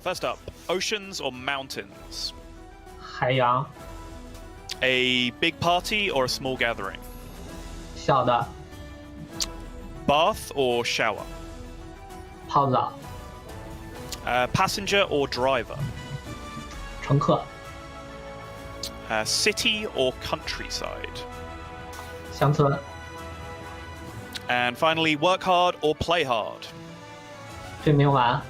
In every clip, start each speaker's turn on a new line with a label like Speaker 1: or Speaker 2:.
Speaker 1: First up, oceans or mountains?
Speaker 2: 海洋，
Speaker 1: A big party or a small gathering?
Speaker 2: 小的，
Speaker 1: Bath or shower?
Speaker 2: 泡澡，
Speaker 1: Passenger or driver?
Speaker 2: 乘客，
Speaker 1: City or countryside?
Speaker 2: 乡村，
Speaker 1: And finally, work hard or play hard?
Speaker 2: 拼命玩，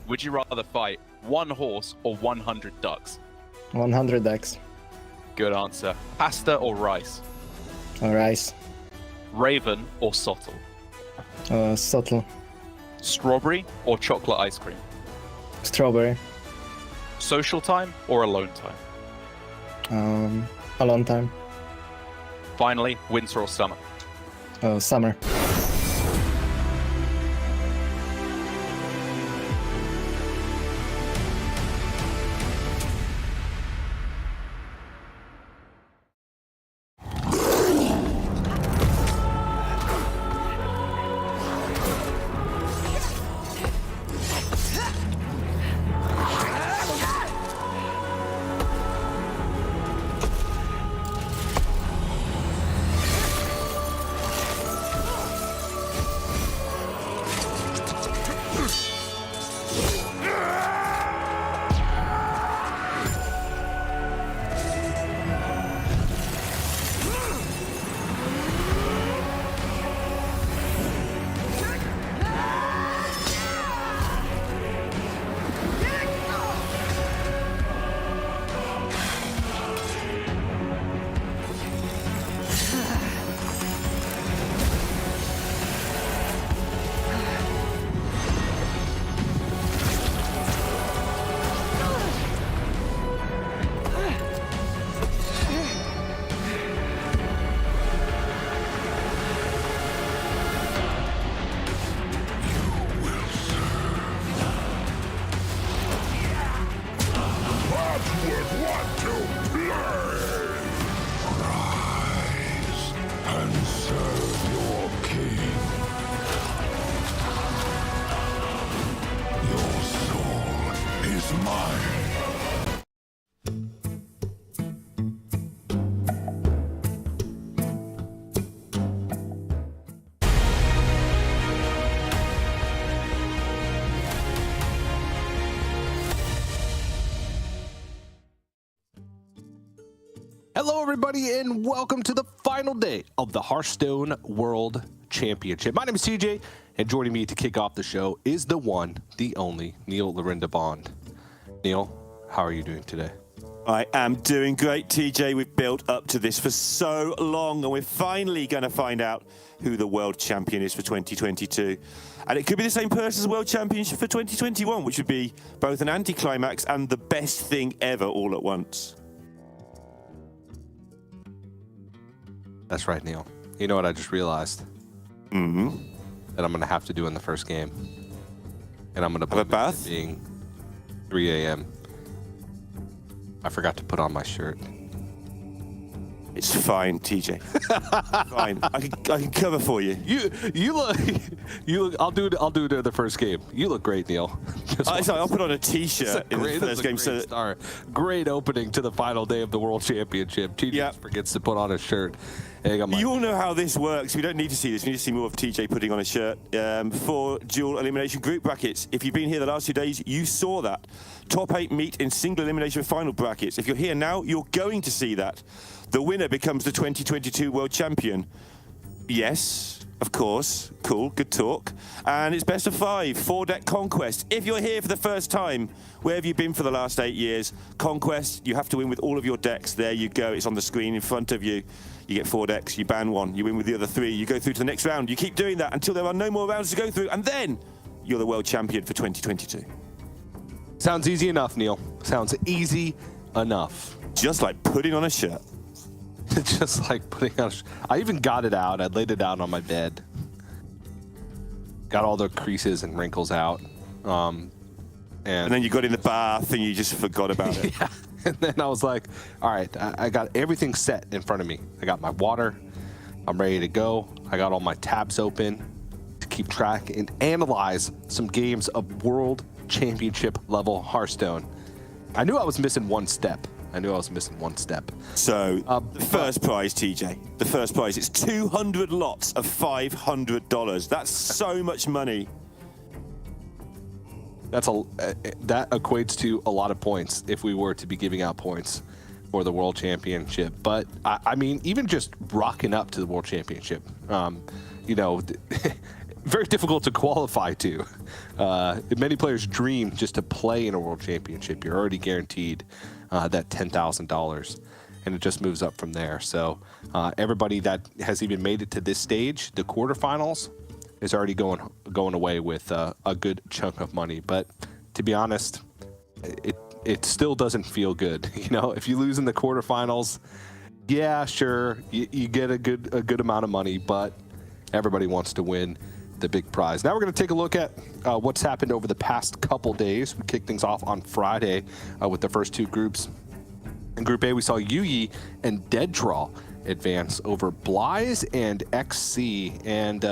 Speaker 3: Would you rather fight one horse or 100 ducks?
Speaker 4: 100 X.
Speaker 3: Good answer. Pasta or rice?
Speaker 4: Rice.
Speaker 3: Raven or Sottle?
Speaker 4: Subtle.
Speaker 3: Strawberry or chocolate ice cream?
Speaker 4: Strawberry.
Speaker 3: Social time or alone time?
Speaker 4: Alone time.
Speaker 3: Finally, winter or summer?
Speaker 4: Summer.
Speaker 5: Hello, everybody, and welcome to the final day of the Hearthstone World Championship. My name is TJ, and joining me to kick off the show is the one, the only, Neil Lorinda Bond. Neil, how are you doing today?
Speaker 6: I am doing great, TJ. We've built up to this for so long, and we're finally going to find out who the world champion is for 2022. And it could be the same person as world championship for 2021, which would be both an anticlimax and the best thing ever all at once.
Speaker 5: That's right, Neil. You know what I just realized?
Speaker 6: Mm-hmm.
Speaker 5: That I'm going to have to do in the first game. And I'm going to
Speaker 6: Have a
Speaker 5: put
Speaker 6: bath?
Speaker 5: it being 3 a.m. I forgot to put on my shirt.
Speaker 6: It's fine, TJ. Fine. I can cover for you.
Speaker 5: You look. I'll do the first game. You look great, Neil.
Speaker 6: I'll put on a T-shirt in the first game. So
Speaker 5: Start. Great opening to the final day of the World Championship. TJ just forgets to put on a shirt. Hey,
Speaker 6: you all know how this works. We don't need to see this. We need to see more of TJ putting on a shirt for dual elimination group brackets. If you've been here the last 2 days, you saw that. Top 8 meet in single elimination final brackets. If you're here now, you're going to see that. The winner becomes the 2022 world champion. Yes, of course. Cool, good talk. And it's best of 5, 4-deck Conquest. If you're here for the first time, where have you been for the last 8 years? Conquest, you have to win with all of your decks. There you go. It's on the screen in front of you. You get 4 decks, you ban 1, you win with the other 3, you go through to the next round. You keep doing that until there are no more rounds to go through, and then you're the world champion for 2022.
Speaker 5: Sounds easy enough, Neil. Sounds easy enough.
Speaker 6: Just like putting on a shirt.
Speaker 5: Just like putting on I even got it out. I laid it out on my bed. got all the creases and wrinkles out.
Speaker 6: And then you got in the bath and you just forgot about it.
Speaker 5: Yeah. And then I was like, all right, I got everything set in front of me. I got my water. I'm ready to go. I got all my tabs open to keep track and analyze some games of World Championship level Hearthstone. I knew I was missing one step.
Speaker 6: So, the first prize, TJ, the first prize, it's 200 lots of $500. That's so much money.
Speaker 5: That equates to a lot of points if we were to be giving out points for the World Championship. But I mean, even just rocking up to the World Championship, you know, very difficult to qualify to. Many players dream just to play in a World Championship. You're already guaranteed that $10,000, and it just moves up from there. So everybody that has even made it to this stage, the quarterfinals, is already going away with a good chunk of money. But to be honest, it still doesn't feel good. You know, if you lose in the quarterfinals, yeah, sure, you get a good amount of money, but everybody wants to win the big prize. Now we're going to take a look at what's happened over the past couple days. We kicked things off on Friday with the first two groups. In Group A, we saw Yuyi and Dead Draw advance over Blyze and XC, and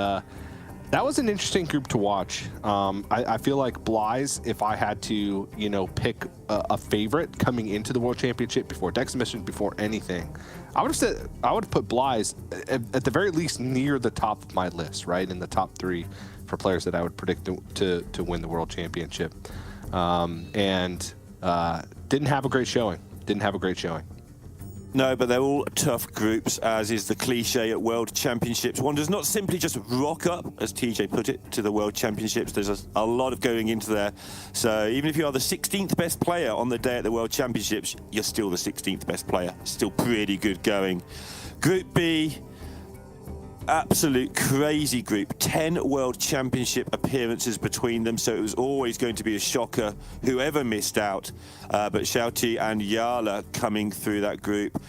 Speaker 5: that was an interesting group to watch. I feel like Blyze, if I had to, you know, pick a favorite coming into the World Championship before Dex Mission, before anything, I would have put Blyze at the very least near the top of my list, right, in the top 3 for players that I would predict to win the World Championship, and didn't have a great showing.
Speaker 6: No, but they're all tough groups, as is the cliche at World Championships. One does not simply just rock up, as TJ put it, to the World Championships. There's a lot of going into there. So even if you are the 16th best player on the day at the World Championships, you're still the 16th best player. Still pretty good going. Group B, absolute crazy group. 10 World Championship appearances between them, so it was always going to be a shocker whoever missed out. But Shouty and Yala coming through that group.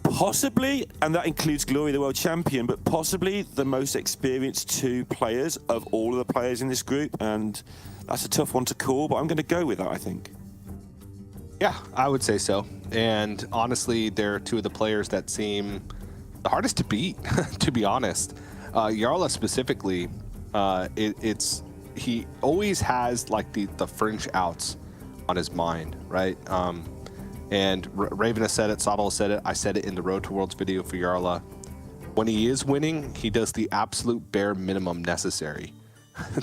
Speaker 6: Possibly, and that includes Glory, the world champion, but possibly the most experienced 2 players of all of the players in this group. And that's a tough one to call, but I'm going to go with that, I think.
Speaker 5: Yeah, I would say so. And honestly, they're 2 of the players that seem the hardest to beat, to be honest. Yarla specifically, he always has like the fringe outs on his mind, right? And Raven has said it, Sottle has said it, I said it in the Road to Worlds video for Yarla. When he is winning, he does the absolute bare minimum necessary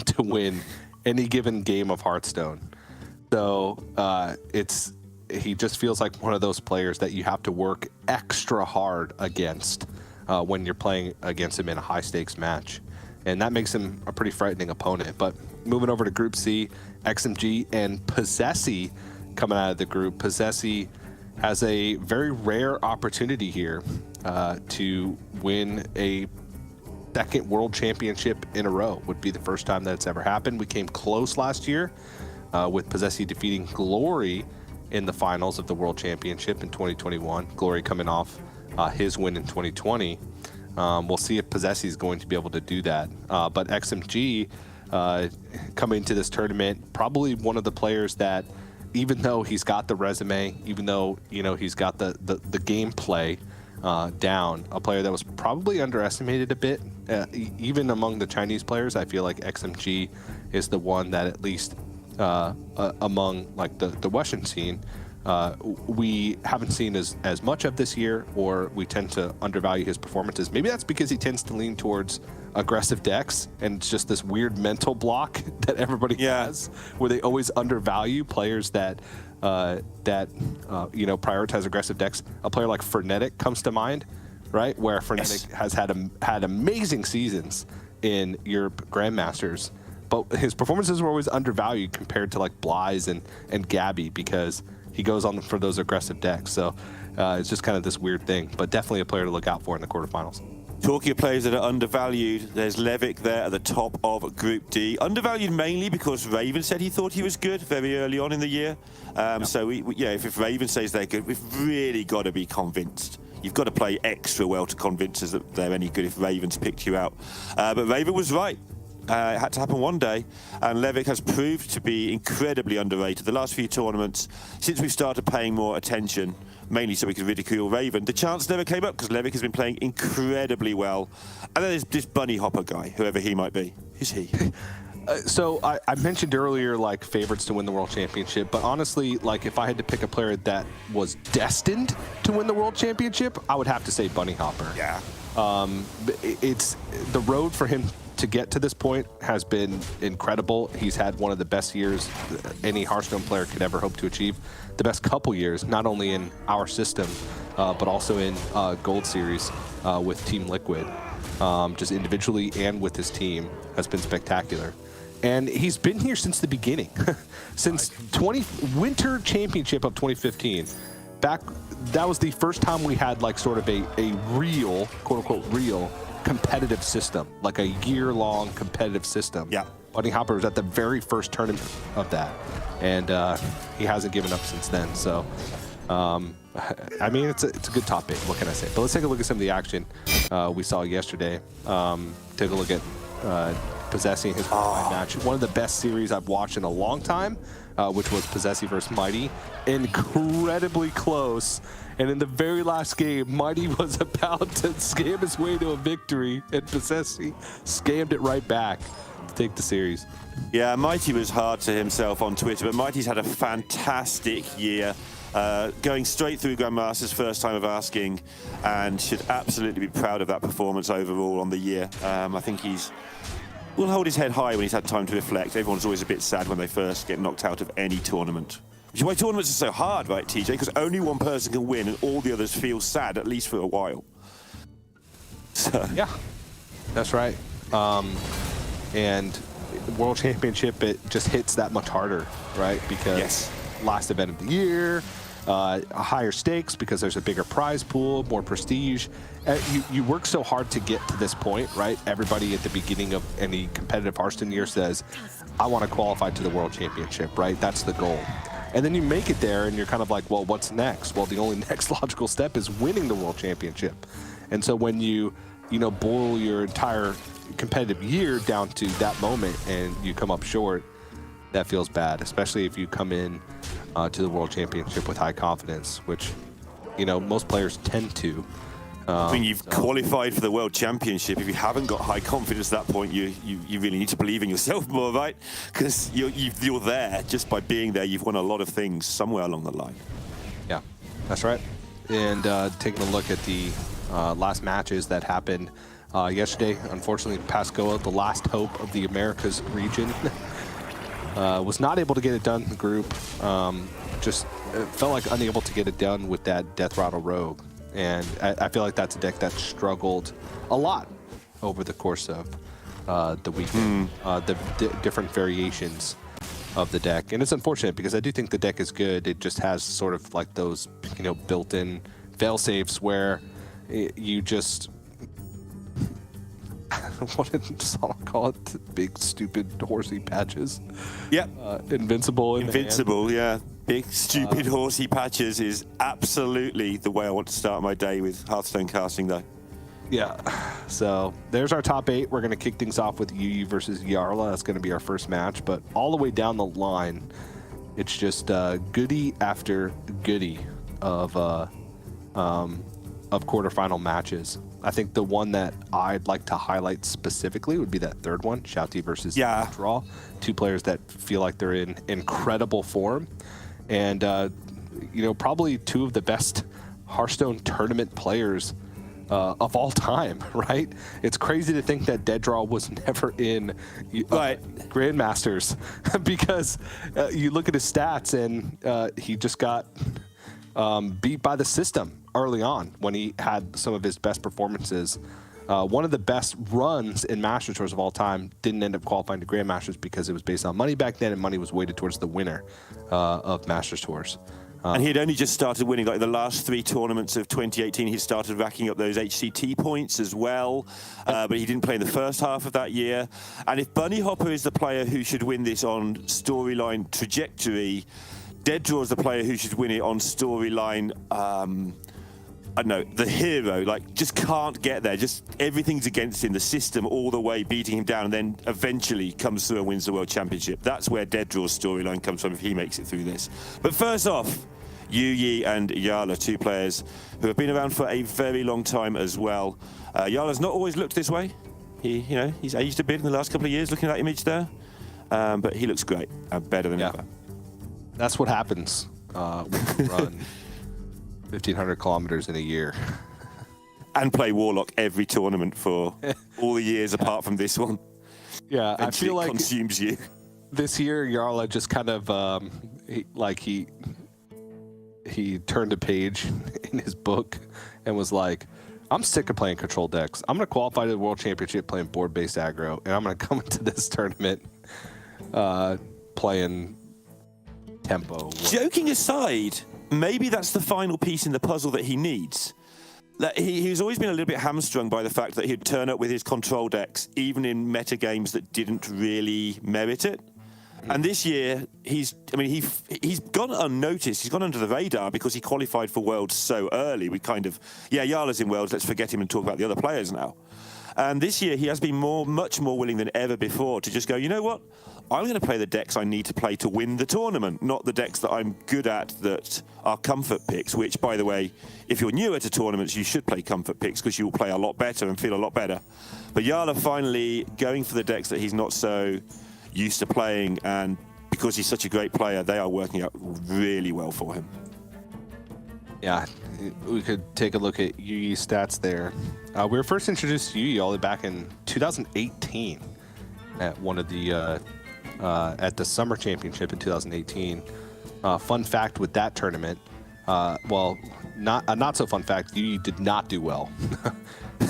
Speaker 5: to win any given game of Hearthstone. So he just feels like one of those players that you have to work extra hard against when you're playing against him in a high stakes match. And that makes him a pretty frightening opponent. But moving over to Group C, XMG and Possessi coming out of the group. Possessi has a very rare opportunity here to win a second World Championship in a row. Would be the first time that it's ever happened. We came close last year with Possessi defeating Glory in the finals of the World Championship in 2021. Glory coming off his win in 2020. We'll see if Possessi is going to be able to do that. But XMG coming to this tournament, probably one of the players that, even though he's got the resume, even though he's got the gameplay down, a player that was probably underestimated a bit, even among the Chinese players. I feel like XMG is the one that at least among like the Western scene, we haven't seen as much of this year, or we tend to undervalue his performances. Maybe that's because he tends to lean towards aggressive decks, and it's just this weird mental block that everybody has, where they always undervalue players that prioritize aggressive decks. A player like Frenetic comes to mind, right? Where Frenetic has had amazing seasons in Europe Grandmasters, but his performances were always undervalued compared to like Blyze and Gabby, because he goes on for those aggressive decks. So it's just kind of this weird thing, but definitely a player to look out for in the quarterfinals. Talking
Speaker 6: of players that are undervalued, there's Levick there at the top of Group D. Undervalued mainly because Raven said he thought he was good very early on in the year. So if Raven says they're good, we've really got to be convinced. You've got to play extra well to convince us that they're any good if Raven's picked you out. But Raven was right. It had to happen one day, and Levick has proved to be incredibly underrated. The last few tournaments, since we started paying more attention, mainly so we could ridicule Raven, the chance never came up because Levick has been playing incredibly well. And then there's this bunny hopper guy, whoever he might be. Who's he?
Speaker 5: So I mentioned earlier, like, favorites to win the World Championship, but honestly, like, if I had to pick a player that was destined to win the World Championship, I would have to say Bunny Hopper.
Speaker 6: Yeah.
Speaker 5: It's the road for him to get to this point has been incredible. He's had one of the best years any Hearthstone player could ever hope to achieve. The best couple years, not only in our system, but also in Gold Series with Team Liquid. Just individually and with his team has been spectacular. And he's been here since the beginning, since Winter Championship of 2015. That was the first time we had like sort of a real, quote unquote, real competitive system, like a year-long competitive system.
Speaker 6: Yeah.
Speaker 5: Bunny Hopper was at the very first tournament of that, and he hasn't given up since then. So, I mean, it's a good top 8. What can I say? But let's take a look at some of the action we saw yesterday. Take a look at Possessing his match. One of the best series I've watched in a long time, which was Possessi versus Mighty. Incredibly close. And in the very last game, Mighty was about to scam his way to a victory, and Possessi scammed it right back to take the series.
Speaker 6: Yeah, Mighty was hard to himself on Twitter, but Mighty's had a fantastic year. Going straight through Grandmaster's first time of asking, and should absolutely be proud of that performance overall on the year. I think will hold his head high when he's had time to reflect. Everyone's always a bit sad when they first get knocked out of any tournament. Which is why tournaments are so hard, right, TJ? Because only one person can win and all the others feel sad, at least for a while. So.
Speaker 5: Yeah, that's right. And World Championship, it just hits that much harder, right? Because last event of the year, higher stakes because there's a bigger prize pool, more prestige. You work so hard to get to this point, right? Everybody at the beginning of any competitive Hearthstone year says, I want to qualify to the World Championship, right? That's the goal. And then you make it there and you're kind of like, well, what's next? Well, the only next logical step is winning the World Championship. And so when you boil your entire competitive year down to that moment and you come up short, that feels bad, especially if you come in to the World Championship with high confidence, which, most players tend to.
Speaker 6: I mean, you've qualified for the World Championship. If you haven't got high confidence at that point, you really need to believe in yourself more, right? Because you're there. Just by being there, you've won a lot of things somewhere along the line.
Speaker 5: Yeah, that's right. And taking a look at the last matches that happened yesterday, unfortunately, Pascoa, the last hope of the Americas region, was not able to get it done in the group. Just felt like unable to get it done with that Death Rattle Rogue. And I feel like that's a deck that struggled a lot over the course of the weekend. The different variations of the deck. And it's unfortunate because I do think the deck is good. It just has sort of like those, built-in fail-safes where you just... what did Sala call it? Big, stupid, horsey patches.
Speaker 6: Yep.
Speaker 5: Invincible.
Speaker 6: Invincible, yeah. Big, stupid, horsey patches is absolutely the way I want to start my day with Hearthstone casting, though.
Speaker 5: Yeah. So there's our top 8. We're going to kick things off with Yu versus Yarla. That's going to be our first match. But all the way down the line, it's just goodie after goodie of quarterfinal matches. I think the one that I'd like to highlight specifically would be that third one, Shouty versus Draw. 2 players that feel like they're in incredible form. And, probably 2 of the best Hearthstone tournament players of all time, right? It's crazy to think that Dead Draw was never in Grandmasters because you look at his stats and he just got beat by the system early on when he had some of his best performances. One of the best runs in Master Tours of all time didn't end up qualifying to Grandmasters because it was based on money back then, and money was weighted towards the winner of Master Tours.
Speaker 6: And he had only just started winning, like the last 3 tournaments of 2018. He started racking up those HCT points as well, but he didn't play in the first half of that year. And if Bunny Hopper is the player who should win this on storyline trajectory, Dead Draw is the player who should win it on storyline I don't know, the hero, like, just can't get there. Just everything's against him, the system all the way beating him down, and then eventually comes through and wins the World Championship. That's where Deadraw's storyline comes from if he makes it through this. But first off, Yu Yi and Yala, two players who have been around for a very long time as well. Yala's not always looked this way. He's aged a bit in the last couple of years, looking at that image there. But he looks great and better than ever.
Speaker 5: That's what happens when you run 1,500 kilometers in a year.
Speaker 6: And play Warlock every tournament for all the years apart from this one.
Speaker 5: Yeah, I feel like
Speaker 6: consumes you.
Speaker 5: This year, Jarla just kind of he turned a page in his book and was like, I'm sick of playing control decks. I'm going to qualify to the World Championship playing board-based aggro, and I'm going to come into this tournament playing tempo.
Speaker 6: Joking aside, maybe that's the final piece in the puzzle that he needs. He's always been a little bit hamstrung by the fact that he'd turn up with his control decks, even in meta games that didn't really merit it. And this year, he's gone unnoticed. He's gone under the radar because he qualified for Worlds so early. We kind of, Yala's in Worlds, let's forget him and talk about the other players now. And this year, he has been much more willing than ever before to just go, you know what? I'm going to play the decks I need to play to win the tournament, not the decks that I'm good at that are comfort picks, which, by the way, if you're newer to tournaments, you should play comfort picks because you will play a lot better and feel a lot better. But Yala finally going for the decks that he's not so used to playing, and because he's such a great player, they are working out really well for him.
Speaker 5: Yeah, we could take a look at Yu Yi's stats there. We were first introduced to Yu Yi all the way back in 2018 at one of the at the Summer Championship in 2018. Fun fact with that tournament, not so fun fact, Yu Yi did not do well.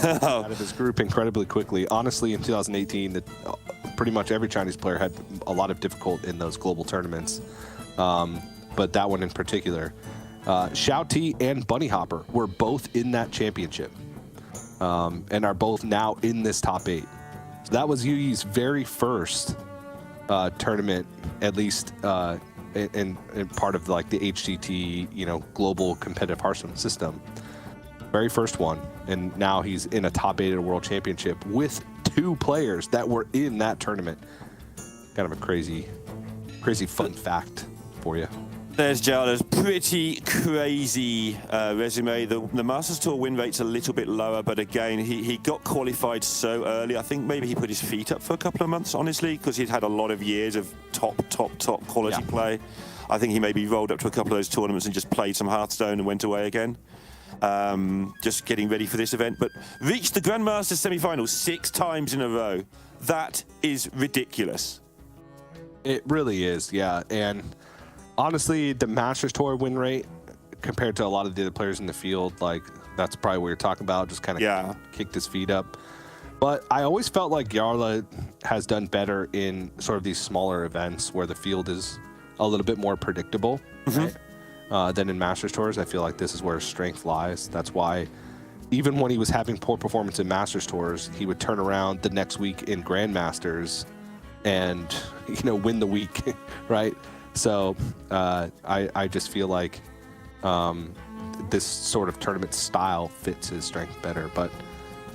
Speaker 5: Out of his group incredibly quickly. Honestly, in 2018, pretty much every Chinese player had a lot of difficulty in those global tournaments, but that one in particular. Xiao Ti and Bunny Hopper were both in that championship and are both now in this top 8. So that was Yu Yi's very first tournament, at least in part of like the HCT, global competitive Hearthstone system. Very first one, and now he's in a top 8 at a World Championship with 2 players that were in that tournament. Kind of a crazy fun fact for you.
Speaker 6: There's Jala's pretty crazy resume. The Masters Tour win rate's a little bit lower, but again, he got qualified so early. I think maybe he put his feet up for a couple of months, honestly, because he'd had a lot of years of top quality play. I think he maybe rolled up to a couple of those tournaments and just played some Hearthstone and went away again. Just getting ready for this event, but reached the Grandmasters semi-final 6 times in a row. That is ridiculous.
Speaker 5: It really is, yeah. And honestly, the Masters Tour win rate compared to a lot of the other players in the field, like that's probably what you're talking about, just kind of kicked his feet up. But I always felt like Jarla has done better in sort of these smaller events where the field is a little bit more predictable, right? Than in Masters Tours. I feel like this is where his strength lies. That's why even when he was having poor performance in Masters Tours, he would turn around the next week in Grandmasters and win the week, right? So I just feel like this sort of tournament style fits his strength better. But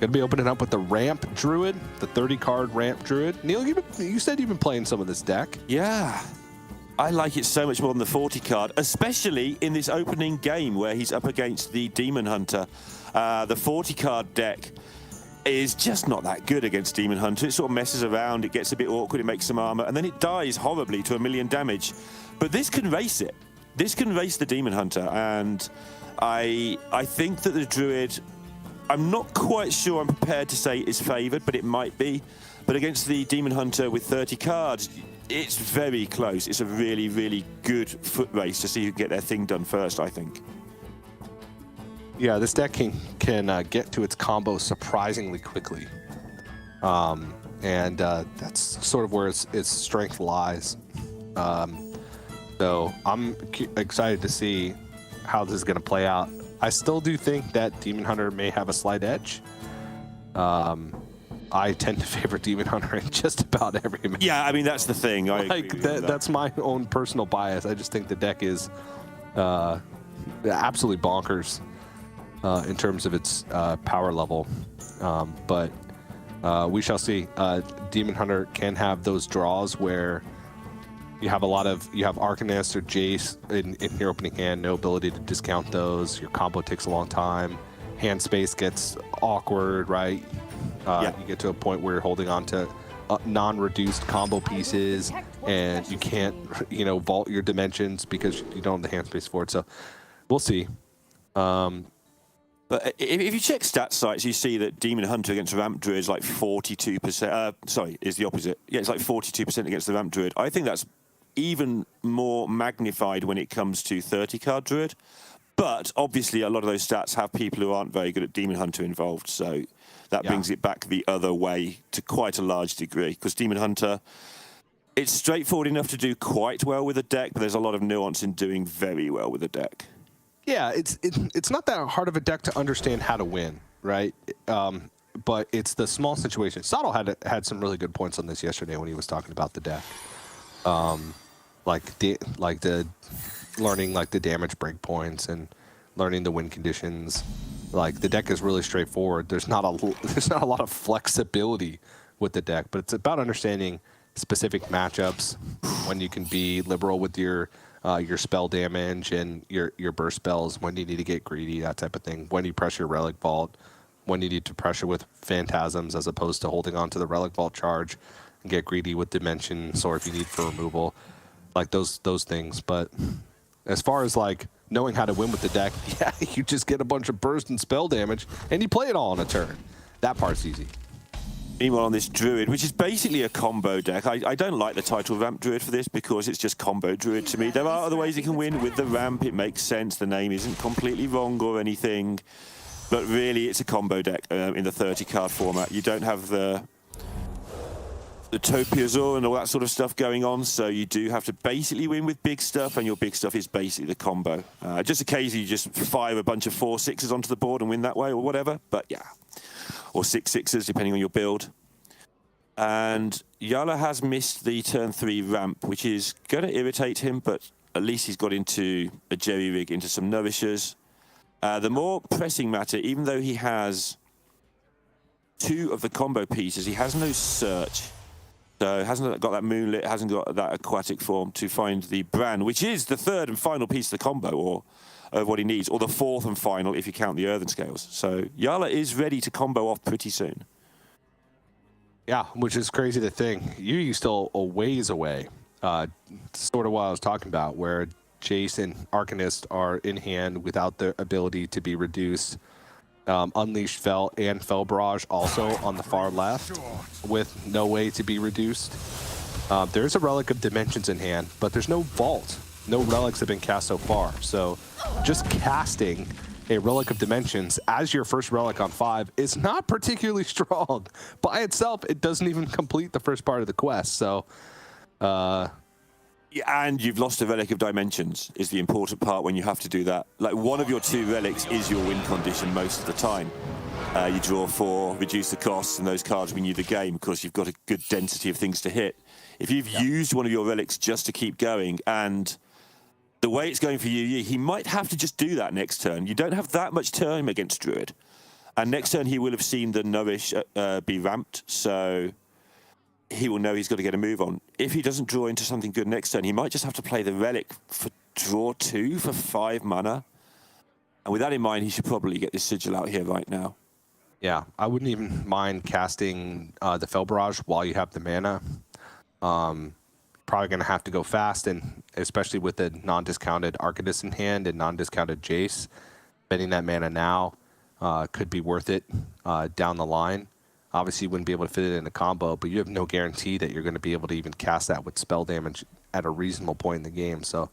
Speaker 5: going to be opening up with the Ramp Druid, the 30-card Ramp Druid. Neil, you said you've been playing some of this deck.
Speaker 6: Yeah. I like it so much more than the 40 card, especially in this opening game where he's up against the Demon Hunter. The 40 card deck is just not that good against Demon Hunter. It sort of messes around, it gets a bit awkward, it makes some armor, and then it dies horribly to 1 million damage. But this can race it. This can race the Demon Hunter, and I think that the Druid, I'm not quite sure I'm prepared to say is favored, but it might be. But against the Demon Hunter with 30 cards, it's very close. It's a really, really good foot race to see who can get their thing done first, I think.
Speaker 5: Yeah, this deck can get to its combo surprisingly quickly. And that's sort of where its strength lies. So I'm excited to see how this is going to play out. I still do think that Demon Hunter may have a slight edge. I tend to favor Demon Hunter in just about every match.
Speaker 6: Yeah, I mean, that's the thing.
Speaker 5: That's my own personal bias. I just think the deck is absolutely bonkers. in terms of its power level. But we shall see. Demon Hunter can have those draws where you have Arcanist or Jace in your opening hand, no ability to discount those. Your combo takes a long time. Hand space gets awkward, right? You get to a point where you're holding on to non-reduced combo pieces, and you can't, vault your dimensions because you don't have the hand space for it. So we'll see.
Speaker 6: But if you check stat sites, you see that Demon Hunter against Ramp Druid is like 42%. Sorry, is the opposite. Yeah, it's like 42% against the Ramp Druid. I think that's even more magnified when it comes to 30-card Druid. But obviously, a lot of those stats have people who aren't very good at Demon Hunter involved. So that brings it back the other way to quite a large degree. Because Demon Hunter, it's straightforward enough to do quite well with a deck, but there's a lot of nuance in doing very well with a deck.
Speaker 5: Yeah, it's not that hard of a deck to understand how to win, right? But it's the small situation. Sottle had some really good points on this yesterday when he was talking about the deck, like the learning the damage breakpoints and learning the win conditions. Like the deck is really straightforward. There's not a lot of flexibility with the deck, but it's about understanding specific matchups, when you can be liberal with your spell damage and your burst spells, when you need to get greedy, that type of thing. When you pressure Relic Vault, when you need to pressure with Phantasms as opposed to holding on to the Relic Vault charge and get greedy with Dimensions, or if you need for removal, like those things. But as far as knowing how to win with the deck, you just get a bunch of burst and spell damage and you play it all in a turn. That part's easy.
Speaker 6: Meanwhile, on this Druid, which is basically a combo deck, I don't like the title Ramp Druid for this because it's just combo Druid to me. There are other ways you can win with the Ramp. It makes sense. The name isn't completely wrong or anything. But really, it's a combo deck in the 30-card format. You don't have the Topiazor and all that sort of stuff going on, so you do have to basically win with big stuff, and your big stuff is basically the combo. Just occasionally, you just fire a bunch of 4/6s onto the board and win that way or whatever, but yeah. Or 6/6s, depending on your build. And Yala has missed the turn 3 ramp, which is going to irritate him, but at least he's got into a jerry rig, into some nourishers. The more pressing matter, even though he has 2 of the combo pieces, he has no search. So hasn't got that moonlit, hasn't got that aquatic form to find the Bran, which is the 3rd and final piece of the combo, or of what he needs, or the 4th and final if you count the Earthen Scales. So Yala is ready to combo off pretty soon.
Speaker 5: Yeah, which is crazy to think. Yuyi's still a ways away. Sort of what I was talking about, where Jace and Arcanist are in hand without the ability to be reduced. Unleashed Fel and Fel Barrage also on the far left with no way to be reduced. There's a Relic of Dimensions in hand, but there's no vault. No relics have been cast so far. So just casting a Relic of Dimensions as your first relic on 5 is not particularly strong. By itself, it doesn't even complete the first part of the quest. So,
Speaker 6: and you've lost a Relic of Dimensions is the important part when you have to do that. Like, one of your 2 relics is your win condition most of the time. You draw 4, reduce the costs, and those cards win you the game because you've got a good density of things to hit. If you've used one of your relics just to keep going, and the way it's going for Yu, he might have to just do that next turn. You don't have that much time against Druid. And next turn, he will have seen the Nourish be ramped, so he will know he's got to get a move on. If he doesn't draw into something good next turn, he might just have to play the Relic for draw 2 for 5 mana. And with that in mind, he should probably get this Sigil out here right now.
Speaker 5: Yeah, I wouldn't even mind casting the Fel Barrage while you have the mana. Probably going to have to go fast, and especially with the non-discounted Arcanist in hand and non-discounted Jace, betting that mana now could be worth it down the line. Obviously, you wouldn't be able to fit it in a combo, but you have no guarantee that you're going to be able to even cast that with spell damage at a reasonable point in the game. So,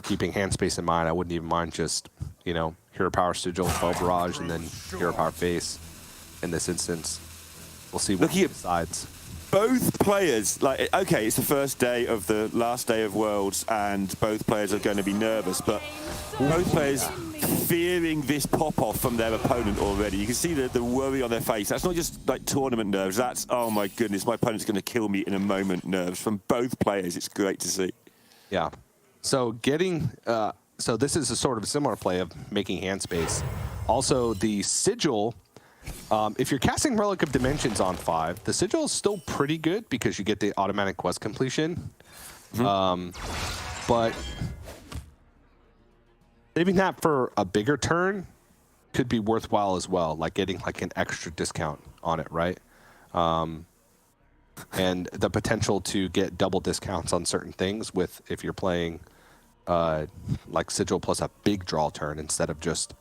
Speaker 5: keeping hand space in mind, I wouldn't even mind just, Hero Power Sigil, Fel Barrage, and then Hero Power Face in this instance. We'll see what he decides.
Speaker 6: Both players, okay, it's the first day of the last day of Worlds, and both players are going to be nervous, but both players fearing this pop-off from their opponent already. You can see the worry on their face. That's not just tournament nerves. That's, oh my goodness, my opponent's going to kill me in a moment nerves from both players. It's great to see.
Speaker 5: Yeah. So getting So this is a sort of a similar play of making hand space. Also, the Sigil, if you're casting Relic of Dimensions on 5, the Sigil is still pretty good because you get the automatic quest completion. But saving that for a bigger turn could be worthwhile as well, like getting like an extra discount on it, right? And the potential to get double discounts on certain things with if you're playing like Sigil plus a big draw turn instead of just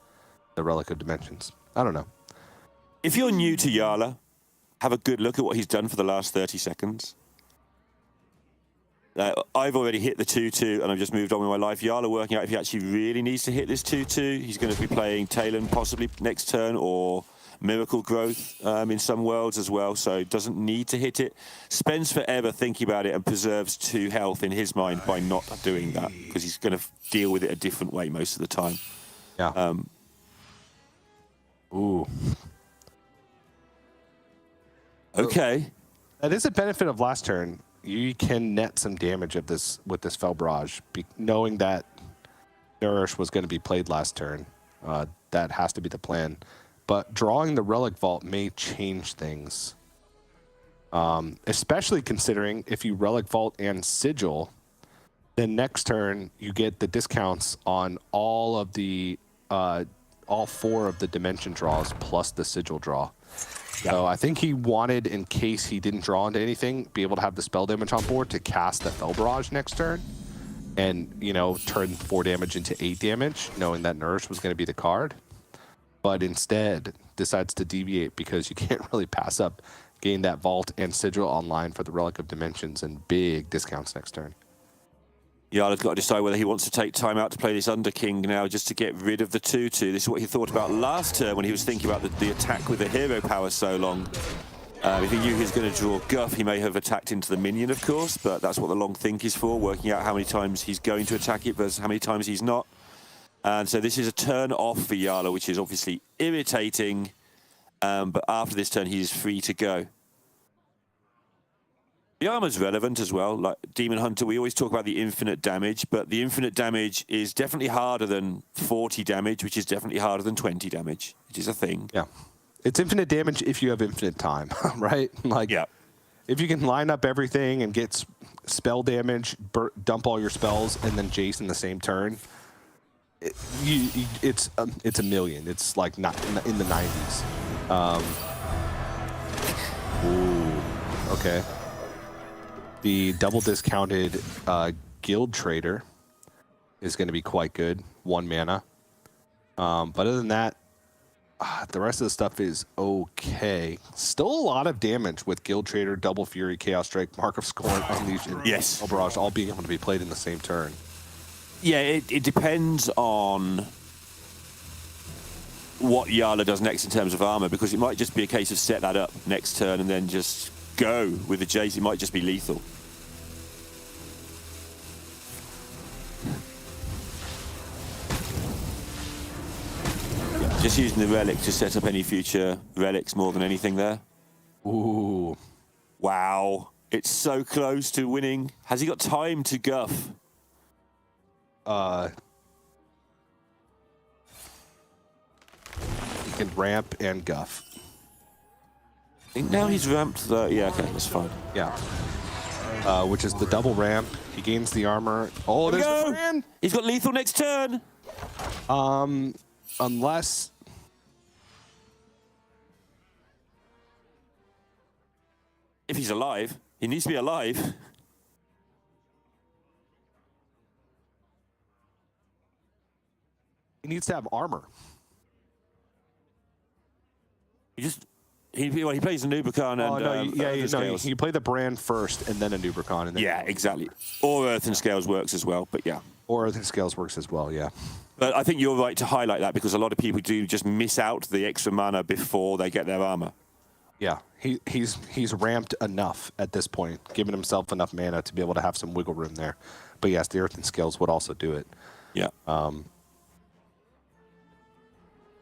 Speaker 5: the Relic of Dimensions. I don't know.
Speaker 6: If you're new to Yala, have a good look at what he's done for the last 30 seconds. I've already hit the 2-2 and I've just moved on with my life. Yala working out if he actually really needs to hit this 2-2. He's going to be playing Talon possibly next turn or Miracle Growth in some worlds as well, so doesn't need to hit it. Spends forever thinking about it and preserves 2 health in his mind by not doing that because he's going to deal with it a different way most of the time.
Speaker 5: Yeah. Ooh.
Speaker 6: Okay.
Speaker 5: That is a benefit of last turn. You can net some damage of this with this Fel Barrage, knowing that Nourish was going to be played last turn. That has to be the plan. But drawing the Relic Vault may change things. Especially considering if you Relic Vault and Sigil, then next turn you get the discounts on all 4 of the Dimension draws plus the Sigil draw. So I think he wanted, in case he didn't draw into anything, be able to have the spell damage on board to cast the Fel Barrage next turn. And, you know, turn 4 damage into 8 damage, knowing that Nourish was going to be the card. But instead decides to deviate because you can't really pass up getting that Vault and Sigil online for the Relic of Dimensions and big discounts next turn.
Speaker 6: Yala's got to decide whether he wants to take time out to play this Under King now just to get rid of the 2-2. This is what he thought about last turn when he was thinking about the attack with the hero power so long. If he knew he was going to draw Guff, he may have attacked into the minion, of course, but that's what the long think is for, working out how many times he's going to attack it versus how many times he's not. And so this is a turn off for Yala, which is obviously irritating, but after this turn, he's free to go. The armor's relevant as well. Like Demon Hunter, we always talk about the infinite damage, but the infinite damage is definitely harder than 40 damage, which is definitely harder than 20 damage, which is a thing.
Speaker 5: Yeah. It's infinite damage if you have infinite time, right? Like,
Speaker 6: yeah.
Speaker 5: If you can line up everything and get spell damage, dump all your spells, and then Jace in the same turn, it's a million. It's like not in the 90s. Ooh, okay. The double discounted Guild Trader is going to be quite good. 1 mana. But other than that, the rest of the stuff is okay. Still a lot of damage with Guild Trader, Double Fury, Chaos Strike, Mark of Scorn, Unleash, and
Speaker 6: yes.
Speaker 5: Fel Barrage all being able to be played in the same turn.
Speaker 6: Yeah, it depends on what Yala does next in terms of armor, because it might just be a case of set that up next turn and then just go with the Jace. It might just be lethal. Just using the relic to set up any future relics more than anything there.
Speaker 5: Ooh.
Speaker 6: Wow. It's so close to winning. Has he got time to guff?
Speaker 5: He can ramp and guff.
Speaker 6: I think now he's ramped the... Yeah, okay, that's fine.
Speaker 5: Yeah. Which is the double ramp. He gains the armor. Oh, there's the Fran!
Speaker 6: He's got lethal next turn.
Speaker 5: Unless...
Speaker 6: If he's alive. He needs to be alive.
Speaker 5: He needs to have armor.
Speaker 6: He plays a Nubricon and
Speaker 5: you play the brand first and then a Nubricon. And then
Speaker 6: yeah, exactly. Or Earth and Scales works as well, but yeah.
Speaker 5: Or Earth and Scales works as well, yeah.
Speaker 6: But I think you're right to highlight that because a lot of people do just miss out the extra mana before they get their armor.
Speaker 5: Yeah, he's ramped enough at this point, giving himself enough mana to be able to have some wiggle room there. But yes, the Earth and Scales would also do it.
Speaker 6: Yeah.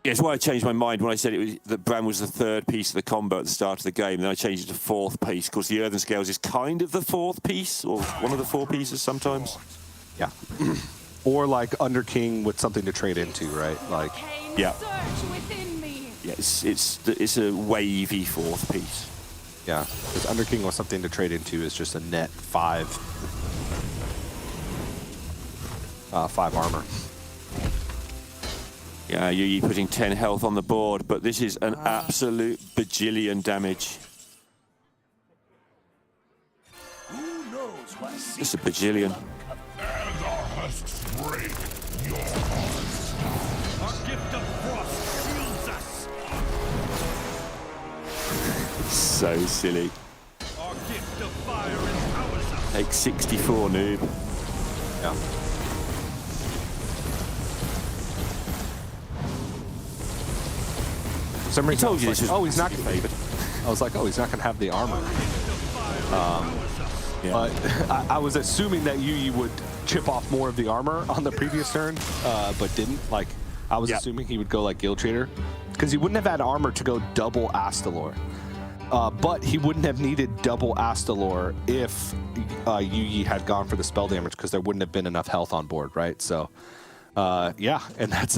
Speaker 6: Yeah, it's why I changed my mind when I said that Bran was the 3rd piece of the combo at the start of the game. Then I changed it to 4th piece because the Earthen Scales is kind of the 4th piece or one of the 4 pieces sometimes.
Speaker 5: Yeah. Or like Under King with something to trade into, right? Like,
Speaker 6: Yeah.
Speaker 7: Surge within me.
Speaker 6: Yeah, it's a wavy fourth piece.
Speaker 5: yeah, because Under King with something to trade into is just a net 5 armor.
Speaker 6: Yeah, you're putting 10 health on the board, but this is an absolute bajillion damage. It's a bajillion. So silly. Take 64, noob.
Speaker 5: Yeah. For some reason,
Speaker 6: told you this was
Speaker 5: he's not.
Speaker 6: favored.
Speaker 5: I was like, oh, he's not going to have the armor.
Speaker 6: Yeah.
Speaker 5: But I was assuming that Yu would chip off more of the armor on the previous turn, but didn't. Like, I was assuming he would go like Guild Trader, because he wouldn't have had armor to go double Astalor. But he wouldn't have needed double Astalor if Yu had gone for the spell damage, because there wouldn't have been enough health on board, right? So, yeah, and that's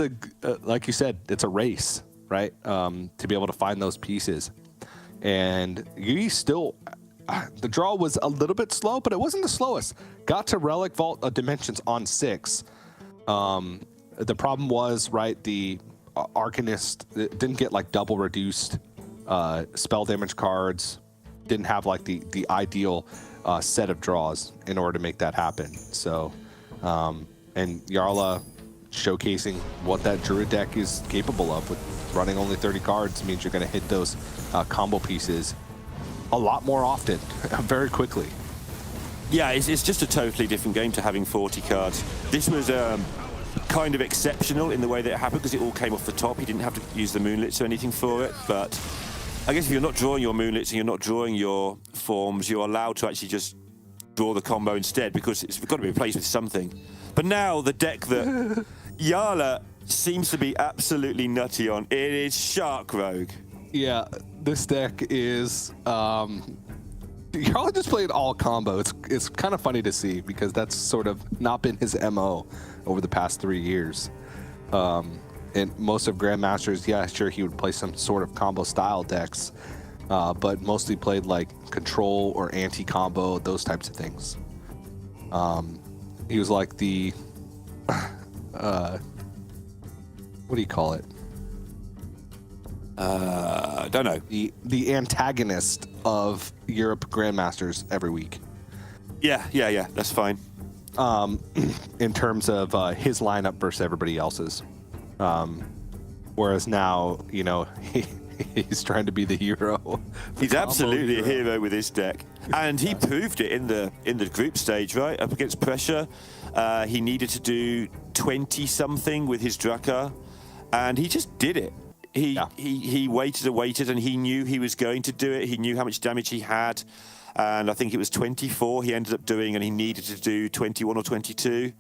Speaker 5: like you said, it's a race, right? To be able to find those pieces. And Yu still, the draw was a little bit slow, but it wasn't the slowest. Got to Relic Vault of Dimensions on 6. The problem was, right, the Arcanist didn't get like double reduced spell damage cards, didn't have like the ideal set of draws in order to make that happen. So, and Yarla showcasing what that Druid deck is capable of with running only 30 cards means you're going to hit those combo pieces a lot more often, very quickly.
Speaker 6: Yeah, it's just a totally different game to having 40 cards. This was kind of exceptional in the way that it happened, because it all came off the top. He didn't have to use the Moonlits or anything for it, but I guess if you're not drawing your Moonlits and you're not drawing your forms, you're allowed to actually just draw the combo instead, because it's got to be replaced with something. But now the deck that Yarla seems to be absolutely nutty on, it is Shark Rogue.
Speaker 5: Yeah, this deck is Yarla just played all combo. It's kind of funny to see, because that's sort of not been his MO over the past 3 years. And most of Grandmasters, yeah, sure, he would play some sort of combo style decks, but mostly played like control or anti-combo, those types of things. He was like the, what do you call it?
Speaker 6: I don't know.
Speaker 5: The antagonist of Europe Grandmasters every week.
Speaker 6: Yeah, that's fine.
Speaker 5: In terms of his lineup versus everybody else's. Whereas now, you know, he's trying to be the hero.
Speaker 6: He's absolutely a hero with his deck, and he proved it in the group stage, right? Up against pressure, he needed to do 20 something with his Drakkar, and he just did it. He waited, and he knew he was going to do it. He knew how much damage he had, and I think it was 24 he ended up doing, and he needed to do 21 or 22.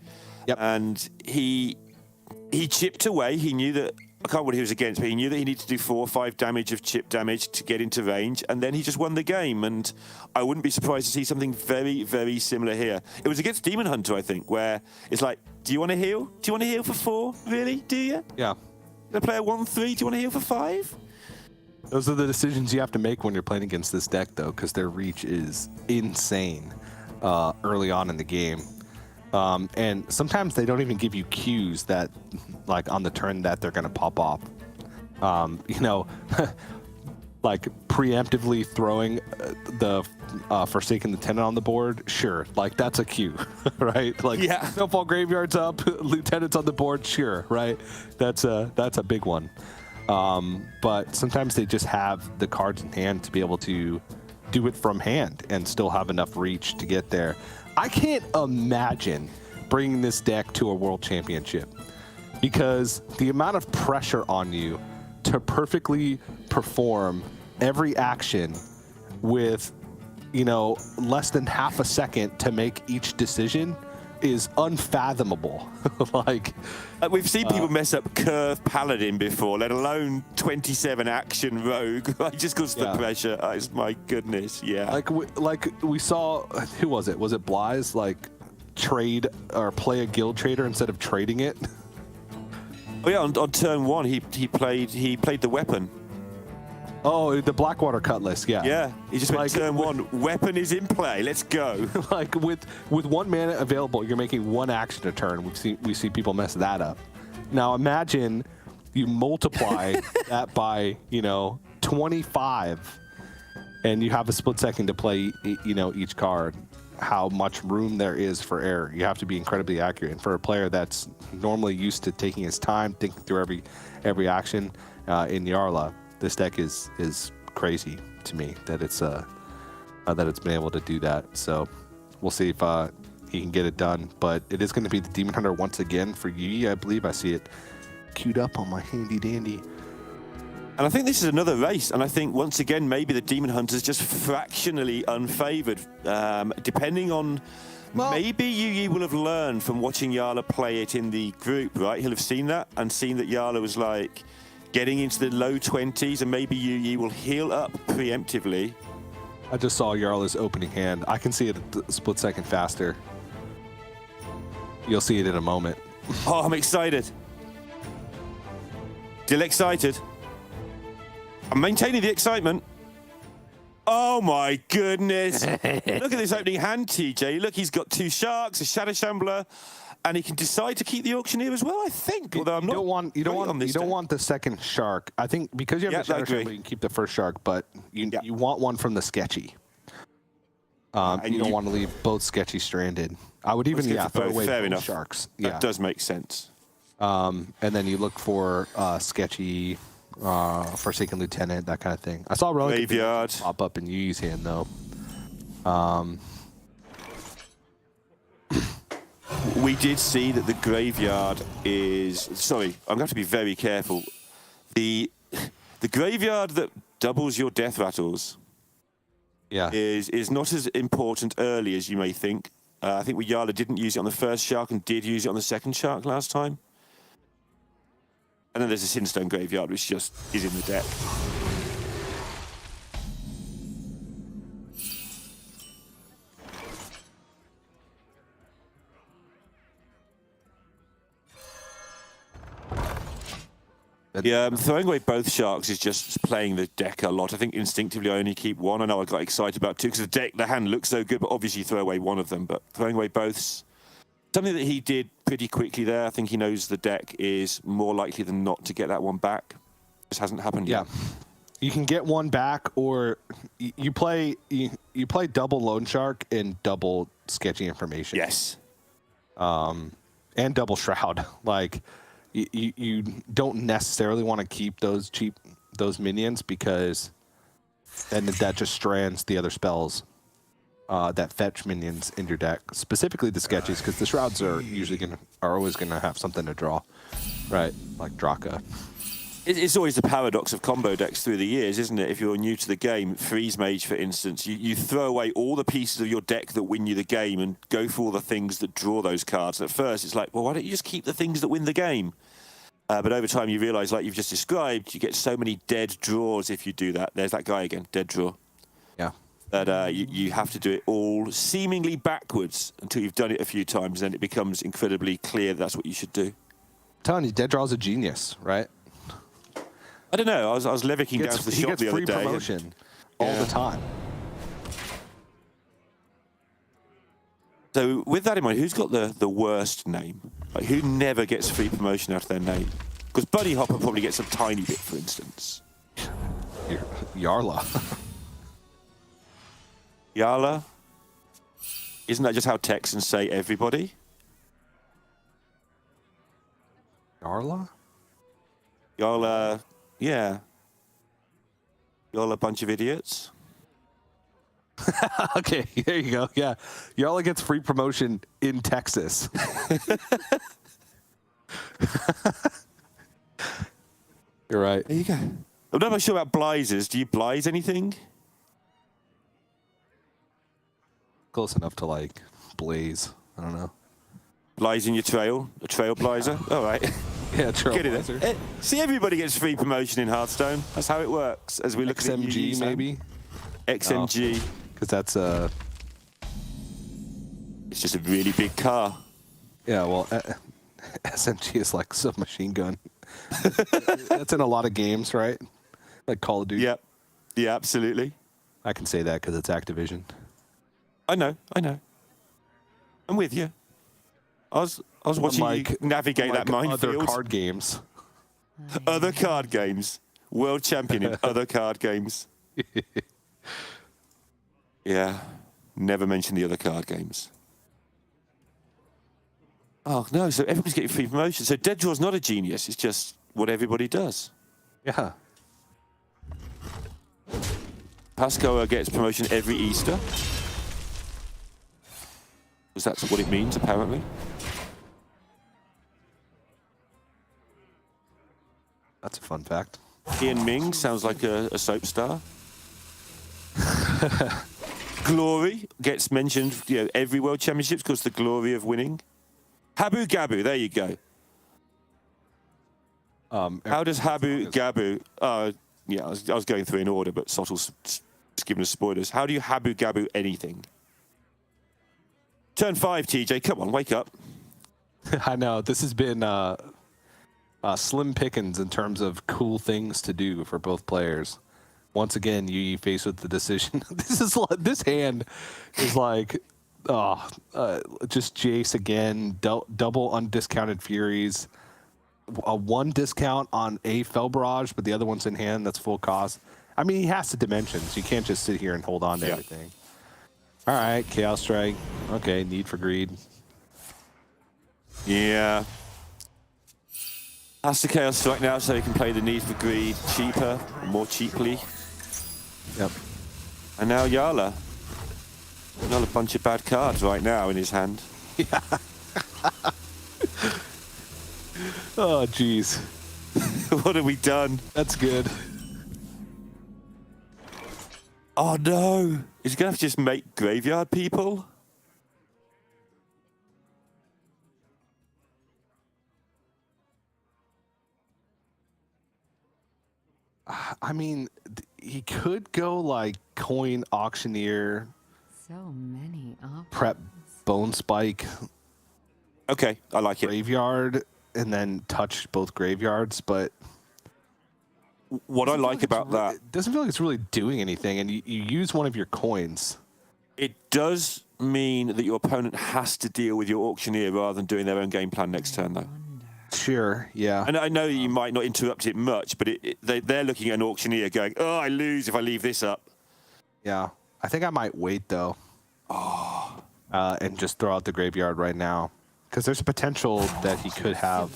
Speaker 5: Yep.
Speaker 6: And he chipped away. He knew that, I can't remember what he was against, but he knew that he needed to do 4 or 5 damage of chip damage to get into range, and then he just won the game. And I wouldn't be surprised to see something very, very similar here. It was against Demon Hunter, I think, where it's like, do you want to heal? Do you want to heal for 4? Really? Do you?
Speaker 5: Yeah.
Speaker 6: The player 1-3, do you want to heal for 5?
Speaker 5: Those are the decisions you have to make when you're playing against this deck, though, because their reach is insane early on in the game. And sometimes they don't even give you cues that, like, on the turn that they're going to pop off. You know, like, preemptively throwing the Forsaken Lieutenant on the board, sure, like, that's a cue, right? Like,
Speaker 6: Yeah.
Speaker 5: Snowfall Graveyard's up, Lieutenant's on the board, sure, right? That's a big one. But sometimes they just have the cards in hand to be able to do it from hand and still have enough reach to get there. I can't imagine bringing this deck to a world championship, because the amount of pressure on you to perfectly perform every action with, you know, less than half a second to make each decision is unfathomable. Like,
Speaker 6: we've seen people mess up Curve Paladin before, let alone 27 action Rogue, right? Just because of the pressure. My goodness, yeah.
Speaker 5: Like we saw, who was it? Was it Bly's? Like, trade or play a guild trader instead of trading it.
Speaker 6: Oh yeah, on turn 1 he played the weapon.
Speaker 5: Oh, the Blackwater Cutlass, yeah.
Speaker 6: Yeah, he just went turn 1. Weapon is in play. Let's go.
Speaker 5: Like with 1 mana available, you're making 1 action a turn. We see people mess that up. Now imagine you multiply that by 25, and you have a split second to play each card. How much room there is for error. You have to be incredibly accurate. And for a player that's normally used to taking his time, thinking through every action in Yarla, this deck is crazy to me that it's been able to do that. So we'll see if he can get it done. But it is going to be the Demon Hunter once again for Yi, I believe. I see it queued up on my handy dandy.
Speaker 6: And I think this is another race, and I think once again maybe the Demon Hunter's just fractionally unfavoured, depending on. Maybe Yi will have learned from watching Yarla play it in the group, right? He'll have seen that and seen that Yarla was like getting into the low 20s, and maybe Yi will heal up preemptively.
Speaker 5: I just saw Yarla's opening hand. I can see it a split second faster. You'll see it in a moment.
Speaker 6: Oh, I'm excited. Still excited. I'm maintaining the excitement. Oh my goodness. Look at this opening hand, TJ. Look, he's got 2 sharks, a Shadow Shambler, and he can decide to keep the Auctioneer as well, I think. Although you don't want
Speaker 5: the second shark. I think because you have the Shadow Shambler, you can keep the first shark, but you want one from the sketchy. And you don't want to leave both sketchy stranded. I would even throw away both sharks.
Speaker 6: That does make sense.
Speaker 5: And then you look for sketchy, Forsaken Lieutenant, that kind of thing. I saw
Speaker 6: Graveyard
Speaker 5: pop up in Yi's hand though.
Speaker 6: We did see that the Graveyard is. Sorry, I'm going to have to be very careful. The Graveyard that doubles your Death Rattles.
Speaker 5: Yeah.
Speaker 6: Is not as important early as you may think. I think Yarla didn't use it on the first shark and did use it on the second shark last time. And then there's a Sinstone Graveyard, which just is in the deck. Yeah, throwing away both sharks is just playing the deck a lot. I think instinctively I only keep one. I know I got excited about 2 because the hand looks so good, but obviously you throw away one of them. But throwing away both, something that he did pretty quickly there. I think he knows the deck is more likely than not to get that one back. This hasn't happened yet.
Speaker 5: You can get one back, or you play double Lone Shark and double Sketchy Information.
Speaker 6: Yes.
Speaker 5: And double Shroud. Like, you don't necessarily want to keep those minions, because then that just strands the other spells that fetch minions in your deck, specifically the Sketchies, because the Shrouds are always gonna have something to draw, right? Like Draka.
Speaker 6: It's always the paradox of combo decks through the years, isn't it? If you're new to the game, Freeze Mage, for instance, you throw away all the pieces of your deck that win you the game and go for all the things that draw those cards. At first, it's like, well, why don't you just keep the things that win the game? But over time, you realize, like you've just described, you get so many dead draws if you do that. There's that guy again, dead draw.
Speaker 5: Yeah.
Speaker 6: That you have to do it all seemingly backwards until you've done it a few times, then it becomes incredibly clear that's what you should do.
Speaker 5: I'm telling you, dead draw's a genius, right?
Speaker 6: I don't know. I was levicking down to the shop the other day.
Speaker 5: He gets free promotion all the time.
Speaker 6: So with that in mind, who's got the worst name? Like, who never gets free promotion out of their name? Because Bunny Hopper probably gets a tiny bit, for instance.
Speaker 5: Yarla.
Speaker 6: Yarla? Isn't that just how Texans say everybody?
Speaker 5: Yarla?
Speaker 6: Yarla, yeah. Yarla, a bunch of idiots.
Speaker 5: Okay, there you go. Yeah, Yarla gets free promotion in Texas. You're right.
Speaker 6: There you go. I'm not sure about Blizers. Do you Blize anything?
Speaker 5: Close enough to like Blaze. I don't know.
Speaker 6: Blize in your trail? A trailblazer? All right.
Speaker 5: Yeah,
Speaker 6: trailblazer. See, everybody gets free promotion in Hearthstone. That's how it works. As we look at
Speaker 5: XMG, maybe?
Speaker 6: XMG.
Speaker 5: Because that's
Speaker 6: It's just a really big car.
Speaker 5: Yeah, well, SMG is like submachine gun. That's in a lot of games, right? Like Call of Duty.
Speaker 6: Yep. Yeah, absolutely.
Speaker 5: I can say that because it's Activision.
Speaker 6: I know. I'm with you. I was watching you navigate that minefield.
Speaker 5: Other card games.
Speaker 6: Other card games. World champion in other card games. Yeah. Never mention the other card games. Oh, no. So everybody's getting free promotion. So Dead Draw's not a genius. It's just what everybody does.
Speaker 5: Yeah.
Speaker 6: Pascoa gets promotion every Easter. Because that's what it means, apparently.
Speaker 5: That's a fun fact.
Speaker 6: Ian Ming sounds like a soap star. Glory gets mentioned, every World Championships because the glory of winning. Habu Gabu, there you go. How does Habu Gabu? Yeah, I was going through in order, but Sottel's giving us spoilers. How do you Habu Gabu anything? Turn 5, TJ. Come on, wake up.
Speaker 5: I know this has been slim pickings in terms of cool things to do for both players. Once again, you faced with the decision. This hand is like, just Jace again, double undiscounted Furies, a 1 discount on a Fel Barrage, but the other one's in hand. That's full cost. I mean, he has to dimensions. You can't just sit here and hold on to everything. All right, Chaos Strike. Okay, Need for Greed.
Speaker 6: Yeah. Has to Chaos Strike now so he can play the Need for Greed cheaper, more cheaply.
Speaker 5: Yep.
Speaker 6: And now Yala. Not a bunch of bad cards right now in his hand.
Speaker 5: Yeah. Oh, jeez.
Speaker 6: What have we done?
Speaker 5: That's good.
Speaker 6: Oh, no. Is he going to have to just make graveyard people?
Speaker 5: I mean, he could go like Coin Auctioneer,
Speaker 7: So many options.
Speaker 5: Prep Bone Spike,
Speaker 6: Okay, I like it.
Speaker 5: Graveyard, and then touch both graveyards, but
Speaker 6: What I like about that,
Speaker 5: it doesn't feel like it's really doing anything, and you use one of your coins.
Speaker 6: it does mean that your opponent has to deal with your auctioneer rather than doing their own game plan next turn, though.
Speaker 5: Sure, yeah.
Speaker 6: And I know you might not interrupt it much, but they're looking at an auctioneer going, oh, I lose if I leave this up.
Speaker 5: Yeah. I think I might wait, though. And just throw out the graveyard right now. Because there's a potential that he could have...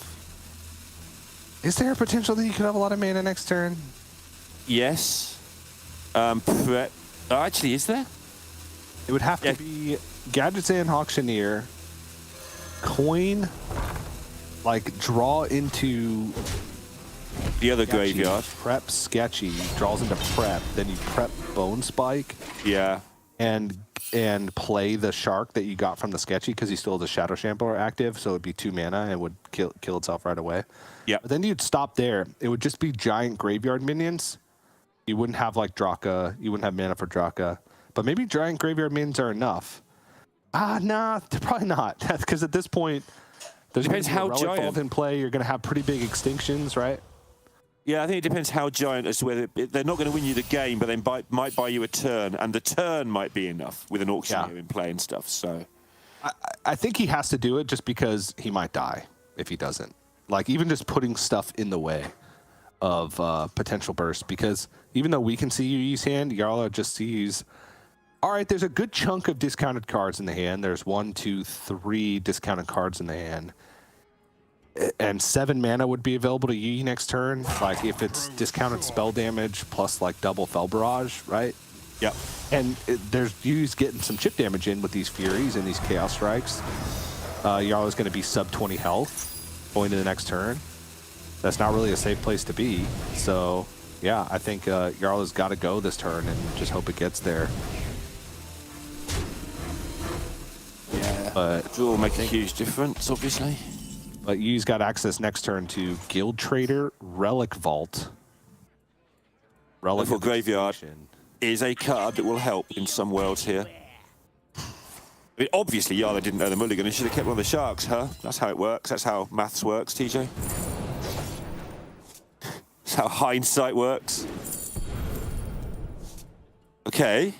Speaker 5: Is there a potential that he could have a lot of mana next turn?
Speaker 6: Yes. Actually, is there?
Speaker 5: It would have to be Gadgets and Auctioneer, Coin, like draw into
Speaker 6: The other
Speaker 5: Sketchy,
Speaker 6: graveyard.
Speaker 5: Prep Sketchy, draws into Prep, then you prep Bone Spike
Speaker 6: Yeah.
Speaker 5: and play the Shark that you got from the Sketchy because he still has a Shadow Shambler active, so it'd be 2 mana and it would kill itself right away.
Speaker 6: Yeah.
Speaker 5: But then you'd stop there. It would just be giant graveyard minions. You wouldn't have like Draka, you wouldn't have mana for Draka. But maybe giant graveyard minions are enough. Nah, probably not. Because at this point, there's
Speaker 6: Depends
Speaker 5: gonna be a
Speaker 6: how
Speaker 5: Relic
Speaker 6: giant.
Speaker 5: Vault in play. You're going to have pretty big extinctions, right?
Speaker 6: Yeah, I think it depends how giant as to whether they're not going to win you the game, but they might buy you a turn, and the turn might be enough with an auctioneer in play and stuff. So,
Speaker 5: I think he has to do it just because he might die if he doesn't. Like, even just putting stuff in the way of potential burst. Because even though we can see Yuyi's hand, Yarla just sees, all right, there's a good chunk of discounted cards in the hand. There's 1, 2, 3 discounted cards in the hand. And 7 mana would be available to Yuyi next turn. Like, if it's discounted spell damage plus, like, double Fel Barrage, right?
Speaker 6: yeah.
Speaker 5: And there's Yuyi's getting some chip damage in with these Furies and these Chaos Strikes. Yarla's going to be sub 20 health going to the next turn. That's not really a safe place to be. So, yeah, I think Yarla's got to go this turn and just hope it gets there.
Speaker 6: Yeah.
Speaker 5: But
Speaker 6: Draw will make a huge difference, obviously.
Speaker 5: But Yuyi's got access next turn to Guild Trader, Relic Vault. Relic
Speaker 6: For
Speaker 5: of
Speaker 6: Graveyard
Speaker 5: Extinction.
Speaker 6: is a card that will help in some worlds here. I mean, obviously, Yala didn't know the mulligan and should have kept one of the sharks, huh? That's how it works. That's how maths works, TJ. That's how hindsight works. Okay.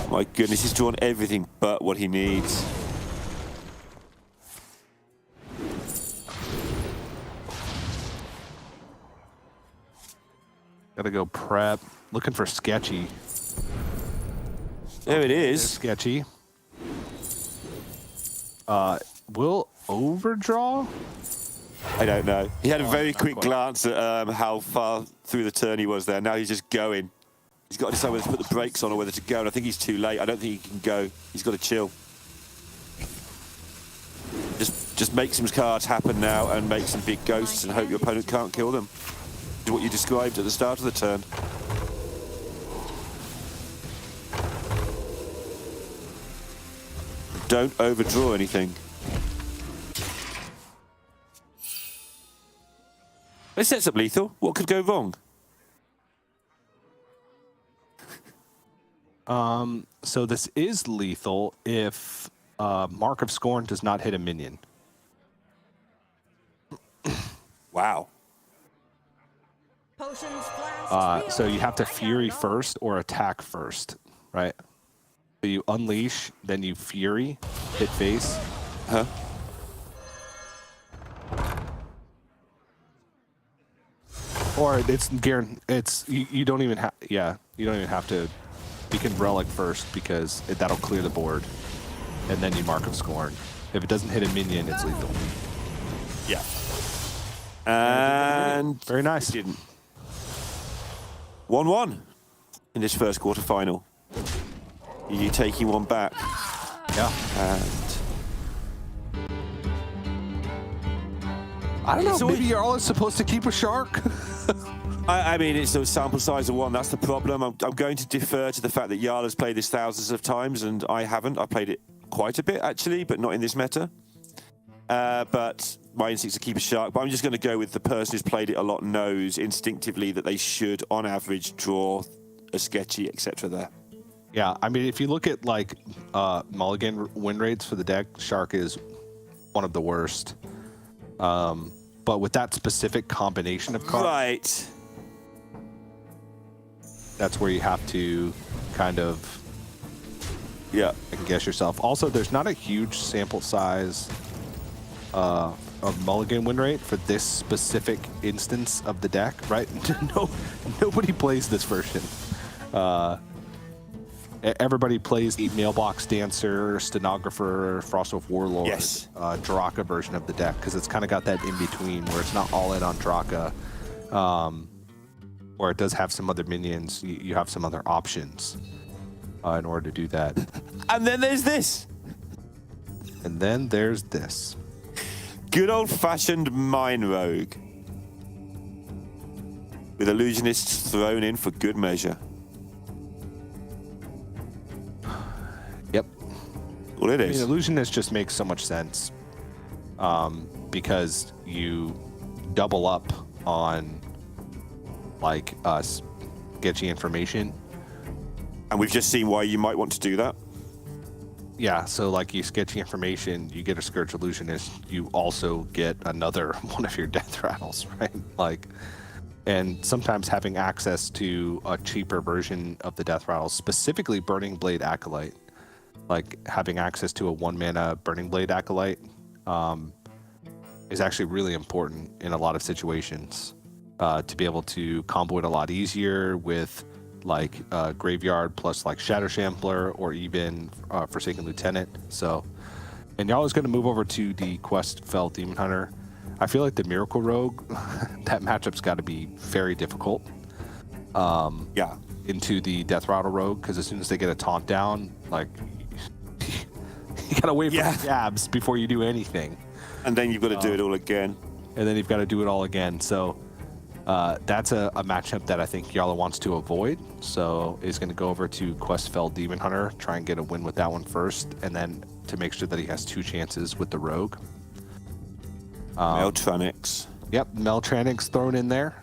Speaker 6: My goodness, he's drawn everything but what he needs.
Speaker 5: Gotta go prep. Looking for sketchy.
Speaker 6: There it
Speaker 5: There's
Speaker 6: is.
Speaker 5: sketchy. Will overdraw?
Speaker 6: I don't know. He had a very quick glance at how far through the turn he was there. Now he's just going. He's got to decide whether to put the brakes on or whether to go, and I think he's too late. I don't think he can go. He's got to chill. Just make some cards happen now and make some big ghosts and hope your opponent can't kill them. Do what you described at the start of the turn. Don't overdraw anything. It sets up lethal. What could go wrong?
Speaker 5: So this is lethal if Mark of Scorn does not hit a minion.
Speaker 6: Wow.
Speaker 5: So you have to Fury first or attack first, right? So you unleash, then you Fury, hit face.
Speaker 6: Huh?
Speaker 5: Or it's guaranteed. It's you don't even have. Yeah, you don't even have to. You can relic first because that'll clear the board, and then you Mark of Scorn. If it doesn't hit a minion, it's lethal.
Speaker 6: Yeah. And
Speaker 5: Very nice.
Speaker 6: didn't. 1-1 in this first quarterfinal. Are you taking one back?
Speaker 5: Yeah.
Speaker 6: And
Speaker 5: I don't know.
Speaker 6: So
Speaker 5: Maybe you're always supposed to keep a shark.
Speaker 6: I mean, it's a sample size of one. That's the problem. I'm going to defer to the fact that Yala's played this thousands of times, and I haven't. I played it quite a bit, actually, but not in this meta. But my instinct's to keep a shark. But I'm just going to go with the person who's played it a lot knows instinctively that they should, on average, draw a sketchy, etc. there.
Speaker 5: Yeah, I mean, if you look at like mulligan win rates for the deck, shark is one of the worst. But with that specific combination of cards,
Speaker 6: Right.
Speaker 5: that's where you have to kind of
Speaker 6: Yeah.
Speaker 5: guess yourself. Also, there's not a huge sample size of mulligan win rate for this specific instance of the deck, right? Nobody plays this version. Everybody plays the Mailbox Dancer, Stenographer, Frostwolf Warlord,
Speaker 6: Yes.
Speaker 5: Draka version of the deck, because it's kind of got that in-between where it's not all in on Draka, or it does have some other minions. You have some other options in order to do that.
Speaker 6: And then there's this.
Speaker 5: And then there's this.
Speaker 6: Good old-fashioned Mine Rogue. With Illusionists thrown in for good measure.
Speaker 5: Yep.
Speaker 6: All it
Speaker 5: I mean,
Speaker 6: is.
Speaker 5: Illusionist just makes so much sense because you double up on like sketchy information.
Speaker 6: And we've just seen why you might want to do that.
Speaker 5: Yeah, so like you sketchy information, you get a Scourge Illusionist, you also get another one of your death rattles, right? Like, and sometimes having access to a cheaper version of the death rattles, specifically Burning Blade Acolyte, like having access to a 1-mana Burning Blade Acolyte is actually really important in a lot of situations to be able to combo it a lot easier with like Graveyard plus like Shadow Shambler or even Forsaken Lieutenant. So, and y'all is going to move over to the Quest Fell Demon Hunter. I feel like the Miracle Rogue, that matchup's got to be very difficult.
Speaker 6: Yeah.
Speaker 5: Into the Death Rattle Rogue, because as soon as they get a taunt down, like you gotta wait for the jabs before you do anything.
Speaker 6: And then you've got to do it all again.
Speaker 5: And then you've got to do it all again. So that's a matchup that I think Yarla wants to avoid. So is going to go over to Questfell Demon Hunter, try and get a win with that one first, and then to make sure that he has 2 chances with the Rogue.
Speaker 6: Meltronics.
Speaker 5: Yep, Meltronics thrown in there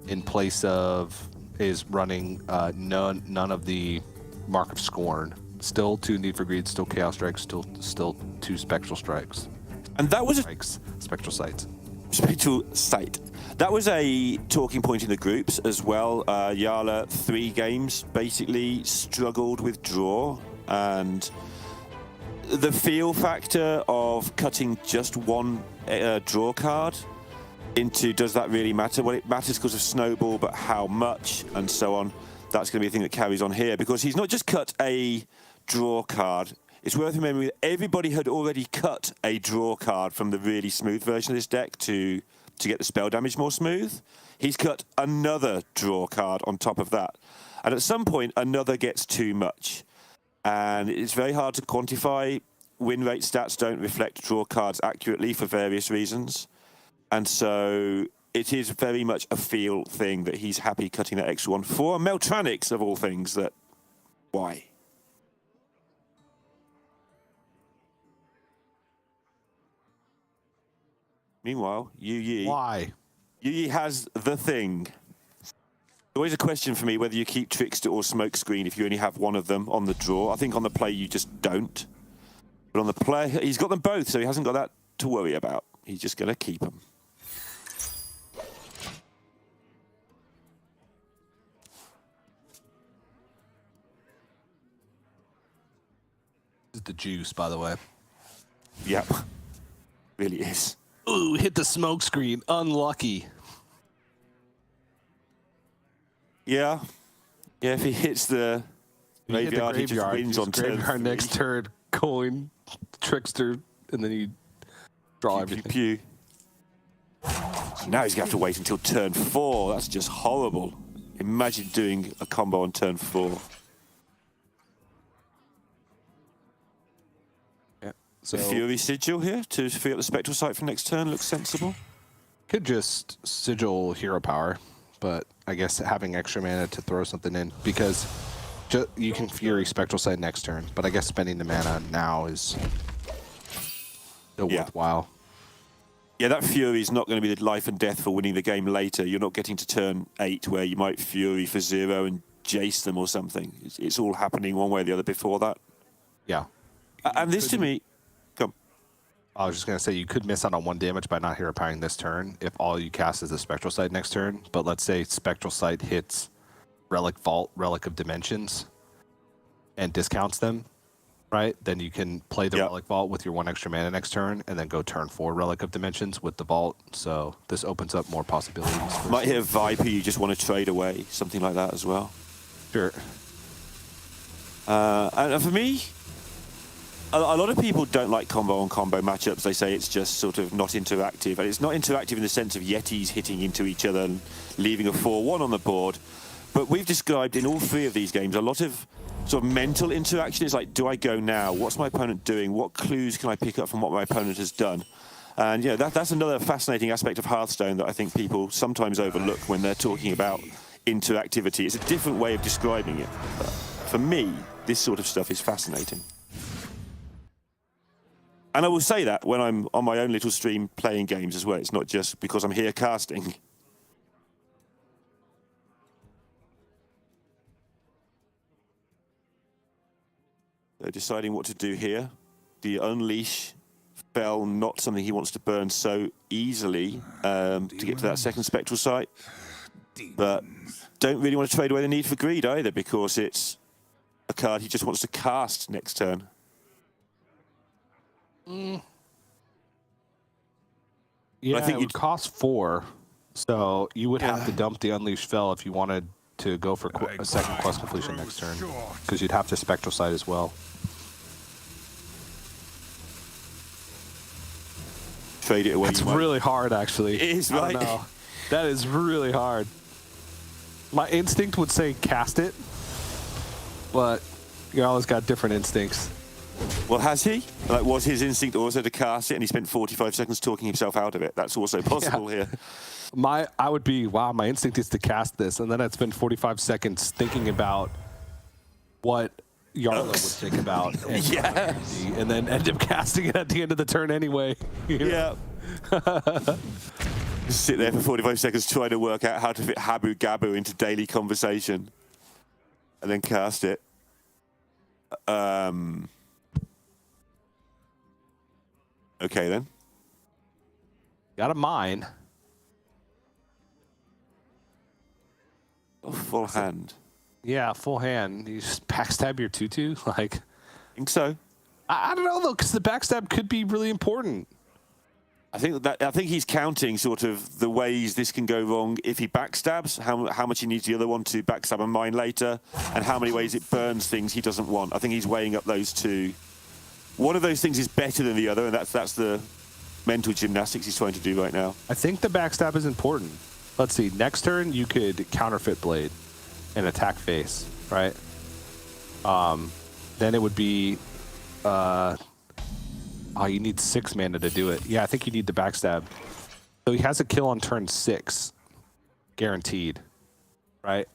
Speaker 5: in place of is running none of the Mark of Scorn. Still 2 Need for Greed, still Chaos Strikes, still 2 Spectral Strikes.
Speaker 6: And that was a
Speaker 5: Spectral Sights.
Speaker 6: Spectral Sight. That was a talking point in the groups as well. Yala, 3 games, basically struggled with draw, and the feel factor of cutting just 1 draw card into does that really matter? Well, it matters because of Snowball, but how much and so on. That's going to be a thing that carries on here, because he's not just cut a draw card. It's worth remembering that everybody had already cut a draw card from the really smooth version of this deck to get the spell damage more smooth. He's cut another draw card on top of that. And at some point, another gets too much. And it's very hard to quantify. Win rate stats don't reflect draw cards accurately for various reasons. And so it is very much a feel thing that he's happy cutting that extra one for Meltranics, of all things. That why? Meanwhile, Yu Yi.
Speaker 5: Why?
Speaker 6: Yu Yi has the thing. Always a question for me whether you keep Trickster or Smokescreen if you only have one of them on the draw. I think on the play you just don't. But on the play, he's got them both, so he hasn't got that to worry about. He's just going to keep them.
Speaker 5: This is the juice, by the way.
Speaker 6: Yep. Really is.
Speaker 5: Ooh, hit the smoke screen. Unlucky.
Speaker 6: Yeah. Yeah, if he hits the graveyard, he just wins on turn 3.
Speaker 5: Next turn, coin, Trickster, and then you draw everything.
Speaker 6: Pew. Now he's going to have to wait until turn 4. That's just horrible. Imagine doing a combo on turn 4.
Speaker 5: So
Speaker 6: The Fury Sigil here to free up the Spectral Sight for next turn looks sensible.
Speaker 5: could just Sigil Hero Power, but I guess having extra mana to throw something in, because you can Fury Spectral Sight next turn, but I guess spending the mana now is still worthwhile.
Speaker 6: Yeah, that Fury is not going to be the life and death for winning the game later. You're not getting to turn 8 where you might Fury for 0 and Jace them or something. It's all happening one way or the other before that.
Speaker 5: Yeah.
Speaker 6: And this to me... Come.
Speaker 5: I was just going to say, you could miss out on 1 damage by not hero powering this turn if all you cast is a Spectral Sight next turn. But let's say Spectral Sight hits Relic Vault, Relic of Dimensions, and discounts them, right? Then you can play the Relic Vault with your 1 extra mana next turn, and then go turn 4 Relic of Dimensions with the Vault. So this opens up more possibilities.
Speaker 6: Might hit a Viper you just want to trade away, something like that as well.
Speaker 5: Sure.
Speaker 6: And for me, a lot of people don't like combo on combo matchups. They say it's just sort of not interactive. And it's not interactive in the sense of Yetis hitting into each other and leaving a 4-1 on the board. But we've described in all 3 of these games a lot of sort of mental interaction. It's like, do I go now? What's my opponent doing? What clues can I pick up from what my opponent has done? And yeah, that's another fascinating aspect of Hearthstone that I think people sometimes overlook when they're talking about interactivity. It's a different way of describing it. But for me, this sort of stuff is fascinating. And I will say that when I'm on my own little stream playing games as well. It's not just because I'm here casting. They're deciding what to do here. The Unleash spell, not something he wants to burn so easily to get to that second Spectral Sight. But don't really want to trade away the Need for Greed either, because it's a card he just wants to cast next turn.
Speaker 5: Yeah,
Speaker 6: I think
Speaker 5: it would cost 4, so you would have to dump the Unleashed spell if you wanted to go for a second quest completion next turn, because you'd have to Spectral Sight as well.
Speaker 6: Trade it away.
Speaker 5: That's really hard, actually.
Speaker 6: It is, right?
Speaker 5: I don't know. That is really hard. My instinct would say cast it, but you always got different instincts.
Speaker 6: Well, has he? Like, was his instinct also to cast it, and he spent 45 seconds talking himself out of it? That's also possible here.
Speaker 5: I would be, wow, my instinct is to cast this, and then I'd spend 45 seconds thinking about what Yarla would think about, and then end up casting it at the end of the turn anyway.
Speaker 6: Yeah. Just sit there for 45 seconds trying to work out how to fit Habu Gabu into daily conversation, and then cast it. Okay then.
Speaker 5: Got a mine.
Speaker 6: Oh, full hand.
Speaker 5: Yeah, full hand. You just backstab your 2/2. Like,
Speaker 6: I think so.
Speaker 5: I don't know though, because the backstab could be really important.
Speaker 6: I think he's counting sort of the ways this can go wrong if he backstabs, how much he needs the other one to backstab and mine later, and how many ways it burns things he doesn't want. I think he's weighing up those two. One of those things is better than the other, and that's the mental gymnastics he's trying to do right now.
Speaker 5: I think the backstab is important. Let's see. Next turn, you could counterfeit blade and attack face, right? Then it would be. Oh, you need 6 mana to do it. Yeah, I think you need the backstab. So he has a kill on turn 6, guaranteed, right?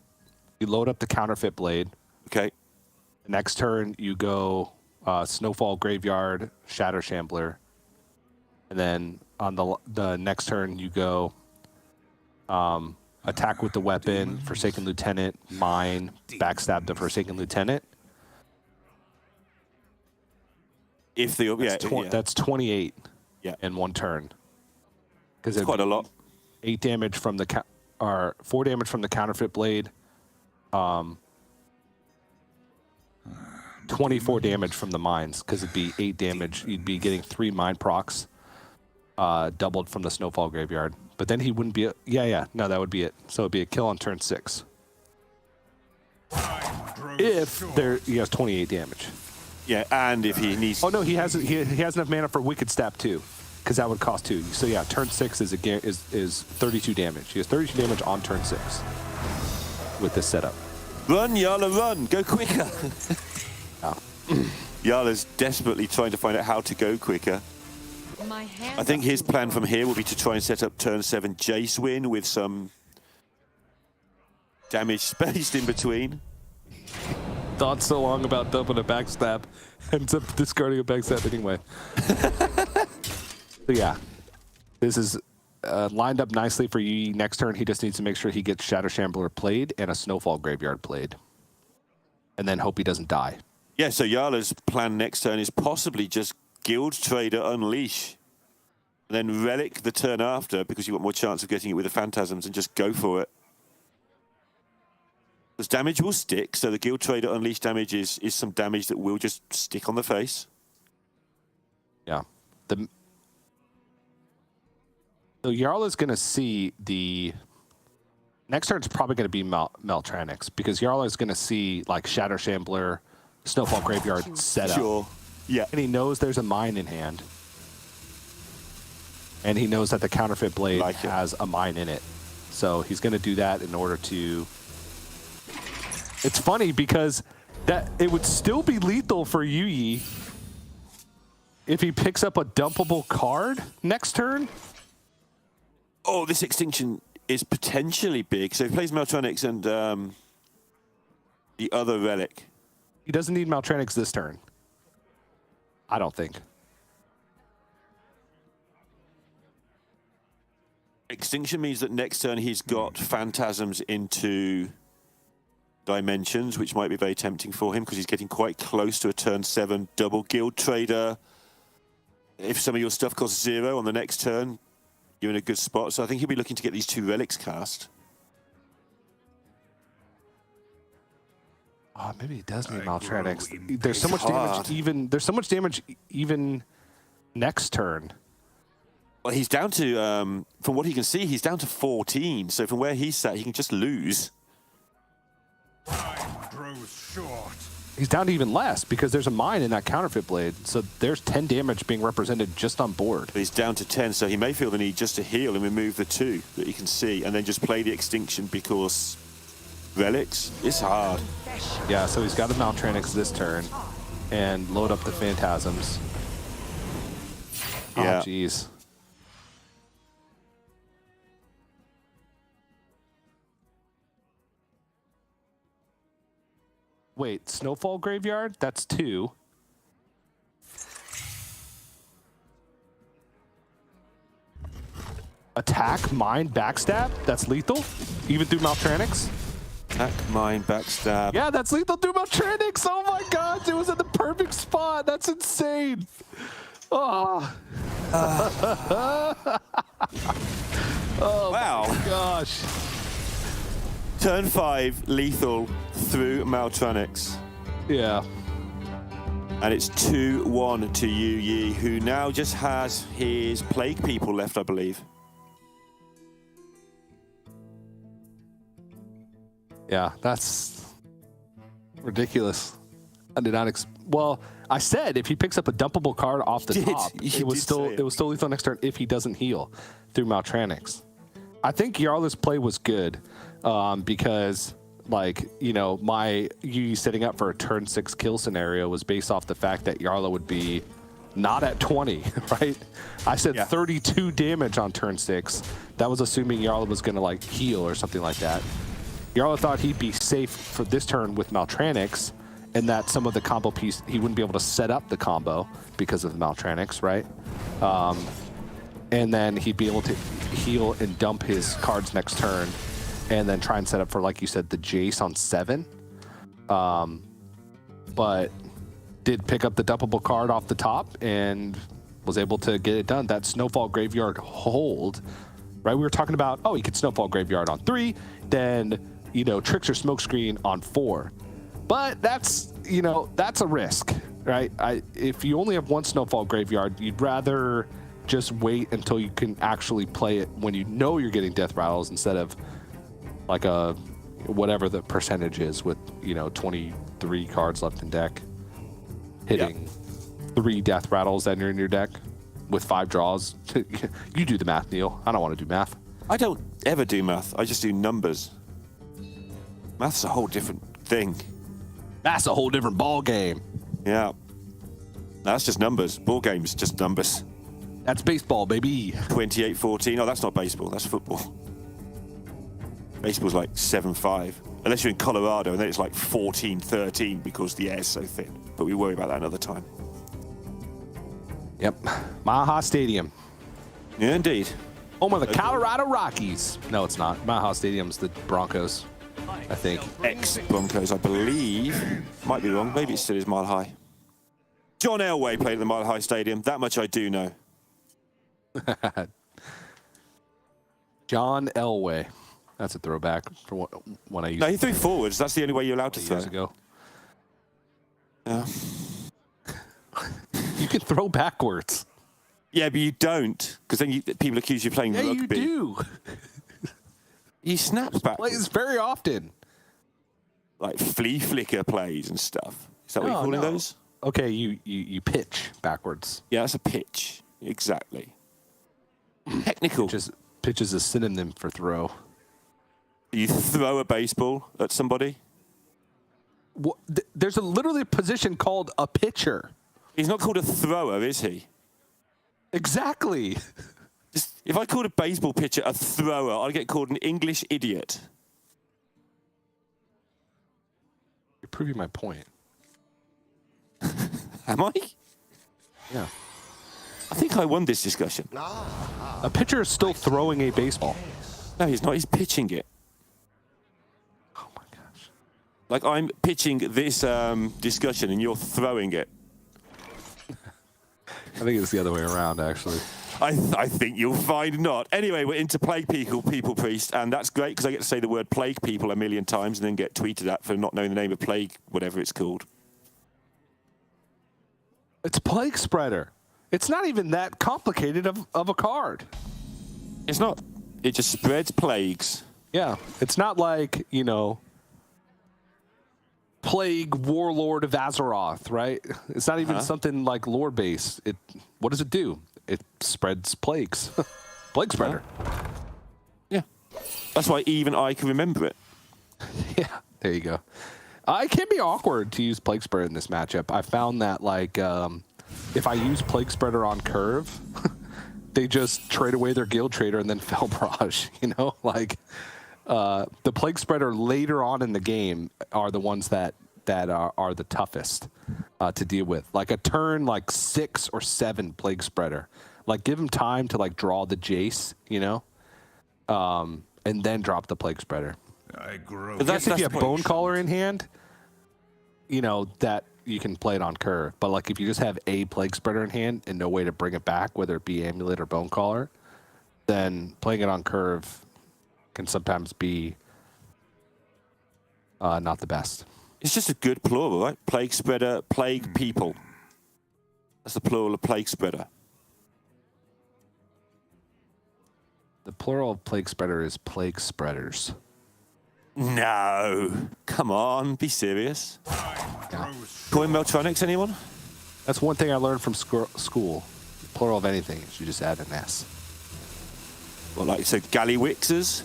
Speaker 5: You load up the counterfeit blade.
Speaker 6: Okay.
Speaker 5: Next turn, you go Snowfall Graveyard, Shatter Shambler. And then on the next turn, you go attack with the weapon, Forsaken Lieutenant, mine, backstab the Forsaken Lieutenant.
Speaker 6: If the
Speaker 5: That's 28
Speaker 6: Yeah.
Speaker 5: in one turn.
Speaker 6: It's quite a lot.
Speaker 5: 8 damage from the or 4 damage from the counterfeit blade. 24 damage from the mines, because it'd be 8 damage. You'd be getting 3 mine procs, doubled from the Snowfall Graveyard. But then he wouldn't be. No, that would be it. So it'd be a kill on turn 6. If he has 28 damage.
Speaker 6: Yeah, and if he needs.
Speaker 5: Oh no, he has enough mana for Wicked Stab too, because that would cost 2. So yeah, turn 6 is 32 damage. He has 32 damage on turn 6 with this setup.
Speaker 6: Run, Yala, run! Go quicker! Yala's desperately trying to find out how to go quicker. I think his plan from here will be to try and set up turn 7 Jace win with some damage spaced in between.
Speaker 5: Thought so long about dumping a backstab, ends up discarding a backstab anyway. So yeah, this is lined up nicely for Yi. Next turn, he just needs to make sure he gets Shatter Shambler played and a Snowfall Graveyard played, and then hope he doesn't die.
Speaker 6: Yeah, so Yala's plan next turn is possibly just Guild Trader Unleash, and then Relic the turn after, because you've got more chance of getting it with the Phantasms, and just go for it. Because damage will stick, so the Guild Trader Unleash damage is some damage that will just stick on the face.
Speaker 5: Yeah. So Jarl is going to see the... Next turn is probably going to be Meltranics, because Jarl is going to see like Shatter Shambler, Snowfall Graveyard set up.
Speaker 6: Sure. Yeah.
Speaker 5: And he knows there's a mine in hand. And he knows that the Counterfeit Blade has a mine in it. So he's going to do that in order to... It's funny because that it would still be lethal for Yuyi if he picks up a dumpable card next turn.
Speaker 6: Oh, this extinction is potentially big. So he plays Meltronics and the other Relic.
Speaker 5: He doesn't need Maltranics this turn. I don't think.
Speaker 6: Extinction means that next turn he's got Phantasms into Dimensions, which might be very tempting for him because he's getting quite close to a turn 7 double Guild Trader. If some of your stuff costs 0 on the next turn, you're in a good spot. So I think he'll be looking to get these 2 relics cast.
Speaker 5: Oh, maybe he does need Maltranics. There's so much damage even. There's so much damage even next turn.
Speaker 6: Well, he's down to, from what he can see, he's down to 14. So from where he's sat, he can just lose.
Speaker 5: He's down to even less because there's a mine in that Counterfeit Blade. So there's 10 damage being represented just on board.
Speaker 6: But he's down to 10, so he may feel the need just to heal and remove the 2 that he can see, and then just play the Extinction because relics. It's hard.
Speaker 5: Yeah, so he's got a Maltranics this turn and load up the Phantasms.
Speaker 6: Yeah.
Speaker 5: Oh, jeez. Wait, Snowfall Graveyard? That's 2. Attack, mine, backstab? That's lethal? Even through Maltranics?
Speaker 6: Hack, mine, backstab.
Speaker 5: Yeah, that's lethal through Maltranix. Oh my gosh, it was at the perfect spot. That's insane. Oh. Oh
Speaker 6: Wow.
Speaker 5: my gosh.
Speaker 6: Turn 5, lethal through Maltranix.
Speaker 5: Yeah.
Speaker 6: And it's 2-1 to Yu Yi, who now just has his Plague People left, I believe.
Speaker 5: Yeah, that's ridiculous. I did not well, I said if he picks up a dumpable card off the top, it was still lethal next turn if he doesn't heal through Maltranix. I think Yarla's play was good because, like, you know, my Yu setting up for a turn 6 kill scenario was based off the fact that Yarla would be not at 20, right? I said 32 damage on turn 6. That was assuming Yarla was going to, like, heal or something like that. Yarla thought he'd be safe for this turn with Maltranix, and that some of the combo piece, he wouldn't be able to set up the combo because of the Maltranix, right? And then he'd be able to heal and dump his cards next turn, and then try and set up for, like you said, the Jace on 7. But did pick up the dumpable card off the top and was able to get it done. That Snowfall Graveyard hold, right? We were talking about, oh, he could Snowfall Graveyard on 3, then, you know, Trickster Smokescreen on 4. But that's, you know, that's a risk, right? If you only have one Snowfall Graveyard, you'd rather just wait until you can actually play it when you know you're getting death rattles instead of like a whatever the percentage is with, you know, 23 cards left in deck, hitting 3 death rattles that are in your deck with 5 draws. You do the math, Neil. I don't want to do math.
Speaker 6: I don't ever do math. I just do numbers. Math's a whole different thing.
Speaker 5: That's a whole different ball game.
Speaker 6: Yeah. That's just numbers. Ball games, just numbers.
Speaker 5: That's baseball, baby.
Speaker 6: 28-14. Oh, that's not baseball. That's football. Baseball's like 7-5. Unless you're in Colorado, and then it's like 14-13 because the air's so thin. But we worry about that another time.
Speaker 5: Yep. Maha Stadium.
Speaker 6: Yeah, indeed.
Speaker 5: Home of the Colorado Rockies. No, it's not. Maha Stadium's the Broncos, I think.
Speaker 6: Ex-Broncos, I believe. Might be wrong. Maybe it still is Mile High. John Elway played at the Mile High Stadium. That much I do know.
Speaker 5: John Elway. That's a throwback for when I used.
Speaker 6: No, he threw forwards. That's the only way you're allowed to throw.
Speaker 5: Years ago.
Speaker 6: Yeah.
Speaker 5: You can throw backwards.
Speaker 6: Yeah, but you don't, because then people accuse you of playing rugby.
Speaker 5: Yeah, you do.
Speaker 6: He snaps back.
Speaker 5: Plays very often.
Speaker 6: Like flea flicker plays and stuff. Is that what you're calling those?
Speaker 5: Okay, you pitch backwards.
Speaker 6: Yeah, that's a pitch. Exactly. Technical.
Speaker 5: Pitch is a synonym for throw.
Speaker 6: You throw a baseball at somebody?
Speaker 5: Well, there's literally a position called a pitcher.
Speaker 6: He's not called a thrower, is he?
Speaker 5: Exactly.
Speaker 6: If I called a baseball pitcher a thrower, I'd get called an English idiot.
Speaker 5: You're proving my point.
Speaker 6: Am I?
Speaker 5: Yeah.
Speaker 6: I think I won this discussion.
Speaker 5: A pitcher is still throwing a baseball.
Speaker 6: No, he's not. He's pitching it.
Speaker 5: Oh my gosh.
Speaker 6: Like I'm pitching this discussion and you're throwing it.
Speaker 5: I think it's the other way around, actually.
Speaker 6: I think you'll find not. Anyway, we're into Plague People Priest, and that's great because I get to say the word Plague People a million times and then get tweeted at for not knowing the name of Plague, whatever it's called.
Speaker 5: It's Plague Spreader. It's not even that complicated of a card.
Speaker 6: It's not. It just spreads plagues.
Speaker 5: Yeah. It's not like, you know, Plague Warlord of Azeroth, right? It's not even something like lore-based. What does it do? It spreads plagues. Plague Spreader.
Speaker 6: Yeah. That's why even I can remember it.
Speaker 5: Yeah, there you go. It can be awkward to use Plague Spreader in this matchup. I found that, like, if I use Plague Spreader on curve, they just trade away their Guild Trader and then Fell Barrage, you know? Like, the Plague Spreader later on in the game are the ones that are the toughest to deal with. Like a turn like 6 or 7 Plague Spreader. Like give him time to like draw the Jace, you know, and then drop the Plague Spreader.
Speaker 8: I grow.
Speaker 6: But
Speaker 5: That's if you
Speaker 6: the
Speaker 5: have
Speaker 6: point.
Speaker 5: Bone Caller in hand, you know, that you can play it on curve. But like if you just have a Plague Spreader in hand and no way to bring it back, whether it be Amulet or Bone Caller, then playing it on curve can sometimes be not the best.
Speaker 6: It's just a good plural, right? Plague Spreader, Plague People. That's the plural of Plague Spreader.
Speaker 5: The plural of Plague Spreader is Plague Spreaders.
Speaker 6: No. Come on, be serious. Coin Meltronics, anyone?
Speaker 5: That's one thing I learned from school. Plural of anything is you just add an S.
Speaker 6: Well, like, so Gallywixers?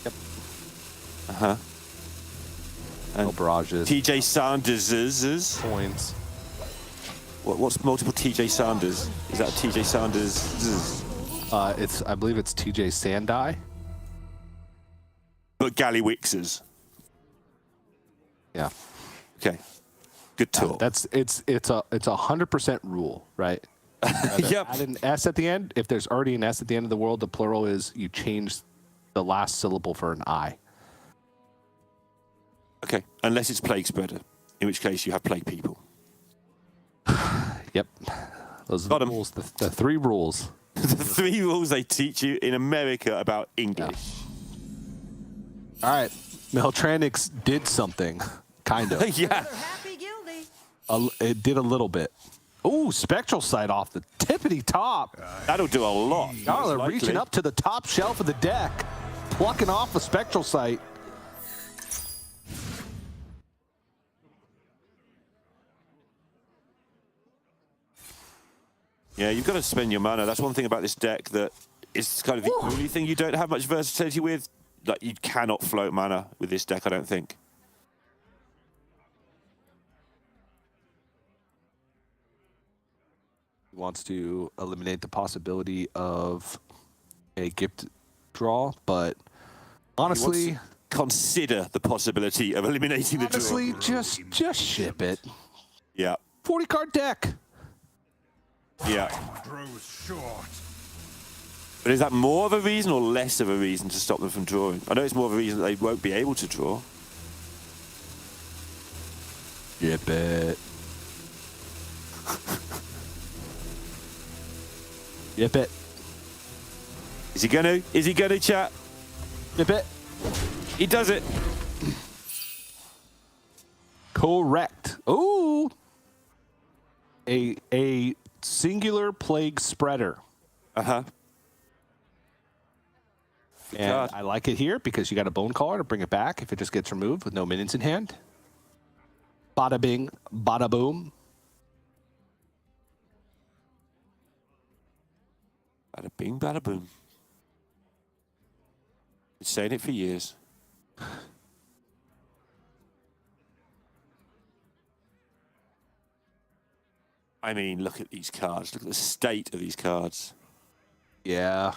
Speaker 5: Yep.
Speaker 6: Uh-huh.
Speaker 5: No barrages.
Speaker 6: TJ Sanders's.
Speaker 5: Coins.
Speaker 6: What's multiple TJ Sanders? Is that a TJ Sanders?
Speaker 5: I believe it's TJ Sandai.
Speaker 6: But Gallywixers.
Speaker 5: Yeah.
Speaker 6: Okay. Good talk.
Speaker 5: It's a 100% rule, right?
Speaker 6: Yep.
Speaker 5: Add an S at the end. If there's already an S at the end of the word, the plural is you change the last syllable for an I.
Speaker 6: Okay. Unless it's Plague Spreader, in which case you have Plague People.
Speaker 5: Yep. Those are
Speaker 6: Got
Speaker 5: the
Speaker 6: 'em.
Speaker 5: rules. The three rules.
Speaker 6: The 3 rules they teach you in America about English.
Speaker 5: All right. Meltronics did something, kind of.
Speaker 6: Yeah.
Speaker 7: Happy guilty.
Speaker 5: It did a little bit. Ooh, Spectral Sight off the tippity top.
Speaker 6: That'll do a lot.
Speaker 5: Y'all are
Speaker 6: most
Speaker 5: reaching
Speaker 6: likely.
Speaker 5: up to the top shelf of the deck, plucking off a Spectral Sight.
Speaker 6: Yeah, you've got to spend your mana. That's one thing about this deck that is kind of the only thing you don't have much versatility with. Like, you cannot float mana with this deck, I don't think.
Speaker 5: He wants to eliminate the possibility of a gift draw, but honestly,
Speaker 6: He wants to consider the possibility of eliminating the
Speaker 5: honestly,
Speaker 6: draw.
Speaker 5: just ship it.
Speaker 6: Yeah,
Speaker 5: 40 card deck.
Speaker 6: yeah.
Speaker 8: Grows short.
Speaker 6: But is that more of a reason or less of a reason to stop them from drawing? I know it's more of a reason that they won't be able to draw.
Speaker 5: Ship it. Ship it.
Speaker 6: Is he gonna? Is he gonna, chat?
Speaker 5: Ship it.
Speaker 6: He does it.
Speaker 5: Correct. Ooh. A singular Plague Spreader.
Speaker 6: Uh-huh.
Speaker 5: And
Speaker 6: card.
Speaker 5: I like it here because you got a Bone Caller to bring it back if it just gets removed with no minions in hand. Bada bing, bada boom.
Speaker 6: Bada bing, bada boom. Been saying it for years. I mean, look at these cards. Look at the state of these cards.
Speaker 5: Yeah.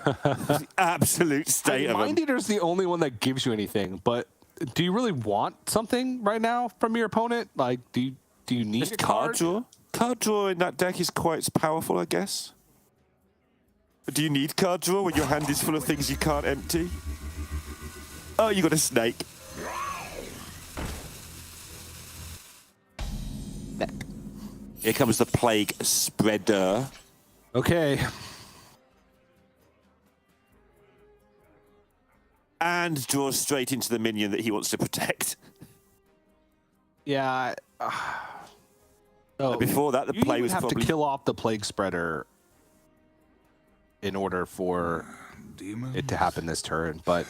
Speaker 6: The absolute state of
Speaker 5: Mind
Speaker 6: them.
Speaker 5: Eater's the only one that gives you anything, but do you really want something right now from your opponent? Like, do you need
Speaker 6: Just
Speaker 5: a
Speaker 6: card
Speaker 5: card?
Speaker 6: draw. Card draw in that deck is quite powerful, I guess. But do you need card draw when your hand is full of things you can't empty? Oh, you got a snake. Here comes the Plague Spreader.
Speaker 5: Okay.
Speaker 6: And draws straight into the minion that he wants to protect.
Speaker 5: Yeah. So
Speaker 6: Before that, the
Speaker 5: you
Speaker 6: play
Speaker 5: even
Speaker 6: was
Speaker 5: have
Speaker 6: probably...
Speaker 5: to kill off the Plague Spreader in order for it to happen this turn. But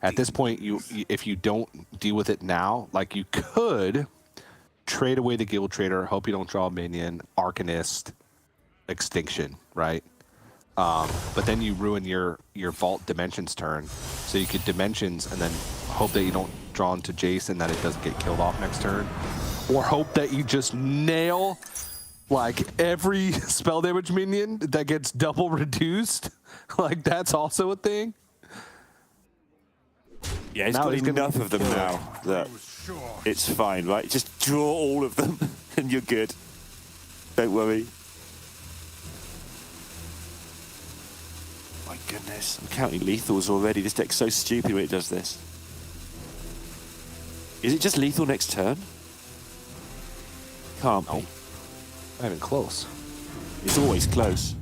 Speaker 5: at this point, if you don't deal with it now, like you could trade away the Guild Trader, hope you don't draw a minion, Arcanist, Extinction, right? But then you ruin your Vault Dimensions turn. So you could Dimensions and then hope that you don't draw into Jason, that it doesn't get killed off next turn. Or hope that you just nail like every spell damage minion that gets double reduced. Like that's also a thing.
Speaker 6: Yeah, he's
Speaker 5: Now
Speaker 6: got
Speaker 5: he's gonna
Speaker 6: enough of them
Speaker 5: kill it.
Speaker 6: now that it's fine, right? Just draw all of them and you're good. Don't worry.
Speaker 8: My
Speaker 6: goodness. I'm counting lethals already. This deck's so stupid when it does this. Is it just lethal next turn? Can't be.
Speaker 5: Not even close.
Speaker 6: It's always close.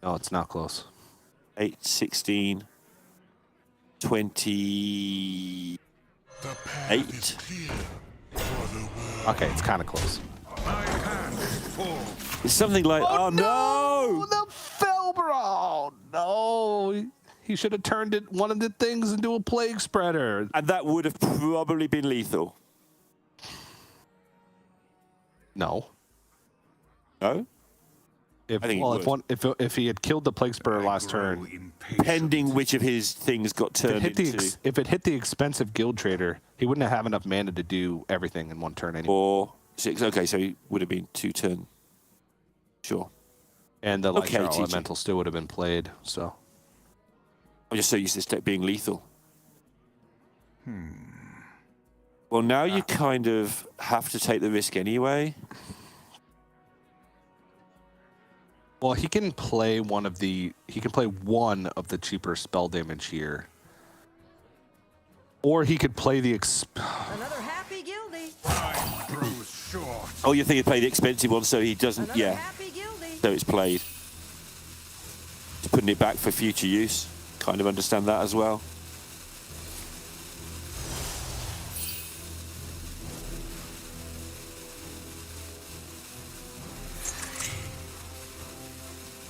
Speaker 5: No, it's not close.
Speaker 6: 8, 16, 28.
Speaker 5: Okay, it's kind of close.
Speaker 6: It's something like, oh no!
Speaker 5: The Felbro! No! He should have turned one of the things into a plague spreader.
Speaker 6: And that would have probably been lethal.
Speaker 5: No.
Speaker 6: No?
Speaker 5: If,
Speaker 6: I think it
Speaker 5: well,
Speaker 6: would.
Speaker 5: if he had killed the plague spreader last turn,
Speaker 6: Pending which of his things got turned into.
Speaker 5: if it hit the expensive guild trader, he wouldn't have enough mana to do everything in one turn anymore.
Speaker 6: 4, 6. Okay, so he would have been 2 turn. Sure.
Speaker 5: And the
Speaker 6: Okay,
Speaker 5: Lightshroud
Speaker 6: TG.
Speaker 5: Elemental still would have been played, so.
Speaker 6: I'm just so used to this deck being lethal. Well, now you kind of have to take the risk anyway.
Speaker 5: Well, he can play one of the cheaper spell damage here. Or he could play the
Speaker 7: Another happy guildie.
Speaker 6: Oh, you're thinking play the expensive one so he doesn't,
Speaker 7: Another
Speaker 6: yeah.
Speaker 7: happy guildie.
Speaker 6: So it's played. Just putting it back for future use. Kind of understand that as well.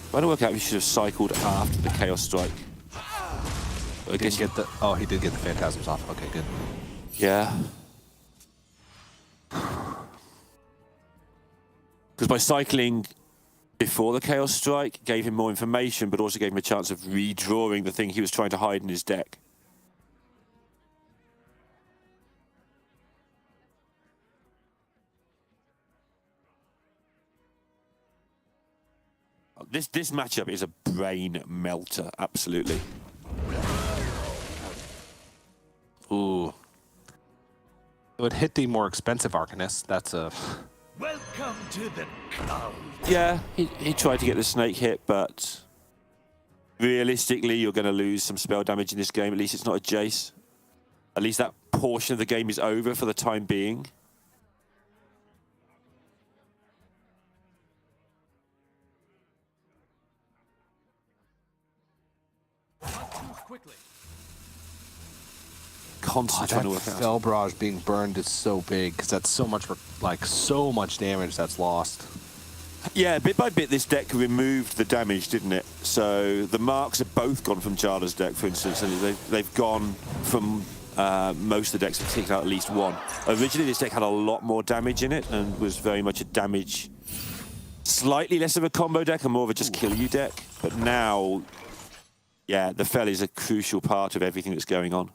Speaker 6: Trying to work out if he should have cycled after the Chaos Strike. But I guess,
Speaker 5: he did get the Phantasms off. Okay, good.
Speaker 6: yeah. Because by cycling before the Chaos Strike, gave him more information, but also gave him a chance of redrawing the thing he was trying to hide in his deck. This matchup is a brain melter, absolutely.
Speaker 5: Ooh. It would hit the more expensive Arcanist. That's a...
Speaker 8: Welcome to the club.
Speaker 6: Yeah, he tried to get the snake hit, but realistically, you're going to lose some spell damage in this game. At least it's not a Jace. At least that portion of the game is over for the time being. Constantly trying to work out.
Speaker 5: Felbrage being burned is so big because that's so much, so much damage that's lost.
Speaker 6: Yeah, bit by bit, this deck removed the damage, didn't it? So the marks have both gone from Jala's deck, for instance, and they've gone from most of the decks have taken out at least one. Originally, this deck had a lot more damage in it and was very much a damage, slightly less of a combo deck and more of a just kill you deck. But now, yeah, the Fel is a crucial part of everything that's going on.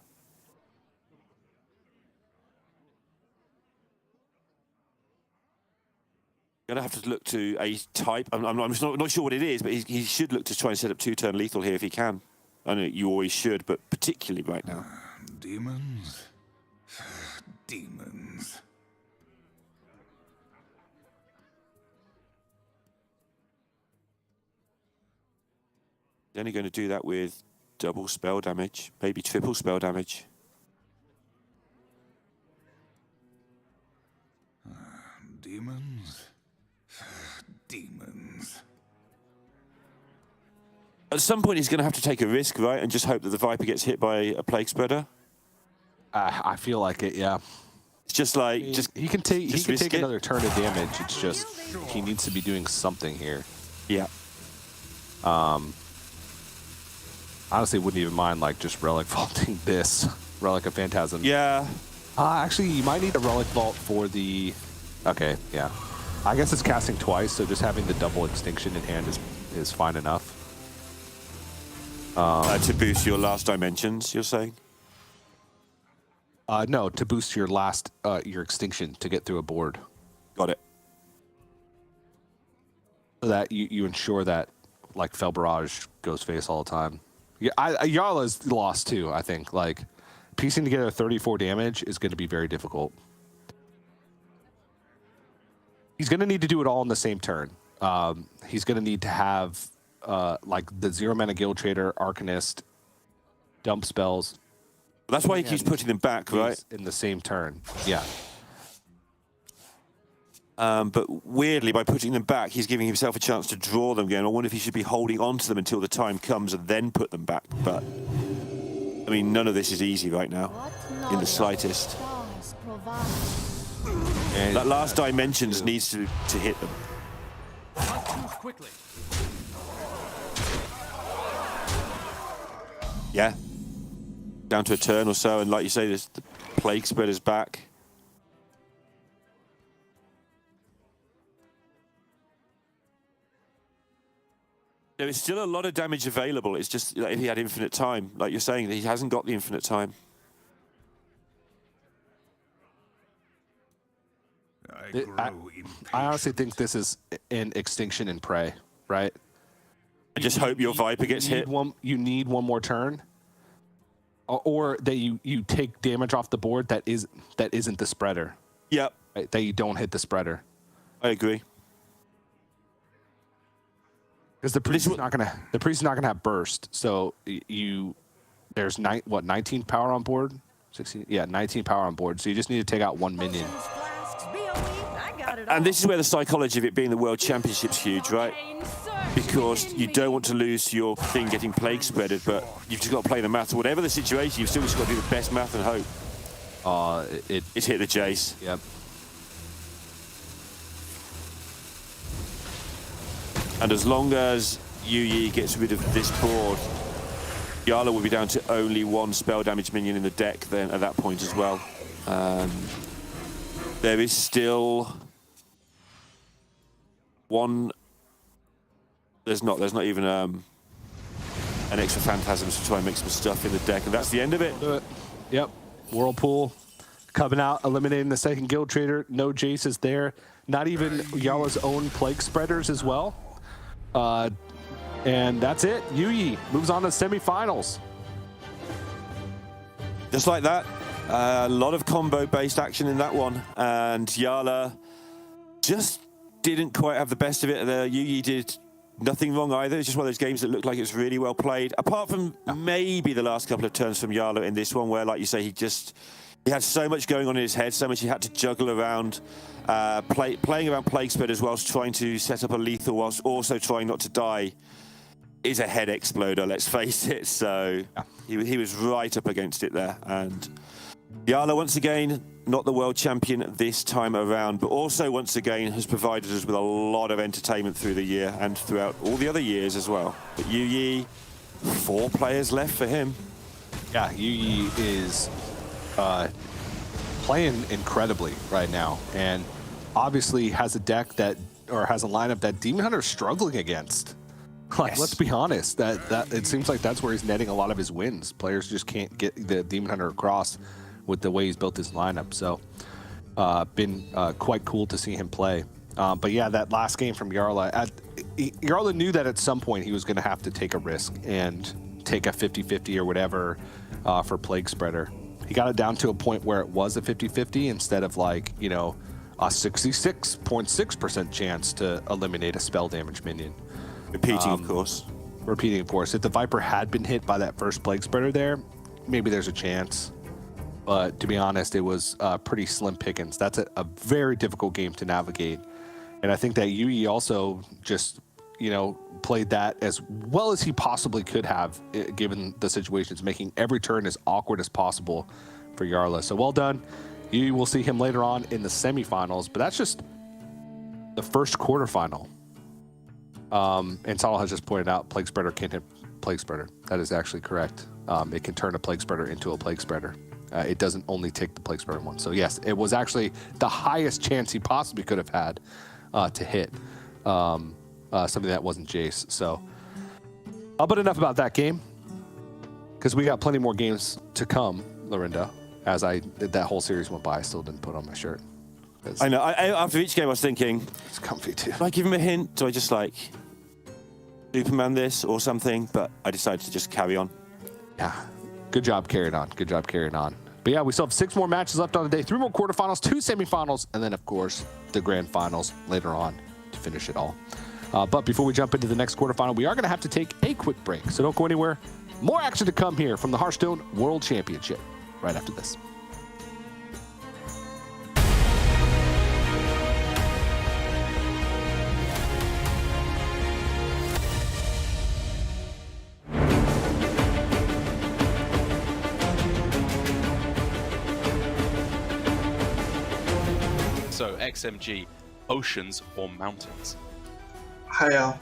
Speaker 6: Gonna have to look to a type. I'm just not sure what it is, but he should look to try and set up 2-turn lethal here if he can. I know you always should, but particularly right now.
Speaker 8: Demons. Demons.
Speaker 6: He's only going to do that with double spell damage, maybe triple spell damage.
Speaker 8: Demons. Demons.
Speaker 6: At some point, he's going to have to take a risk, right, and just hope that the Viper gets hit by a plague spreader.
Speaker 5: I feel like it, yeah.
Speaker 6: It's just like
Speaker 5: He can take
Speaker 6: risk it.
Speaker 5: another turn of damage. It's just he needs to be doing something here.
Speaker 6: Yeah.
Speaker 5: Honestly, wouldn't even mind just relic vaulting this relic of Phantasm.
Speaker 6: Yeah.
Speaker 5: Actually, you might need a relic vault for the. Okay, yeah. I guess it's casting twice, so just having the double extinction in hand is fine enough.
Speaker 6: To boost your last dimensions, you're saying?
Speaker 5: No, to boost your last your extinction to get through a board,
Speaker 6: Got it.
Speaker 5: so that you ensure that Fel Barrage goes face all the time. Yeah, Yarla's lost too. I think piecing together 34 damage is going to be very difficult. He's going to need to do it all in the same turn. He's going to need to have like the 0-mana Guild Trader, Arcanist, dump spells.
Speaker 6: That's why he keeps putting them back, right?
Speaker 5: In the same turn. Yeah.
Speaker 6: But weirdly, by putting them back, he's giving himself a chance to draw them again. I wonder if he should be holding on to them until the time comes and then put them back. But, I mean, none of this is easy right now, in the slightest. And that last Dimensions needs to hit them.
Speaker 3: Quickly.
Speaker 6: Yeah. Down to a turn or so, and like you say, the Plague Spreader's back. There is still a lot of damage available. It's just if he had infinite time, like you're saying, he hasn't got the infinite time.
Speaker 5: I honestly think this is an Extinction and Prey, right?
Speaker 6: I just hope your Viper gets hit.
Speaker 5: You need one more turn, or that you take damage off the board that isn't the spreader.
Speaker 6: Yep.
Speaker 5: Right? That you don't hit the spreader.
Speaker 6: I agree.
Speaker 5: Because the priest is not gonna have burst. So there's 19 power on board. 16, yeah, 19 power on board. So you just need to take out one minion.
Speaker 6: And this is where the psychology of it being the World Championship's huge, right? Because you don't want to lose your thing getting Plague Spreaded, but you've just got to play the math. Whatever the situation, you've still just got to do the best math and hope. It's hit the Jace.
Speaker 5: Yep.
Speaker 6: And as long as Yu Yi gets rid of this board, Yala will be down to only one spell damage minion in the deck then at that point as well. There is still one. There's not even an extra Phantasms to try and make some stuff in the deck, and that's the end of it.
Speaker 5: Do it. Yep. Whirlpool coming out, eliminating the second Guild Trader. No Jace is there. Not even Yala's own Plague Spreaders as well. And that's it. Yu Yi moves on to semifinals.
Speaker 6: Just like that. A lot of combo-based action in that one. And Yala just didn't quite have the best of it. Yu Yi did nothing wrong either. It's just one of those games that looked like it was really well played. Apart from maybe the last couple of turns from Yala in this one, where, like you say, he had so much going on in his head, so much he had to juggle around, playing around Plague Spreaders whilst trying to set up a lethal, whilst also trying not to die, is a head exploder, let's face it. So he was right up against it there. And Yala, once again, not the world champion this time around, but also, once again, has provided us with a lot of entertainment through the year and throughout all the other years as well. But Yu Yi, 4 players left for him.
Speaker 5: Yeah, Yu Yi is playing incredibly right now, and obviously has a deck has a lineup that Demon Hunter is struggling against. Like, yes. Let's be honest, that it seems like that's where he's netting a lot of his wins. Players just can't get the Demon Hunter across with the way he's built his lineup. So, been quite cool to see him play. But yeah, that last game from Yarla, Yarla knew that at some point he was going to have to take a risk and take a 50-50 or whatever for Plague Spreader. He got it down to a point where it was a 50-50 instead of, like, you know, a 66.6% chance to eliminate a spell damage minion.
Speaker 6: Repeating, of course.
Speaker 5: Repeating, of course. If the Viper had been hit by that first Plague Spreader there, maybe there's a chance. But to be honest, it was pretty slim pickings. That's a very difficult game to navigate. And I think that Yu Yi also just, you know, played that as well as he possibly could have, given the situations, making every turn as awkward as possible for Yarla. So well done. You will see him later on in the semifinals, but that's just the first quarterfinal. And Saul has just pointed out Plague Spreader can't hit Plague Spreader. That is actually correct. It can turn a Plague Spreader into a Plague Spreader. It doesn't only take the Plague Spreader one. So yes, it was actually the highest chance he possibly could have had to hit something that wasn't Jace. So, but enough about that game, because we got plenty more games to come, Lorinda. As that whole series went by, I still didn't put on my shirt.
Speaker 6: I know. After each game, I was thinking,
Speaker 5: it's comfy too.
Speaker 6: Do I give him a hint? Do I just, like, Superman this or something? But I decided to just carry on.
Speaker 5: Yeah. Good job carrying on. Good job carrying on. But yeah, we still have 6 more matches left on the day. 3 more quarterfinals, 2 semifinals, and then, of course, the grand finals later on to finish it all. But before we jump into the next quarterfinal, we are going to have to take a quick break. So don't go anywhere. More action to come here from the Hearthstone World Championship right after this.
Speaker 3: So, XMG, oceans or mountains?
Speaker 9: 海洋、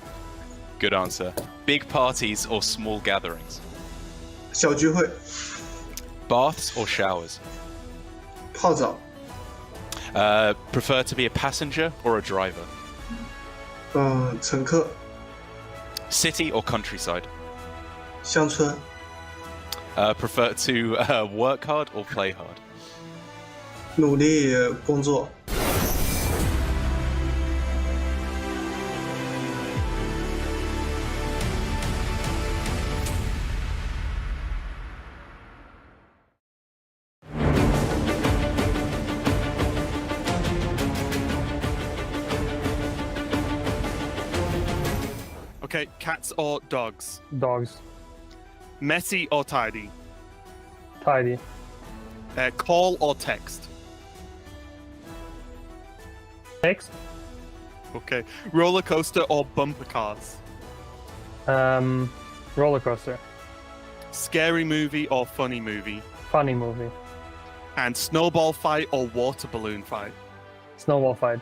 Speaker 3: Good answer. Big parties or small gatherings?
Speaker 9: 小聚会、
Speaker 3: Baths or showers?
Speaker 9: 泡澡、
Speaker 3: Prefer to be a passenger or a driver?
Speaker 9: 乘客、
Speaker 3: City or countryside?
Speaker 9: 乡村、
Speaker 3: Prefer to work hard or play hard?
Speaker 9: 努力工作。
Speaker 1: Okay, cats or dogs?
Speaker 10: Dogs.
Speaker 1: Messy or tidy?
Speaker 10: Tidy.
Speaker 1: Call or text?
Speaker 10: Text.
Speaker 1: Okay. Roller coaster or bumper cars?
Speaker 10: Roller coaster.
Speaker 1: Scary movie or funny movie?
Speaker 10: Funny movie.
Speaker 1: And snowball fight or water balloon fight?
Speaker 10: Snowball fight.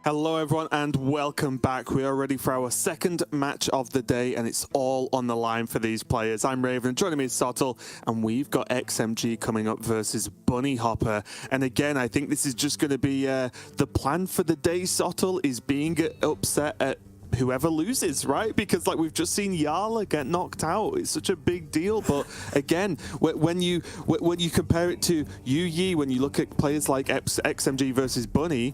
Speaker 11: Hello everyone and welcome back. We are ready for our second match of the day and it's all on the line for these players. I'm Raven, joining me is Sottle, and we've got XMG coming up versus Bunny Hopper. And again, I think this is just going to be the plan for the day, Sottle, is being upset at whoever loses, right? Because like we've just seen Yala get knocked out. It's such a big deal. But again, when you compare it to Yu Yi, when you look at players like XMG versus Bunny,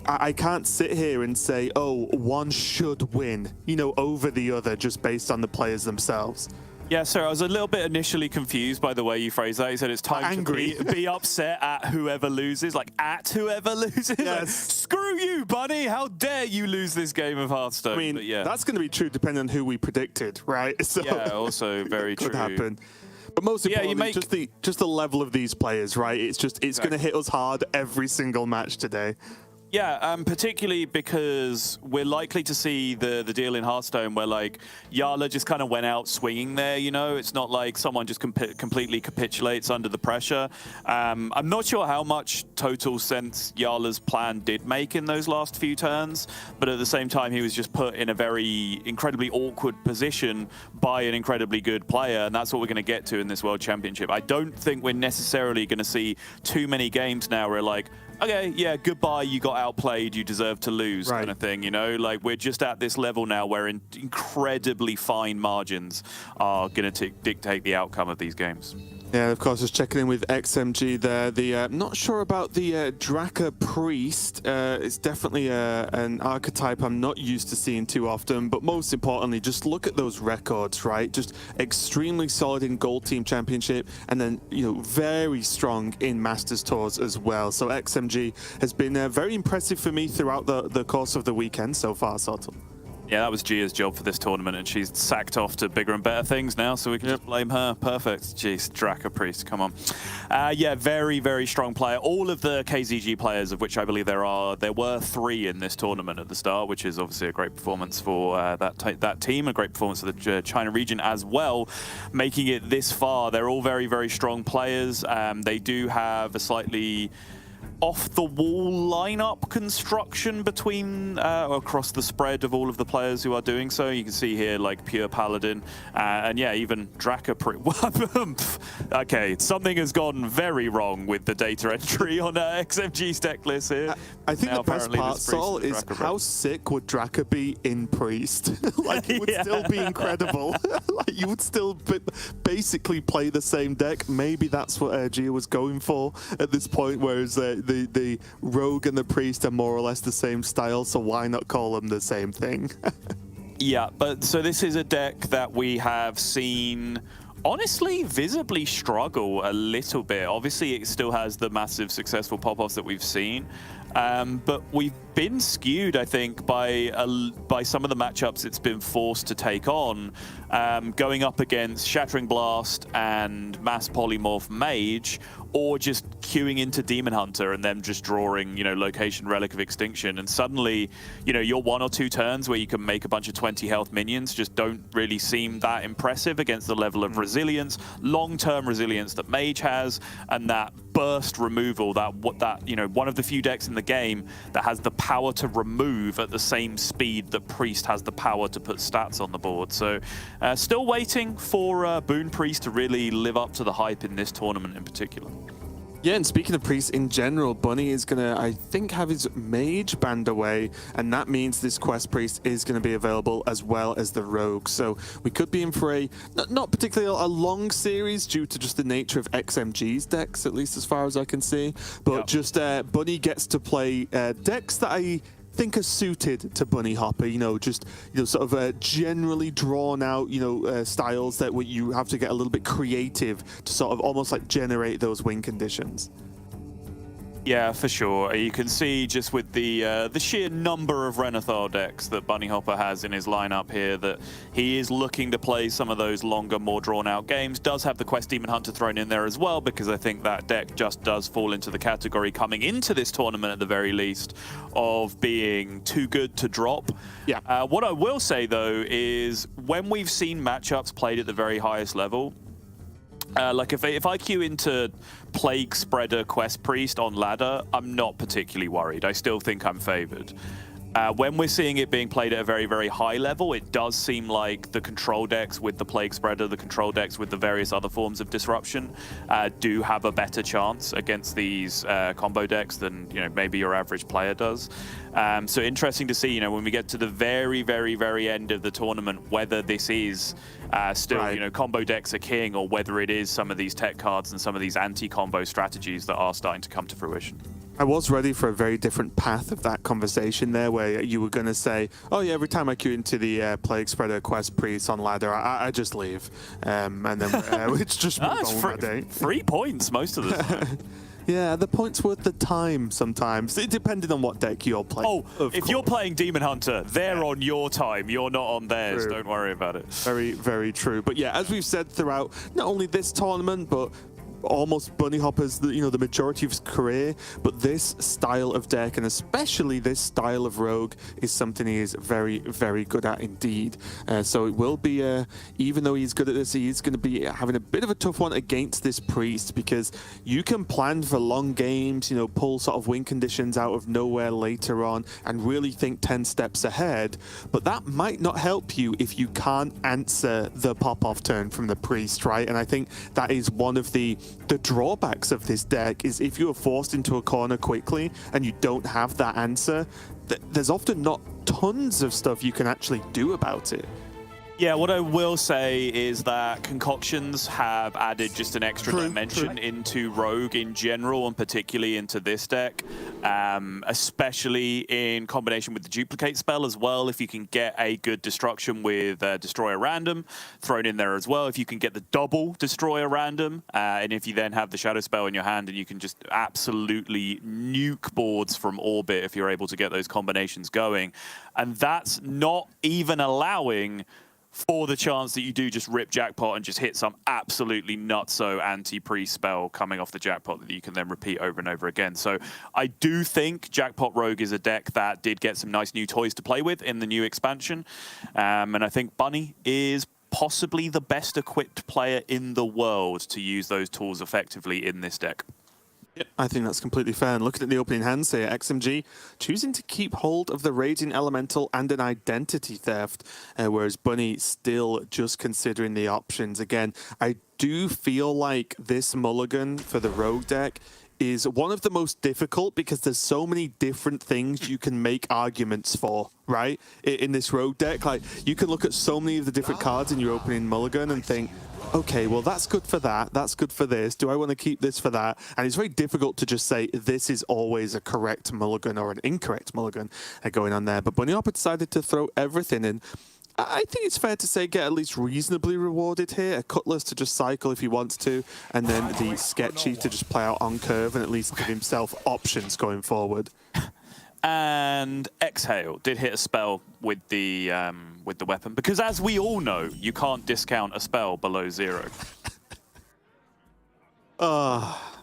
Speaker 11: I can't sit here and say, oh, one should win, you know, over the other just based on the players themselves.
Speaker 6: Yeah, sorry, I was a little bit initially confused by the way you phrased that. You said it's time to be upset at whoever loses, like at whoever loses.
Speaker 11: Yes.
Speaker 6: Like, screw you, Bunny! How dare you lose this game of Hearthstone?
Speaker 11: I mean,
Speaker 6: but yeah,
Speaker 11: that's going to be true depending on who we predicted, right? So
Speaker 6: yeah, also very
Speaker 11: could
Speaker 6: true.
Speaker 11: happen. But most importantly, just the level of these players, right? It's going to hit us hard every single match today.
Speaker 6: Yeah, particularly because we're likely to see the deal in Hearthstone where, like, Yala just kind of went out swinging there, you know? It's not like someone just completely capitulates under the pressure. I'm not sure how much total sense Yala's plan did make in those last few turns, but at the same time, he was just put in a very incredibly awkward position by an incredibly good player, and that's what we're going to get to in this World Championship. I don't think we're necessarily going to see too many games now where, like,
Speaker 1: okay, yeah, goodbye, you got outplayed, you deserve to lose,
Speaker 11: Right.
Speaker 1: kind of thing, you know? Like, we're just at this level now where incredibly fine margins are going to dictate the outcome of these games.
Speaker 11: Yeah, of course, just checking in with XMG there. The not sure about the Draka Priest. It's definitely an archetype I'm not used to seeing too often, but most importantly, just look at those records, right? Just extremely solid in Gold Team Championship, and then, you know, very strong in Masters Tours as well. So XMG has been very impressive for me throughout the course of the weekend so far, Sotul.
Speaker 1: Yeah, that was Gia's job for this tournament, and she's sacked off to bigger and better things now, so we can just blame her. Perfect. Jeez, Draka Priest, come on. Yeah, very, very strong player. All of the KZG players, of which I believe there were 3 in this tournament at the start, which is obviously a great performance for that team, a great performance for the China region as well, making it this far. They're all very, very strong players. They do have a slightly off-the-wall lineup construction between across the spread of all of the players who are doing so. You can see here, like, Pure Paladin, and yeah, even Draka. Okay, something has gone very wrong with the data entry on XMG's deck list here.
Speaker 11: I think
Speaker 1: Now,
Speaker 11: the best
Speaker 1: apparently
Speaker 11: part,
Speaker 1: this Priest
Speaker 11: Sol,
Speaker 1: is
Speaker 11: is
Speaker 1: Draka
Speaker 11: how sick would Draka be in Priest? Like, it would still be incredible. Like, you would still basically play the same deck. Maybe that's what Gia was going for at this point, whereas the Rogue and the Priest are more or less the same style, so why not call them the same thing?
Speaker 1: Yeah, but so this is a deck that we have seen honestly visibly struggle a little bit. Obviously, it still has the massive successful pop-offs that we've seen, but we've been skewed, I think, by some of the matchups it's been forced to take on, going up against Shattering Blast and Mass Polymorph Mage, or just queuing into Demon Hunter and then just drawing, you know, Location Relic of Extinction. And suddenly, you know, your 1 or 2 turns where you can make a bunch of 20 health minions just don't really seem that impressive against the level of resilience, long-term resilience that Mage has, and that burst removal, that you know, one of the few decks in the game that has the power to remove at the same speed that Priest has the power to put stats on the board. So still waiting for Boon Priest to really live up to the hype in this tournament in particular.
Speaker 11: Yeah, and speaking of Priest in general, Bunny is going to, I think, have his Mage banned away, and that means this Quest Priest is going to be available as well as the Rogue. So we could be in for a, not particularly a long series due to just the nature of XMG's decks, at least as far as I can see, but just Bunny gets to play decks that I think are suited to Bunny Hopper, you know, just, you know, sort of generally drawn out, you know, styles that you have to get a little bit creative to sort of almost like generate those win conditions.
Speaker 1: Yeah, for sure. You can see just with the sheer number of Renathar decks that Bunny Hopper has in his lineup here that he is looking to play some of those longer, more drawn-out games. Does have the Quest Demon Hunter thrown in there as well, because I think that deck just does fall into the category coming into this tournament at the very least of being too good to drop.
Speaker 11: Yeah.
Speaker 1: What I will say, though, is when we've seen matchups played at the very highest level, like if I queue into Plague Spreader Quest Priest on ladder, I'm not particularly worried. I still think I'm favored. When we're seeing it being played at a very, very high level, it does seem like the control decks with the Plague Spreader, the control decks with the various other forms of disruption do have a better chance against these combo decks than, you know, maybe your average player does. So interesting to see, you know, when we get to the very, very, very end of the tournament, whether this is still, you know, combo decks are king, or whether it is some of these tech cards and some of these anti-combo strategies that are starting to come to fruition.
Speaker 11: I was ready for a very different path of that conversation there, where you were going to say, oh yeah, every time I queue into the Plague Spreader Quest Priest on ladder, I just leave. And then it's just move on with my day.
Speaker 1: 3 points most of the time.
Speaker 11: Yeah, the point's worth the time sometimes, depending on what deck you're playing.
Speaker 1: Oh, if you're playing Demon Hunter, they're on your time. You're not on theirs.
Speaker 11: True.
Speaker 1: Don't worry about it.
Speaker 11: Very, very true. But yeah, as we've said throughout not only this tournament, but almost Bunny Hopper's, you know, the majority of his career, but this style of deck, and especially this style of Rogue, is something he is very, very good at indeed. So it will be, even though he's good at this, he is going to be having a bit of a tough one against this Priest, because you can plan for long games, you know, pull sort of win conditions out of nowhere later on, and really think 10 steps ahead, but that might not help you if you can't answer the pop-off turn from the Priest, right? And I think that is one of the the drawbacks of this deck is if you are forced into a corner quickly and you don't have that answer, there's often not tons of stuff you can actually do about it.
Speaker 1: Yeah, what I will say is that concoctions have added just an extra dimension into Rogue in general, and particularly into this deck, especially in combination with the duplicate spell as well. If you can get a good destruction with Destroy a Random thrown in there as well, if you can get the double Destroy a Random, and if you then have the Shadow Spell in your hand and you can just absolutely nuke boards from orbit if you're able to get those combinations going. And that's not even allowing for the chance that you do just rip jackpot and just hit some absolutely nutso anti-pre spell coming off the jackpot that you can then repeat over and over again. So I do think Jackpot Rogue is a deck that did get some nice new toys to play with in the new expansion. And I think Bunny is possibly the best equipped player in the world to use those tools effectively in this deck.
Speaker 11: Yep, I think that's completely fair. And looking at the opening hands here, XMG choosing to keep hold of the Raging Elemental and an Identity Theft, whereas Bunny still just considering the options. Again, I do feel like this mulligan for the Rogue deck is one of the most difficult because there's so many different things you can make arguments for, right? In this Rogue deck, like you can look at so many of the different cards in your opening mulligan and think, okay, well, that's good for that. That's good for this. Do I want to keep this for that? And it's very difficult to just say this is always a correct mulligan or an incorrect mulligan going on there. But Bunny Hopper decided to throw everything in. I think it's fair to say get at least reasonably rewarded here. A Cutlass to just cycle if he wants to, and then the Sketchy to just play out on curve and at least give himself options going forward.
Speaker 1: And Exhale did hit a spell with the weapon, because as we all know, you can't discount a spell below 0.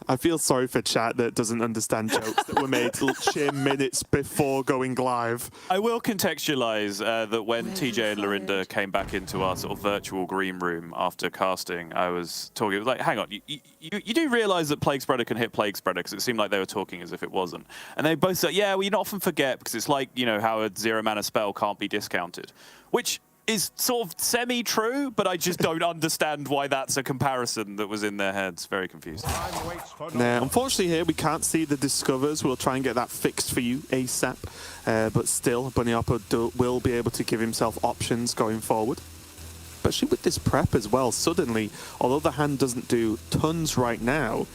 Speaker 11: I feel sorry for chat that doesn't understand jokes that were made sheer minutes before going live.
Speaker 1: I will contextualize that when TJ and Lorinda came back into our sort of virtual green room after casting, I was talking, it was like, hang on, you do realize that Plague Spreader can hit Plague Spreader, because it seemed like they were talking as if it wasn't. And they both said, yeah, well, you often forget, because it's like, you know, how a 0-mana spell can't be discounted, which is sort of semi-true, but I just don't understand why that's a comparison that was in their heads. Very confused.
Speaker 11: Now, unfortunately here, we can't see the Discovers. We'll try and get that fixed for you ASAP. But still, Bunny Hopper will be able to give himself options going forward. Especially with this prep as well. Suddenly, although the hand doesn't do tons right now,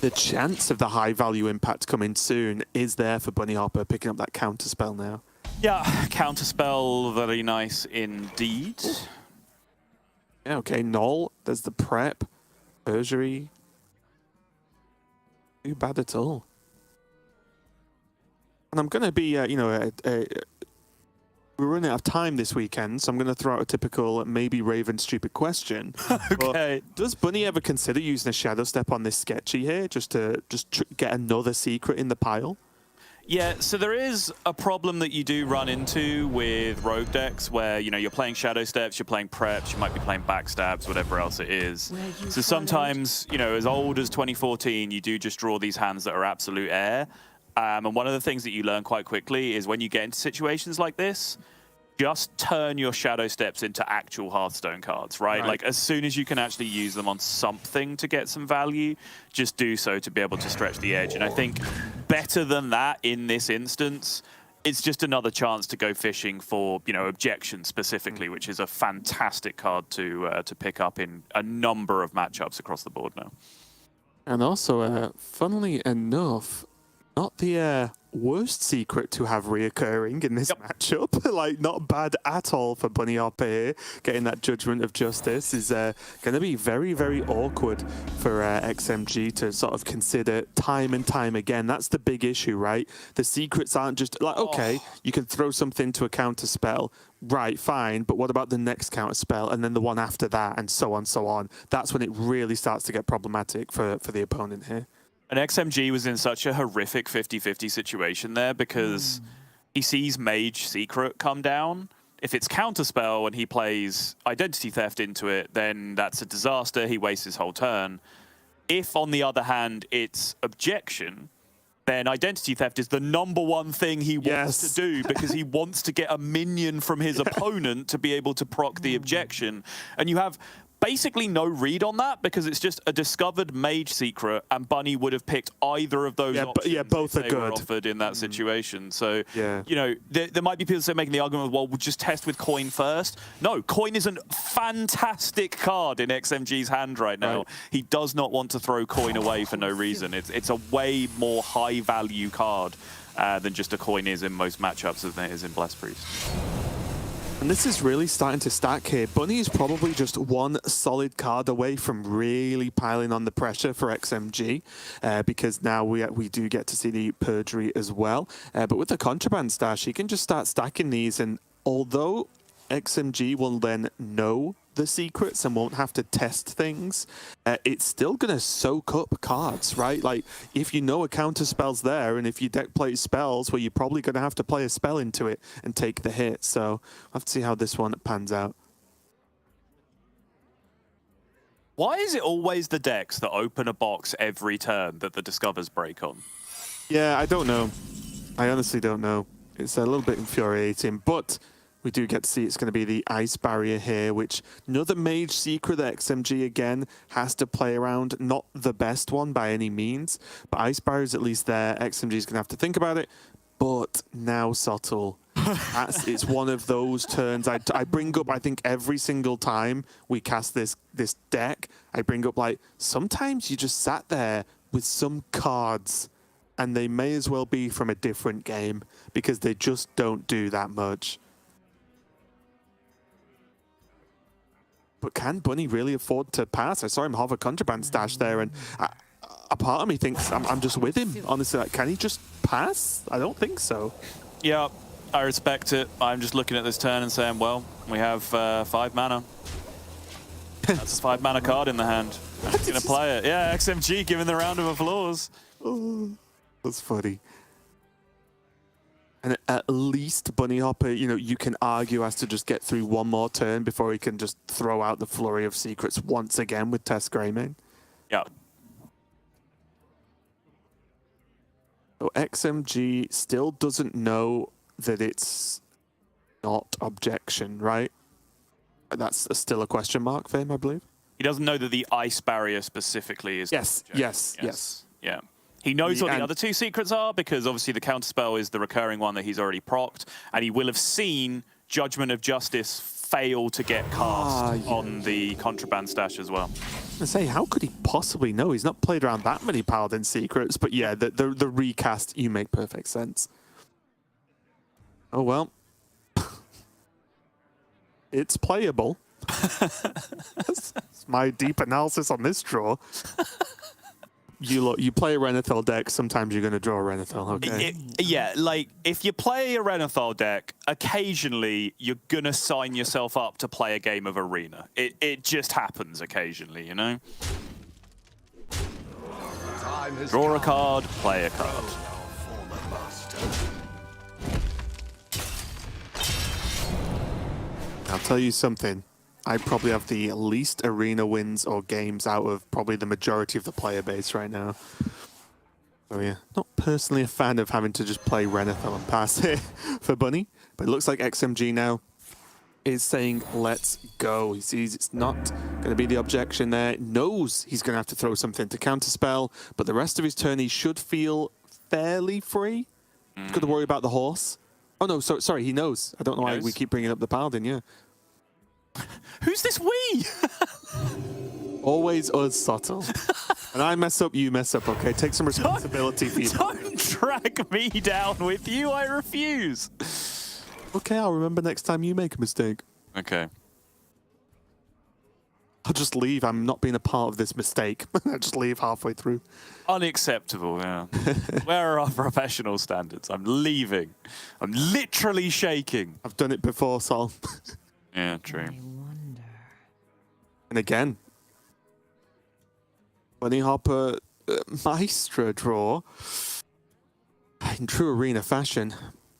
Speaker 11: the chance of the high-value impact coming soon is there for Bunny Hopper, picking up that counter spell now.
Speaker 1: Yeah, counterspell, very nice indeed.
Speaker 11: Yeah, okay, Null, there's the prep, Bergery. Too bad at all. And I'm going to be, you know, we're running out of time this weekend, so I'm going to throw out a typical maybe Raven stupid question.
Speaker 1: Okay.
Speaker 11: But does Bunny ever consider using a Shadow Step on this Sketchy here, just to get another secret in the pile?
Speaker 1: Yeah, so there is a problem that you do run into with Rogue decks where, you know, you're playing Shadow Steps, you're playing Preps, you might be playing Backstabs, whatever else it is. So sometimes, you know, as old as 2014, you do just draw these hands that are absolute air. And one of the things that you learn quite quickly is when you get into situations like this, just turn your Shadow Steps into actual Hearthstone cards, right? Like, as soon as you can actually use them on something to get some value, just do so to be able to stretch the edge. And I think better than that in this instance, it's just another chance to go fishing for, you know, Objection specifically, which is a fantastic card to pick up in a number of matchups across the board now.
Speaker 11: And also, funnily enough, not the worst secret to have reoccurring in this matchup. Like, not bad at all for Bunny Hopper here. Getting that Judgment of Justice is going to be very, very awkward for XMG to sort of consider time and time again. That's the big issue, right? The secrets aren't just like, okay, you can throw something to a counter spell. Right, fine, but what about the next counter spell and then the one after that, and so on, so on. That's when it really starts to get problematic for the opponent here.
Speaker 1: And XMG was in such a horrific 50-50 situation there because he sees Mage Secret come down. If it's Counterspell and he plays Identity Theft into it, then that's a disaster. He wastes his whole turn. If, on the other hand, it's Objection, then Identity Theft is the #1 thing he wants to do because he wants to get a minion from his opponent to be able to proc the Objection. And you have basically no read on that because it's just a discovered mage secret, and Bunny would have picked either of those options
Speaker 11: both
Speaker 1: if
Speaker 11: are
Speaker 1: they were
Speaker 11: good.
Speaker 1: offered in that situation. So,
Speaker 11: Yeah.
Speaker 1: you know, there might be people that are making the argument, well, we'll just test with Coin first. No, Coin is a fantastic card in XMG's hand right now.
Speaker 11: Right.
Speaker 1: He does not want to throw Coin away for no reason. It's a way more high-value card than just a Coin is in most matchups as it is in Blessed Priest.
Speaker 11: And this is really starting to stack here. Bunny is probably just one solid card away from really piling on the pressure for XMG, because now we do get to see the Perjury as well. But with the Contraband stash, he can just start stacking these, and although XMG will then know the secrets and won't have to test things, it's still going to soak up cards, right? Like, if you know a counter spell's there, and if your deck plays spells, well, you're probably going to have to play a spell into it and take the hit. So we'll have to see how this one pans out.
Speaker 1: Why is it always the decks that open a box every turn that the Discovers break on?
Speaker 11: Yeah, I don't know. I honestly don't know. It's a little bit infuriating, but we do get to see it's going to be the Ice Barrier here, which another mage secret that XMG again has to play around. Not the best one by any means, but Ice Barrier is at least there. XMG is going to have to think about it, but now Subtle. It's one of those turns I bring up, I think, every single time we cast this deck. I bring up, like, sometimes you just sat there with some cards and they may as well be from a different game because they just don't do that much. But can Bunny really afford to pass? I saw him have a Contraband stash there, and a part of me thinks I'm just with him. Honestly, like, can he just pass? I don't think so.
Speaker 1: Yeah, I respect it. I'm just looking at this turn and saying, well, we have 5 mana. That's a 5 mana card in the hand. I'm just going to play it. Yeah, XMG giving the round of applause.
Speaker 11: Oh, that's funny. And at least Bunny Hopper, you know, you can argue has to just get through one more turn before he can just throw out the flurry of secrets once again with Test Greymane.
Speaker 1: Yeah.
Speaker 11: So XMG still doesn't know that it's not objection, right? That's still a question mark for him, I believe.
Speaker 1: He doesn't know that the Ice Barrier specifically is...
Speaker 11: Yes.
Speaker 1: Yeah. He knows what the other 2 secrets are because obviously the counterspell is the recurring one that he's already procced, and he will have seen Judgment of Justice fail to get cast on the Contraband stash as well.
Speaker 11: I say, how could he possibly know? He's not played around that many Paladin secrets, but yeah, the recast, you make perfect sense. Oh well. It's playable. That's my deep analysis on this draw. You play a Renathal deck, sometimes you're going to draw a Renathal, okay?
Speaker 1: Yeah, like, if you play a Renathal deck, occasionally you're going to sign yourself up to play a game of Arena. It just happens occasionally, you know? Draw a card, play a card.
Speaker 11: I'll tell you something. I probably have the least arena wins or games out of probably the majority of the player base right now. So yeah, not personally a fan of having to just play Renathal and pass here for Bunny, but it looks like XMG now is saying, let's go. He sees it's not going to be the objection there. Knows he's going to have to throw something to counterspell, but the rest of his turn he should feel fairly free. He's got to worry about the horse. Oh no, sorry, he knows. I don't know why we keep bringing up the Paladin, yeah.
Speaker 1: Who's this we?
Speaker 11: Always us, Subtle. When I mess up, you mess up, okay? Take some responsibility for you.
Speaker 1: Don't drag me down with you, I refuse.
Speaker 11: Okay, I'll remember next time you make a mistake.
Speaker 1: Okay.
Speaker 11: I'll just leave. I'm not being a part of this mistake. I'll just leave halfway through.
Speaker 1: Unacceptable, yeah. Where are our professional standards? I'm leaving. I'm literally shaking.
Speaker 11: I've done it before, Sol.
Speaker 1: Yeah, true.
Speaker 11: And again, Bunny Hopper Maestro draw. In true Arena fashion,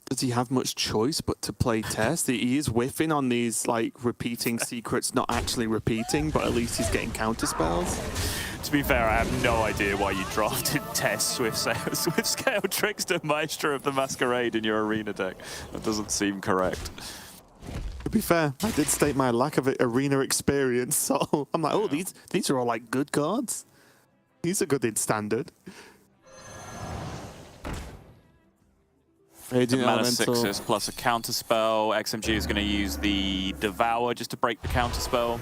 Speaker 11: does he have much choice but to play Test? He is whiffing on these like repeating secrets, not actually repeating, but at least he's getting counter spells.
Speaker 1: To be fair, I have no idea why you drafted Test Swift-Scale Trickster Maestro of the Masquerade in your Arena deck. That doesn't seem correct.
Speaker 11: To be fair, I did state my lack of arena experience, so I'm like, oh, these are all like good cards. These are good in standard. Radiant
Speaker 1: Mana
Speaker 11: Elemental.
Speaker 1: 6s plus a counterspell. XMG is going to use the Devour just to break the counterspell.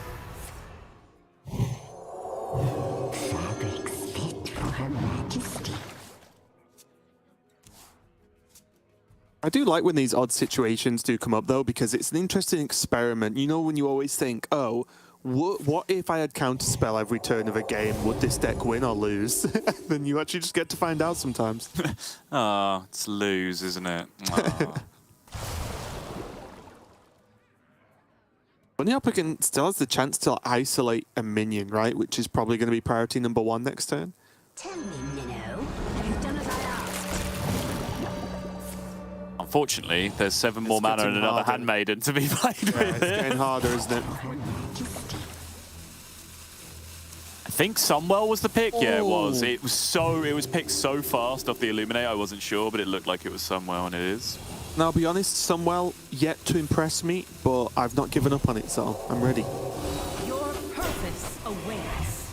Speaker 7: Fabrics fit for Her Majesty.
Speaker 11: I do like when these odd situations do come up, though, because it's an interesting experiment. You know, when you always think, oh, what if I had counterspell every turn of a game? Would this deck win or lose? Then you actually just get to find out sometimes.
Speaker 1: Ah, it's lose, isn't it? Oh.
Speaker 11: Bunny Hopper still has the chance to isolate a minion, right? Which is probably going to be priority number 1 next turn.
Speaker 7: Tell me, Minnow, have you done as I asked?
Speaker 1: Unfortunately, there's 7 more mana and
Speaker 11: getting
Speaker 1: another
Speaker 11: harder.
Speaker 1: Handmaiden to be played
Speaker 11: Yeah,
Speaker 1: with.
Speaker 11: it's getting harder, isn't it?
Speaker 7: Her Majesty.
Speaker 1: I think Sunwell was the pick. Yeah, it was.
Speaker 11: Oh.
Speaker 1: It was picked so fast off the Illuminate. I wasn't sure, but it looked like it was Sunwell, and it is.
Speaker 11: Now, I'll be honest, Sunwell yet to impress me, but I've not given up on it, so I'm ready.
Speaker 7: Your purpose awaits.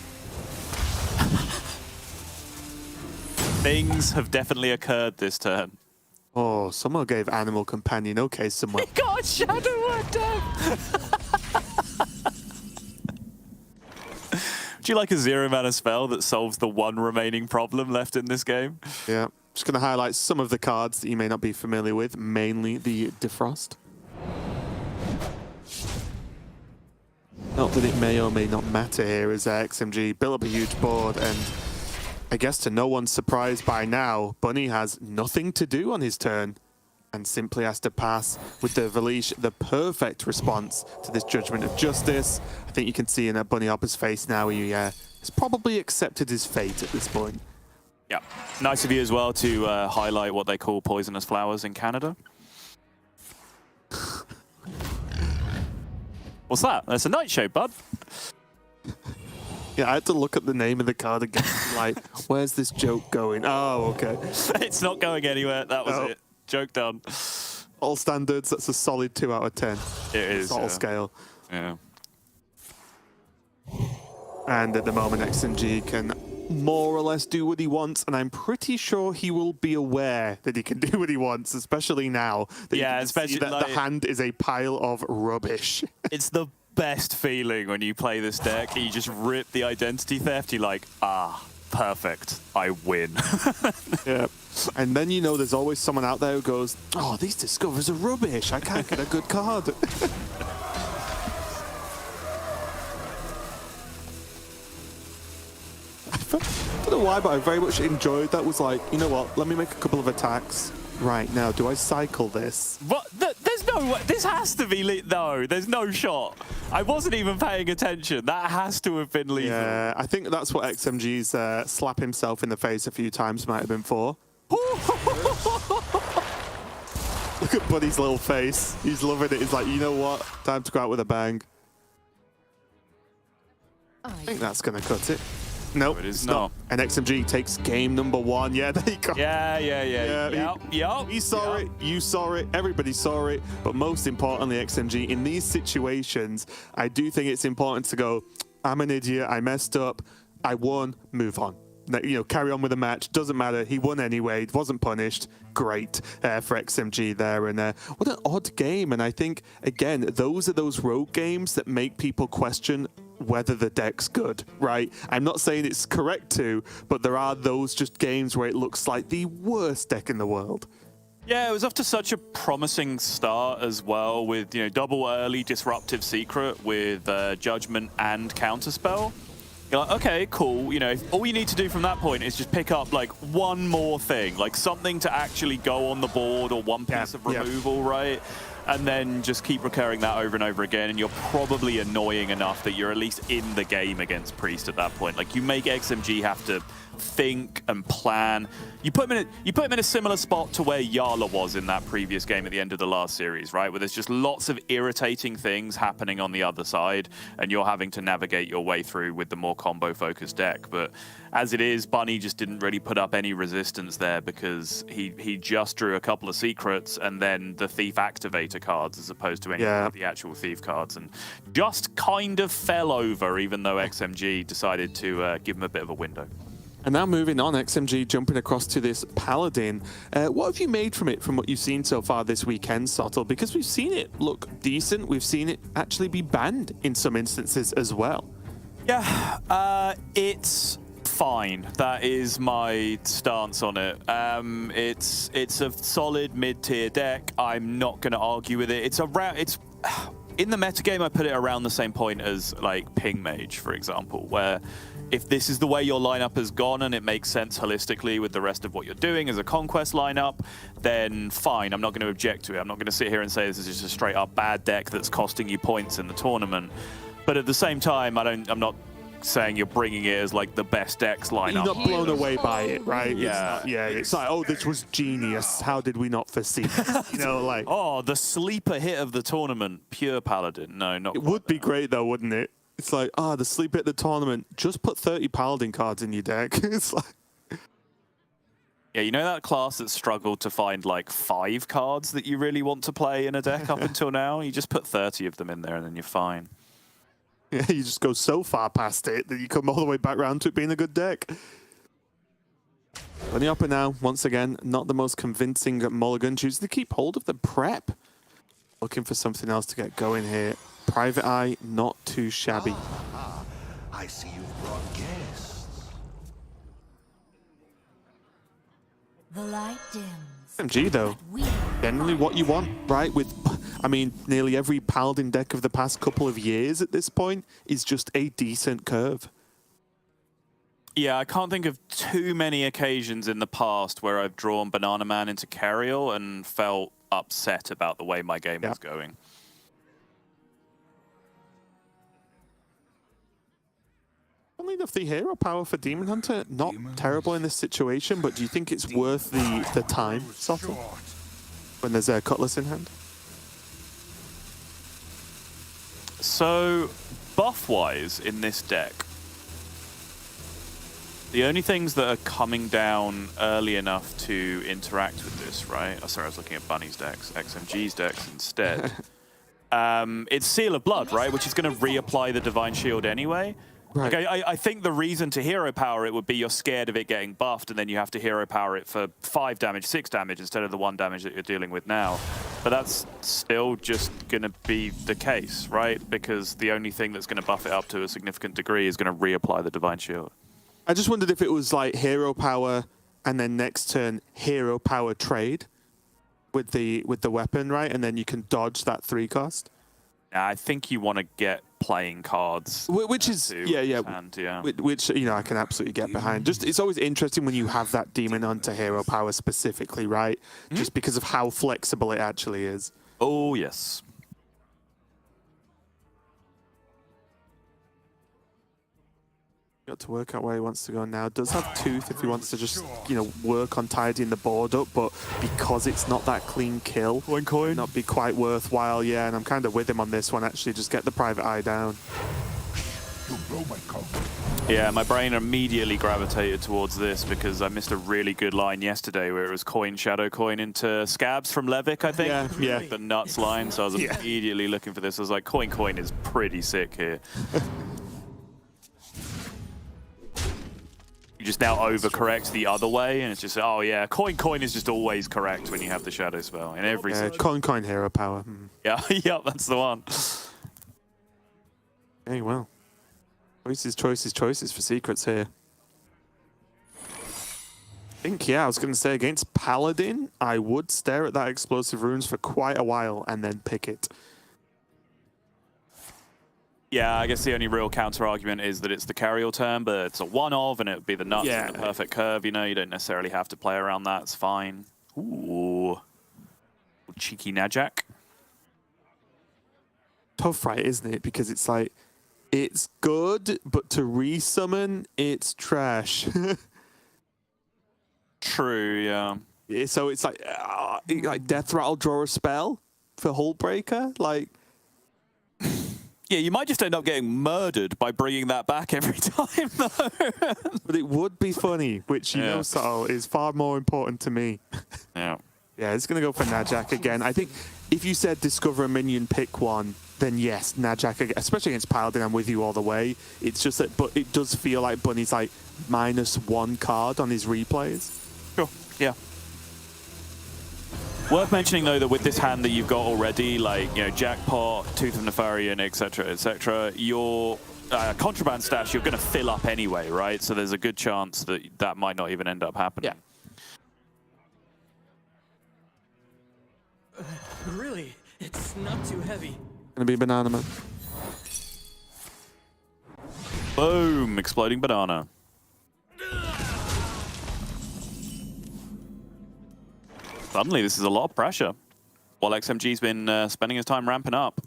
Speaker 1: Things have definitely occurred this turn.
Speaker 11: Oh, someone gave Animal Companion. Okay, Sunwell.
Speaker 1: God, Shadow Word Death! Would you like a 0 mana spell that solves the 1 remaining problem left in this game?
Speaker 11: Yeah. Just going to highlight some of the cards that you may not be familiar with, mainly the Defrost. Not that it may or may not matter here, as XMG built up a huge board, and I guess to no one's surprise by now, Bunny has nothing to do on his turn and simply has to pass with the Valish, the perfect response to this Judgment of Justice. I think you can see in Bunny Hopper's face now, he has probably accepted his fate at this point.
Speaker 1: Yeah. Nice of you as well to highlight what they call poisonous flowers in Canada. What's that? That's a nightshade, bud.
Speaker 11: Yeah, I had to look at the name of the card again. Like, where's this joke going? Oh, okay.
Speaker 1: It's not going anywhere. That was it. Joke done.
Speaker 11: All standards, that's a solid 2 out of 10.
Speaker 1: It is.
Speaker 11: All scale.
Speaker 1: Yeah.
Speaker 11: And at the moment, XMG can more or less do what he wants, and I'm pretty sure he will be aware that he can do what he wants, especially now that you can
Speaker 1: especially
Speaker 11: see that
Speaker 1: like,
Speaker 11: the hand is a pile of rubbish.
Speaker 1: It's the best feeling when you play this deck. You just rip the identity theft. You're like, ah, perfect. I win.
Speaker 11: Yeah. And then you know there's always someone out there who goes, oh, these discovers are rubbish. I can't get a good card. I don't know why, but I very much enjoyed that. Was like, you know what? Let me make a couple of attacks right now. Do I cycle this?
Speaker 1: What? There's no way. This has to be no, there's no shot. I wasn't even paying attention. That has to have been lethal.
Speaker 11: Yeah, I think that's what XMG's slap himself in the face a few times might have been for. Look at Buddy's little face. He's loving it. He's like, you know what? Time to go out with a bang. I think that's going to cut it. Nope,
Speaker 1: it is
Speaker 11: it's
Speaker 1: not.
Speaker 11: And XMG takes game number 1. Yeah, there you go.
Speaker 1: Yeah. Yep.
Speaker 11: He saw it, you saw it, everybody saw it. But most importantly, XMG, in these situations, I do think it's important to go, I'm an idiot, I messed up, I won, move on. You know, carry on with the match. Doesn't matter. He won anyway. Wasn't punished. Great for XMG there. And what an odd game. And I think, again, those are those rogue games that make people question whether the deck's good, right? I'm not saying it's correct to, but there are those just games where it looks like the worst deck in the world.
Speaker 1: Yeah, it was off to such a promising start as well with, you know, double early disruptive secret with Judgment and Counterspell. You're like, okay, cool. You know, all you need to do from that point is just pick up like one more thing, like something to actually go on the board or one piece of removal, right? And then just keep recurring that over and over again, and you're probably annoying enough that you're at least in the game against Priest at that point. Like, you make XMG have to think and plan. You put him in a similar spot to where Yala was in that previous game at the end of the last series, right? Where there's just lots of irritating things happening on the other side, and you're having to navigate your way through with the more combo-focused deck. But as it is, Bunny just didn't really put up any resistance there because he just drew a couple of secrets and then the Thief Activator cards as opposed to any of the actual Thief cards, and just kind of fell over, even though XMG decided to give him a bit of a window.
Speaker 11: And now moving on, XMG jumping across to this Paladin. What have you made from it, from what you've seen so far this weekend, Sottle? Because we've seen it look decent. We've seen it actually be banned in some instances as well.
Speaker 1: Yeah, it's fine. That is my stance on it. It's a solid mid-tier deck. I'm not going to argue with it. It's in the metagame, I put it around the same point as like Ping Mage, for example, where if this is the way your lineup has gone and it makes sense holistically with the rest of what you're doing as a Conquest lineup, then fine, I'm not going to object to it. I'm not going to sit here and say this is just a straight up bad deck that's costing you points in the tournament. But at the same time, I'm not saying you're bringing it as like the best decks lineup.
Speaker 11: You're not blown away by it, right?
Speaker 1: Yeah.
Speaker 11: It's like, oh, this was genius. How did we not foresee this? You know, like...
Speaker 1: Oh, the sleeper hit of the tournament, pure Paladin. No, not
Speaker 11: It would be great though, wouldn't it? It's like, the sleeper hit the tournament. Just put 30 Paladin cards in your deck. It's like...
Speaker 1: Yeah, you know that class that struggled to find like 5 cards that you really want to play in a deck up until now? You just put 30 of them in there and then you're fine.
Speaker 11: Yeah, you just go so far past it that you come all the way back around to it being a good deck. Bunny Hopper now, once again, not the most convincing mulligan. Choosing to keep hold of the prep. Looking for something else to get going here. Private Eye, not too shabby.
Speaker 8: I see you've brought guests.
Speaker 7: The light dims.
Speaker 11: MG though, generally what you want, right? With, I mean, nearly every Paladin deck of the past couple of years at this point is just a decent curve.
Speaker 1: Yeah, I can't think of too many occasions in the past where I've drawn Banana Man into Cariel and felt upset about the way my game was going.
Speaker 11: Only enough the hero power for Demon Hunter, not terrible in this situation, but do you think it's worth the time, Sottle, when there's a Cutlass in hand?
Speaker 1: So, buff-wise in this deck, the only things that are coming down early enough to interact with this, right? Oh, sorry, I was looking at Bunny's decks, XMG's decks instead. It's Seal of Blood, right? Which is going to reapply the Divine Shield anyway.
Speaker 11: Right.
Speaker 1: Like, I think the reason to hero power it would be you're scared of it getting buffed, and then you have to hero power it for 5 damage, 6 damage instead of the 1 damage that you're dealing with now. But that's still just going to be the case, right? Because the only thing that's going to buff it up to a significant degree is going to reapply the Divine Shield.
Speaker 11: I just wondered if it was like hero power and then next turn hero power trade with the weapon, right? And then you can dodge that 3 cost.
Speaker 1: I think you want to get playing cards,
Speaker 11: which is
Speaker 1: hand,
Speaker 11: which you know I can absolutely get behind. Just it's always interesting when you have that Demon Hunter hero power specifically, right? Just because of how flexible it actually is.
Speaker 1: Oh yes.
Speaker 11: Got to work out where he wants to go now. Does have Tooth if he wants to just, you know, work on tidying the board up, but because it's not that clean kill,
Speaker 1: coin.
Speaker 11: Not be quite worthwhile, yeah, and I'm kind of with him on this one, actually. Just get the Private Eye down.
Speaker 1: Yeah, my brain immediately gravitated towards this because I missed a really good line yesterday where it was coin, shadow coin into Scabs from Levick, I think.
Speaker 11: Yeah.
Speaker 1: The nuts line, so I was immediately looking for this. I was like, coin is pretty sick here. You just now overcorrect the other way, and it's just, oh yeah, coin is just always correct when you have the shadow spell in every situation.
Speaker 11: Coin hero power.
Speaker 1: Yeah, yeah, that's the one.
Speaker 11: Hey, well. Choices for secrets here. I think, I was going to say against Paladin, I would stare at that Explosive Runes for quite a while and then pick it.
Speaker 1: Yeah, I guess the only real counter-argument is that it's the Cariel turn, but it's a one-of, and it would be the nuts and the perfect curve, you know? You don't necessarily have to play around that, it's fine. Ooh. Cheeky Najak.
Speaker 11: Tough, right, isn't it? Because it's like, it's good, but to resummon, it's trash.
Speaker 1: True, yeah.
Speaker 11: So it's like Death Rattle, draw a spell for Hullbreaker. Like,
Speaker 1: Yeah, you might just end up getting murdered by bringing that back every time, though.
Speaker 11: but it would be funny, which you know, so is far more important to me.
Speaker 1: Yeah.
Speaker 11: Yeah, it's gonna go for Najak again. I think if you said discover a minion, pick one, then yes, Najak, especially against Paladin, I'm with you all the way. It's just that, but it does feel like Bunny's like -1 card on his replays.
Speaker 1: Sure, yeah. Worth mentioning, though, that with this hand that you've got already, like, you know, Jackpot, Tooth of Nefarian, etc., your contraband stash, you're going to fill up anyway, right? So there's a good chance that that might not even end up happening.
Speaker 12: Yeah. Really? It's not too heavy.
Speaker 11: Gonna be Banana Man.
Speaker 1: Boom! Exploding banana. Suddenly, this is a lot of pressure. While XMG's been spending his time ramping up.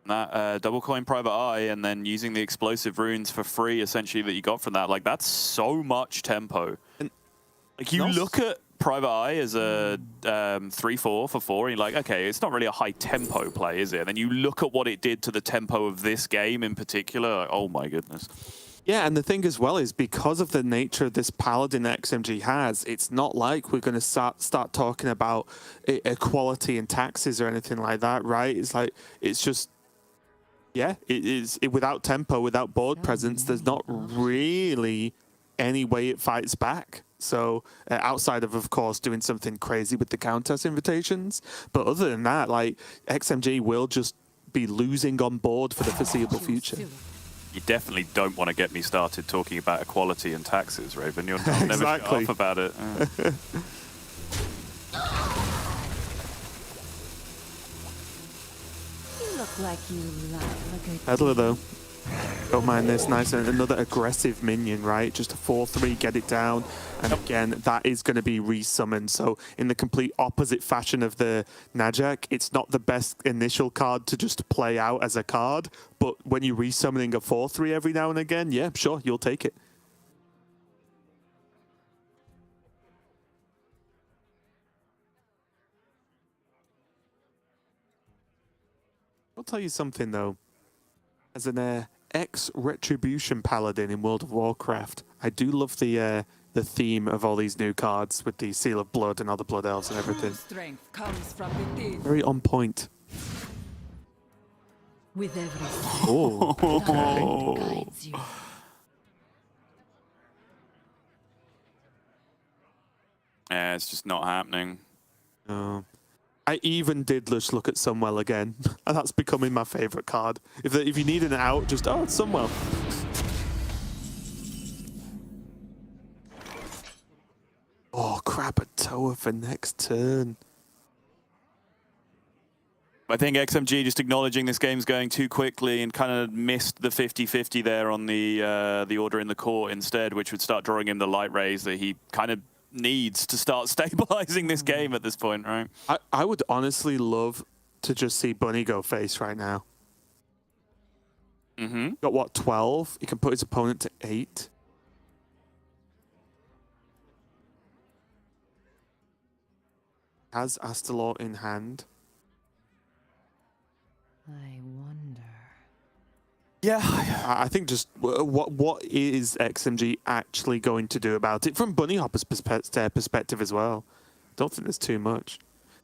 Speaker 1: That double coin Private Eye and then using the explosive runes for free, essentially, that you got from that. Like, that's so much tempo. And, like, you look at Private Eye as a 3-4 for 4, and you're like, okay, it's not really a high tempo play, is it? And then you look at what it did to the tempo of this game in particular. Like, oh my goodness.
Speaker 11: Yeah, and the thing as well is because of the nature of this Paladin that XMG has, it's not like we're going to start talking about equality and taxes or anything like that, right? It's like, it's just, yeah, without tempo, without board presence, there's not really any way it fights back. So outside of course, doing something crazy with the Countess invitations. But other than that, like, XMG will just be losing on board for the foreseeable future.
Speaker 1: You definitely don't want to get me started talking about equality and taxes, Raven. You'll never
Speaker 11: Exactly.
Speaker 1: shut up about it.
Speaker 7: You look like you love a good
Speaker 11: Peddler though. Don't mind this. Nice. And another aggressive minion, right? Just a 4-3, get it down. And again, that is going to be resummoned. So in the complete opposite fashion of the Najak, it's not the best initial card to just play out as a card. But when you're resummoning a 4-3 every now and again, yeah, sure, you'll take it. I'll tell you something though. As an ex-Retribution Paladin in World of Warcraft, I do love the theme of all these new cards with the Seal of Blood and all the Blood Elves and everything.
Speaker 7: strength comes from within.
Speaker 11: Very on point.
Speaker 7: With every
Speaker 11: Oh, okay.
Speaker 7: guides you.
Speaker 1: Yeah, it's just not happening.
Speaker 11: I even did just look at Sunwell again, and that's becoming my favourite card. If you need an out, just, oh, it's Sunwell. Oh, Krakatoa for next turn.
Speaker 1: I think XMG just acknowledging this game's going too quickly and kind of missed the 50-50 there on the order in the court instead, which would start drawing him the light rays that he kind of needs to start stabilizing this game at this point, right?
Speaker 11: I would honestly love to just see Bunny go face right now.
Speaker 1: Mm-hmm.
Speaker 11: Got what, 12? He can put his opponent to 8. Has Astalor in hand.
Speaker 7: I wonder.
Speaker 1: Yeah.
Speaker 11: I think just what is XMG actually going to do about it from Bunny Hopper's perspective as well? Don't think there's too much.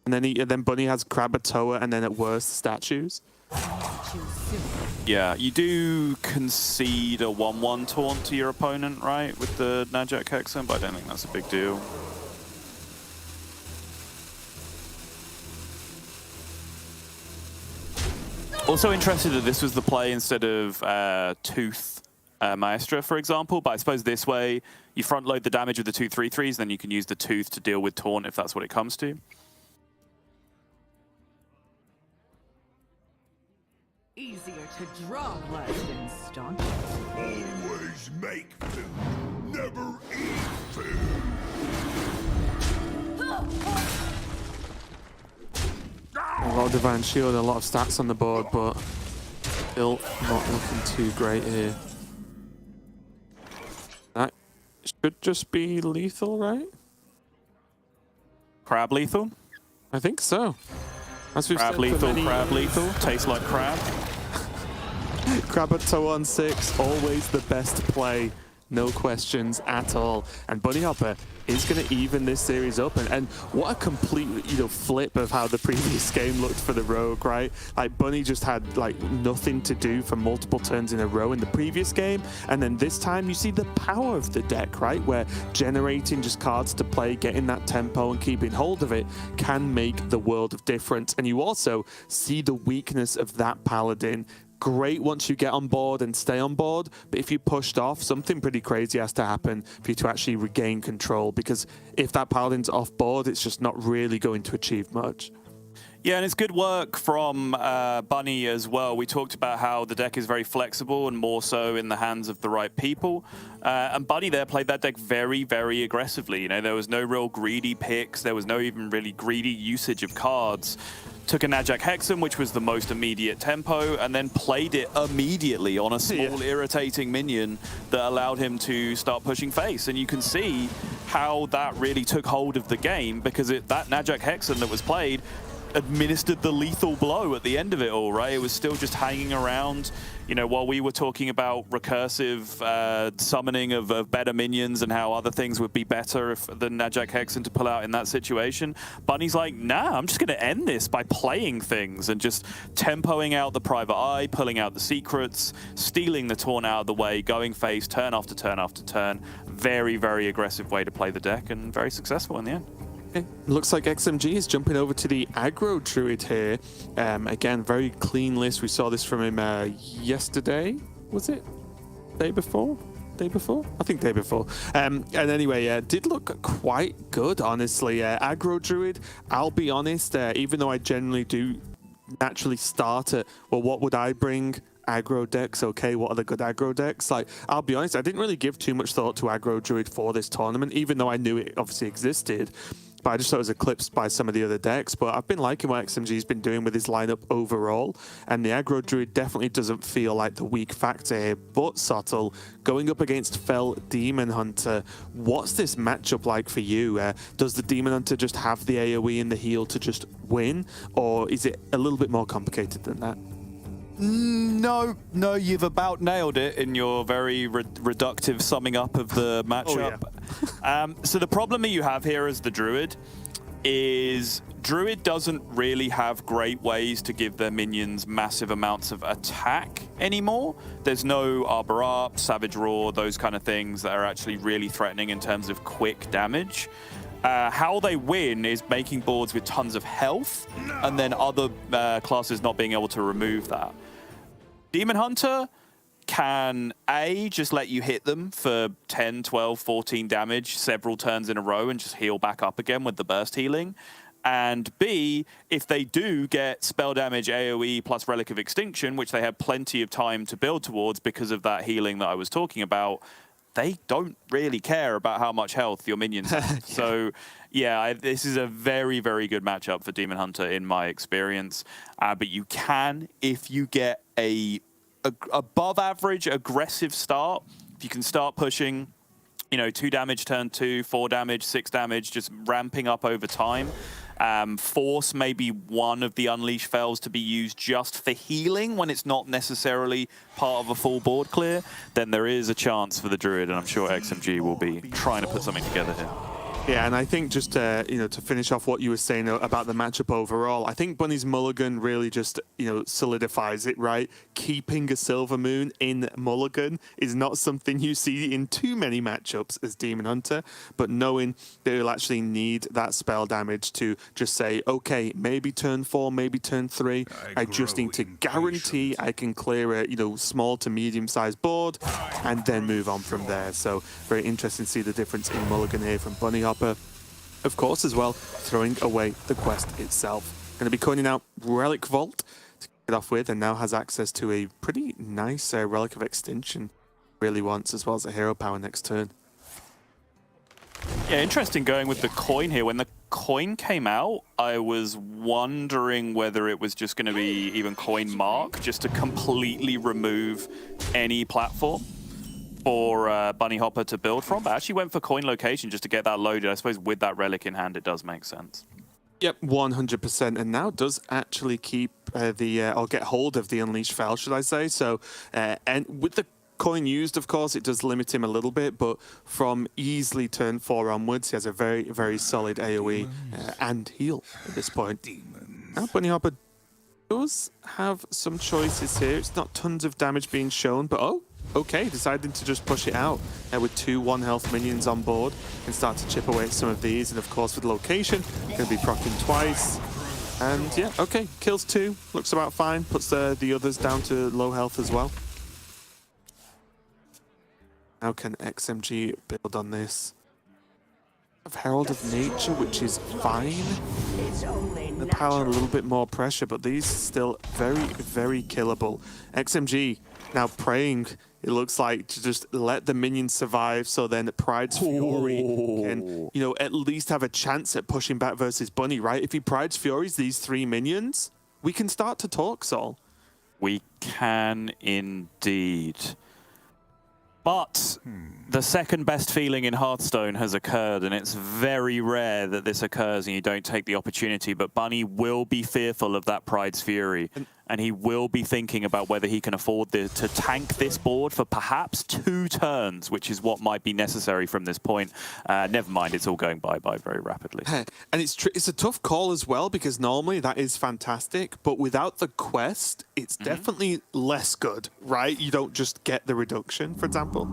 Speaker 11: And then Bunny has Krakatoa and then at worst statues.
Speaker 1: Yeah, you do concede a 1-1 taunt to your opponent, right, with the Najak Hexen, but I don't think that's a big deal. Also interested that this was the play instead of Tooth Maestra, for example, but I suppose this way you front load the damage with the 2 3/3s, then you can use the Tooth to deal with Taunt if that's what it comes to.
Speaker 7: Easier to draw blood than staunch.
Speaker 8: Always make food, never eat food.
Speaker 11: A lot of Divine Shield, a lot of stats on the board, but still not looking too great here. should just be lethal, right?
Speaker 1: Crab lethal?
Speaker 11: I think so. As we've
Speaker 1: Crab
Speaker 11: said for
Speaker 1: lethal,
Speaker 11: many
Speaker 1: crab
Speaker 11: years.
Speaker 1: lethal. Tastes like crab.
Speaker 11: Crab at 2-on-6, always the best play. No questions at all. And Bunny Hopper is going to even this series up. And what a complete, flip of how the previous game looked for the Rogue, right? Like, Bunny just had, like, nothing to do for multiple turns in a row in the previous game. And then this time you see the power of the deck, right? Where generating just cards to play, getting that tempo and keeping hold of it can make the world of difference. And you also see the weakness of that Paladin. Great once you get on board and stay on board, but if you pushed off, something pretty crazy has to happen for you to actually regain control, because if that Paladin's off board, it's just not really going to achieve much.
Speaker 1: Yeah, and it's good work from Bunny as well. We talked about how the deck is very flexible and more so in the hands of the right people. And Bunny there played that deck very, very aggressively. There was no real greedy picks. There was no even really greedy usage of cards. Took a Najak Hexen, which was the most immediate tempo, and then played it immediately on a small, irritating minion that allowed him to start pushing face. And you can see how that really took hold of the game, because that Najak Hexen that was played administered the lethal blow at the end of it all, right? It was still just hanging around. While we were talking about recursive summoning of better minions and how other things would be better than Najak Hexen to pull out in that situation, Bunny's like, nah, I'm just going to end this by playing things and just tempoing out the private eye, pulling out the secrets, stealing the taunt out of the way, going face turn after turn after turn. Very, very aggressive way to play the deck, and very successful in the end.
Speaker 11: Okay. Looks like XMG is jumping over to the aggro druid here. Again, very clean list. We saw this from him yesterday. Was it? Day before? Day before? I think day before. And anyway, did look quite good, honestly. Aggro druid, I'll be honest, even though I generally do naturally start at, well, what would I bring? Aggro decks, okay, what are the good aggro decks? Like, I'll be honest, I didn't really give too much thought to aggro druid for this tournament, even though I knew it obviously existed. But I just thought it was eclipsed by some of the other decks. But I've been liking what XMG's been doing with his lineup overall. And the aggro druid definitely doesn't feel like the weak factor here. But Subtle, going up against Fell Demon Hunter, what's this matchup like for you? Does the Demon Hunter just have the AoE and the heal to just win? Or is it a little bit more complicated than that?
Speaker 1: No, you've about nailed it in your very reductive summing up of the matchup. Oh, yeah. So the problem that you have here as the Druid is Druid doesn't really have great ways to give their minions massive amounts of attack anymore. There's no Arbor Up, Savage Roar, those kind of things that are actually really threatening in terms of quick damage. How they win is making boards with tons of health, and then other classes not being able to remove that. Demon Hunter can A, just let you hit them for 10, 12, 14 damage several turns in a row and just heal back up again with the burst healing. And B, if they do get spell damage AoE plus Relic of Extinction, which they have plenty of time to build towards because of that healing that I was talking about, they don't really care about how much health your minions have. Yeah. So, yeah, this is a very, very good matchup for Demon Hunter in my experience. But you can, if you get a above average aggressive start, if you can start pushing, 2 damage turn 2, 4 damage, 6 damage, just ramping up over time. Force may be one of the Unleash Fells to be used just for healing when it's not necessarily part of a full board clear, then there is a chance for the Druid, and I'm sure XMG will be trying to put something together here.
Speaker 11: Yeah, and I think just to finish off what you were saying about the matchup overall, I think Bunny's Mulligan really just solidifies it, right? Keeping a Silver Moon in Mulligan is not something you see in too many matchups as Demon Hunter, but knowing that you'll actually need that spell damage to just say, okay, maybe turn 4, maybe turn 3, I just need to guarantee I can clear a small to medium sized board and then move on from there. So very interesting to see the difference in Mulligan here from Bunny Hopper. Of course, as well, throwing away the quest itself. Going to be coining out Relic Vault to kick it off with, and now has access to a pretty nice Relic of Extinction really wants, as well as a hero power next turn.
Speaker 1: Yeah, interesting going with the coin here. When the coin came out, I was wondering whether it was just going to be even coin mark, just to completely remove any platform. for Bunny Hopper to build from, but actually went for coin location just to get that loaded. I suppose with that relic in hand, it does make sense.
Speaker 11: Yep, 100%, and now does actually keep or get hold of the Unleashed Fel, should I say. So, and with the coin used, of course, it does limit him a little bit, but from easily turn 4 onwards, he has a very, very solid AoE and heal at this point. Now, Bunny Hopper does have some choices here. It's not tons of damage being shown, but oh, okay, deciding to just push it out with 2 1-health minions on board and start to chip away at some of these. And of course, with location, going to be proccing twice. And yeah, okay, kills 2, looks about fine. Puts the others down to low health as well. How can XMG build on this? Of Herald of Nature, which is fine. The power a little bit more pressure, but these still very, very killable. XMG now praying, it looks like, to just let the minions survive, so then Pride's Fury can, you know, at least have a chance at pushing back versus Bunny, right? If he Pride's Furies these 3 minions, we can start to talk, Sol.
Speaker 1: We can indeed. But the second best feeling in Hearthstone has occurred, and it's very rare that this occurs and you don't take the opportunity. But Bunny will be fearful of that Pride's Fury, and he will be thinking about whether he can afford to tank this board for perhaps 2 turns, which is what might be necessary from this point. Never mind, it's all going bye-bye very rapidly.
Speaker 11: And it's a tough call as well, because normally that is fantastic, but without the quest, it's definitely less good, right? You don't just get the reduction, for example.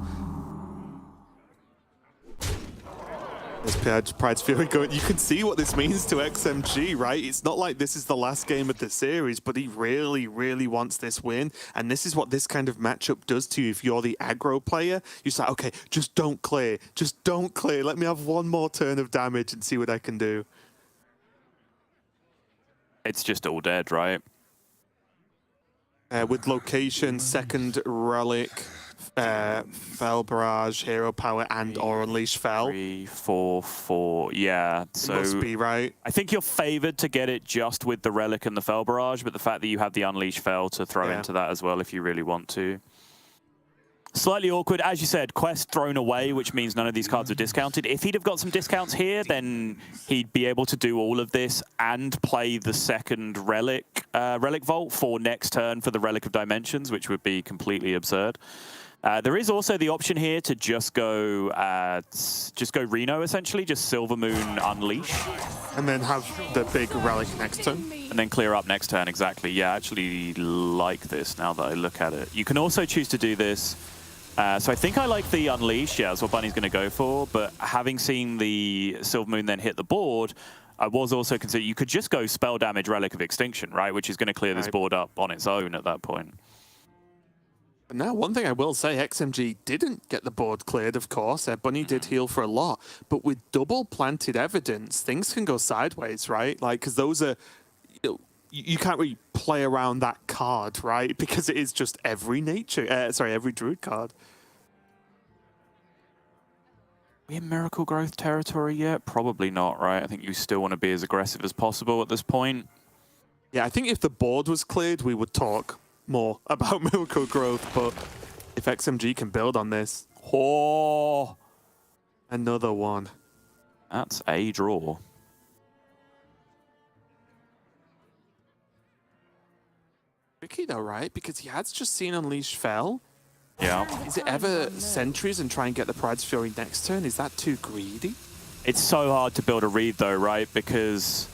Speaker 11: There's Pride's Fury going. You can see what this means to XMG, right? It's not like this is the last game of the series, but he really, really wants this win. And this is what this kind of matchup does to you. If you're the aggro player, you say, okay, just don't clear. Just don't clear. Let me have one more turn of damage and see what I can do.
Speaker 1: It's just all dead, right?
Speaker 11: With location, second relic, Fel Barrage, Hero Power, and or Unleash Fel.
Speaker 1: 3, 4, 4. Yeah, so
Speaker 11: it must be right.
Speaker 1: I think you're favored to get it just with the relic and the Fel Barrage, but the fact that you have the Unleash Fel to throw into that as well if you really want to. Slightly awkward, as you said, quest thrown away, which means none of these cards are discounted. If he'd have got some discounts here, then he'd be able to do all of this and play the second relic vault for next turn for the Relic of Dimensions, which would be completely absurd. There is also the option here to just go Reno, essentially, just Silver Moon Unleash.
Speaker 11: And then have the big relic next turn.
Speaker 1: And then clear up next turn, exactly. Yeah, I actually like this now that I look at it. You can also choose to do this. So I think I like the Unleash, yeah, that's what Bunny's going to go for. But having seen the Silver Moon then hit the board, I was also considering you could just go Spell Damage Relic of Extinction, right? Which is going to clear this board up on its own at that point.
Speaker 11: But now, one thing I will say, XMG didn't get the board cleared, of course. Bunny did heal for a lot. But with double planted evidence, things can go sideways, right? Like, because those are... You can't really play around that card, right? Because it is just every every Druid card.
Speaker 1: Are we in Miracle Growth territory yet? Probably not, right? I think you still want to be as aggressive as possible at this point.
Speaker 11: Yeah, I think if the board was cleared, we would talk more about Miracle Growth, but if XMG can build on this...
Speaker 1: Oh!
Speaker 11: Another one.
Speaker 1: That's a draw.
Speaker 11: Tricky though, right? Because he has just seen Unleash Fel.
Speaker 1: Yeah.
Speaker 11: Is it ever Sentries and try and get the Pride's Fury next turn? Is that too greedy?
Speaker 1: It's so hard to build a read though, right? Because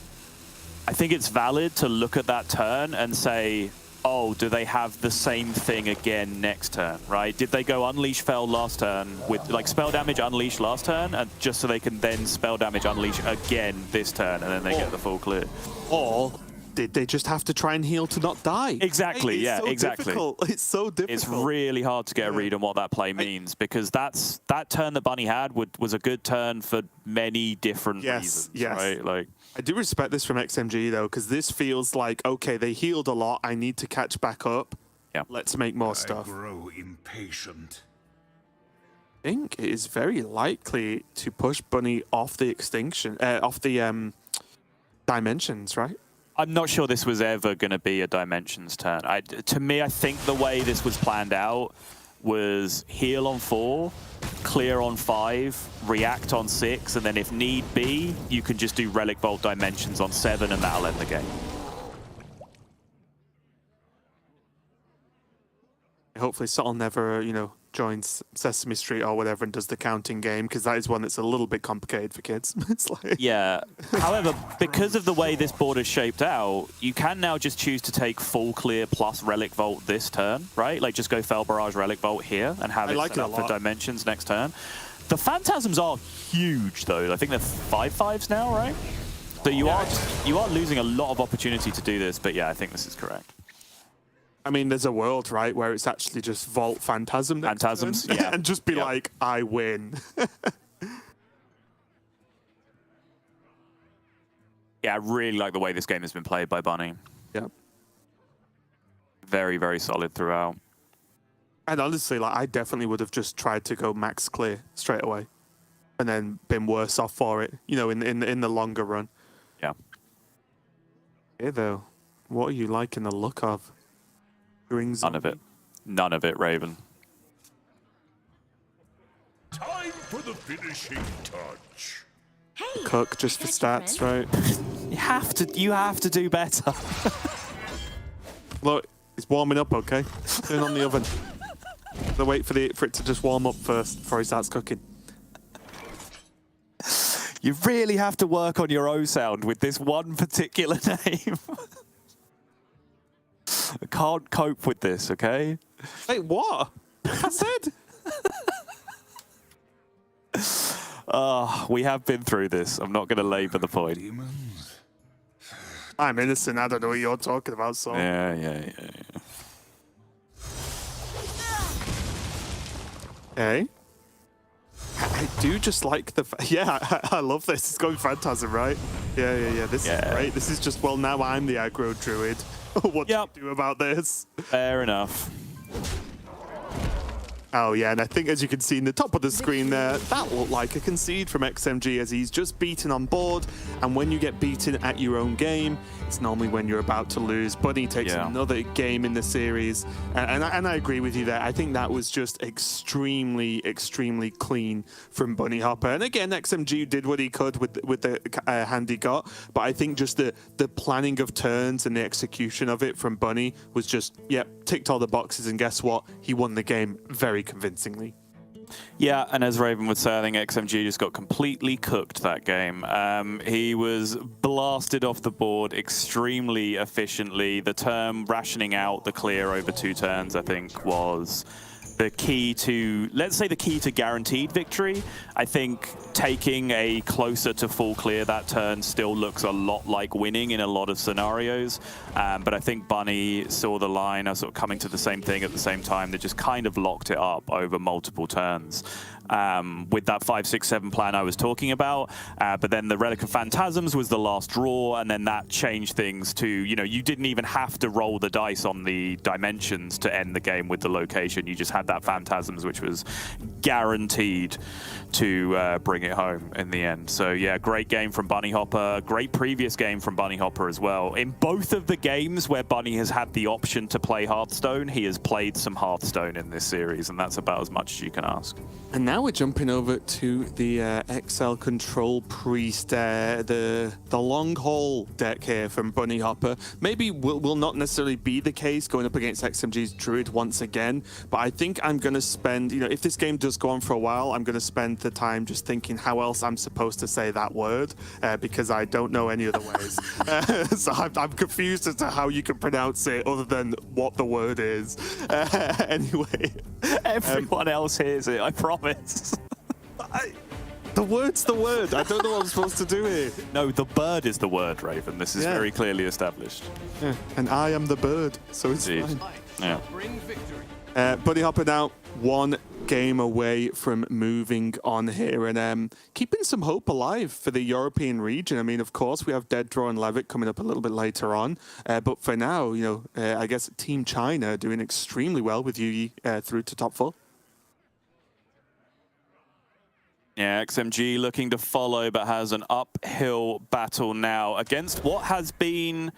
Speaker 1: I think it's valid to look at that turn and say, oh, do they have the same thing again next turn, right? Did they go Unleash Fel last turn with like Spell Damage Unleash last turn, and just so they can then Spell Damage Unleash again this turn, and then they get the full clear?
Speaker 11: Or did they just have to try and heal to not die?
Speaker 1: Exactly, yeah,
Speaker 11: so
Speaker 1: exactly.
Speaker 11: Difficult. It's so difficult.
Speaker 1: It's really hard to get a read on what that play means, because that turn that Bunny had was a good turn for many different reasons, right? Like,
Speaker 11: I do respect this from XMG though, because this feels like, okay, they healed a lot. I need to catch back up.
Speaker 1: Yeah.
Speaker 11: Let's make more stuff.
Speaker 8: I grow impatient.
Speaker 11: I think it is very likely to push Bunny off the extinction, off the dimensions, right?
Speaker 1: I'm not sure this was ever going to be a Dimensions turn. To me, I think the way this was planned out, was heal on 4, clear on 5, react on 6, and then if need be, you can just do Relic Vault Dimensions on 7, and that'll end the game.
Speaker 11: Hopefully Subtle never, joins Sesame Street or whatever and does the counting game, because that is one that's a little bit complicated for kids. It's like...
Speaker 1: Yeah. However, because of the way this board is shaped out, you can now just choose to take full clear plus Relic Vault this turn, right? Like just go Fel Barrage Relic Vault here and have it set up for Dimensions next turn. The Phantasms are huge, though. I think they're 5/5s now, right? So you are losing a lot of opportunity to do this, but yeah, I think this is correct.
Speaker 11: I mean, there's a world, right, where it's actually just Vault Phantasm next
Speaker 1: Phantasms,
Speaker 11: turn,
Speaker 1: yeah.
Speaker 11: and just be like, I win.
Speaker 1: Yeah, I really like the way this game has been played by Bunny.
Speaker 11: Yep.
Speaker 1: Very, very solid throughout.
Speaker 11: And honestly, like, I definitely would have just tried to go max clear straight away, and then been worse off for it, in the longer run.
Speaker 1: Yeah.
Speaker 11: Here, though, what are you liking the look of?
Speaker 1: None of it. None of it, Raven.
Speaker 8: Time for the finishing touch.
Speaker 7: Hey,
Speaker 11: Cook just for stats, right?
Speaker 1: You have to do better.
Speaker 11: Look, it's warming up, okay? Turn on the oven. So wait for it to just warm up first before he starts cooking.
Speaker 1: You really have to work on your O sound with this one particular name. I can't cope with this, okay?
Speaker 11: Wait, what? I said.
Speaker 1: We have been through this. I'm not going to labour the point.
Speaker 11: I'm innocent. I don't know what you're talking about, so.
Speaker 1: Yeah.
Speaker 11: Hey. I do just like the... I love this. It's going Phantasm, right? Yeah. This is great. This is just, well, now I'm the aggro druid. What do you do about this?
Speaker 1: Fair enough.
Speaker 11: Oh, yeah, and I think as you can see in the top of the screen there, that looked like a concede from XMG as he's just beaten on board. And when you get beaten at your own game, it's normally when you're about to lose. Bunny takes another game in the series. And I agree with you there. I think that was just extremely clean from Bunny Hopper. And again, XMG did what he could with the hand he got. But I think just the planning of turns and the execution of it from Bunny was just, ticked all the boxes. And guess what? He won the game very convincingly.
Speaker 1: Yeah, and as Raven would say, I think XMG just got completely cooked that game. He was blasted off the board extremely efficiently. The term rationing out the clear over 2 turns, I think, was the key to, let's say, the key to guaranteed victory. I think taking a closer to full clear that turn still looks a lot like winning in a lot of scenarios. But I think Bunny saw the line as sort of coming to the same thing at the same time that just kind of locked it up over multiple turns. With that 5, 6, 7 plan I was talking about, but then the Relic of Phantasms was the last draw, and then that changed things to, you didn't even have to roll the dice on the dimensions to end the game with the location. You just had that Phantasms, which was guaranteed to bring it home in the end. So yeah, great game from Bunny Hopper, great previous game from Bunny Hopper as well. In both of the games where Bunny has had the option to play Hearthstone, he has played some Hearthstone in this series, and that's about as much as you can ask.
Speaker 11: And now we're jumping over to the XL Control Priest, the long haul deck here from Bunny Hopper. Maybe will not necessarily be the case going up against XMG's Druid once again, but I think I'm going to spend, if this game does go on for a while, I'm going to spend the time just thinking how else I'm supposed to say that word, because I don't know any other ways. So I'm confused as to how you can pronounce it other than what the word is. Anyway.
Speaker 1: Everyone else hears it, I promise.
Speaker 11: The word's the word. I don't know what I'm supposed to do here.
Speaker 1: No, the bird is the word, Raven. This is very clearly established.
Speaker 11: Yeah. And I am the bird, so it's fine.
Speaker 1: Yeah.
Speaker 11: Bunny Hopper now 1 game away from moving on here and keeping some hope alive for the European region. I mean, of course, we have Dead Draw and Levitt coming up a little bit later on. But for now, I guess Team China doing extremely well with Yuyi through to top 4.
Speaker 1: Yeah, XMG looking to follow, but has an uphill battle now against what has been,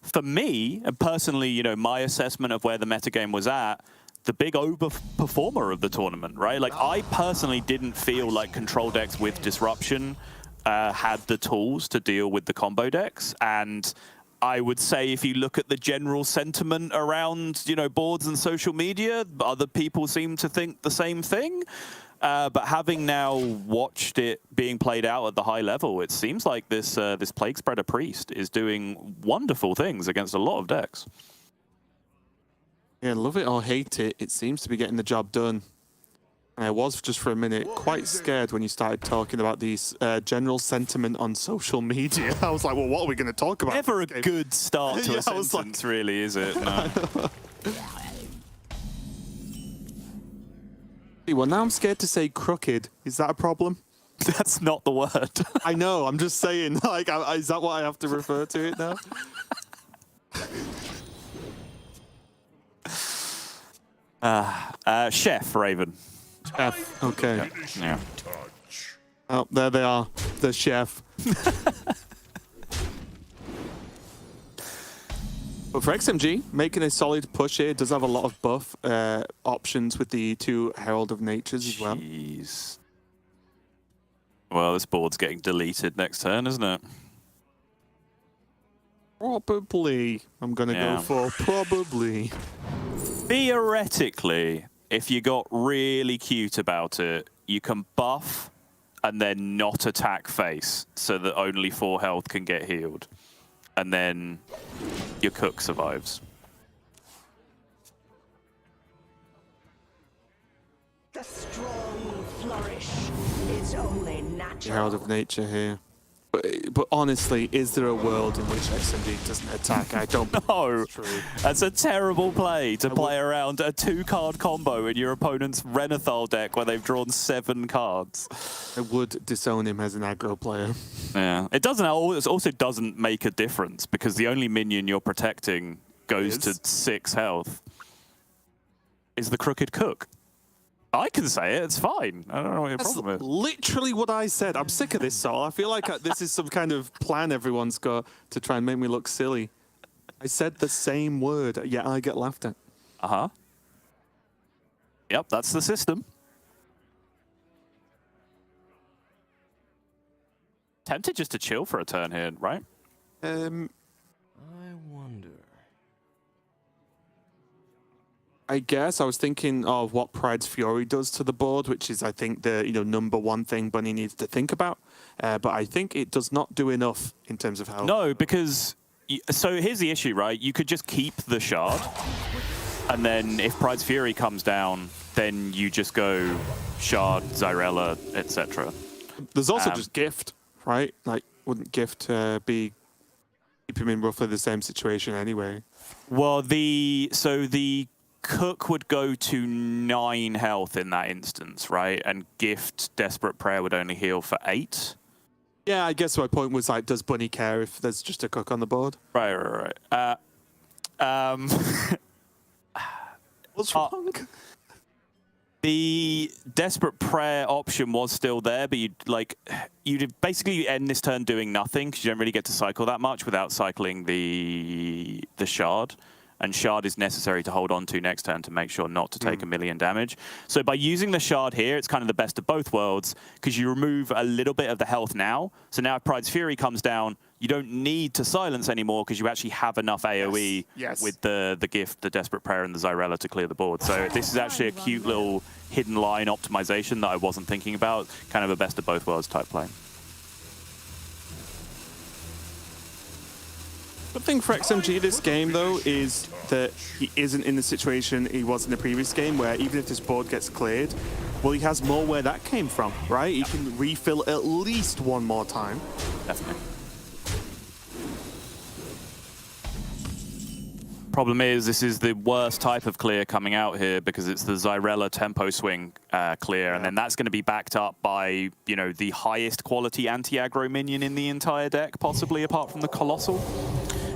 Speaker 1: for me, and personally, my assessment of where the metagame was at, the big overperformer of the tournament, right? Like, I personally didn't feel like control decks with disruption had the tools to deal with the combo decks. And I would say if you look at the general sentiment around, you know, boards and social media, other people seem to think the same thing. But having now watched it being played out at the high level, it seems like this Plague Spreader Priest is doing wonderful things against a lot of decks.
Speaker 11: Yeah, love it or hate it, it seems to be getting the job done. I was, just for a minute, quite scared when you started talking about these general sentiment on social media. I was like, well, what are we going to talk about?
Speaker 1: Never a good start to
Speaker 11: Yeah,
Speaker 1: a sentence, really, is it? No.
Speaker 11: Well, now I'm scared to say crooked. Is that a problem?
Speaker 1: That's not the word.
Speaker 11: I know, I'm just saying, like, is that what I have to refer to it now?
Speaker 1: Chef, Raven.
Speaker 11: Chef, okay.
Speaker 1: Yeah.
Speaker 11: Oh, there they are, the chef. But for XMG, making a solid push here, does have a lot of buff options with the 2 Herald of Natures as well.
Speaker 1: Jeez. Well, this board's getting deleted next turn, isn't it?
Speaker 11: Probably. I'm going to go for probably.
Speaker 1: Theoretically, if you got really cute about it, you can buff and then not attack face so that only 4 health can get healed. And then your cook survives.
Speaker 7: The strong flourish. It's only natural.
Speaker 11: Herald of Nature here. But honestly, is there a world in which XMG doesn't attack? I don't
Speaker 1: know.
Speaker 11: True.
Speaker 1: That's a terrible play to play around a 2-card combo in your opponent's Renathal deck where they've drawn 7 cards.
Speaker 11: I would disown him as an aggro player.
Speaker 1: Yeah, it also doesn't make a difference because the only minion you're protecting goes to 6 health. Is the Crooked Cook. I can say it, it's fine. I don't know what your problem is.
Speaker 11: Literally what I said. I'm sick of this, Sol. I feel like this is some kind of plan everyone's got to try and make me look silly. I said the same word, yet I get laughed at.
Speaker 1: Uh-huh. Yep, that's the system. Tempted just to chill for a turn here, right?
Speaker 8: I wonder.
Speaker 11: I guess I was thinking of what Pride's Fury does to the board, which is, I think, the number one thing Bunny needs to think about. But I think it does not do enough in terms of how.
Speaker 1: No, because so here's the issue, right? You could just keep the shard, and then if Pride's Fury comes down, then you just go shard, Zyrella, etc.
Speaker 11: There's also just gift, right? Like, wouldn't gift be keep him in roughly the same situation anyway?
Speaker 1: Well, the Cook would go to 9 health in that instance, right? And Gift Desperate Prayer would only heal for 8.
Speaker 11: Yeah, I guess my point was, like, does Bunny care if there's just a Cook on the board?
Speaker 1: Right.
Speaker 11: What's wrong?
Speaker 1: The Desperate Prayer option was still there, but you'd basically end this turn doing nothing because you don't really get to cycle that much without cycling the Shard. And Shard is necessary to hold on to next turn to make sure not to take a million damage. So by using the Shard here, it's kind of the best of both worlds because you remove a little bit of the health now. So now if Pride's Fury comes down, you don't need to silence anymore because you actually have enough AoE with the Gift, the Desperate Prayer, and the Zyrella to clear the board. So this is actually a cute little hidden line optimization that I wasn't thinking about. Kind of a best of both worlds type play.
Speaker 11: The thing for XMG this game, though, is that he isn't in the situation he was in the previous game, where even if this board gets cleared, well, he has more where that came from, right? He can refill at least one more time.
Speaker 1: Definitely. Problem is, this is the worst type of clear coming out here because it's the Zyrella tempo swing clear, and then that's going to be backed up by, the highest quality anti-aggro minion in the entire deck, possibly apart from the Colossal,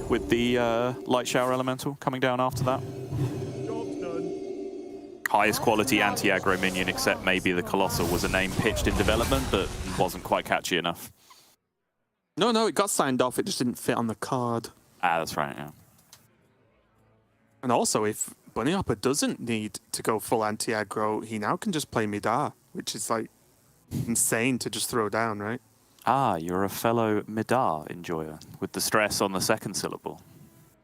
Speaker 1: with the Light Shower Elemental coming down after that. Highest quality anti-aggro minion, except maybe the Colossal was a name pitched in development, but wasn't quite catchy enough.
Speaker 11: No, it got signed off. It just didn't fit on the card.
Speaker 1: Ah, that's right, yeah.
Speaker 11: And also, if Bunny Hopper doesn't need to go full anti-aggro. He now can just play Midar, which is like insane to just throw down, right?
Speaker 1: Ah, you're a fellow Midar enjoyer with the stress on the second syllable.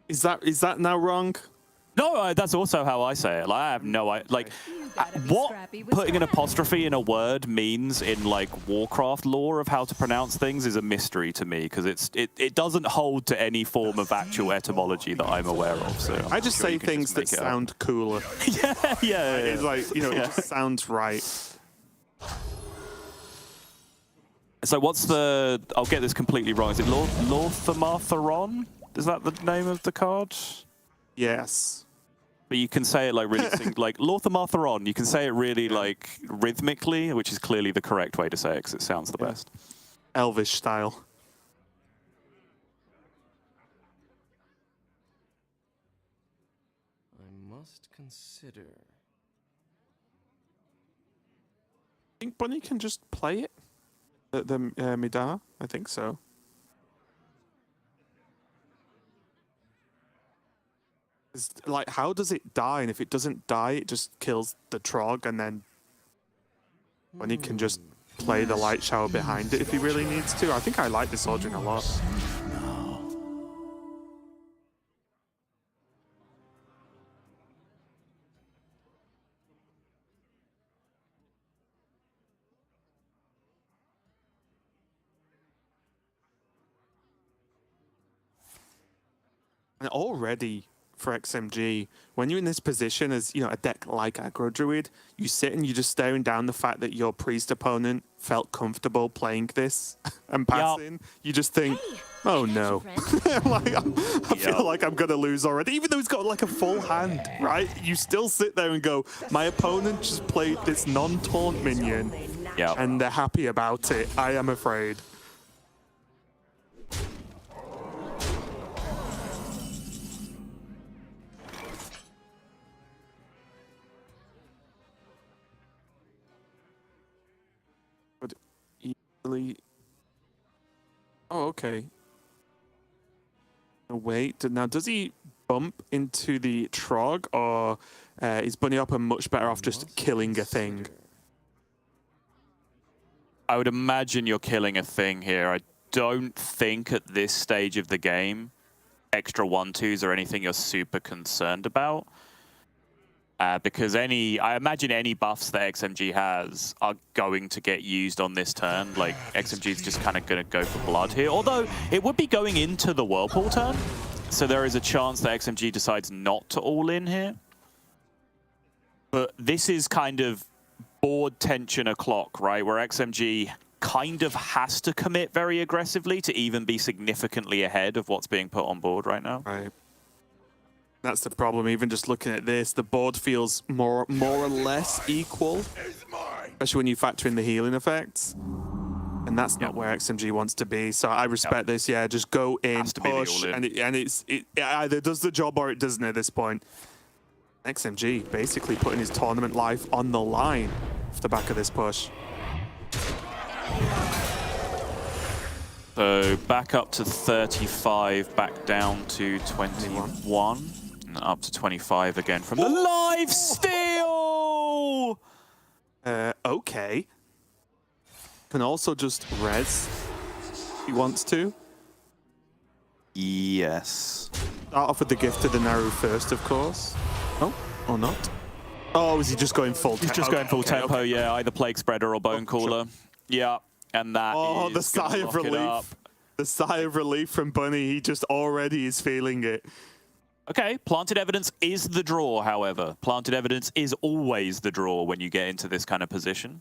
Speaker 11: Is that now wrong?
Speaker 1: No, that's also how I say it. Like, I have no idea. Like, what putting an apostrophe in a word means in like Warcraft lore of how to pronounce things is a mystery to me because it doesn't hold to any form of actual etymology that I'm aware of. So
Speaker 11: I just say things that sound cooler.
Speaker 1: yeah.
Speaker 11: It's like, you know, it just sounds right.
Speaker 1: So what's the? I'll get this completely wrong. Is it Lorthamartheron? Is that the name of the card?
Speaker 11: Yes.
Speaker 1: But you can say it like really, like Lorthamartheron. You can say it really like rhythmically, which is clearly the correct way to say it because it sounds the best.
Speaker 11: Elvish style.
Speaker 12: I must consider.
Speaker 11: I think Bunny can just play it. The Midar? I think so. Like, how does it die? And if it doesn't die, it just kills the Trog, and then Bunny can just play the light shower behind it if he really needs to. I think I like this Aldrin a lot. And already for XMG, when you're in this position as, you know, a deck like Aggro Druid, you sit and you're just staring down the fact that your priest opponent felt comfortable playing this and passing. You just think, oh no. Like, I feel like I'm going to lose already. Even though he's got like a full hand, right? You still sit there and go, my opponent just played this non-taunt minion and they're happy about it. I am afraid. Oh, okay. Wait, now does he bump into the Trog, or is Bunny Hopper much better off just killing a thing?
Speaker 1: I would imagine you're killing a thing here. I don't think at this stage of the game, extra 1/2s are anything you're super concerned about. Because I imagine any buffs that XMG has are going to get used on this turn. Like, XMG is just kind of going to go for blood here. Although, it would be going into the Whirlpool turn. So there is a chance that XMG decides not to all in here. But this is kind of board tension o'clock, right? Where XMG kind of has to commit very aggressively to even be significantly ahead of what's being put on board right now.
Speaker 11: Right. That's the problem. Even just looking at this, the board feels more or less equal, especially when you factor in the healing effects. And that's not where XMG wants to be. So I respect this. Yeah, just go in, push, and it either does the job or it doesn't at this point. XMG basically putting his tournament life on the line off the back of this push.
Speaker 1: So back up to 35, back down to 21. Up to 25 again from the live steal!
Speaker 11: Okay. Can also just res if he wants to.
Speaker 1: Yes.
Speaker 11: Start off with the gift to the Naru first, of course. Oh, or not. Oh, is he just going full tempo?
Speaker 1: He's just going full tempo, yeah. Either Plague Spreader or Bone Caller. Yeah, and that is
Speaker 11: the sigh of relief. The sigh of relief from Bunny. He just already is feeling it.
Speaker 1: Okay, Planted Evidence is the draw, however. Planted Evidence is always the draw when you get into this kind of position.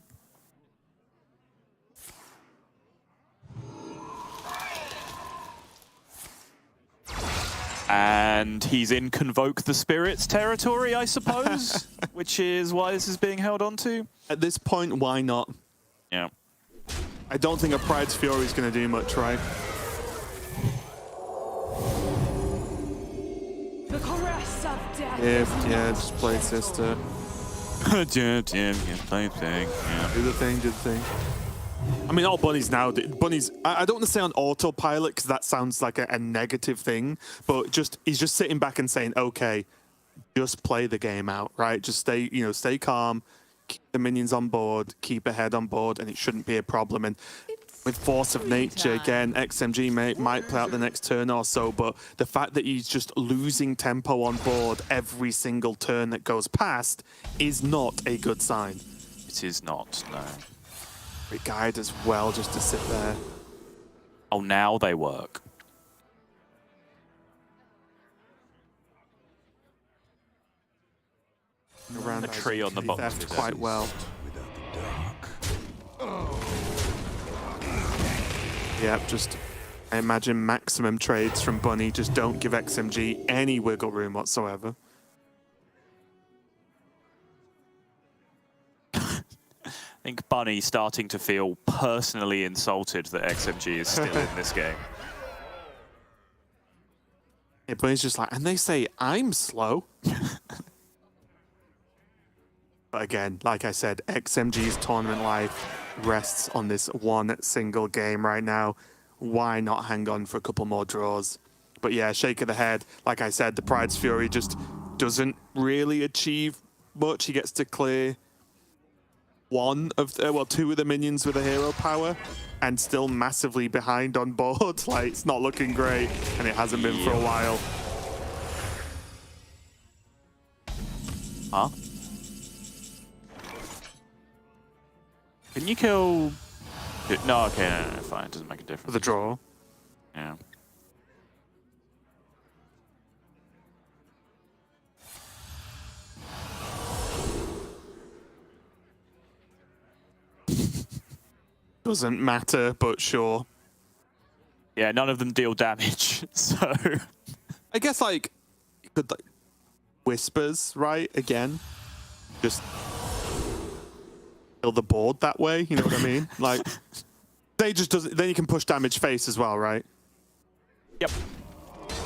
Speaker 1: And he's in Convoke the Spirits territory, I suppose, which is why this is being held on to.
Speaker 11: At this point, why not?
Speaker 1: Yeah.
Speaker 11: I don't think a Pride's Fury is going to do much, right?
Speaker 7: The caress of death.
Speaker 11: Yeah, just play sister.
Speaker 1: Play thing. Yeah.
Speaker 11: Do the thing. I mean, all Bunny's now. Bunny's. I don't want to say on autopilot because that sounds like a negative thing, but he's just sitting back and saying, "Okay, just play the game out, right? Just stay calm, keep the minions on board, keep ahead on board, and it shouldn't be a problem. And with Force of Nature, again, XMG might play out the next turn or so, but the fact that he's just losing tempo on board every single turn that goes past is not a good sign.
Speaker 1: It is not, no.
Speaker 11: Great guide as well, just to sit there.
Speaker 1: Oh, now they work.
Speaker 11: Around
Speaker 1: a tree on the bottom
Speaker 11: theft quite well. Yep, just I imagine maximum trades from Bunny. Just don't give XMG any wiggle room whatsoever.
Speaker 1: I think Bunny's starting to feel personally insulted that XMG is still in this game.
Speaker 11: Yeah, Bunny's just like, and they say I'm slow. But again, like I said, XMG's tournament life rests on this one single game right now. Why not hang on for a couple more draws? But yeah, shake of the head. Like I said, the Pride's Fury just doesn't really achieve much. He gets to clear two of the minions with a hero power and still massively behind on board. Like, it's not looking great, and it hasn't been for a while.
Speaker 1: Huh? Can you kill... No, okay, no, fine. It doesn't make a difference.
Speaker 11: For the draw.
Speaker 1: Yeah.
Speaker 11: Doesn't matter, but sure.
Speaker 1: Yeah, none of them deal damage, so...
Speaker 11: I guess, like, you could, like, Whispers, right? Again. Just kill the board that way, you know what I mean? Like, they just doesn't... Then you can push damage face as well, right?
Speaker 1: Yep.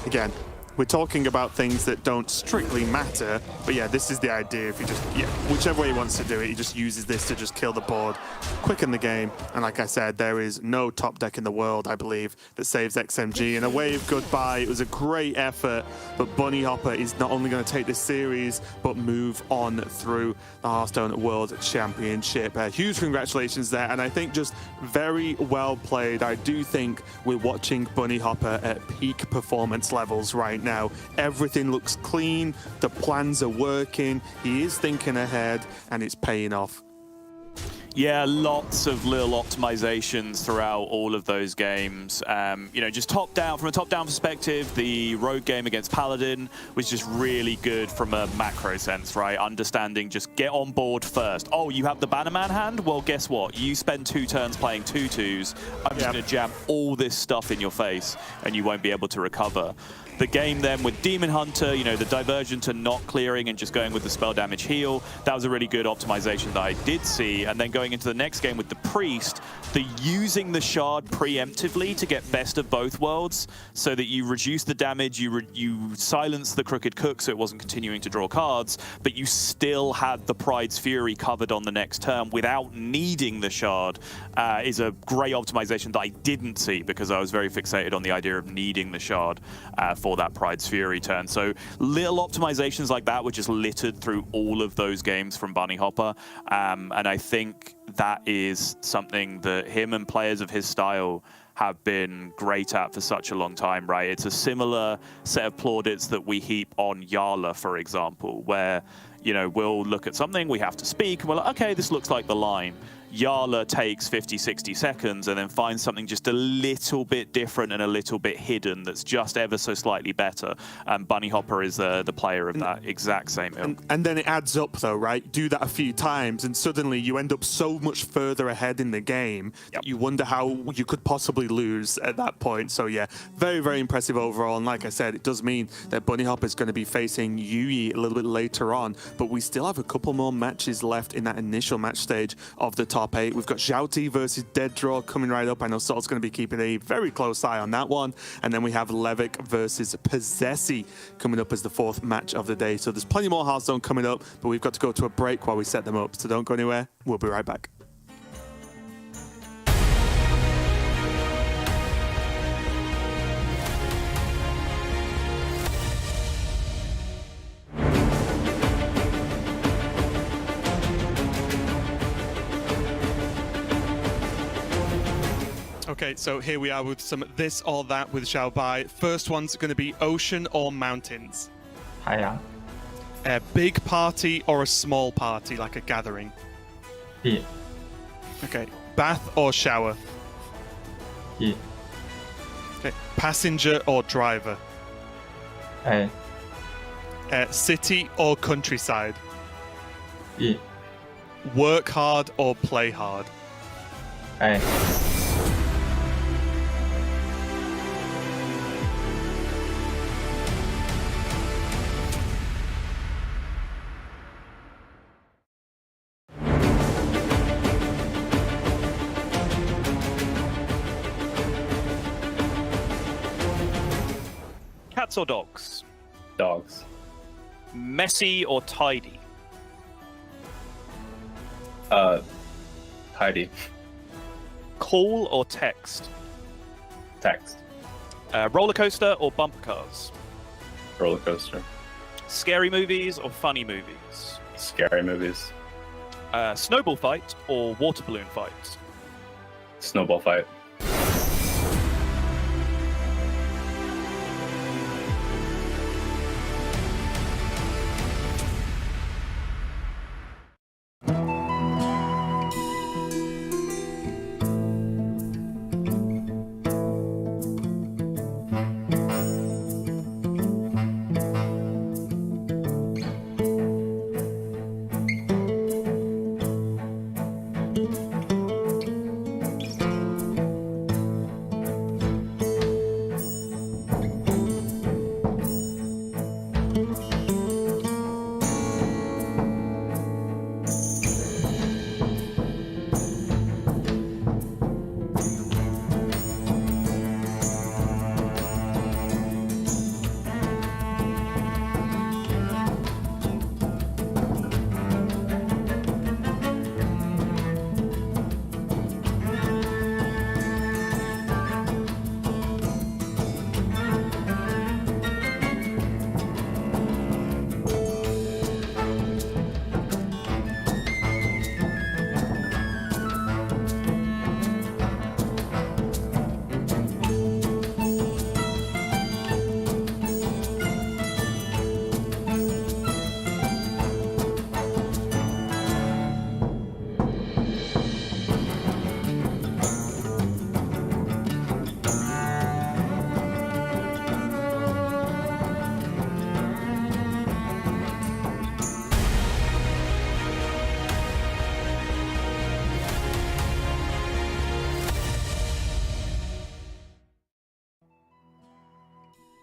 Speaker 11: Again, we're talking about things that don't strictly matter, but yeah, this is the idea. If you just, whichever way he wants to do it, he just uses this to just kill the board, quicken the game, and like I said, there is no top deck in the world, I believe, that saves XMG. And a wave goodbye. It was a great effort, but Bunny Hopper is not only going to take this series, but move on through the Hearthstone World Championship. Huge congratulations there, and I think just very well played. I do think we're watching Bunny Hopper at peak performance levels right now. Everything looks clean, the plans are working, he is thinking ahead, and it's paying off.
Speaker 1: Yeah, lots of little optimizations throughout all of those games. You know, just top down, from a top-down perspective, the road game against Paladin was just really good from a macro sense, right? Understanding just get on board first. Oh, you have the Bannerman hand? Well, guess what? You spend 2 turns playing 2/2s. I'm just going to jam all this stuff in your face, and you won't be able to recover. The game then with Demon Hunter, you know, the diversion to not clearing and just going with the spell damage heal, that was a really good optimization that I did see. And then going into the next game with the Priest, the using the shard preemptively to get best of both worlds so that you reduce the damage, you silence the Crooked Cook so it wasn't continuing to draw cards, but you still had the Pride's Fury covered on the next turn without needing the shard is a great optimization that I didn't see because I was very fixated on the idea of needing the shard for that Pride's Fury turn. So little optimizations like that were just littered through all of those games from Bunny Hopper. And I think that is something that him and players of his style have been great at for such a long time, right? It's a similar set of plaudits that we heap on Yala, for example, where, you know, we'll look at something, we have to speak, and we're like, okay, this looks like the line. Yala takes 50, 60 seconds and then finds something just a little bit different and a little bit hidden that's just ever so slightly better. And Bunny Hopper is the player of that exact same ilk.
Speaker 11: And then it adds up though, right? Do that a few times and suddenly you end up so much further ahead in the game that you wonder how you could possibly lose at that point. So yeah, very, very impressive overall. And like I said, it does mean that Bunny Hopper is going to be facing Yui a little bit later on, but we still have a couple more matches left in that initial match stage of the top 8. We've got Xiaoti versus Dead Draw coming right up. I know Salt's going to be keeping a very close eye on that one. And then we have Levick versus Possessi coming up as the 4th match of the day. So there's plenty more Hearthstone coming up, but we've got to go to a break while we set them up. So don't go anywhere. We'll be right back. Okay, so here we are with some this or that with Xiao Bai. First one's going to be ocean or mountains.
Speaker 2: 海洋
Speaker 11: A big party or a small party, like a gathering.
Speaker 2: B
Speaker 11: Okay, bath or shower.
Speaker 2: E
Speaker 11: Okay, passenger or driver.
Speaker 2: A
Speaker 11: City or countryside.
Speaker 2: E
Speaker 11: Work hard or play hard.
Speaker 2: A
Speaker 1: Cats or dogs?
Speaker 10: Dogs.
Speaker 1: Messy or tidy?
Speaker 10: Tidy.
Speaker 1: Call or text?
Speaker 10: Text.
Speaker 1: Roller coaster or bumper cars?
Speaker 10: Roller coaster.
Speaker 1: Scary movies or funny movies?
Speaker 10: Scary movies.
Speaker 1: Snowball fight or water balloon fight?
Speaker 10: Snowball fight.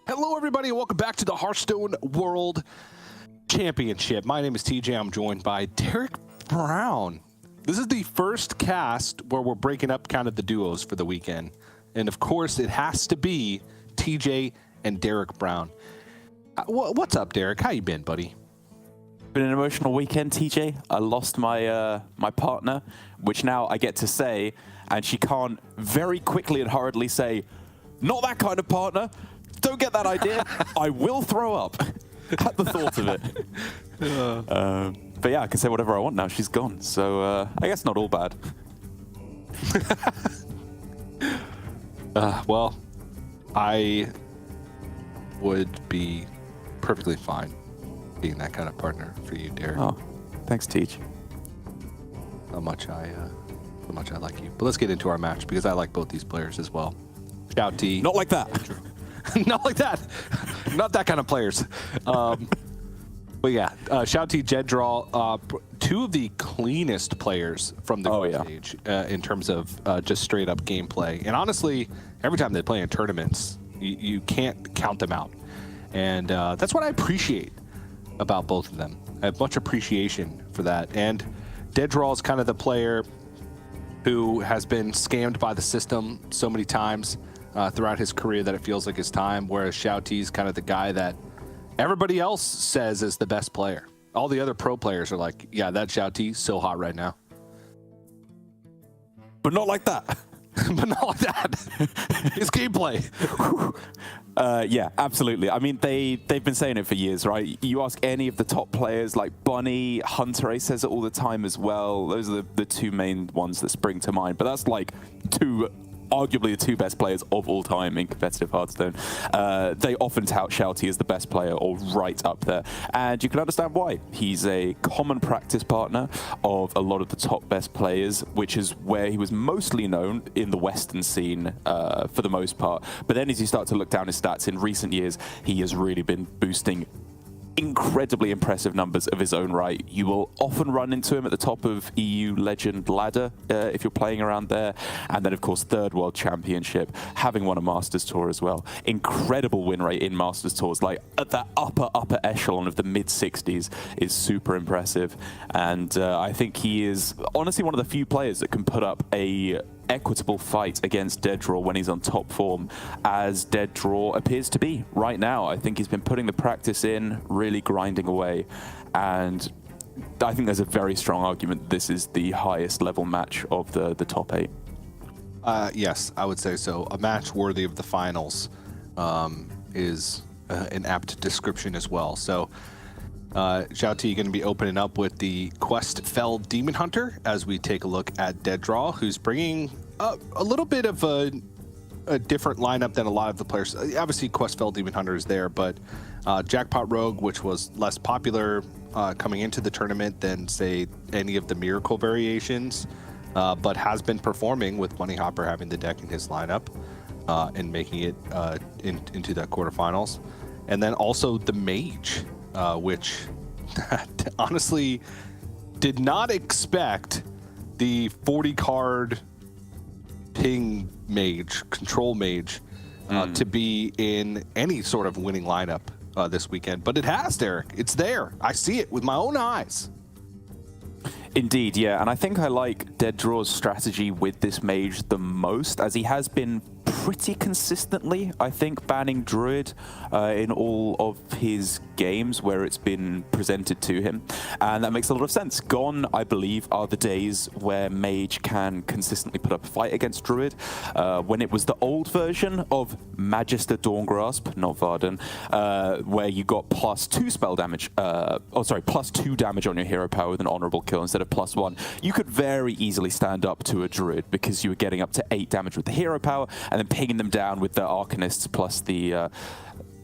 Speaker 5: Hello, everybody, and welcome back to the Hearthstone World Championship. My name is TJ. I'm joined by Derek Brown. This is the first cast where we're breaking up kind of the duos for the weekend. And, of course, it has to be TJ and Derek Brown. What's up, Derek? How you been, buddy?
Speaker 1: Been an emotional weekend, TJ. I lost my my partner, which now I get to say, and she can't very quickly and hurriedly say, "Not that kind of partner. Don't get that idea. I will throw up at the thought of it." But yeah, I can say whatever I want now. She's gone, so I guess not all bad.
Speaker 5: Well, I would be perfectly fine being that kind of partner for you, Derek.
Speaker 1: Oh, thanks, Teach.
Speaker 5: How much I like you. But let's get into our match because I like both these players as well. Shout T.
Speaker 1: Not like that.
Speaker 5: Not like that. Not that kind of players. But yeah, Shout T, Jed Draw, two of the cleanest players from the group stage in terms of just straight up gameplay. And honestly, every time they play in tournaments, you can't count them out. And that's what I appreciate about both of them. I have much appreciation for that. And Dead Draw is kind of the player who has been scammed by the system so many times throughout his career that it feels like his time, whereas Shout T is kind of the guy that everybody else says is the best player. All the other pro players are like, yeah, that Shout T so hot right now.
Speaker 1: But not like that.
Speaker 5: But not like that. His gameplay.
Speaker 1: Yeah, absolutely. I mean, they've been saying it for years, right? You ask any of the top players, like Bunny, Hunter A says it all the time as well. Those are the two main ones that spring to mind. But that's like two arguably the two best players of all time in competitive Hearthstone. They often tout Shouty as the best player or right up there. And you can understand why. He's a common practice partner of a lot of the top best players, which is where he was mostly known in the Western scene for the most part. But then as you start to look down his stats in recent years, he has really been boosting incredibly impressive numbers of his own right. You will often run into him at the top of EU Legend ladder if you're playing around there. And then, of course, third World Championship, having won a Masters Tour as well. Incredible win rate in Masters Tours, like at that upper echelon of the mid-60s is super impressive. And I think he is honestly one of the few players that can put up a equitable fight against Dead Draw when he's on top form, as Dead Draw appears to be right now. I think he's been putting the practice in, really grinding away, and I think there's a very strong argument this is the highest level match of the top 8.
Speaker 5: Yes, I would say so. A match worthy of the finals is an apt description as well. So Shouty going to be opening up with the Quest-Fell Demon Hunter as we take a look at Dead Draw, who's bringing a little bit of a different lineup than a lot of the players. Obviously, Quest-Fell Demon Hunter is there, but Jackpot Rogue, which was less popular coming into the tournament than, say, any of the Miracle variations, but has been performing with Bunny Hopper having the deck in his lineup and making it into that quarterfinals. And then also the Mage, which honestly did not expect the 40-card ping mage, control mage, to be in any sort of winning lineup this weekend. But it has, Derek. It's there. I see it with my own eyes.
Speaker 1: Indeed, yeah. And I think I like Dead Draw's strategy with this mage the most, as he has been pretty consistently, I think, banning Druid in all of his games where it's been presented to him. And that makes a lot of sense. Gone, I believe, are the days where Mage can consistently put up a fight against Druid. When it was the old version of Magister Dawngrasp, not Varden, where you got +2 spell damage, +2 damage on your hero power with an honorable kill instead of +1, you could very easily stand up to a Druid because you were getting up to 8 damage with the hero power and then pinging them down with the Arcanists plus the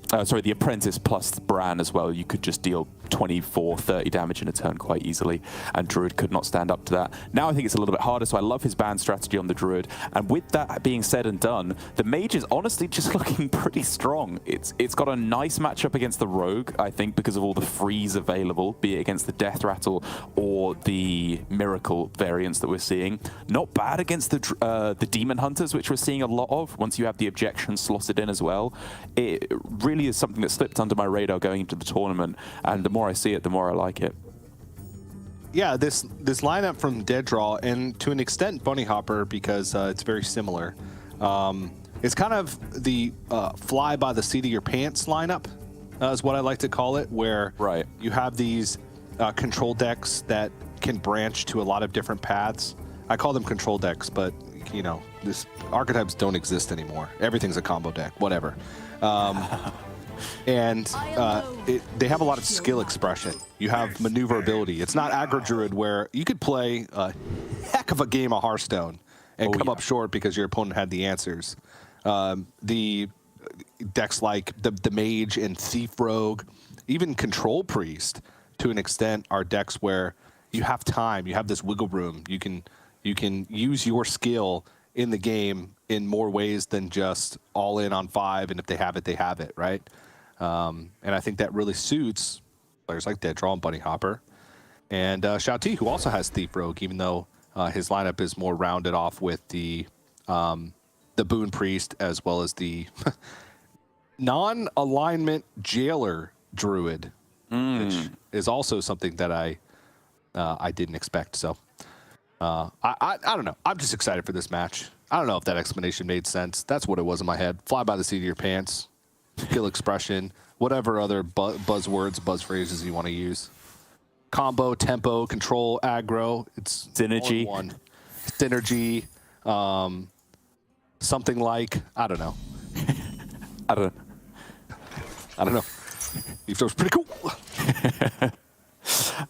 Speaker 1: the Apprentice plus Bran as well. You could just deal 24, 30 damage in a turn quite easily, and Druid could not stand up to that. Now I think it's a little bit harder, so I love his ban strategy on the Druid. And with that being said and done, the Mage is honestly just looking pretty strong. It's got a nice matchup against the Rogue, I think, because of all the frees available, be it against the Death Rattle or the Miracle variants that we're seeing. Not bad against the Demon Hunters, which we're seeing a lot of once you have the objection slotted in as well. It really is something that slipped under my radar going into the tournament, and the more I see it, the more I like it.
Speaker 5: Yeah, this lineup from Dead Draw, and to an extent Bunny Hopper, because it's very similar. It's kind of the fly by the seat of your pants lineup, is what I like to call it, where you have these control decks that can branch to a lot of different paths. I call them control decks, but you know, this archetypes don't exist anymore. Everything's a combo deck, whatever. And they have a lot of skill expression. You have maneuverability. It's not aggro Druid where you could play a heck of a game of Hearthstone and come up short because your opponent had the answers. The decks like the Mage and Thief Rogue, even Control Priest to an extent, are decks where you have time, you have this wiggle room. You can use your skill in the game in more ways than just all in on 5, and if they have it, they have it, right? And I think that really suits players like Dead Draw and Bunny Hopper. And Shouty, who also has Thief Rogue, even though his lineup is more rounded off with the Boon Priest as well as the non-alignment Jailer Druid, which is also something that I didn't expect. So I don't know. I'm just excited for this match. I don't know if that explanation made sense. That's what it was in my head. Fly by the seat of your pants, skill expression, whatever other buzzwords, buzz phrases you want to use. Combo, tempo, control, aggro. It's
Speaker 1: synergy.
Speaker 5: All in one. Synergy. Something like, I don't know.
Speaker 1: I don't know.
Speaker 5: It was pretty cool.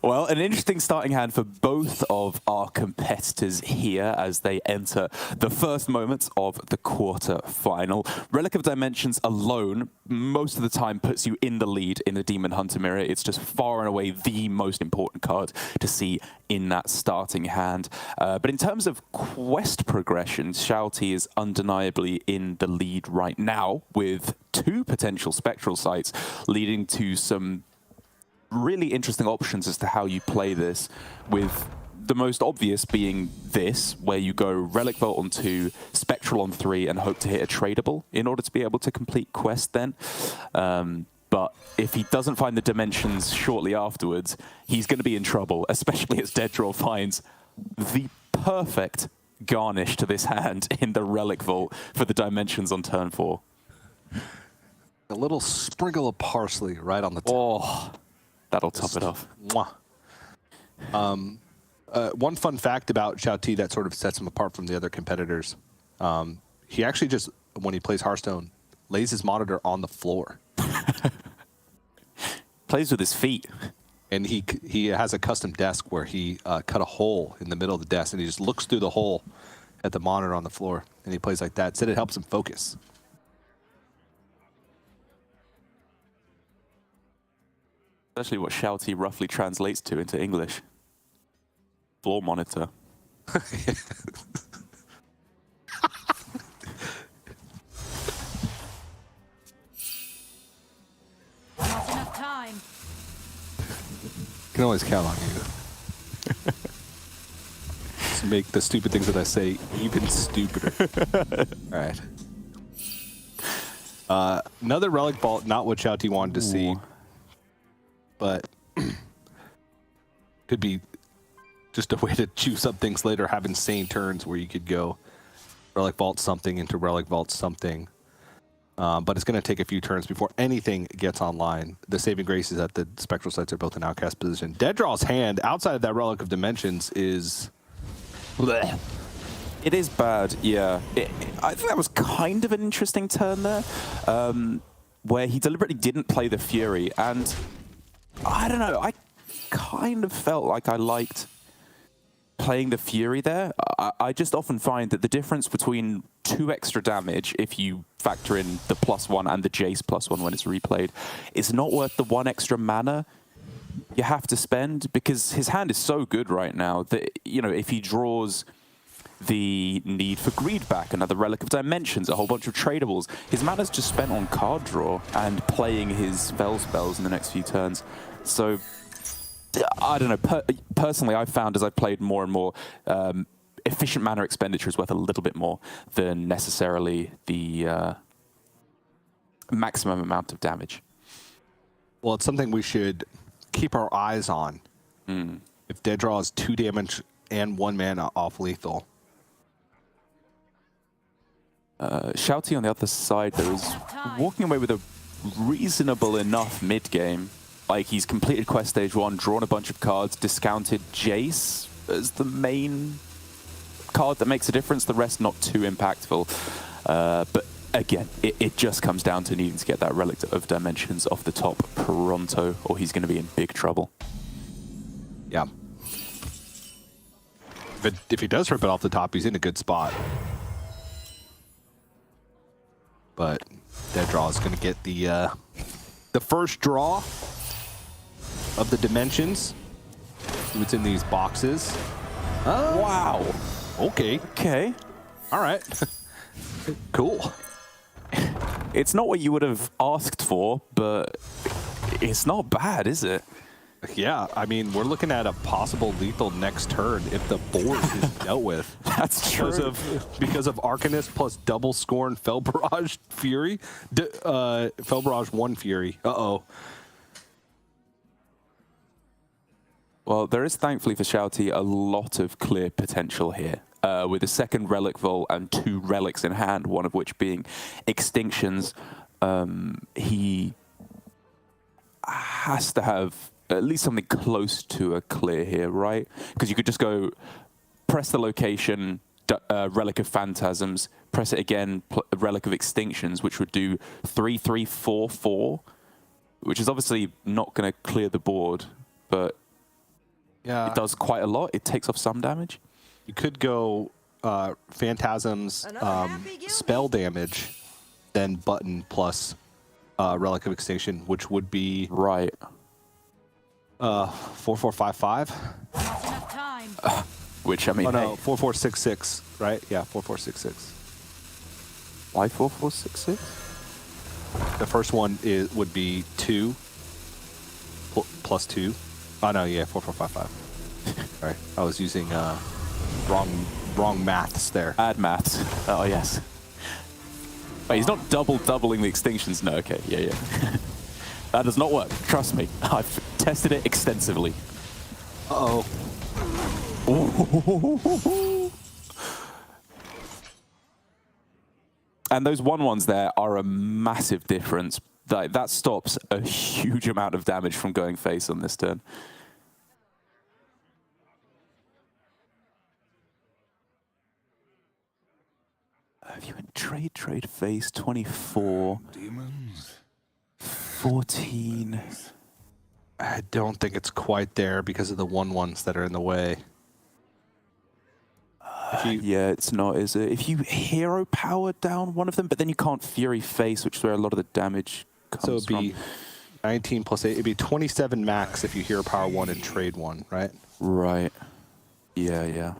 Speaker 1: Well, an interesting starting hand for both of our competitors here as they enter the first moments of the quarter final. Relic of Dimensions alone, most of the time, puts you in the lead in the Demon Hunter mirror. It's just far and away the most important card to see in that starting hand. But in terms of quest progression, Shouty is undeniably in the lead right now with 2 potential spectral sites, leading to some really interesting options as to how you play this, with the most obvious being this, where you go Relic Vault on 2, Spectral on 3, and hope to hit a tradable in order to be able to complete quest then. But if he doesn't find the dimensions shortly afterwards, he's going to be in trouble, especially as Dead Draw finds the perfect garnish to this hand in the Relic Vault for the dimensions on turn 4.
Speaker 5: A little sprinkle of parsley right on the top.
Speaker 1: Oh, that'll top it off.
Speaker 5: Mwah. One fun fact about Shouty that sort of sets him apart from the other competitors, he actually just, when he plays Hearthstone, lays his monitor on the floor.
Speaker 1: Plays with his feet.
Speaker 5: And he has a custom desk where he cut a hole in the middle of the desk, and he just looks through the hole at the monitor on the floor, and he plays like that. Said it helps him focus.
Speaker 1: Especially what Shouty roughly translates to into English. Floor monitor.
Speaker 7: Not enough time.
Speaker 5: Can always count on you. To make the stupid things that I say even stupider. All right. Another Relic Vault, not what Shouty wanted to see, but could be just a way to choose up things later, have insane turns where you could go Relic Vault something into Relic Vault something. But it's going to take a few turns before anything gets online. The saving grace is that the Spectral Sites are both in outcast position. Dead Draw's hand, outside of that Relic of Dimensions, is... bleh.
Speaker 1: It is bad, yeah. I think that was kind of an interesting turn there, where he deliberately didn't play the Fury, and I don't know, I kind of felt like I liked playing the Fury there. I just often find that the difference between 2 extra damage, if you factor in the +1 and the Jace +1 when it's replayed, is not worth the 1 extra mana you have to spend, because his hand is so good right now that, you know, if he draws the need for greed back, another Relic of Dimensions, a whole bunch of tradables, his mana's just spent on card draw and playing his spells in the next few turns. So I don't know, personally I've found as I've played more and more, efficient mana expenditure is worth a little bit more than necessarily the maximum amount of damage.
Speaker 5: Well, it's something we should keep our eyes on. If Dead Draw is 2 damage and 1 mana off lethal.
Speaker 1: Shouty on the other side, though, is walking away with a reasonable enough mid-game. Like, he's completed Quest Stage 1, drawn a bunch of cards, discounted Jace as the main card that makes a difference, the rest not too impactful. But again, it just comes down to needing to get that Relic of Dimensions off the top pronto, or he's going to be in big trouble.
Speaker 5: Yeah. But if he does rip it off the top, he's in a good spot. But Dead Draw is going to get the first draw of the dimensions. See what's in these boxes. Oh, wow. Okay.
Speaker 1: Okay.
Speaker 5: All right. Cool.
Speaker 1: It's not what you would have asked for, but it's not bad, is it?
Speaker 5: Yeah, I mean, we're looking at a possible lethal next turn if the board is dealt with.
Speaker 1: That's true.
Speaker 5: Because of Arcanist plus double Scorn, Fel Barrage, Fury. Fel Barrage 1 Fury. Uh-oh.
Speaker 1: Well, there is, thankfully for Shouty, a lot of clear potential here. With a second Relic Vault and 2 relics in hand, one of which being Extinctions, he has to have at least something close to a clear here, right? Because you could just go press the location, Relic of Phantasms, press it again, Relic of Extinctions, which would do 3/3/4/4, which is obviously not going to clear the board, but
Speaker 5: Yeah.
Speaker 1: It does quite a lot. It takes off some damage.
Speaker 5: You could go Phantasm's spell damage, then button plus Relic of Extinction, which would be
Speaker 1: right
Speaker 5: 4455.
Speaker 7: Enough time.
Speaker 1: Which I mean,
Speaker 5: Oh no,
Speaker 1: hey,
Speaker 5: 4466, right? Yeah, 4466.
Speaker 1: why 4466?
Speaker 5: The first one would be 2 plus 2. Oh no, yeah, 4455. Right, I was using wrong maths there.
Speaker 1: Bad maths. Oh yes. Wait, he's not doubling the extinctions. No, okay, yeah. That does not work. Trust me, I've tested it extensively.
Speaker 5: Uh-oh.
Speaker 1: And those 1/1s there are a massive difference. That stops a huge amount of damage from going face on this turn. Have you in trade face 24,
Speaker 8: Demons.
Speaker 1: 14?
Speaker 5: I don't think it's quite there because of the 1/1s that are in the way.
Speaker 1: Yeah, it's not, is it? If you hero power down one of them, but then you can't Fury face, which is where a lot of the damage comes
Speaker 5: So it'd be
Speaker 1: from.
Speaker 5: 19 plus 8. It'd be 27 max if you hero power 1 and trade 1, right?
Speaker 1: Right. Yeah.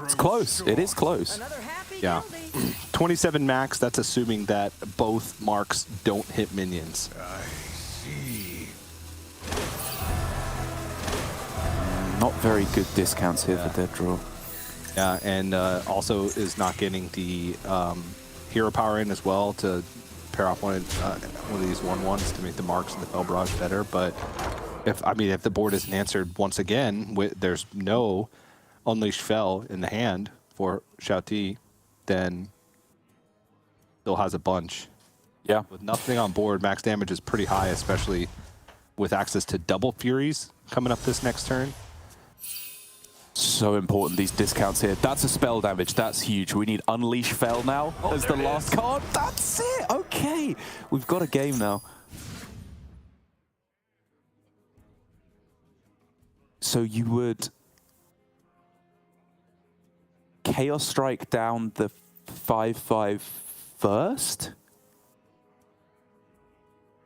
Speaker 1: It's close. It is close.
Speaker 7: Another happy
Speaker 5: Yeah.
Speaker 7: guilty.
Speaker 5: 27 max, that's assuming that both marks don't hit minions.
Speaker 8: I see.
Speaker 1: Not very good discounts here for dead draw.
Speaker 5: Yeah, and also is not getting the hero power in as well to pair off one of these 1/1s to make the marks and the Fell Barrage better. But if the board isn't answered once again, there's no Unleashed Fell in the hand for Shao-Ti, then still has a bunch.
Speaker 1: Yeah.
Speaker 5: With nothing on board, max damage is pretty high, especially with access to double Furies coming up this next turn.
Speaker 1: So important, these discounts here. That's a spell damage. That's huge. We need Unleash Fell now as the last card. That's it. Okay. We've got a game now. So you would Chaos Strike down the 5/5 first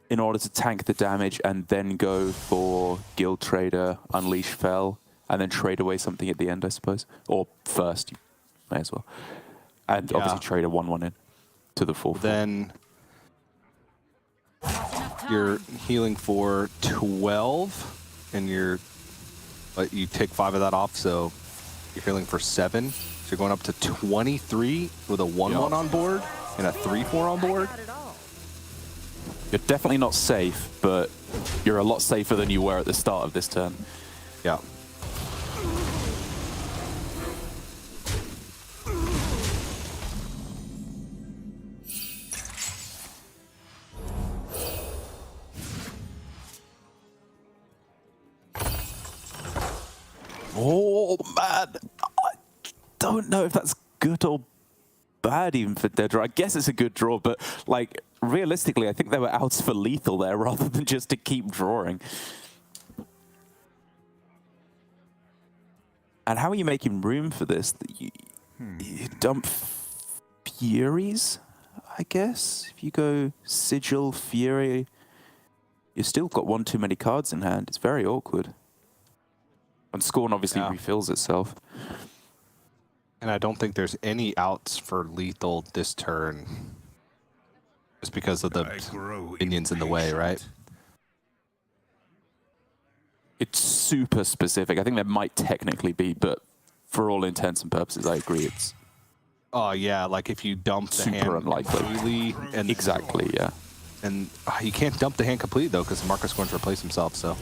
Speaker 1: in order to tank the damage and then go for Guild Trader, Unleash Fell, and then trade away something at the end, I suppose. Or first, you may as well. And obviously trade a 1/1 in to the 4/4.
Speaker 5: Then you're healing for 12, and but you take 5 of that off, so you're healing for 7. So you're going up to 23 with a 1/1 on board and a 3/4 on board.
Speaker 1: You're definitely not safe, but you're a lot safer than you were at the start of this turn.
Speaker 5: Yeah.
Speaker 1: Oh, man. I don't know if that's good or bad even for dead draw. I guess it's a good draw, but like realistically, I think there were outs for lethal there rather than just to keep drawing. And how are you making room for this? You dump Furies, I guess? If you go Sigil, Fury, you've still got one too many cards in hand. It's very awkward. And Scorn obviously refills itself.
Speaker 5: And I don't think there's any outs for lethal this turn. Just because of the minions in the way, right?
Speaker 1: It's super specific. I think there might technically be, but for all intents and purposes, I agree. It's
Speaker 5: yeah, like if you dump the
Speaker 1: super
Speaker 5: hand
Speaker 1: unlikely.
Speaker 5: completely, and
Speaker 1: Exactly, yeah.
Speaker 5: And you can't dump the hand completely though, because Marcus is going to replace himself. So,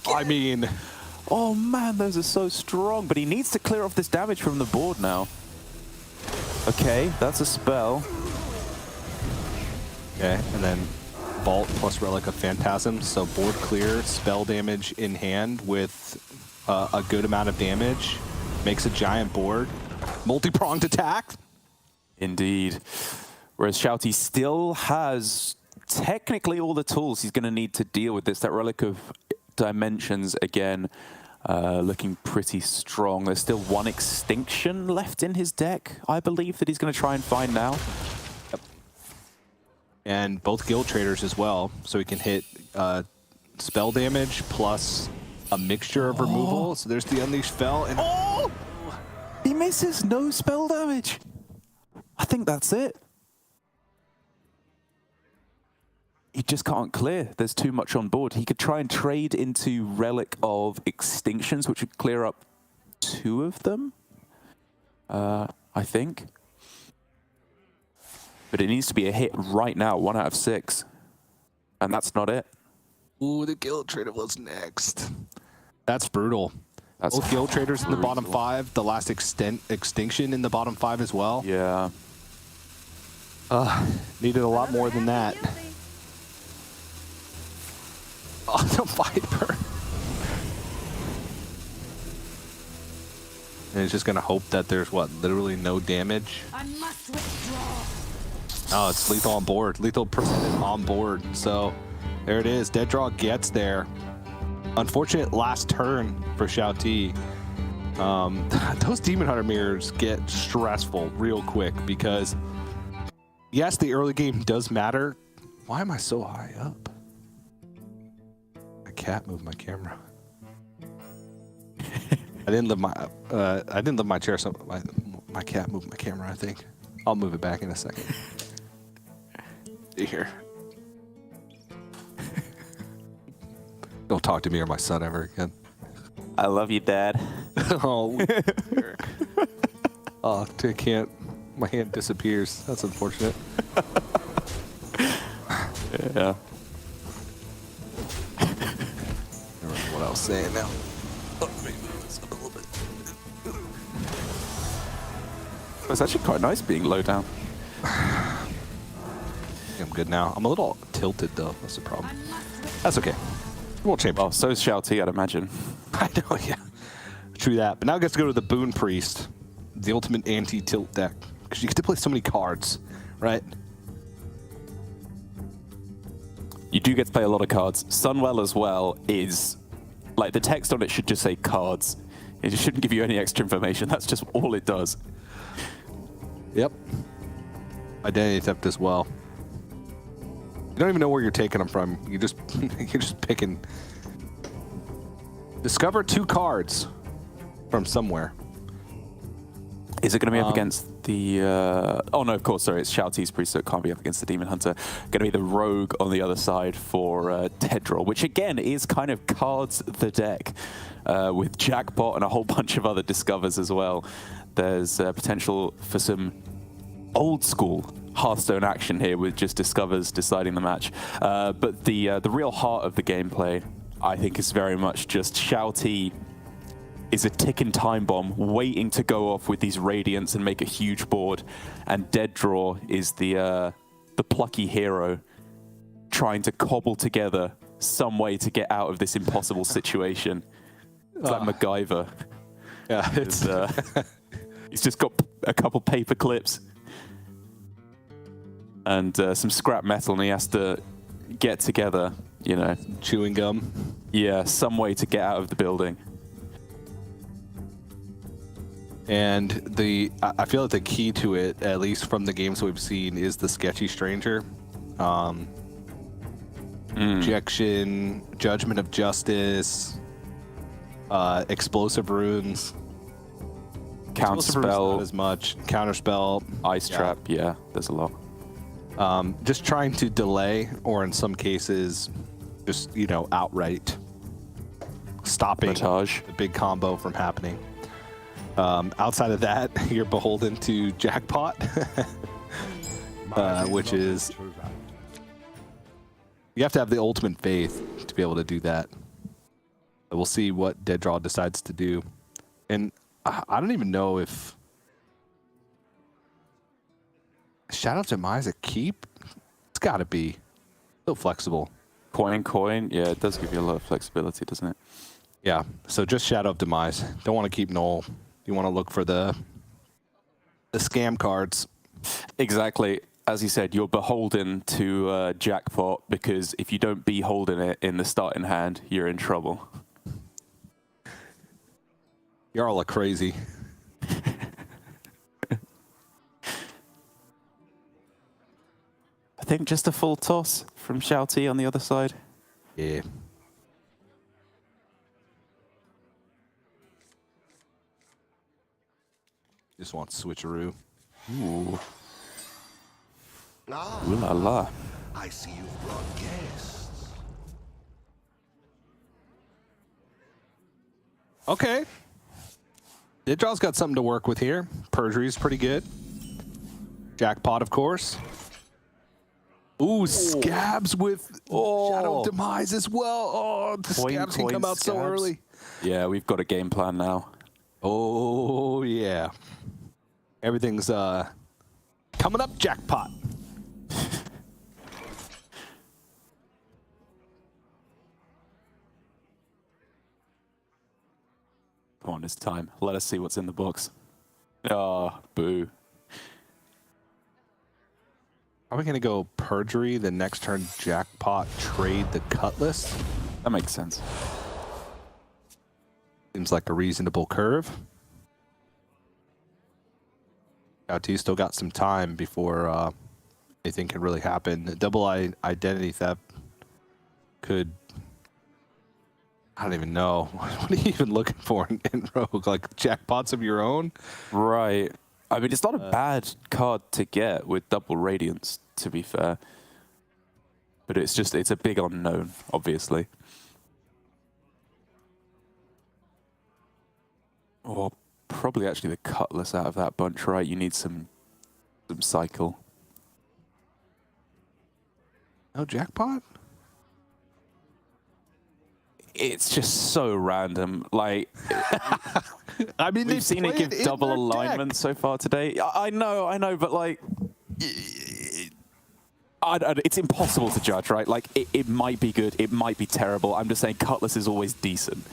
Speaker 5: I mean,
Speaker 1: oh man, those are so strong. But he needs to clear off this damage from the board now. Okay, that's a spell.
Speaker 5: Okay, and then Vault plus Relic of Phantasm, so board clear, spell damage in hand with a good amount of damage, makes a giant board, multi-pronged attack.
Speaker 1: Indeed. Whereas Shouty still has technically all the tools he's going to need to deal with this. That Relic of Dimensions, again, looking pretty strong. There's still one Extinction left in his deck, I believe, that he's going to try and find now.
Speaker 5: And both Guild Traders as well, so he can hit spell damage plus a mixture of removal. So there's the Unleashed Fel. And
Speaker 1: oh! He misses, no spell damage. I think that's it. He just can't clear. There's too much on board. He could try and trade into Relic of Extinctions, which would clear up 2 of them, I think. But it needs to be a hit right now, 1 out of 6. And that's not it.
Speaker 5: Ooh, the Guild Trader was next. That's brutal.
Speaker 1: That's
Speaker 5: both Guild Traders in the bottom 5, the last Extinction in the bottom 5 as well.
Speaker 1: Yeah.
Speaker 5: Needed a lot more than that. Oh, the Viper. And it's just going to hope that there's, what, literally no damage?
Speaker 7: I must withdraw.
Speaker 5: Oh, it's lethal on board. Lethal percentage on board. So there it is. Dead Draw gets there. Unfortunate last turn for Xiao Ti. Those Demon Hunter mirrors get stressful real quick because, yes, the early game does matter. Why am I so high up? My cat moved my camera. I didn't lift my chair, so my cat moved my camera, I think. I'll move it back in a second. Here. Don't talk to me or my son ever again.
Speaker 1: I love you, Dad.
Speaker 5: Oh, Eric. Oh, I can't. My hand disappears. That's unfortunate.
Speaker 1: Yeah.
Speaker 5: I don't know what I was saying now. Oh, maybe it's a little bit.
Speaker 1: It's actually quite nice being low down.
Speaker 5: I'm good now. I'm a little tilted though. That's the problem. That's okay. World champion.
Speaker 1: Well, so is Xiao Ti, I'd imagine.
Speaker 5: I know, yeah. True that. But now it gets to go to the Boon Priest, the ultimate anti-tilt deck. Because you get to play so many cards, right?
Speaker 1: You do get to play a lot of cards. Sunwell as well is, like, the text on it should just say cards. It just shouldn't give you any extra information. That's just all it does.
Speaker 5: Yep. Identity theft as well. You don't even know where you're taking them from. You're just picking. Discover 2 cards from somewhere.
Speaker 1: Is it going to be up against the... oh, no, of course, sorry. It's Xiao Ti's Priest, so it can't be up against the Demon Hunter. Going to be the Rogue on the other side for Tedral, which, again, is kind of cards the deck with Jackpot and a whole bunch of other discovers as well. There's potential for some old-school Hearthstone action here with just discovers deciding the match. But the real heart of the gameplay, I think, is very much just Xiao Ti is a ticking time bomb waiting to go off with these Radiants and make a huge board. And Dead Draw is the plucky hero trying to cobble together some way to get out of this impossible situation. It's like MacGyver.
Speaker 5: Yeah, it's...
Speaker 1: He's just got a couple paper clips and some scrap metal, and he has to get together, you know.
Speaker 5: Chewing gum.
Speaker 1: Yeah, some way to get out of the building.
Speaker 5: And I feel like the key to it, at least from the games we've seen, is the Sketchy Stranger. Injection, Judgment of Justice, Explosive Runes.
Speaker 1: Counterspell.
Speaker 5: Not as much. Counterspell.
Speaker 1: Ice Trap, yeah, there's a lot.
Speaker 5: Just trying to delay, or in some cases, just, you know, outright stopping the big combo from happening. Outside of that, you're beholden to Jackpot, which is... You have to have the ultimate faith to be able to do that. We'll see what Dead Draw decides to do. And I don't even know if... Shadow of Demise a keep? It's got to be. So flexible.
Speaker 1: Coin, yeah, it does give you a lot of flexibility, doesn't it?
Speaker 5: Yeah, so just Shadow of Demise. Don't want to keep Null. You want to look for the scam cards.
Speaker 1: Exactly. as you said, you're beholden to Jackpot, because if you don't beholden it in the starting hand, you're in trouble.
Speaker 5: Y'all are crazy.
Speaker 1: I think just a full toss from Shouty on the other side.
Speaker 5: Yeah. Just want switcheroo.
Speaker 1: Ooh. Ooh la la.
Speaker 8: I see you've brought guests.
Speaker 5: Okay. Didraw's got something to work with here. Perjury's pretty good. Jackpot, of course. Ooh, Scabs with Shadow of Demise as well. Oh, the Scabs can come out so early.
Speaker 1: Yeah, we've got a game plan now.
Speaker 5: Oh, yeah. Everything's coming up, Jackpot.
Speaker 1: Come on, it's time. Let us see what's in the box. Oh, boo.
Speaker 5: Are we going to go Perjury, the next turn Jackpot, trade the Cutlass?
Speaker 1: That makes sense.
Speaker 5: Seems like a reasonable curve. T still got some time before anything can really happen. Double identity theft could... I don't even know. What are you even looking for in Rogue? Like jackpots of your own?
Speaker 1: Right. I mean, it's not a bad card to get with double Radiance, to be fair. But it's a big unknown, obviously. Or probably actually the Cutlass out of that bunch, right? You need some cycle.
Speaker 5: No jackpot?
Speaker 1: It's just so random. Like,
Speaker 5: I mean,
Speaker 1: we've seen it give double alignment so far today. I know, but like, it's impossible to judge, right? Like, it might be good, it might be terrible. I'm just saying Cutlass is always decent.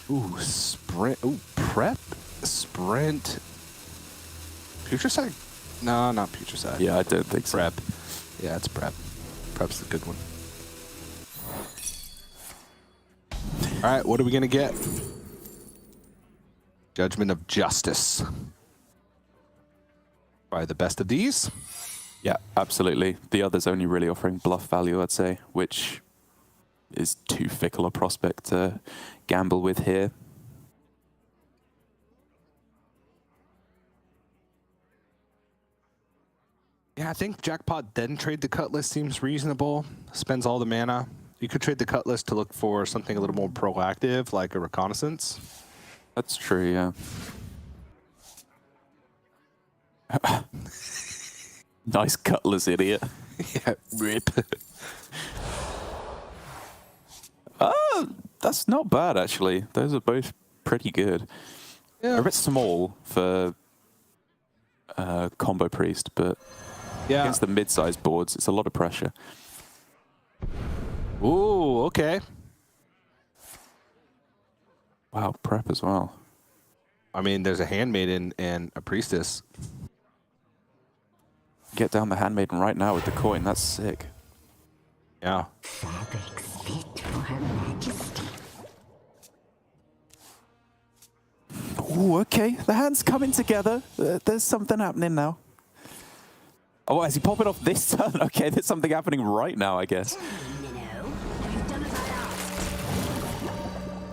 Speaker 5: Ooh, sprint. Ooh, prep? Sprint. Putricide? No, not Putricide.
Speaker 1: Yeah, I don't think so.
Speaker 5: Prep. Yeah, it's prep. Prep's the good one. All right, what are we going to get? Judgment of Justice. Probably the best of these.
Speaker 1: Yeah, absolutely. The other's only really offering bluff value, I'd say, which is too fickle a prospect to gamble with here.
Speaker 5: Yeah, I think Jackpot then trade the Cutlass seems reasonable. Spends all the mana. You could trade the Cutlass to look for something a little more proactive, like a Reconnaissance.
Speaker 1: That's true, yeah. Nice Cutlass, idiot.
Speaker 5: Yeah, rip.
Speaker 1: That's not bad, actually. Those are both pretty good. Yeah. They're a bit small for Combo Priest, but against the mid-sized boards, it's a lot of pressure.
Speaker 5: Ooh, okay.
Speaker 1: Wow, prep as well.
Speaker 5: I mean, there's a Handmaiden and a Priestess.
Speaker 1: Get down the Handmaiden right now with the coin. That's sick.
Speaker 5: Yeah.
Speaker 7: Fabrics fit for Her Majesty.
Speaker 1: Ooh, okay. The hand's coming together. There's something happening now. Oh, is he popping off this turn? Okay, there's something happening right now, I guess.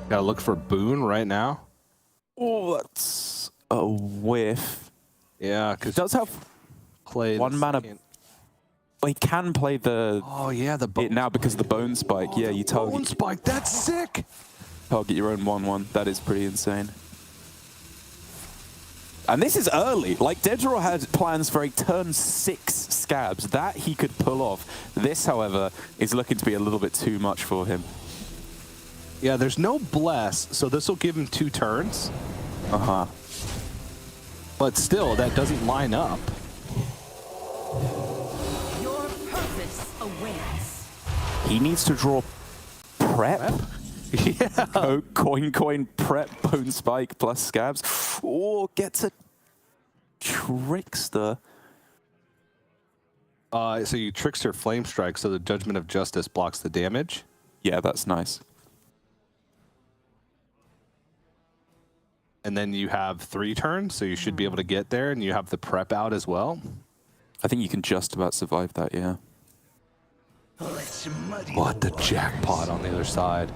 Speaker 5: Gotta look for Boon right now.
Speaker 1: Oh, that's a whiff.
Speaker 5: Yeah, because
Speaker 1: does have one mana. Well, he can play the.
Speaker 5: Oh yeah, the
Speaker 1: it now because of the Bone Spike. Yeah, you target.
Speaker 5: Bone Spike. That's sick.
Speaker 1: Target your own 1/1. That is pretty insane. And this is early. Like, Dedra had plans for a turn 6 Scabs. That he could pull off. This, however, is looking to be a little bit too much for him.
Speaker 5: Yeah, there's no Bless, so this will give him 2 turns.
Speaker 1: Uh-huh.
Speaker 5: But still, that doesn't line up.
Speaker 7: Your purpose awaits.
Speaker 1: He needs to draw prep.
Speaker 5: Yeah.
Speaker 1: Oh, coin, prep, Bone Spike plus Scabs. Oh, gets a Trickster.
Speaker 5: So you Trickster Flame Strike, so the Judgment of Justice blocks the damage.
Speaker 1: Yeah, that's nice.
Speaker 5: And then you have 3 turns, so you should be able to get there, and you have the prep out as well.
Speaker 1: I think you can just about survive that, yeah.
Speaker 5: What the jackpot on the other side.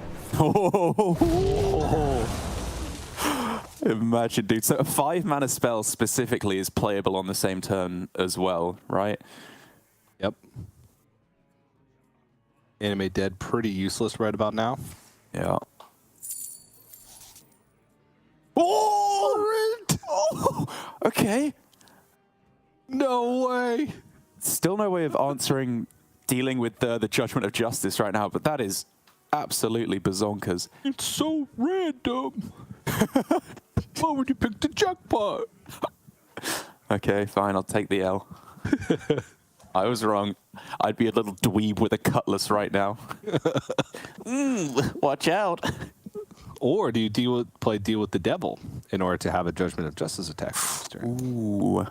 Speaker 1: Imagine, dude. So a 5-mana spell specifically is playable on the same turn as well, right?
Speaker 5: Yep. Animate Dead, pretty useless right about now.
Speaker 1: Yeah. Oh! Okay.
Speaker 5: No way.
Speaker 1: Still no way of dealing with the Judgment of Justice right now, but that is absolutely bazonkers.
Speaker 5: It's so random. Why would you pick the jackpot?
Speaker 1: Okay, fine, I'll take the L. I was wrong. I'd be a little dweeb with a cutlass right now. Watch out.
Speaker 5: Or do you play Deal with the Devil in order to have a Judgment of Justice attack?
Speaker 1: Ooh.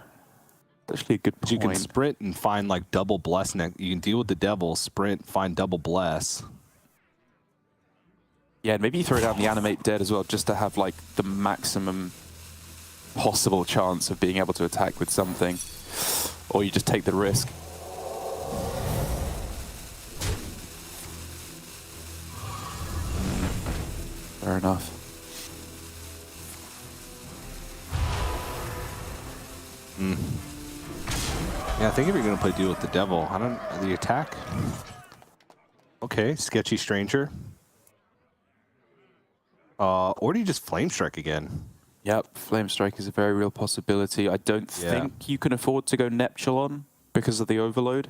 Speaker 1: That's actually a good point.
Speaker 5: You can sprint and find like double bless. You can Deal with the Devil, sprint, find double bless.
Speaker 1: Yeah, and maybe you throw down the Animate Dead as well, just to have like the maximum possible chance of being able to attack with something. Or you just take the risk. Fair enough.
Speaker 5: Yeah, I think if you're going to play Deal with the Devil, the attack. Okay, Sketchy Stranger. Or do you just Flame Strike again?
Speaker 1: Yep, Flame Strike is a very real possibility. I don't think you can afford to go Neptulon because of the overload.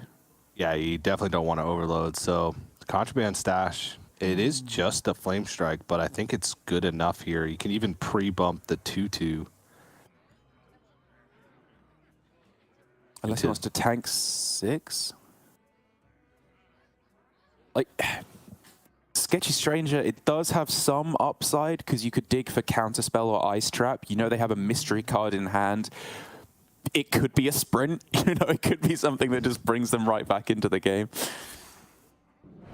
Speaker 5: Yeah, you definitely don't want to overload. So, Contraband Stash, it is just a Flame Strike, but I think it's good enough here. You can even pre-bump the 2/2.
Speaker 1: Unless he wants to tank 6? Like, Sketchy Stranger, it does have some upside because you could dig for Counterspell or Ice Trap. You know they have a mystery card in hand. It could be a sprint. You know, it could be something that just brings them right back into the game.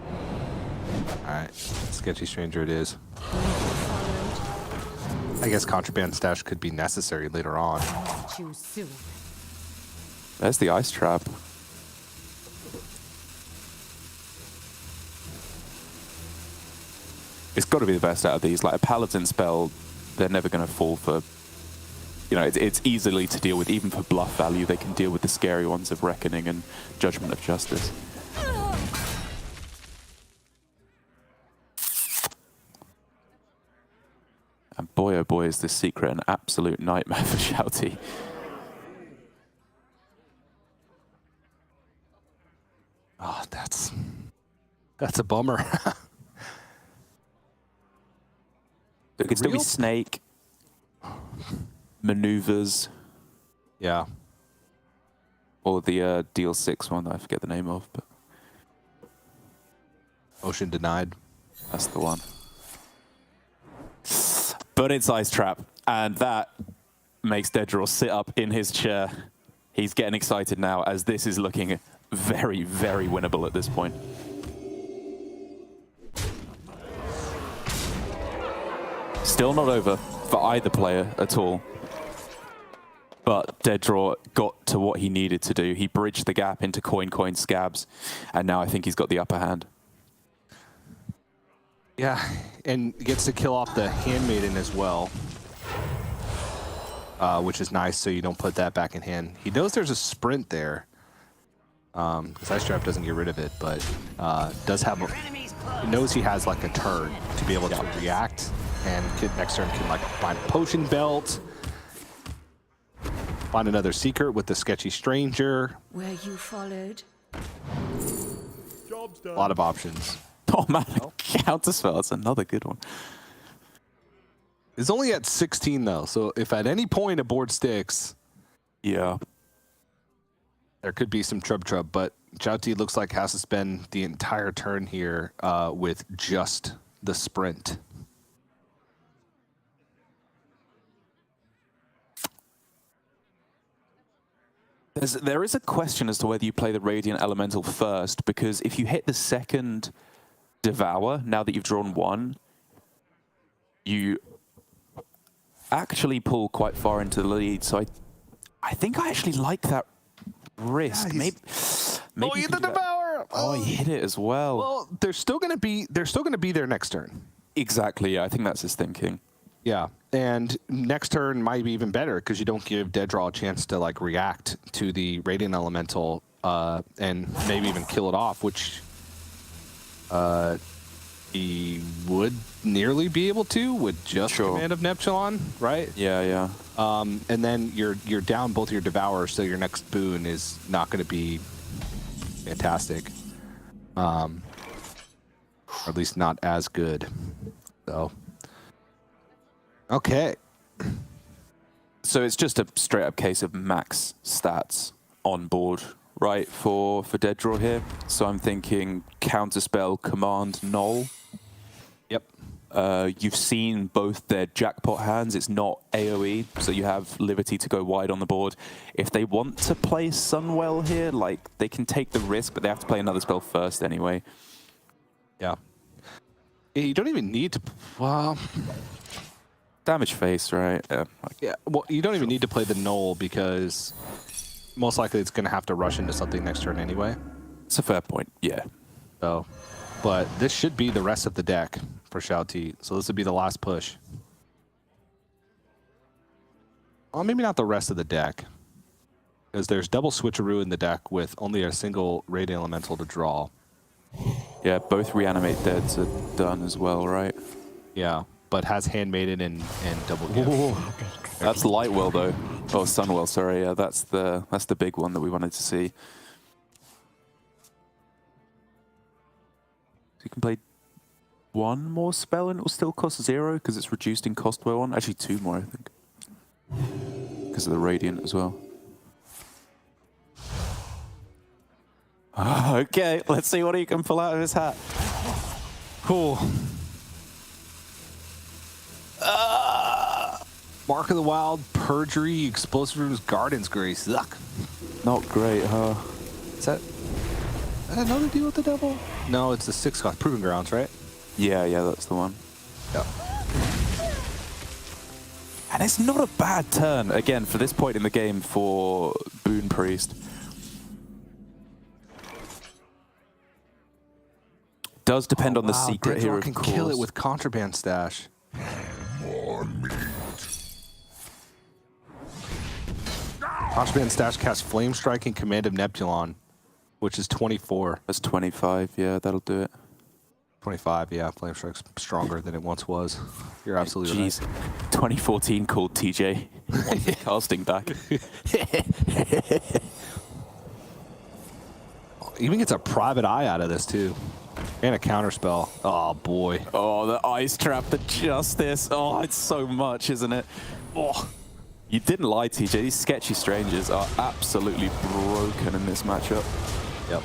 Speaker 5: All right, Sketchy Stranger it is. I guess Contraband Stash could be necessary later on.
Speaker 7: Choose soon.
Speaker 1: There's the Ice Trap. It's got to be the best out of these. Like a Paladin spell, they're never going to fall for. You know, it's easily to deal with, even for bluff value. They can deal with the scary ones of Reckoning and Judgment of Justice. And boy, oh boy, is this secret an absolute nightmare for Shouty.
Speaker 5: Oh, that's a bummer.
Speaker 1: It could still be Snake, Maneuvers.
Speaker 5: Yeah.
Speaker 1: Or the Deal 6 one that I forget the name of, but
Speaker 5: Ocean Denied.
Speaker 1: That's the one. But it's Ice Trap, and that makes Deaddraw sit up in his chair. He's getting excited now as this is looking very, very winnable at this point. Still not over for either player at all. But Deaddraw got to what he needed to do. He bridged the gap into coin scabs, and now I think he's got the upper hand.
Speaker 5: Yeah, and gets to kill off the Handmaiden as well, which is nice, so you don't put that back in hand. He knows there's a sprint there, because Ice Trap doesn't get rid of it, but does have he knows he has like a turn to be able to react, and next turn can like find a Potion Belt, find another secret with the Sketchy Stranger.
Speaker 7: Were you followed?
Speaker 5: A lot of options.
Speaker 1: Oh man, Counterspell, that's another good one.
Speaker 5: It's only at 16 though, so if at any point a board sticks,
Speaker 1: yeah,
Speaker 5: there could be some trub, but Jouti looks like has to spend the entire turn here with just the sprint.
Speaker 1: There is a question as to whether you play the Radiant Elemental first, because if you hit the second Devour, now that you've drawn one, you actually pull quite far into the lead. So I think I actually like that risk.
Speaker 5: Yeah,
Speaker 1: maybe
Speaker 5: oh, you the Devour!
Speaker 1: Oh, he hit it as well.
Speaker 5: Well, they're still gonna be there next turn.
Speaker 1: Exactly. Yeah, I think that's his thinking.
Speaker 5: Yeah, and next turn might be even better because you don't give Dead Draw a chance to like react to the Radiant Elemental and maybe even kill it off, which he would nearly be able to with just Command of Neptulon, right?
Speaker 1: Yeah, yeah.
Speaker 5: And then you're down both your Devourers, so your next boon is not going to be fantastic, or at least not as good. So. Okay.
Speaker 1: So it's just a straight up case of max stats on board, right, for Dead Draw here. So I'm thinking Counterspell, Command, Null.
Speaker 5: Yep.
Speaker 1: You've seen both their jackpot hands. It's not AoE, so you have liberty to go wide on the board. If they want to play Sunwell here, like, they can take the risk, but they have to play another spell first anyway.
Speaker 5: Yeah. You don't even need to... Well...
Speaker 1: Damage face, right?
Speaker 5: Yeah, well, you don't even need to play the Null because most likely it's going to have to rush into something next turn anyway.
Speaker 1: It's a fair point, yeah.
Speaker 5: So, but this should be the rest of the deck for Shao Ti. So this would be the last push. Well, maybe not the rest of the deck, because there's double switcheroo in the deck with only a single Radiant Elemental to draw.
Speaker 1: Yeah, both Reanimate Deads are done as well, right?
Speaker 5: Yeah. But has Handmaiden and double gift.
Speaker 1: That's Lightwell though. Oh, Sunwell, sorry. Yeah, that's the big one that we wanted to see. So you can play one more spell and it will still cost 0 because it's reduced in cost by 1. Actually, 2 more, I think. Because of the Radiant as well. Okay, let's see what he can pull out of his hat.
Speaker 5: Cool. Mark of the Wild, Perjury, Explosive Rooms, Garden's Grace. Yuck.
Speaker 1: Not great, huh?
Speaker 5: Is that another deal with the devil? No, it's the 6 cost. Proving Grounds, right?
Speaker 1: Yeah, that's the one.
Speaker 5: Yeah.
Speaker 1: And it's not a bad turn, again, for this point in the game for Boon Priest. Does depend on the secret here, of
Speaker 5: can
Speaker 1: course.
Speaker 5: Kill it with Contraband Stash. Contraband Stash casts Flame Strike and Command of Neptulon, which is 24.
Speaker 1: That's 25, yeah, that'll do it.
Speaker 5: 25, yeah. Flame Strike's stronger than it once was. You're absolutely right.
Speaker 1: 2014 called TJ. Casting back.
Speaker 5: Even gets a Private Eye out of this, too. And a Counterspell. Oh, boy.
Speaker 1: Oh, the Ice Trap, the Justice. Oh, it's so much, isn't it? Oh. You didn't lie, TJ. These sketchy strangers are absolutely broken in this matchup.
Speaker 5: Yep.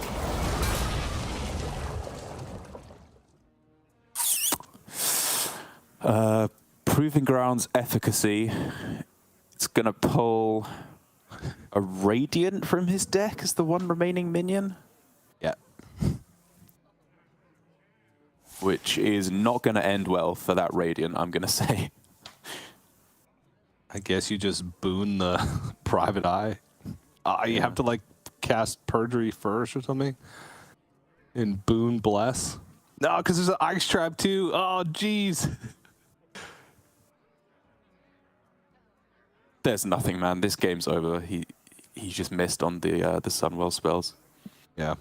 Speaker 1: Proving Grounds efficacy. It's going to pull a Radiant from his deck as the one remaining minion.
Speaker 5: Yeah.
Speaker 1: Which is not going to end well for that Radiant, I'm going to say.
Speaker 5: I guess you just boon the Private Eye. You have to, like, cast Perjury first or something? And boon Bless? No, because there's an Ice Trap, too. Oh, jeez.
Speaker 1: There's nothing, man. This game's over. He just missed on the Sunwell spells.
Speaker 5: Yeah.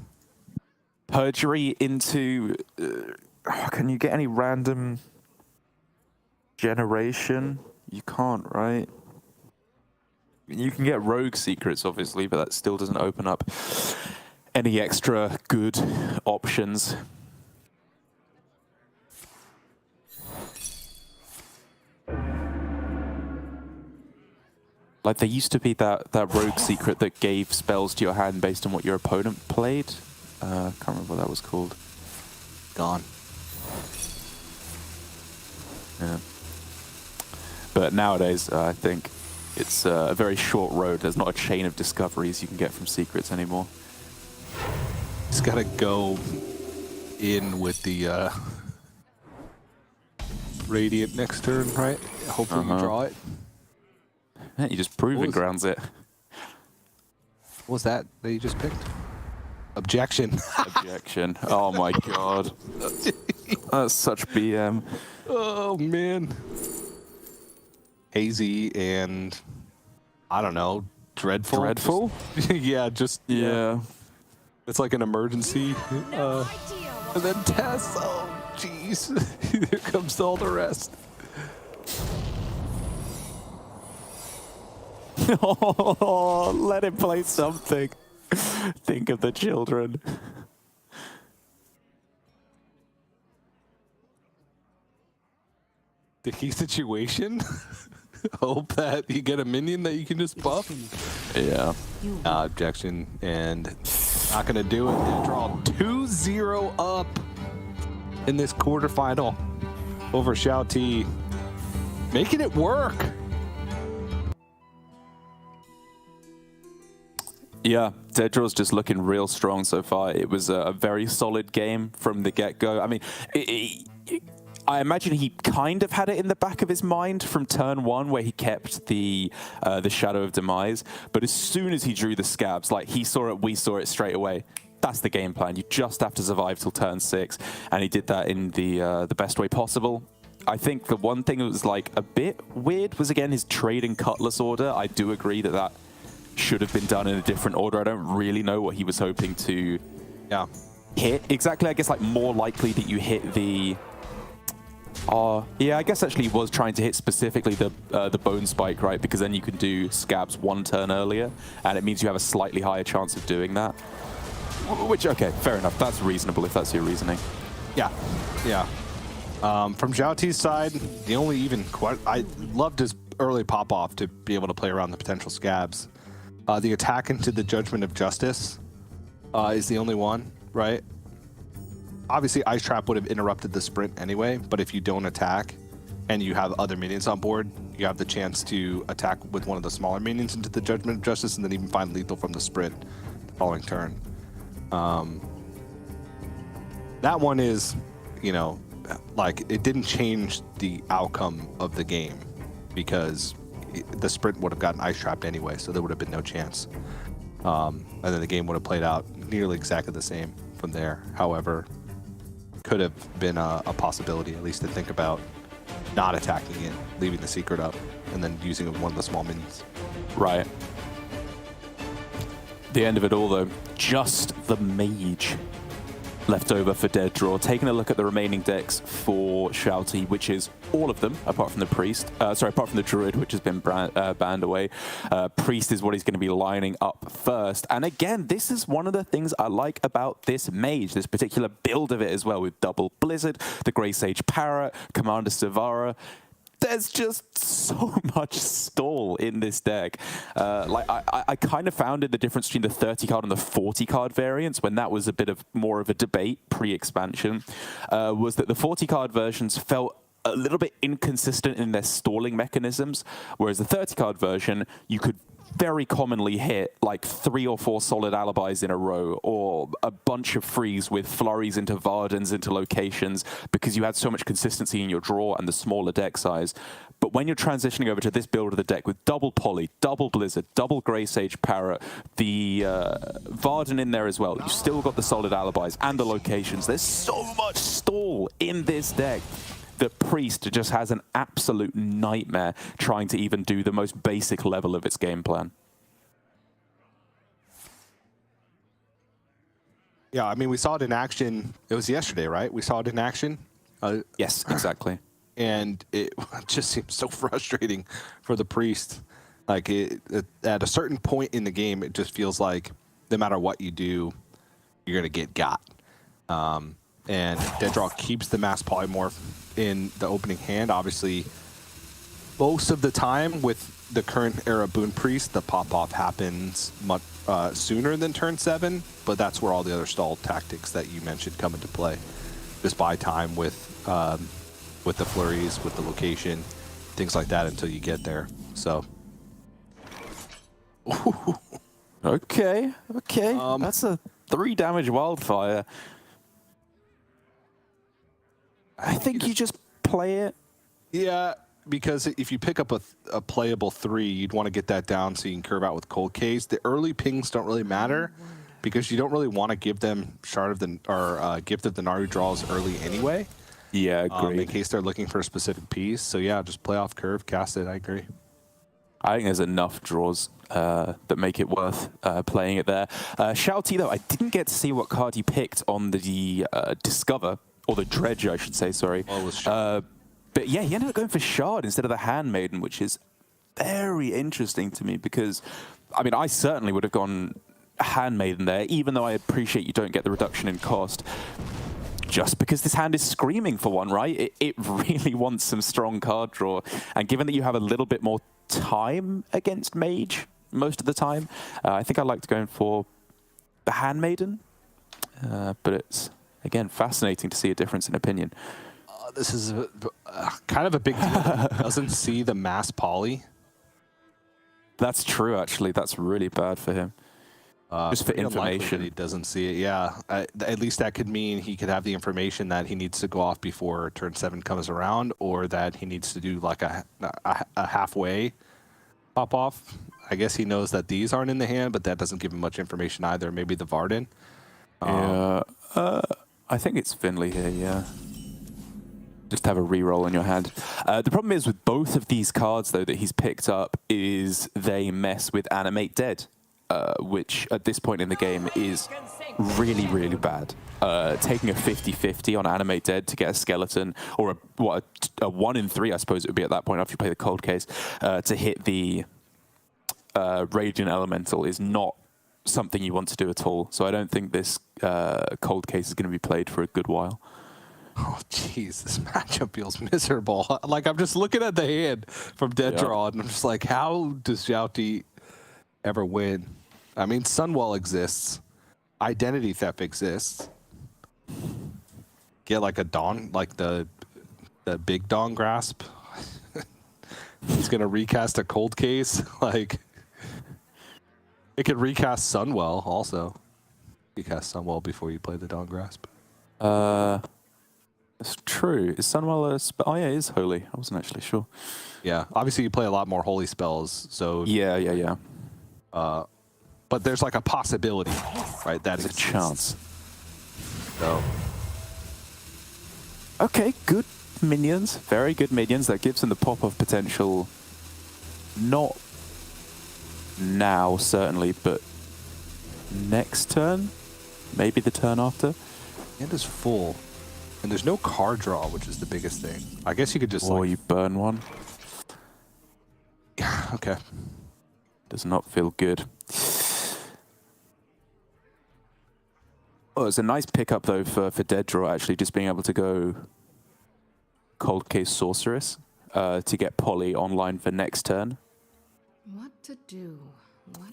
Speaker 1: Perjury into... can you get any random generation? You can't, right? You can get rogue secrets, obviously, but that still doesn't open up any extra good options. Like, there used to be that rogue secret that gave spells to your hand based on what your opponent played. I can't remember what that was called.
Speaker 5: Gone.
Speaker 1: Yeah. But nowadays, I think It's a very short road. There's not a chain of discoveries you can get from secrets anymore.
Speaker 5: Just gotta go in with the Radiant next turn, right? Hopefully you draw it.
Speaker 1: Yeah, you just proving grounds it.
Speaker 5: What was that you just picked? Objection.
Speaker 1: Objection. Oh my god. That's such BM.
Speaker 5: Oh man. Hazy and I don't know, Dreadful.
Speaker 1: Dreadful?
Speaker 5: Yeah,
Speaker 1: yeah.
Speaker 5: It's like an emergency. And then Tess. Oh jeez. Here comes all the rest.
Speaker 1: Oh, let him play something. Think of the children.
Speaker 5: Sticky situation. Hope that you get a minion that you can just buff.
Speaker 1: Yeah.
Speaker 5: Objection, and not gonna do it. They draw 2-0 up in this quarterfinal over Shao T, making it work.
Speaker 1: Yeah, Dedraw's just looking real strong so far. It was a very solid game from the get-go. I mean, I imagine he kind of had it in the back of his mind from turn one where he kept the Shadow of Demise. But as soon as he drew the scabs, like he saw it, we saw it straight away. That's the game plan. You just have to survive till turn 6. And he did that in the best way possible. I think the one thing that was like a bit weird was, again, his trading Cutlass order. I do agree that should have been done in a different order. I don't really know what he was hoping to hit exactly. I guess like more likely that you hit the yeah, I guess actually he was trying to hit specifically the Bone Spike, right? Because then you can do scabs 1 turn earlier, and it means you have a slightly higher chance of doing that. Which, okay, fair enough. That's reasonable if that's your reasoning.
Speaker 5: Yeah, yeah. From Zhao T's side, the only even I loved his early pop off to be able to play around the potential scabs. The attack into the Judgment of Justice is the only one, right? Obviously, Ice Trap would have interrupted the sprint anyway, but if you don't attack and you have other minions on board, you have the chance to attack with one of the smaller minions into the Judgment of Justice and then even find lethal from the sprint the following turn. That one is, you know, like it didn't change the outcome of the game because the sprint would have gotten Ice Trapped anyway, so there would have been no chance. And then the game would have played out nearly exactly the same from there. However, could have been a possibility, at least to think about not attacking it, leaving the secret up, and then using one of the small minions.
Speaker 1: Right. The end of it all, though, just the mage left over for Deadraw. Taking a look at the remaining decks for Shao T, which is all of them, apart from the Priest. Sorry, apart from the Druid, which has been banned away. Priest is what he's going to be lining up first. And again, this is one of the things I like about this mage, this particular build of it as well, with double Blizzard, the Grey Sage Parrot, Commander Savara. There's just so much stall in this deck. Like I kind of found the difference between the 30 card and the 40 card variants when that was a bit of more of a debate pre-expansion, was that the 40 card versions felt a little bit inconsistent in their stalling mechanisms, whereas the 30 card version, you could very commonly hit like 3 or 4 solid alibis in a row, or a bunch of frees with flurries into Vardens, into locations, because you had so much consistency in your draw and the smaller deck size. But when you're transitioning over to this build of the deck with double Poly, double Blizzard, double Grey Sage Parrot, the Varden in there as well, you've still got the solid alibis and the locations. There's so much stall in this deck that Priest just has an absolute nightmare trying to even do the most basic level of its game plan.
Speaker 5: Yeah, I mean, we saw it in action. It was yesterday, right? We saw it in action.
Speaker 1: Yes, exactly.
Speaker 5: And it just seems so frustrating for the Priest. Like, at a certain point in the game, it just feels like no matter what you do, you're going to get got. And Deadraw keeps the Mass Polymorph in the opening hand. Obviously, most of the time with the current era Boon Priest, the pop-off happens much sooner than turn 7, but that's where all the other stall tactics that you mentioned come into play. Just buy time with the flurries, with the location, things like that until you get there. So
Speaker 1: Okay, okay. That's a 3 damage wildfire. I think you just play it.
Speaker 5: Yeah, because if you pick up a playable 3, you'd want to get that down so you can curve out with Cold Case. The early pings don't really matter because you don't really want to give them Shard of the Gift of the Naru draws early anyway.
Speaker 1: Yeah, agreed.
Speaker 5: In case they're looking for a specific piece. So yeah, just play off curve, cast it. I agree.
Speaker 1: I think there's enough draws that make it worth playing it there. Shouty, though, I didn't get to see what card he picked on the Discover, or the Dredge, I should say, sorry. But yeah, he ended up going for Shard instead of the Handmaiden, which is very interesting to me because, I mean, I certainly would have gone Handmaiden there, even though I appreciate you don't get the reduction in cost. Just because this hand is screaming for one, right? It really wants some strong card draw. And given that you have a little bit more time against Mage most of the time, I think I liked going for the Handmaiden. But it's, again, fascinating to see a difference in opinion.
Speaker 5: This is kind of a big deal. Doesn't see the mass poly.
Speaker 1: That's true, actually. That's really bad for him. Just for information.
Speaker 5: He doesn't see it. Yeah, at least that could mean he could have the information that he needs to go off before turn 7 comes around, or that he needs to do like a halfway pop off. I guess he knows that these aren't in the hand, but that doesn't give him much information either. Maybe the Varden.
Speaker 1: Yeah, I think it's Finley here. Yeah. Just have a reroll in your hand. The problem is with both of these cards, though, that he's picked up is they mess with Animate Dead. Which at this point in the game is really, really bad. Taking a 50-50 on Animate Dead to get a skeleton, or a 1 in 3, I suppose it would be at that point after you play the Cold Case, to hit the Radiant Elemental is not something you want to do at all. So I don't think this Cold Case is going to be played for a good while.
Speaker 5: Oh, jeez, this matchup feels miserable. Like, I'm just looking at the hand from Dead Draw, and I'm just like, how does Shouty ever win? I mean, Sunwell exists. Identity Theft exists. Get like a Dawn, like the big Dawn Grasp. He's gonna recast a Cold Case. Like, it could recast Sunwell also. You cast Sunwell before you play the Dawn Grasp.
Speaker 1: It's true. Is Sunwell a spell? Oh yeah, it is holy. I wasn't actually sure.
Speaker 5: Yeah, obviously you play a lot more holy spells, so
Speaker 1: yeah.
Speaker 5: But there's like a possibility, right? That is
Speaker 1: a chance.
Speaker 5: So,
Speaker 1: okay, good minions, very good minions. That gives them the pop-off potential. Not now, certainly, but next turn, maybe the turn after.
Speaker 5: Hand is full, and there's no card draw, which is the biggest thing. I guess you could just
Speaker 1: you burn one.
Speaker 5: Yeah. Okay.
Speaker 1: Does not feel good. Oh, it's a nice pickup, though, for Dead Draw, actually, just being able to go Cold Case Sorceress to get Poly online for next turn.
Speaker 7: What to do?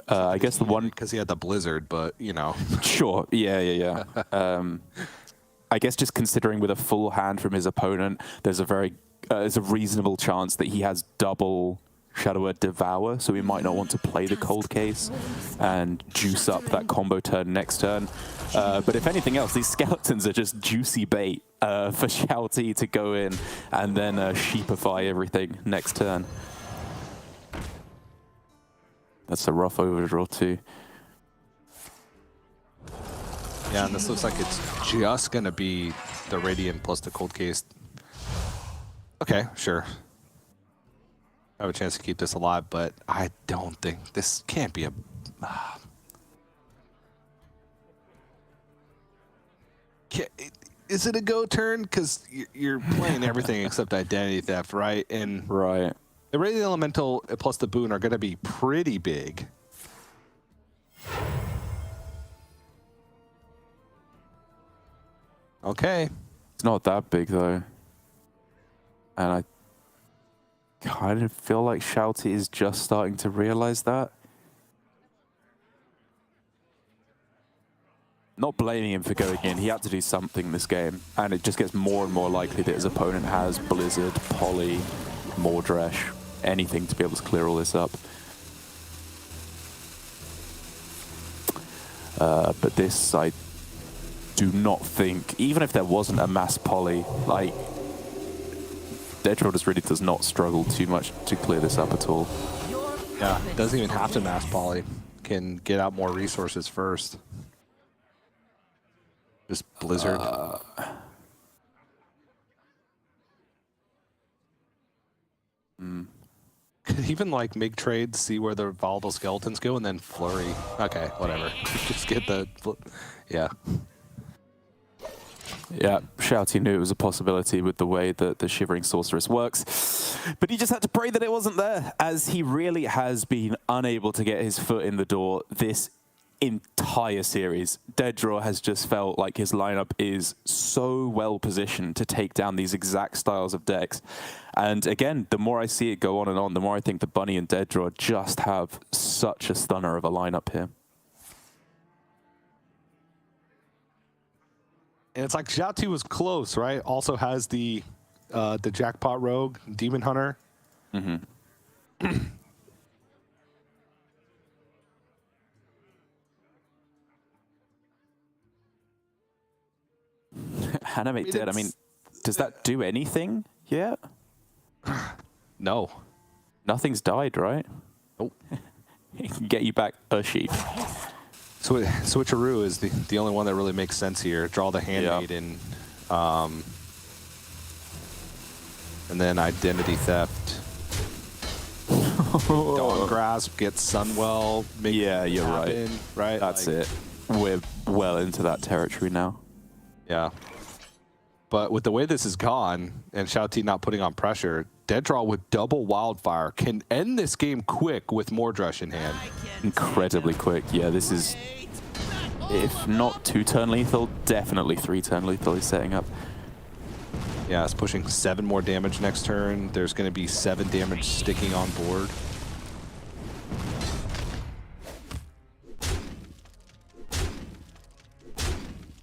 Speaker 1: I guess the one...
Speaker 5: Because he had the Blizzard, but, you know.
Speaker 1: Sure, yeah. I guess just considering with a full hand from his opponent, there's a reasonable chance that he has double Shadow Word Devour, so we might not want to play the Cold Case and juice up that combo turn next turn. But if anything else, these skeletons are just juicy bait for Shouty to go in and then sheepify everything next turn. That's a rough overdraw too.
Speaker 5: Yeah, and this looks like it's just going to be the Radiant plus the Cold Case. Okay, sure. I have a chance to keep this alive, but I don't think this can't be a... Is it a go turn? Because you're playing everything except Identity Theft, right? And
Speaker 1: right.
Speaker 5: The Radiant Elemental plus the Boon are going to be pretty big. Okay.
Speaker 1: It's not that big, though. And I kind of feel like Shouty is just starting to realize that. Not blaming him for going in. He had to do something this game. And it just gets more and more likely that his opponent has Blizzard, Poly, Mordresh, anything to be able to clear all this up. But this, I do not think, even if there wasn't a mass poly, like, Deaddraw just really does not struggle too much to clear this up at all.
Speaker 5: Yeah, doesn't even have to mass poly. Can get out more resources first. Just Blizzard. Could even like make trades, see where the volatile skeletons go, and then flurry. Okay, whatever. Just get the, yeah.
Speaker 1: Yeah, Shouty knew it was a possibility with the way that the Shivering Sorceress works. But he just had to pray that it wasn't there, as he really has been unable to get his foot in the door this entire series. Deaddraw has just felt like his lineup is so well positioned to take down these exact styles of decks. And again, the more I see it go on, the more I think the Bunny and Deaddraw just have such a stunner of a lineup here.
Speaker 5: And it's like Xiaotu was close, right? Also has the Jackpot Rogue, Demon Hunter.
Speaker 1: Mm-hmm. Animate Dead, I mean, does that do anything yet?
Speaker 5: No.
Speaker 1: Nothing's died, right?
Speaker 5: Nope.
Speaker 1: It can get you back a sheep.
Speaker 5: So Switcheroo is the only one that really makes sense here. Draw the Handmaiden, and then Identity Theft. Dawn Grasp, get Sunwell.
Speaker 1: Yeah, you're
Speaker 5: happen, right.
Speaker 1: That's
Speaker 5: like,
Speaker 1: it. We're well into that territory now.
Speaker 5: Yeah. But with the way this has gone, and Shouty not putting on pressure, Deaddraw with double Wildfire can end this game quick with Mordrush in hand.
Speaker 1: Incredibly quick. Yeah, this is, if not 2-turn lethal, definitely 3-turn lethal he's setting up.
Speaker 5: Yeah, it's pushing 7 more damage next turn. There's going to be 7 damage sticking on board.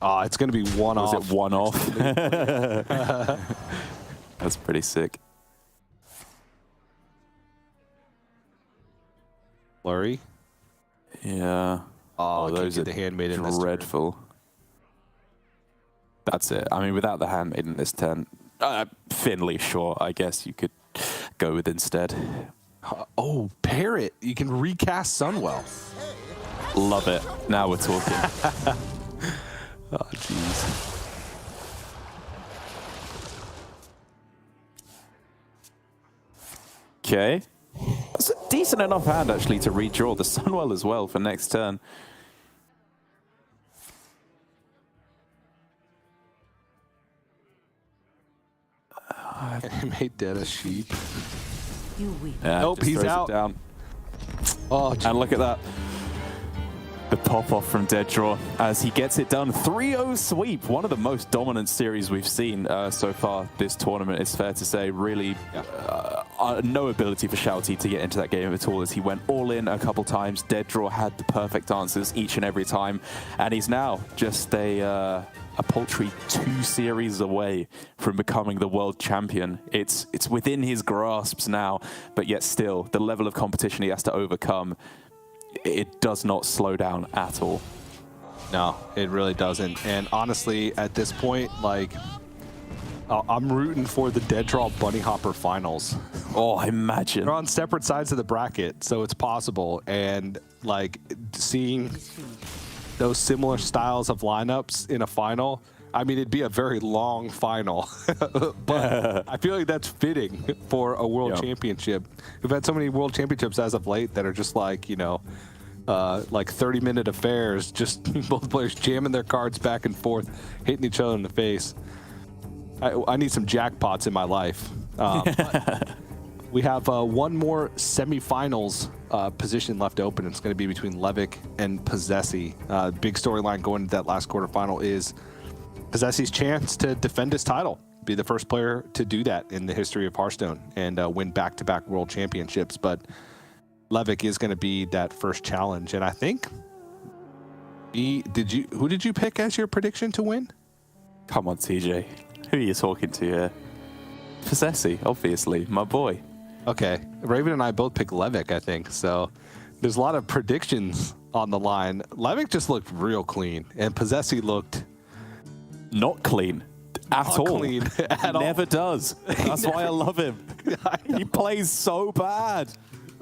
Speaker 5: It's going to be one off.
Speaker 1: Is it one off? That's pretty sick.
Speaker 5: Flurry.
Speaker 1: Yeah.
Speaker 5: Oh,
Speaker 1: those are
Speaker 5: the Handmaiden
Speaker 1: dreadful. That's it. I mean, without the Handmaiden this turn, Finley, sure, I guess you could go with instead.
Speaker 5: Oh, Parrot. You can recast Sunwell.
Speaker 1: Love it. Now we're talking.
Speaker 5: Oh, jeez.
Speaker 1: Okay. That's a decent enough hand, actually, to redraw the Sunwell as well for next turn.
Speaker 5: Made dead a sheep.
Speaker 1: Yeah,
Speaker 5: nope, he's out.
Speaker 1: Down.
Speaker 5: Oh,
Speaker 1: and look at that. The pop-off from Deaddraw as he gets it done. 3-0 sweep. One of the most dominant series we've seen so far this tournament, it's fair to say. Really no ability for Shouty to get into that game at all, as he went all in a couple times. Deaddraw had the perfect answers each and every time. And he's now just a paltry 2 series away from becoming the world champion. It's within his grasps now, but yet still, the level of competition he has to overcome, it does not slow down at all.
Speaker 5: No, it really doesn't. And honestly, at this point, like, I'm rooting for the Deaddraw Bunny Hopper finals.
Speaker 1: Oh, imagine.
Speaker 5: They're on separate sides of the bracket, so it's possible. And, like, seeing those similar styles of lineups in a final, I mean, it'd be a very long final. But I feel like that's fitting for a world championship. We've had so many world championships as of late that are just like, you know, like 30-minute affairs, just both players jamming their cards back and forth, hitting each other in the face. I need some jackpots in my life. We have one more semifinals position left open. It's going to be between Levick and Possessi. Big storyline going into that last quarterfinal is Possessi's chance to defend his title, be the first player to do that in the history of Hearthstone, and win back-to-back world championships. But Levick is going to be that first challenge, and I think who did you pick as your prediction to win?
Speaker 1: Come on, TJ. Who are you talking to here? Possessi, obviously, my boy.
Speaker 5: Okay, Raven and I both picked Levick, I think. So there's a lot of predictions on the line. Levick just looked real clean, and Possessi looked
Speaker 1: Not clean at
Speaker 5: not
Speaker 1: all.
Speaker 5: clean at all.
Speaker 1: Never does. That's why I love him. He plays so bad.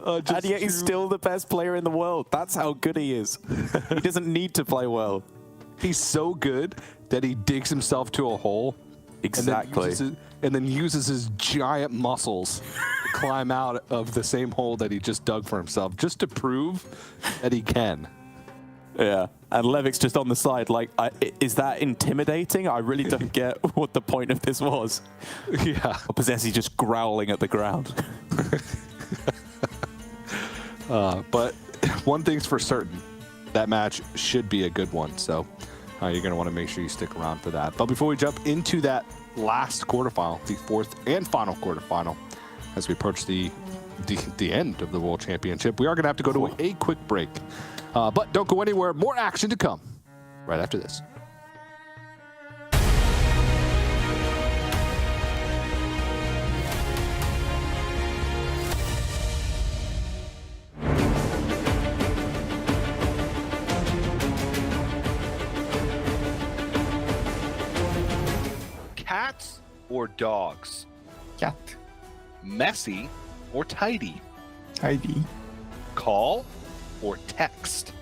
Speaker 1: And yet he's still the best player in the world. That's how good he is. He doesn't need to play well.
Speaker 5: He's so good that he digs himself to a hole.
Speaker 1: Exactly.
Speaker 5: And then uses his giant muscles to climb out of the same hole that he just dug for himself, just to prove that he can.
Speaker 1: Yeah. And Levick's just on the side like, is that intimidating? I really don't get what the point of this was.
Speaker 5: Yeah.
Speaker 1: Or Possessi just growling at the ground.
Speaker 5: But one thing's for certain, that match should be a good one. So you're going to want to make sure you stick around for that. But before we jump into that last quarterfinal, the fourth and final quarterfinal, as we approach the end of the World Championship, we are going to have to go to a quick break. But don't go anywhere. More action to come right after this.
Speaker 3: Cats or dogs?
Speaker 2: Cat.
Speaker 3: Messy or tidy?
Speaker 2: Tidy.
Speaker 3: Call or text?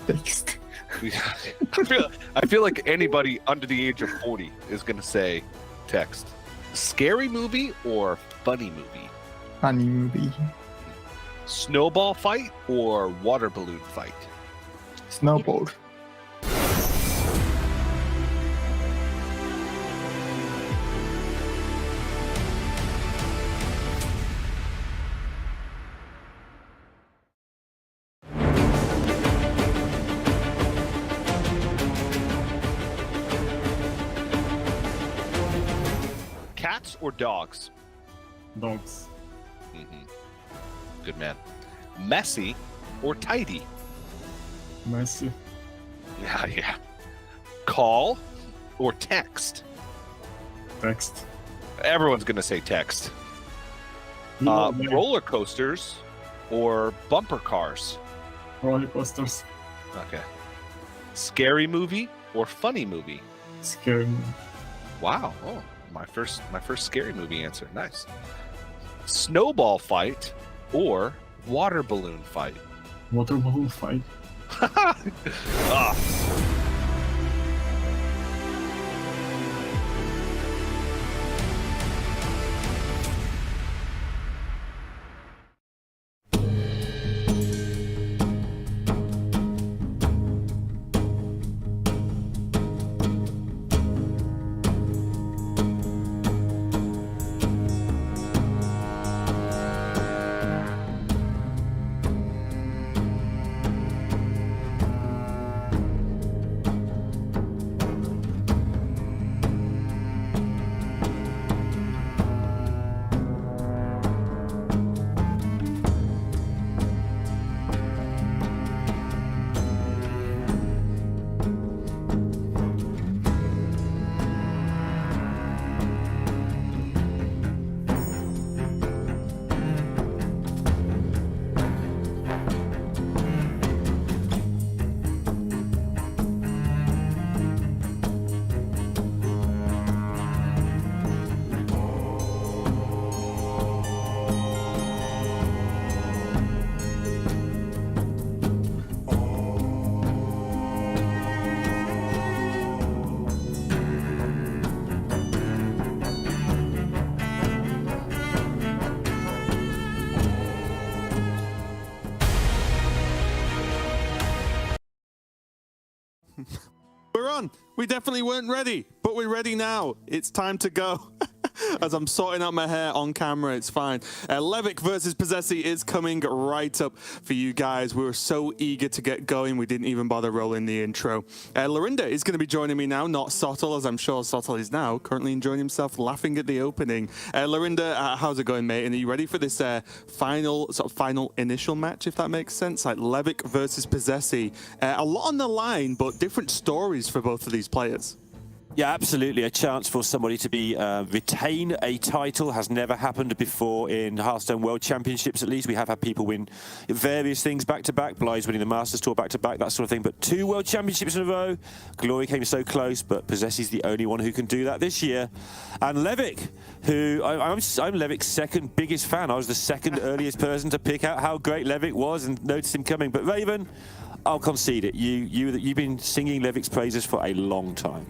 Speaker 2: Text.
Speaker 3: I feel like anybody under the age of 40 is going to say text. Scary movie or funny movie?
Speaker 2: Funny movie.
Speaker 3: Snowball fight or water balloon fight?
Speaker 2: Snowball.
Speaker 3: Cats or dogs?
Speaker 2: Dogs.
Speaker 3: Good man. Messy or tidy?
Speaker 2: Messy.
Speaker 3: Yeah. Call or text?
Speaker 2: Text.
Speaker 3: Everyone's going to say text. Roller coasters or bumper cars?
Speaker 2: Roller coasters.
Speaker 3: Okay. Scary movie or funny movie?
Speaker 2: Scary movie.
Speaker 3: Wow. Oh, my first scary movie answer. Nice. Snowball fight or water balloon fight?
Speaker 2: Water balloon fight.
Speaker 3: Ah.
Speaker 11: We're on. We definitely weren't ready, but we're ready now. It's time to go. As I'm sorting out my hair on camera, it's fine. Levick versus Possessi is coming right up for you guys. We were so eager to get going, we didn't even bother rolling the intro. Lorinda is going to be joining me now, not Sottle, as I'm sure Sottle is now currently enjoying himself laughing at the opening. Lorinda, how's it going, mate? And are you ready for this final initial match, if that makes sense? Like Levick versus Possessi. A lot on the line, but different stories for both of these players.
Speaker 6: Yeah, absolutely. A chance for somebody to be retain a title has never happened before in Hearthstone World Championships. At least we have had people win various things back to back. Bly's winning the Masters Tour back to back, that sort of thing. But 2 World Championships in a row. Glory came so close, but Possessi's the only one who can do that this year. And Levick, who I'm Levick's second biggest fan. I was the second earliest person to pick out how great Levick was and notice him coming. But Raven, I'll concede it. You've been singing Levick's praises for a long time.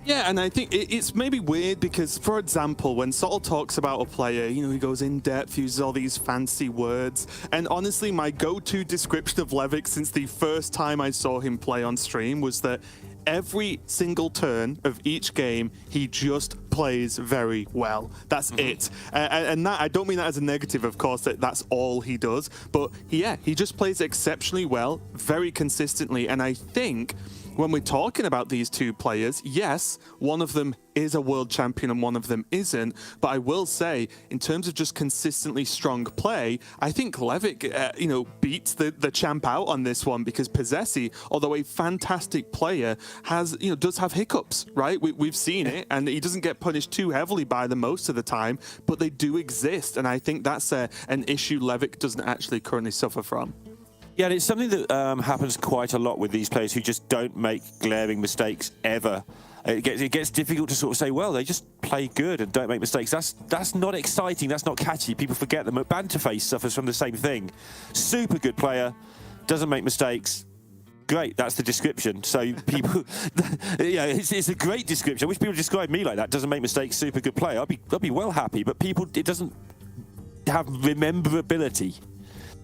Speaker 11: Yeah, and I think it's maybe weird because, for example, when Sottle talks about a player, you know, he goes in depth, uses all these fancy words. And honestly, my go-to description of Levick since the first time I saw him play on stream was that every single turn of each game, he just plays very well. That's it. And that, I don't mean that as a negative, of course, that's all he does. But yeah, he just plays exceptionally well, very consistently. And I think when we're talking about these two players, yes, one of them is a world champion and one of them isn't. But I will say, in terms of just consistently strong play, I think Levick, beats the champ out on this one because Possessi, although a fantastic player, does have hiccups, right? We've seen it, and he doesn't get punished too heavily by them most of the time, but they do exist, and I think that's an issue Levick doesn't actually currently suffer from.
Speaker 6: Yeah, and it's something that happens quite a lot with these players who just don't make glaring mistakes ever. It gets difficult to sort of say, well, they just play good and don't make mistakes. That's not exciting. That's not catchy. People forget them. Banterface suffers from the same thing. Super good player, doesn't make mistakes. Great, that's the description. So people, yeah, it's a great description. I wish people described me like that. Doesn't make mistakes, super good player. I'd be well happy. But it doesn't have rememberability.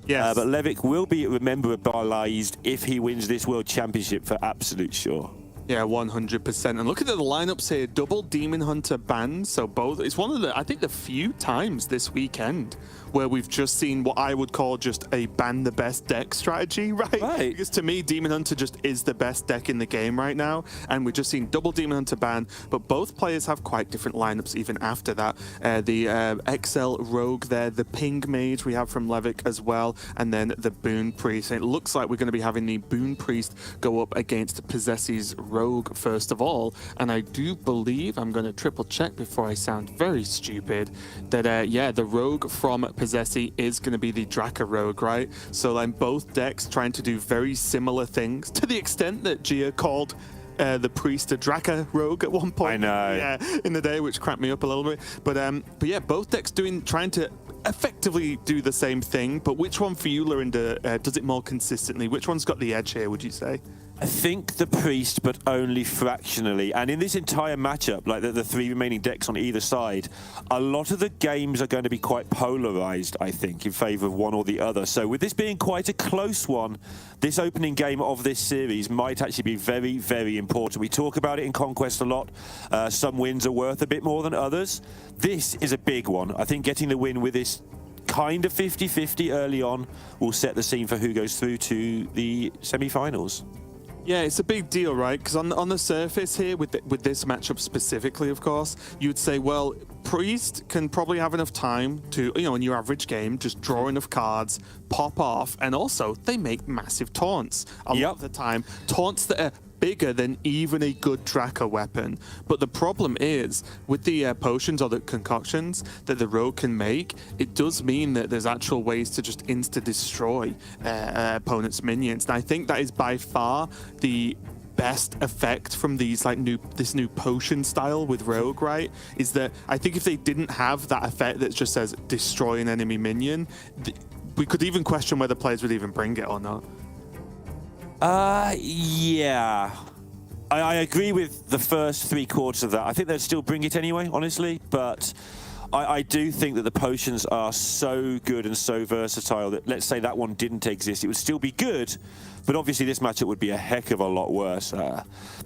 Speaker 11: Yes.
Speaker 6: But Levick will be rememberabilized if he wins this World Championship for absolute sure.
Speaker 11: Yeah, 100%. And look at the lineups here. Double Demon Hunter bans. So both. It's one of the few times this weekend where we've just seen what I would call just a ban the best deck strategy, right? Because to me, Demon Hunter just is the best deck in the game right now. And we've just seen double Demon Hunter ban, but both players have quite different lineups even after that. The XL Rogue there, the Ping Mage we have from Levick as well, and then the Boon Priest. And it looks like we're going to be having the Boon Priest go up against Possessi's Rogue first of all. And I do believe, I'm going to triple check before I sound very stupid, that the Rogue from Possessi is going to be the Draka Rogue, right? So then both decks trying to do very similar things to the extent that Gia called the Priest a Draka Rogue at one point.
Speaker 6: I know.
Speaker 11: Yeah, in the day, which cracked me up a little bit. But yeah, both decks trying to effectively do the same thing. But which one for you, Lorinda, does it more consistently? Which one's got the edge here, would you say?
Speaker 6: I think the Priest, but only fractionally. And in this entire matchup, like the 3 remaining decks on either side, a lot of the games are going to be quite polarized, I think, in favor of one or the other. So with this being quite a close one, this opening game of this series might actually be very, very important. We talk about it in Conquest a lot. Some wins are worth a bit more than others. This is a big one. I think getting the win with this kind of 50-50 early on will set the scene for who goes through to the semi-finals.
Speaker 11: Yeah, it's a big deal, right? Because on the surface here, with this matchup specifically, of course, you'd say, well, Priest can probably have enough time to, in your average game, just draw enough cards, pop off, and also they make massive taunts a lot of the time. Taunts that are bigger than even a good Draka weapon. But the problem is, with the potions or the concoctions that the Rogue can make, it does mean that there's actual ways to just insta-destroy opponents' minions. And I think that is by far the best effect from these this new potion style with Rogue, right? Is that I think if they didn't have that effect that just says destroy an enemy minion, we could even question whether players would even bring it or not.
Speaker 6: Yeah. I agree with the first 3/4 of that. I think they'd still bring it anyway, honestly, but I do think that the potions are so good and so versatile that, let's say that one didn't exist, it would still be good, but obviously this matchup would be a heck of a lot worse.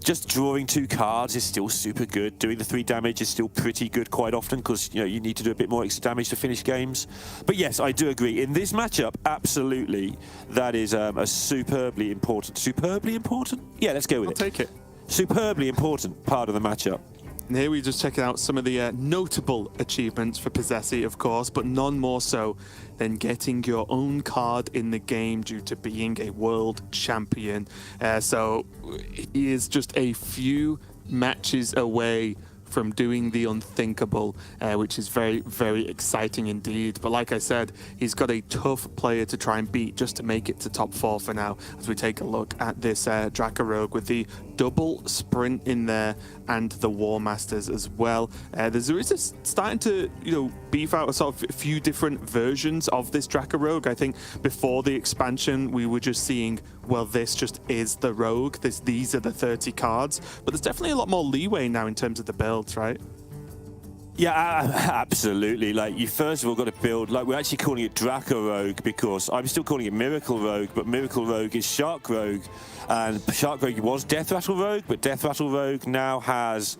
Speaker 6: Just drawing 2 cards is still super good. Doing the 3 damage is still pretty good quite often because you need to do a bit more extra damage to finish games. But yes, I do agree. In this matchup, absolutely, that is a superbly important. Superbly important? Yeah, let's go with it.
Speaker 11: I'll take it.
Speaker 6: Superbly important part of the matchup.
Speaker 11: And here we're just checking out some of the notable achievements for Possessi, of course, but none more so than getting your own card in the game due to being a world champion. So he is just a few matches away from doing the unthinkable, which is very, very exciting indeed. But like I said, he's got a tough player to try and beat just to make it to top 4 for now, as we take a look at this Draka Rogue with the double sprint in there and the War Masters as well. There is starting to, beef out a sort of a few different versions of this Draka Rogue. I think before the expansion, we were just seeing, well, this just is the Rogue. These are the 30 cards. But there's definitely a lot more leeway now in terms of the builds, right?
Speaker 6: Yeah, absolutely. Like, you first of all got to build, like, we're actually calling it Draka Rogue because I'm still calling it Miracle Rogue, but Miracle Rogue is Shark Rogue. And Shark Rogue was Death Rattle Rogue, but Death Rattle Rogue now has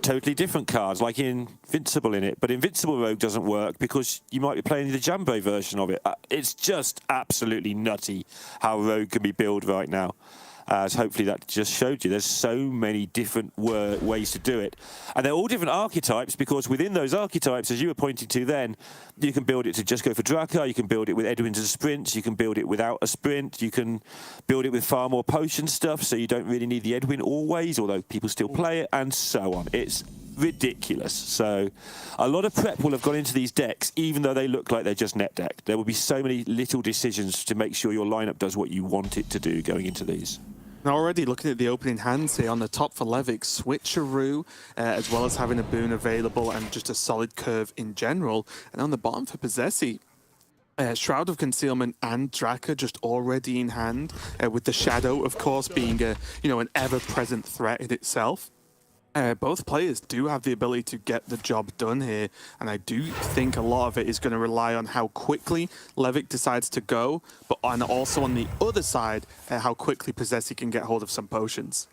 Speaker 6: totally different cards, like Invincible in it. But Invincible Rogue doesn't work because you might be playing the Jumbo version of it. It's just absolutely nutty how Rogue can be built right now. As hopefully that just showed you, there's so many different ways to do it. And they're all different archetypes, because within those archetypes, as you were pointing to then, you can build it to just go for Draka, you can build it with Edwins and sprints, you can build it without a sprint, you can build it with far more potion stuff, so you don't really need the Edwin always, although people still play it, and so on. It's ridiculous. So a lot of prep will have gone into these decks, even though they look like they're just net deck. There will be so many little decisions to make sure your lineup does what you want it to do going into these.
Speaker 11: Now, already looking at the opening hands here, on the top for Levic, Switcheroo, as well as having a boon available and just a solid curve in general. And on the bottom for Possessi, Shroud of Concealment and Draka just already in hand, with the Shadow, of course, being a, an ever-present threat in itself. Both players do have the ability to get the job done here, and I do think a lot of it is going to rely on how quickly Levic decides to go, but also on the other side, how quickly Possessi can get hold of some potions.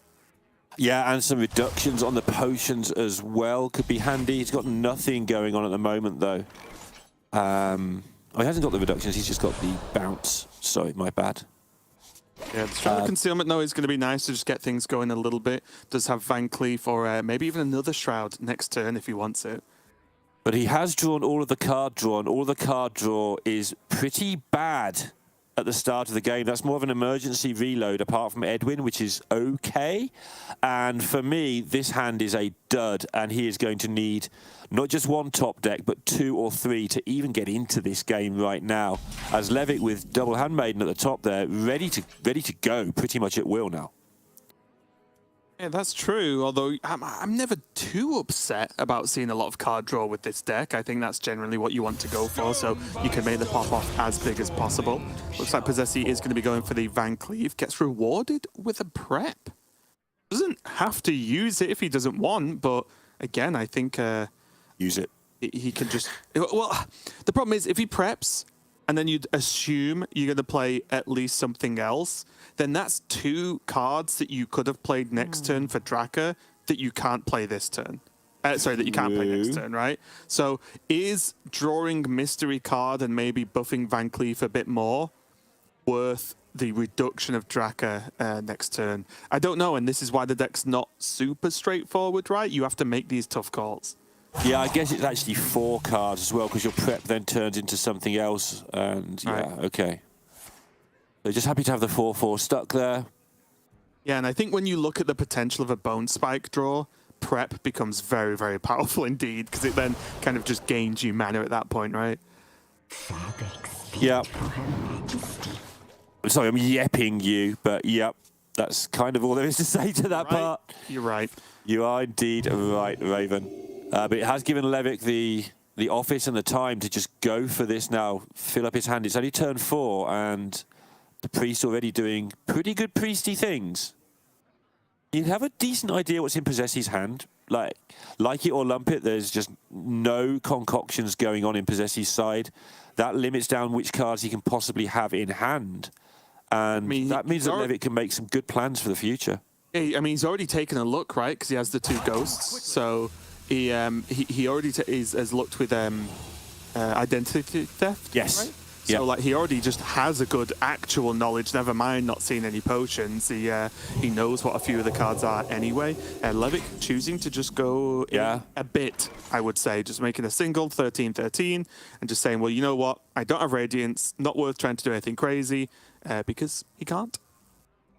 Speaker 6: Yeah, and some reductions on the potions as well could be handy. He's got nothing going on at the moment, though. He hasn't got the reductions, he's just got the bounce. Sorry, my bad.
Speaker 11: Yeah, the Shroud of Concealment, though, is going to be nice to just get things going a little bit. Does have Van Cleef or maybe even another Shroud next turn if he wants it.
Speaker 6: But he has drawn all of the card draw, and all of the card draw is pretty bad at the start of the game. That's more of an emergency reload, apart from Edwin, which is okay. And for me, this hand is a dud, and he is going to need not just one top deck, but 2 or 3 to even get into this game right now. As Levick with double Handmaiden at the top there, ready to go pretty much at will now.
Speaker 11: Yeah, that's true, although I'm never too upset about seeing a lot of card draw with this deck. I think that's generally what you want to go for, so you can make the pop-off as big as possible. Looks like Possessi is going to be going for the Van Cleef, gets rewarded with a prep. Doesn't have to use it if he doesn't want, but again, I think...
Speaker 6: use it.
Speaker 11: He can just... Well, the problem is, if he preps, and then you'd assume you're going to play at least something else, then that's 2 cards that you could have played next turn for Draka that you can't play this turn. Sorry, that you can't play next turn, right? So is drawing Mystery card and maybe buffing Van Cleef a bit more worth the reduction of Draka next turn? I don't know, and this is why the deck's not super straightforward, right? You have to make these tough calls.
Speaker 6: Yeah, I guess it's actually 4 cards as well, because your prep then turns into something else. And yeah, right. Okay. So just happy to have the 4/4 stuck there.
Speaker 11: Yeah, and I think when you look at the potential of a Bone Spike draw, prep becomes very, very powerful indeed, because it then kind of just gains you mana at that point, right?
Speaker 6: Yeah. Sorry, I'm yepping you, but yep, that's kind of all there is to say to that part.
Speaker 11: You're right.
Speaker 6: You are indeed right, Raven. But it has given Levick the office and the time to just go for this now, fill up his hand. It's only turn 4, and the priest already doing pretty good priesty things. You have a decent idea what's in Possessi's hand. Like it or lump it, there's just no concoctions going on in Possessi's side. That limits down which cards he can possibly have in hand. And that means that Levick can make some good plans for the future.
Speaker 11: Yeah, I mean, he's already taken a look, right? Because he has the 2 ghosts. So he already has looked with identity theft.
Speaker 6: Yes.
Speaker 11: Right? So like he already just has a good actual knowledge. Never mind not seeing any potions. He knows what a few of the cards are anyway. Levick choosing to just go a bit, I would say, just making a single 13-13 and just saying, well, you know what? I don't have Radiance. Not worth trying to do anything crazy because he can't.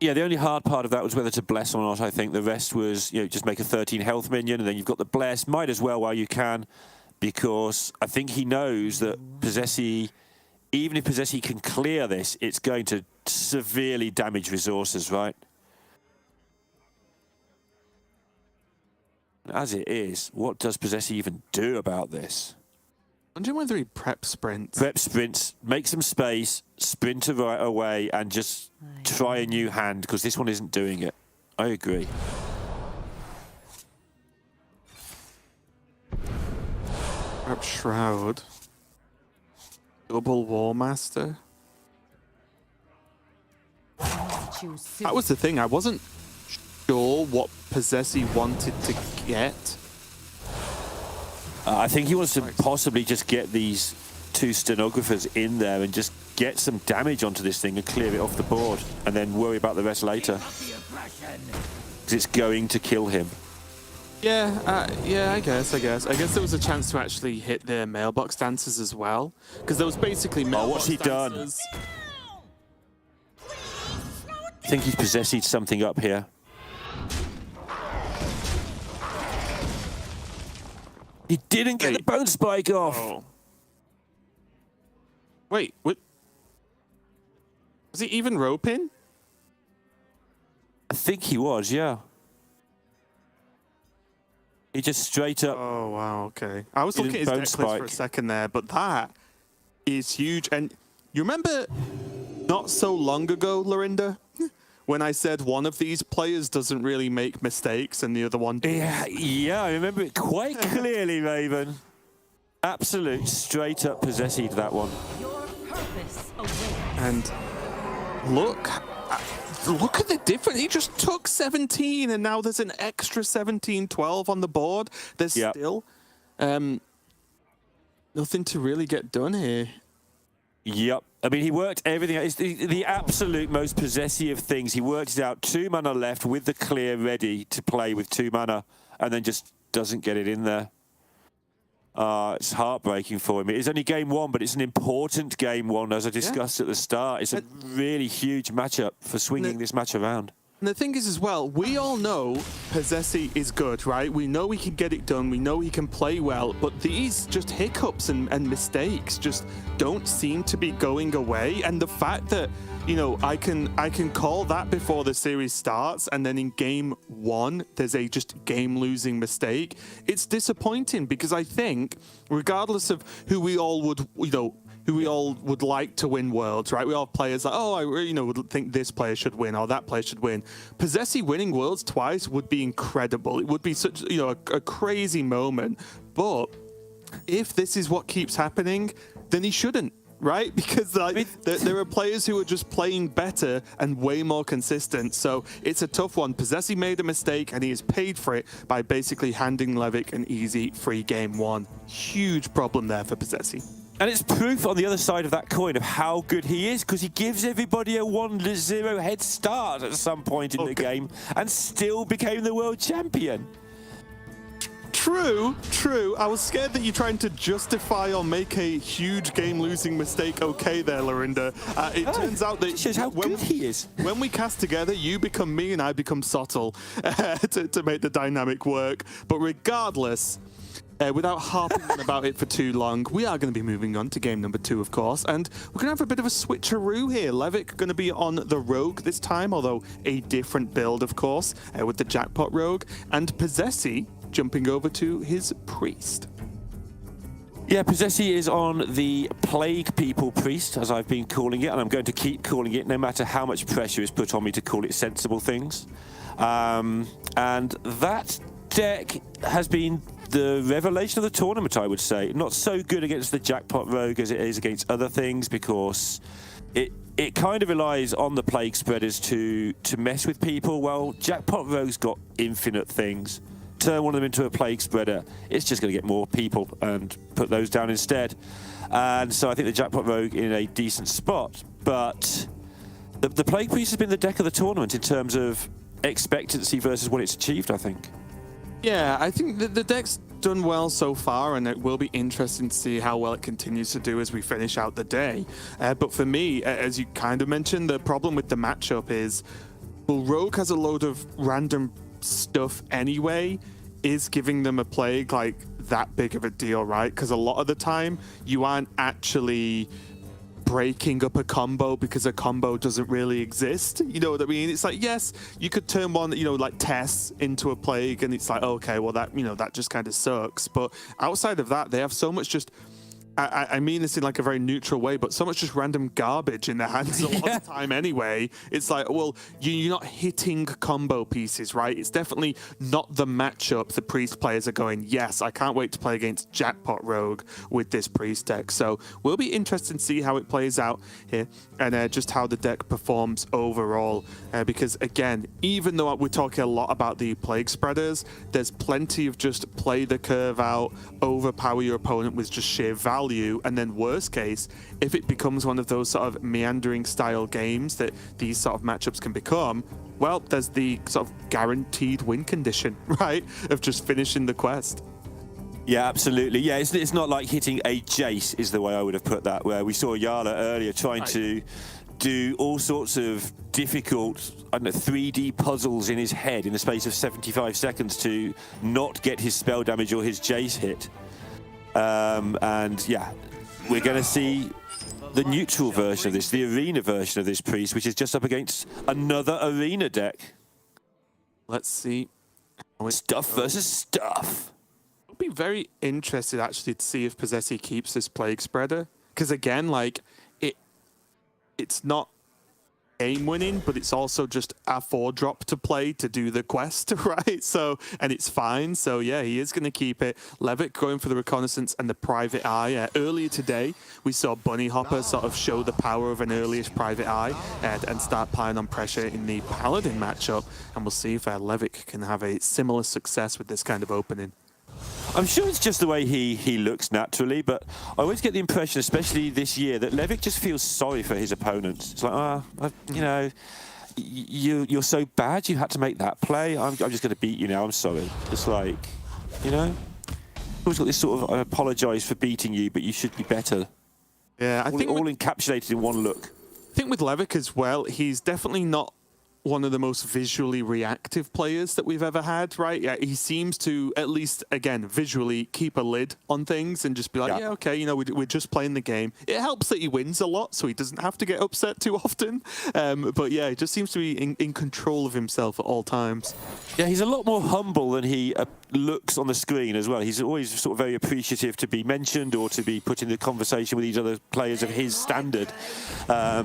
Speaker 6: Yeah, the only hard part of that was whether to bless or not. I think the rest was, just make a 13 health minion, and then you've got the bless. Might as well while you can, because I think he knows that Possessi, even if Possessi can clear this, it's going to severely damage resources, right? As it is, what does Possessi even do about this?
Speaker 11: Wondering whether he prep sprints.
Speaker 6: Prep sprints, make some space, sprint away, and just try a new hand, because this one isn't doing it. I agree.
Speaker 11: Prep Shroud. Double War Master. That was the thing. I wasn't sure what Possessi wanted to get.
Speaker 6: I think he wants to possibly just get these 2 stenographers in there and just get some damage onto this thing and clear it off the board, and then worry about the rest later. Because it's going to kill him.
Speaker 11: Yeah, yeah, I guess there was a chance to actually hit the mailbox dancers as well, because there was basically mailbox
Speaker 6: what's he
Speaker 11: dancers.
Speaker 6: done? I think he's possessed something up here. He didn't get the bone spike off.
Speaker 11: Oh. Wait, what? Was he even roping?
Speaker 6: I think he was, yeah. He just straight up.
Speaker 11: Oh, wow, okay. I was looking at his deck list for a second there, but that is huge. And you remember not so long ago, Lorinda, when I said one of these players doesn't really make mistakes and the other one does?
Speaker 6: Yeah, I remember it quite clearly, Raven. Absolute straight up possessed that one.
Speaker 7: Your purpose awaits.
Speaker 11: And look at the difference. He just took 17 and now there's an extra 17, 12 on the board. There's still nothing to really get done here.
Speaker 6: Yep. I mean, he worked everything out. It's the absolute most possessive things. He worked it out. 2 mana left with the clear ready to play with 2 mana, and then just doesn't get it in there. It's heartbreaking for him. It is only game 1, but it's an important game 1, as I discussed at the start. It's a really huge matchup for swinging this match around.
Speaker 11: And the thing is as well, we all know Possessi is good, right? We know he can get it done. We know he can play well. But these just hiccups and mistakes just don't seem to be going away. And the fact that, I can call that before the series starts, and then in game 1, there's a just game-losing mistake. It's disappointing because I think, regardless of who we all would, who we all would like to win worlds, right? We all have players like, I would think this player should win or that player should win. Possessi winning worlds twice would be incredible. It would be such, a crazy moment. But if this is what keeps happening, then he shouldn't, right? Because there are players who are just playing better and way more consistent. So it's a tough one. Possessi made a mistake and he is paid for it by basically handing Levick an easy free game 1. Huge problem there for Possessi.
Speaker 6: And it's proof on the other side of that coin of how good he is, because he gives everybody a 1-0 head start at some point in the game and still became the world champion.
Speaker 11: True. I was scared that you're trying to justify or make a huge game-losing mistake okay there, Lorinda. It turns out that
Speaker 6: shows how good he is.
Speaker 11: When we cast together, you become me and I become Sottle to make the dynamic work. But regardless, without harping on about it for too long, we are going to be moving on to game number 2, of course, and we're going to have a bit of a switcheroo here. Levick going to be on the Rogue this time, although a different build, of course, with the Jackpot Rogue, and Possessi jumping over to his Priest.
Speaker 6: Yeah, Possessi is on the Plague People Priest, as I've been calling it, and I'm going to keep calling it no matter how much pressure is put on me to call it sensible things. And that deck has been the revelation of the tournament, I would say. Not so good against the Jackpot Rogue as it is against other things, because it kind of relies on the Plague Spreaders to mess with people. Well, Jackpot Rogue's got infinite things. Turn one of them into a Plague Spreader, it's just going to get more people and put those down instead. And so I think the Jackpot Rogue in a decent spot. But the Plague Priest has been the deck of the tournament in terms of expectancy versus what it's achieved, I think.
Speaker 11: Yeah, I think the deck's done well so far, and it will be interesting to see how well it continues to do as we finish out the day. But for me, as you kind of mentioned, the problem with the matchup is well, Rogue has a load of random stuff anyway. Is giving them a plague like that big of a deal, right? Because a lot of the time you aren't actually breaking up a combo because a combo doesn't really exist. You know what I mean? It's like, yes, you could turn one, like Tess into a plague, and it's like, okay, well that that just kind of sucks. But outside of that, they have so much just. I mean this in like a very neutral way, but so much just random garbage in their hands a lot of the time anyway. It's like, well, you're not hitting combo pieces, right? It's definitely not the matchup the Priest players are going, yes, I can't wait to play against Jackpot Rogue with this Priest deck. So we'll be interested to see how it plays out here and just how the deck performs overall. Because again, even though we're talking a lot about the Plague Spreaders, there's plenty of just play the curve out, overpower your opponent with just sheer value. And then worst case, if it becomes one of those sort of meandering style games that these sort of matchups can become, well, there's the sort of guaranteed win condition, right? Of just finishing the quest.
Speaker 6: Yeah, absolutely. Yeah, it's not like hitting a Jace is the way I would have put that, where we saw Yala earlier trying to do all sorts of difficult 3D puzzles in his head in the space of 75 seconds to not get his spell damage or his Jace hit. And yeah, we're going to see the neutral version of this, the arena version of this Priest, which is just up against another arena deck.
Speaker 11: Let's see.
Speaker 6: Stuff versus stuff.
Speaker 11: I'll be very interested actually to see if Possessi keeps this Plague Spreader. Because again, like, it's not game winning, but it's also just a 4-drop to play to do the quest, right? So, and it's fine. So yeah, he is going to keep it. Levick going for the reconnaissance and the private eye. Earlier today, we saw Bunny Hopper sort of show the power of an earlyish private eye and start piling on pressure in the Paladin matchup. And we'll see if Levick can have a similar success with this kind of opening.
Speaker 6: I'm sure it's just the way he looks naturally, but I always get the impression, especially this year, that Levick just feels sorry for his opponents. It's like, you're so bad you had to make that play. I'm just going to beat you now. I'm sorry. It's like, always got this sort of, I apologise for beating you, but you should be better.
Speaker 11: Yeah, I think
Speaker 6: all encapsulated in one look.
Speaker 11: I think with Levick as well, he's definitely not one of the most visually reactive players that we've ever had, right? Yeah, he seems to, at least, again, visually keep a lid on things and just be like, yeah okay, we're just playing the game. It helps that he wins a lot, so he doesn't have to get upset too often. But yeah, he just seems to be in control of himself at all times.
Speaker 6: Yeah, he's a lot more humble than he looks on the screen as well. He's always sort of very appreciative to be mentioned or to be put in the conversation with these other players of his standard,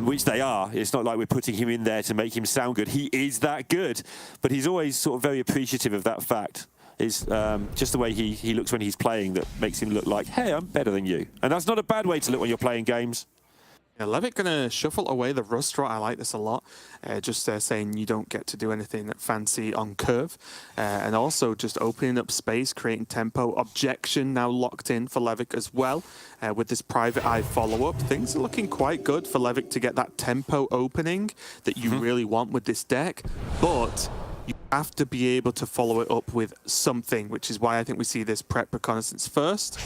Speaker 6: which they are. It's not like we're putting him in there to make him sound good. He is that good, but he's always sort of very appreciative of that fact. Is just the way he looks when he's playing that makes him look like, hey, I'm better than you. And that's not a bad way to look when you're playing games.
Speaker 11: Yeah, Levick gonna shuffle away the Rust Rot. I like this a lot. Just saying you don't get to do anything fancy on curve. And also just opening up space, creating tempo. Objection now locked in for Levick as well. With this private eye follow-up, things are looking quite good for Levick to get that tempo opening that you really want with this deck. But you have to be able to follow it up with something, which is why I think we see this prep reconnaissance first.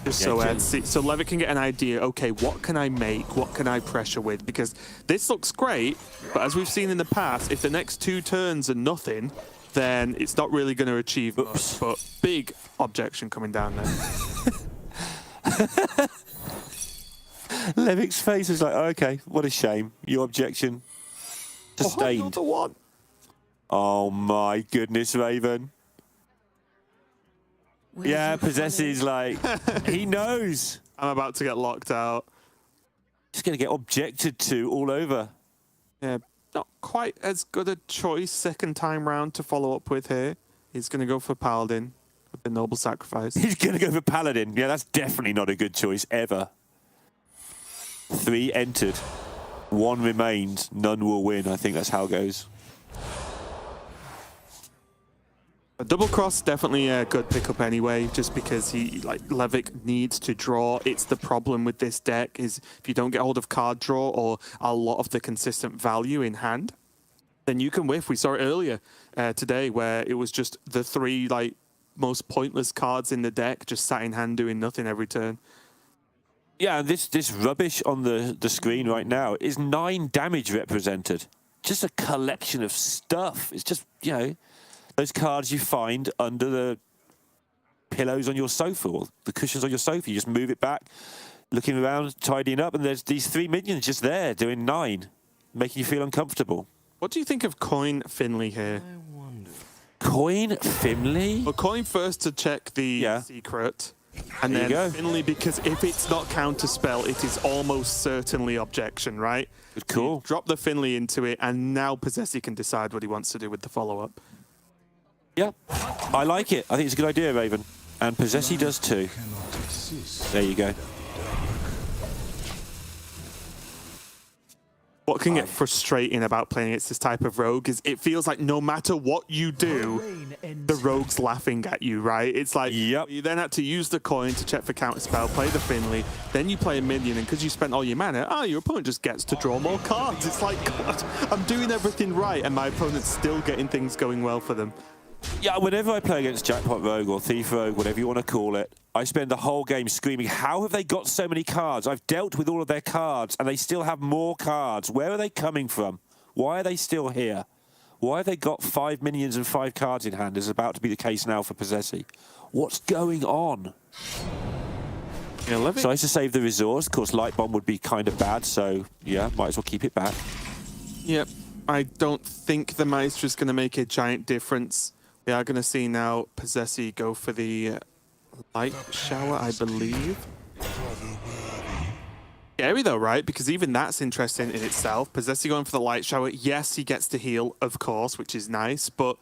Speaker 11: Just so Levick can get an idea, okay, what can I make? What can I pressure with? Because this looks great, but as we've seen in the past, if the next 2 turns are nothing, then it's not really going to achieve much. But big objection coming down there.
Speaker 6: Levick's face is like, okay, what a shame. Your objection sustained.
Speaker 11: Another one.
Speaker 6: Oh my goodness, Raven. Yeah, Possessi's like, he knows.
Speaker 11: I'm about to get locked out.
Speaker 6: He's going to get objected to all over.
Speaker 11: Yeah, not quite as good a choice second time round to follow up with here. He's going to go for Paladin with the Noble Sacrifice.
Speaker 6: He's going to go for Paladin. Yeah, that's definitely not a good choice ever. 3 entered. 1 remains. None will win. I think that's how it goes.
Speaker 11: A double cross, definitely a good pickup anyway, just because Levick needs to draw. It's the problem with this deck is if you don't get hold of card draw or a lot of the consistent value in hand, then you can whiff. We saw it earlier today where it was just the 3 most pointless cards in the deck just sat in hand doing nothing every turn.
Speaker 6: Yeah, this rubbish on the screen right now is 9 damage represented. just a collection of stuff. It's just, you know, those cards you find under the pillows on your sofa or the cushions on your sofa. You just move it back, looking around, tidying up, and there's these 3 minions just there doing 9, making you feel uncomfortable.
Speaker 11: What do you think of Coin Finley here?
Speaker 6: Coin Finley?
Speaker 11: Well, Coin first to check the secret, and
Speaker 6: There you
Speaker 11: then
Speaker 6: go.
Speaker 11: Finley because if it's not counterspell, it is almost certainly objection, right?
Speaker 6: Good call.
Speaker 11: Drop the Finley into it, and now Possessy can decide what he wants to do with the follow-up.
Speaker 6: Yeah, I like it. I think it's a good idea, Raven. And Possessy does too. There you go.
Speaker 11: What can get frustrating about playing against this type of rogue is it feels like no matter what you do, the rogue's laughing at you, right? It's like you then had to use the coin to check for counterspell, play the Finley, then you play a minion, and because you spent all your mana, your opponent just gets to draw more cards. It's like, God, I'm doing everything right, and my opponent's still getting things going well for them.
Speaker 6: Yeah, whenever I play against Jackpot Rogue or Thief Rogue, whatever you want to call it, I spend the whole game screaming, how have they got so many cards? I've dealt with all of their cards, and they still have more cards. Where are they coming from? Why are they still here? Why have they got 5 minions and 5 cards in hand, as is about to be the case now for Possessy? What's going on? So I used to save the resource. Of course, Light Bomb would be kind of bad, so yeah, might as well keep it back.
Speaker 11: Yep, I don't think the Maestro is going to make a giant difference. We are going to see now Possessy go for the Light Shower, I believe. Scary though, right? Because even that's interesting in itself. Possessy going for the Light Shower. Yes, he gets to heal, of course, which is nice, but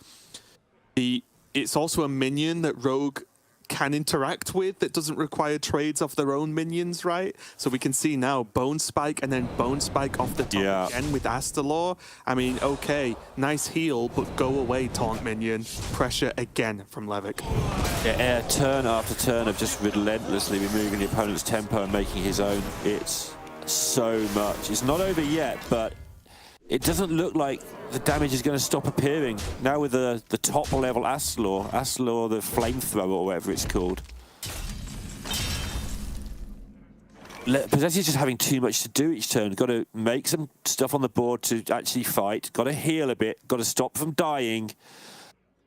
Speaker 11: it's also a minion that Rogue can interact with that doesn't require trades off their own minions, right? So we can see now Bone Spike and then Bone Spike off the top again with Astalor. I mean, okay, nice heal, but go away, taunt minion. Pressure again from Levick.
Speaker 6: Yeah, turn after turn of just relentlessly removing the opponent's tempo and making his own. It's so much. It's not over yet, but it doesn't look like the damage is going to stop appearing. Now with the top level Astalor the flamethrower or whatever it's called. Possessy's just having too much to do each turn. Got to make some stuff on the board to actually fight. Got to heal a bit. Got to stop from dying.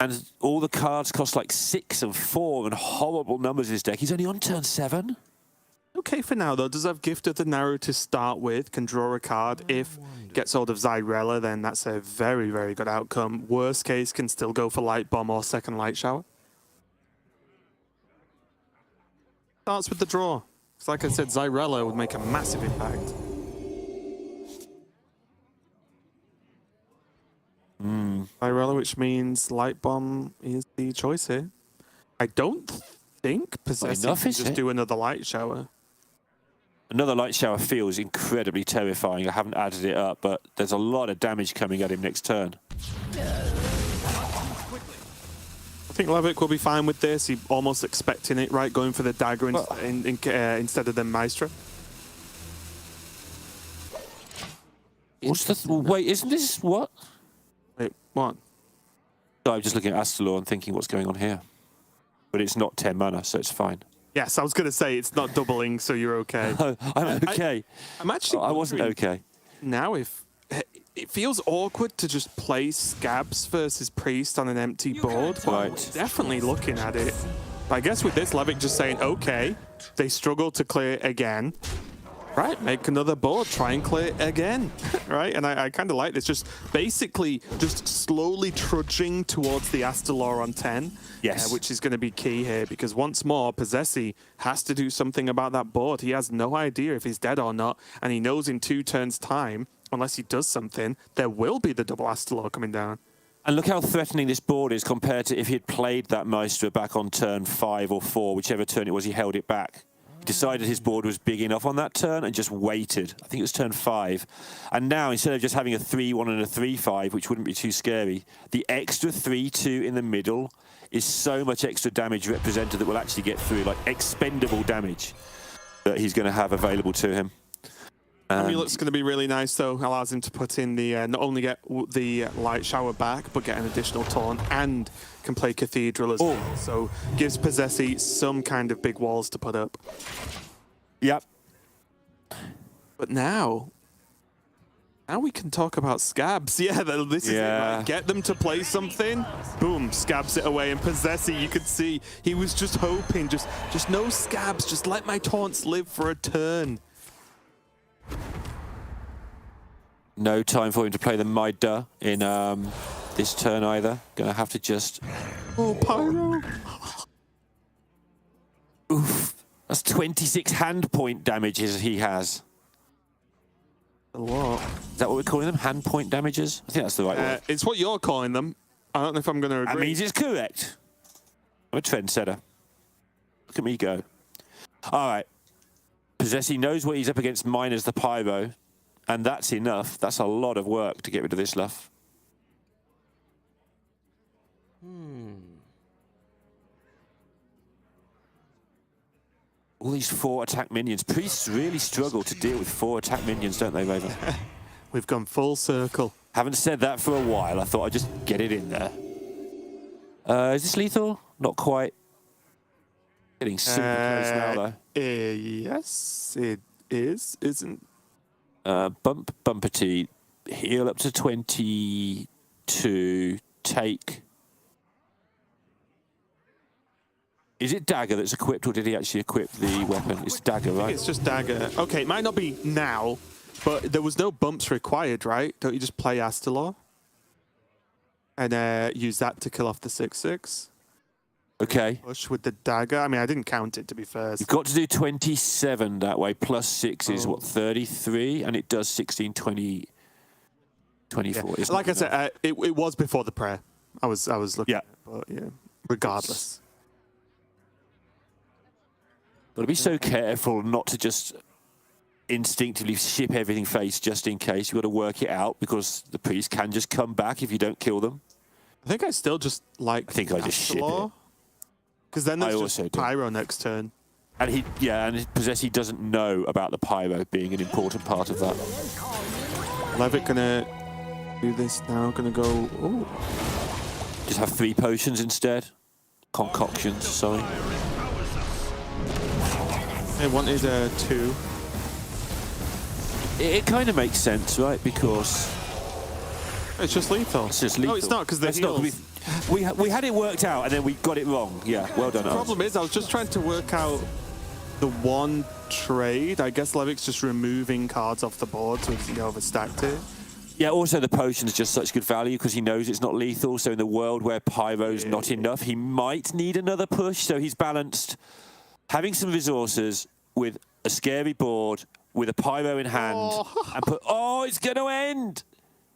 Speaker 6: And all the cards cost like 6 and 4 and horrible numbers in his deck. He's only on turn 7.
Speaker 11: Okay for now, though. Does have Gift of the Narrow to start with, can draw a card. If gets hold of Zyrella, then that's a very, very good outcome. Worst case, can still go for Light Bomb or second Light Shower. Starts with the draw. Because like I said, Zyrella would make a massive impact. Zyrella, which means Light Bomb is the choice here. I don't think Possessy can just do another Light Shower.
Speaker 6: Another Light Shower feels incredibly terrifying. I haven't added it up, but there's a lot of damage coming at him next turn.
Speaker 11: I think Levick will be fine with this. He's almost expecting it, right? Going for the dagger instead of the Maestro.
Speaker 6: What's the... wait, isn't this what?
Speaker 11: Wait, what?
Speaker 6: I'm just looking at Astalor and thinking what's going on here. But it's not 10 mana, so it's fine.
Speaker 11: Yes, I was going to say it's not doubling, so you're okay.
Speaker 6: I'm okay.
Speaker 11: I'm actually...
Speaker 6: I wasn't okay.
Speaker 11: Now, if... It feels awkward to just play Scabs versus Priest on an empty board, but I'm definitely looking at it. But I guess with this, Levick just saying, okay, they struggle to clear again. Right, make another board, try and clear again, right? And I kind of like this, just basically just slowly trudging towards the Astalor on 10, which is going to be key here, because once more, Possessy has to do something about that board. He has no idea if he's dead or not, and he knows in 2 turns' time, unless he does something, there will be the double Astalor coming down.
Speaker 6: And look how threatening this board is compared to if he had played that Maestro back on turn 5 or 4, whichever turn it was, he held it back. Decided his board was big enough on that turn and just waited. I think it was turn 5. And now, instead of just having a 3-1 and a 3-5, which wouldn't be too scary, the extra 3-2 in the middle is so much extra damage represented that will actually get through, like expendable damage that he's going to have available to him.
Speaker 11: Amulek's going to be really nice, though. Allows him to put in the not only get the Light Shower back, but get an additional taunt and can play Cathedral as well. So gives Possessy some kind of big walls to put up.
Speaker 6: Yep.
Speaker 11: But now, Now we can talk about Scabs. Yeah, this is it, right? Get them to play something. Boom, Scabs it away. And Possessy, you could see he was just hoping, just no Scabs. Just let my taunts live for a turn.
Speaker 6: No time for him to play the Mida in this turn either. Gonna have to just...
Speaker 11: Oh, Pyro.
Speaker 6: Oof. That's 26 hand point damages he has.
Speaker 11: A lot.
Speaker 6: Is that what we're calling them? Hand point damages? I think that's the right word.
Speaker 11: It's what you're calling them. I don't know if I'm going to agree.
Speaker 6: That means it's correct. I'm a trendsetter. Look at me go. All right. Possessy knows what he's up against, minus the Pyro. And that's enough. That's a lot of work to get rid of this Luff. All these 4 attack minions. Priests really struggle to deal with 4 attack minions, don't they, Raven?
Speaker 11: We've gone full circle.
Speaker 6: Haven't said that for a while. I thought I'd just get it in there. Is this lethal? Not quite. Getting super close now, though.
Speaker 11: Yes, it is, isn't...
Speaker 6: Bumper T. Heal up to 22. Take... Is it Dagger that's equipped, or did he actually equip the weapon? It's Dagger, right?
Speaker 11: It's just Dagger. Okay, it might not be now, but there was no bumps required, right? Don't you just play Astalor? And use that to kill off the 6/6?
Speaker 6: Okay.
Speaker 11: Push with the Dagger. I mean, I didn't count it, to be fair.
Speaker 6: You've got to do 27 that way, plus 6 is, what, 33? And it does 16, 20, 24.
Speaker 11: Yeah. Like I said, it was before the prayer. I was looking at it, but yeah, regardless.
Speaker 6: Got to be so careful not to just instinctively ship everything face just in case. You've got to work it out because the priest can just come back if you don't kill them.
Speaker 11: I think I still just like.
Speaker 6: I think I just ship it.
Speaker 11: Because then there's just Pyro next turn.
Speaker 6: And and Possessy doesn't know about the Pyro being an important part of that.
Speaker 11: Levitt gonna do this now. Gonna go. Ooh.
Speaker 6: Just have 3 potions instead. Concoctions. Sorry.
Speaker 11: I wanted 2.
Speaker 6: It kind of makes sense, right? Because
Speaker 11: it's just lethal.
Speaker 6: It's just lethal.
Speaker 11: No, it's not because the heals.
Speaker 6: We had it worked out and then we got it wrong. Yeah, well done.
Speaker 11: The problem is I was just trying to work out the one trade. I guess Levick's just removing cards off the board so he overstacked it.
Speaker 6: Yeah, also the potion's just such good value because he knows it's not lethal. So in the world where Pyro's not enough, he might need another push. So he's balanced having some resources with a scary board, with a Pyro in hand, and it's going to end!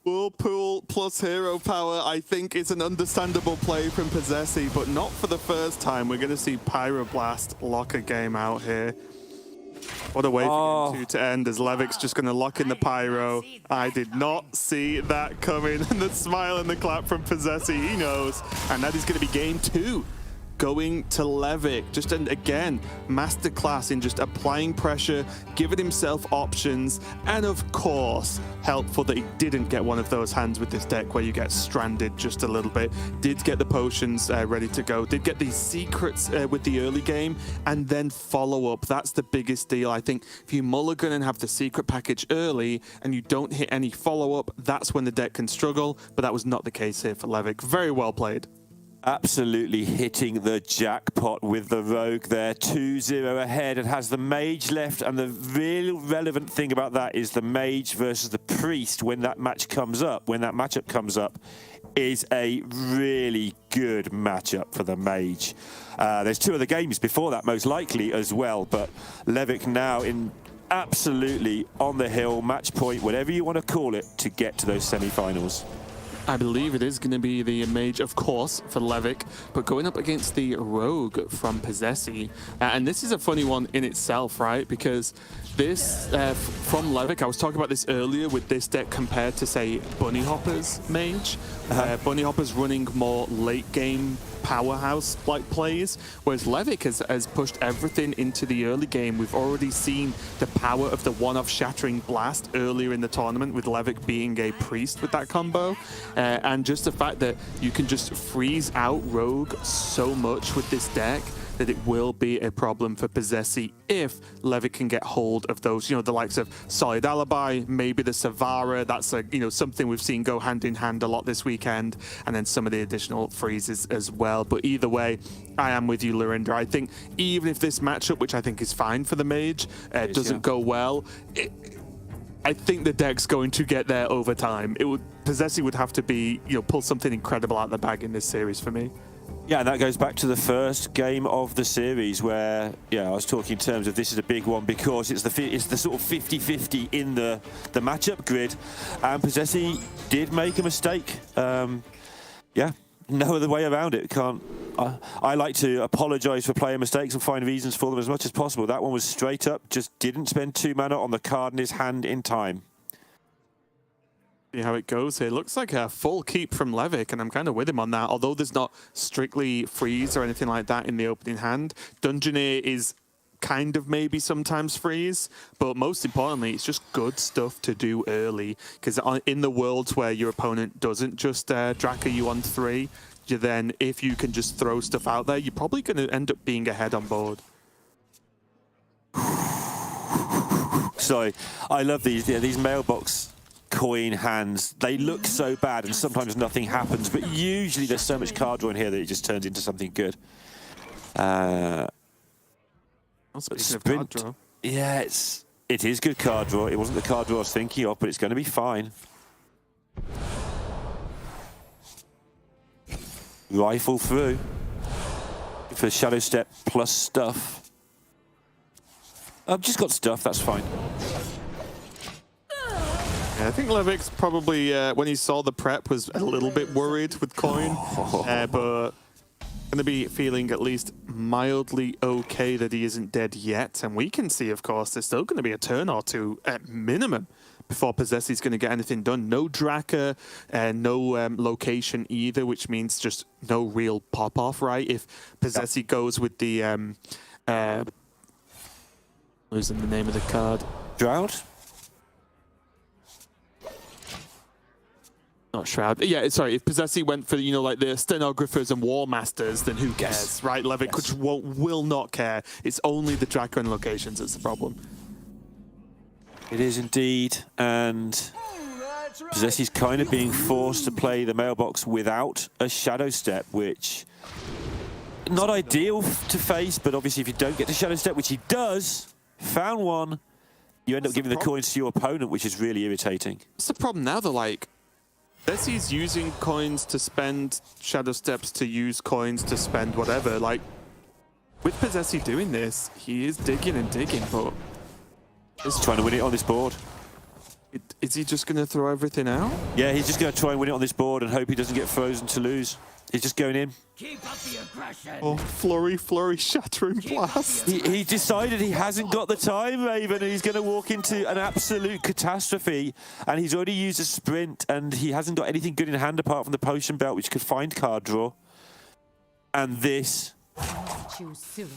Speaker 11: Whirlpool plus hero power, I think, is an understandable play from Possessy, but not for the first time. We're going to see Pyroblast lock a game out here. What a way for game 2 to end, as Levick's just going to lock in the Pyro. I did not see that coming. And the smile and the clap from Possessy, he knows. And that is going to be game 2. Going to Levick, just again, masterclass in just applying pressure, giving himself options, and of course, helpful that he didn't get one of those hands with this deck where you get stranded just a little bit. Did get the potions ready to go, did get these secrets with the early game, and then follow up. That's the biggest deal. I think if you mulligan and have the secret package early and you don't hit any follow up, that's when the deck can struggle, but that was not the case here for Levick. Very well played.
Speaker 6: Absolutely hitting the jackpot with the Rogue there. 2-0 ahead. It has the Mage left, and the real relevant thing about that is the Mage versus the Priest when that matchup comes up, is a really good matchup for the Mage. There's 2 other games before that, most likely, as well, but Levick now in absolutely on the hill, match point, whatever you want to call it, to get to those semi-finals.
Speaker 11: I believe it is going to be the Mage, of course, for Levick, but going up against the Rogue from Possessy. And this is a funny one in itself, right? Because this, from Levick, I was talking about this earlier with this deck compared to, say, Bunny Hopper's Mage. Bunny Hopper's running more late-game powerhouse-like plays, whereas Levick has pushed everything into the early game. We've already seen the power of the one-off Shattering Blast earlier in the tournament, with Levick being a priest with that combo, and just the fact that you can just freeze out Rogue so much with this deck that it will be a problem for Possessi if Levitt can get hold of those, the likes of Solid Alibi, maybe the Savara. That's something we've seen go hand in hand a lot this weekend, and then some of the additional freezes as well. But either way, I am with you, Lorinda. I think even if this matchup, which I think is fine for the Mage, doesn't go well, I think the deck's going to get there over time. Possessi would have to be, pull something incredible out of the bag in this series for me.
Speaker 6: Yeah, and that goes back to the first game of the series where, I was talking in terms of this is a big one because it's the sort of 50-50 in the matchup grid, and Possessi did make a mistake. No other way around it. I like to apologise for player mistakes and find reasons for them as much as possible. That one was straight up, just didn't spend 2 mana on the card in his hand in time.
Speaker 11: See how it goes here. Looks like a full keep from Levick, and I'm kind of with him on that. Although there's not strictly freeze or anything like that in the opening hand, Dungeoneer is kind of maybe sometimes freeze, but most importantly, it's just good stuff to do early, because in the worlds where your opponent doesn't just Draka you on 3, then if you can just throw stuff out there, you're probably going to end up being ahead on board.
Speaker 6: Sorry, I love these mailbox coin hands. They look so bad, and sometimes nothing happens, but usually there's so much card draw in here that it just turns into something good.
Speaker 11: Speaking of card draw.
Speaker 6: Yeah, it is good card draw. It wasn't the card draw I was thinking of, but it's going to be fine. Rifle through for Shadow Step plus stuff. I've just got stuff, that's fine.
Speaker 11: Yeah, I think Levick's probably, when he saw the prep, was a little bit worried with coin, but going to be feeling at least mildly okay that he isn't dead yet. And we can see, of course, there's still going to be a turn or two at minimum before Possessi's going to get anything done. No Draka, no location either, which means just no real pop-off, right? If Possessi goes with the... losing the name of the card.
Speaker 6: Drought?
Speaker 11: Not Shroud. Yeah, sorry. If Possessi went for, like the Stenographers and War Masters, then who cares, right? Levick will not care. It's only the Draka and locations that's the problem.
Speaker 6: It is indeed, and Possessi's kind of being forced to play the mailbox without a Shadow Step, which not ideal to face, but obviously if you don't get the Shadow Step, which he does, found one, you end up giving the coins to your opponent, which is really irritating.
Speaker 11: What's the problem now, though? Like, Possessi's using coins to spend Shadow Steps to use coins to spend whatever. Like, with Possessi doing this, he is digging and digging, but...
Speaker 6: He's trying to win it on this board.
Speaker 11: Is he just going to throw everything out?
Speaker 6: Yeah, he's just going to try and win it on this board and hope he doesn't get frozen to lose. He's just going in.
Speaker 7: Keep up the aggression.
Speaker 11: Oh, flurry, shattering blast.
Speaker 6: He decided he hasn't got the time, Raven, and he's going to walk into an absolute catastrophe. And he's already used a sprint, and he hasn't got anything good in hand apart from the potion belt, which could find card draw. And this...
Speaker 7: Choose soon.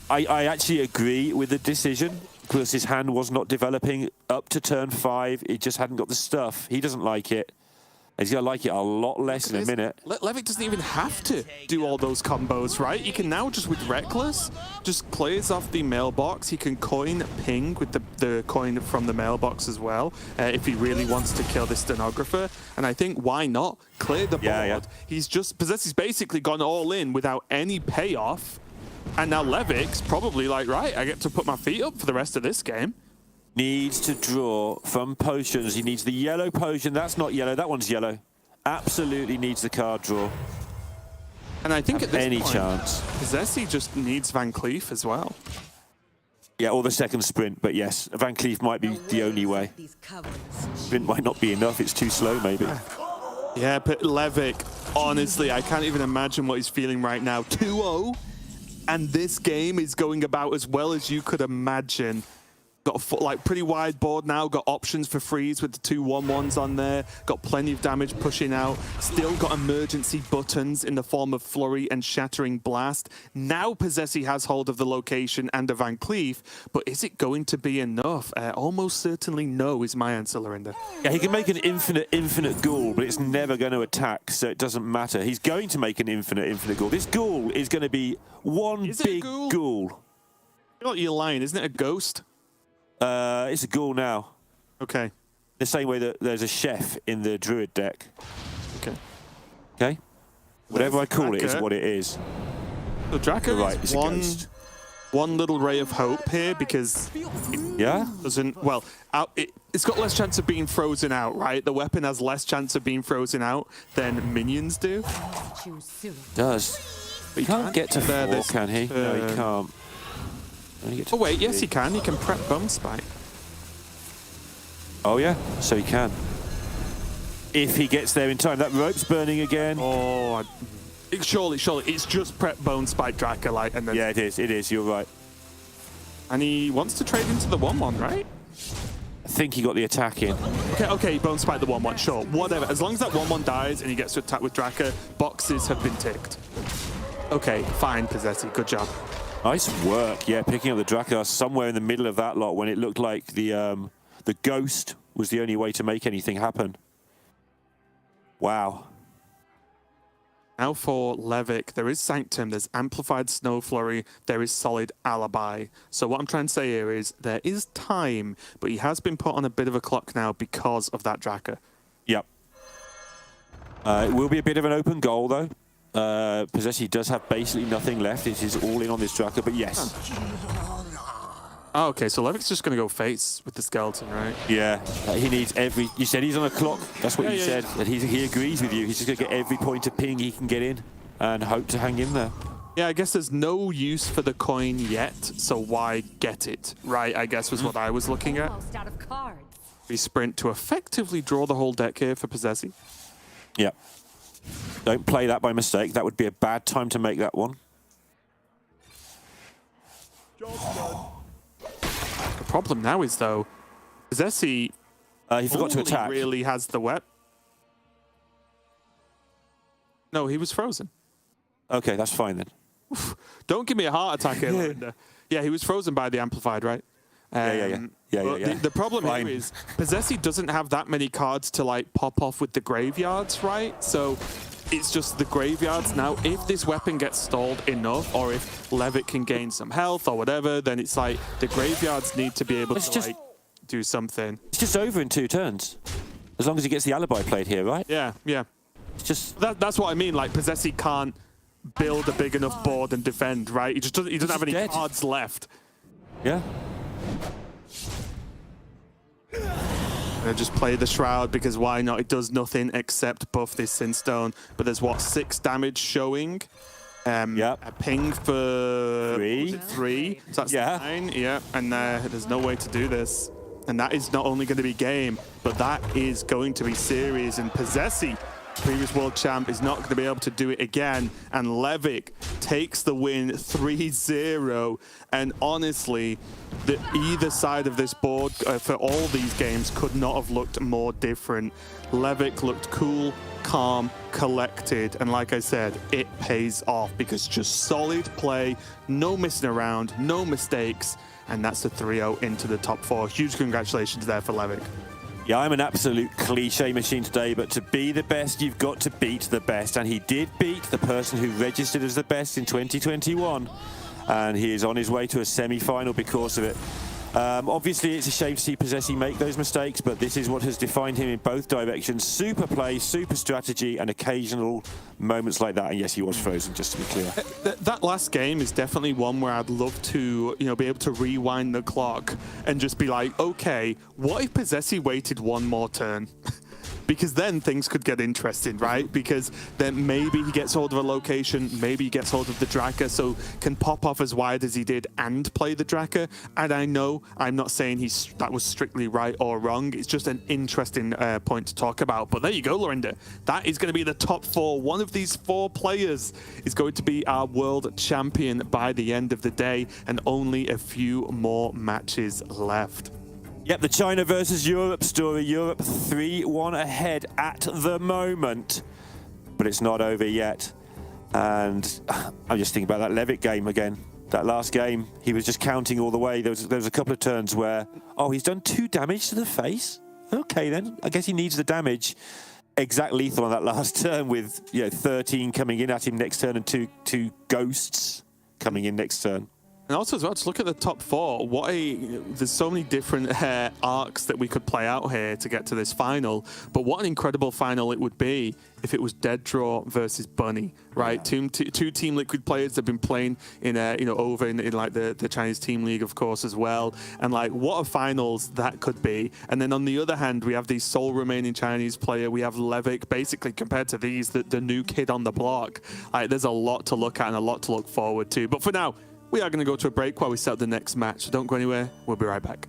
Speaker 6: I actually agree with the decision, because his hand was not developing up to turn 5. He just hadn't got the stuff. He doesn't like it. He's going to like it a lot less in a minute.
Speaker 11: Levick doesn't even have to do all those combos, right? He can now, just with Reckless, just plays off the mailbox. He can coin ping with the coin from the mailbox as well, if he really wants to kill this Stenographer. And I think, why not? Clear the board.
Speaker 6: Yeah.
Speaker 11: He's basically gone all in without any payoff. And now Levick's probably like, right, I get to put my feet up for the rest of this game.
Speaker 6: Needs to draw from potions. He needs the yellow potion. That's not yellow. That one's yellow. Absolutely needs the card draw.
Speaker 11: And I think at this
Speaker 6: any
Speaker 11: point,
Speaker 6: chance.
Speaker 11: Possessi just needs Van Cleef as well.
Speaker 6: Yeah, or the second sprint. But yes, Van Cleef might be the only way. Sprint might not be enough. It's too slow, maybe.
Speaker 11: Yeah, but Levick, honestly, I can't even imagine what he's feeling right now. 2-0. And this game is going about as well as you could imagine. Got a like pretty wide board now. Got options for freeze with the 2 1/1s on there. Got plenty of damage pushing out. Still got emergency buttons in the form of Flurry and Shattering Blast. Now Possessi has hold of the location and a Van Cleef, but is it going to be enough? Almost certainly no is my answer, Lorinda.
Speaker 6: Yeah, he can make an infinite ghoul, but it's never going to attack, so it doesn't matter. He's going to make an infinite ghoul. This ghoul is going to be one big ghoul.
Speaker 11: I feel like you're lying. Isn't it a ghost?
Speaker 6: It's a ghoul now.
Speaker 11: Okay.
Speaker 6: The same way that there's a chef in the druid deck.
Speaker 11: Okay.
Speaker 6: Okay? Whatever I call it is
Speaker 11: Draka.
Speaker 6: what it is.
Speaker 11: So Draka
Speaker 6: Right, it's
Speaker 11: is
Speaker 6: a
Speaker 11: one
Speaker 6: ghost.
Speaker 11: one little ray of hope here because it
Speaker 6: Yeah?
Speaker 11: doesn't, well, it's got less chance of being frozen out, right? The weapon has less chance of being frozen out than minions do.
Speaker 6: Does. But he can't get to 4, can he? No, he can't. Only get to
Speaker 11: Oh wait,
Speaker 6: 3.
Speaker 11: yes he can. He can prep Bone Spike.
Speaker 6: Oh yeah, so he can. If he gets there in time. That rope's burning again.
Speaker 11: Oh, surely. It's just prep Bone Spike Draka, like, and then...
Speaker 6: Yeah, it is, you're right.
Speaker 11: And he wants to trade into the 1/1, right?
Speaker 6: I think he got the attack in.
Speaker 11: Okay, Bone Spike the 1/1, sure. Whatever. As long as that 1/1 dies and he gets to attack with Draka, boxes have been ticked. Okay, fine, Possessi. Good job.
Speaker 6: Nice work, yeah, picking up the Draka somewhere in the middle of that lot when it looked like the ghost was the only way to make anything happen. Wow.
Speaker 11: Now for Levick, there is Sanctum, there's Amplified Snow Flurry, there is Solid Alibi. So what I'm trying to say here is there is time, but he has been put on a bit of a clock now because of that Draka.
Speaker 6: Yep. It will be a bit of an open goal, though. Possessi does have basically nothing left. It is all in on this Draka, but yes.
Speaker 11: Oh, okay, so Levick's just going to go face with the skeleton, right?
Speaker 6: Yeah, he needs every... You said he's on a clock. That's what you said.
Speaker 11: Yeah.
Speaker 6: And he agrees with you. He's just going to get every point of ping he can get in and hope to hang in there.
Speaker 11: Yeah, I guess there's no use for the coin yet, so why get it, right? I guess was what I was looking at.
Speaker 7: Almost out of cards.
Speaker 11: We sprint to effectively draw the whole deck here for Possessi.
Speaker 6: Yeah. Don't play that by mistake. That would be a bad time to make that one.
Speaker 11: The problem now is, though, Possessi
Speaker 6: he forgot to attack.
Speaker 11: really has the web. No, he was frozen.
Speaker 6: Okay, that's fine then.
Speaker 11: Don't give me a heart attack here, Lorinda. Yeah, he was frozen by the Amplified, right?
Speaker 6: Yeah.
Speaker 11: The problem
Speaker 6: Fine.
Speaker 11: here is Possessi doesn't have that many cards to like pop off with the graveyards, right? So it's just the graveyards now. If this weapon gets stalled enough, or if Levick can gain some health or whatever, then it's like the graveyards need to be able to like do something.
Speaker 6: It's just over in 2 turns. As long as he gets the alibi played here, right?
Speaker 11: Yeah.
Speaker 6: It's just...
Speaker 11: That's what I mean. Like Possessi can't build a big enough board and defend, right? He doesn't have any cards left.
Speaker 6: Yeah.
Speaker 11: Just play the Shroud because why not? It does nothing except buff this Sinstone. But there's what, 6 damage showing. A ping for 3. So that's 9. Yeah, and there's no way to do this. And that is not only going to be game, but that is going to be series. And Possessi, previous world champ, is not going to be able to do it again. And Levick takes the win 3-0. And honestly, either side of this board for all these games could not have looked more different. Levick looked cool, calm, collected. And like I said, it pays off because just solid play, no messing around, no mistakes. And that's the 3-0 into the top 4. Huge congratulations there for Levick.
Speaker 6: Yeah, I'm an absolute cliche machine today, but to be the best, you've got to beat the best. And he did beat the person who registered as the best in 2021. And he is on his way to a semi-final because of it. Obviously, it's a shame to see Possessi make those mistakes, but this is what has defined him in both directions. Super play, super strategy, and occasional moments like that. And yes, he was frozen, just to be clear.
Speaker 11: That last game is definitely one where I'd love to, be able to rewind the clock and just be like, okay, what if Possessi waited one more turn? because then things could get interesting, right? Because then maybe he gets hold of a location, maybe he gets hold of the Draka, so can pop off as wide as he did and play the Draka. And I know I'm not saying that was strictly right or wrong. It's just an interesting point to talk about. But there you go, Lorinda. That is going to be the top 4. One of these 4 players is going to be our world champion by the end of the day, and only a few more matches left.
Speaker 6: Yep, the China versus Europe story. Europe 3-1 ahead at the moment, but it's not over yet. And I'm just thinking about that Levitt game again. That last game, he was just counting all the way. There was a couple of turns where, oh, he's done 2 damage to the face? Okay, then. I guess he needs the damage. Exact lethal on that last turn with 13 coming in at him next turn and two ghosts coming in next turn.
Speaker 11: And also as well, just look at the top 4. There's so many different arcs that we could play out here to get to this final. But what an incredible final it would be if it was Dead Draw versus Bunny, right? Yeah. Two Team Liquid players that have been playing in over in like the Chinese Team League, of course, as well. And like, what a finals that could be. And then on the other hand, we have the sole remaining Chinese player. We have Levick, basically compared to these, the new kid on the block. Like, there's a lot to look at and a lot to look forward to. But for now, we are going to go to a break while we set up the next match. So don't go anywhere. We'll be right back.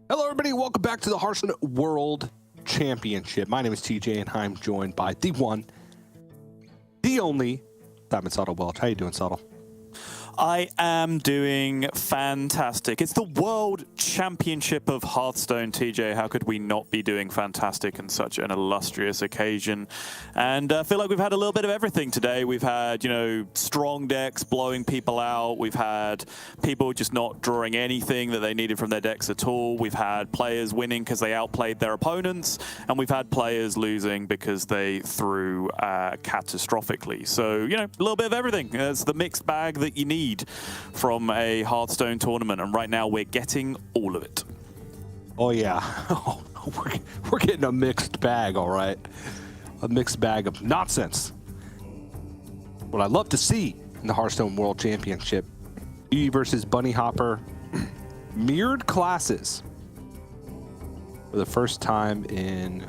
Speaker 5: Hello, everybody. Welcome back to the Hearthstone World Championship. My name is TJ, and I'm joined by the one, the only, Diamond Subtle Welch. How you doing, Subtle?
Speaker 1: I am doing fantastic. It's the World Championship of Hearthstone, TJ. How could we not be doing fantastic on such an illustrious occasion? And I feel like we've had a little bit of everything today. We've had, you know, strong decks blowing people out. We've had people just not drawing anything that they needed from their decks at all. We've had players winning because they outplayed their opponents. And we've had players losing because they threw catastrophically. So, you know, a little bit of everything. It's the mixed bag that you need from a Hearthstone tournament, and right now we're getting all of it.
Speaker 5: Oh yeah, we're getting a mixed bag, all right. A mixed bag of nonsense. What I love to see in the Hearthstone World Championship, E versus Bunny Hopper, mirrored classes for the first time in.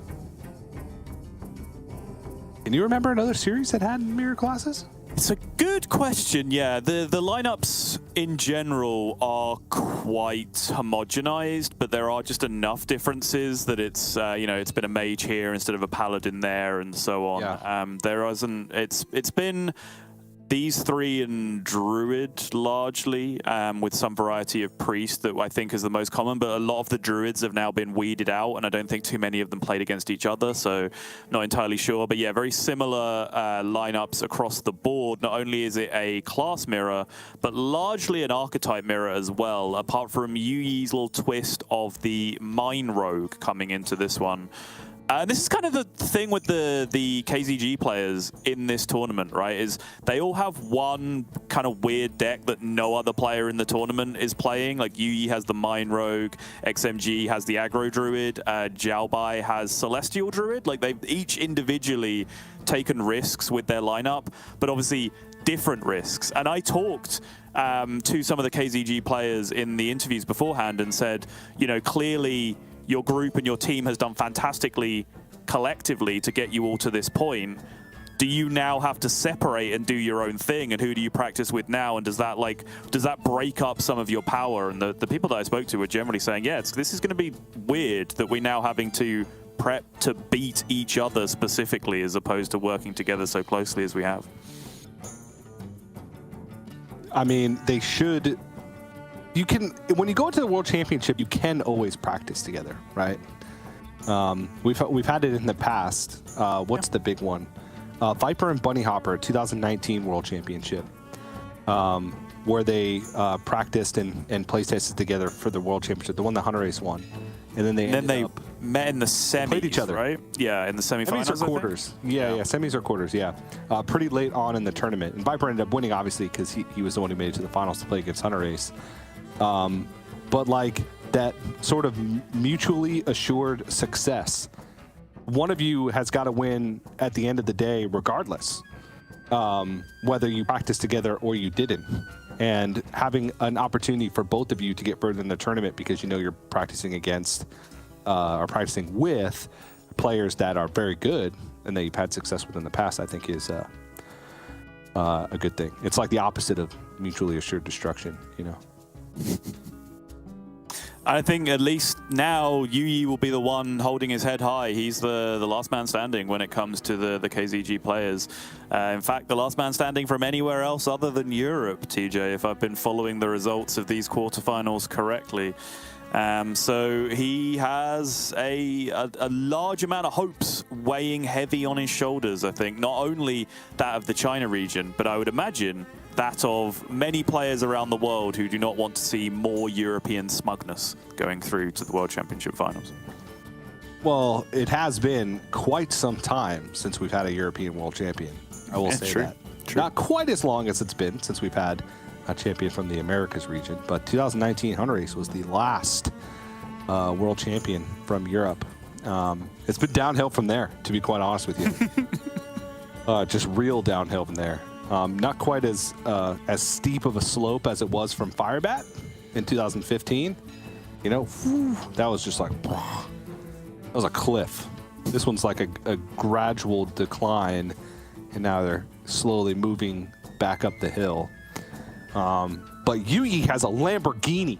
Speaker 5: Can you remember another series that had mirror classes?
Speaker 1: It's a good question, yeah. The lineups in general are quite homogenized, but there are just enough differences that it's, you know, it's been a mage here instead of a paladin there and so on.
Speaker 5: Yeah.
Speaker 1: There isn't, it's been these three and druid largely, with some variety of priest that I think is the most common, but a lot of the druids have now been weeded out, and I don't think too many of them played against each other, so not entirely sure. But yeah, very similar lineups across the board. Not only is it a class mirror, but largely an archetype mirror as well, apart from Yuyi's little twist of the Mine Rogue coming into this one. This is kind of the thing with the KZG players in this tournament, right? Is they all have one kind of weird deck that no other player in the tournament is playing. Like Yuyi has the Mine Rogue, XMG has the Aggro Druid, Xiaobai has Celestial Druid. Like they've each individually taken risks with their lineup, but obviously different risks. And I talked to some of the KZG players in the interviews beforehand and said, you know, clearly your group and your team has done fantastically collectively to get you all to this point. Do you now have to separate and do your own thing? And who do you practice with now? And does that break up some of your power? And the people that I spoke to were generally saying, yeah, this is going to be weird that we're now having to prep to beat each other specifically as opposed to working together so closely as we have.
Speaker 5: I mean, they should. You can, when you go into the World Championship, you can always practice together, right? We've had it in the past. What's the big one? Viper and Bunny Hopper, 2019 World Championship, where they practiced and play tested together for the World Championship. The one that Hunter Race won, and then they
Speaker 1: met in the semis,
Speaker 5: played each other,
Speaker 1: right? Yeah, in the semifinals.
Speaker 5: Semis or quarters. Yeah, semis or quarters. Yeah, pretty late on in the tournament, and Viper ended up winning obviously because he was the one who made it to the finals to play against Hunter Race. But like that sort of mutually assured success, one of you has got to win at the end of the day regardless, whether you practice together or you didn't. And having an opportunity for both of you to get further in the tournament because you know you're practicing against or practicing with players that are very good and that you've had success with in the past, I think is a good thing. It's like the opposite of mutually assured destruction, you know?
Speaker 1: I think at least now Yuyi will be the one holding his head high. He's the last man standing when it comes to the KZG players. In fact, the last man standing from anywhere else other than Europe, TJ, if I've been following the results of these quarterfinals correctly. So he has a large amount of hopes weighing heavy on his shoulders, I think. Not only that of the China region, but I would imagine that of many players around the world who do not want to see more European smugness going through to the World Championship finals.
Speaker 5: Well, it has been quite some time since we've had a European world champion. I will say
Speaker 1: true.
Speaker 5: that. True. Not quite as long as it's been since we've had a champion from the Americas region, but 2019 Hunter Race was the last world champion from Europe. It's been downhill from there, to be quite honest with you. Just real downhill from there. Not quite as steep of a slope as it was from Firebat in 2015. You know, that was just like, that was a cliff. This one's like a gradual decline, and now they're slowly moving back up the hill. But Yuyi has a Lamborghini,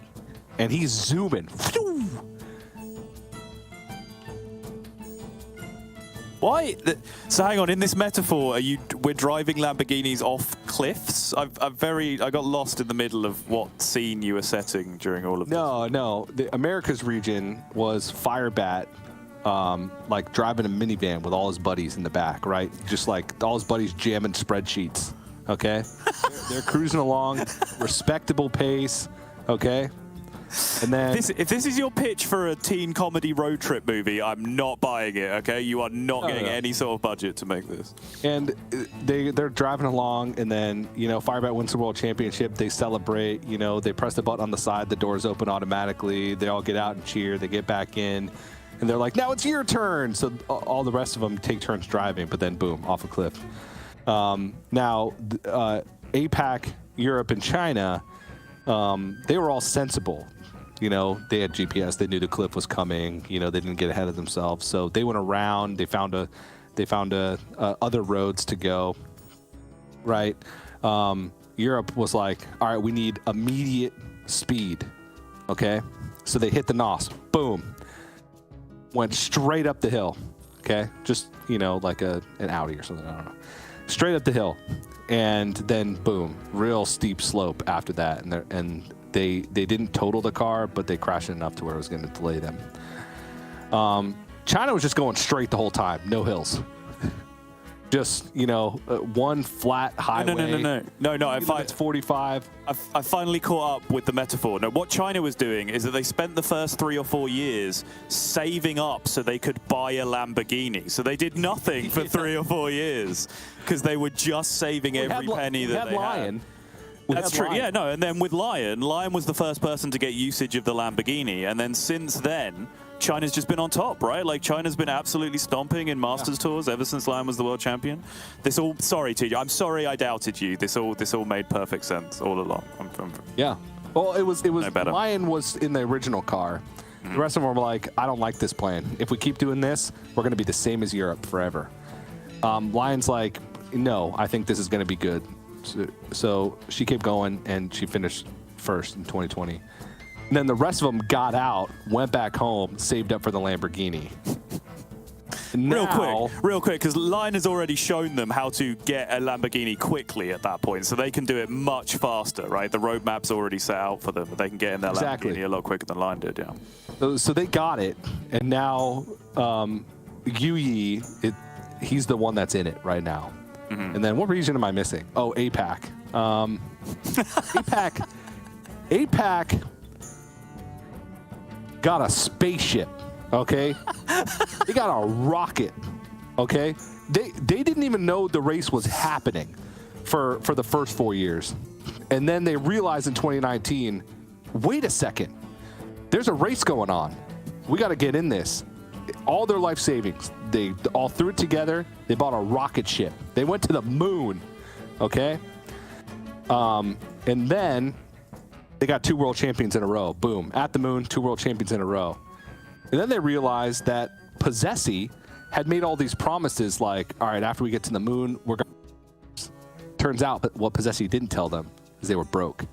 Speaker 5: and he's zooming.
Speaker 1: Why? So hang on. In this metaphor, we're driving Lamborghinis off cliffs? I got lost in the middle of what scene you were setting during all of this.
Speaker 5: No. The Americas region was Firebat, like driving a minivan with all his buddies in the back, right? Just like all his buddies jamming spreadsheets. Okay, they're cruising along, respectable pace. Okay. And then,
Speaker 1: if this is your pitch for a teen comedy road trip movie, I'm not buying it. Okay, you are not getting any sort of budget to make this.
Speaker 5: And they're driving along, and then Firebat wins the world championship. They celebrate. They press the button on the side, the doors open automatically. They all get out and cheer. They get back in, and they're like, "Now it's your turn." So all the rest of them take turns driving, but then boom, off a cliff. Now APAC, Europe, and China, they were all sensible. They had GPS. They knew the cliff was coming. They didn't get ahead of themselves. So they went around. They found other roads to go. Right. Europe was like, all right, we need immediate speed. Okay. So they hit the NOS. Boom. Went straight up the hill. Okay. Just like an Audi or something. I don't know. Straight up the hill, and then boom, real steep slope after that, and they didn't total the car, but they crashed it enough to where it was going to delay them. China was just going straight the whole time, no hills, just one flat highway.
Speaker 1: No.
Speaker 5: It's 45.
Speaker 1: I finally caught up with the metaphor. No, what China was doing is that they spent the first 3 or 4 years saving up so they could buy a Lamborghini. So they did nothing for 3 or 4 years because they were just saving every penny that they had. That's true. Yeah, no. And then with Lion was the first person to get usage of the Lamborghini, and then since then, China's just been on top, right? Like China's been absolutely stomping in Masters tours ever since Lion was the world champion. Sorry, TJ. I'm sorry I doubted you. This all made perfect sense all along.
Speaker 5: Yeah. Well, it was
Speaker 1: no better.
Speaker 5: Lion was in the original car. The rest of them were like, I don't like this plan. If we keep doing this, we're going to be the same as Europe forever. Lion's like, no, I think this is going to be good. So she kept going, and she finished first in 2020. And then the rest of them got out, went back home, saved up for the Lamborghini.
Speaker 1: Real quick, because Lion has already shown them how to get a Lamborghini quickly at that point, so they can do it much faster, right? The roadmap's already set out for them, but they can get in their Lamborghini a lot quicker than Lion did, yeah.
Speaker 5: So they got it, and now Yu Yi, he's the one that's in it right now. Mm-hmm. And then what region am I missing? Oh, APAC. APAC got a spaceship, okay? They got a rocket, okay? They didn't even know the race was happening for the first 4 years. And then they realized in 2019, wait a second, there's a race going on. We got to get in this. All their life savings, they all threw it together. They bought a rocket ship. They went to the moon, okay? And then they got 2 world champions in a row. Boom. At the moon, 2 world champions in a row. And then they realized that Possessi had made all these promises like, all right, after we get to the moon, we're going to... Turns out that what Possessi didn't tell them is they were broke.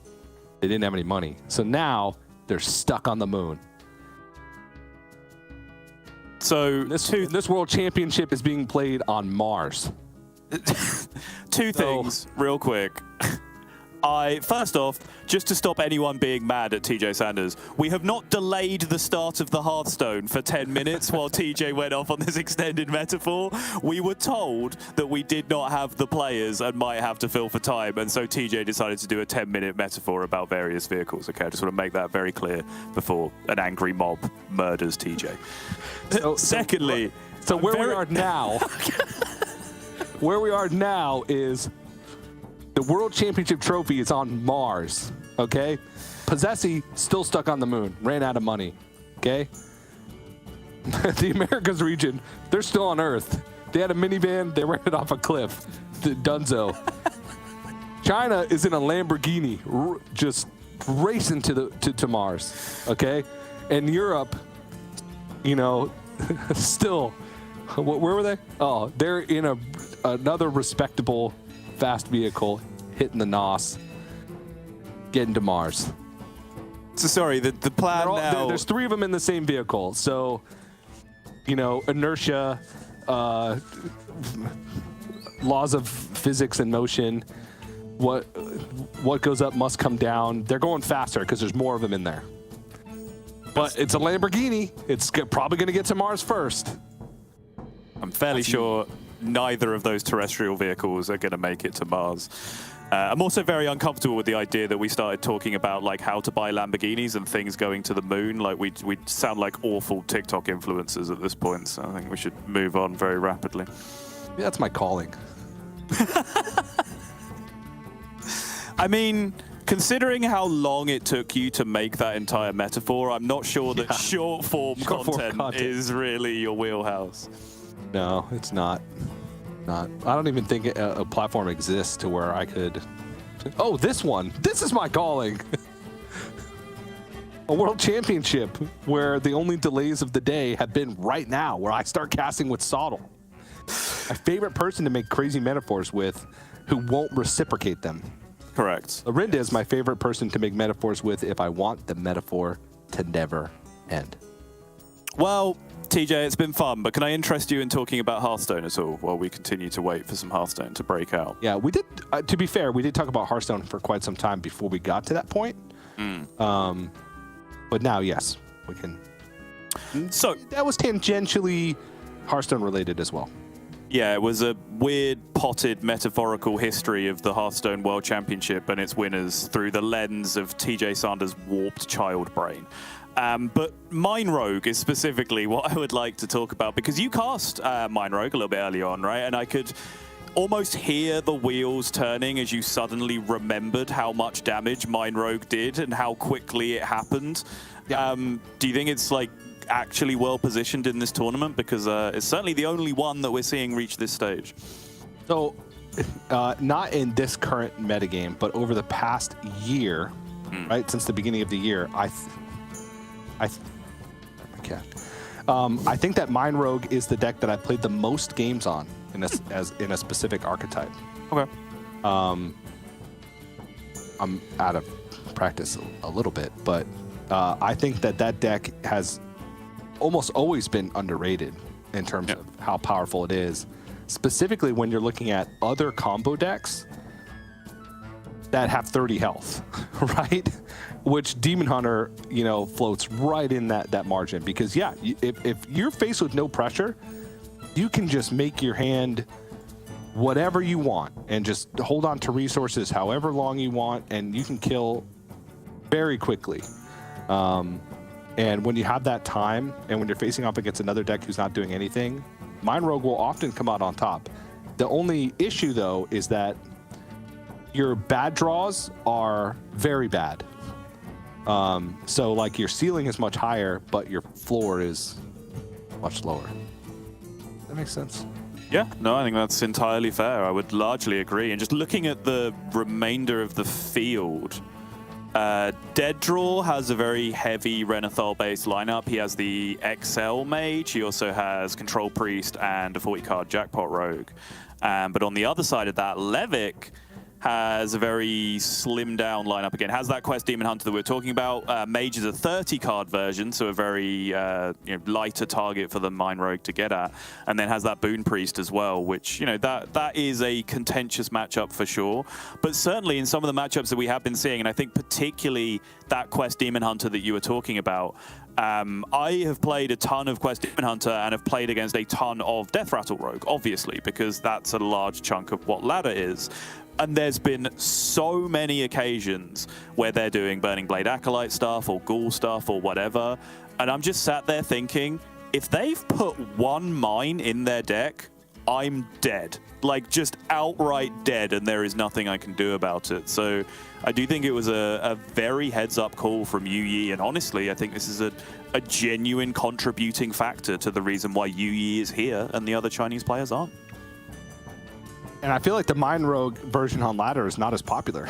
Speaker 5: They didn't have any money. So now they're stuck on the moon.
Speaker 1: So
Speaker 5: this world championship is being played on Mars.
Speaker 1: 2 things, real quick. First off, just to stop anyone being mad at TJ Sanders, we have not delayed the start of the Hearthstone for 10 minutes while TJ went off on this extended metaphor. We were told that we did not have the players and might have to fill for time, and so TJ decided to do a 10-minute metaphor about various vehicles. Okay, I just want to make that very clear before an angry mob murders TJ. Secondly,
Speaker 5: where we are now, where we are now is the World Championship trophy is on Mars, okay? Possessi still stuck on the moon, ran out of money, okay? The Americas region, they're still on Earth. They had a minivan, they ran it off a cliff. Dunzo. China is in a Lamborghini, just racing to Mars, okay? And Europe, still, where were they? Oh, they're in another respectable fast vehicle, hitting the NOS, getting to Mars.
Speaker 1: So sorry, the plan now...
Speaker 5: There's 3 of them in the same vehicle. So, inertia, laws of physics and motion. What goes up must come down. They're going faster because there's more of them in there. But it's a Lamborghini. It's probably going to get to Mars first.
Speaker 1: I'm fairly sure neither of those terrestrial vehicles are going to make it to Mars. I'm also very uncomfortable with the idea that we started talking about like how to buy Lamborghinis and things going to the moon. Like we sound like awful TikTok influencers at this point. So I think we should move on very rapidly.
Speaker 5: Yeah, that's my calling.
Speaker 1: I mean, considering how long it took you to make that entire metaphor, I'm not sure that short-form content is really your wheelhouse.
Speaker 5: No, it's not. I don't even think a platform exists to where I could... Oh, this one. This is my calling. A world championship where the only delays of the day have been right now, where I start casting with Sottle. My favorite person to make crazy metaphors with who won't reciprocate them.
Speaker 1: Correct.
Speaker 5: Lorinda is my favorite person to make metaphors with if I want the metaphor to never end.
Speaker 1: Well, TJ, it's been fun, but can I interest you in talking about Hearthstone at all while we continue to wait for some Hearthstone to break out?
Speaker 5: Yeah, we did. To be fair, we did talk about Hearthstone for quite some time before we got to that point. But now, yes, we can.
Speaker 1: So
Speaker 5: that was tangentially Hearthstone related as well.
Speaker 1: Yeah, it was a weird, potted, metaphorical history of the Hearthstone World Championship and its winners through the lens of TJ Sanders' warped child brain. But Mine Rogue is specifically what I would like to talk about, because you cast Mine Rogue a little bit earlier on, right? And I could almost hear the wheels turning as you suddenly remembered how much damage Mine Rogue did and how quickly it happened. Yeah. Do you think it's like actually well positioned in this tournament? Because it's certainly the only one that we're seeing reach this stage.
Speaker 5: So, not in this current metagame, but over the past year, right, since the beginning of the year, I think that Mine Rogue is the deck that I played the most games on in a specific archetype.
Speaker 1: Okay.
Speaker 5: I'm out of practice a little bit, but I think that deck has almost always been underrated in terms of how powerful it is, specifically when you're looking at other combo decks that have 30 health, right? Which Demon Hunter, floats right in that margin, because if you're faced with no pressure, you can just make your hand whatever you want and just hold on to resources however long you want, and you can kill very quickly. And when you have that time, and when you're facing off against another deck who's not doing anything, Mine Rogue will often come out on top. The only issue, though, is that your bad draws are very bad. So, like, your ceiling is much higher, but your floor is much lower. That makes sense.
Speaker 1: Yeah, no, I think that's entirely fair. I would largely agree. And just looking at the remainder of the field, Dead Draw has a very heavy Renathal-based lineup. He has the XL Mage. He also has Control Priest and a 40-card Jackpot Rogue. But on the other side of that, Levick has a very slimmed-down lineup again. Has that Quest Demon Hunter that we're talking about. Mage is a 30-card version, so a very lighter target for the Mine Rogue to get at. And then has that Boon Priest as well, which, that is a contentious matchup for sure. But certainly in some of the matchups that we have been seeing, and I think particularly that Quest Demon Hunter that you were talking about, I have played a ton of Quest Demon Hunter and have played against a ton of Death Rattle Rogue, obviously, because that's a large chunk of what ladder is. And there's been so many occasions where they're doing Burning Blade Acolyte stuff or Ghoul stuff or whatever. And I'm just sat there thinking, if they've put one mine in their deck, I'm dead. Like, just outright dead, and there is nothing I can do about it. So I do think it was a very heads-up call from Yu Yi. And honestly, I think this is a genuine contributing factor to the reason why Yu Yi is here and the other Chinese players aren't.
Speaker 5: And I feel like the Mine Rogue version on ladder is not as popular.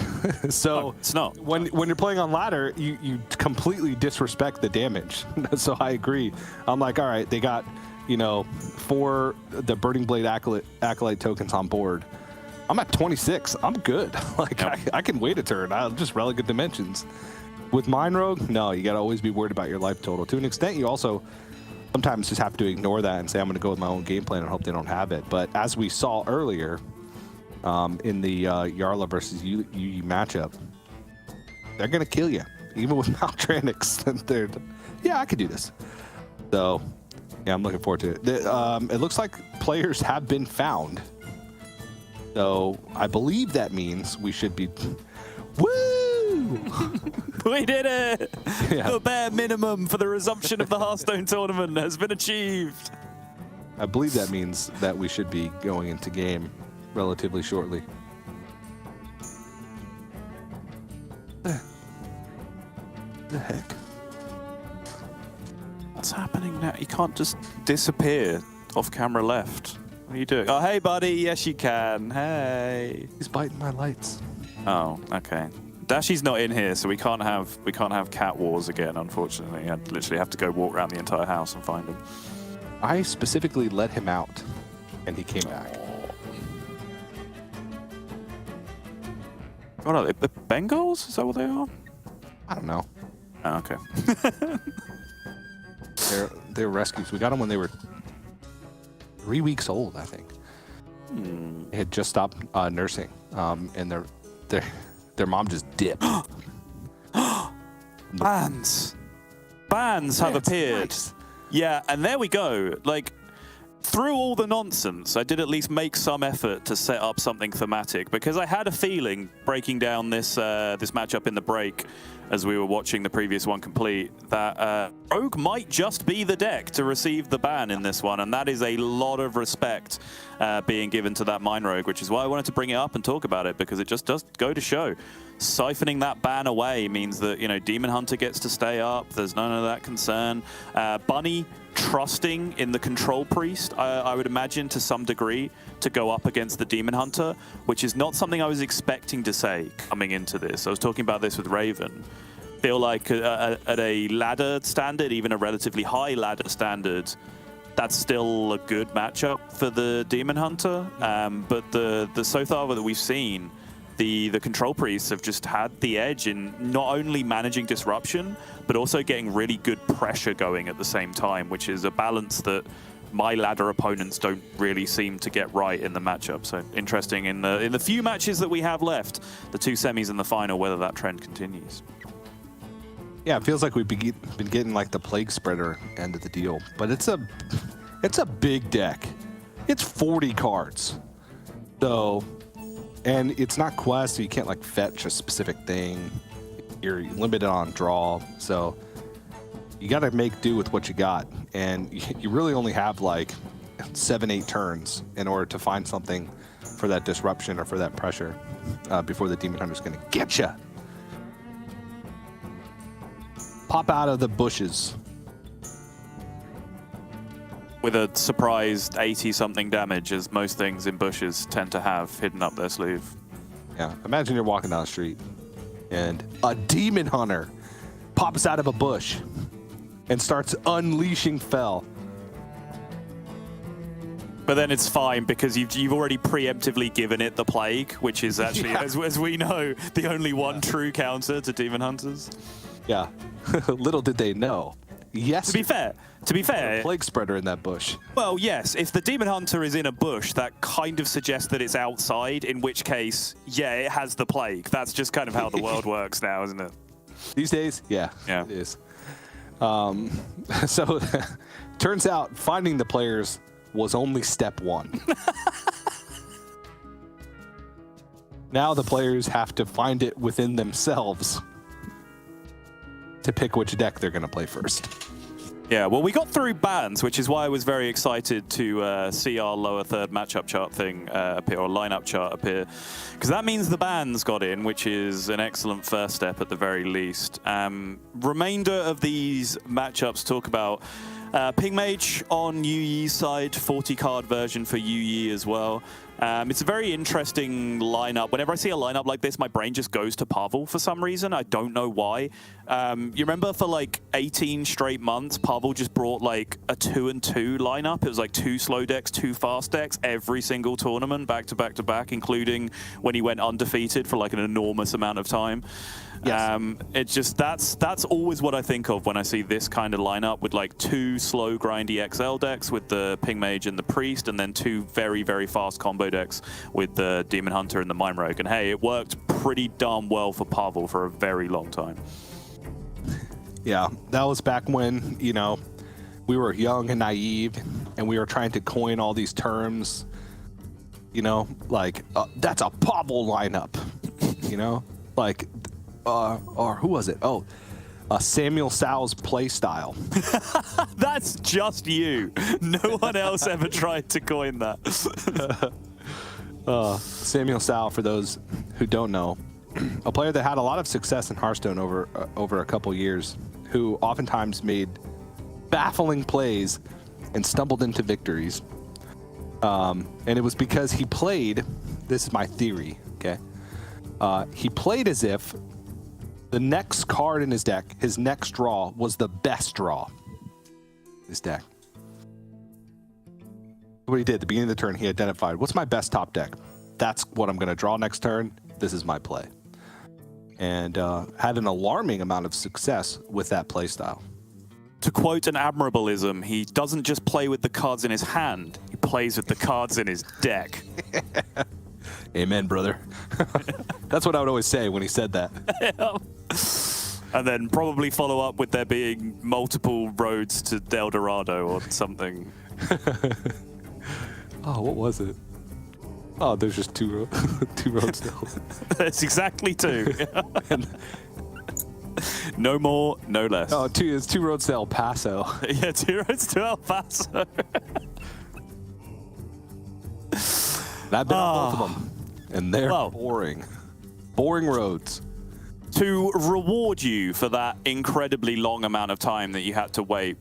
Speaker 5: So
Speaker 1: no, it's not.
Speaker 5: When you're playing on ladder, you completely disrespect the damage. So I agree. I'm like, all right, they got 4 the Burning Blade Acolyte tokens on board. I'm at 26. I'm good. Like, I can wait a turn. I'll just relegate dimensions. With Mine Rogue, no, you got to always be worried about your life total. To an extent, you also sometimes just have to ignore that and say I'm going to go with my own game plan and hope they don't have it. But as we saw earlier in the Yarla versus Yu matchup, they're going to kill you, even with Maltranix. Yeah, I could do this. So, yeah, I'm looking forward to it. It looks like players have been found. So I believe that means we should be... Woo!
Speaker 1: We did it!
Speaker 5: Yeah.
Speaker 1: The bare minimum for the resumption of the Hearthstone tournament has been achieved.
Speaker 5: I believe that means that we should be going into game relatively shortly. The heck?
Speaker 1: What's happening now? You can't just disappear off camera left. What are you doing? Oh, hey, buddy. Yes, you can. Hey.
Speaker 5: He's biting my lights.
Speaker 1: Oh, okay. Dashy's not in here, so we can't have cat wars again. Unfortunately, I'd literally have to go walk around the entire house and find him.
Speaker 5: I specifically let him out, and he came back.
Speaker 1: What are they? The Bengals? Is that what they are?
Speaker 5: I don't know.
Speaker 1: Oh, okay.
Speaker 5: They're rescues. We got them when they were 3 weeks old, I think. They had just stopped nursing, and their mom just dipped.
Speaker 1: Bans have appeared.
Speaker 5: Nice.
Speaker 1: Yeah, and there we go. Like, through all the nonsense, I did at least make some effort to set up something thematic, because I had a feeling, breaking down this this matchup in the break, as we were watching the previous one complete, that Rogue might just be the deck to receive the ban in this one, and that is a lot of respect being given to that Mine Rogue, which is why I wanted to bring it up and talk about it, because it just does go to show. Siphoning that ban away means that, you know, Demon Hunter gets to stay up. There's none of that concern. Bunny trusting in the Control Priest, I would imagine, to some degree, to go up against the Demon Hunter, which is not something I was expecting to say coming into this. I was talking about this with Raven. Feel like at a ladder standard, even a relatively high ladder standard, that's still a good matchup for the Demon Hunter. But the so far that we've seen, the Control Priests have just had the edge in not only managing disruption, but also getting really good pressure going at the same time, which is a balance that my ladder opponents don't really seem to get right in the matchup. So interesting in the few matches that we have left, the 2 semis and the final, whether that trend continues.
Speaker 5: Yeah, it feels like we've been getting like the Plague Spreader end of the deal, but it's a big deck. It's 40 cards, so, and it's not quest, so you can't like fetch a specific thing. You're limited on draw, so you got to make do with what you got, and you really only have like 7-8 turns in order to find something for that disruption or for that pressure before the Demon Hunter's going to get you. Pop out of the bushes.
Speaker 1: With a surprised 80-something damage, as most things in bushes tend to have hidden up their sleeve.
Speaker 5: Yeah, imagine you're walking down the street and a Demon Hunter pops out of a bush and starts unleashing Fel.
Speaker 1: But then it's fine, because you've already preemptively given it the Plague, which is actually, as we know, the only one true counter to Demon Hunters.
Speaker 5: Yeah, little did they know. Yes.
Speaker 1: To be fair,
Speaker 5: Plague Spreader in that bush.
Speaker 1: Well, yes, if the Demon Hunter is in a bush, that kind of suggests that it's outside, in which case, yeah, it has the Plague. That's just kind of how the world works now, isn't it?
Speaker 5: These days, yeah, it is. So, turns out finding the players was only step 1. Now the players have to find it within themselves to pick which deck they're going to play first.
Speaker 1: Yeah, well, we got through bans, which is why I was very excited to see our lower third matchup chart thing appear, or lineup chart appear, because that means the bans got in, which is an excellent first step at the very least. Remainder of these matchups talk about Ping Mage on Yu Yi's side, 40-card version for Yu Yi as well. It's a very interesting lineup. Whenever I see a lineup like this, my brain just goes to Pavel for some reason. I don't know why. You remember for like 18 straight months, Pavel just brought like a 2-2 lineup. It was like 2 slow decks, 2 fast decks every single tournament, back to back to back, including when he went undefeated for like an enormous amount of time.
Speaker 5: Yes.
Speaker 1: It's just that's always what I think of when I see this kind of lineup with like 2 slow grindy XL decks with the Ping Mage and the Priest, and then 2 very, very fast combo decks with the Demon Hunter and the Mime Rogue. And hey, it worked pretty darn well for Pavel for a very long time.
Speaker 5: Yeah, that was back when, you know, we were young and naive, and we were trying to coin all these terms, you know, like, that's a Pavel lineup, you know? Like, or who was it? Oh, Samuel Sal's play style.
Speaker 1: That's just you. No one else ever tried to coin that.
Speaker 5: Samuel Sal, for those who don't know, a player that had a lot of success in Hearthstone over a couple years, who oftentimes made baffling plays and stumbled into victories. And it was because he played, this is my theory, okay? He played as if the next card in his deck, his next draw, was the best draw in his deck. What he did at the beginning of the turn, he identified, what's my best top deck? That's what I'm going to draw next turn. This is my play. And had an alarming amount of success with that play style.
Speaker 1: To quote an admirableism, he doesn't just play with the cards in his hand, he plays with the cards in his deck.
Speaker 5: Amen, brother. That's what I would always say when he said that.
Speaker 1: And then probably follow up with there being multiple roads to Del Dorado or something.
Speaker 5: Oh, what was it? Oh, there's just two roads still.
Speaker 1: That's exactly 2. No more, no less.
Speaker 5: Oh, it's 2 roads to El Paso.
Speaker 1: Yeah, 2 roads to El Paso.
Speaker 5: I've been on both of them, and they're boring. Boring roads.
Speaker 1: To reward you for that incredibly long amount of time that you had to wait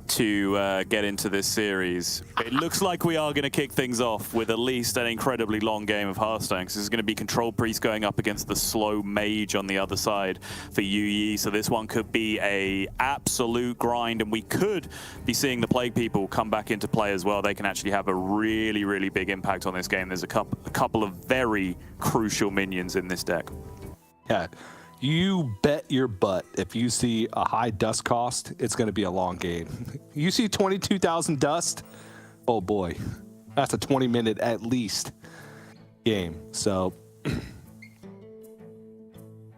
Speaker 1: to get into this series, it looks like we are going to kick things off with at least an incredibly long game of Hearthstone, because this is going to be Control Priest going up against the slow Mage on the other side for Yu. So this one could be a absolute grind, and we could be seeing the Plague People come back into play as well. They can actually have a really, really big impact on this game. There's a couple of very crucial minions in this deck.
Speaker 5: Yeah. You bet your butt if you see a high dust cost, it's going to be a long game. You see 22,000 dust, oh boy, that's a 20-minute at least game. So,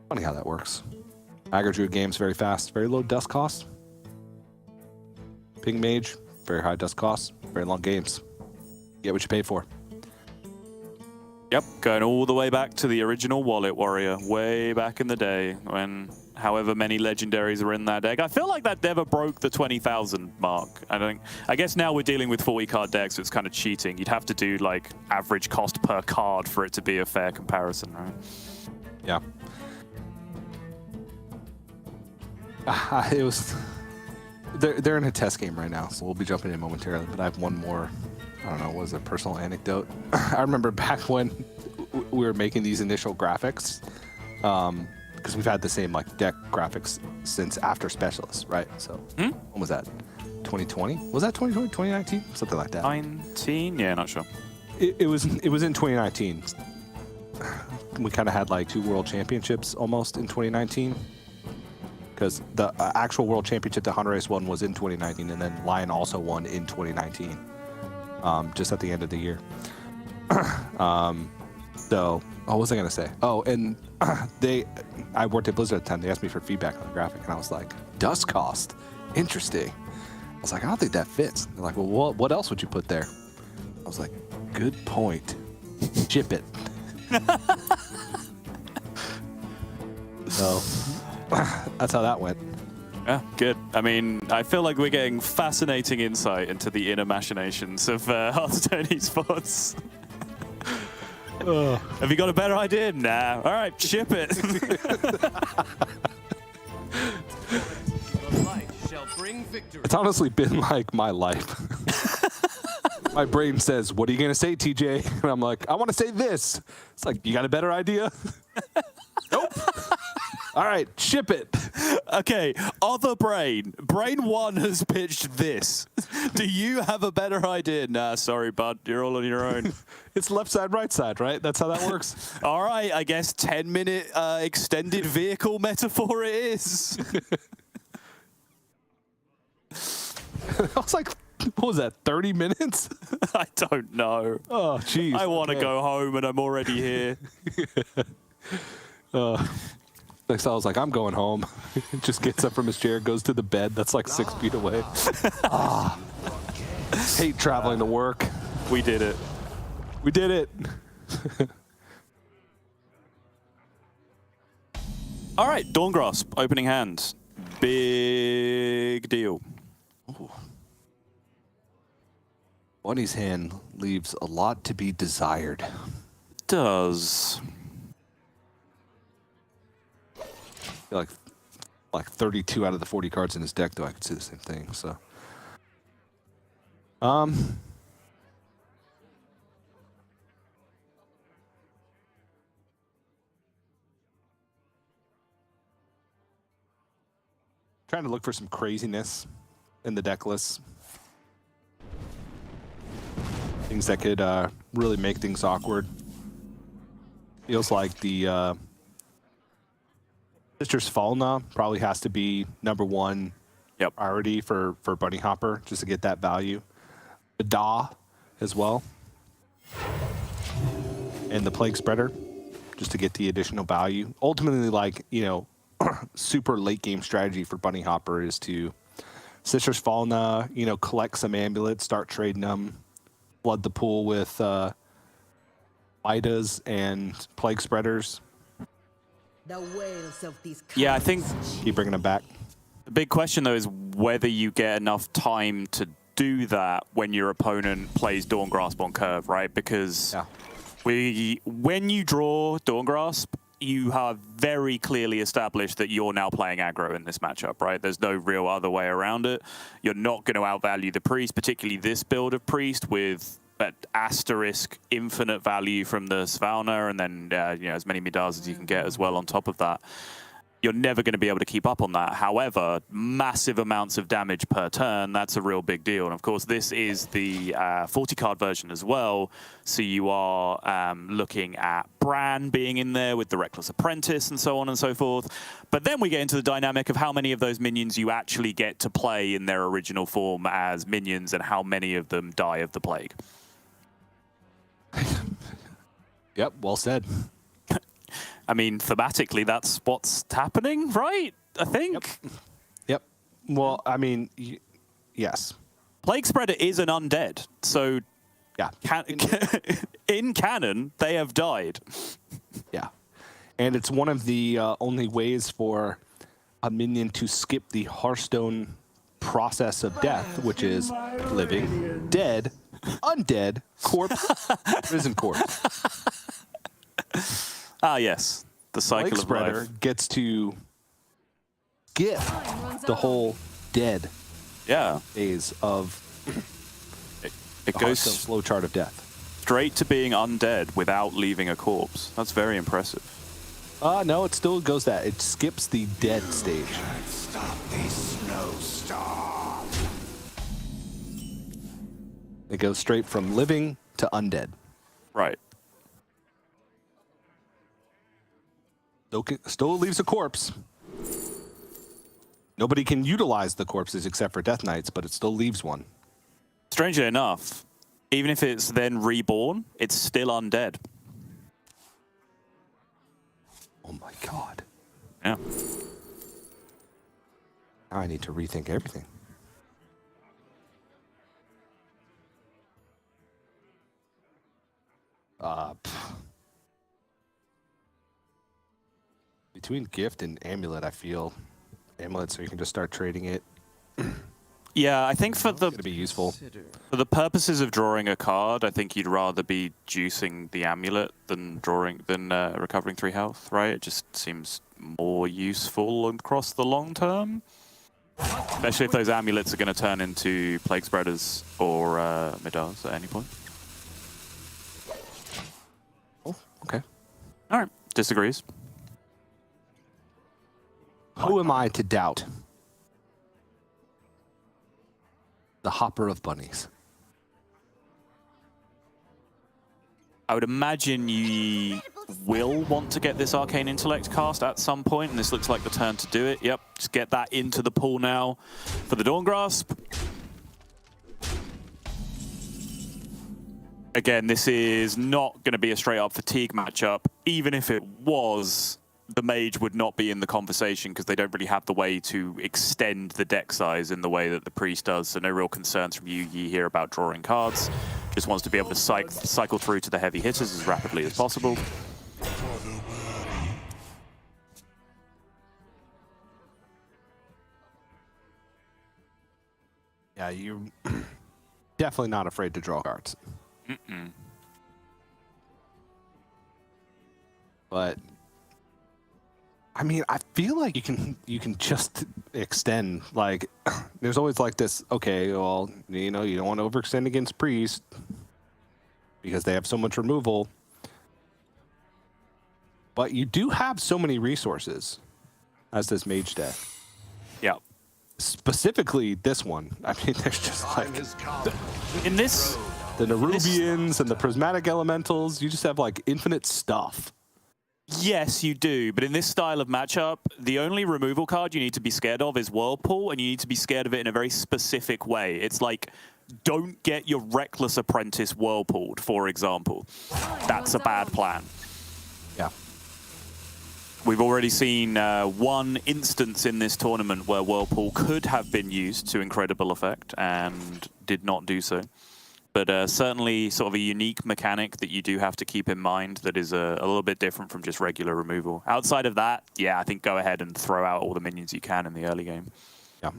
Speaker 5: funny how that works. Aggro Druid games very fast, very low dust cost. Ping Mage, very high dust cost, very long games. Get what you pay for.
Speaker 1: Yep, going all the way back to the original Wallet Warrior, way back in the day when however many legendaries are in that deck. I feel like that never broke the 20,000 mark. I guess now we're dealing with 40 card decks, so it's kind of cheating. You'd have to do like average cost per card for it to be a fair comparison, right?
Speaker 5: Yeah. It was. They're in a test game right now, so we'll be jumping in momentarily. But I have one more. I don't know, what was a personal anecdote? I remember back when we were making these initial graphics, because we've had the same like deck graphics since after Specialist, right? So when was that? 2020? Was that 2020? 2019? Something like that.
Speaker 1: 19? Yeah, not sure.
Speaker 5: It was in 2019. We kind of had like 2 world championships almost in 2019. Because the actual world championship that Hunter Race won was in 2019, and then Lion also won in 2019. Just at the end of the year. So, what was I going to say? Oh, and I worked at Blizzard at the time. They asked me for feedback on the graphic, and I was like, dust cost. Interesting. I was like, I don't think that fits. They're like, well, what else would you put there? I was like, good point. Chip it. So, that's how that went.
Speaker 1: Yeah, good. I mean, I feel like we're getting fascinating insight into the inner machinations of Hearthstone esports. Have you got a better idea? Nah. All right, ship it.
Speaker 5: It's honestly been like my life. My brain says, what are you going to say, TJ? And I'm like, I want to say this. It's like, you got a better idea? Nope. All right, ship it.
Speaker 1: Okay, other brain. Brain 1 has pitched this. Do you have a better idea? Nah, sorry, bud. You're all on your own.
Speaker 5: It's left side, right side, right? That's how that works.
Speaker 1: All right, I guess 10-minute extended vehicle metaphor it is.
Speaker 5: I was like, what was that, 30 minutes?
Speaker 1: I don't know.
Speaker 5: Oh, jeez.
Speaker 1: I want to
Speaker 5: okay.
Speaker 1: go home and I'm already here.
Speaker 5: Next, I was like, I'm going home. Just gets up from his chair, goes to the bed. That's like 6 feet away. Hate traveling to work.
Speaker 1: We did it.
Speaker 5: We did it.
Speaker 1: All right, Dawngrasp, opening hand. Big deal.
Speaker 5: Ooh. Bunny's hand leaves a lot to be desired.
Speaker 1: Does.
Speaker 5: Like 32 out of the 40 cards in his deck, though, I could say the same thing. So, trying to look for some craziness in the deck list. Things that could really make things awkward. Feels like the Sister's Falna probably has to be #1 priority for Bunny Hopper, just to get that value. The Da as well. And the Plague Spreader, just to get the additional value. Ultimately, like, you know, super late game strategy for Bunny Hopper is to Sister's Falna, you know, collect some amulets, start trading them, flood the pool with Idas and Plague Spreaders.
Speaker 7: The whales of these
Speaker 1: Yeah, I think
Speaker 5: Keep bringing them back.
Speaker 1: the big question, though, is whether you get enough time to do that when your opponent plays Dawngrasp on curve, right? Because when you draw Dawngrasp, you have very clearly established that you're now playing aggro in this matchup, right? There's no real other way around it. You're not going to outvalue the Priest, particularly this build of Priest with that asterisk infinite value from the Svalna, and then you know, as many Midas as you can get as well on top of that. You're never going to be able to keep up on that. However, massive amounts of damage per turn, that's a real big deal. And of course, this is the 40-card version as well. So you are looking at Bran being in there with the Reckless Apprentice and so on and so forth. But then we get into the dynamic of how many of those minions you actually get to play in their original form as minions and how many of them die of the plague.
Speaker 5: Yep, well said.
Speaker 1: I mean, thematically, that's what's happening, right? I think.
Speaker 5: Yep. Well, I mean, yes.
Speaker 1: Plague Spreader is an undead, so
Speaker 5: yeah.
Speaker 1: In canon, they have died.
Speaker 5: Yeah. And it's one of the only ways for a minion to skip the Hearthstone process of death, which is living, dead, undead, corpse, risen corpse.
Speaker 1: Ah, yes. The cycle
Speaker 5: Plague
Speaker 1: of
Speaker 5: Spreader
Speaker 1: life.
Speaker 5: gets to skip the whole dead phase of
Speaker 1: it
Speaker 5: the
Speaker 1: goes
Speaker 5: Hearthstone flowchart of death.
Speaker 1: Straight to being undead without leaving a corpse. That's very impressive.
Speaker 5: No, it still goes that. It skips the dead stage.
Speaker 8: Stop this snowstorm.
Speaker 5: It goes straight from living to undead.
Speaker 1: Right.
Speaker 5: Still leaves a corpse. Nobody can utilize the corpses except for Death Knights, but it still leaves one.
Speaker 1: Strangely enough, even if it's then reborn, it's still undead.
Speaker 5: Oh my god.
Speaker 1: Yeah.
Speaker 5: Now I need to rethink everything. Between gift and amulet, I feel amulet, so you can just start trading it.
Speaker 1: Yeah, I think for
Speaker 5: It's gonna be useful.
Speaker 1: for the purposes of drawing a card, I think you'd rather be juicing the amulet than recovering 3 health, right? It just seems more useful across the long term. Especially if those amulets are going to turn into Plague Spreaders or Midas at any point.
Speaker 5: Oh, okay.
Speaker 1: All right, disagrees.
Speaker 5: Who am I to doubt the hopper of bunnies?
Speaker 1: I would imagine you will want to get this Arcane Intellect cast at some point, and this looks like the turn to do it. Yep, just get that into the pool now for the Dawn Grasp. Again, this is not going to be a straight-up fatigue matchup. Even if it was, the Mage would not be in the conversation because they don't really have the way to extend the deck size in the way that the Priest does, so no real concerns from you here about drawing cards. Just wants to be able to cycle through to the heavy hitters as rapidly as possible.
Speaker 5: Yeah, you're definitely not afraid to draw cards.
Speaker 1: Mm-mm.
Speaker 5: But I mean, I feel like you can just extend. Like, there's always like this. Okay, well, you know, you don't want to overextend against Priest because they have so much removal. But you do have so many resources as this Mage deck.
Speaker 1: Yeah.
Speaker 5: Specifically this one. I mean, there's just like
Speaker 1: in this.
Speaker 5: The Nerubians and the Prismatic Elementals, you just have like infinite stuff.
Speaker 1: Yes, you do, but in this style of matchup, the only removal card you need to be scared of is Whirlpool, and you need to be scared of it in a very specific way. It's like, don't get your Reckless Apprentice Whirlpooled, for example. That's a bad plan.
Speaker 5: Yeah.
Speaker 1: We've already seen one instance in this tournament where Whirlpool could have been used to incredible effect and did not do so. But certainly sort of a unique mechanic that you do have to keep in mind that is a little bit different from just regular removal. Outside of that, yeah, I think go ahead and throw out all the minions you can in the early game.
Speaker 5: Yeah.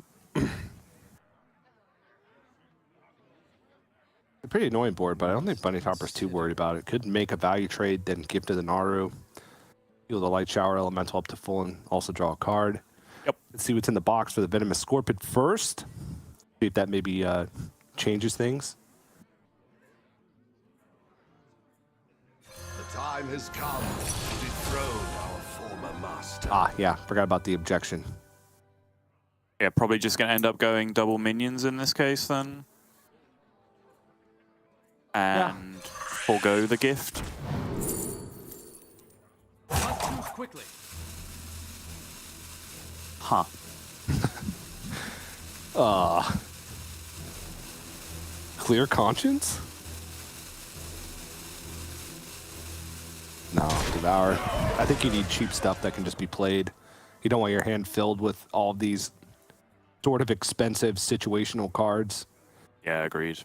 Speaker 5: A pretty annoying board, but I don't think Bunny Hopper's too worried about it. Could make a value trade, then give to the Naru. Heal the Light Shower Elemental up to full and also draw a card.
Speaker 1: Yep.
Speaker 5: Let's see what's in the box for the Venomous Scorpion first. See if that maybe changes things.
Speaker 8: The time has come to dethrone our former master.
Speaker 5: Ah, yeah, forgot about the objection.
Speaker 1: Yeah, probably just going to end up going double minions in this case then. And forego the gift.
Speaker 12: Quickly.
Speaker 1: Huh.
Speaker 5: Clear conscience? No, Devour. I think you need cheap stuff that can just be played. You don't want your hand filled with all these sort of expensive situational cards.
Speaker 1: Yeah, agreed.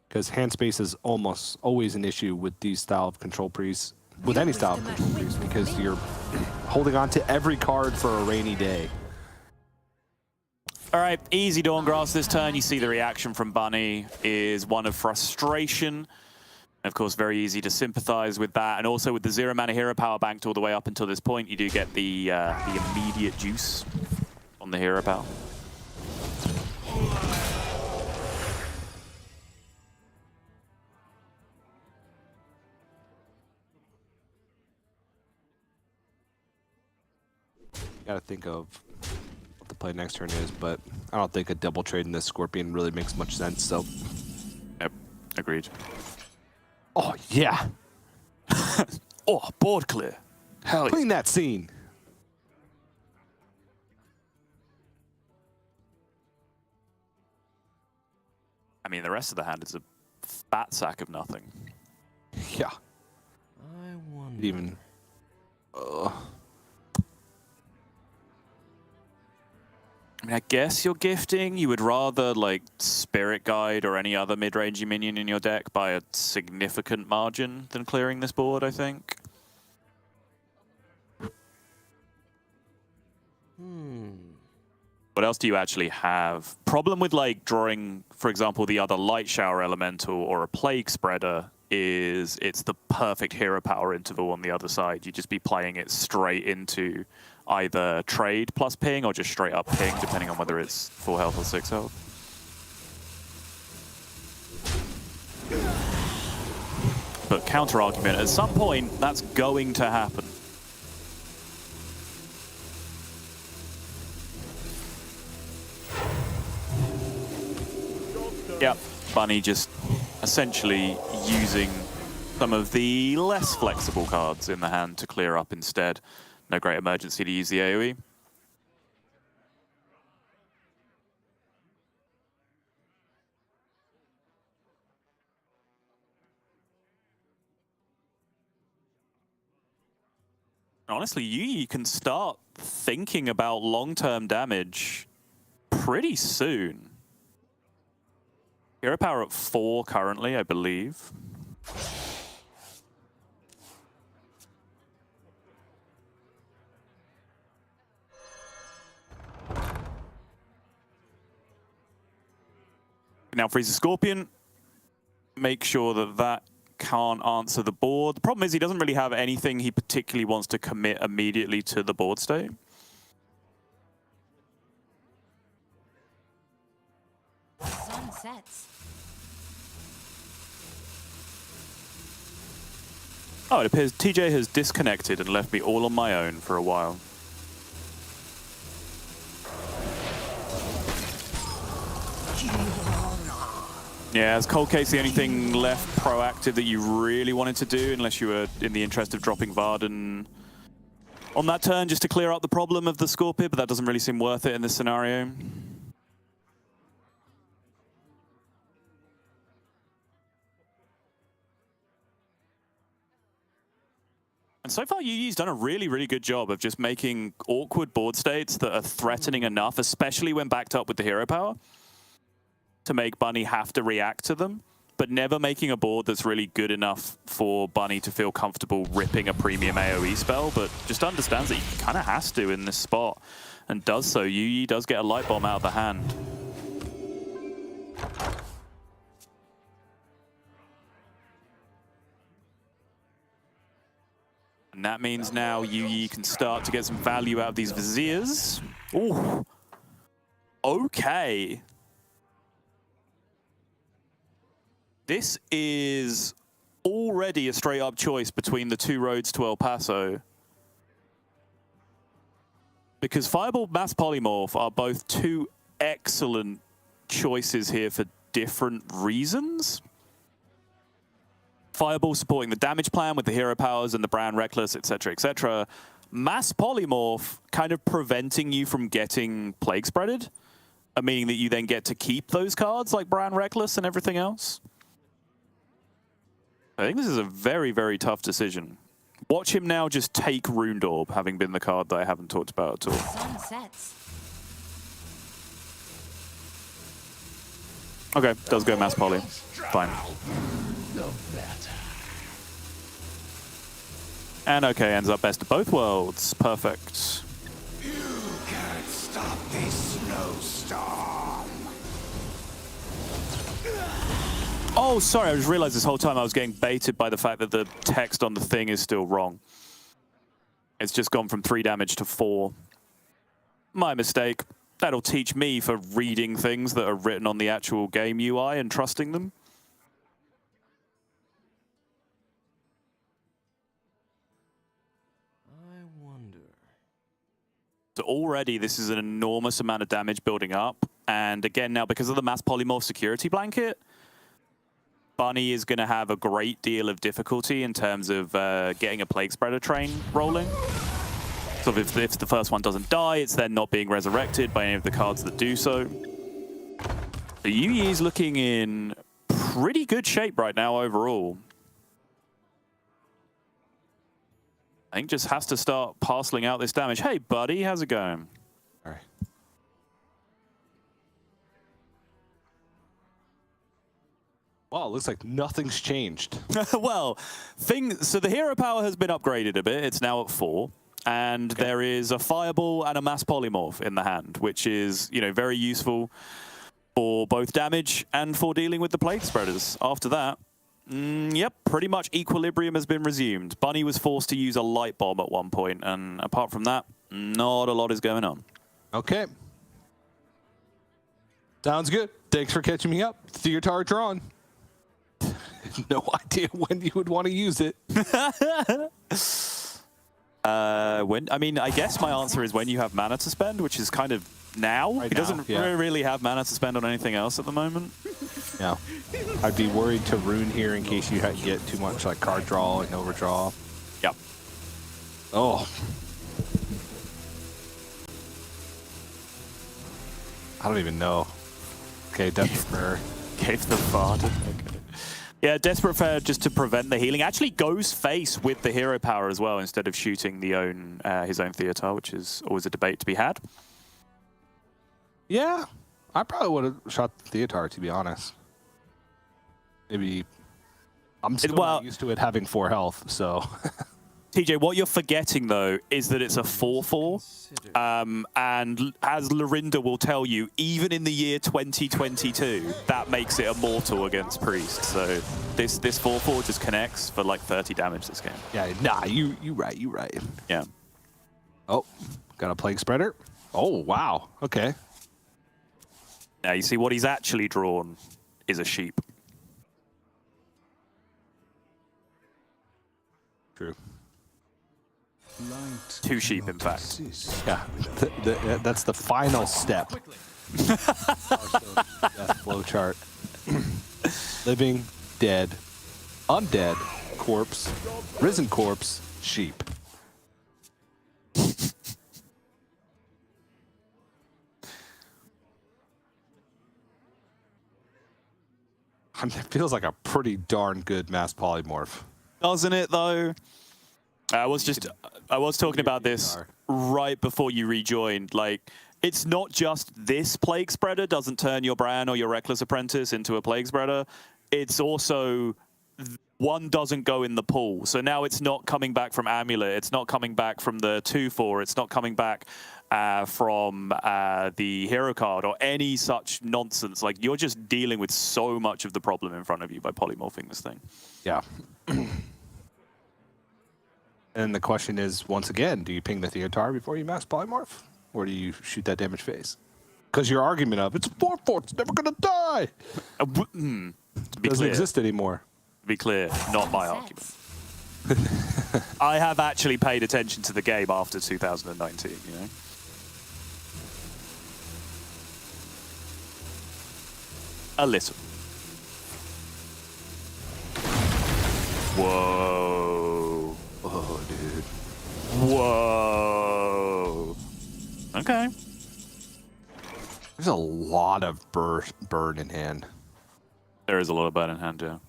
Speaker 5: Because hand space is almost always an issue with these style of control priests. With any style of control priest, because you're holding on to every card for a rainy day.
Speaker 1: All right, easy Dawn Grasp this turn. You see the reaction from Bunny is one of frustration. Of course, very easy to sympathize with that. And also with the 0 mana hero power banked all the way up until this point, you do get the immediate juice on the hero power.
Speaker 5: Got to think of what the play next turn is, but I don't think a double trade in this Scorpion really makes much sense, so.
Speaker 1: Yep, agreed.
Speaker 5: Oh, yeah.
Speaker 1: Oh, board clear. Hell yeah.
Speaker 5: Clean that scene.
Speaker 1: I mean, the rest of the hand is a fat sack of nothing.
Speaker 5: Yeah.
Speaker 12: I wonder.
Speaker 5: Even.
Speaker 1: I mean, I guess you're gifting. You would rather, like, Spirit Guide or any other mid-rangey minion in your deck by a significant margin than clearing this board, I think. What else do you actually have? Problem with, like, drawing, for example, the other Light Shower Elemental or a Plague Spreader is it's the perfect hero power interval on the other side. You'd just be playing it straight into either trade plus ping or just straight up ping, depending on whether it's full health or 6 health. But counter argument, at some point, that's going to happen. Yep, Bunny just essentially using some of the less flexible cards in the hand to clear up instead. No great emergency to use the AoE. Honestly, you can start thinking about long-term damage pretty soon. Hero power at 4 currently, I believe. Now freeze the Scorpion. Make sure that that can't answer the board. The problem is he doesn't really have anything he particularly wants to commit immediately to the board state.
Speaker 7: Sun sets.
Speaker 1: Oh, it appears TJ has disconnected and left me all on my own for a while. Yeah, is Cold Case the only thing left proactive that you really wanted to do, unless you were in the interest of dropping Varden on that turn just to clear up the problem of the Scorpion, but that doesn't really seem worth it in this scenario. And so far, Yuyi's done a really, really good job of just making awkward board states that are threatening enough, especially when backed up with the hero power, to make Bunny have to react to them, but never making a board that's really good enough for Bunny to feel comfortable ripping a premium AoE spell, but just understands that he kind of has to in this spot, and does so. Yuyi does get a light bomb out of the hand. And that means now Yuyi can start to get some value out of these Viziers. Ooh. Okay. This is already a straight-up choice between the 2 roads to El Paso. Because Fireball, Mass Polymorph are both 2 excellent choices here for different reasons. Fireball supporting the damage plan with the hero powers and the Brand Reckless, etc., etc. Mass Polymorph kind of preventing you from getting Plague Spreaded, meaning that you then get to keep those cards like Brand Reckless and everything else. I think this is a very, very tough decision. Watch him now just take Runed Orb, having been the card that I haven't talked about at all.
Speaker 7: Sun sets.
Speaker 1: Okay, does go Mass Poly. Fine. And okay, ends up best of both worlds. Perfect.
Speaker 8: You can't stop this snowstorm.
Speaker 1: Oh, sorry, I just realized this whole time I was getting baited by the fact that the text on the thing is still wrong. It's just gone from 3 damage to 4. My mistake. That'll teach me for reading things that are written on the actual game UI and trusting them.
Speaker 12: I wonder.
Speaker 1: So already this is an enormous amount of damage building up. And again, now because of the Mass Polymorph security blanket, Bunny is going to have a great deal of difficulty in terms of getting a Plague Spreader train rolling. So if the first one doesn't die, it's then not being resurrected by any of the cards that do so. So Yuyi is looking in pretty good shape right now overall. I think just has to start parceling out this damage. Hey, buddy, how's it going?
Speaker 5: All right. Wow, it looks like nothing's changed.
Speaker 1: Well, so the hero power has been upgraded a bit. It's now at 4. And there is a Fireball and a Mass Polymorph in the hand, which is, you know, very useful for both damage and for dealing with the Plague Spreaders. After that, yep, pretty much equilibrium has been resumed. Bunny was forced to use a Light Bomb at one point, and apart from that, not a lot is going on.
Speaker 5: Okay. Sounds good. Thanks for catching me up. Theotar drawn. No idea when you would want to use it.
Speaker 1: I mean, I guess my answer is when you have mana to spend, which is kind of now. He doesn't really have mana to spend on anything else at the moment.
Speaker 5: Yeah. I'd be worried to rune here in case you get too much like card draw and overdraw.
Speaker 1: Yep.
Speaker 5: Oh. I don't even know. Okay, Desperate Prayer.
Speaker 1: Gave the Varden. Okay. Yeah, Desperate Prayer just to prevent the healing. Actually goes face with the hero power as well instead of shooting his own Theotar, which is always a debate to be had.
Speaker 5: Yeah. I probably would have shot Theotar, to be honest. Maybe I'm still not used to it having 4 health, so.
Speaker 1: TJ, what you're forgetting, though, is that it's a 4/4. And as Lorinda will tell you, even in the year 2022, that makes it immortal against Priest. So this 4/4 just connects for like 30 damage this game.
Speaker 5: Yeah, nah, you right.
Speaker 1: Yeah.
Speaker 5: Oh, got a Plague Spreader. Oh, wow. Okay.
Speaker 1: Now, you see what he's actually drawn is a sheep.
Speaker 5: True.
Speaker 1: 2 sheep, in fact.
Speaker 5: Yeah, that's the final step. Death flow chart. Living, dead, undead, corpse, risen corpse, sheep. I mean, it feels like a pretty darn good mass polymorph.
Speaker 1: Doesn't it, though? I was talking about this right before you rejoined. Like, it's not just this Plague Spreader doesn't turn your Bran or your Reckless Apprentice into a Plague Spreader. It's also one doesn't go in the pool. So now it's not coming back from Amulet. It's not coming back from the 2/4. It's not coming back from the hero card or any such nonsense. Like, you're just dealing with so much of the problem in front of you by polymorphing this thing.
Speaker 5: Yeah. And the question is, once again, do you ping the Theotar before you mass polymorph? Or do you shoot that damage phase? Because your argument of, it's a 4/4, it's never going to die, doesn't exist anymore.
Speaker 1: To be clear, not my argument. I have actually paid attention to the game after 2019, you know? A little. Whoa.
Speaker 5: Oh, dude.
Speaker 1: Whoa. Okay.
Speaker 5: There's a lot of burn in hand.
Speaker 1: There is a lot of burn in hand, yeah.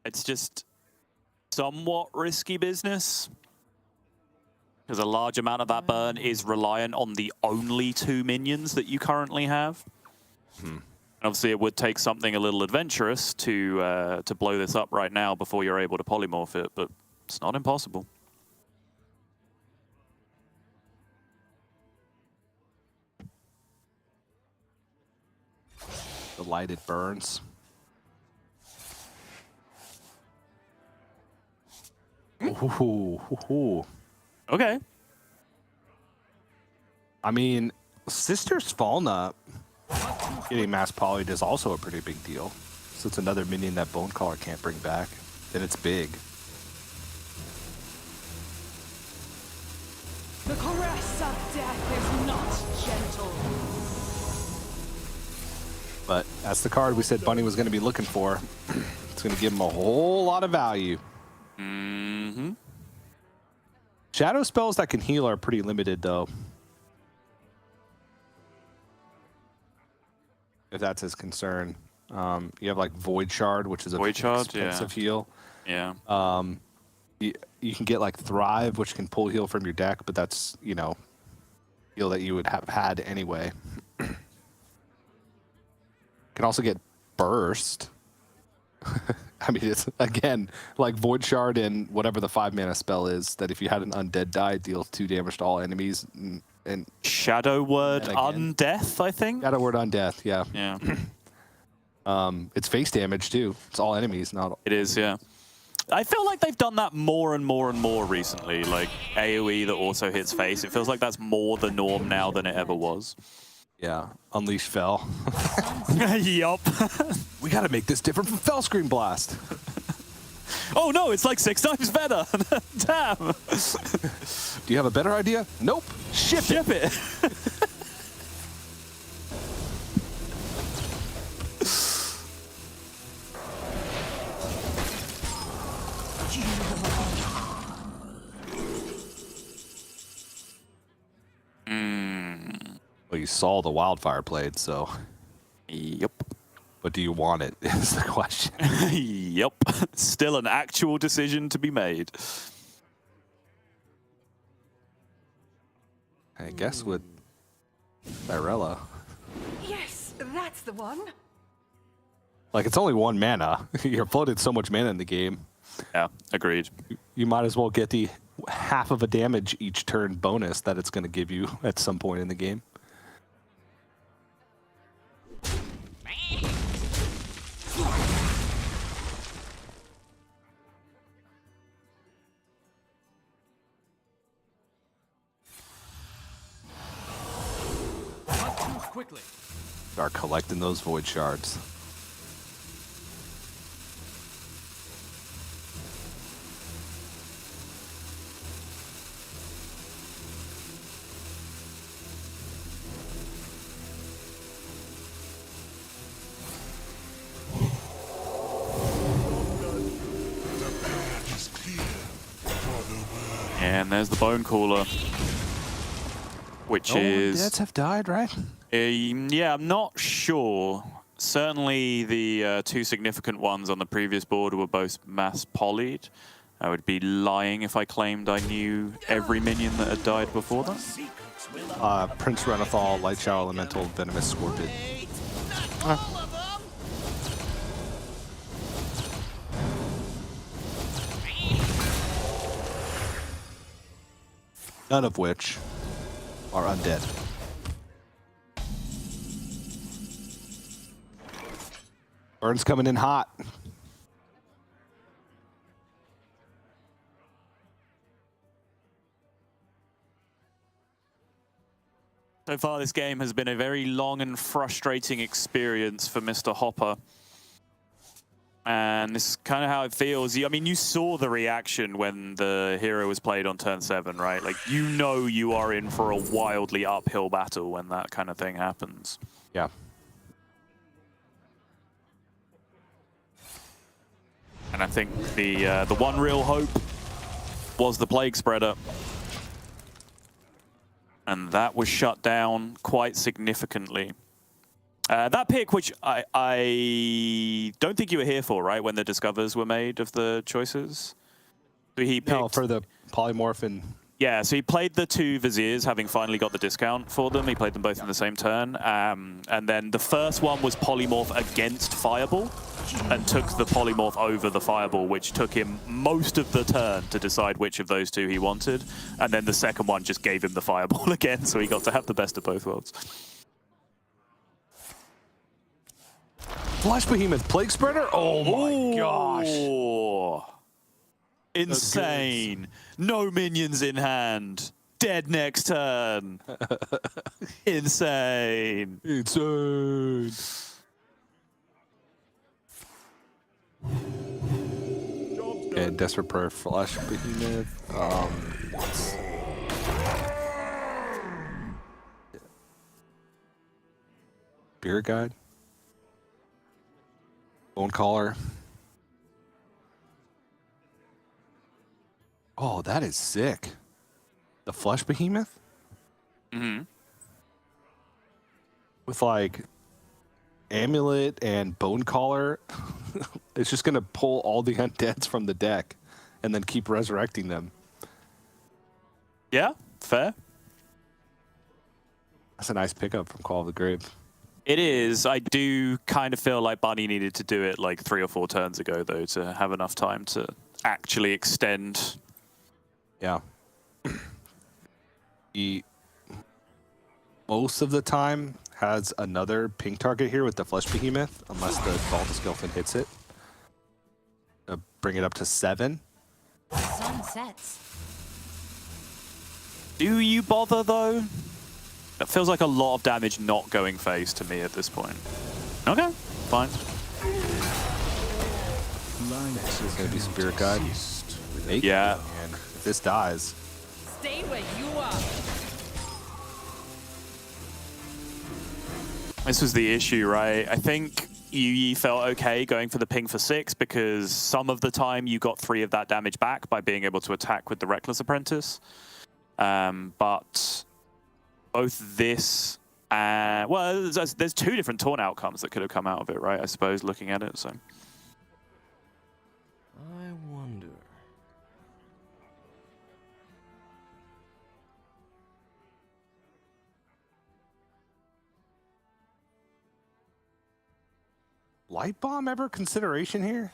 Speaker 1: It's just somewhat risky business. Because a large amount of that burn is reliant on the only 2 minions that you currently have. And obviously, it would take something a little adventurous to blow this up right now before you're able to polymorph it, but it's not impossible.
Speaker 5: The lighted burns. Ooh.
Speaker 1: Okay.
Speaker 5: I mean, Sister's Falna getting mass polyed is also a pretty big deal. So it's another minion that Bonecaller can't bring back. And it's big.
Speaker 7: The caress of death is not gentle.
Speaker 5: But that's the card we said Bunny was going to be looking for. It's going to give him a whole lot of value.
Speaker 1: Mm-hmm.
Speaker 5: Shadow spells that can heal are pretty limited, though. If that's his concern. You have like Void Shard, which is a expensive heal.
Speaker 1: Yeah.
Speaker 5: You can get like Thrive, which can pull heal from your deck, but that's, you know, heal that you would have had anyway. Can also get Burst. I mean, it's, again, like Void Shard and whatever the 5-mana spell is, that if you had an undead die, it deals 2 damage to all enemies. And
Speaker 1: Shadow Word Undeath, I think?
Speaker 5: Shadow Word Undeath, yeah.
Speaker 1: Yeah.
Speaker 5: It's face damage, too. It's all enemies, not...
Speaker 1: It is, yeah. I feel like they've done that more and more and more recently, like AoE that also hits face. It feels like that's more the norm now than it ever was.
Speaker 5: Yeah, Unleash Fel.
Speaker 1: Yup.
Speaker 5: We gotta make this different from Fell Screen Blast.
Speaker 1: Oh no, it's like 6 times better. Damn.
Speaker 5: Do you have a better idea? Nope. Ship
Speaker 1: it.
Speaker 5: Well, you saw the wildfire blade, so.
Speaker 1: Yep.
Speaker 5: But do you want it, is the question.
Speaker 1: Yep. Still an actual decision to be made.
Speaker 5: I guess with Tyrella.
Speaker 7: Yes, that's the one.
Speaker 5: Like, it's only 1 mana. You're floated so much mana in the game.
Speaker 1: Yeah, agreed.
Speaker 5: You might as well get the half of a damage each turn bonus that it's going to give you at some point in the game.
Speaker 12: Quickly.
Speaker 5: Start collecting those void shards.
Speaker 1: And there's the Bone Cooler, which is...
Speaker 5: Deads have died, right?
Speaker 1: Yeah, I'm not sure. Certainly the 2 significant ones on the previous board were both mass polyed. I would be lying if I claimed I knew every minion that had died before that.
Speaker 5: Prince Renethal, Light Shower Elemental, Venomous Scorpion. None of which are undead. Burn's coming in hot.
Speaker 1: So far, this game has been a very long and frustrating experience for Mr. Hopper. And this is kind of how it feels. I mean, you saw the reaction when the hero was played on turn 7, right? Like, you know you are in for a wildly uphill battle when that kind of thing happens.
Speaker 5: Yeah.
Speaker 1: And I think the one real hope was the Plague Spreader. And that was shut down quite significantly. That pick, which I don't think you were here for, right? When the discovers were made of the choices? So he picked...
Speaker 5: No, for the polymorph and...
Speaker 1: Yeah, so he played the 2 Viziers, having finally got the discount for them. He played them both in the same turn. And then the first one was polymorph against Fireball, and took the polymorph over the Fireball, which took him most of the turn to decide which of those 2 he wanted. And then the second one just gave him the Fireball again, so he got to have the best of both worlds.
Speaker 5: Flash Behemoth Plague Spreader? Oh my gosh.
Speaker 1: Insane. No minions in hand. Dead next turn. Insane.
Speaker 5: Insane. Okay, Desperate Prayer, Flash Behemoth. Beer Guide. Bone Collar. Oh, that is sick. The Flesh Behemoth?
Speaker 1: Mm-hmm.
Speaker 5: With like Amulet and Bone Collar. It's just going to pull all the undeads from the deck and then keep resurrecting them.
Speaker 1: Yeah, fair.
Speaker 5: That's a nice pickup from Call of the Grave.
Speaker 1: It is. I do kind of feel like Bunny needed to do it like 3 or 4 turns ago, though, to have enough time to actually extend.
Speaker 5: Yeah. He most of the time has another pink target here with the Flesh Behemoth, unless the Baltus Skeleton hits it. Bring it up to 7.
Speaker 7: Sun sets.
Speaker 1: Do you bother, though? That feels like a lot of damage not going face to me at this point. Okay, fine.
Speaker 5: This is gonna be Spirit Guide.
Speaker 1: Yeah.
Speaker 5: And if this dies,
Speaker 7: Stay where you are.
Speaker 1: This was the issue, right? I think Yi felt okay going for the ping for 6 because some of the time you got 3 of that damage back by being able to attack with the Reckless Apprentice. But both this and, well, there's 2 different Taunt outcomes that could have come out of it, right? I suppose, looking at it, so.
Speaker 12: I wonder.
Speaker 5: Light Bomb ever consideration here?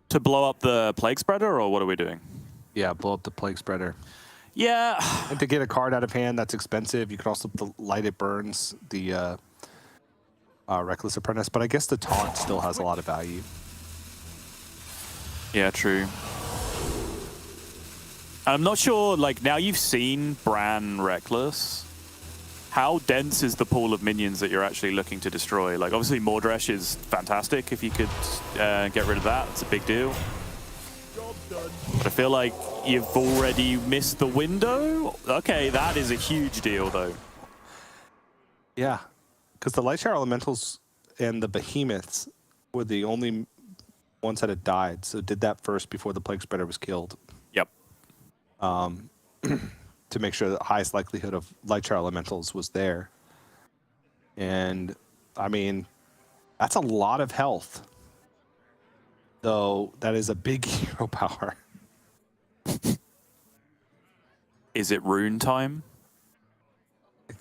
Speaker 1: To blow up the Plague Spreader, or what are we doing?
Speaker 5: Yeah, blow up the Plague Spreader.
Speaker 1: Yeah.
Speaker 5: And to get a card out of hand, that's expensive. You could also light it burns the Reckless Apprentice, but I guess the taunt still has a lot of value.
Speaker 1: Yeah, true. I'm not sure, like, now you've seen Bran Reckless, how dense is the pool of minions that you're actually looking to destroy? Like, obviously, Mordresh is fantastic. If you could get rid of that, it's a big deal. But I feel like you've already missed the window. Okay, that is a huge deal, though.
Speaker 5: Yeah, because the Light Shower Elementals and the Behemoths were the only ones that had died. So did that first before the Plague Spreader was killed.
Speaker 1: Yep.
Speaker 5: To make sure the highest likelihood of Light Shower Elementals was there. And, I mean, that's a lot of health. Though, that is a big hero power.
Speaker 1: Is it rune time?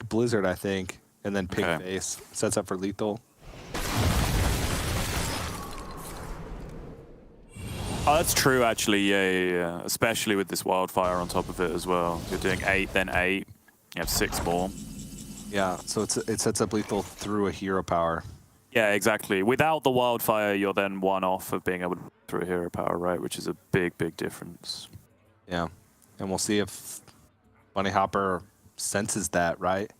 Speaker 5: Blizzard, I think. And then Pig
Speaker 1: Okay.
Speaker 5: Face. Sets up for lethal.
Speaker 1: Oh, that's true, actually. Yeah. Especially with this wildfire on top of it as well. You're doing 8, then 8. You have 6 more.
Speaker 5: Yeah, so it sets up lethal through a hero power.
Speaker 1: Yeah, exactly. Without the wildfire, you're then 1 off of being able to through a hero power, right? Which is a big, big difference.
Speaker 5: Yeah, and we'll see if Bunny Hopper senses that, right?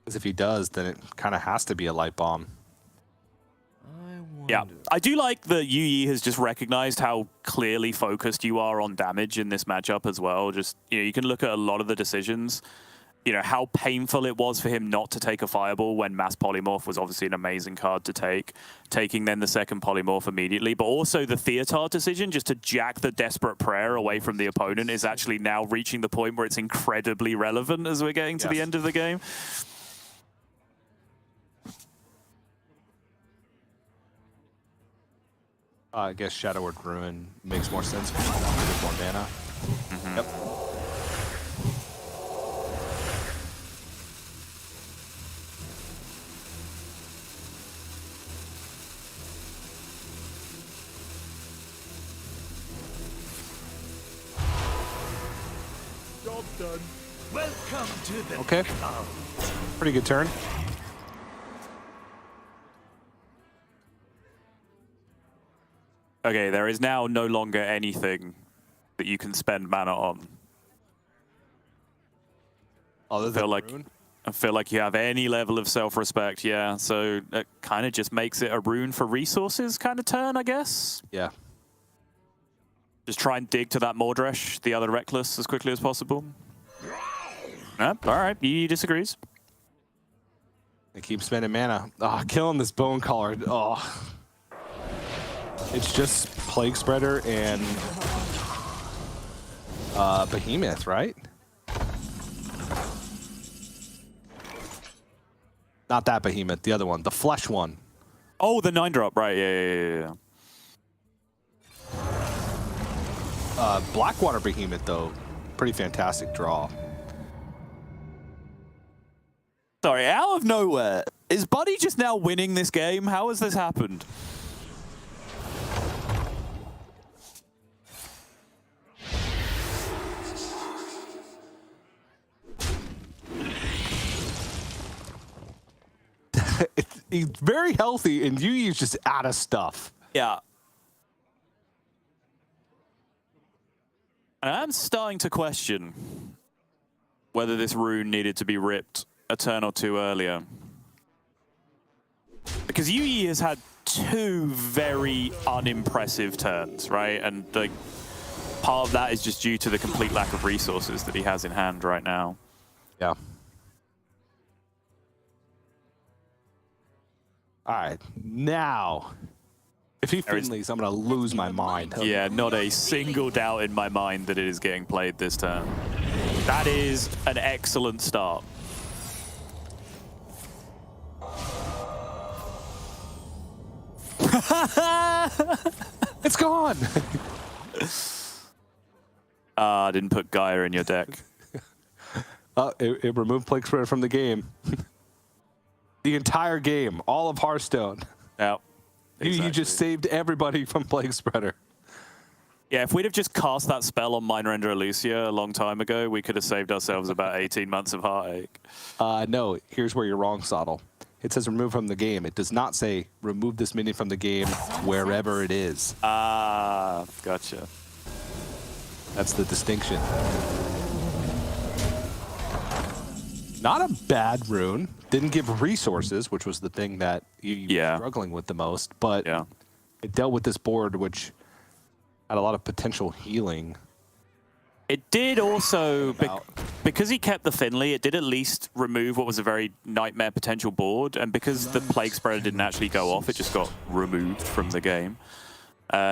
Speaker 5: Because if he does, then it kind of has to be a light bomb.
Speaker 1: Yeah, I do like that Yi has just recognized how clearly focused you are on damage in this matchup as well. Just, you know, you can look at a lot of the decisions, you know, how painful it was for him not to take a fireball when Mass Polymorph was obviously an amazing card to take, taking then the second Polymorph immediately, but also the Theatar decision just to jack the Desperate Prayer away from the opponent is actually now reaching the point where it's incredibly relevant as we're getting to the end of the game.
Speaker 5: I guess Shadow Word Ruin makes more sense because you want to get more mana. Yep.
Speaker 8: Job done. Welcome to the
Speaker 5: Okay. Pretty good turn.
Speaker 1: Okay, there is now no longer anything that you can spend mana on.
Speaker 5: Other than
Speaker 1: I feel like you have any level of self-respect, yeah. So it kind of just makes it a rune for resources kind of turn, I guess.
Speaker 5: Yeah.
Speaker 1: Just try and dig to that Mordresh, the other Reckless, as quickly as possible. Yep, all right, he disagrees.
Speaker 5: They keep spending mana. Oh, killing this Bone Caller. Oh. It's just Plague Spreader and Behemoth, right? Not that Behemoth, the other one, the Flesh one.
Speaker 1: Oh, the 9-drop, right, yeah.
Speaker 5: Blackwater Behemoth, though, pretty fantastic draw.
Speaker 1: Sorry, out of nowhere, is Buddy just now winning this game? How has this happened?
Speaker 5: He's very healthy, and Yuyi's just out of stuff.
Speaker 1: Yeah. And I'm starting to question whether this rune needed to be ripped a turn or two earlier. Because Yu has had 2 very unimpressive turns, right? And like, part of that is just due to the complete lack of resources that he has in hand right now.
Speaker 5: Yeah. All right, now, if he Finleys, I'm going to lose my mind.
Speaker 1: Yeah, not a single doubt in my mind that it is getting played this turn. That is an excellent start.
Speaker 5: It's gone.
Speaker 1: I didn't put Gaia in your deck.
Speaker 5: It removed Plague Spreader from the game. The entire game, all of Hearthstone.
Speaker 1: Yeah.
Speaker 5: You just saved everybody from Plague Spreader.
Speaker 1: Yeah, if we'd have just cast that spell on Mind Render Elysia a long time ago, we could have saved ourselves about 18 months of heartache.
Speaker 5: No, here's where you're wrong, Sottle. It says remove from the game. It does not say remove this minion from the game wherever it is.
Speaker 1: Ah, gotcha.
Speaker 5: That's the distinction. Not a bad rune. Didn't give resources, which was the thing that you were struggling with the most. But it dealt with this board, which had a lot of potential healing.
Speaker 1: It did also, because he kept the Finley, it did at least remove what was a very nightmare potential board. And because the Plague Spreader didn't actually go off, it just got removed from the game.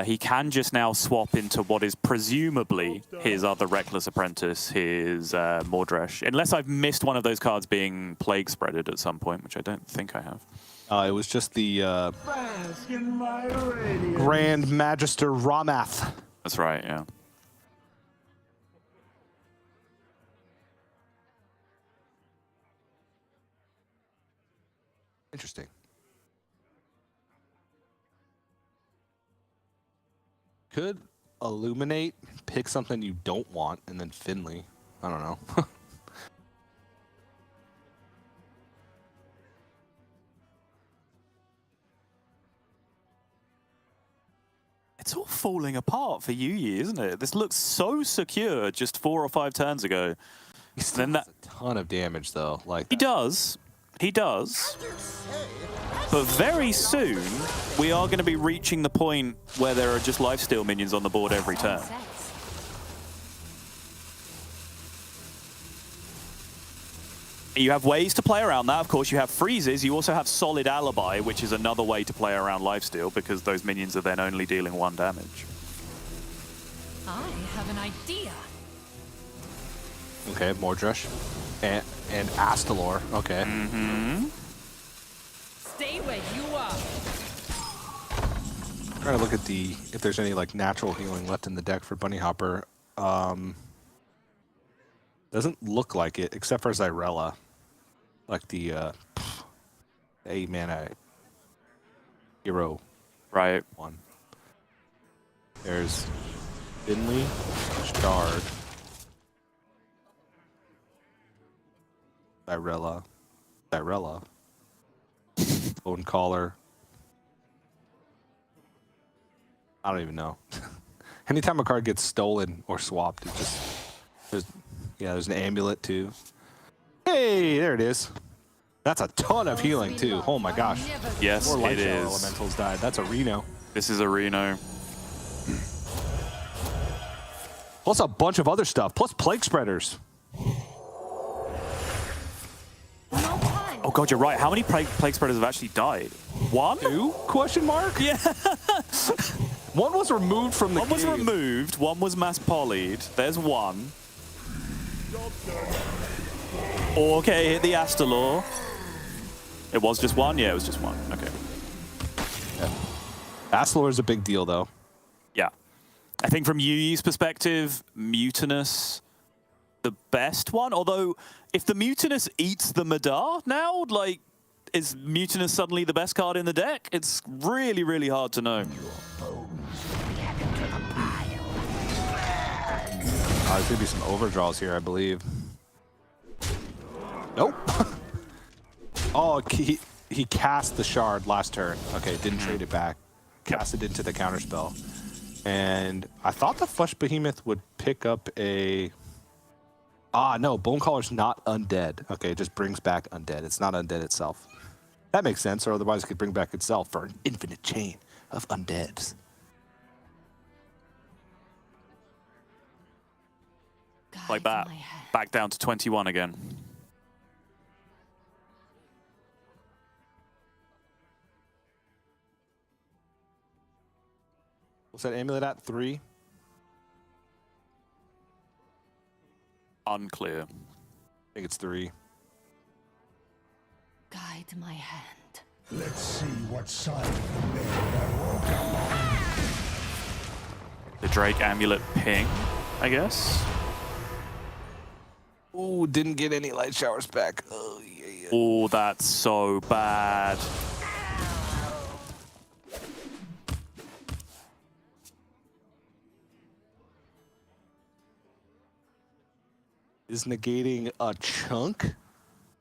Speaker 1: He can just now swap into what is presumably his other Reckless Apprentice, his Mordresh. Unless I've missed one of those cards being Plague Spreaded at some point, which I don't think I have.
Speaker 5: It was just the Grand Magister Ramath.
Speaker 1: That's right, yeah.
Speaker 5: Interesting. Could Illuminate, pick something you don't want, and then Finley. I don't know.
Speaker 1: It's all falling apart for Yu, isn't it? This looks so secure just 4 or 5 turns ago.
Speaker 5: He still has a ton of damage, though. Like
Speaker 1: he does. He does. But very soon, we are going to be reaching the point where there are just lifesteal minions on the board every turn. You have ways to play around that. Of course, you have freezes. You also have Solid Alibi, which is another way to play around lifesteal because those minions are then only dealing 1 damage.
Speaker 7: I have an idea.
Speaker 5: Okay, Mordresh. And Astalor. Okay.
Speaker 1: Mm-hmm.
Speaker 7: Stay where you are.
Speaker 5: Trying to look at if there's any like natural healing left in the deck for Bunny Hopper. Doesn't look like it, except for Zyrella. Like the 8-mana hero.
Speaker 1: Right.
Speaker 5: One. There's Finley, Shard, Zyrella, Bone Caller. I don't even know. Anytime a card gets stolen or swapped, it just there's an amulet too. Hey, there it is. That's a ton of healing too. Oh my gosh.
Speaker 1: Yes,
Speaker 5: 4
Speaker 1: it is.
Speaker 5: Elementals died. That's a Reno.
Speaker 1: This is a Reno.
Speaker 5: Plus a bunch of other stuff. Plus Plague Spreaders.
Speaker 1: Oh god, you're right. How many Plague Spreaders have actually died? 1?
Speaker 5: 2? Question mark?
Speaker 1: Yeah.
Speaker 5: 1 was removed from the game.
Speaker 1: 1 was removed. 1 was mass polyed. There's 1. Okay, hit the Astalor. It was just 1? Yeah, it was just 1. Okay.
Speaker 5: Yeah. Astalor is a big deal, though.
Speaker 1: Yeah. I think from Yuyi's perspective, Mutinous, the best one. Although, if the Mutinous eats the Madar now, like, is Mutinous suddenly the best card in the deck? It's really, really hard to know.
Speaker 5: There's going to be some overdraws here, I believe. Nope. Oh, he cast the Shard last turn. Okay, didn't trade it back. Cast it into the counterspell. And I thought the Flesh Behemoth would pick up a Ah, no, Bonecaller's not undead. Okay, it just brings back undead. It's not undead itself. That makes sense, or otherwise it could bring back itself for an infinite chain of undeads.
Speaker 1: Like that. Back down to 21 again.
Speaker 5: What's that amulet at? 3?
Speaker 1: Unclear.
Speaker 5: I think it's 3.
Speaker 7: Guide my hand.
Speaker 8: Let's see what side of the bed I woke up on.
Speaker 1: The Drake amulet ping, I guess.
Speaker 5: Ooh, didn't get any light showers back. Oh, yeah.
Speaker 1: Oh, that's so bad.
Speaker 5: Is negating a chunk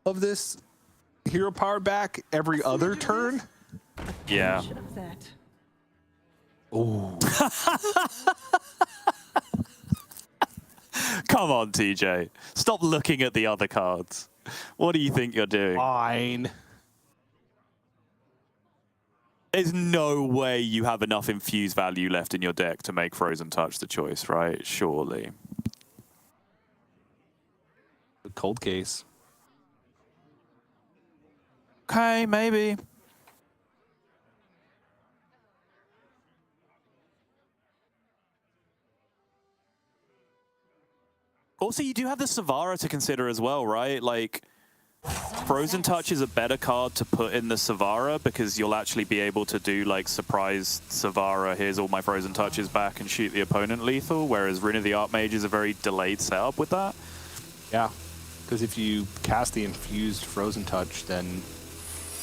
Speaker 5: of this hero power back every other turn?
Speaker 1: Yeah.
Speaker 5: Ooh.
Speaker 1: Come on, TJ. Stop looking at the other cards. What do you think you're doing?
Speaker 5: Fine.
Speaker 1: There's no way you have enough infused value left in your deck to make Frozen Touch the choice, right? Surely.
Speaker 5: Cold case.
Speaker 1: Okay, maybe. Also, you do have the Savara to consider as well, right? Like, Frozen Touch is a better card to put in the Savara because you'll actually be able to do, like, surprise Savara, here's all my Frozen Touches back and shoot the opponent lethal, whereas Rin of the Archmage is a very delayed setup with that.
Speaker 5: Yeah, because if you cast the infused Frozen Touch, then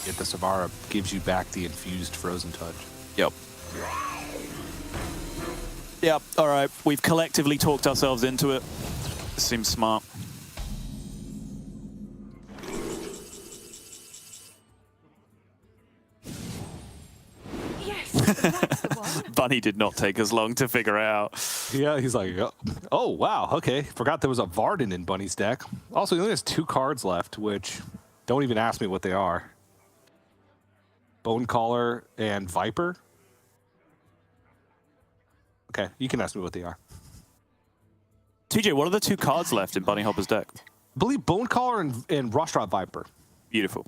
Speaker 5: get the Savara gives you back the infused Frozen Touch.
Speaker 1: Yep. Yep, all right. We've collectively talked ourselves into it. Seems smart.
Speaker 7: Yes, that's the one.
Speaker 1: Bunny did not take us long to figure out.
Speaker 5: Yeah, he's like, oh, wow, okay. Forgot there was a Varden in Bunny's deck. Also, he only has 2 cards left, which don't even ask me what they are. Bonecaller and Viper. Okay, you can ask me what they are.
Speaker 1: TJ, what are the 2 cards left in Bunny Hopper's deck?
Speaker 5: I believe Bonecaller and Rostrat Viper.
Speaker 1: Beautiful.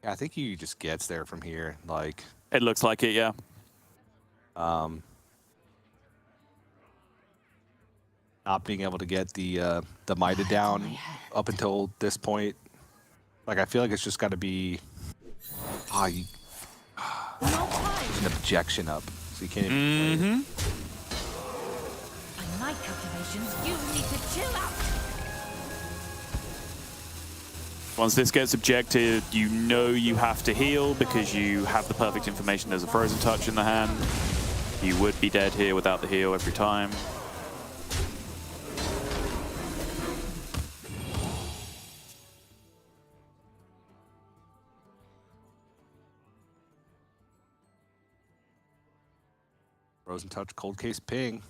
Speaker 5: Yeah, I think he just gets there from here. Like,
Speaker 1: It looks like it, yeah.
Speaker 5: not being able to get the Mida down up until this point. Like, I feel like it's just got to be there's an objection up, so you can't even play it.
Speaker 7: By my calculations, you need to chill out.
Speaker 1: Once this gets objected, you know you have to heal because you have the perfect information. There's a Frozen Touch in the hand. You would be dead here without the heal every time.
Speaker 5: Frozen Touch, Cold Case, Ping.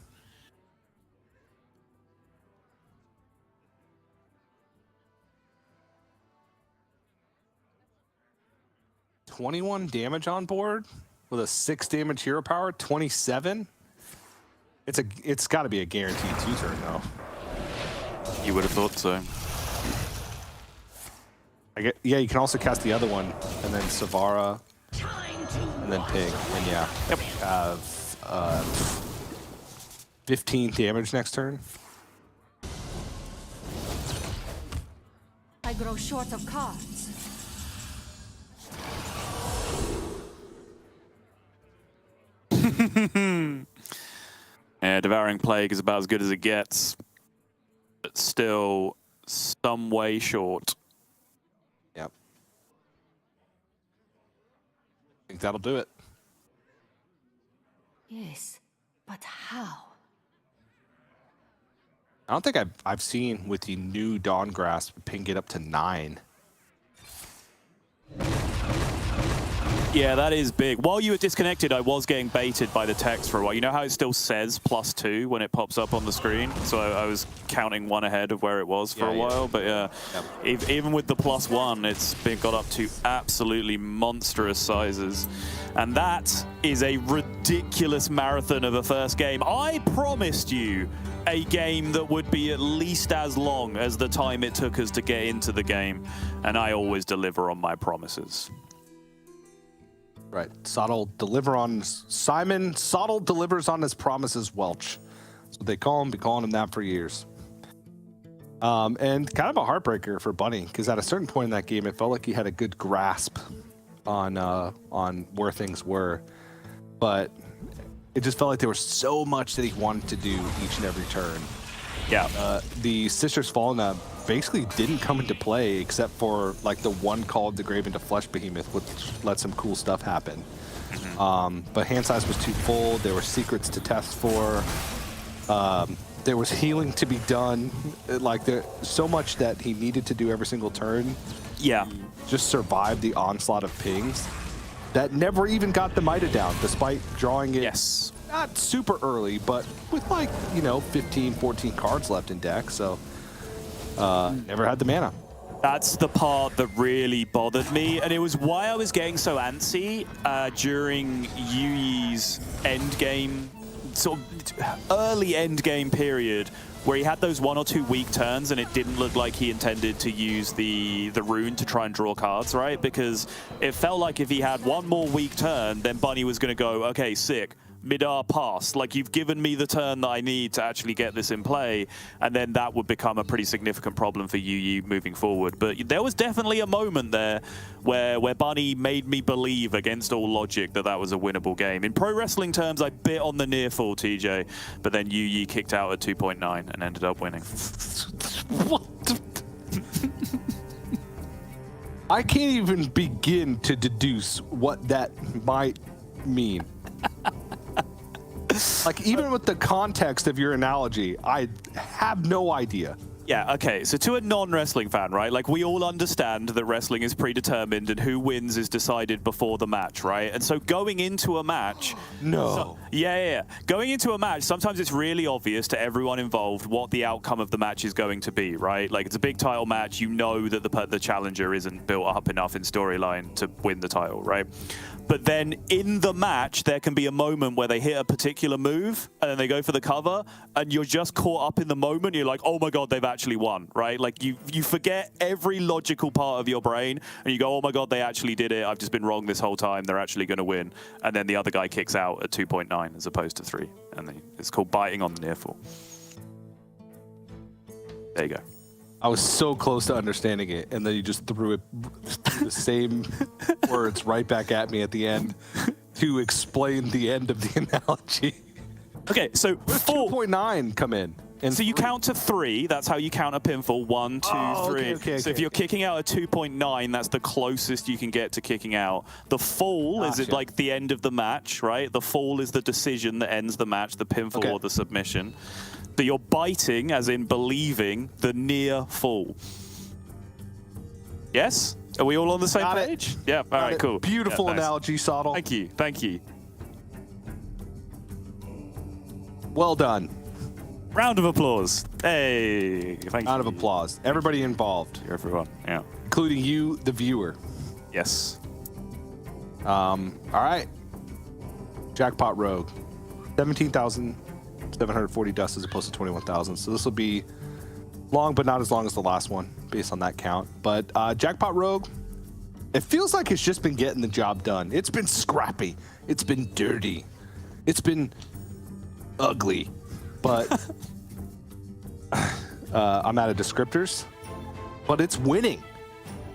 Speaker 5: $21 damage on board with a 6 damage hero power. 27. It's got to be a guaranteed 2-turn though.
Speaker 1: You would have thought so.
Speaker 5: Yeah, you can also cast the other one and then Savara and then Pig, and yeah, have 15 damage next turn.
Speaker 7: I grow short of cards.
Speaker 1: Yeah, Devouring Plague is about as good as it gets, but still some way short.
Speaker 5: Yep. I think that'll do it.
Speaker 7: Yes, but how?
Speaker 5: I don't think I've seen with the new Dawn Grasp Ping get up to 9.
Speaker 1: Yeah, that is big. While you were disconnected, I was getting baited by the text for a while. You know how it still says +2 when it pops up on the screen? So I was counting one ahead of where it was for a while. But yeah, even with the +1, it's got up to absolutely monstrous sizes. And that is a ridiculous marathon of a first game. I promised you a game that would be at least as long as the time it took us to get into the game. And I always deliver on my promises.
Speaker 5: Right. Sottle Simon Sottle delivers on his promises, Welch. That's what they call him. Been calling him that for years. And kind of a heartbreaker for Bunny, because at a certain point in that game, it felt like he had a good grasp on where things were. But it just felt like there was so much that he wanted to do each and every turn.
Speaker 1: Yeah.
Speaker 5: The Sisters Fallen basically didn't come into play except for like the one Call of the Grave into Flesh Behemoth, which let some cool stuff happen. But hand size was too full. There were secrets to test for. There was healing to be done. Like there so much that he needed to do every single turn.
Speaker 1: Yeah.
Speaker 5: Just survive the onslaught of pings that never even got the Mida down, despite drawing it.
Speaker 1: Yes.
Speaker 5: Not super early, but with like, 15, 14 cards left in deck, so never had the mana.
Speaker 1: That's the part that really bothered me, and it was why I was getting so antsy during Yuyi's endgame, sort of early endgame period, where he had those 1 or 2 weak turns and it didn't look like he intended to use the rune to try and draw cards, right? Because it felt like if he had one more weak turn, then Bunny was going to go, okay, sick. Midar passed, like you've given me the turn that I need to actually get this in play, and then that would become a pretty significant problem for Yuyi moving forward. But there was definitely a moment there where Bunny made me believe against all logic that was a winnable game. In pro wrestling terms, I bit on the near fall, TJ, but then Yuyi kicked out at 2.9 and ended up winning.
Speaker 5: What? I can't even begin to deduce what that might mean. Like, even with the context of your analogy, I have no idea.
Speaker 1: Yeah, okay, so to a non-wrestling fan, right, like we all understand that wrestling is predetermined and who wins is decided before the match, right? And so going into a match...
Speaker 5: No.
Speaker 1: Yeah. Going into a match, sometimes it's really obvious to everyone involved what the outcome of the match is going to be, right? Like, it's a big title match, you know that the challenger isn't built up enough in storyline to win the title, right? But then in the match, there can be a moment where they hit a particular move and then they go for the cover and you're just caught up in the moment. You're like, oh my God, they've actually won, right? Like you forget every logical part of your brain and you go, oh my God, they actually did it. I've just been wrong this whole time. They're actually going to win. And then the other guy kicks out at 2.9 as opposed to 3. And it's called biting on the near fall. There you go.
Speaker 5: I was so close to understanding it, and then you just threw the same words right back at me at the end to explain the end of the analogy.
Speaker 1: Okay, so
Speaker 5: 2.9 come in. And
Speaker 1: so you count to 3. That's how you count a pinfall. 1, 2, 3.
Speaker 5: Okay,
Speaker 1: so if you're kicking out at 2.9, that's the closest you can get to kicking out. The fall is like the end of the match, right? The fall is the decision that ends the match, the pinfall or the submission. But you're biting, as in believing, the near fall. Yes? Are we all on the same page? Yeah, all right, cool.
Speaker 5: Beautiful analogy, Sottle.
Speaker 1: Thank you.
Speaker 5: Well done.
Speaker 1: Round of applause. Hey, thank you.
Speaker 5: Round of applause. Everybody involved.
Speaker 1: Everyone, yeah.
Speaker 5: Including you, the viewer.
Speaker 1: Yes.
Speaker 5: All right. Jackpot Rogue. 17,740 dust as opposed to 21,000. So this will be long, but not as long as the last one, based on that count. But Jackpot Rogue, it feels like it's just been getting the job done. It's been scrappy. It's been dirty. It's been ugly. But I'm out of descriptors. But it's winning.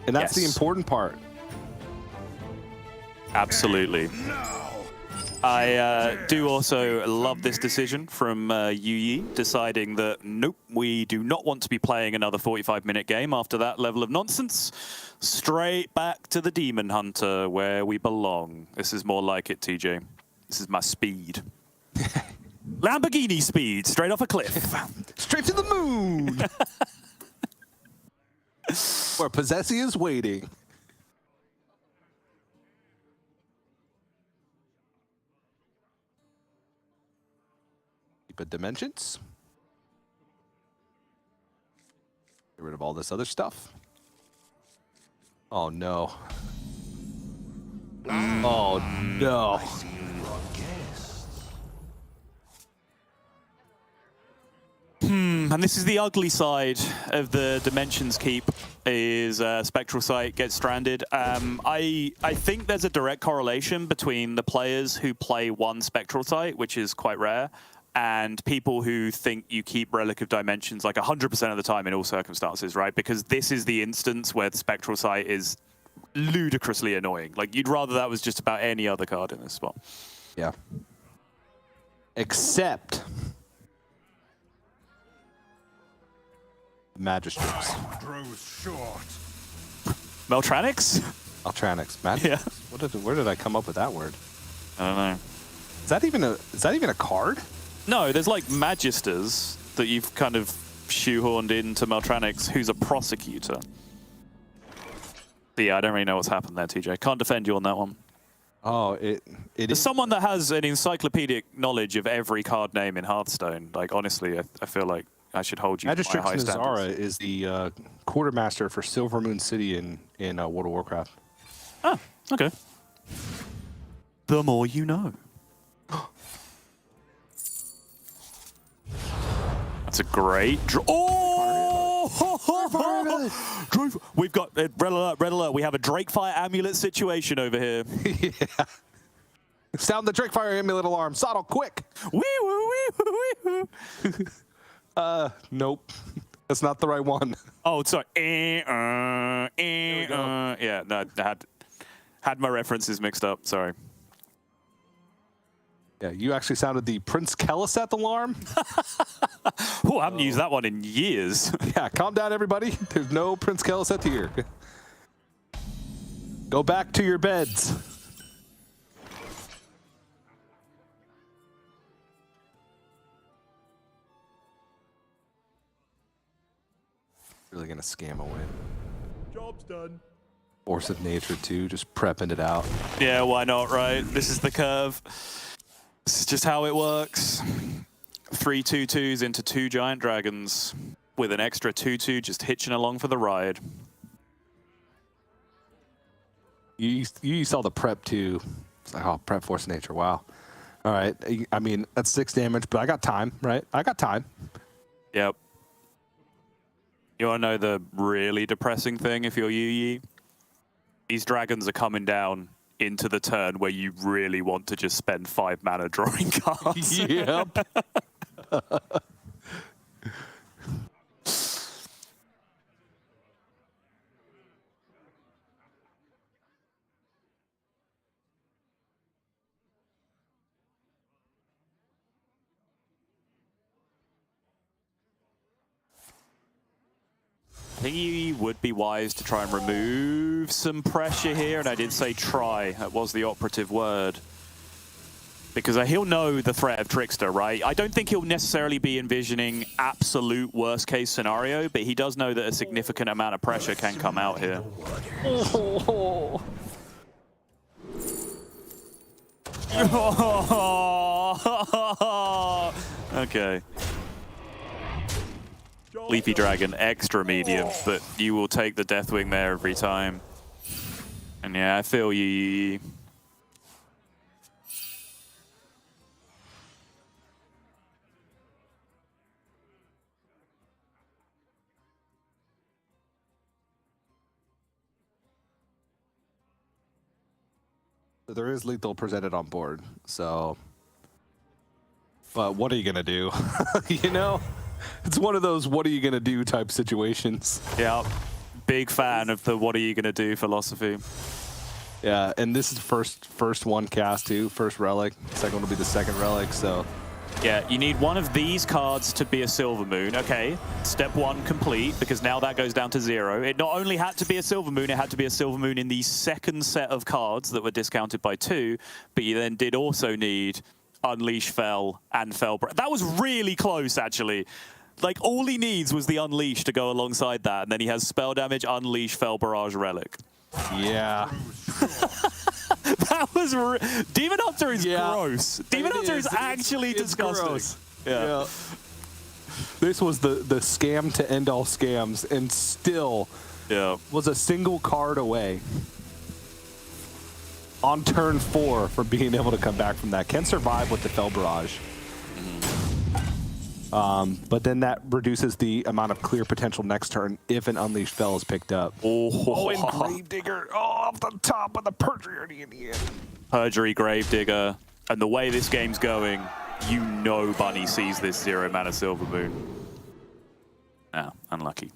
Speaker 5: And that's the important part.
Speaker 1: Absolutely. I do also love this decision from Yuyi, deciding that, nope, we do not want to be playing another 45-minute game after that level of nonsense. Straight back to the Demon Hunter, where we belong. This is more like it, TJ. This is my speed. Lamborghini speed, straight off a cliff.
Speaker 5: Straight to the moon! Where Possessi is waiting. stupid dimensions. Get rid of all this other stuff. Oh no. Oh no.
Speaker 1: And this is the ugly side of the Dimensions Keep, is Spectral Sight gets stranded. I think there's a direct correlation between the players who play one Spectral Sight, which is quite rare, and people who think you keep Relic of Dimensions like 100% of the time in all circumstances, right? Because this is the instance where the Spectral Sight is ludicrously annoying. Like, you'd rather that was just about any other card in this spot.
Speaker 5: Yeah. Except Magistrates.
Speaker 8: Grows short.
Speaker 1: Meltranics?
Speaker 5: Meltranics. Magistrates.
Speaker 1: Yeah.
Speaker 5: Where did I come up with that word?
Speaker 1: I don't know.
Speaker 5: Is that even a card?
Speaker 1: No, there's like Magisters that you've kind of shoehorned into Meltranics, who's a prosecutor. But yeah, I don't really know what's happened there, TJ. Can't defend you on that one.
Speaker 5: Oh,
Speaker 1: There's someone that has an encyclopedic knowledge of every card name in Hearthstone. Like, honestly, I feel like I should hold you to my high
Speaker 5: Magistrix
Speaker 1: standards.
Speaker 5: Nazara is the quartermaster for Silver Moon City in World of Warcraft.
Speaker 1: Oh, okay. The more you know. That's a great draw. Oh! We've got red alert, red alert. We have a Drakefire amulet situation over here.
Speaker 5: Yeah. Sound the Drakefire amulet alarm. Sottle, quick.
Speaker 1: Wee woo, wee woo, wee woo.
Speaker 5: Nope. That's not the right one.
Speaker 1: Oh, sorry. Yeah, no, I had my references mixed up. Sorry.
Speaker 5: Yeah, you actually sounded the Prince Keleseth alarm.
Speaker 1: Oh, I haven't used that one in years.
Speaker 5: Yeah, calm down, everybody. There's no Prince Keleseth here. Go back to your beds. Really gonna scam away.
Speaker 8: Job's done.
Speaker 5: Force of Nature too, just prepping it out.
Speaker 1: Yeah, why not, right? This is the curve. This is just how it works. 3 2/2s into 2 giant dragons with an extra 2/2 just hitching along for the ride.
Speaker 5: You saw the prep too. It's like, oh, prep Force of Nature. Wow. All right. I mean, that's 6 damage, but I got time, right? I got time.
Speaker 1: Yep. You want to know the really depressing thing if you're Yu-Yi? These dragons are coming down into the turn where you really want to just spend 5 mana drawing cards.
Speaker 5: Yep.
Speaker 1: I think you would be wise to try and remove some pressure here, and I did say try. That was the operative word. Because he'll know the threat of Trickster, right? I don't think he'll necessarily be envisioning absolute worst case scenario, but he does know that a significant amount of pressure can come out here.
Speaker 5: Oh.
Speaker 1: Okay. Leafy Dragon, extra medium, but you will take the Deathwing there every time. And yeah, I feel you.
Speaker 5: There is lethal presented on board, so. But what are you gonna do? You know, it's one of those "what are you gonna do" type situations.
Speaker 1: Yeah, big fan of the "what are you gonna do" philosophy.
Speaker 5: Yeah, and this is first one cast too, first relic. Second one will be the second relic, so.
Speaker 1: Yeah, you need one of these cards to be a Silver Moon. Okay, step 1 complete, because now that goes down to 0. It not only had to be a Silver Moon, it had to be a Silver Moon in the second set of cards that were discounted by 2, but you then did also need Unleash Fel and Fel. That was really close, actually. Like, all he needs was the Unleash to go alongside that, and then he has Spell Damage, Unleash, Fel Barrage, Relic.
Speaker 5: Yeah.
Speaker 1: That was... Demon Hunter is gross. Demon Hunter is actually
Speaker 5: it's
Speaker 1: disgusting.
Speaker 5: Gross.
Speaker 1: Yeah.
Speaker 5: This was the scam to end all scams, and still was a single card away on turn 4 from being able to come back from that. Can survive with the Fell Barrage. But then that reduces the amount of clear potential next turn if an Unleashed Fell is picked up.
Speaker 1: Oh,
Speaker 5: and Gravedigger off the top of the Perjury in the end.
Speaker 1: Perjury, Gravedigger, and the way this game's going, you know Bunny sees this 0-mana Silver Moon. Ah, unlucky.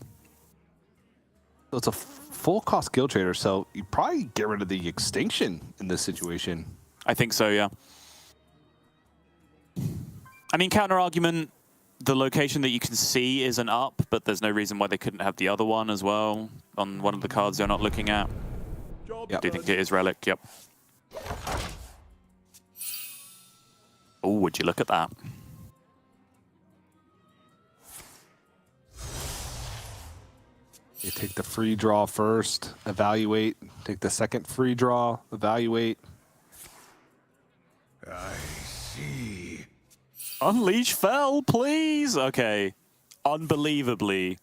Speaker 5: So it's a full cost Guild Trader, so you probably get rid of the Extinction in this situation.
Speaker 1: I think so, yeah. I mean, counter argument, the location that you can see isn't up, but there's no reason why they couldn't have the other one as well on one of the cards you're not looking at.
Speaker 5: Yep.
Speaker 1: Do you think it is Relic? Yep. Oh, would you look at that?
Speaker 5: You take the free draw first, evaluate. Take the second free draw, evaluate.
Speaker 8: I see.
Speaker 1: Unleash Fell, please! Okay. Unbelievably,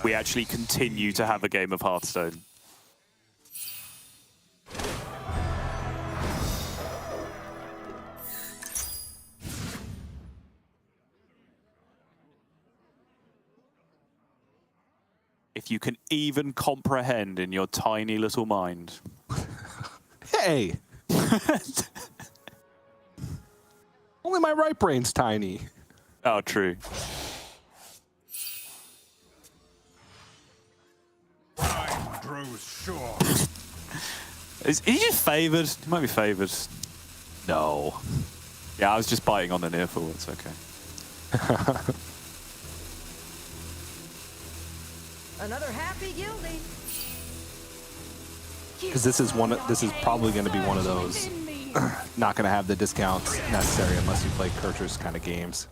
Speaker 1: we actually continue to have a game of Hearthstone. If you can even comprehend in your tiny little mind.
Speaker 5: Hey! Only my right brain's tiny.
Speaker 1: Oh, true.
Speaker 8: Time grows short.
Speaker 1: Is he just favored? He might be favored.
Speaker 5: No.
Speaker 1: Yeah, I was just biting on the near full. It's okay.
Speaker 7: Another happy guildie.
Speaker 5: Because this is probably going to be one of those not going to have the discounts necessary unless you play Kurtrus kind of games.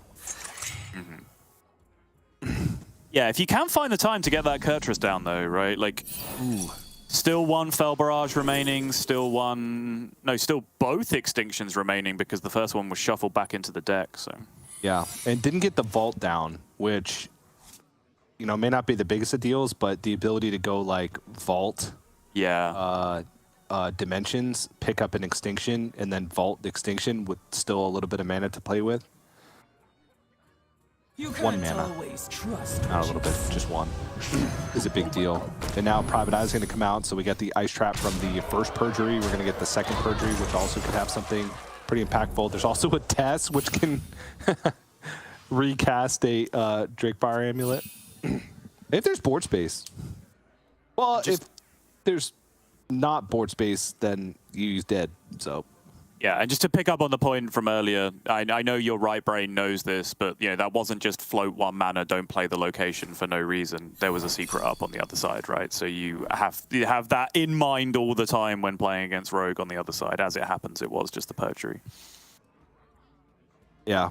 Speaker 1: Yeah, if you can find the time to get that Kurtrus down, though, right? Like, still one Fell Barrage remaining, still both Extinctions remaining because the first one was shuffled back into the deck. So
Speaker 5: yeah, and didn't get the Vault down, which may not be the biggest of deals, but the ability to go like Vault, Dimensions, pick up an Extinction, and then Vault the Extinction with still a little bit of mana to play with. One mana. Not a little bit, just one. Is a big deal. And now Private Eye is going to come out, so we get the Ice Trap from the first Perjury. We're going to get the second Perjury, which also could have something pretty impactful. There's also a Tess, which can recast a Drakefire Amulet. If there's board space. Well, if there's not board space, then you use Dead, so...
Speaker 1: Yeah, and just to pick up on the point from earlier, I know your right brain knows this, but that wasn't just float 1 mana, don't play the location for no reason. There was a secret up on the other side, right? So you have that in mind all the time when playing against Rogue on the other side. As it happens, it was just the Perjury.
Speaker 5: Yeah.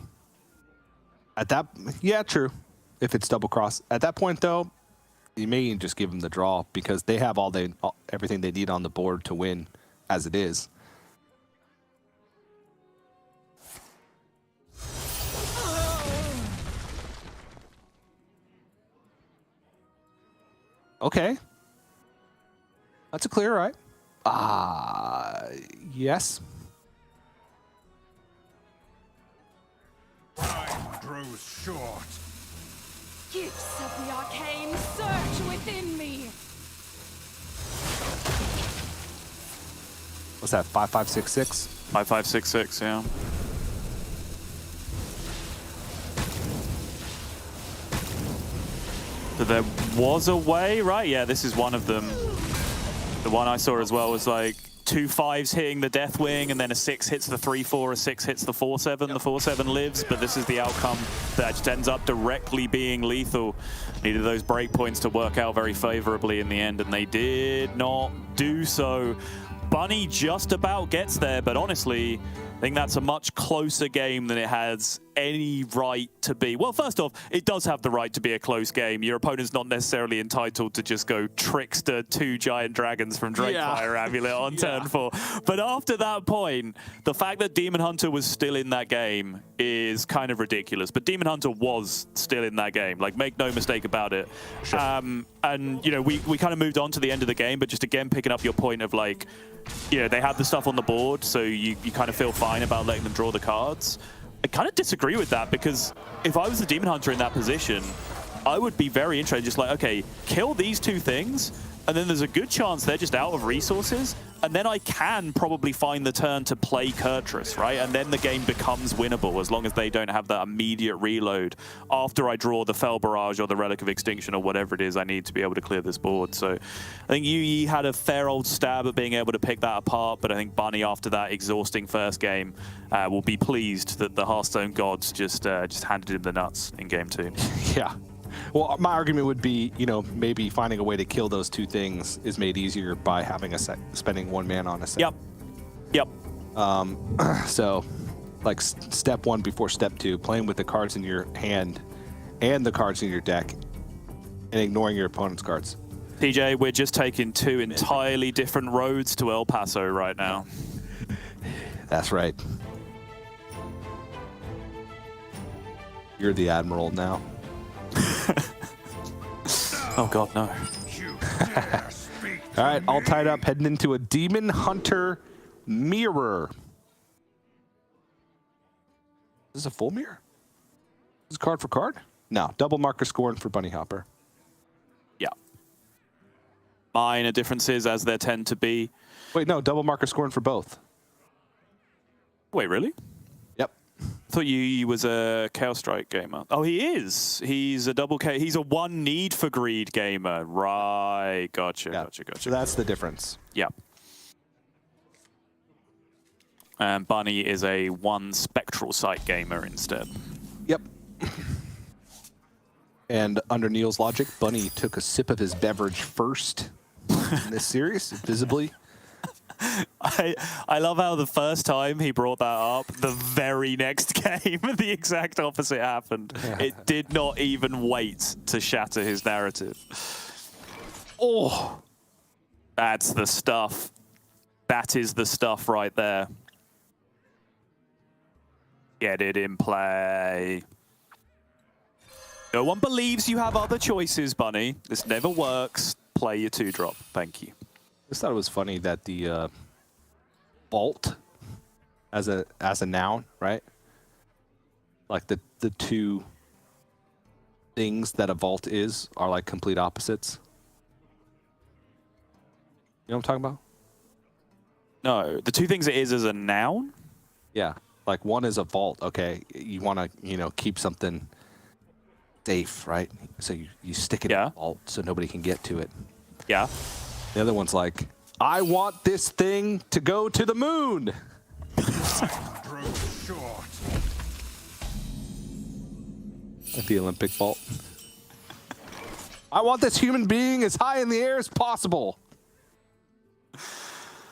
Speaker 5: True. If it's double cross. At that point, though, you may just give them the draw because they have everything they need on the board to win as it is. Okay. That's a clear, right? Yes.
Speaker 8: Time grows short.
Speaker 7: Gifts of the arcane surge within me.
Speaker 5: What's that, 5566?
Speaker 1: 5566, yeah. So there was a way, right? Yeah, this is one of them. The one I saw as well was like 2 5s hitting the Deathwing, and then a 6 hits the 3/4, a 6 hits the 4/7. The 4/7 lives, but this is the outcome that just ends up directly being lethal. Needed those breakpoints to work out very favorably in the end, and they did not do so. Bunny just about gets there, but honestly, I think that's a much closer game than it has any right to be. Well, first off, it does have the right to be a close game. Your opponent's not necessarily entitled to just go Trickster 2 Giant Dragons from Drakefire Amulet on turn 4. But after that point, the fact that Demon Hunter was still in that game is kind of ridiculous. But Demon Hunter was still in that game. Like, make no mistake about it.
Speaker 5: Sure.
Speaker 1: And, you know, we kind of moved on to the end of the game, but just again picking up your point of, like, you know, they have the stuff on the board, so you kind of feel fine about letting them draw the cards. I kind of disagree with that, because if I was the Demon Hunter in that position, I would be very interested, just like, okay, kill these 2 things, and then there's a good chance they're just out of resources, and then I can probably find the turn to play Kurtrus, right? And then the game becomes winnable, as long as they don't have that immediate reload after I draw the Fell Barrage or the Relic of Extinction or whatever it is I need to be able to clear this board. So I think Yi had a fair old stab at being able to pick that apart, but I think Bunny, after that exhausting first game, will be pleased that the Hearthstone gods just handed him the nuts in game 2.
Speaker 5: Yeah. Well, my argument would be, you know, maybe finding a way to kill those 2 things is made easier by having a set, spending 1 mana on a set.
Speaker 1: Yep.
Speaker 5: So, like, step 1 before step 2, playing with the cards in your hand and the cards in your deck, and ignoring your opponent's cards.
Speaker 1: TJ, we're just taking 2 entirely different roads to El Paso right now.
Speaker 5: That's right. You're the admiral now.
Speaker 1: Oh god, no.
Speaker 5: All right, all tied up, heading into a Demon Hunter mirror. Is this a full mirror? Is this card for card? No, double marker scoring for Bunny Hopper.
Speaker 1: Yeah. Minor differences, as there tend to be.
Speaker 5: Wait, no, double marker scoring for both.
Speaker 1: Wait, really?
Speaker 5: Yep.
Speaker 1: I thought he was a Chaos Strike gamer. Oh, he is. He's a double K. He's a 1 Need for Greed gamer. Right. Gotcha. Gotcha.
Speaker 5: So that's the difference.
Speaker 1: Yeah. And Bunny is a 1 Spectral Sight gamer instead.
Speaker 5: Yep. And under Neil's logic, Bunny took a sip of his beverage first in this series, visibly.
Speaker 1: I love how the first time he brought that up, the very next game, the exact opposite happened. It did not even wait to shatter his narrative. Oh, that's the stuff. That is the stuff right there. Get it in play. No one believes you have other choices, Bunny. This never works. Play your 2-drop. Thank you.
Speaker 5: I just thought it was funny that the vault as a noun, right? Like the 2 things that a vault is are like complete opposites. You know what I'm talking about?
Speaker 1: No, the 2 things it is as a noun?
Speaker 5: Yeah. Like one is a vault, okay? You want to, you know, keep something safe, right? So you stick it in the vault so nobody can get to it.
Speaker 1: Yeah.
Speaker 5: The other one's like, I want this thing to go to the moon. At the Olympic vault. I want this human being as high in the air as possible.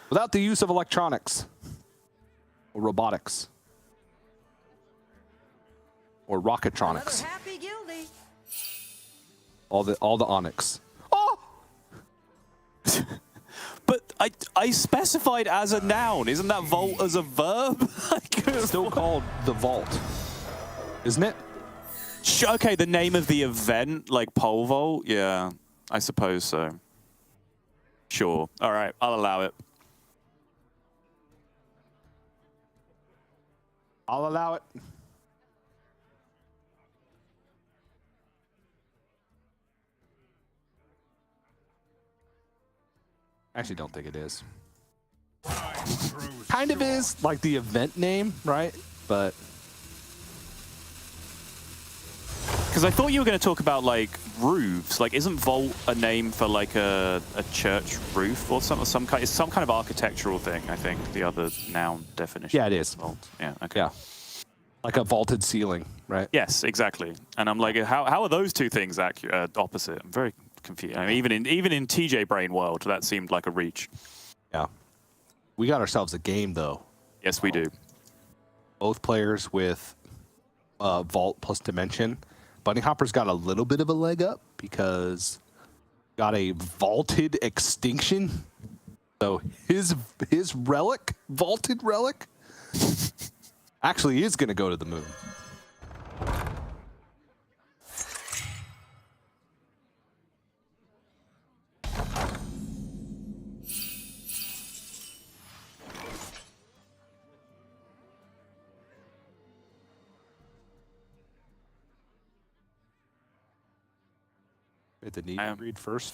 Speaker 5: Without the use of electronics. Or robotics. Or rocketronics. All the onyx. Oh!
Speaker 1: But I specified as a noun. Isn't that vault as a verb?
Speaker 5: It's still called the vault, isn't it?
Speaker 1: Okay, the name of the event, like pole vault? Yeah, I suppose so. Sure. All right, I'll allow it.
Speaker 5: I'll allow it. I actually don't think it is. Kind of is, like the event name, right? But
Speaker 1: because I thought you were going to talk about like roofs. Like, isn't vault a name for like a church roof or something? It's some kind of architectural thing. I think the other noun definition.
Speaker 5: Yeah, it is.
Speaker 1: Vault. Yeah. Okay.
Speaker 5: Yeah. Like a vaulted ceiling, right?
Speaker 1: Yes, exactly. And I'm like, how are those 2 things opposite? I'm very confused. I mean, even in TJ Brain world, that seemed like a reach.
Speaker 5: Yeah. We got ourselves a game, though.
Speaker 1: Yes, we do.
Speaker 5: Both players with Vault plus Dimension. Bunny Hopper's got a little bit of a leg up because got a vaulted extinction. So his relic, vaulted relic, actually is going to go to the moon. The need for greed first.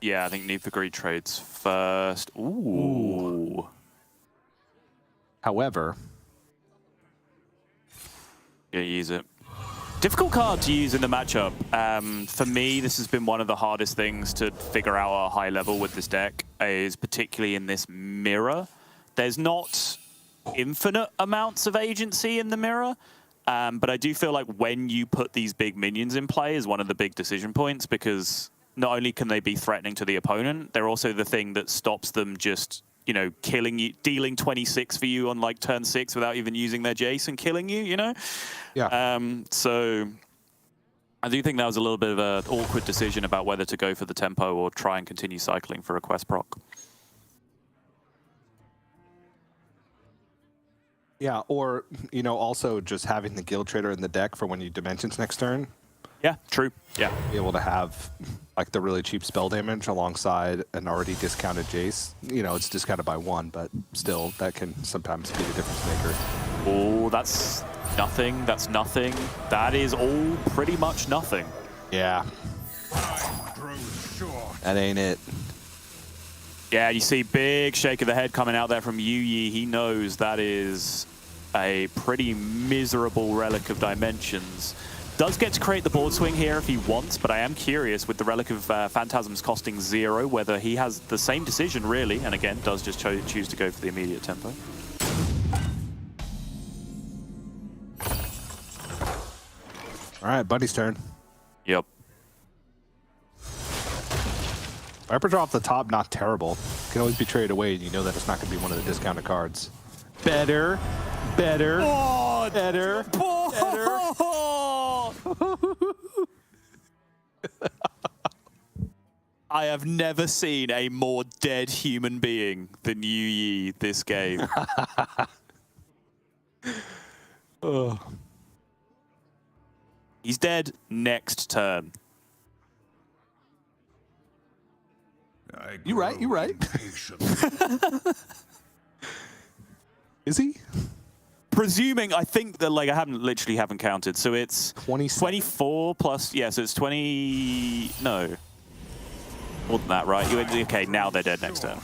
Speaker 1: Yeah, I think need for greed trades first. Ooh.
Speaker 5: However,
Speaker 1: yeah, use it. Difficult card to use in the matchup. For me, this has been one of the hardest things to figure out at a high level with this deck, is particularly in this mirror. There's not infinite amounts of agency in the mirror. But I do feel like when you put these big minions in play is one of the big decision points, because not only can they be threatening to the opponent, they're also the thing that stops them just, you know, killing you, dealing 26 for you on like turn 6 without even using their Jace and killing you, you know?
Speaker 5: Yeah.
Speaker 1: So I do think that was a little bit of an awkward decision about whether to go for the tempo or try and continue cycling for a quest proc.
Speaker 5: Yeah, or, you know, also just having the Guild Trader in the deck for when you Dimensions next turn.
Speaker 1: Yeah, true. Yeah.
Speaker 5: Be able to have, like, the really cheap spell damage alongside an already discounted Jace. You know, it's discounted by 1, but still, that can sometimes be the difference maker.
Speaker 1: Oh, that's nothing. That's nothing. That is all pretty much nothing.
Speaker 5: Yeah. That ain't it.
Speaker 1: Yeah, you see big shake of the head coming out there from Yu Yi. He knows that is a pretty miserable Relic of Dimensions. Does get to create the board swing here if he wants, but I am curious with the Relic of Phantasms costing 0, whether he has the same decision, really, and again, does just choose to go for the immediate tempo.
Speaker 5: All right, Buddy's turn.
Speaker 1: Yep.
Speaker 5: Viper draw off the top, not terrible. Can always be traded away, and you know that it's not going to be one of the discounted cards. Better. Better.
Speaker 1: Oh,
Speaker 5: better.
Speaker 1: I have never seen a more dead human being than Yu Yi this game.
Speaker 5: Oh.
Speaker 1: He's dead next turn.
Speaker 5: You right, you right. Is he?
Speaker 1: Presuming, I think that, like, I haven't counted, so it's 24 plus, yeah, so it's 20, no. More than that, right? Okay, now they're dead next turn.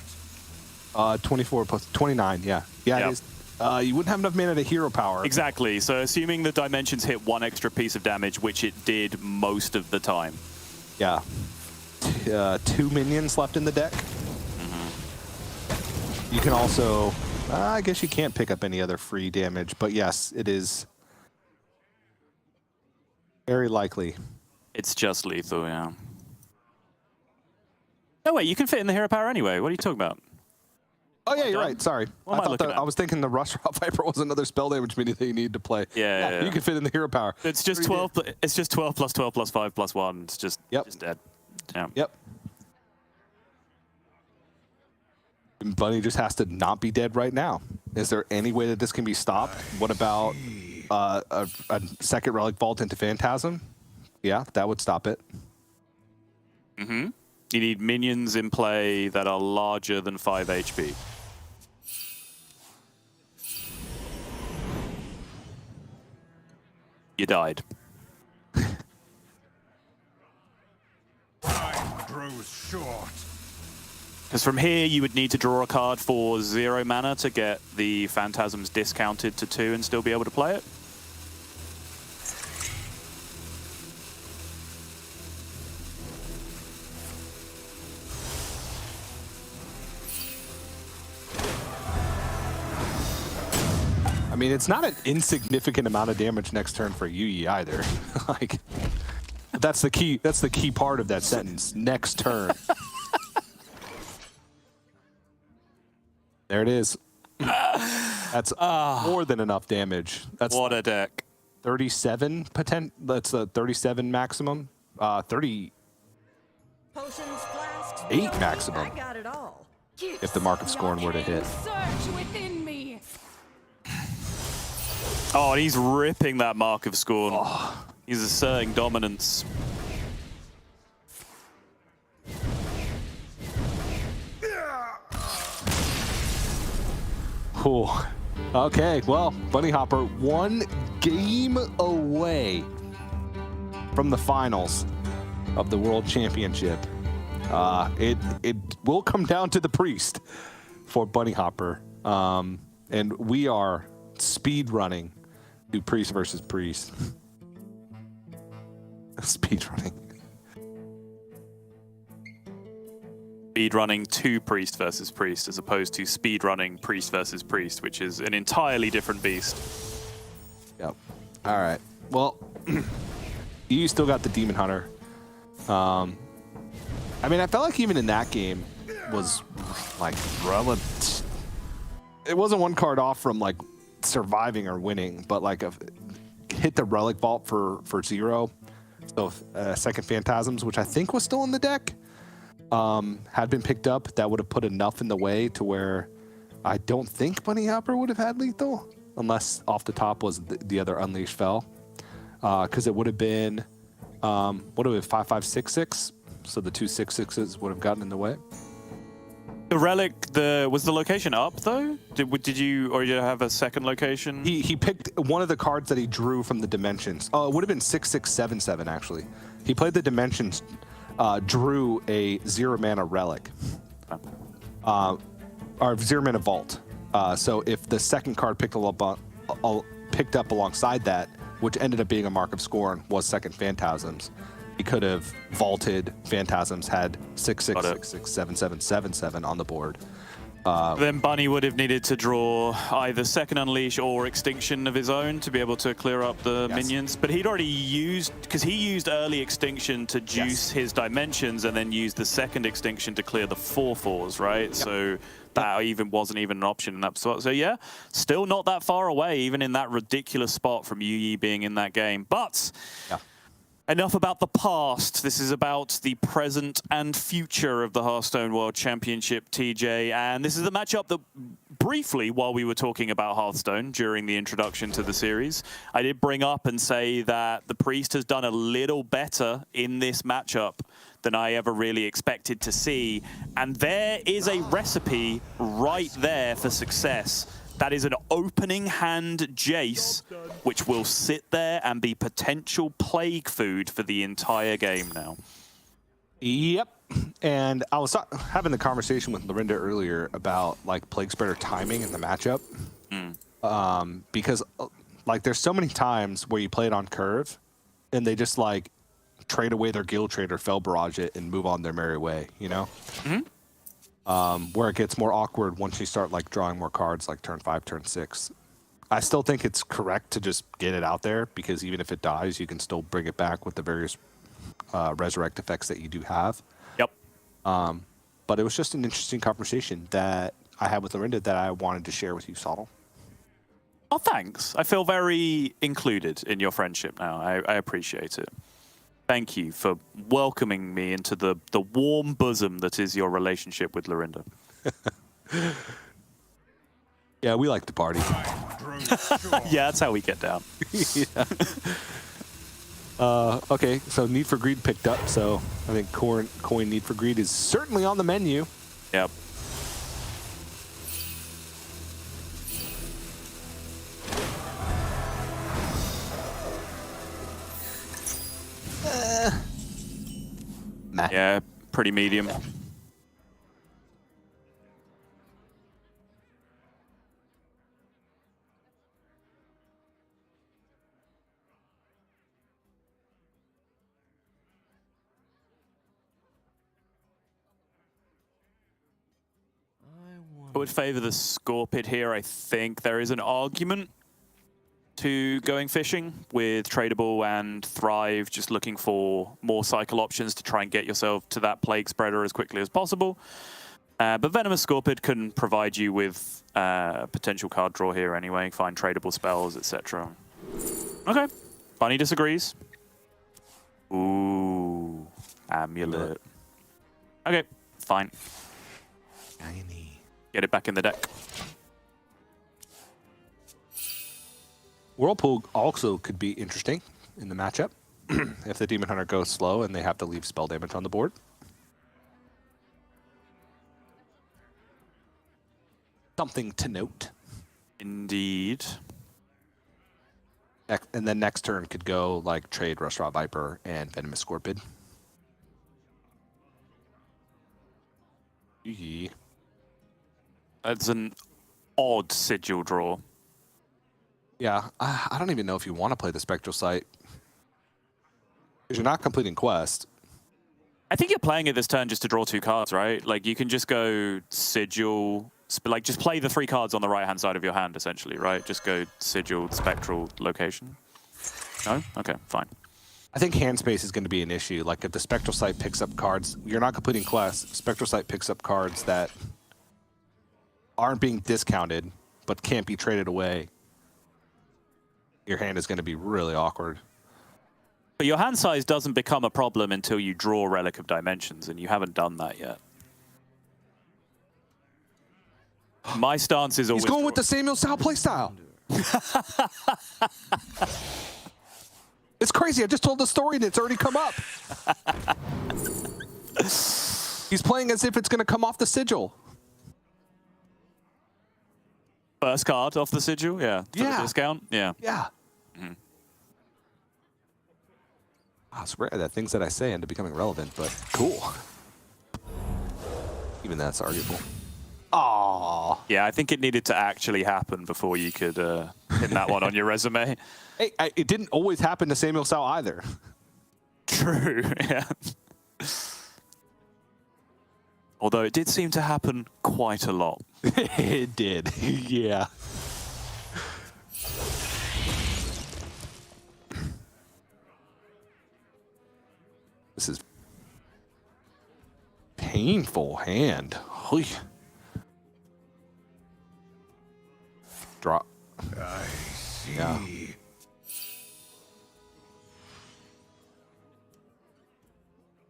Speaker 5: 24 plus 29, yeah. Yeah,
Speaker 1: Yep.
Speaker 5: it is. You wouldn't have enough mana to hero power.
Speaker 1: Exactly, so assuming the Dimensions hit 1 extra piece of damage, which it did most of the time.
Speaker 5: Yeah. 2 minions left in the deck. You can also, I guess you can't pick up any other free damage, but yes, it is very likely.
Speaker 1: It's just lethal, yeah. No, wait, you can fit in the hero power anyway. What are you talking about?
Speaker 5: Oh, yeah, you're right. Sorry.
Speaker 1: What am I looking at?
Speaker 5: I was thinking the Rush Rock Viper was another spell damage mini that you need to play.
Speaker 1: Yeah.
Speaker 5: You can fit in the hero power.
Speaker 1: It's just 12. It's just 12 plus 12 plus 5 plus 1. It's just, just dead. Yeah.
Speaker 5: Yep. And Bunny just has to not be dead right now. Is there any way that this can be stopped? What about a second Relic Vault into Phantasm? Yeah, that would stop it.
Speaker 1: You need minions in play that are larger than 5 HP. You died.
Speaker 8: Time grows short.
Speaker 1: Because from here, you would need to draw a card for 0 mana to get the Phantasms discounted to 2 and still be able to play it.
Speaker 5: I mean, it's not an insignificant amount of damage next turn for Yu Yi either. Like, that's the key. That's the key part of that sentence. Next turn. There it is. That's more than enough damage. That's
Speaker 1: What a deck.
Speaker 5: 37 That's the 37 maximum. 38 maximum.
Speaker 7: I got it all.
Speaker 5: If the mark of scorn were to hit.
Speaker 7: Surge within me.
Speaker 1: Oh, and he's ripping that Mark of Scorn. Oh. He's asserting dominance.
Speaker 5: Cool. Okay, well, Bunny Hopper 1 game away from the finals of the World Championship. It will come down to the priest for Bunny Hopper. And we are speed running to priest versus priest. Speed running.
Speaker 1: Speed running to priest versus priest, as opposed to speed running priest versus priest, which is an entirely different beast.
Speaker 5: Yep. All right. Well, you still got the Demon Hunter. I mean, I felt like even in that game was like relative. It wasn't one card off from like surviving or winning, but like hit the Relic Vault for 0. So second Phantasms, which I think was still in the deck, had been picked up. That would have put enough in the way to where I don't think Bunny Hopper would have had lethal, unless off the top was the other Unleash fell, because it would have been 5566. So the 2 6/6s would have gotten in the way.
Speaker 1: The relic, was the location up though? Did you have a second location?
Speaker 5: He picked one of the cards that he drew from the dimensions. Oh, it would have been 6677 actually. He played the dimensions, drew a 0 mana relic, or 0 mana vault. So if the second card picked up alongside that, which ended up being a Mark of Scorn, was second Phantasms, he could have vaulted Phantasms, had 66667777 on the board.
Speaker 1: Then Bunny would have needed to draw either second Unleash or Extinction of his own to be able to clear up the minions. But he'd already used, because he used early Extinction to juice his dimensions and then used the second Extinction to clear the 4/4s, right? Yep. So that wasn't even an option in that spot. So yeah, still not that far away, even in that ridiculous spot from Yu Yi being in that game. But enough about the past. This is about the present and future of the Hearthstone World Championship, TJ. And this is the matchup that briefly, while we were talking about Hearthstone during the introduction to the series, I did bring up and say that the Priest has done a little better in this matchup than I ever really expected to see. And there is a recipe right there for success. That is an opening hand Jace, which will sit there and be potential plague food for the entire game now.
Speaker 5: Yep. And I was having the conversation with Lorinda earlier about like Plague Spreader timing in the matchup. Because like there's so many times where you play it on curve and they just like trade away their Guild Trader, Fel Barrage it, and move on their merry way, you know? Where it gets more awkward once you start like drawing more cards like turn 5, turn 6. I still think it's correct to just get it out there, because even if it dies, you can still bring it back with the various resurrect effects that you do have.
Speaker 1: Yep.
Speaker 5: But it was just an interesting conversation that I had with Lorinda that I wanted to share with you, Sottle.
Speaker 1: Oh, thanks. I feel very included in your friendship now. I appreciate it. Thank you for welcoming me into the warm bosom that is your relationship with Lorinda.
Speaker 5: Yeah, we like to party.
Speaker 1: Yeah, that's how we get down.
Speaker 5: Okay, so Need for Greed picked up, so I think coin Need for Greed is certainly on the menu.
Speaker 1: Yep.
Speaker 5: Nah.
Speaker 1: Yeah, pretty medium. I would favor the Scorpid here. I think there is an argument to going fishing with Tradable and Thrive, just looking for more cycle options to try and get yourself to that Plague Spreader as quickly as possible. But Venomous Scorpid can provide you with potential card draw here anyway, find tradable spells, etc. Okay, Bunny disagrees. Ooh, Amulet. Okay, fine. Get it back in the deck.
Speaker 5: Whirlpool also could be interesting in the matchup if the Demon Hunter goes slow and they have to leave spell damage on the board. Something to note.
Speaker 1: Indeed.
Speaker 5: And then next turn could go like trade Restaurant Viper and Venomous Scorpid. Yee.
Speaker 1: That's an odd sigil draw.
Speaker 5: Yeah, I don't even know if you want to play the Spectral Sight. Because you're not completing quest.
Speaker 1: I think you're playing it this turn just to draw 2 cards, right? Like, you can just go sigil, like, just play the 3 cards on the right-hand side of your hand, essentially, right? Just go sigil, spectral, location. No? Okay, fine.
Speaker 5: I think hand space is going to be an issue. Like, if the Spectral Sight picks up cards, you're not completing quests. Spectral Sight picks up cards that aren't being discounted, but can't be traded away. Your hand is going to be really awkward.
Speaker 1: But your hand size doesn't become a problem until you draw Relic of Dimensions, and you haven't done that yet. My stance is always...
Speaker 5: He's going with the Samuel Sal playstyle. It's crazy. I just told the story and it's already come up. He's playing as if it's going to come off the sigil.
Speaker 1: First card off the sigil, yeah. For the discount, yeah.
Speaker 5: Yeah. It's rare that things that I say end up becoming relevant, but cool. Even that's arguable. Aww.
Speaker 1: Yeah, I think it needed to actually happen before you could pin that one on your resume.
Speaker 5: Hey, it didn't always happen to Samuel Sal either.
Speaker 1: True, yeah. Although it did seem to happen quite a lot.
Speaker 5: It did, yeah. This is painful hand. Oy. Drop.
Speaker 8: I see.
Speaker 5: Yeah.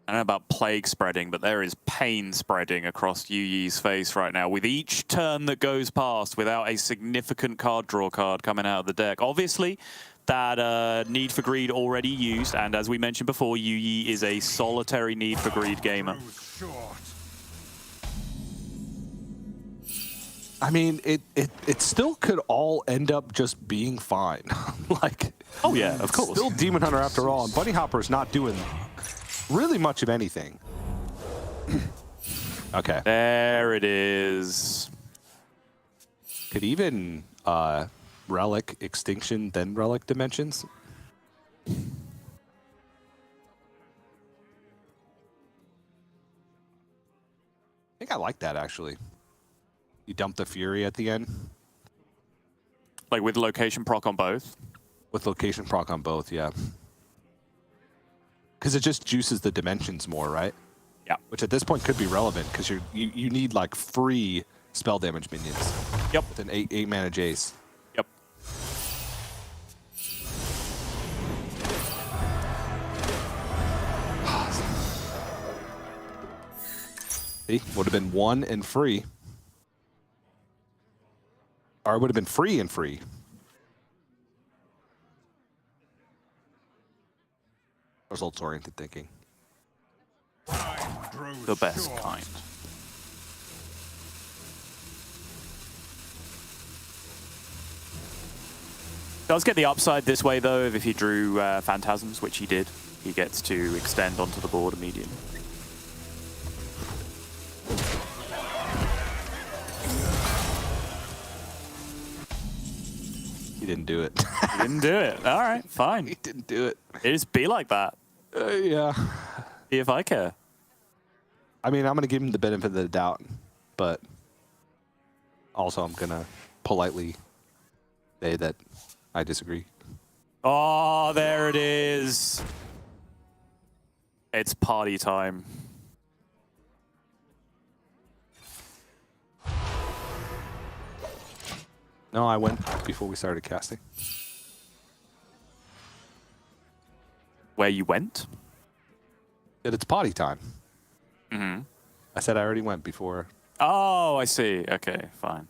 Speaker 1: I don't know about plague spreading, but there is pain spreading across Yu Yi's face right now with each turn that goes past without a significant card draw card coming out of the deck. Obviously, that Need for Greed already used, and as we mentioned before, Yu Yi is a solitary Need for Greed gamer.
Speaker 5: I mean, it still could all end up just being fine. Like,
Speaker 1: oh yeah, of course.
Speaker 5: Still Demon Hunter after all, and Bunny Hopper's not doing really much of anything. Okay.
Speaker 1: There it is.
Speaker 5: Could even Relic Extinction, then Relic Dimensions? I think I like that, actually. You dump the Fury at the end.
Speaker 1: Like with location proc on both?
Speaker 5: With location proc on both, yeah. Because it just juices the dimensions more, right?
Speaker 1: Yeah.
Speaker 5: Which at this point could be relevant, because you need like free spell damage minions.
Speaker 1: Yep.
Speaker 5: With an 8 mana Jace.
Speaker 1: Yep.
Speaker 5: See, would have been 1 and free. Or it would have been free and free. Results-oriented thinking.
Speaker 1: The best kind. Does get the upside this way, though, if he drew Phantasms, which he did. He gets to extend onto the board immediately.
Speaker 5: He didn't do it.
Speaker 1: He didn't do it. All right, fine.
Speaker 5: He didn't do it.
Speaker 1: It just be like that.
Speaker 5: Yeah.
Speaker 1: See if I care.
Speaker 5: I mean, I'm going to give him the benefit of the doubt, but also I'm going to politely say that I disagree.
Speaker 1: Oh, there it is. It's party time.
Speaker 5: No, I went before we started casting.
Speaker 1: Where you went?
Speaker 5: That it's potty time.
Speaker 1: Mm-hmm.
Speaker 5: I said I already went before.
Speaker 1: Oh, I see. Okay, fine.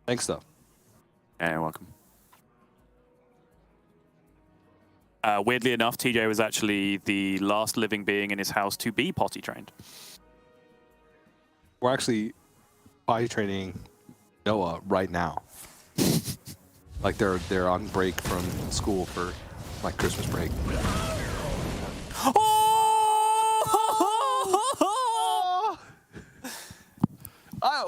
Speaker 5: Thanks, though.
Speaker 1: Yeah, you're welcome. Weirdly enough, TJ was actually the last living being in his house to be potty trained.
Speaker 5: We're actually potty training Noah right now. Like they're on break from school for like Christmas break.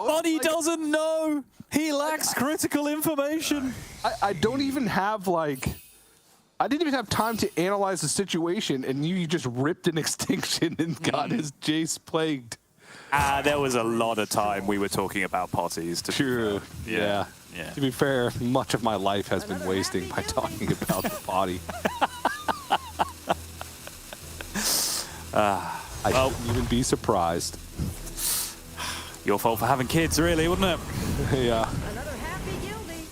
Speaker 1: Buddy doesn't know. He lacks critical information.
Speaker 5: I don't even have like. I didn't even have time to analyze the situation, and you just ripped an extinction and got his Jace plagued.
Speaker 1: There was a lot of time we were talking about potties.
Speaker 5: True. Yeah.
Speaker 1: Yeah.
Speaker 5: To be fair, much of my life has been wasting by talking about the potty. I wouldn't even be surprised.
Speaker 1: Your fault for having kids, really, wouldn't it?
Speaker 5: Yeah.
Speaker 7: Another happy guildie.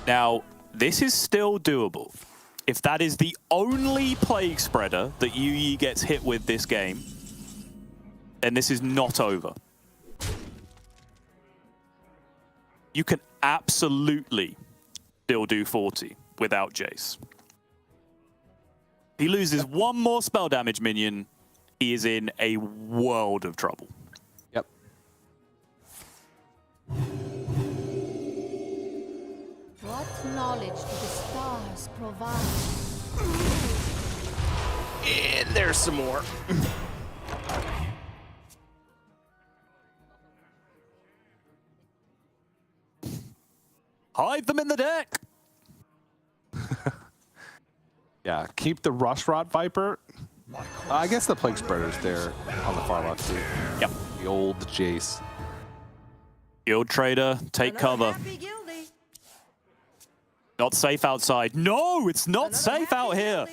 Speaker 1: Now, this is still doable. If that is the only plague spreader that Yu gets hit with this game, then this is not over. You can absolutely still do 40 without Jace. If he loses one more spell damage minion, he is in a world of trouble.
Speaker 5: Yep.
Speaker 7: What knowledge do the stars provide?
Speaker 5: And there's some more.
Speaker 1: Hide them in the deck.
Speaker 5: Yeah, keep the Rush Rod Viper. I guess the Plague Spreader's there on the far left too.
Speaker 1: Yep.
Speaker 5: The old Jace.
Speaker 1: Guild Trader, take cover.
Speaker 7: Happy guildie.
Speaker 1: Not safe outside. No, it's not safe out here.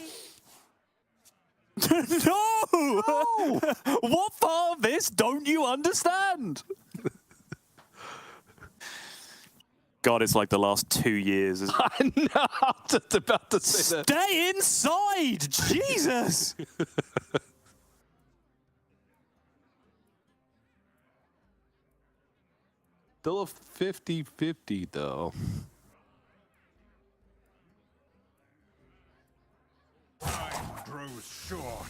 Speaker 1: No! What part of this don't you understand? God, it's like the last 2 years. Isn't it?
Speaker 5: I know, I was just about to say that.
Speaker 1: Stay inside! Jesus!
Speaker 5: Still a 50-50 though.
Speaker 8: Time grows short.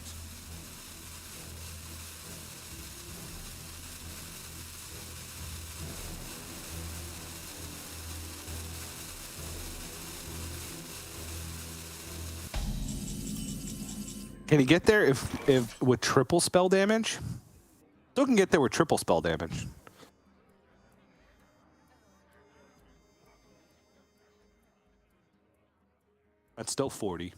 Speaker 5: Can he get there if with triple spell damage? Still can get there with triple spell damage. That's still 40.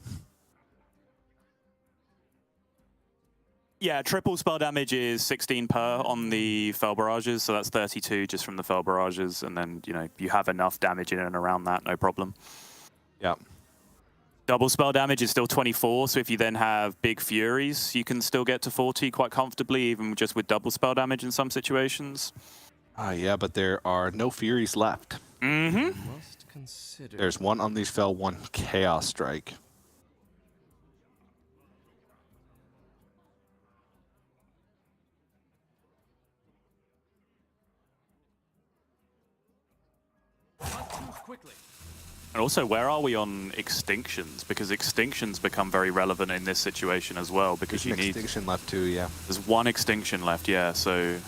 Speaker 1: Yeah, triple spell damage is 16 per on the Fell Barrages, so that's 32 just from the Fell Barrages, and then, you know, you have enough damage in and around that, no problem.
Speaker 5: Yeah.
Speaker 1: Double spell damage is still 24, so if you then have big Furies, you can still get to 40 quite comfortably, even just with double spell damage in some situations.
Speaker 5: Yeah, but there are no Furies left.
Speaker 1: Mm-hmm.
Speaker 12: Must consider.
Speaker 5: There's one Unleash Fell, one Chaos Strike.
Speaker 12: Not too quickly.
Speaker 1: And also, where are we on extinctions? Because extinctions become very relevant in this situation as well, because
Speaker 5: There's
Speaker 1: you
Speaker 5: an
Speaker 1: need...
Speaker 5: extinction left too, yeah.
Speaker 1: There's one extinction left, yeah, so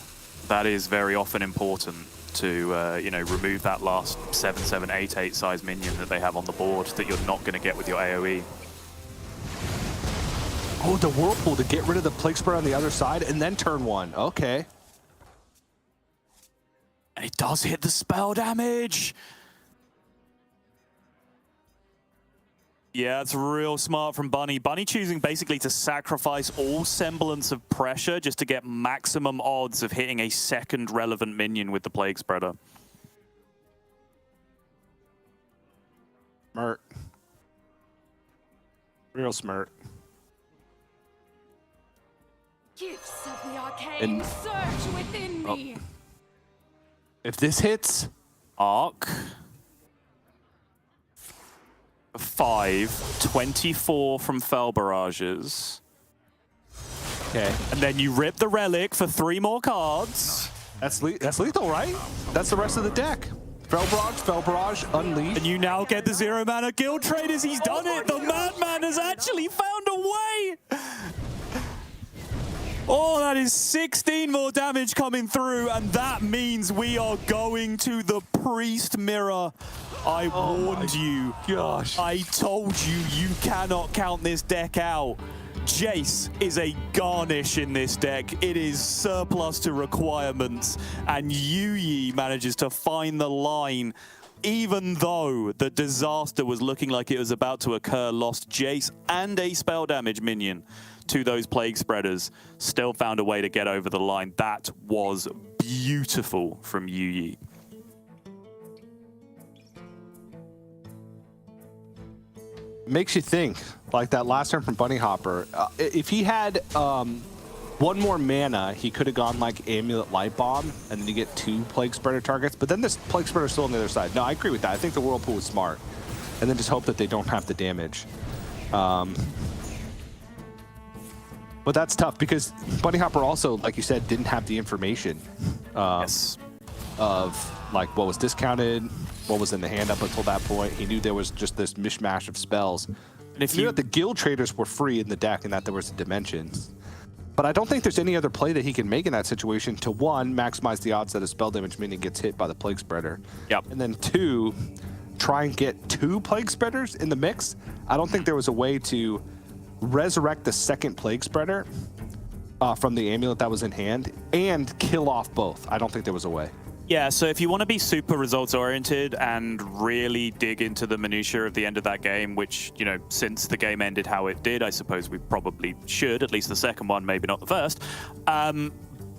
Speaker 1: that is very often important to, you know, remove that last 7/7/8/8 size minion that they have on the board that you're not going to get with your AoE.
Speaker 5: Oh, the Whirlpool to get rid of the Plague Spreader on the other side and then turn one. Okay.
Speaker 1: And it does hit the spell damage! Yeah, it's real smart from Bunny. Bunny choosing basically to sacrifice all semblance of pressure just to get maximum odds of hitting a second relevant minion with the Plague Spreader.
Speaker 5: Smart. Real smart.
Speaker 7: Gifts of arcane search within me.
Speaker 5: If this hits,
Speaker 1: Arc. 5, 24 from Fell Barrages.
Speaker 5: okay,
Speaker 1: And then you rip the Relic for 3 more cards.
Speaker 5: that's lethal, right? That's the rest of the deck. Fell Barrage, Unleash.
Speaker 1: And you now get the 0 mana Guild Traders. He's done it. The Madman has actually found a way. Oh, that is 16 more damage coming through, and that means we are going to the Priest Mirror. I warned you.
Speaker 5: Gosh.
Speaker 1: I told you, you cannot count this deck out. Jace is a garnish in this deck. It is surplus to requirements, and Yuyi manages to find the line. Even though the disaster was looking like it was about to occur, lost Jace and a spell damage minion to those Plague Spreaders, still found a way to get over the line. That was beautiful from Yuyi.
Speaker 5: Makes you think, like that last turn from Bunny Hopper. If he had one more mana, he could have gone like Amulet Light Bomb, and then you get 2 Plague Spreader targets. But then this Plague Spreader is still on the other side. No, I agree with that. I think the Whirlpool was smart. And then just hope that they don't have the damage. But that's tough because Bunny Hopper also, like you said, didn't have the information
Speaker 1: Yes.
Speaker 5: of like what was discounted, what was in the hand up until that point. He knew there was just this mishmash of spells.
Speaker 1: And if
Speaker 5: He knew
Speaker 1: you
Speaker 5: that the Guild Traders were free in the deck and that there was dimensions. But I don't think there's any other play that he can make in that situation to, 1, maximize the odds that a spell damage minion gets hit by the Plague Spreader.
Speaker 1: Yep.
Speaker 5: And then 2, try and get 2 Plague Spreaders in the mix. I don't think there was a way to resurrect the second Plague Spreader from the amulet that was in hand and kill off both. I don't think there was a way.
Speaker 1: Yeah, so if you want to be super results oriented and really dig into the minutiae of the end of that game, which, you know, since the game ended how it did, I suppose we probably should, at least the second one, maybe not the first.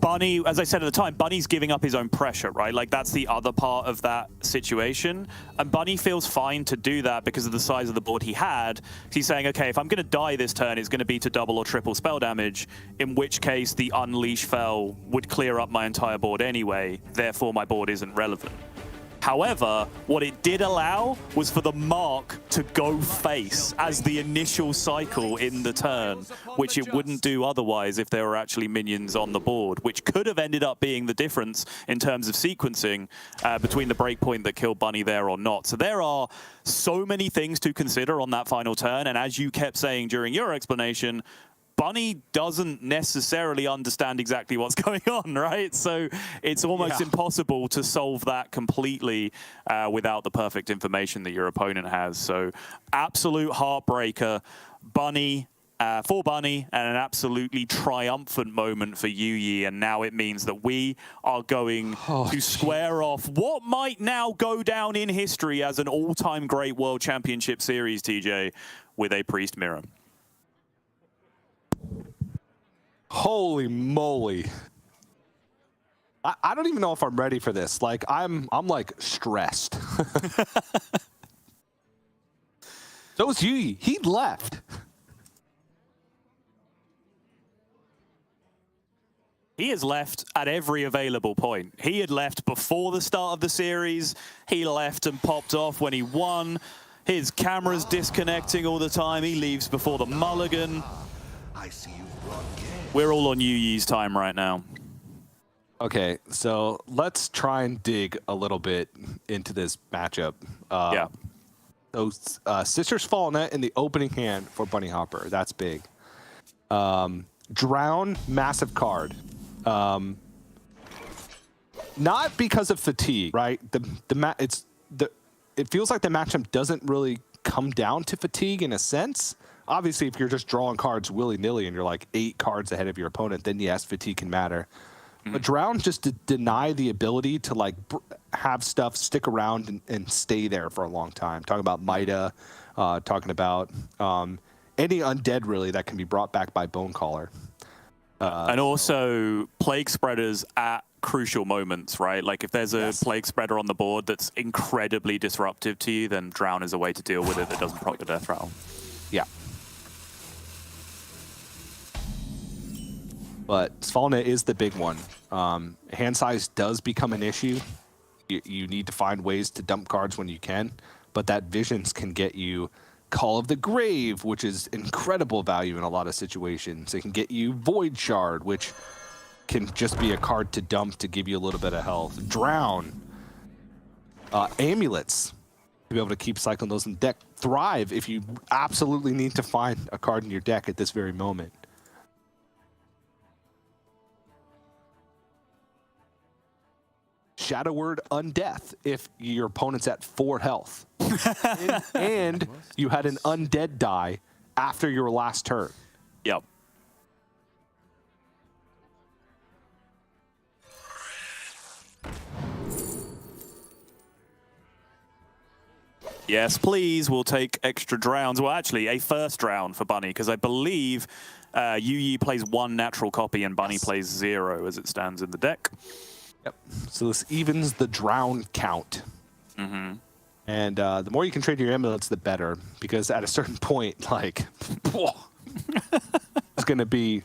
Speaker 1: Bunny, as I said at the time, Bunny's giving up his own pressure, right? Like, that's the other part of that situation. And Bunny feels fine to do that because of the size of the board he had. He's saying, okay, if I'm going to die this turn, it's going to be to double or triple spell damage, in which case the Unleash Fell would clear up my entire board anyway, therefore my board isn't relevant. However, what it did allow was for the mark to go face as the initial cycle in the turn, which it wouldn't do otherwise if there were actually minions on the board, which could have ended up being the difference in terms of sequencing between the breakpoint that killed Bunny there or not. So there are so many things to consider on that final turn, and as you kept saying during your explanation, Bunny doesn't necessarily understand exactly what's going on, right? So it's almost impossible to solve that completely without the perfect information that your opponent has. So absolute heartbreaker, Bunny, for Bunny, and an absolutely triumphant moment for Yuyi. And now it means that we are going to square off what might now go down in history as an all-time great World Championship Series, TJ, with a Priest Mirror.
Speaker 5: Holy moly. I don't even know if I'm ready for this. Like, I'm like stressed. So is Yuyi. He left.
Speaker 1: He has left at every available point. He had left before the start of the series. He left and popped off when he won. His camera's disconnecting all the time. He leaves before the mulligan.
Speaker 8: I see you brought game.
Speaker 1: We're all on Yuyi's time right now.
Speaker 5: Okay, so let's try and dig a little bit into this matchup.
Speaker 1: Yeah.
Speaker 5: Those Sisters Fallen in the opening hand for Bunny Hopper. That's big. Drown, massive card. Not because of fatigue, right? It feels like the matchup doesn't really come down to fatigue in a sense. Obviously, if you're just drawing cards willy-nilly and you're like 8 cards ahead of your opponent, then yes, fatigue can matter. But Drown just to deny the ability to like have stuff stick around and stay there for a long time. Talking about Mida, talking about any undead really that can be brought back by Bonecaller.
Speaker 1: And also Plague Spreaders at crucial moments, right? Like if there's a Plague Spreader on the board that's incredibly disruptive to you, then Drown is a way to deal with it that doesn't proc the death rattle.
Speaker 5: Yeah. But Svalna is the big one. Hand size does become an issue. You need to find ways to dump cards when you can, but that Visions can get you Call of the Grave, which is incredible value in a lot of situations. It can get you Void Shard, which can just be a card to dump to give you a little bit of health. Drown. Amulets, to be able to keep cycling those in deck. Thrive if you absolutely need to find a card in your deck at this very moment. Shadow Word Undeath if your opponent's at 4 health. and you had an undead die after your last turn.
Speaker 1: Yep. Yes, please. We'll take extra drowns. Well, actually, a first drown for Bunny, because I believe Yu Yi plays 1 natural copy and Bunny plays 0 as it stands in the deck.
Speaker 5: Yep. So this evens the drown count.
Speaker 1: Mm-hmm.
Speaker 5: And the more you can trade your amulets, the better, because at a certain point, like, it's going to be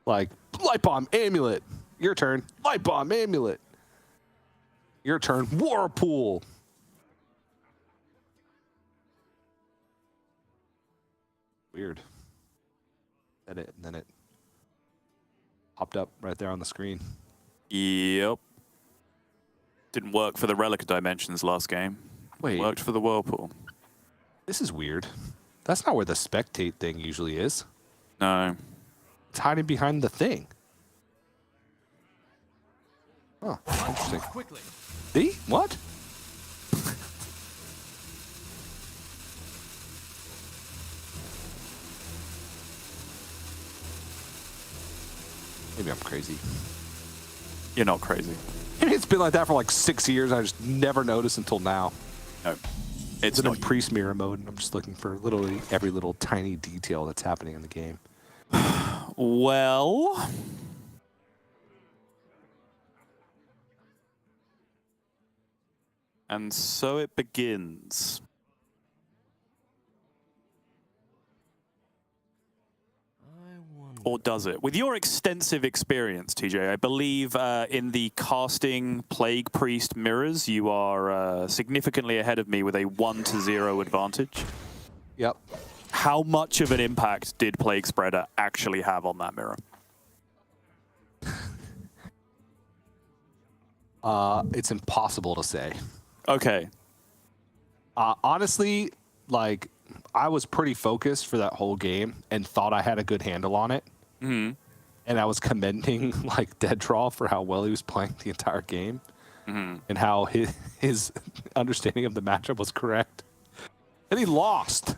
Speaker 5: like, Light Bomb, Amulet. Your turn. Light Bomb, Amulet. Your turn. Whirlpool. Weird. And then it popped up right there on the screen.
Speaker 1: Yep. Didn't work for the Relic of Dimensions last game.
Speaker 5: Wait.
Speaker 1: Worked for the Whirlpool.
Speaker 5: This is weird. That's not where the spectate thing usually is.
Speaker 1: No.
Speaker 5: It's hiding behind the thing. Oh, interesting.
Speaker 12: Quickly.
Speaker 5: See? What? Maybe I'm crazy.
Speaker 1: You're not crazy.
Speaker 5: It's been like that for like 6 years. I just never noticed until now.
Speaker 1: No. It's
Speaker 5: in
Speaker 1: not.
Speaker 5: priest mirror mode, and I'm just looking for literally every little tiny detail that's happening in the game.
Speaker 1: Well... And so it begins. Or does it? With your extensive experience, TJ, I believe in the casting Plague Priest mirrors, you are significantly ahead of me with a 1-0 advantage.
Speaker 5: Yep.
Speaker 1: How much of an impact did Plague Spreader actually have on that mirror?
Speaker 5: It's impossible to say.
Speaker 1: Okay.
Speaker 5: Honestly, like, I was pretty focused for that whole game and thought I had a good handle on it.
Speaker 1: Mm-hmm.
Speaker 5: And I was commending, like, Dead Draw for how well he was playing the entire game.
Speaker 1: Mm-hmm.
Speaker 5: And how his understanding of the matchup was correct. And he lost.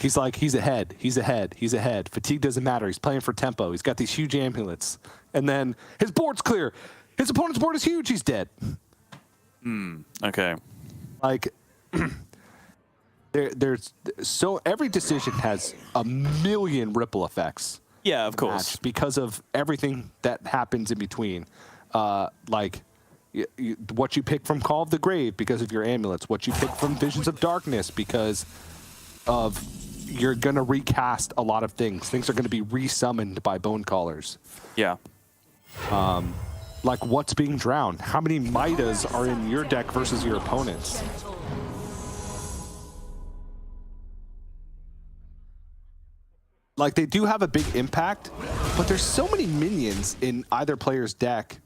Speaker 5: He's like, he's ahead, he's ahead, he's ahead. Fatigue doesn't matter. He's playing for tempo. He's got these huge amulets. And then his board's clear. His opponent's board is huge. He's dead.
Speaker 1: Okay.
Speaker 5: Like, there's so every decision has a million ripple effects.
Speaker 1: Yeah, of course.
Speaker 5: Because of everything that happens in between. Like, what you pick from Call of the Grave because of your amulets. What you pick from Visions of Darkness because of you're going to recast a lot of things. Things are going to be resummoned by Bone Callers.
Speaker 1: Yeah.
Speaker 5: Like, what's being drowned? How many Midas are in your deck versus your opponent's? Like, they do have a big impact, but there's so many minions in either player's deck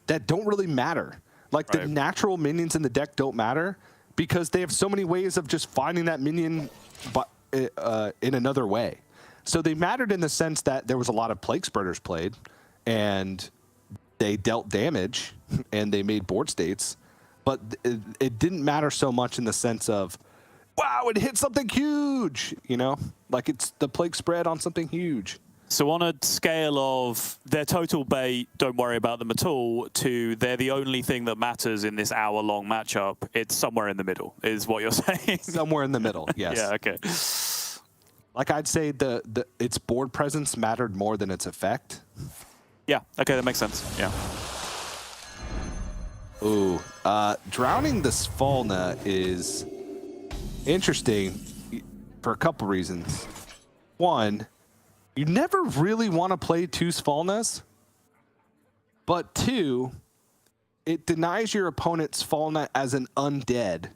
Speaker 5: that don't really matter. Like, the natural minions in the deck don't matter because they have so many ways of just finding that minion in another way. So they mattered in the sense that there was a lot of Plague Spreaders played, and they dealt damage, and they made board states, but it didn't matter so much in the sense of, wow, it hit something huge, you know? Like, it's the Plague Spread on something huge.
Speaker 1: So on a scale of their total bait, don't worry about them at all, to they're the only thing that matters in this hour-long matchup, it's somewhere in the middle, is what you're saying?
Speaker 5: Somewhere in the middle, yes.
Speaker 1: Yeah, okay.
Speaker 5: Like, I'd say its board presence mattered more than its effect.
Speaker 1: Yeah, okay, that makes sense, yeah.
Speaker 5: Ooh, drowning the Svalna is interesting for a couple reasons. One, You never really want to play 2 Svalnas, but 2, it denies your opponent's Svalna as an undead,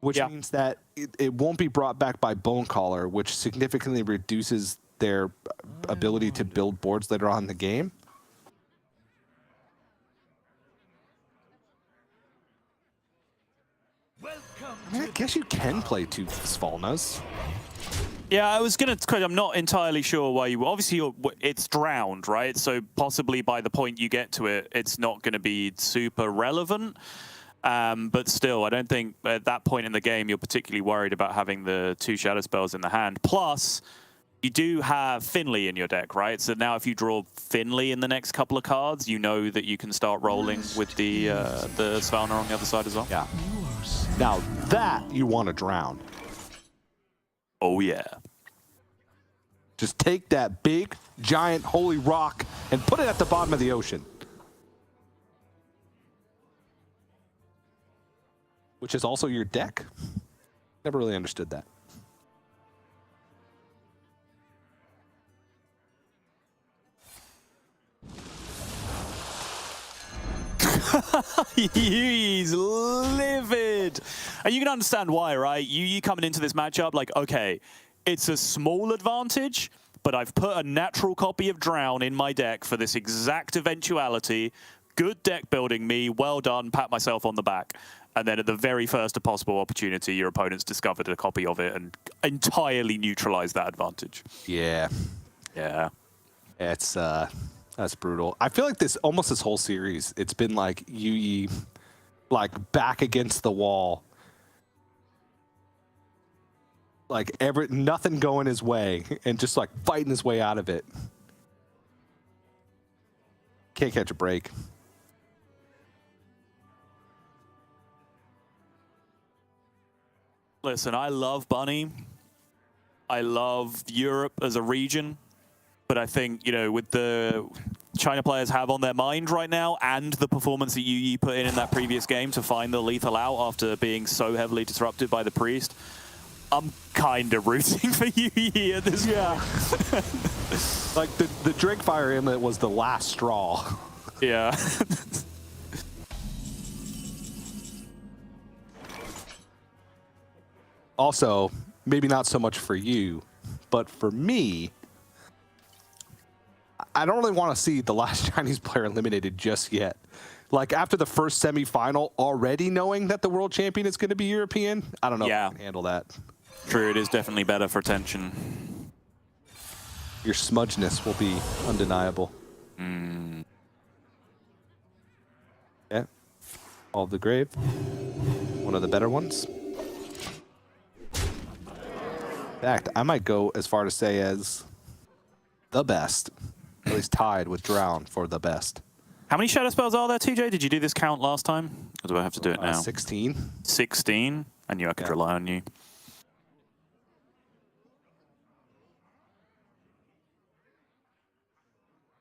Speaker 5: which means that it won't be brought back by Bonecaller, which significantly reduces their ability to build boards later on in the game. I mean, I guess you can play 2 Svalnas.
Speaker 1: Yeah, I was going to. I'm not entirely sure why you. Obviously, it's drowned, right? So possibly by the point you get to it, it's not going to be super relevant. But still, I don't think at that point in the game you're particularly worried about having the 2 shadow spells in the hand. Plus, you do have Finley in your deck, right? So now if you draw Finley in the next couple of cards, you know that you can start rolling with the Svalna on the other side as well.
Speaker 5: Yeah. Now that you want to drown.
Speaker 1: Oh, yeah.
Speaker 5: Just take that big, giant, holy rock and put it at the bottom of the ocean. Which is also your deck? Never really understood that.
Speaker 1: He's livid. And you can understand why, right? You coming into this matchup like, okay, it's a small advantage, but I've put a natural copy of Drown in my deck for this exact eventuality. Good deck building, me. Well done. Pat myself on the back. And then at the very first possible opportunity, your opponent's discovered a copy of it and entirely neutralized that advantage.
Speaker 5: Yeah.
Speaker 1: Yeah.
Speaker 5: It's that's brutal. I feel like this whole series, it's been like Yu like back against the wall. Like nothing going his way and just like fighting his way out of it. Can't catch a break.
Speaker 1: Listen, I love Bunny. I love Europe as a region. But I think, you know, with the China players have on their mind right now and the performance that Yu put in that previous game to find the lethal out after being so heavily disrupted by the Priest, I'm kind of rooting for Yu at this point.
Speaker 5: Like the Drake Fire Inlet was the last straw.
Speaker 1: Yeah.
Speaker 5: Also, maybe not so much for you, but for me, I don't really want to see the last Chinese player eliminated just yet. Like after the first semifinal, already knowing that the world champion is going to be European, I don't know if I can handle that.
Speaker 1: True, it is definitely better for tension.
Speaker 5: Your smudgeness will be undeniable. Yeah. All of the Grave. One of the better ones. In fact, I might go as far to say as the best. At least tied with Drown for the best.
Speaker 1: How many shadow spells are there, TJ? Did you do this count last time? Or do I have to do it now?
Speaker 5: 16.
Speaker 1: 16? I knew I could rely on you.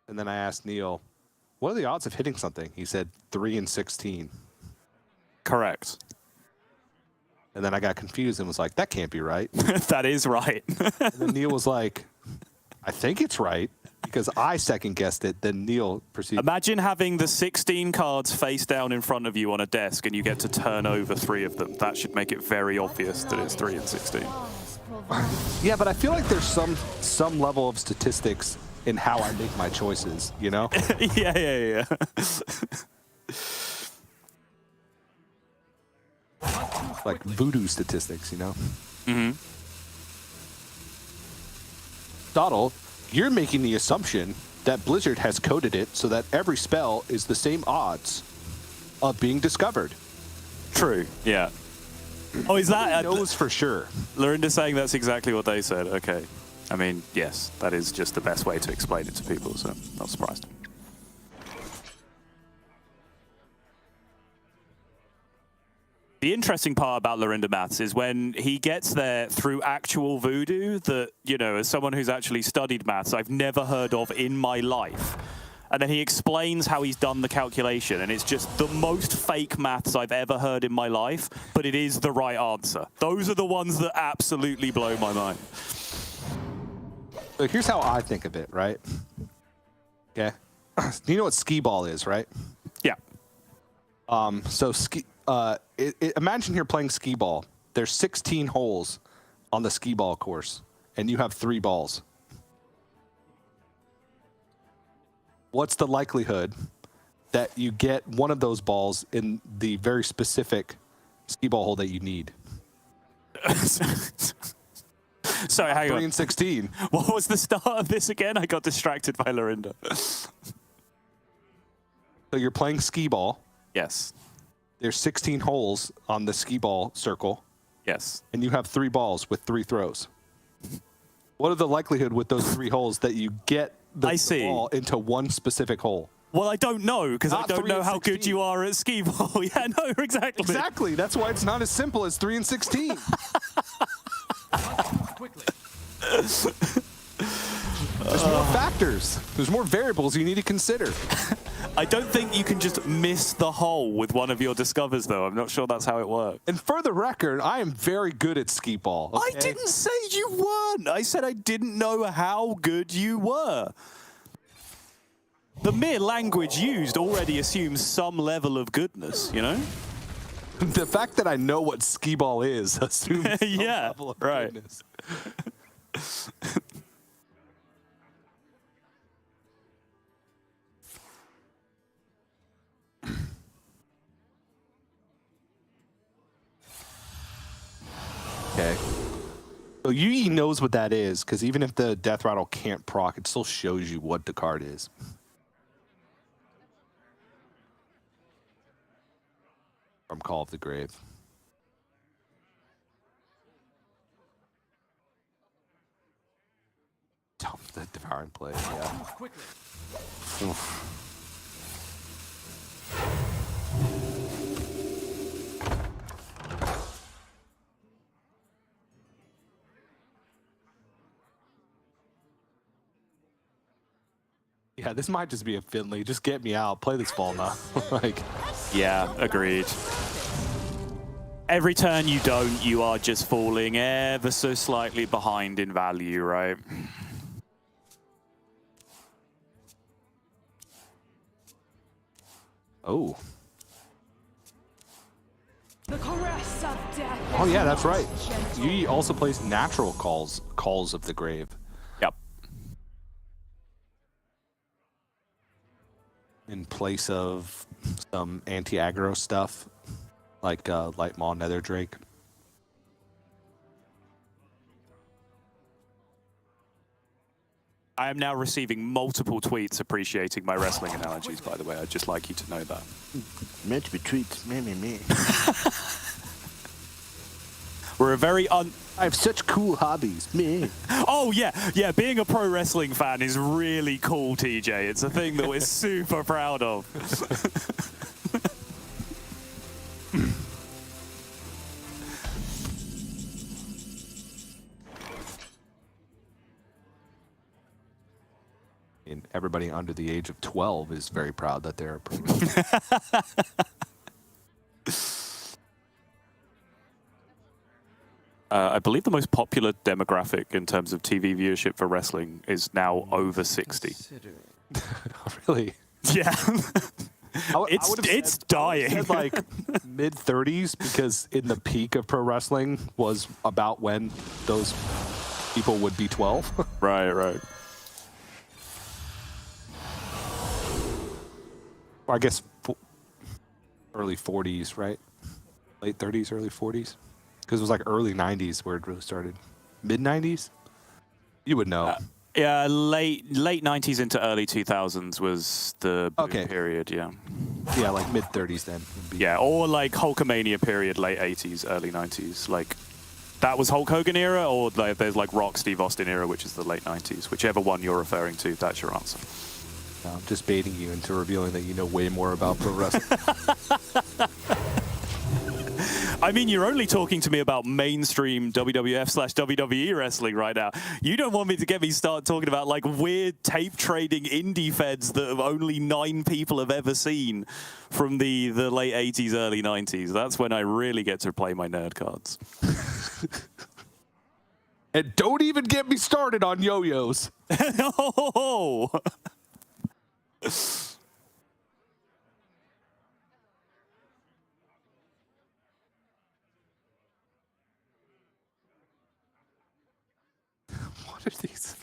Speaker 5: And then I asked Neil, what are the odds of hitting something? He said 3 in 16.
Speaker 1: Correct.
Speaker 5: And then I got confused and was like, that can't be right.
Speaker 1: That is right.
Speaker 5: And then Neil was like, I think it's right. Because I second guessed it, then Neil proceeded.
Speaker 1: Imagine having the 16 cards face down in front of you on a desk and you get to turn over 3 of them. That should make it very obvious that it's 3 and 16.
Speaker 5: Yeah, but I feel like there's some level of statistics in how I make my choices, you know?
Speaker 1: Yeah.
Speaker 5: Like voodoo statistics, you know?
Speaker 1: Mm-hmm.
Speaker 5: Dottle, you're making the assumption that Blizzard has coded it so that every spell is the same odds of being discovered.
Speaker 1: True, yeah. Oh, is that...
Speaker 5: Who knows for sure?
Speaker 1: Lorinda's saying that's exactly what they said. Okay. I mean, yes, that is just the best way to explain it to people, so not surprised. The interesting part about Lorinda Maths is when he gets there through actual voodoo that, you know, as someone who's actually studied maths, I've never heard of in my life. And then he explains how he's done the calculation, and it's just the most fake maths I've ever heard in my life, but it is the right answer. Those are the ones that absolutely blow my mind.
Speaker 5: So here's how I think of it, right? Okay. You know what skee ball is, right?
Speaker 1: Yeah.
Speaker 5: So imagine you're playing skee ball. There's 16 holes on the skee ball course, and you have 3 balls. What's the likelihood that you get one of those balls in the very specific skee ball hole that you need?
Speaker 1: Sorry, hang on.
Speaker 5: 3 and 16.
Speaker 1: What was the start of this again? I got distracted by Lorinda.
Speaker 5: So you're playing skee ball.
Speaker 1: Yes.
Speaker 5: There's 16 holes on the skee ball circle.
Speaker 1: Yes.
Speaker 5: And you have 3 balls with 3 throws. What are the likelihood with those 3 holes that you get the ball into one specific hole?
Speaker 1: Well, I don't know because I
Speaker 5: Not
Speaker 1: don't
Speaker 5: 3
Speaker 1: know
Speaker 5: and
Speaker 1: how good
Speaker 5: 16.
Speaker 1: you are at skee ball. Yeah, no, exactly.
Speaker 5: Exactly. That's why it's not as simple as 3 and 16.
Speaker 12: Quickly.
Speaker 5: There's more factors. There's more variables you need to consider.
Speaker 1: I don't think you can just miss the hole with one of your discovers, though. I'm not sure that's how it works.
Speaker 5: And for the record, I am very good at skee ball. Okay?
Speaker 1: I didn't say you weren't. I said I didn't know how good you were. The mere language used already assumes some level of goodness, you know?
Speaker 5: The fact that I know what skee ball is assumes some
Speaker 1: Yeah,
Speaker 5: level of
Speaker 1: right.
Speaker 5: goodness. Okay. So Yui knows what that is, because even if the death rattle can't proc, it still shows you what the card is. From Call of the Grave. Oh, the Devouring Blade, yeah.
Speaker 12: Quickly.
Speaker 5: Oof. Yeah, this might just be a Finley. Just get me out. Play this ball now. Like,
Speaker 1: Yeah, agreed. Every turn you don't, you are just falling ever so slightly behind in value, right?
Speaker 5: oh.
Speaker 7: The caress of death.
Speaker 5: Oh yeah, that's right. Yui also plays natural calls of the grave.
Speaker 1: Yep.
Speaker 5: In place of some anti-aggro stuff, like Light Maw Nether Drake.
Speaker 1: I am now receiving multiple tweets appreciating my wrestling analogies, by the way. I'd just like you to know that.
Speaker 5: Meant to be treats, me.
Speaker 1: We're a very
Speaker 5: I have such cool hobbies, me.
Speaker 1: Oh, yeah. Yeah, being a pro wrestling fan is really cool, TJ. It's a thing that we're super proud of.
Speaker 5: And everybody under the age of 12 is very proud that they're a pro.
Speaker 1: I believe the most popular demographic in terms of TV viewership for wrestling is now over 60.
Speaker 5: Really?
Speaker 1: Yeah.
Speaker 5: It's
Speaker 1: dying.
Speaker 5: Said like mid 30s because in the peak of pro wrestling was about when those people would be 12.
Speaker 1: Right.
Speaker 5: I guess early 40s, right? Late 30s, early 40s. Because it was like early 90s where it really started. Mid 90s? You would know.
Speaker 1: Yeah, late 90s into early 2000s was the boom period, yeah.
Speaker 5: Yeah, like mid 30s then.
Speaker 1: Yeah, or like Hulkamania period, late 80s, early 90s. Like, that was Hulk Hogan era, or like, there's like Rock, Steve Austin era, which is the late 90s. Whichever one you're referring to, that's your answer.
Speaker 5: No, I'm just baiting you into revealing that you know way more about pro wrestling.
Speaker 1: I mean, you're only talking to me about mainstream WWF/WWE wrestling right now. You don't want me to get me start talking about like weird tape trading indie feds that only 9 people have ever seen from the late 80s, early 90s. That's when I really get to play my nerd cards.
Speaker 5: And don't even get me started on yo-yos.
Speaker 1: Oh.
Speaker 5: What are these?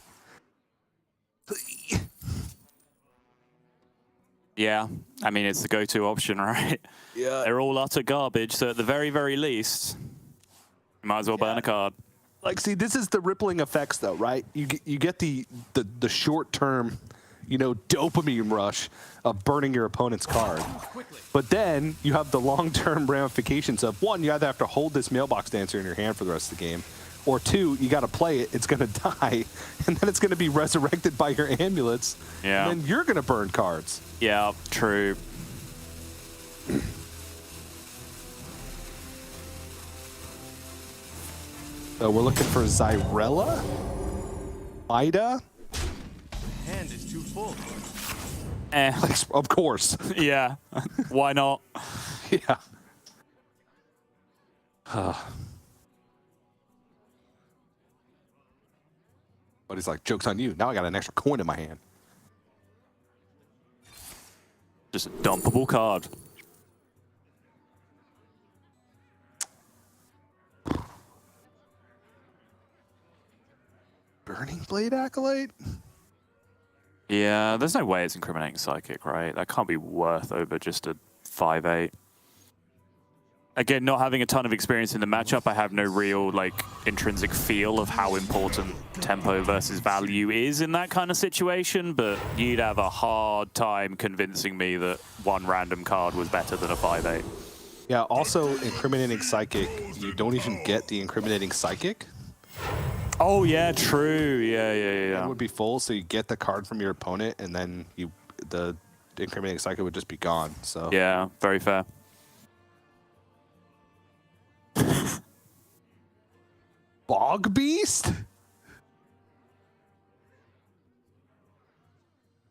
Speaker 1: Yeah, I mean, it's the go-to option, right?
Speaker 5: Yeah.
Speaker 1: They're all utter garbage, so at the very, very least, you might as well burn a card.
Speaker 5: Like, see, this is the rippling effects, though, right? You get the short-term, dopamine rush of burning your opponent's card. But then you have the long-term ramifications of, one, you either have to hold this Mailbox Dancer in your hand for the rest of the game, or two, you got to play it, it's going to die, and then it's going to be resurrected by your amulets,
Speaker 1: Yeah.
Speaker 5: and then you're going to burn cards.
Speaker 1: Yeah, true.
Speaker 5: So we're looking for Zyrella? Ida?
Speaker 12: Hand is too full.
Speaker 5: Of course.
Speaker 1: Yeah. Why not?
Speaker 5: Yeah. But he's like, joke's on you. Now I got an extra coin in my hand.
Speaker 1: Just a dumpable card.
Speaker 5: Burning Blade Acolyte?
Speaker 1: Yeah, there's no way it's incriminating Psychic, right? That can't be worth over just a 5/8. Again, not having a ton of experience in the matchup, I have no real intrinsic feel of how important tempo versus value is in that kind of situation, but you'd have a hard time convincing me that one random card was better than a 5/8.
Speaker 5: Yeah, also incriminating Psychic, you don't even get the incriminating Psychic.
Speaker 1: Oh yeah, true. Yeah.
Speaker 5: It would be full, so you get the card from your opponent, and then the incriminating Psychic would just be gone. So
Speaker 1: yeah, very fair.
Speaker 5: Bog Beast?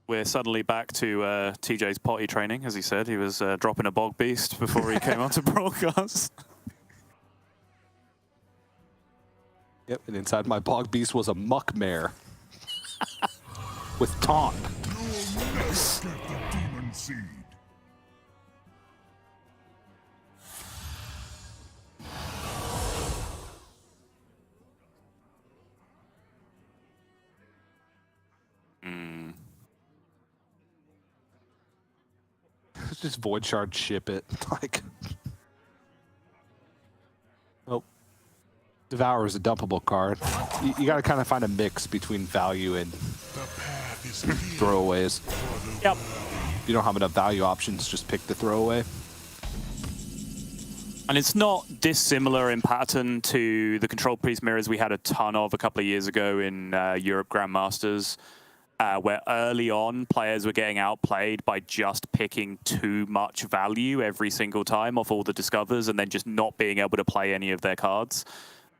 Speaker 1: We're suddenly back to TJ's potty training, as he said. He was dropping a Bog Beast before he came onto broadcast.
Speaker 5: Yep, and inside my Bog Beast was a Muck Mare. With taunt.
Speaker 8: Get the demon seed.
Speaker 5: Just Void Shard, ship it. Oh. Devour is a dumpable card. You got to kind of find a mix between value and throwaways.
Speaker 1: Yep.
Speaker 5: If you don't have enough value options, just pick the throwaway.
Speaker 1: And it's not dissimilar in pattern to the Control Priest mirrors we had a ton of a couple of years ago in Europe Grandmasters, where early on players were getting outplayed by just picking too much value every single time off all the discovers and then just not being able to play any of their cards.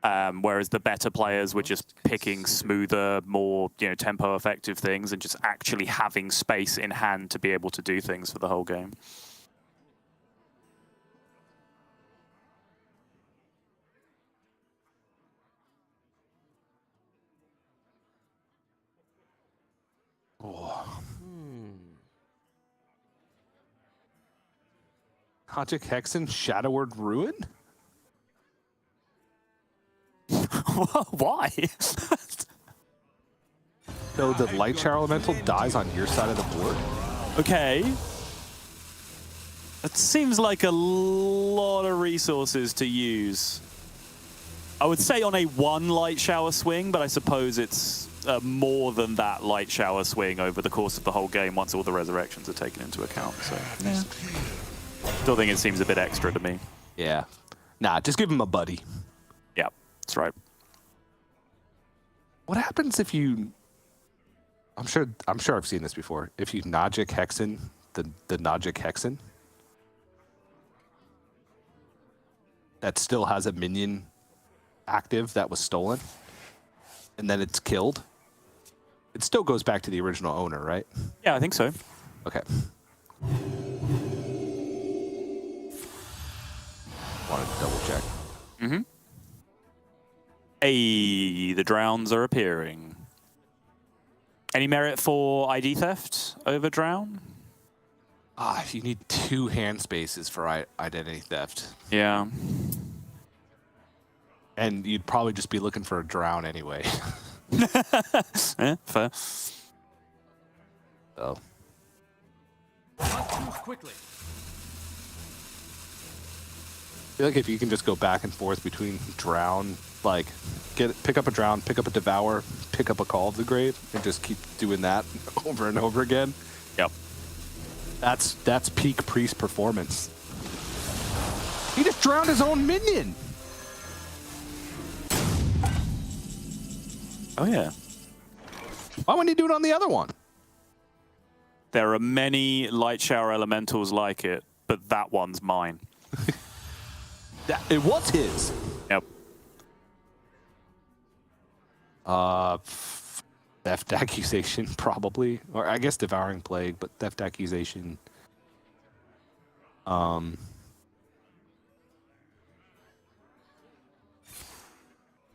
Speaker 1: Whereas the better players were just picking smoother, more tempo effective things and just actually having space in hand to be able to do things for the whole game.
Speaker 5: Hajic Hexen, Shadowward Ruin?
Speaker 1: Why?
Speaker 5: So the Light Shower Elemental dies on your side of the board?
Speaker 1: Okay. That seems like a lot of resources to use. I would say on a one Light Shower swing, but I suppose it's more than that Light Shower swing over the course of the whole game once all the resurrections are taken into account. So, yeah. Still think it seems a bit extra to me.
Speaker 5: Yeah. Nah, just give him a buddy.
Speaker 1: Yeah, that's right.
Speaker 5: What happens if you... I'm sure I've seen this before. If you Nagic Hexen, the Nagic Hexen, that still has a minion active that was stolen, and then it's killed, it still goes back to the original owner, right?
Speaker 1: Yeah, I think so.
Speaker 5: Okay. Wanted to double check.
Speaker 1: Mm-hmm. Hey, the drowns are appearing. Any merit for ID theft over drown?
Speaker 5: You need 2 hand spaces for identity theft.
Speaker 1: Yeah.
Speaker 5: And you'd probably just be looking for a drown anyway.
Speaker 1: Yeah, fair.
Speaker 5: So.
Speaker 12: Quickly.
Speaker 5: I feel like if you can just go back and forth between drown, like pick up a drown, pick up a devour, pick up a call of the grave, and just keep doing that over and over again.
Speaker 1: Yep.
Speaker 5: That's peak priest performance. He just drowned his own minion.
Speaker 1: Oh yeah.
Speaker 5: Why wouldn't he do it on the other one?
Speaker 1: There are many light shower elementals like it, but that one's mine.
Speaker 5: It was his.
Speaker 1: Yep.
Speaker 5: Theft accusation, probably. Or I guess devouring plague, but theft accusation. I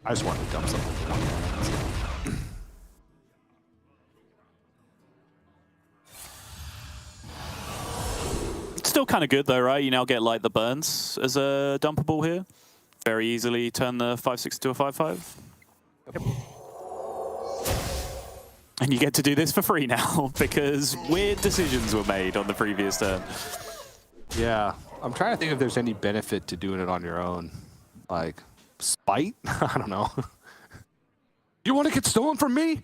Speaker 5: just wanted to dump something.
Speaker 1: It's still kind of good though, right? You now get like the burns as a dumpable here. Very easily turn the 5/6 to a 5/5. Yep. And you get to do this for free now because weird decisions were made on the previous turn.
Speaker 5: Yeah, I'm trying to think if there's any benefit to doing it on your own. Like, spite? I don't know. You want to get stolen from me?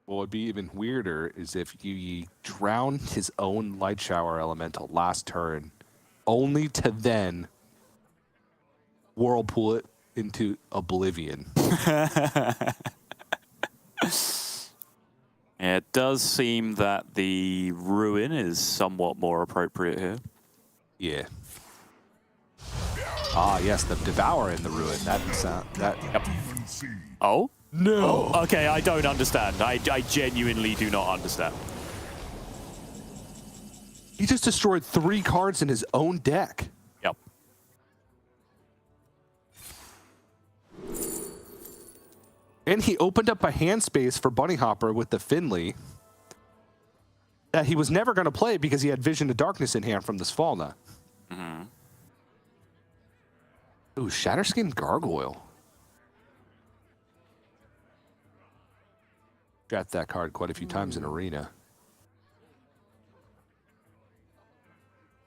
Speaker 5: What would be even weirder is if you drown his own light shower elemental last turn, only to then whirlpool it into oblivion.
Speaker 1: Yeah, it does seem that the ruin is somewhat more appropriate here.
Speaker 5: Yeah. Ah, yes, the devour in the ruin.
Speaker 1: Yep. Oh?
Speaker 5: No.
Speaker 1: Oh, okay, I don't understand. I genuinely do not understand.
Speaker 5: He just destroyed 3 cards in his own deck.
Speaker 1: Yep.
Speaker 5: And he opened up a hand space for Bunny Hopper with the Finley that he was never going to play because he had Vision of Darkness in hand from the Svalna.
Speaker 1: Mm-hmm.
Speaker 5: Ooh, Shatterskin Gargoyle. Draft that card quite a few times in Arena.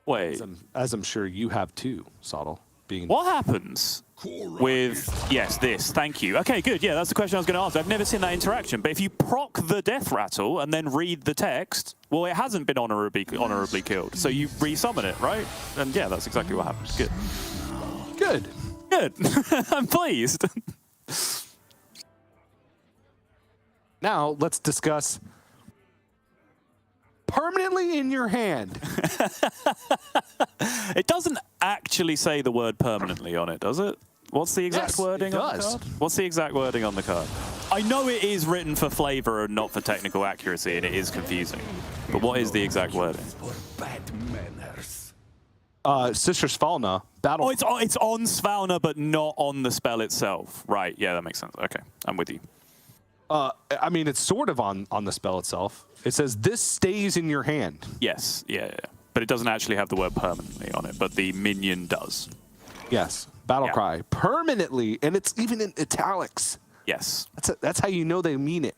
Speaker 1: Wait.
Speaker 5: As I'm sure you have too, Sottle.
Speaker 1: What happens with, yes, this, thank you. Okay, good, yeah, that's the question I was going to ask. I've never seen that interaction, but if you proc the death rattle and then read the text, well, it hasn't been honorably killed, so you resummon it, right? And yeah, that's exactly what happens. Good.
Speaker 5: Good.
Speaker 1: Good. I'm pleased.
Speaker 5: Now, let's discuss permanently in your hand.
Speaker 1: It doesn't actually say the word permanently on it, does it? What's the exact wording on the card? What's the exact wording on the card? I know it is written for flavor and not for technical accuracy, and it is confusing. But what is the exact wording?
Speaker 5: Sister Svalna, battle.
Speaker 1: Oh, it's on Svalna, but not on the spell itself. Right, yeah, that makes sense. Okay, I'm with you.
Speaker 5: I mean, it's sort of on the spell itself. It says, this stays in your hand.
Speaker 1: Yes, yeah. But it doesn't actually have the word permanently on it, but the minion does.
Speaker 5: Yes, battle cry. Permanently, and it's even in italics.
Speaker 1: Yes.
Speaker 5: That's how you know they mean it.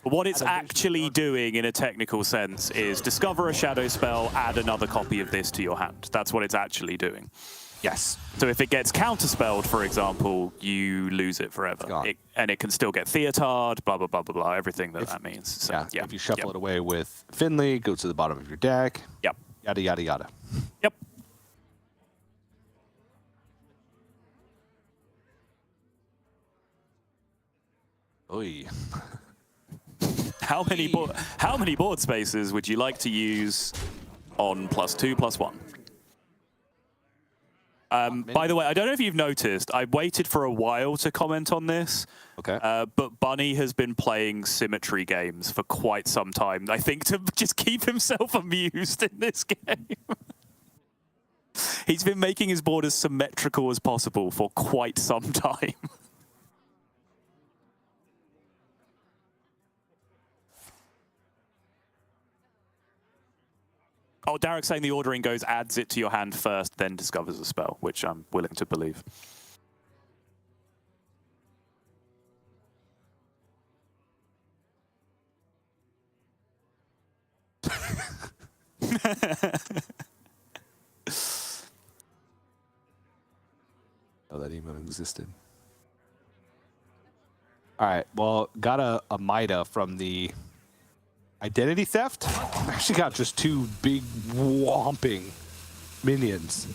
Speaker 1: But what it's actually doing in a technical sense is discover a shadow spell, add another copy of this to your hand. That's what it's actually doing.
Speaker 5: Yes.
Speaker 1: So if it gets counterspelled, for example, you lose it forever. And it can still get theatard, blah, blah, blah, blah, blah, everything that means. So,
Speaker 5: yeah, if you shuffle it away with Finley, go to the bottom of your deck.
Speaker 1: Yep.
Speaker 5: Yada, yada, yada.
Speaker 1: Yep.
Speaker 5: Oy.
Speaker 1: How many board spaces would you like to use on +2/+1? By the way, I don't know if you've noticed, I waited for a while to comment on this.
Speaker 5: Okay.
Speaker 1: But Bunny has been playing symmetry games for quite some time, I think, to just keep himself amused in this game. He's been making his board as symmetrical as possible for quite some time. Oh, Derek's saying the ordering goes adds it to your hand first, then discovers a spell, which I'm willing to believe.
Speaker 5: Oh, that email existed. All right, well, got a Mida from the identity theft. Actually got just 2 big whomping minions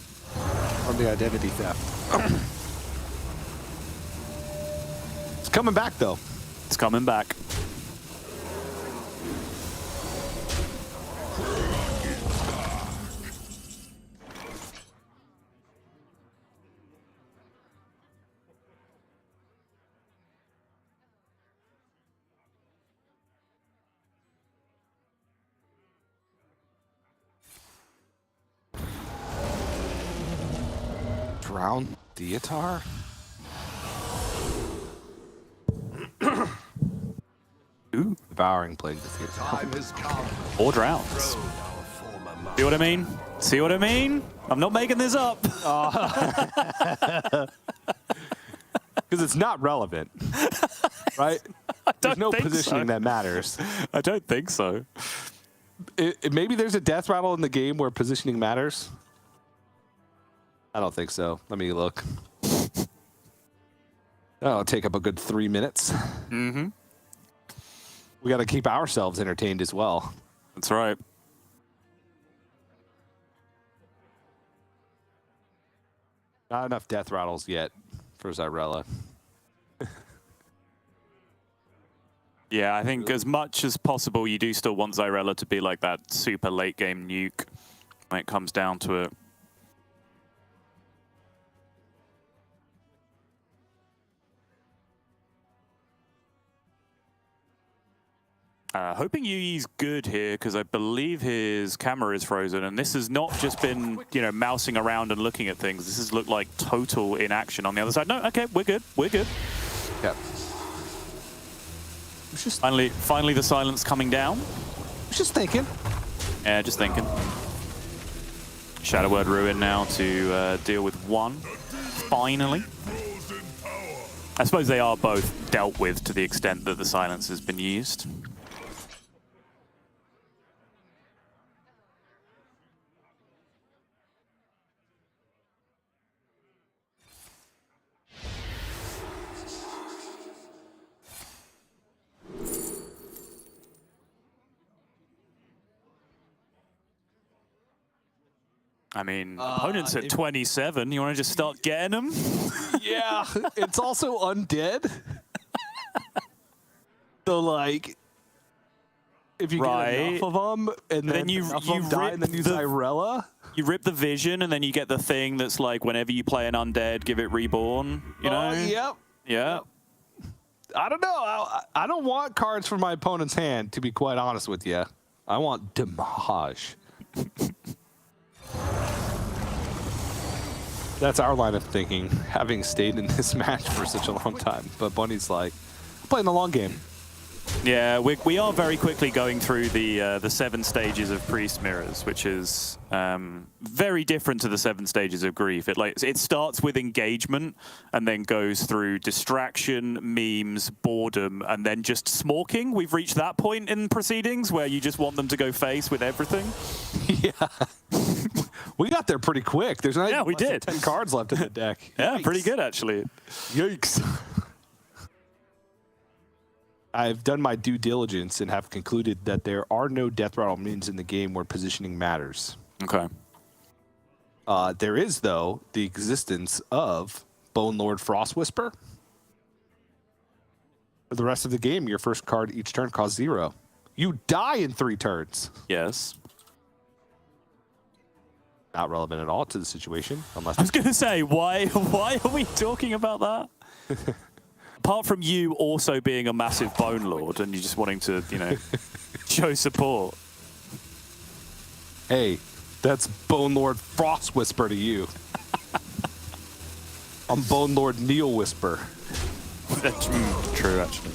Speaker 5: from the identity theft. It's coming back, though.
Speaker 1: It's coming back.
Speaker 5: Drown Theatar?
Speaker 1: Ooh.
Speaker 5: Devouring Plague the Theatar.
Speaker 1: Or drowns. See what I mean? See what I mean? I'm not making this up.
Speaker 5: Because it's not relevant, right? There's no positioning that matters.
Speaker 1: I don't think so.
Speaker 5: Maybe there's a death rattle in the game where positioning matters. I don't think so. Let me look. That'll take up a good 3 minutes.
Speaker 1: Mm-hmm.
Speaker 5: We got to keep ourselves entertained as well.
Speaker 1: That's right.
Speaker 5: Not enough death rattles yet for Zyrella.
Speaker 1: Yeah, I think as much as possible, you do still want Zyrella to be like that super late game nuke when it comes down to it. Hoping Yuyi's good here, because I believe his camera is frozen, and this has not just been, you know, mousing around and looking at things. This has looked like total inaction on the other side. No, okay, we're good. We're good.
Speaker 5: Yeah.
Speaker 1: Finally, the silence coming down.
Speaker 5: Just thinking.
Speaker 1: Yeah, just thinking. Shadow Word Ruin now to deal with one. Finally. I suppose they are both dealt with to the extent that the silence has been used. I mean, opponent's at 27. You want to just start getting them?
Speaker 5: Yeah, it's also undead. So, like, if you get enough of them, and then you die, and then use Zyrella.
Speaker 1: You rip the vision, and then you get the thing that's like, whenever you play an undead, give it reborn. You know?
Speaker 5: Yep.
Speaker 1: Yeah.
Speaker 5: I don't know. I don't want cards from my opponent's hand, to be quite honest with you. I want damage. That's our line of thinking, having stayed in this match for such a long time. But Bunny's like, I'm playing the long game.
Speaker 1: Yeah, we are very quickly going through the 7 stages of Priest Mirrors, which is very different to the 7 stages of Grief. It starts with engagement and then goes through distraction, memes, boredom, and then just smorking. We've reached that point in proceedings where you just want them to go face with everything.
Speaker 5: Yeah. We got there pretty quick. There's not
Speaker 1: we did.
Speaker 5: 10 cards left in the deck.
Speaker 1: Yeah, pretty good, actually.
Speaker 5: Yikes. I've done my due diligence and have concluded that there are no death rattle minions in the game where positioning matters.
Speaker 1: Okay.
Speaker 5: There is, though, the existence of Bone Lord Frost Whisper. For the rest of the game, your first card each turn costs 0. You die in 3 turns.
Speaker 1: Yes.
Speaker 5: Not relevant at all to the situation, unless
Speaker 1: I was going to say, why are we talking about that? Apart from you also being a massive Bone Lord and you just wanting to, you know, show support.
Speaker 5: Hey, that's Bone Lord Frost Whisper to you. I'm Bone Lord Neil Whisper.
Speaker 1: That's true, actually.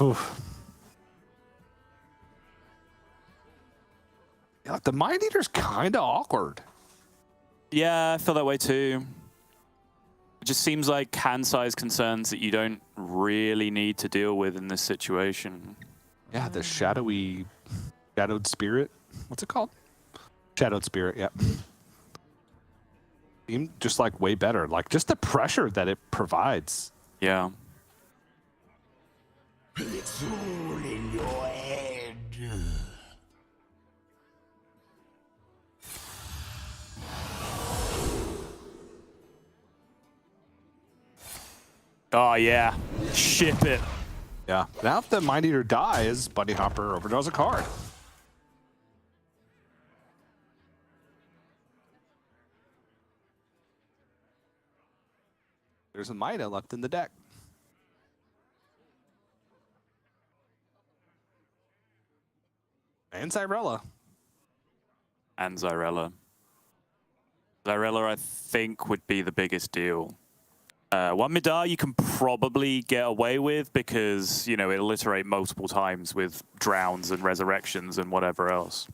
Speaker 5: Oof. Yeah, the Mind Eater's kind of awkward.
Speaker 1: Yeah, I feel that way too. It just seems like hand size concerns that you don't really need to deal with in this situation.
Speaker 5: Yeah, the shadowed spirit. What's it called? Shadowed spirit, yeah. Seemed just like way better. Like just the pressure that it provides.
Speaker 1: Yeah.
Speaker 8: It's all in your head.
Speaker 1: Oh, yeah. Ship it.
Speaker 5: Yeah. Now if the Mind Eater dies, Bunny Hopper overdraws a card. There's a Mida left in the deck. And Zyrella.
Speaker 1: And Zyrella. Zyrella, I think, would be the biggest deal. One Midar you can probably get away with because, you know, it'll iterate multiple times with drowns and resurrections and whatever else.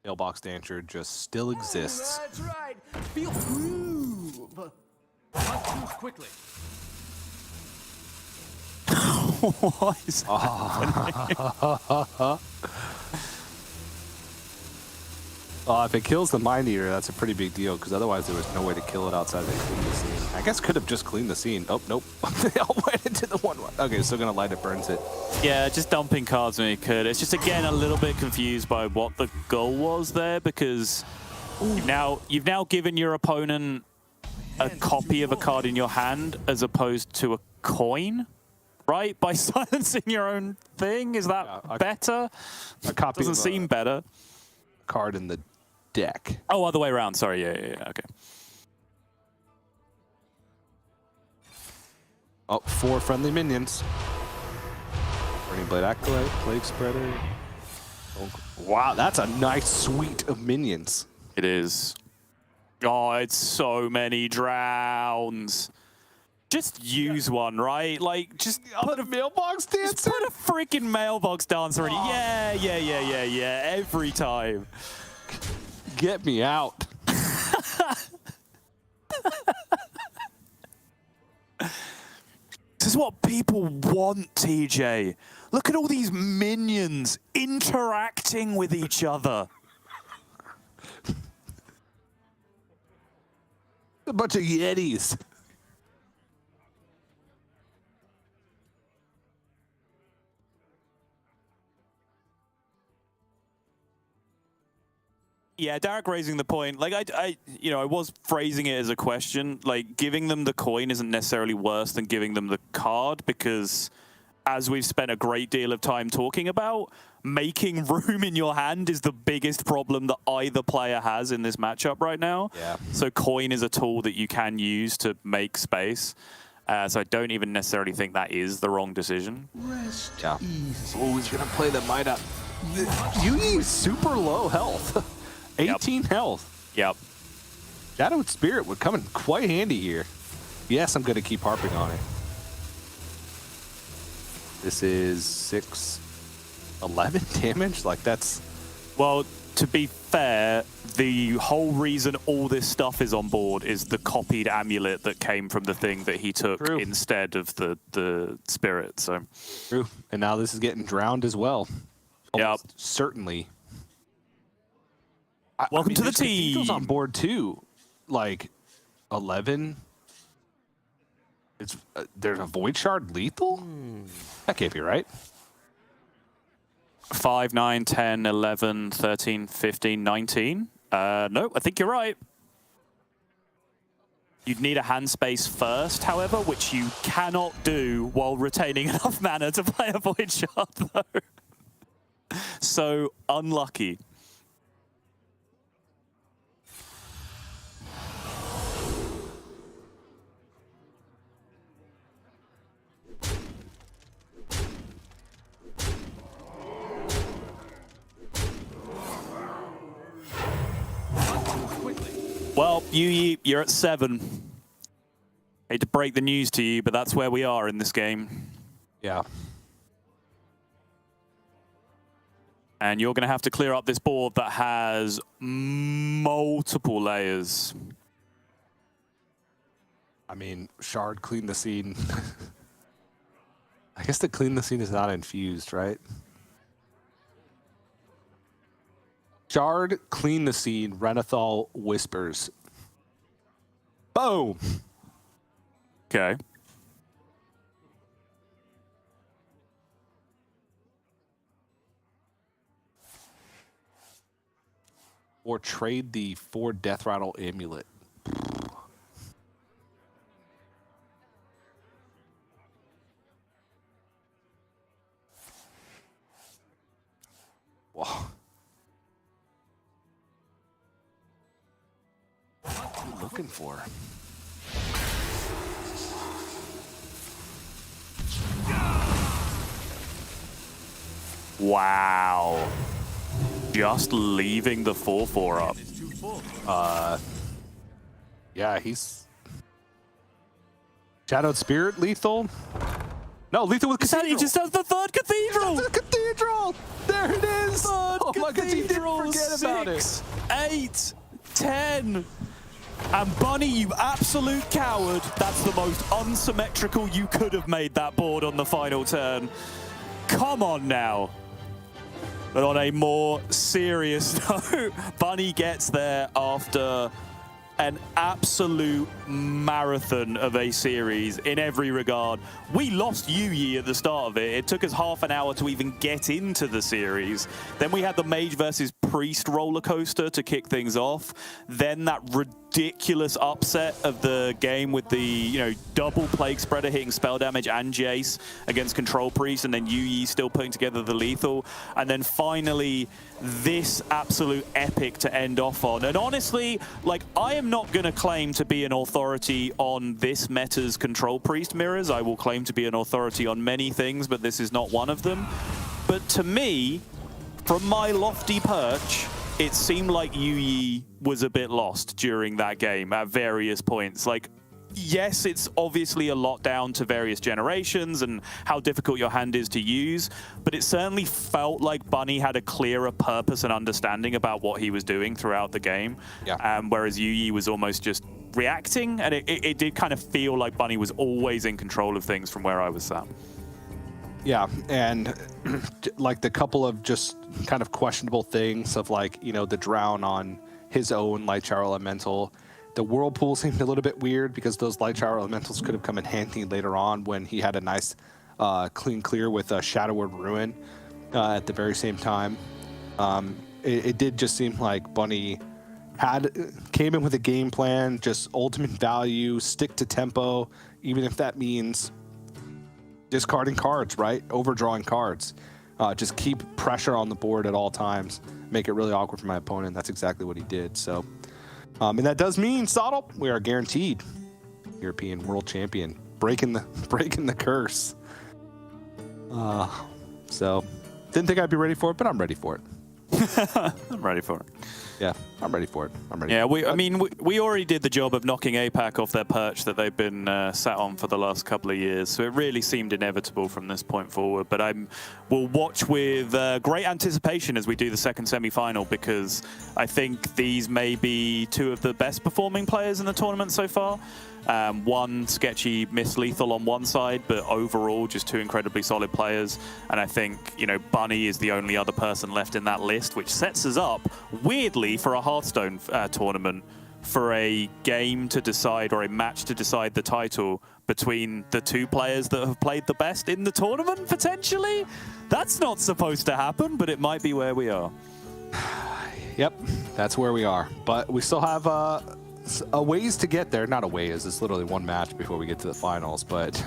Speaker 5: Mailbox Dancer just still exists.
Speaker 12: That's right. Feel groove. Not too quickly.
Speaker 1: What is happening?
Speaker 5: If it kills the Mind Eater, that's a pretty big deal, because otherwise there was no way to kill it outside of the clean the scene. I guess could have just cleaned the scene. Oh, nope. They all went into the one. Okay, still going to light it, burns it.
Speaker 1: Yeah, just dumping cards when you could. It's just, again, a little bit confused by what the goal was there, because you've now given your opponent a copy of a card in your hand as opposed to a coin, right? By silencing your own thing? Is that better?
Speaker 5: A copy
Speaker 1: doesn't seem better.
Speaker 5: Card in the deck.
Speaker 1: Oh, other way around. Sorry. Yeah. Okay.
Speaker 5: Oh, 4 friendly minions. Burning Blade Acolyte, Plague Spreader. Oh, wow, that's a nice suite of minions.
Speaker 1: It is. Oh, it's so many drowns. Just use one, right? Like, just put a
Speaker 5: mailbox dancer.
Speaker 1: Just put a freaking mailbox dancer in it. Yeah. Every time.
Speaker 5: Get me out.
Speaker 1: This is what people want, TJ. Look at all these minions interacting with each other.
Speaker 5: A bunch of Yetis.
Speaker 1: Yeah, Derek raising the point. Like I was phrasing it as a question. Like giving them the coin isn't necessarily worse than giving them the card because, as we've spent a great deal of time talking about, making room in your hand is the biggest problem that either player has in this matchup right now.
Speaker 5: Yeah.
Speaker 1: So coin is a tool that you can use to make space. So I don't even necessarily think that is the wrong decision.
Speaker 8: Rest
Speaker 5: Yeah.
Speaker 8: easy.
Speaker 5: Oh, he's gonna play the Mida. Yui's super low health. 18 health.
Speaker 1: Yep.
Speaker 5: Shadowed Spirit would come in quite handy here. Yes, I'm going to keep harping on it. This is 11 damage? Like, that's...
Speaker 1: Well, to be fair, the whole reason all this stuff is on board is the copied amulet that came from the thing that he took instead of the spirit. So
Speaker 5: true. And now this is getting drowned as well.
Speaker 1: Yep.
Speaker 5: Certainly.
Speaker 1: Welcome to the
Speaker 5: there's cathedrals
Speaker 1: team.
Speaker 5: on board too. Like 11 It's there's a Void Shard lethal? That can't be right.
Speaker 1: 5, 9, 10, 11, 13, 15, 19. No, I think you're right. You'd need a hand space first, however, which you cannot do while retaining enough mana to play a Void Shard, though. So unlucky. Well, Yuyi, you're at 7. Hate to break the news to you, but that's where we are in this game.
Speaker 5: Yeah.
Speaker 1: And you're going to have to clear up this board that has multiple layers.
Speaker 5: I mean, Shard clean the scene. I guess the clean the scene is not infused, right? Shard, clean the scene, Renathal, Whispers. Boom!
Speaker 1: Okay.
Speaker 5: Or trade the 4 Death Rattle Amulet. Whoa. What are you looking for?
Speaker 1: Wow. Just leaving the 4/4 up.
Speaker 5: Yeah, he's Shadowed Spirit lethal. No, lethal with Cathedral.
Speaker 1: He just has the 3rd Cathedral.
Speaker 5: The Cathedral. There it is.
Speaker 1: 3rd
Speaker 5: oh my God, he did
Speaker 1: Cathedral.
Speaker 5: forget about it.
Speaker 1: 6, 8, 10. And Bunny, you absolute coward. That's the most unsymmetrical you could have made that board on the final turn. Come on now. But on a more serious note, Bunny gets there after an absolute marathon of a series in every regard. We lost Yuyi at the start of it. It took us half an hour to even get into the series. Then we had the Mage versus Priest roller coaster to kick things off. Then that ridiculous upset of the game with the double Plague Spreader hitting spell damage and Jace against Control Priest, and then Yuyi still putting together the lethal. And then finally, this absolute epic to end off on. And honestly, I am not going to claim to be an authority on this meta's Control Priest mirrors. I will claim to be an authority on many things, but this is not one of them. But to me, from my lofty perch, it seemed like Yuyi was a bit lost during that game at various points. Yes, it's obviously a lot down to various generations and how difficult your hand is to use, but it certainly felt like Bunny had a clearer purpose and understanding about what he was doing throughout the game.
Speaker 5: Yeah.
Speaker 1: Whereas Yuyi was almost just reacting, and it did kind of feel like Bunny was always in control of things from where I was sat.
Speaker 5: Yeah, and the couple of just kind of questionable things of the drown on his own Light Shower Elemental. The Whirlpool seemed a little bit weird because those Light Shower Elementals could have come in handy later on when he had a nice clean clear with a Shadowward Ruin at the very same time. It did just seem like Bunny came in with a game plan, just ultimate value, stick to tempo, even if that means discarding cards, right? Overdrawing cards. Just keep pressure on the board at all times. Make it really awkward for my opponent. That's exactly what he did. So, and that does mean, Sottle, we are guaranteed European World Champion, breaking the curse. So, didn't think I'd be ready for it, but I'm ready for it.
Speaker 1: I'm ready for it.
Speaker 5: Yeah, I'm ready for it.
Speaker 1: We already did the job of knocking APAC off their perch that they've been sat on for the last couple of years, so it really seemed inevitable from this point forward. But we'll watch with great anticipation as we do the second semi-final, because I think these may be 2 of the best performing players in the tournament so far. One sketchy Miss Lethal on one side, but overall just 2 incredibly solid players. And I think, Bunny is the only other person left in that list, which sets us up weirdly for a Hearthstone tournament for a game to decide or a match to decide the title between the two players that have played the best in the tournament, potentially? That's not supposed to happen, but it might be where we are.
Speaker 5: Yep, that's where we are. But we still have a ways to get there. Not a ways, it's literally one match before we get to the finals. But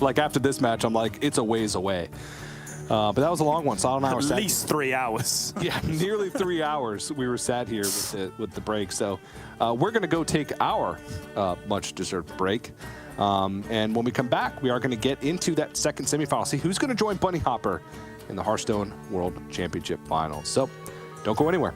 Speaker 5: like after this match, I'm like, it's a ways away. But that was a long one, so I don't know.
Speaker 1: At least 3 hours.
Speaker 5: Yeah, nearly 3 hours we were sat here with the break. So we're going to go take our much-deserved break. And when we come back, we are going to get into that second semifinal. See who's going to join Bunny Hopper in the Hearthstone World Championship Finals. So don't go anywhere.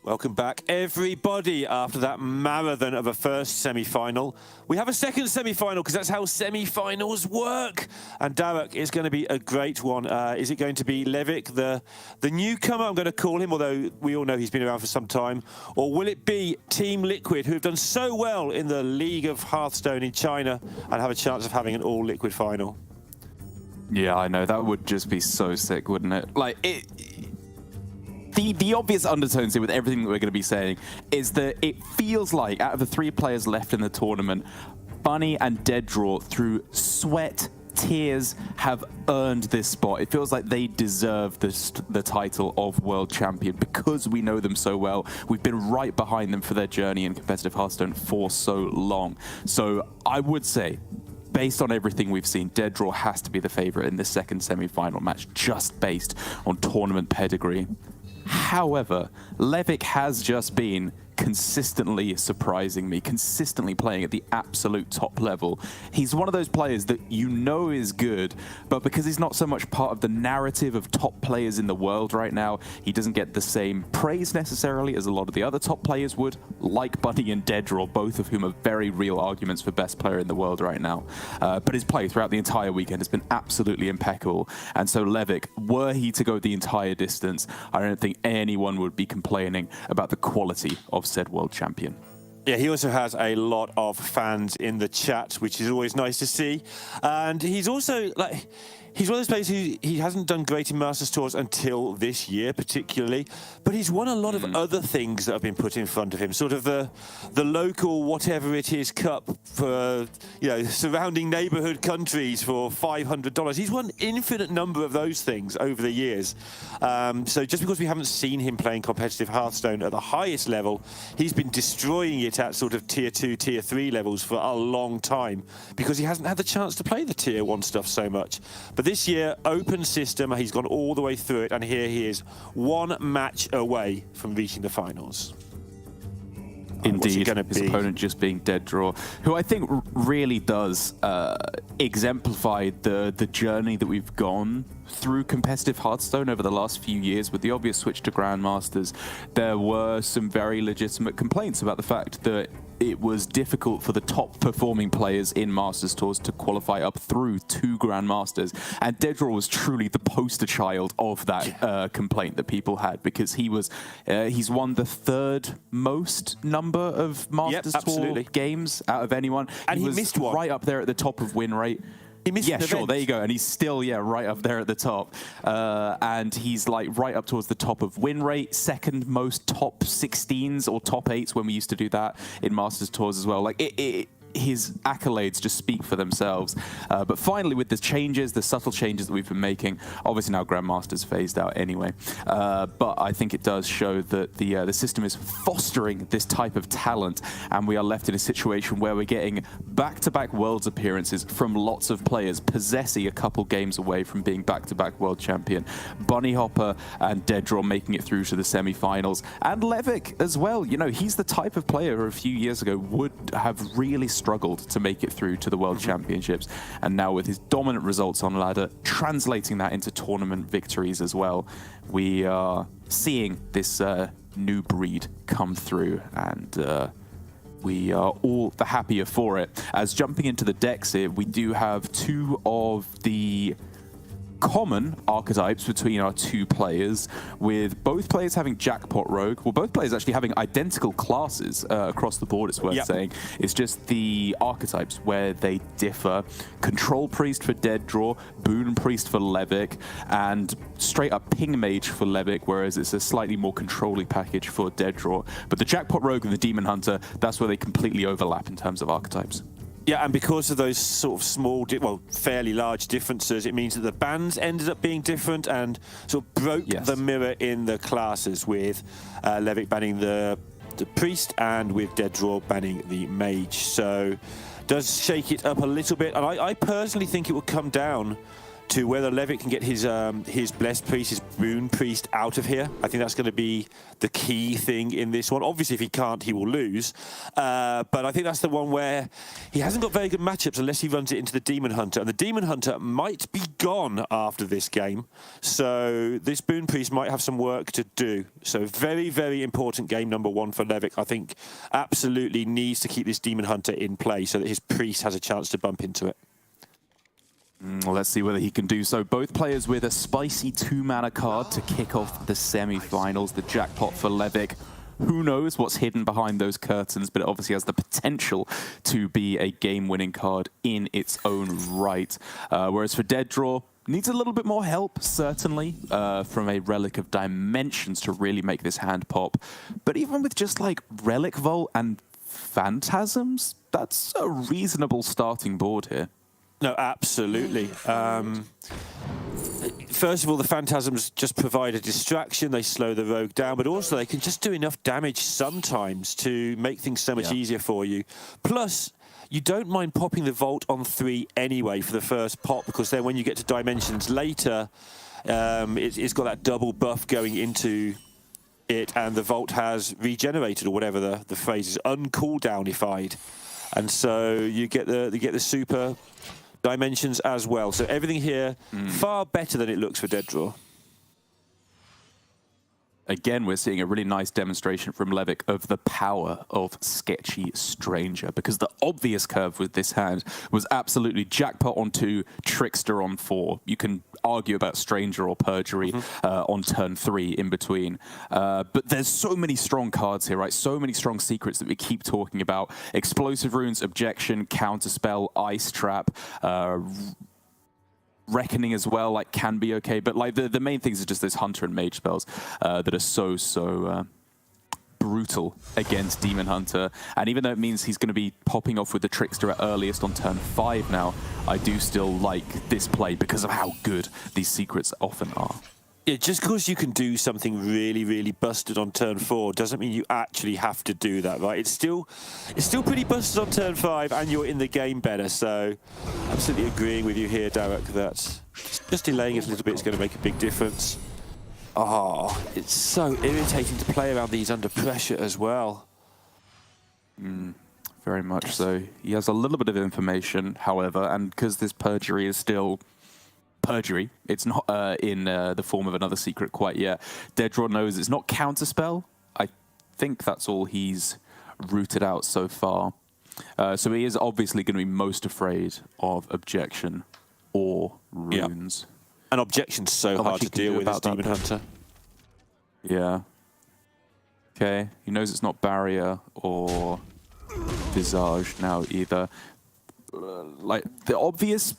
Speaker 6: Welcome back, everybody, after that marathon of a first semi-final. We have a second semi-final, because that's how semi-finals work. And Darek is going to be a great one. Is it going to be Levick, the newcomer, I'm going to call him, although we all know he's been around for some time, or will it be Team Liquid, who have done so well in the League of Hearthstone in China and have a chance of having an all-liquid final?
Speaker 13: Yeah, I know. That would just be so sick, wouldn't it? Like, The obvious undertones here with everything that we're going to be saying is that it feels like out of the 3 players left in the tournament, Bunny and Deaddraw, through sweat, tears, have earned this spot. It feels like they deserve the title of world champion because we know them so well. We've been right behind them for their journey in competitive Hearthstone for so long. So I would say, based on everything we've seen, Deaddraw has to be the favorite in this second semi-final match, just based on tournament pedigree. However, Levick has just been consistently surprising me, consistently playing at the absolute top level. He's one of those players that you know is good, but because he's not so much part of the narrative of top players in the world right now, he doesn't get the same praise necessarily as a lot of the other top players would, like Bunny and Deaddraw, both of whom are very real arguments for best player in the world right now. But his play throughout the entire weekend has been absolutely impeccable. And so Levick, were he to go the entire distance, I don't think anyone would be complaining about the quality of said world champion.
Speaker 6: Yeah, he also has a lot of fans in the chat, which is always nice to see. And he's also like, he's one of those players who he hasn't done great in Masters Tours until this year, particularly. But he's won a lot of other things that have been put in front of him. Sort of the local whatever it is cup for surrounding neighbourhood countries for $500. He's won infinite number of those things over the years. So just because we haven't seen him playing competitive Hearthstone at the highest level, he's been destroying it at sort of tier 2, tier 3 levels for a long time because he hasn't had the chance to play the tier 1 stuff so much. But this year, open system, he's gone all the way through it, and here he is, one match away from reaching the finals.
Speaker 13: Indeed, his opponent just being Deaddraw, who I think really does exemplify the journey that we've gone through competitive Hearthstone over the last few years. With the obvious switch to Grandmasters, there were some very legitimate complaints about the fact that it was difficult for the top performing players in Masters Tours to qualify up through to Grandmasters. And Deaddraw was truly the poster child of that complaint that people had, because he's won the third most number of Masters Tour games out of anyone.
Speaker 6: And he
Speaker 13: was
Speaker 6: missed one.
Speaker 13: Right up there at the top of win rate.
Speaker 6: He missed an
Speaker 13: sure,
Speaker 6: event.
Speaker 13: there you go. And he's still, right up there at the top. And he's like right up towards the top of win rate, second most top 16s or top 8s when we used to do that in Masters Tours as well. Like his accolades just speak for themselves. But finally, with the changes, the subtle changes that we've been making, obviously now Grandmaster's phased out anyway. But I think it does show that the system is fostering this type of talent, and we are left in a situation where we're getting back-to-back Worlds appearances from lots of players. Possessi a couple games away from being back-to-back World Champion. Bunny Hopper and Deaddraw making it through to the semi-finals. And Levick as well. He's the type of player who a few years ago would have really struggled to make it through to the World Championships, and now with his dominant results on ladder, translating that into tournament victories as well, we are seeing this new breed come through, and we are all the happier for it. As jumping into the decks here, we do have two of the common archetypes between our two players, with both players having Jackpot Rogue. Well, both players actually having identical classes across the board, it's worth saying. It's just the archetypes where they differ. Control Priest for Deaddraw, Boon Priest for Levick, and straight up Ping Mage for Levick, whereas it's a slightly more control-y package for Deaddraw. But the Jackpot Rogue and the Demon Hunter, that's where they completely overlap in terms of archetypes.
Speaker 6: Yeah, and because of those sort of small, fairly large differences, it means that the bans ended up being different and sort of broke the mirror in the classes, with Levick banning the Priest and with Deaddraw banning the Mage. So does shake it up a little bit. And I personally think it will come down to whether Levick can get his Blessed Priest, his Boon Priest out of here. I think that's going to be the key thing in this one. Obviously, if he can't, he will lose. But I think that's the one where he hasn't got very good matchups unless he runs it into the Demon Hunter. And the Demon Hunter might be gone after this game. So this Boon Priest might have some work to do. So very, very important game number one for Levick. I think absolutely needs to keep this Demon Hunter in play so that his Priest has a chance to bump into it.
Speaker 13: Well, let's see whether he can do so. Both players with a spicy 2-mana card to kick off the semi-finals. The Jackpot for Levick. Who knows what's hidden behind those curtains, but it obviously has the potential to be a game-winning card in its own right. Whereas for Deaddraw, needs a little bit more help, certainly, from a Relic of Dimensions to really make this hand pop. But even with just like Relic Vault and Phantasms, that's a reasonable starting board here.
Speaker 6: No, absolutely. First of all, the Phantasms just provide a distraction. They slow the Rogue down, but also they can just do enough damage sometimes to make things so much easier for you. Plus, you don't mind popping the Vault on 3 anyway for the first pop, because then when you get to Dimensions later, It's got that double buff going into it, and the Vault has regenerated, or whatever the phrase is, uncooldownified, and so you get the super dimensions as well. So everything here far better than it looks for Dead Draw.
Speaker 13: Again, we're seeing a really nice demonstration from Levick of the power of Sketchy Stranger, because the obvious curve with this hand was absolutely Jackpot on 2, Trickster on 4. You can argue about Stranger or Perjury on turn 3 in between. But there's so many strong cards here, right? So many strong secrets that we keep talking about. Explosive Runes, Objection, Counterspell, Ice Trap, Reckoning as well, like, can be okay, but like the main things are just those Hunter and Mage spells that are so brutal against Demon Hunter. And even though it means he's going to be popping off with the Trickster at earliest on turn 5 now, I do still like this play because of how good these secrets often are.
Speaker 6: Yeah, just because you can do something really, really busted on turn 4 doesn't mean you actually have to do that, right? It's still pretty busted on turn 5, and you're in the game better. So, absolutely agreeing with you here, Derek, that just delaying it a little bit is going to make a big difference. Oh, it's so irritating to play around these under pressure as well.
Speaker 13: Very much so. He has a little bit of information, however, and because this Perjury is still Perjury, it's not in the form of another secret quite yet. Dead Draw knows it's not Counterspell. I think that's all he's rooted out so far. So he is obviously going to be most afraid of Objection or Runes.
Speaker 6: Yep. And Objection's so hard to deal with as Demon Hunter.
Speaker 13: Yeah. Okay, he knows it's not Barrier or Visage now either. Like, the obvious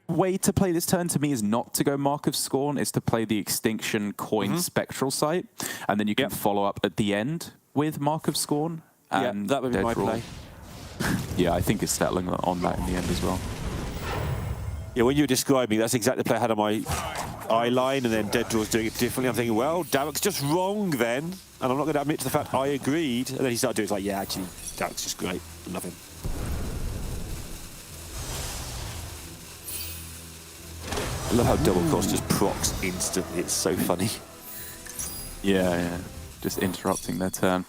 Speaker 13: way to play this turn to me is not to go Mark of Scorn, is to play the Extinction Coin Spectral Sight, and then you can follow up at the end with Mark of Scorn. And
Speaker 6: that would be my play.
Speaker 13: Yeah, I think it's settling on that in the end as well.
Speaker 6: Yeah, when you were describing, that's exactly the play I had on my eye line, and then Dead Draw's doing it differently. I'm thinking, well, Derek's just wrong then, and I'm not going to admit to the fact I agreed. And then he started doing it, like, yeah, actually, Derek's just great. I love him. I love how Double Cross just procs instantly. It's so funny.
Speaker 13: Yeah. Just interrupting their turn.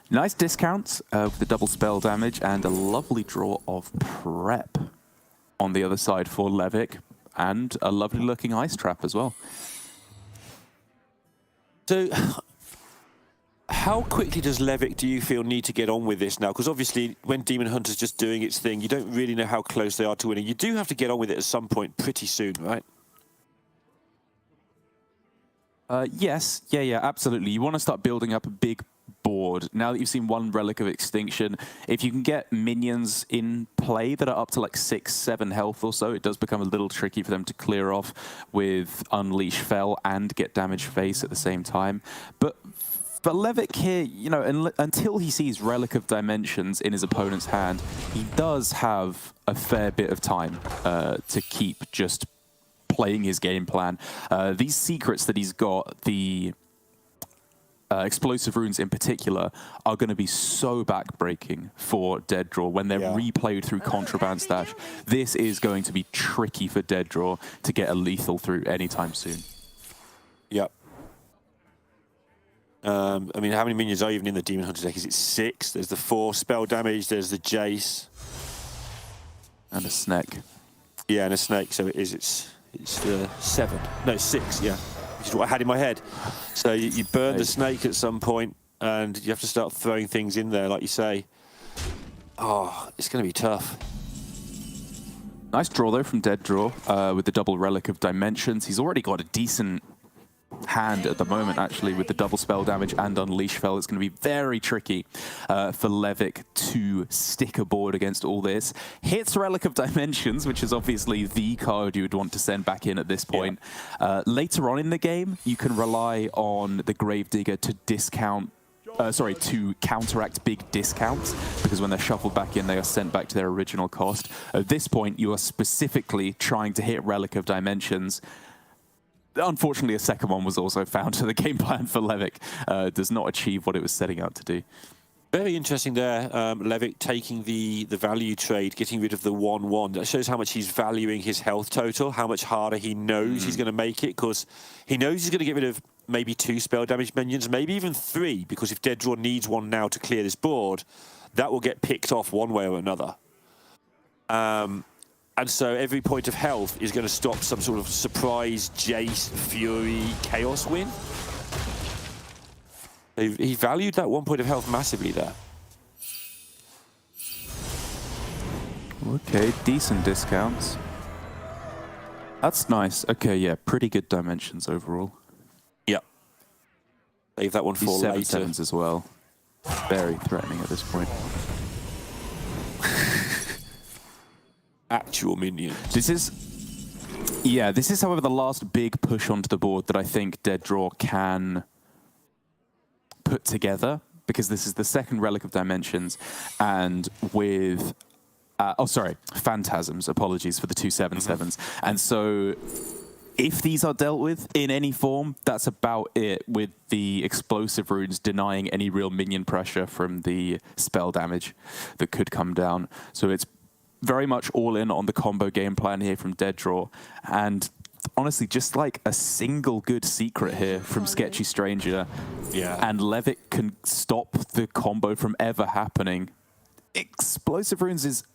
Speaker 13: Nice discounts with the double spell damage and a lovely draw of Prep on the other side for Levick, and a lovely looking Ice Trap as well.
Speaker 6: So, how quickly does Levick, do you feel, need to get on with this now? Because obviously, when Demon Hunter's just doing its thing, you don't really know how close they are to winning. You do have to get on with it at some point pretty soon, right?
Speaker 13: Yes, yeah, absolutely. You want to start building up a big board. Now that you've seen one Relic of Extinction, if you can get minions in play that are up to like 6-7 health or so, it does become a little tricky for them to clear off with Unleash Fell and get damage face at the same time. But for Levick here, you know, until he sees Relic of Dimensions in his opponent's hand, he does have a fair bit of time to keep just playing his game plan. These secrets that he's got, the Explosive Runes in particular, are going to be so backbreaking for Dead Draw when they're replayed through Contraband Stash. This is going to be tricky for Dead Draw to get a lethal through anytime soon.
Speaker 6: Yep. I mean, how many minions are even in the Demon Hunter deck? Is it 6? There's the 4 spell damage, there's the Jace.
Speaker 13: And a Snake.
Speaker 6: Yeah, and a Snake, so it's 7. No, 6, yeah. Which is what I had in my head. So you burn the Snake at some point, and you have to start throwing things in there, like you say. Oh, it's going to be tough.
Speaker 13: Nice draw, though, from Dead Draw with the double Relic of Dimensions. He's already got a decent hand at the moment, actually, with the double spell damage and Unleash Fell. It's going to be very tricky for Levick to stick aboard against all this. Hits Relic of Dimensions, which is obviously the card you would want to send back in at this point. Later on in the game, you can rely on the Gravedigger to discount to counteract big discounts, because when they're shuffled back in, they are sent back to their original cost. At this point, you are specifically trying to hit Relic of Dimensions. Unfortunately, a second one was also found, so the game plan for Levick does not achieve what it was setting out to do.
Speaker 6: Very interesting there, Levick taking the value trade, getting rid of the 1/1. That shows how much he's valuing his health total, how much harder he knows he's going to make it, because he knows he's going to get rid of maybe 2 spell damage minions, maybe even 3, because if Dead Draw needs one now to clear this board, that will get picked off one way or another. And so every point of health is going to stop some sort of surprise Jace, Fury, Chaos win. He valued that 1 point of health massively there.
Speaker 13: Okay, decent discounts. That's nice. Okay, yeah, pretty good dimensions overall.
Speaker 6: Yep. Save that one for later.
Speaker 13: 7/7s as well. Very threatening at this point.
Speaker 6: Actual minions.
Speaker 13: This is, however, the last big push onto the board that I think Dead Draw can put together, because this is the second Relic of Dimensions, and with Phantasms, apologies for the 2 7/7s. And so if these are dealt with in any form, that's about it, with the explosive runes denying any real minion pressure from the spell damage that could come down. So it's very much all in on the combo game plan here from Dead Draw, and honestly, just like a single good secret here from Sketchy Stranger, and Levick can stop the combo from ever happening. Explosive Runes is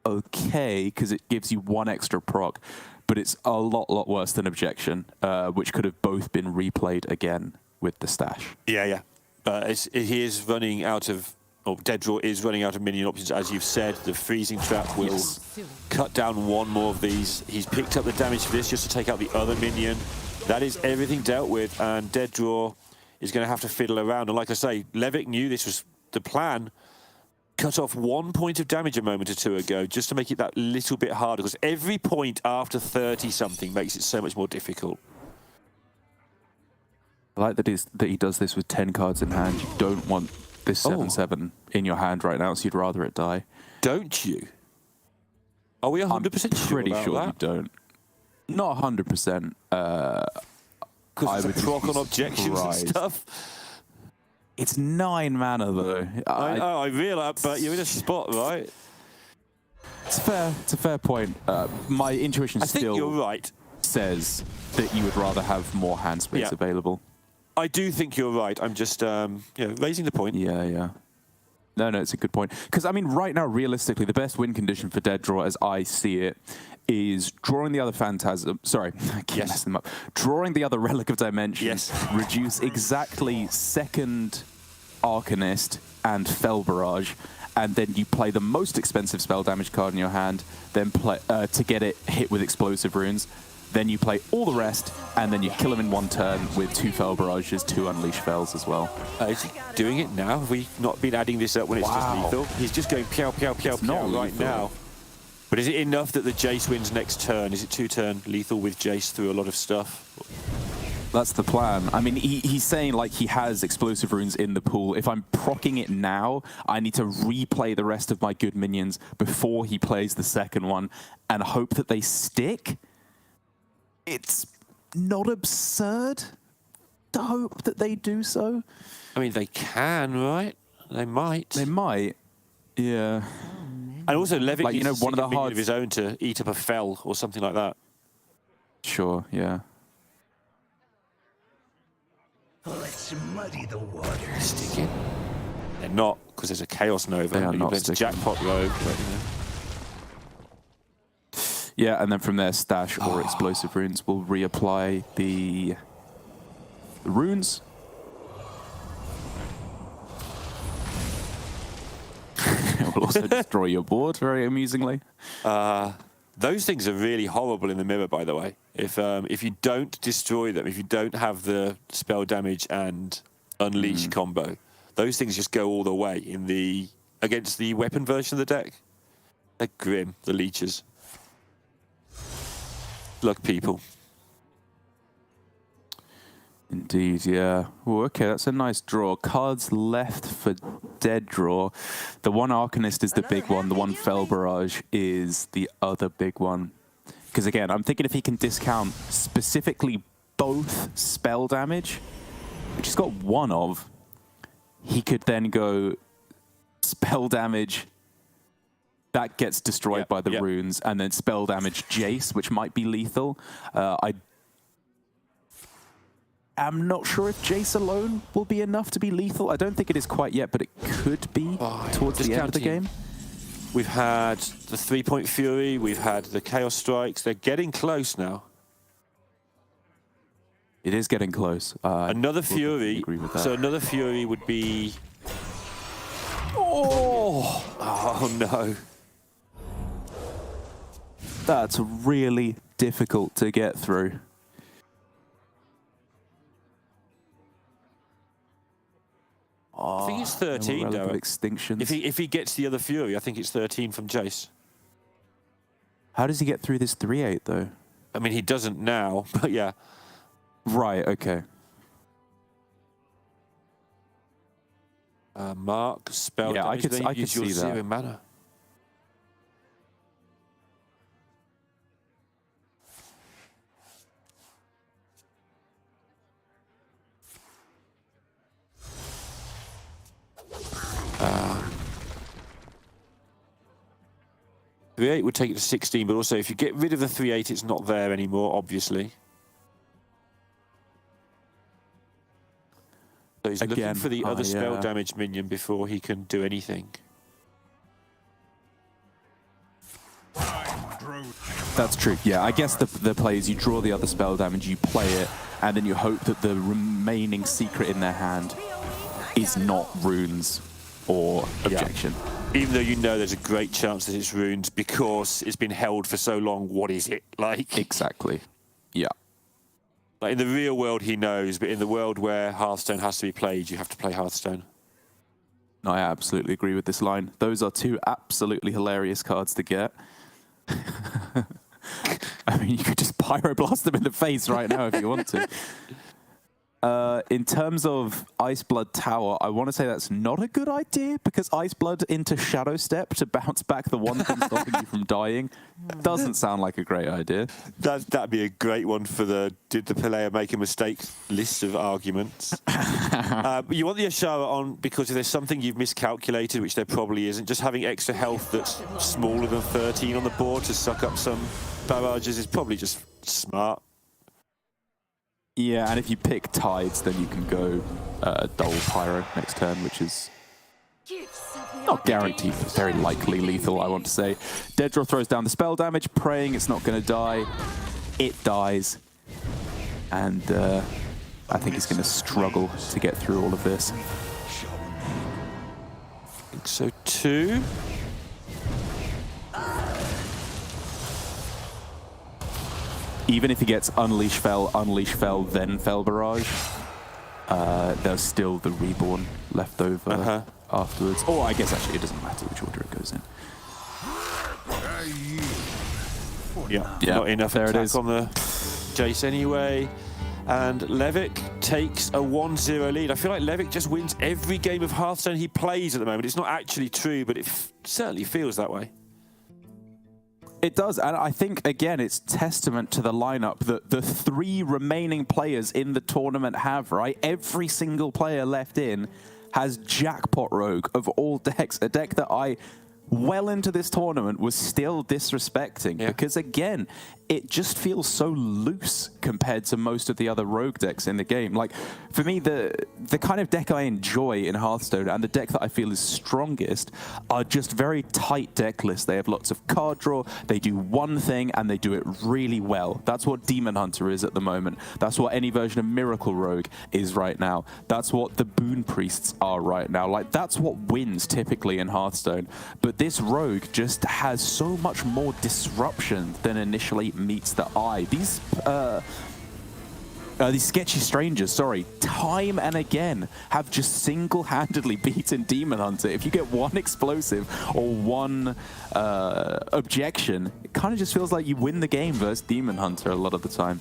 Speaker 13: okay, because it gives you 1 extra proc, but it's a lot worse than Objection, which could have both been replayed again with the stash.
Speaker 6: Yeah. But he is running out of, or Dead Draw is running out of minion options, as you've said. The freezing trap will cut down 1 more of these. He's picked up the damage for this just to take out the other minion. That is everything dealt with, and Dead Draw is going to have to fiddle around. And like I say, Levick knew this was the plan. Cut off 1 point of damage a moment or 2 ago, just to make it that little bit harder, because every point after 30-something makes it so much more difficult.
Speaker 13: I like that he does this with 10 cards in hand. You don't want this 7/7 in your hand right now, so you'd rather it die.
Speaker 6: Don't you? Are we 100% sure?
Speaker 13: Pretty
Speaker 6: about
Speaker 13: sure
Speaker 6: that?
Speaker 13: you don't. Not 100%.
Speaker 6: Because it's a proc on objections and stuff.
Speaker 13: It's 9 mana though.
Speaker 6: I realise, but you're in a spot, right?
Speaker 13: It's fair. It's a fair point. My intuition still
Speaker 6: you're right.
Speaker 13: says that you would rather have more hand space available.
Speaker 6: I do think you're right. I'm just raising the point.
Speaker 13: Yeah. No, it's a good point. Because, I mean, right now, realistically, the best win condition for Dead Draw, as I see it, is drawing the other Phantasm. Sorry, I keep messing them up. Drawing the other Relic of Dimensions. Reduce exactly 2nd Arcanist and Fell Barrage, and then you play the most expensive spell damage card in your hand, then play to get it hit with explosive runes. Then you play all the rest, and then you kill him in 1 turn with 2 Fell Barrages, 2 Unleash Fells as well.
Speaker 6: Is he doing it now? Have we not been adding this up when it's just lethal? He's just going pew, pew, pew, pew right now. But is it enough that the Jace wins next turn? Is it 2-turn lethal with Jace through a lot of stuff?
Speaker 13: That's the plan. I mean, he's saying like he has explosive runes in the pool. If I'm proccing it now, I need to replay the rest of my good minions before he plays the second one and hope that they stick. It's not absurd to hope that they do so.
Speaker 6: I mean, they can, right? They might.
Speaker 13: They might, yeah.
Speaker 6: And also, Levick
Speaker 13: like,
Speaker 6: needs
Speaker 13: one of the
Speaker 6: hard of his own to eat up a Fell or something like that.
Speaker 13: Sure, yeah.
Speaker 8: Let's muddy the water.
Speaker 6: Stick it. They're not, because there's a Chaos Nova.
Speaker 13: They are not
Speaker 6: it's Jackpot Rogue. But,
Speaker 13: Yeah, and then from there, Stash or Explosive Runes will reapply the runes. It will also destroy your board, very amusingly.
Speaker 6: Those things are really horrible in the mirror, by the way. If you don't destroy them, if you don't have the spell damage and unleash combo, those things just go all the way against the weapon version of the deck. They're grim, the leeches. Luck people.
Speaker 13: Indeed, yeah. Ooh, okay, that's a nice draw. Cards left for Dead Draw. The 1 Arcanist is the big one. The 1 Fell Barrage is the other big one. Because again, I'm thinking if he can discount specifically both spell damage, which he's got 1 of, he could then go spell damage. That gets destroyed by the runes, and then spell damage Jace, which might be lethal. I'm not sure if Jace alone will be enough to be lethal. I don't think it is quite yet, but it could be towards the end of the game.
Speaker 6: We've had the 3-point Fury, we've had the Chaos Strikes. They're getting close now.
Speaker 13: It is getting close.
Speaker 6: Another Fury.
Speaker 13: Agree with that.
Speaker 6: So another Fury would be... Oh no.
Speaker 13: That's really difficult to get through.
Speaker 6: I think it's 13, Derek.
Speaker 13: Extinctions.
Speaker 6: If he gets the other Fury, I think it's 13 from Jace.
Speaker 13: How does he get through this 3-8 though?
Speaker 6: I mean, he doesn't now, but yeah.
Speaker 13: Right, okay.
Speaker 6: Mark, spell damage.
Speaker 13: I could see that.
Speaker 6: Zero mana. The 3-8 would take it to 16, but also if you get rid of the 3-8, it's not there anymore, obviously. So he's looking for the other spell damage minion before he can do anything.
Speaker 13: That's true. Yeah, I guess the play is you draw the other spell damage, you play it, and then you hope that the remaining secret in their hand is not runes or objection.
Speaker 6: Yeah. Even though you know there's a great chance that it's runes because it's been held for so long, what is it like?
Speaker 13: Exactly. Yeah.
Speaker 6: Like in the real world, he knows, but in the world where Hearthstone has to be played, you have to play Hearthstone.
Speaker 13: No, I absolutely agree with this line. Those are two absolutely hilarious cards to get. I mean, you could just pyroblast them in the face right now if you want to. In terms of Iceblood Tower, I want to say that's not a good idea because Iceblood into Shadow Step to bounce back the one thing stopping you from dying doesn't sound like a great idea.
Speaker 6: That'd be a great one for the did the player make a mistake list of arguments. But you want the Ashara on because if there's something you've miscalculated, which there probably isn't, just having extra health that's smaller than 13 on the board to suck up some barrages is probably just smart.
Speaker 13: Yeah, and if you pick Tides, then you can go Dull Pyro next turn, which is not guaranteed, but very likely lethal, I want to say. Deaddraw throws down the spell damage, praying it's not going to die. It dies. And I think he's going to struggle to get through all of this.
Speaker 6: I think so too.
Speaker 13: Even if he gets Unleash Fel, then Fel Barrage, there's still the Reborn left over afterwards. Or I guess actually it doesn't matter which order it goes in.
Speaker 6: Yeah,
Speaker 13: not
Speaker 6: enough
Speaker 13: there
Speaker 6: attack
Speaker 13: it is.
Speaker 6: on the Jace anyway. And Levick takes a 1-0 lead. I feel like Levick just wins every game of Hearthstone he plays at the moment. It's not actually true, but it certainly feels that way.
Speaker 13: It does, and I think, again, it's testament to the lineup that the three remaining players in the tournament have, right? Every single player left in has Jackpot Rogue of all decks, a deck that I, well into this tournament, was still disrespecting. Because, again, it just feels so loose compared to most of the other Rogue decks in the game. Like, for me, the kind of deck I enjoy in Hearthstone and the deck that I feel is strongest are just very tight deck lists. They have lots of card draw, they do one thing, and they do it really well. That's what Demon Hunter is at the moment. That's what any version of Miracle Rogue is right now. That's what the Boon Priests are right now. Like, that's what wins typically in Hearthstone. But this Rogue just has so much more disruption than initially meets the eye. These Sketchy Strangers, sorry, time and again have just single-handedly beaten Demon Hunter. If you get one explosive or one objection, it kind of just feels like you win the game versus Demon Hunter a lot of the time.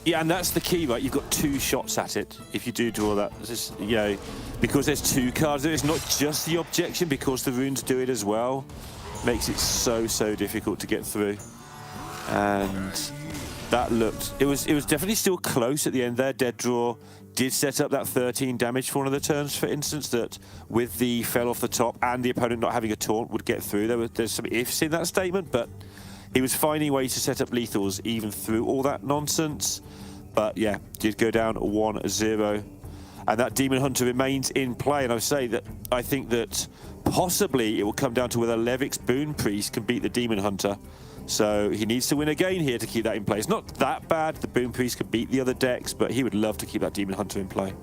Speaker 6: Yeah, and that's the key, right? You've got two shots at it if you do draw that. Just, you know, because there's two cards there, it's not just the objection, because the runes do it as well. Makes it so difficult to get through. And that looked... It was definitely still close at the end there. Dead Draw did set up that 13 damage for one of the turns, for instance, that with the fell off the top and the opponent not having a taunt would get through. There's some ifs in that statement, but he was finding ways to set up lethals even through all that nonsense. But yeah, did go down 1-0. And that Demon Hunter remains in play. And I think that possibly it will come down to whether Levic's Boon Priest can beat the Demon Hunter. So he needs to win again here to keep that in play. It's not that bad. The Boon Priest could beat the other decks, but he would love to keep that Demon Hunter in play.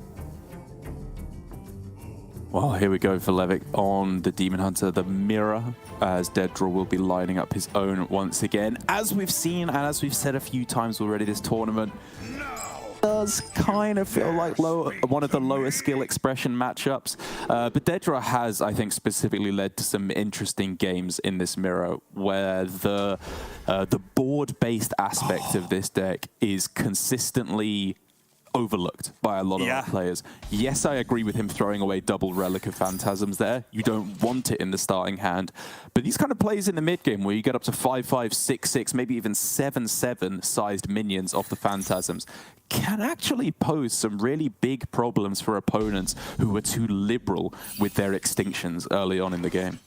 Speaker 13: Well, here we go for Levic on the Demon Hunter, the mirror, as Dead Draw will be lining up his own once again. As we've seen and as we've said a few times already this tournament, does kind of feel like one of the lower skill expression matchups. But Dead Draw has, I think, specifically led to some interesting games in this mirror where the board-based aspect of this deck is consistently overlooked by a lot of our players. Yes, I agree with him throwing away double Relic of Phantasms there. You don't want it in the starting hand. But these kind of plays in the mid game where you get up to 5/5, 6/6, maybe even 7/7 sized minions off the Phantasms can actually pose some really big problems for opponents who are too liberal with their extinctions early on in the game.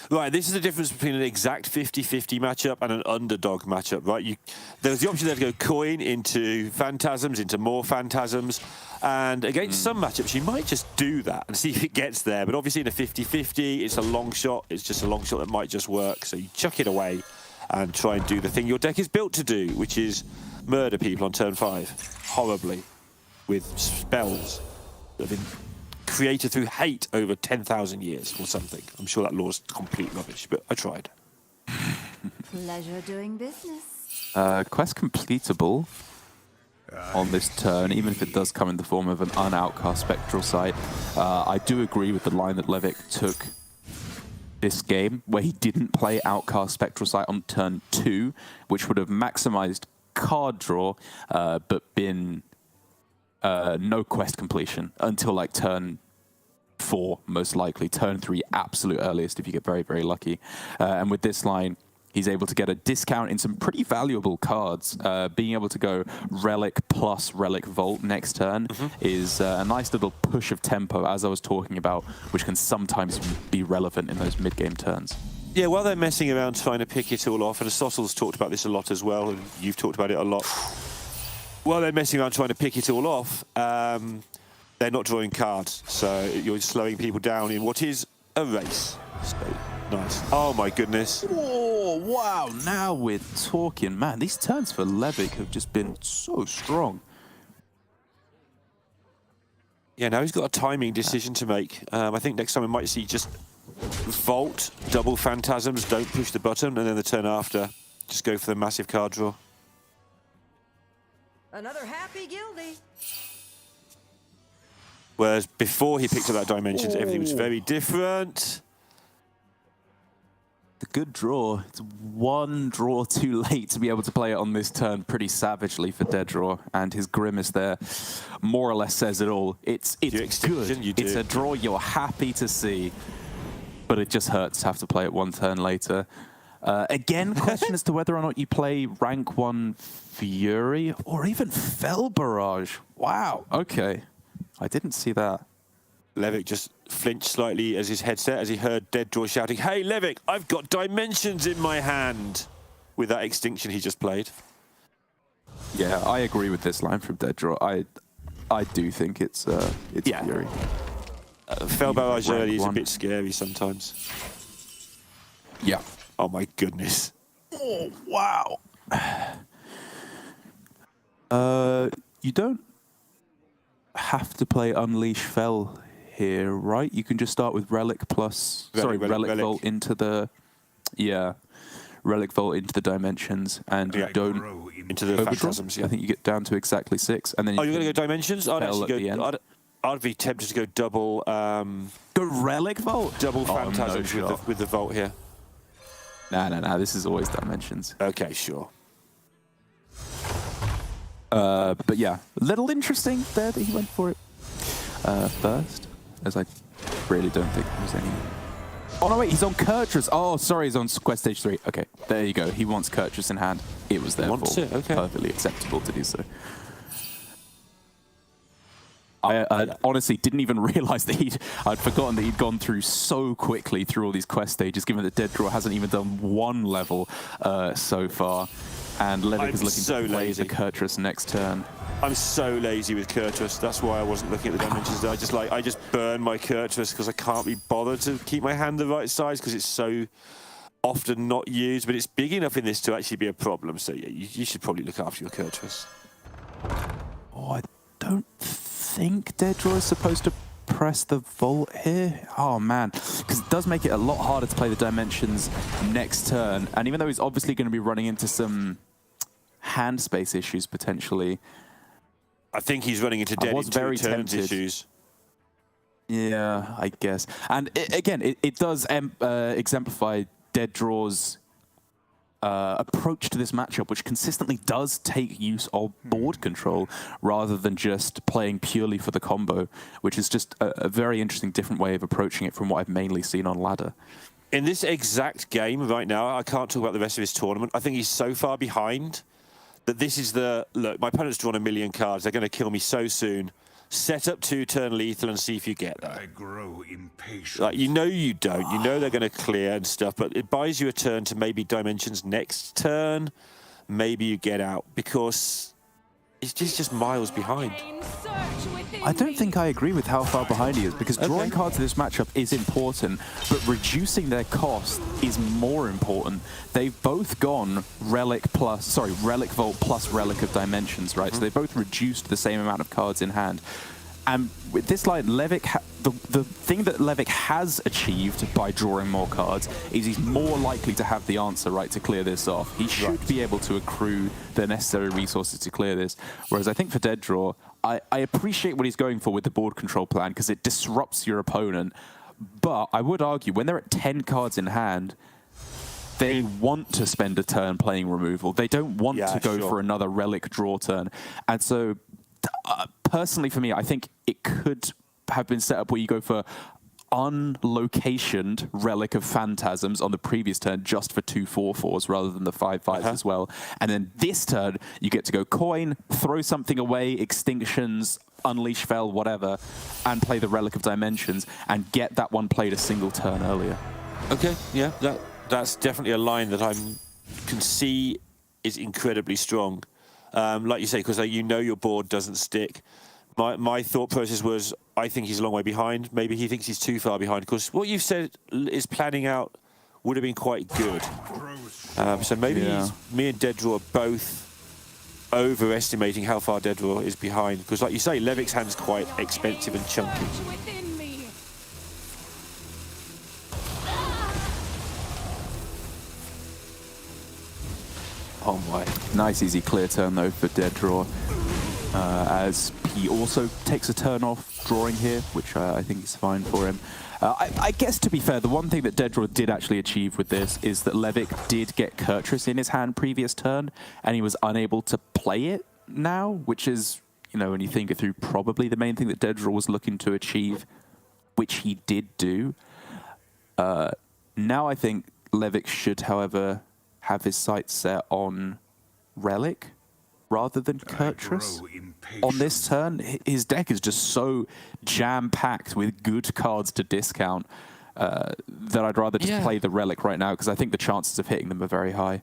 Speaker 6: Right, this is the difference between an exact 50-50 matchup and an underdog matchup, right? There's the option there to go coin into Phantasms, into more Phantasms, and against some matchups, you might just do that and see if it gets there. But obviously in a 50-50, it's a long shot. It's just a long shot that might just work. So you chuck it away and try and do the thing your deck is built to do, which is murder people on turn 5, horribly, with spells that have been created through hate over 10,000 years or something. I'm sure that law's complete rubbish, but I tried.
Speaker 7: Pleasure doing business.
Speaker 13: Quest completable on this turn, even if it does come in the form of an unoutcast Spectral Sight. I do agree with the line that Levic took this game, where he didn't play Outcast Spectral Sight on turn 2, which would have maximized card draw, but been no quest completion until like turn 4, most likely. Turn 3, absolute earliest if you get very, very lucky. And with this line, he's able to get a discount in some pretty valuable cards. Being able to go Relic plus Relic Vault next turn is a nice little push of tempo, as I was talking about, which can sometimes be relevant in those mid-game turns.
Speaker 6: Yeah, while they're messing around trying to pick it all off, and Sottel's talked about this a lot as well, and you've talked about it a lot. While they're messing around trying to pick it all off, they're not drawing cards, so you're slowing people down in what is a race. So, nice. Oh my goodness.
Speaker 13: Oh, wow, now we're talking. Man, these turns for Levic have just been so strong.
Speaker 6: Yeah, now he's got a timing decision to make. I think next time we might see just Vault, double Phantasms, don't push the button, and then the turn after, just go for the massive card draw.
Speaker 7: Another happy guilty.
Speaker 6: Whereas before he picked up that Dimensions, everything was very different.
Speaker 13: The good draw. It's one draw too late to be able to play it on this turn pretty savagely for Dead Draw, and his Grimace there more or less says it all. It's good. It's a draw you're happy to see, but it just hurts to have to play it one turn later. Again, question as to whether or not you play rank 1 Fury or even Fell Barrage. Wow, okay. I didn't see that.
Speaker 6: Levic just flinched slightly as his headset as he heard Dead Draw shouting, "Hey Levic, I've got Dimensions in my hand," with that extinction he just played.
Speaker 13: Yeah, I agree with this line from Dead Draw. I do think it's Fury.
Speaker 6: Fell Barrage early is a bit scary sometimes.
Speaker 13: Yeah.
Speaker 6: Oh my goodness.
Speaker 13: Oh, wow. You don't have to play Unleash Fell here, right? You can just start with Relic plus... Relic Vault into the... Yeah. Relic Vault into the Dimensions, and you don't...
Speaker 6: Into the Phantasms, yeah.
Speaker 13: I think you get down to exactly 6, and then
Speaker 6: you're going to go Dimensions? I'd actually go... I'd be tempted to go double...
Speaker 13: Go Relic Vault?
Speaker 6: Double Phantasms with the Vault here.
Speaker 13: Nah, this is always Dimensions.
Speaker 6: Okay, sure.
Speaker 13: But yeah, a little interesting there that he went for it first, as I really don't think there was any Oh no, wait, he's on Kurtrus. Oh, sorry, he's on Quest Stage 3. Okay, there you go. He wants Kurtrus in hand. It was therefore perfectly acceptable to do so. I honestly didn't even realize that I'd forgotten that he'd gone through so quickly through all these quest stages, given that Dead Draw hasn't even done one level so far. And Levick is looking to play the Kurtrus next turn.
Speaker 6: I'm so lazy with Kurtrus. That's why I wasn't looking at the dimensions. I just burn my Kurtrus because I can't be bothered to keep my hand the right size because it's so often not used. But it's big enough in this to actually be a problem. So yeah, you should probably look after your Kurtrus.
Speaker 13: Oh, I don't think Dead Draw is supposed to press the Vault here. Oh man, because it does make it a lot harder to play the dimensions next turn. And even though he's obviously going to be running into some hand space issues potentially,
Speaker 6: I think he's running into dead in 2 turns issues.
Speaker 13: Yeah, I guess. And it does exemplify Dead Draw's approach to this matchup, which consistently does take use of board control rather than just playing purely for the combo, which is just a very interesting, different way of approaching it from what I've mainly seen on ladder.
Speaker 6: In this exact game right now, I can't talk about the rest of his tournament. I think he's so far behind that this is the, look, my opponent's drawn 1 million cards. They're going to kill me so soon. Set up 2-turn lethal and see if you get that.
Speaker 8: I grow impatient.
Speaker 6: Like, you know you don't. You know they're going to clear and stuff, but it buys you a turn to maybe dimensions next turn. Maybe you get out because he's just miles behind.
Speaker 13: I don't think I agree with how far behind he is, because drawing cards in this matchup is important, but reducing their cost is more important. They've both gone Relic Vault plus Relic of Dimensions, right? So they both reduced the same amount of cards in hand. And with this line, Levick, the thing that Levick has achieved by drawing more cards is he's more likely to have the answer, right, to clear this off. He should be able to accrue the necessary resources to clear this. Whereas I think for Dead Draw, I appreciate what he's going for with the board control plan because it disrupts your opponent. But I would argue when they're at 10 cards in hand, they want to spend a turn playing removal. They don't want to go for another Relic draw turn. And so personally for me, I think it could have been set up where you go for unlocationed Relic of Phantasms on the previous turn just for 2 4/4s rather than the 5/5s as well. And then this turn, you get to go coin, throw something away, extinctions, unleash Fel, whatever, and play the Relic of Dimensions and get that one played a single turn earlier.
Speaker 6: Okay, yeah, that's definitely a line that I can see is incredibly strong. Like you say, because you know your board doesn't stick. My thought process was, I think he's a long way behind. Maybe he thinks he's too far behind, because what you've said is planning out would have been quite good. So maybe me and Dead Draw are both overestimating how far Dead Draw is behind, because like you say, Levick's hand's quite expensive and chunky.
Speaker 13: Oh my. Nice easy clear turn though for Dead Draw, as he also takes a turn off drawing here, which I think is fine for him. I guess to be fair, the one thing that Dead Draw did actually achieve with this is that Levick did get Kurtrus in his hand previous turn, and he was unable to play it now, which is, you know, when you think it through, probably the main thing that Dead Draw was looking to achieve, which he did do. Now I think Levick should, however, have his sights set on Relic rather than Kurtrus. On this turn, his deck is just so jam-packed with good cards to discount that I'd rather just play the Relic right now, because I think the chances of hitting them are very high.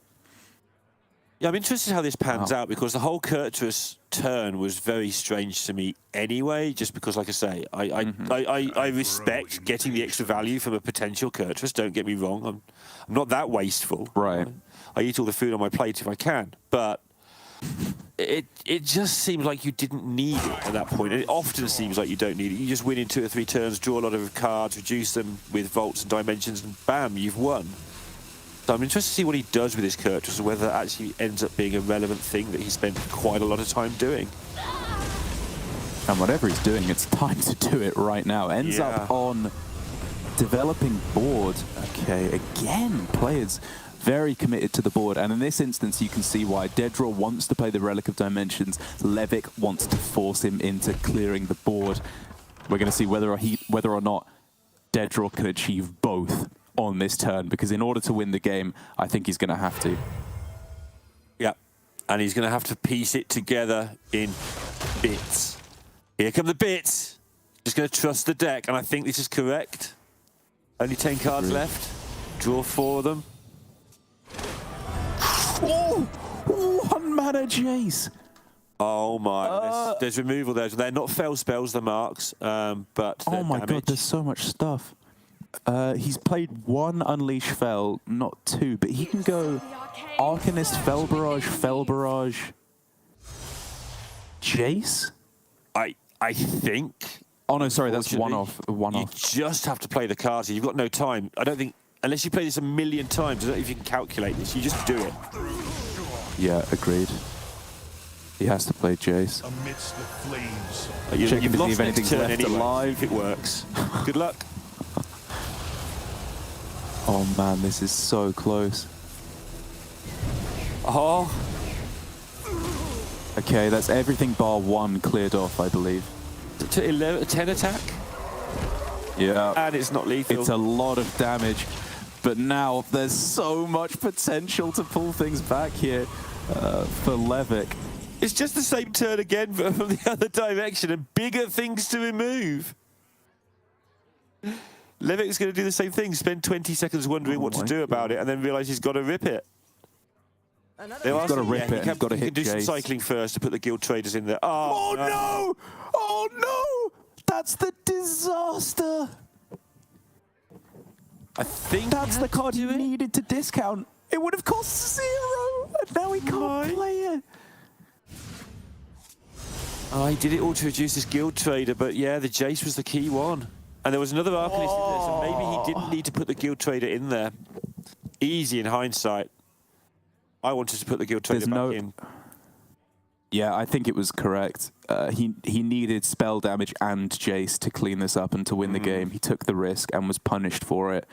Speaker 6: Yeah, I'm interested how this pans out, because the whole Kurtrus turn was very strange to me anyway, just because, like I say, I respect getting the extra value from a potential Kurtrus, don't get me wrong. I'm not that wasteful.
Speaker 13: Right.
Speaker 6: I eat all the food on my plate if I can, but it just seems like you didn't need it at that point. It often seems like you don't need it. You just win in 2 or 3 turns, draw a lot of cards, reduce them with vaults and dimensions, and bam, you've won. So I'm interested to see what he does with his Kurtrus, and whether that actually ends up being a relevant thing that he spent quite a lot of time doing.
Speaker 13: And whatever he's doing, it's time to do it right now. Ends up on developing board. Okay, again, players very committed to the board, and in this instance you can see why. Dead Draw wants to play the Relic of Dimensions. Levick wants to force him into clearing the board. We're going to see whether or not Dead Draw can achieve both on this turn, because in order to win the game, I think he's going to have to.
Speaker 6: Yeah, and he's going to have to piece it together in bits. Here come the bits. Just going to trust the deck, and I think this is correct. Only 10 cards left. Draw 4 of them.
Speaker 13: Oh, 1 mana Jace.
Speaker 6: Oh my, there's removal there. They're not fell spells, the marks, but
Speaker 13: oh my
Speaker 6: damage.
Speaker 13: god, there's so much stuff. He's played 1 Unleash Fel, not 2, but he can go Arcanist, Fel Barrage, Jace?
Speaker 6: I think...
Speaker 13: Oh no, sorry, that's one off.
Speaker 6: You just have to play the cards. You've got no time. I don't think, unless you play this a million times, I don't know if you can calculate this. You just do it.
Speaker 13: Yeah, agreed. He has to play Jace.
Speaker 8: Amidst the flames.
Speaker 13: Checking to see if
Speaker 6: next
Speaker 13: anything's
Speaker 6: turn
Speaker 13: left
Speaker 6: anyway.
Speaker 13: alive.
Speaker 6: If it works. Good luck.
Speaker 13: Oh man, this is so close.
Speaker 6: Oh.
Speaker 13: Okay, that's everything bar 1 cleared off, I believe.
Speaker 6: To 11, 10 attack?
Speaker 13: Yeah.
Speaker 6: And it's not lethal.
Speaker 13: It's a lot of damage, but now there's so much potential to pull things back here for Levick.
Speaker 6: It's just the same turn again from the other direction and bigger things to remove. Levick's going to do the same thing, spend 20 seconds wondering what to do about it and then realise he's got to rip it.
Speaker 13: He's got to rip it, he's got to hit
Speaker 6: do some
Speaker 13: Jace.
Speaker 6: cycling first to put the guild traders in there.
Speaker 13: Oh no! Oh no! That's the disaster!
Speaker 6: I think
Speaker 13: that's the card you needed to discount. It would have cost 0, and now he can't play it.
Speaker 6: Oh, he did it all to reduce his guild trader, but yeah, the Jace was the key one. And there was another Arcanist in there, so maybe he didn't need to put the guild trader in there. Easy in hindsight. I wanted to put the guild trader back in.
Speaker 13: Yeah, I think it was correct. He needed spell damage and Jace to clean this up and to win the game. He took the risk and was punished for it.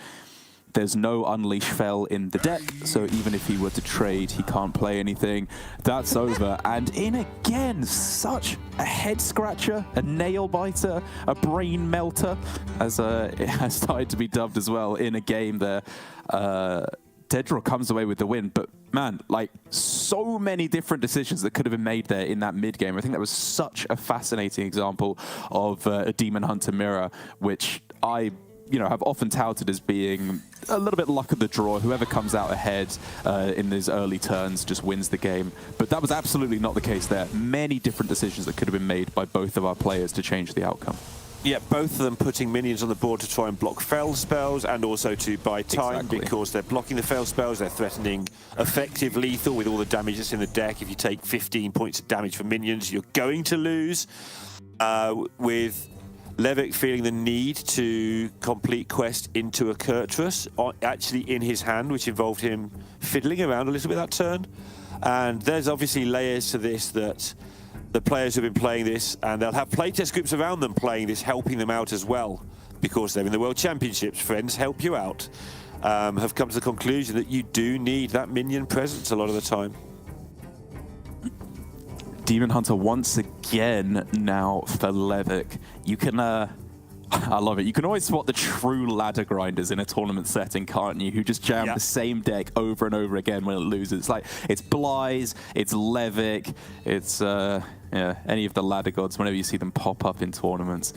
Speaker 13: There's no Unleash Fel in the deck, so even if he were to trade, he can't play anything. That's over. And in again, such a head scratcher, a nail biter, a brain melter, as it has started to be dubbed as well in a game there. Dedra comes away with the win, but man, like so many different decisions that could have been made there in that mid game. I think that was such a fascinating example of a Demon Hunter mirror, which I have often touted as being a little bit luck of the draw. Whoever comes out ahead in these early turns just wins the game. But that was absolutely not the case there. Many different decisions that could have been made by both of our players to change the outcome.
Speaker 6: Yeah, both of them putting minions on the board to try and block fel spells and also to buy time because they're blocking the fel spells, they're threatening effective lethal with all the damage that's in the deck. If you take 15 points of damage from minions, you're going to lose. With Levick feeling the need to complete quest into a Kurtrus actually in his hand, which involved him fiddling around a little bit that turn. And there's obviously layers to this that the players who've been playing this, and they'll have playtest groups around them playing this, helping them out as well, because they're in the World Championships. Friends help you out. Have come to the conclusion that you do need that minion presence a lot of the time.
Speaker 13: Demon Hunter once again now for Levick. You can, I love it. You can always spot the true ladder grinders in a tournament setting, can't you? Who just jam the same deck over and over again when it loses. It's like, it's Bly's, it's Levick, it's any of the ladder gods. Whenever you see them pop up in tournaments,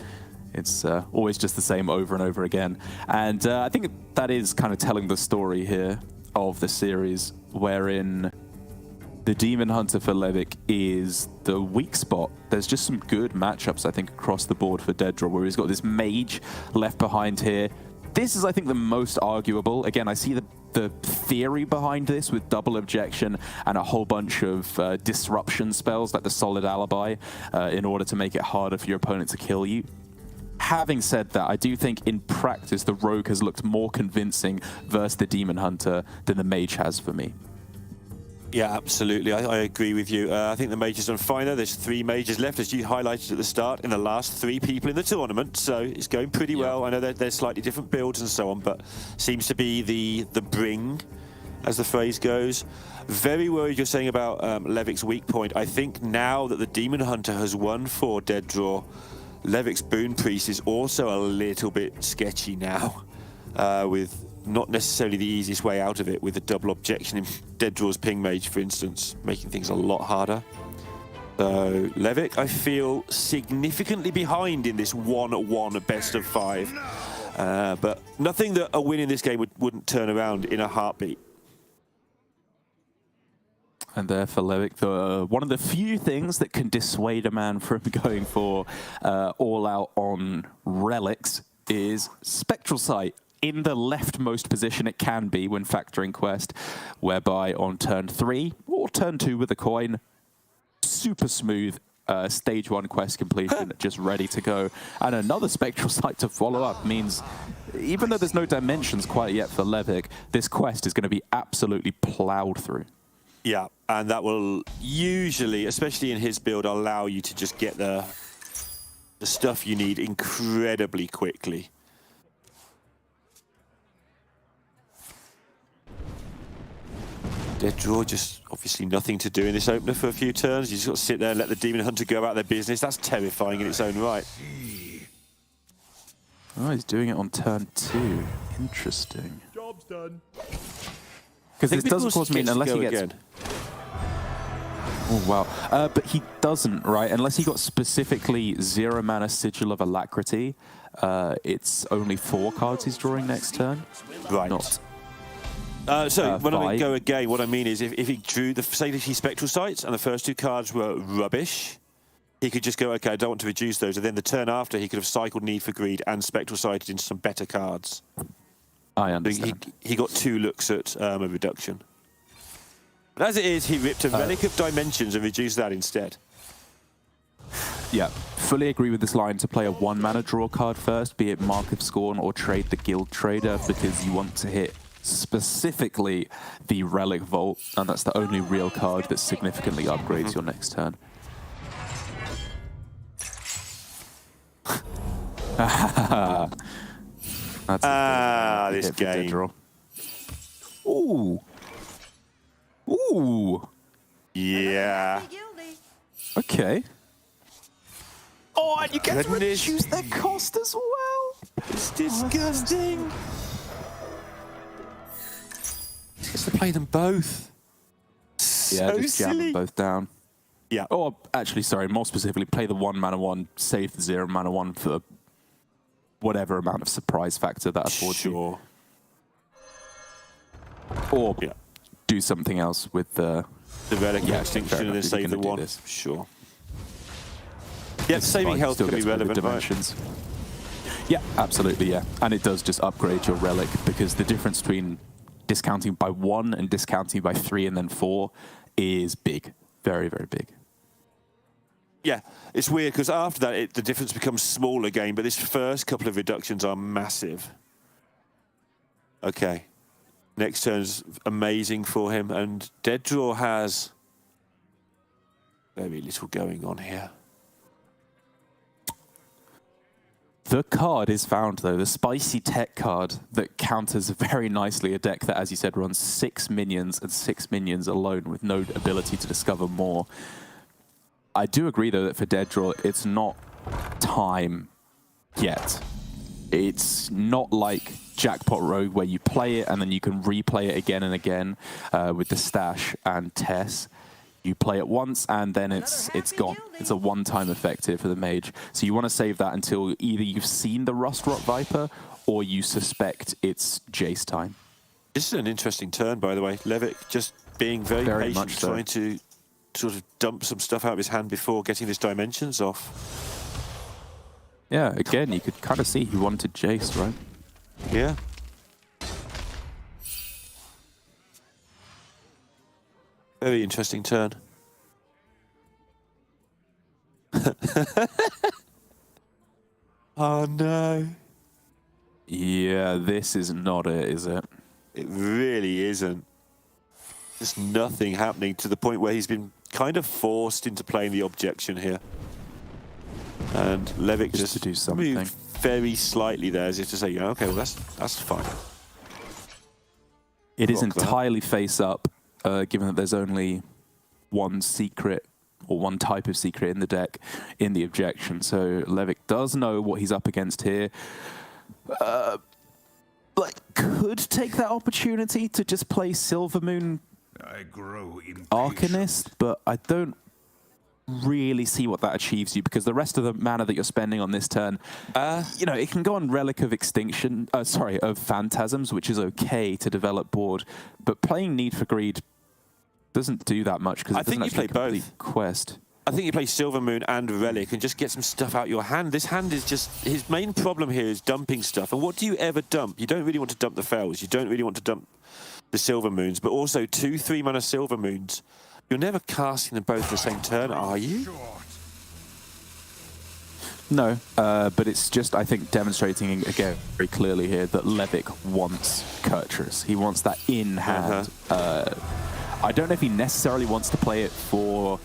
Speaker 13: it's always just the same over and over again. And I think that is kind of telling the story here of the series, wherein the Demon Hunter for Levick is the weak spot. There's just some good matchups, I think, across the board for Dedra, where he's got this mage left behind here. This is, I think, the most arguable. Again, I see the theory behind this with double objection and a whole bunch of disruption spells, like the Solid Alibi, in order to make it harder for your opponent to kill you. Having said that, I do think in practice, the Rogue has looked more convincing versus the Demon Hunter than the Mage has for me.
Speaker 6: Yeah, absolutely. I agree with you. I think the Mage's done fine there. There's 3 Mages left, as you highlighted at the start, in the last 3 people in the tournament. So it's going pretty well. I know that there's slightly different builds and so on, but seems to be the bring, as the phrase goes. Very worried you're saying about Levick's weak point. I think now that the Demon Hunter has won for Dead Draw, Levick's Boon Priest is also a little bit sketchy now, with not necessarily the easiest way out of it with a double objection in Dead Draw's Ping Mage, for instance, making things a lot harder. So Levick, I feel significantly behind in this 1-1 best of 5. But nothing that a win in this game wouldn't turn around in a heartbeat.
Speaker 13: And there for Levick, one of the few things that can dissuade a man from going for all out on relics is Spectral Sight. In the leftmost position it can be when factoring quest, whereby on turn 3 or turn 2 with a coin, super smooth stage 1 quest completion, just ready to go. And another Spectral Sight to follow up means, even though there's no dimensions quite yet for Levick, this quest is going to be absolutely plowed through.
Speaker 6: Yeah, and that will usually, especially in his build, allow you to just get the stuff you need incredibly quickly. Dead Draw, just obviously nothing to do in this opener for a few turns. You just got to sit there and let the Demon Hunter go about their business. That's terrifying in its own right.
Speaker 13: Oh, he's doing it on turn 2. Interesting.
Speaker 12: Job's done.
Speaker 13: Because this does, of course, mean unless he gets...
Speaker 6: Again.
Speaker 13: Oh, wow. But he doesn't, right? Unless he got specifically 0 mana Sigil of Alacrity, it's only 4 cards he's drawing next turn.
Speaker 6: Right.
Speaker 13: Not...
Speaker 6: So when I
Speaker 13: 5.
Speaker 6: go again, what I mean is if he drew the, say that he Spectral Sights and the first 2 cards were rubbish, he could just go, okay, I don't want to reduce those. And then the turn after, he could have cycled Need for Greed and Spectral Sighted into some better cards.
Speaker 13: I understand.
Speaker 6: He got 2 looks at a reduction. But as it is, he ripped a Relic of Dimensions and reduced that instead.
Speaker 13: Yeah, fully agree with this line to play a 1 mana draw card first, be it Mark of Scorn or trade the Guild Trader, because you want to hit specifically the Relic Vault, and that's the only real card that significantly upgrades your next turn. That's
Speaker 6: this game.
Speaker 13: Draw. Ooh. Ooh.
Speaker 6: Yeah.
Speaker 13: Okay. Oh, and you get to reduce their cost as well.
Speaker 6: It's disgusting. Just to play them both.
Speaker 13: Yeah,
Speaker 6: So
Speaker 13: just jam them
Speaker 6: silly.
Speaker 13: both down.
Speaker 6: Yeah.
Speaker 13: Or actually, sorry, more specifically, play the 1 mana 1, save the 0 mana 1 for whatever amount of surprise factor that affords you. Or do something else with the
Speaker 6: Relic of Extinction and then save the 1. Sure. Yeah, saving health can be relevant,
Speaker 13: dimensions. Yeah, absolutely, yeah. And it does just upgrade your Relic, because the difference between discounting by 1 and discounting by 3 and then 4 is big. Very, very big.
Speaker 6: Yeah, it's weird because after that, the difference becomes small again, but this first couple of reductions are massive. Okay. Next turn's amazing for him, and Dead Draw has very little going on here.
Speaker 13: The card is found, though, the Spicy Tech card that counters very nicely a deck that, as you said, runs 6 minions and 6 minions alone with no ability to discover more. I do agree, though, that for Dead Draw, it's not time yet. It's not like Jackpot Rogue, where you play it and then you can replay it again and again with the Stash and Tess. You play it once and then it's gone. It's a one-time effect here for the Mage. So you want to save that until either you've seen the Rustrot Viper or you suspect it's Jace time.
Speaker 6: This is an interesting turn, by the way. Levick just being very patient,
Speaker 13: much so.
Speaker 6: trying to sort of dump some stuff out of his hand before getting his dimensions off.
Speaker 13: Yeah, again, you could kind of see he wanted Jace, right?
Speaker 6: Yeah. Very interesting turn. Oh no.
Speaker 13: Yeah, this is not it, is it?
Speaker 6: It really isn't. Just nothing happening to the point where he's been kind of forced into playing the objection here. And Levick just
Speaker 13: to do something.
Speaker 6: moved very slightly there, as if to say, yeah, okay, well that's fine.
Speaker 13: It is
Speaker 6: Rock that.
Speaker 13: entirely face up, given that there's only one secret or one type of secret in the deck in the objection. So Levick does know what he's up against here. Like, could take that opportunity to just play Silvermoon
Speaker 8: I grow impatient.
Speaker 13: Arcanist, but I don't really see what that achieves you, because the rest of the mana that you're spending on this turn, you know, it can go on Relic of Extinction, of Phantasms, which is okay to develop board, but playing Need for Greed doesn't do that much because it doesn't actually complete quest.
Speaker 6: I think you play Silvermoon and Relic and just get some stuff out your hand. This hand is just... His main problem here is dumping stuff. And what do you ever dump? You don't really want to dump the Fells. You don't really want to dump the Silvermoons. But also 2/3 mana Silvermoons. You're never casting them both the same turn, are you?
Speaker 13: No, but it's just, I think, demonstrating again very clearly here that Levick wants Kurtrus. He wants that in hand. I don't know if he necessarily wants to play it for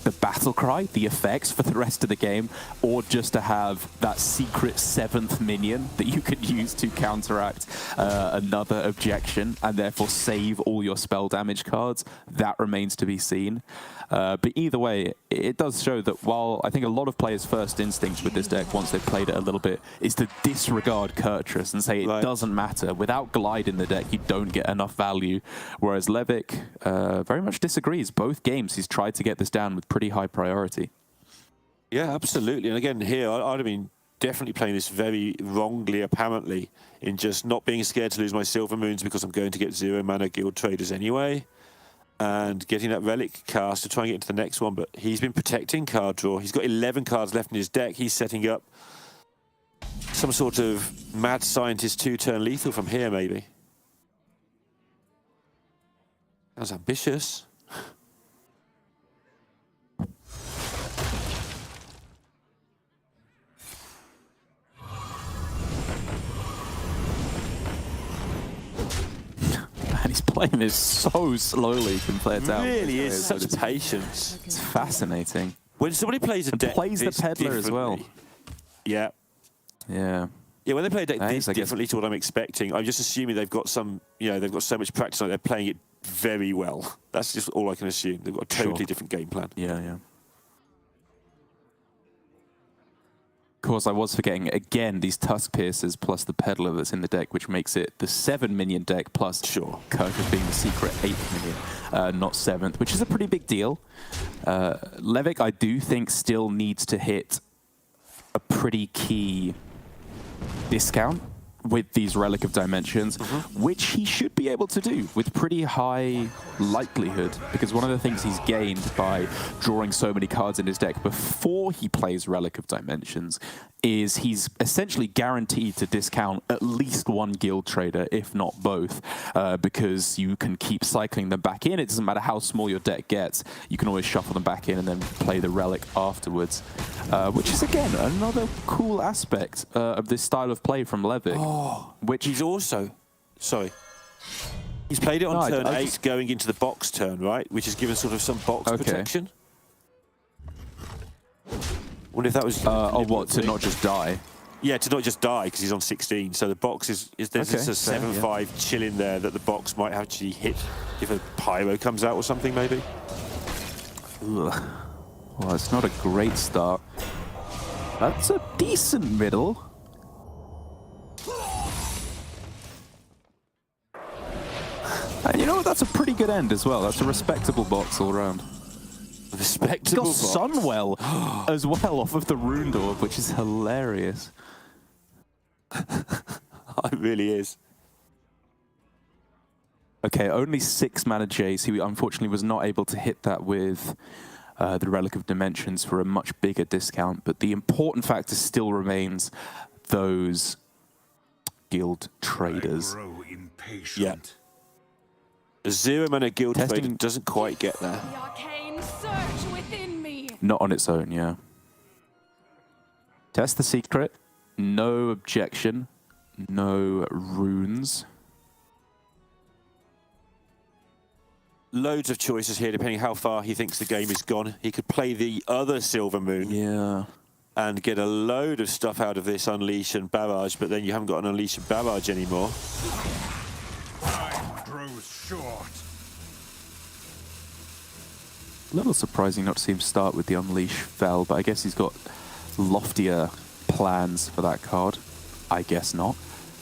Speaker 13: the battle cry, the effects for the rest of the game, or just to have that secret 7th minion that you could use to counteract another objection and therefore save all your spell damage cards. That remains to be seen. But either way, it does show that while I think a lot of players' first instinct with this deck, once they've played it a little bit, is to disregard Kurtrus and say it doesn't matter. Without Glide in the deck, you don't get enough value. Whereas Levick very much disagrees. Both games, he's tried to get this down with pretty high priority.
Speaker 6: Yeah, absolutely. And again, here, I'd have been definitely playing this very wrongly, apparently, in just not being scared to lose my Silvermoons because I'm going to get 0 mana Guild Traders anyway. And getting that Relic cast to try and get into the next one. But he's been protecting card draw. He's got 11 cards left in his deck. He's setting up some sort of mad scientist 2-turn lethal from here, maybe. That's ambitious.
Speaker 13: And he's playing this so slowly compared to...
Speaker 6: It really is such patience.
Speaker 13: It's fascinating.
Speaker 6: When somebody plays a deck
Speaker 13: plays the Peddler as well.
Speaker 6: Yeah.
Speaker 13: Yeah.
Speaker 6: Yeah, when they play a deck
Speaker 13: Nice,
Speaker 6: this differently to what I'm expecting, I'm just assuming they've got some, you know, they've got so much practice on it, they're playing it very well. That's just all I can assume. They've got a totally different game plan.
Speaker 13: Yeah, yeah. Of course, I was forgetting, again, these Tusk Piercers plus the Peddler that's in the deck, which makes it the 7-minion deck plus Kurtrus being the secret 8th minion, not 7th, which is a pretty big deal. Levick, I do think, still needs to hit a pretty key discount with these Relic of Dimensions, which he should be able to do with pretty high likelihood, because one of the things he's gained by drawing so many cards in his deck before he plays Relic of Dimensions is he's essentially guaranteed to discount at least one Guild Trader, if not both, because you can keep cycling them back in. It doesn't matter how small your deck gets, you can always shuffle them back in and then play the Relic afterwards, which is, again, another cool aspect of this style of play from Levick.
Speaker 6: Which he's also... Sorry. He's played it on turn 8 going into the box turn, right? Which has given sort of some box protection. Wonder if that was...
Speaker 13: what, to not just die?
Speaker 6: Yeah, to not just die, because he's on 16. So the box is there's just a 7/5 chill in there that the box might actually hit if a Pyro comes out or something, maybe.
Speaker 13: Ugh. Well, it's not a great start. That's a decent middle. And you know what? That's a pretty good end as well. That's a respectable box all around.
Speaker 6: Respectable box.
Speaker 13: He's got Sunwell as well off of the Rune Orb, which is hilarious.
Speaker 6: It really is.
Speaker 13: Okay, only 6 mana Jace. He unfortunately was not able to hit that with the Relic of Dimensions for a much bigger discount. But the important factor still remains those Guild Traders.
Speaker 6: Yeah. The 0 mana Guild Trader doesn't quite get there.
Speaker 7: The arcane surge within me.
Speaker 13: Not on its own, yeah. Test the secret. No objection. No runes.
Speaker 6: Loads of choices here, depending how far he thinks the game is gone. He could play the other Silvermoon.
Speaker 13: Yeah.
Speaker 6: And get a load of stuff out of this Unleash and Barrage, but then you haven't got an Unleash and Barrage anymore.
Speaker 8: Time grows short.
Speaker 13: A little surprising not to see him start with the Unleash Fell, but I guess he's got loftier plans for that card. I guess not.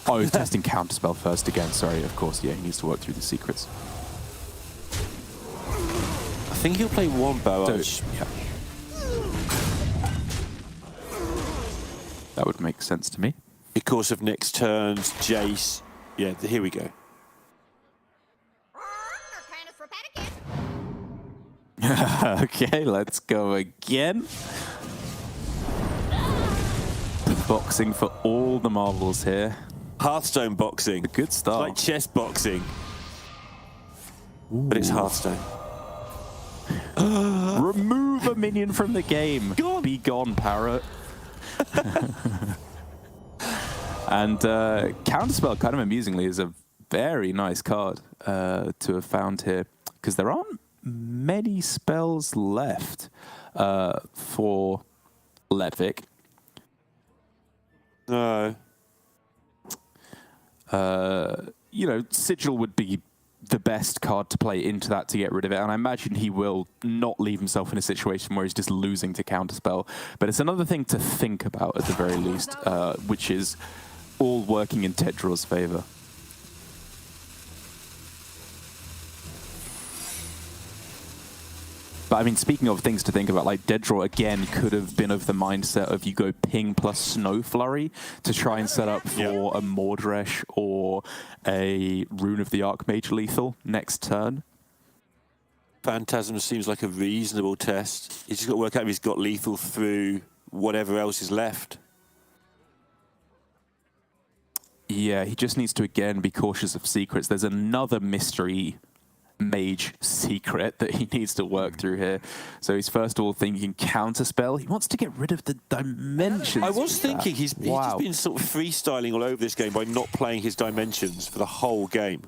Speaker 13: Oh, he's testing Counterspell first again. Sorry, of course. Yeah, he needs to work through the secrets.
Speaker 6: I think he'll play one barrage.
Speaker 13: Yeah. That would make sense to me.
Speaker 6: Because of next turn's Jace. Yeah, here we go.
Speaker 13: Okay, let's go again. Boxing for all the marbles here.
Speaker 6: Hearthstone boxing.
Speaker 13: A good start.
Speaker 6: It's like chess boxing. Ooh. But it's Hearthstone.
Speaker 13: Remove a minion from the game. Be gone, parrot. And Counterspell, kind of amusingly, is a very nice card to have found here, because there aren't many spells left for Levic.
Speaker 6: No.
Speaker 13: You know, Sigil would be the best card to play into that to get rid of it, and I imagine he will not leave himself in a situation where he's just losing to Counterspell. But it's another thing to think about at the very least, which is all working in Tedraw's favor. But I mean, speaking of things to think about, like Dedraw again could have been of the mindset of you go ping plus Snow Flurry to try and set up for a Mordresh or a Rune of the Archmage lethal next turn.
Speaker 6: Phantasm seems like a reasonable test. He's just got to work out if he's got lethal through whatever else is left.
Speaker 13: Yeah, he just needs to again be cautious of secrets. There's another mystery mage secret that he needs to work through here. So he's first of all thinking Counterspell. He wants to get rid of the dimensions.
Speaker 6: I was thinking he's just been sort of freestyling all over this game by not playing his dimensions for the whole game.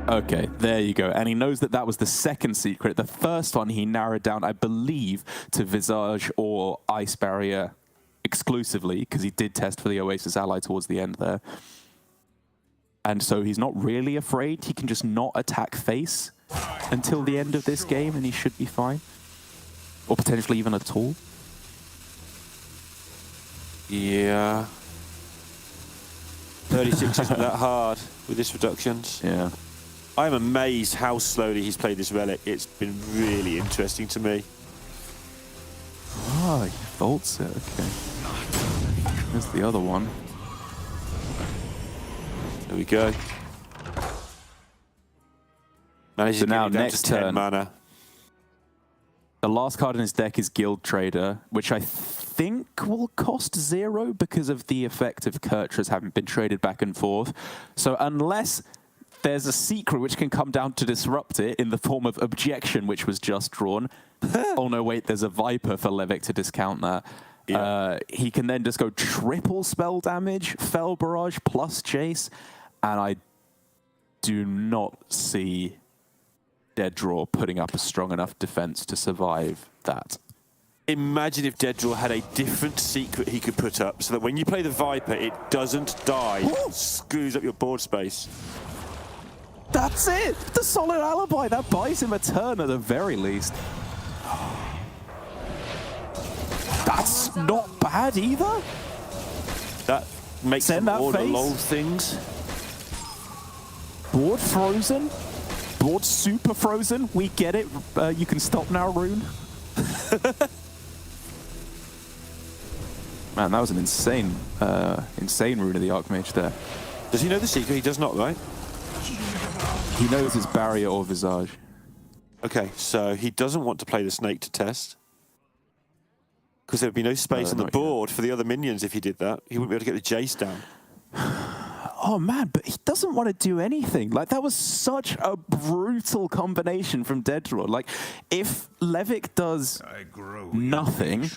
Speaker 13: Okay, there you go. And he knows that that was the second secret. The first one he narrowed down, I believe, to Visage or Ice Barrier exclusively, because he did test for the Oasis ally towards the end there. And so he's not really afraid. He can just not attack face until the end of this game, and he should be fine. Or potentially even at all.
Speaker 6: Yeah. 36 isn't that hard with this reductions.
Speaker 13: Yeah.
Speaker 6: I'm amazed how slowly he's played this relic. It's been really interesting to me.
Speaker 13: Oh, he vaults it. Okay. There's the other one.
Speaker 6: There we go. Manages
Speaker 13: So
Speaker 6: to
Speaker 13: now
Speaker 6: get it down
Speaker 13: next
Speaker 6: to 10
Speaker 13: turn,
Speaker 6: mana.
Speaker 13: the last card in his deck is Guild Trader, which I think will cost 0 because of the effect of Kurtras having been traded back and forth. So unless there's a secret which can come down to disrupt it in the form of Objection, which was just drawn. Oh no, wait, there's a Viper for Levic to discount that. Yeah. He can then just go triple spell damage, Fell Barrage plus Chase, and I do not see Dedraw putting up a strong enough defense to survive that.
Speaker 6: Imagine if Dedraw had a different secret he could put up so that when you play the Viper, it doesn't die. It screws up your board space.
Speaker 13: That's it! The solid alibi! That buys him a turn at the very least. That's not bad either.
Speaker 6: That makes him all the lol things.
Speaker 13: Board frozen. Board super frozen. We get it. You can stop now, Rune. Man, that was an insane Rune of the Archmage there.
Speaker 6: Does he know the secret? He does not, right?
Speaker 13: He knows it's Barrier or Visage.
Speaker 6: Okay, so he doesn't want to play the Snake to test. Because there would be no space on the board for the other minions if he did that. He wouldn't be able to get the Jace down.
Speaker 13: Oh man, but he doesn't want to do anything. Like, that was such a brutal combination from Dedraw. Like, if Levic does nothing,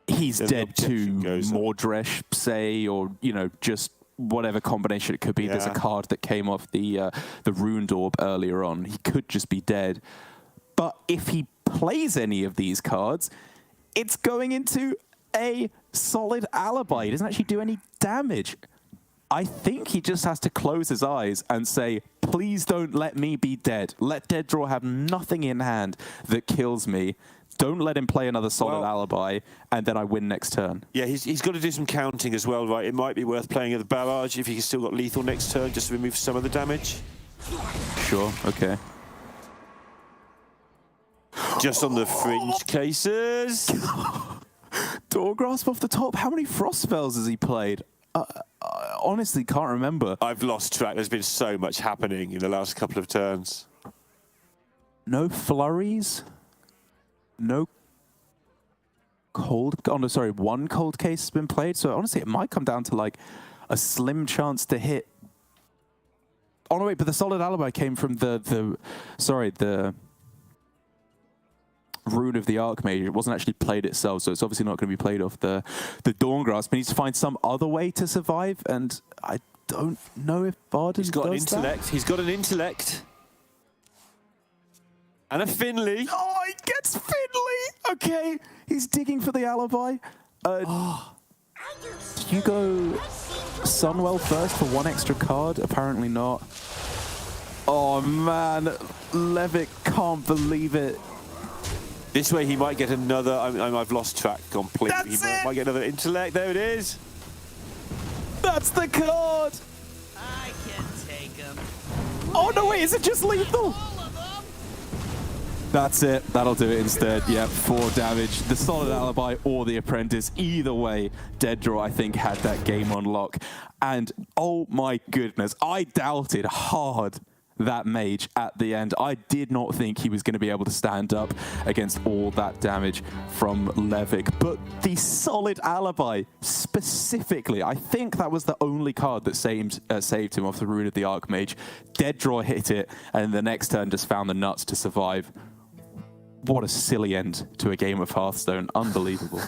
Speaker 13: he's dead to Mordresh, say, or, you know, just whatever combination it could be. Yeah. There's a card that came off the Runed Orb earlier on. He could just be dead. But if he plays any of these cards, it's going into a solid alibi. He doesn't actually do any damage. I think he just has to close his eyes and say, please don't let me be dead. Let Dedraw have nothing in hand that kills me. don't let him play another solid ally, and then I win next turn.
Speaker 6: Yeah, he's got to do some counting as well, right? It might be worth playing the barrage if he's still got lethal next turn, just to remove some of the damage.
Speaker 13: Sure, okay.
Speaker 6: Just on the fringe cases.
Speaker 13: Door Grasp off the top. How many Frost spells has he played? I honestly can't remember.
Speaker 6: I've lost track. There's been so much happening in the last couple of turns.
Speaker 13: No flurries? No cold... Oh, no, sorry. One cold case has been played. So honestly, it might come down to like a slim chance to hit. Oh, no, wait, but the solid alibi came from the Rune of the Archmage. It wasn't actually played itself, so it's obviously not going to be played off the Dawn Grasp. He needs to find some other way to survive, and I don't know if Barden
Speaker 6: He's got an
Speaker 13: does
Speaker 6: intellect.
Speaker 13: that.
Speaker 6: He's got an intellect. And a Finley.
Speaker 13: Oh, he gets Finley! Okay, he's digging for the alibi. Do you go Sunwell first for one extra card? Apparently not. Oh, man. Levick can't believe it.
Speaker 6: This way he might get another... I've lost track completely. Might get another intellect. There it is.
Speaker 13: That's the card!
Speaker 12: I can take him.
Speaker 13: Oh, no, wait, is it just lethal? That's it. That'll do it instead. Yep, 4 damage. The solid alibi or the apprentice. Either way, Dead Draw, I think, had that game on lock. And oh my goodness, I doubted hard that mage at the end. I did not think he was going to be able to stand up against all that damage from Levick. But the solid alibi, specifically, I think that was the only card that saved him off the Rune of the Archmage. Dead Draw hit it, and the next turn just found the nuts to survive. What a silly end to a game of Hearthstone. Unbelievable.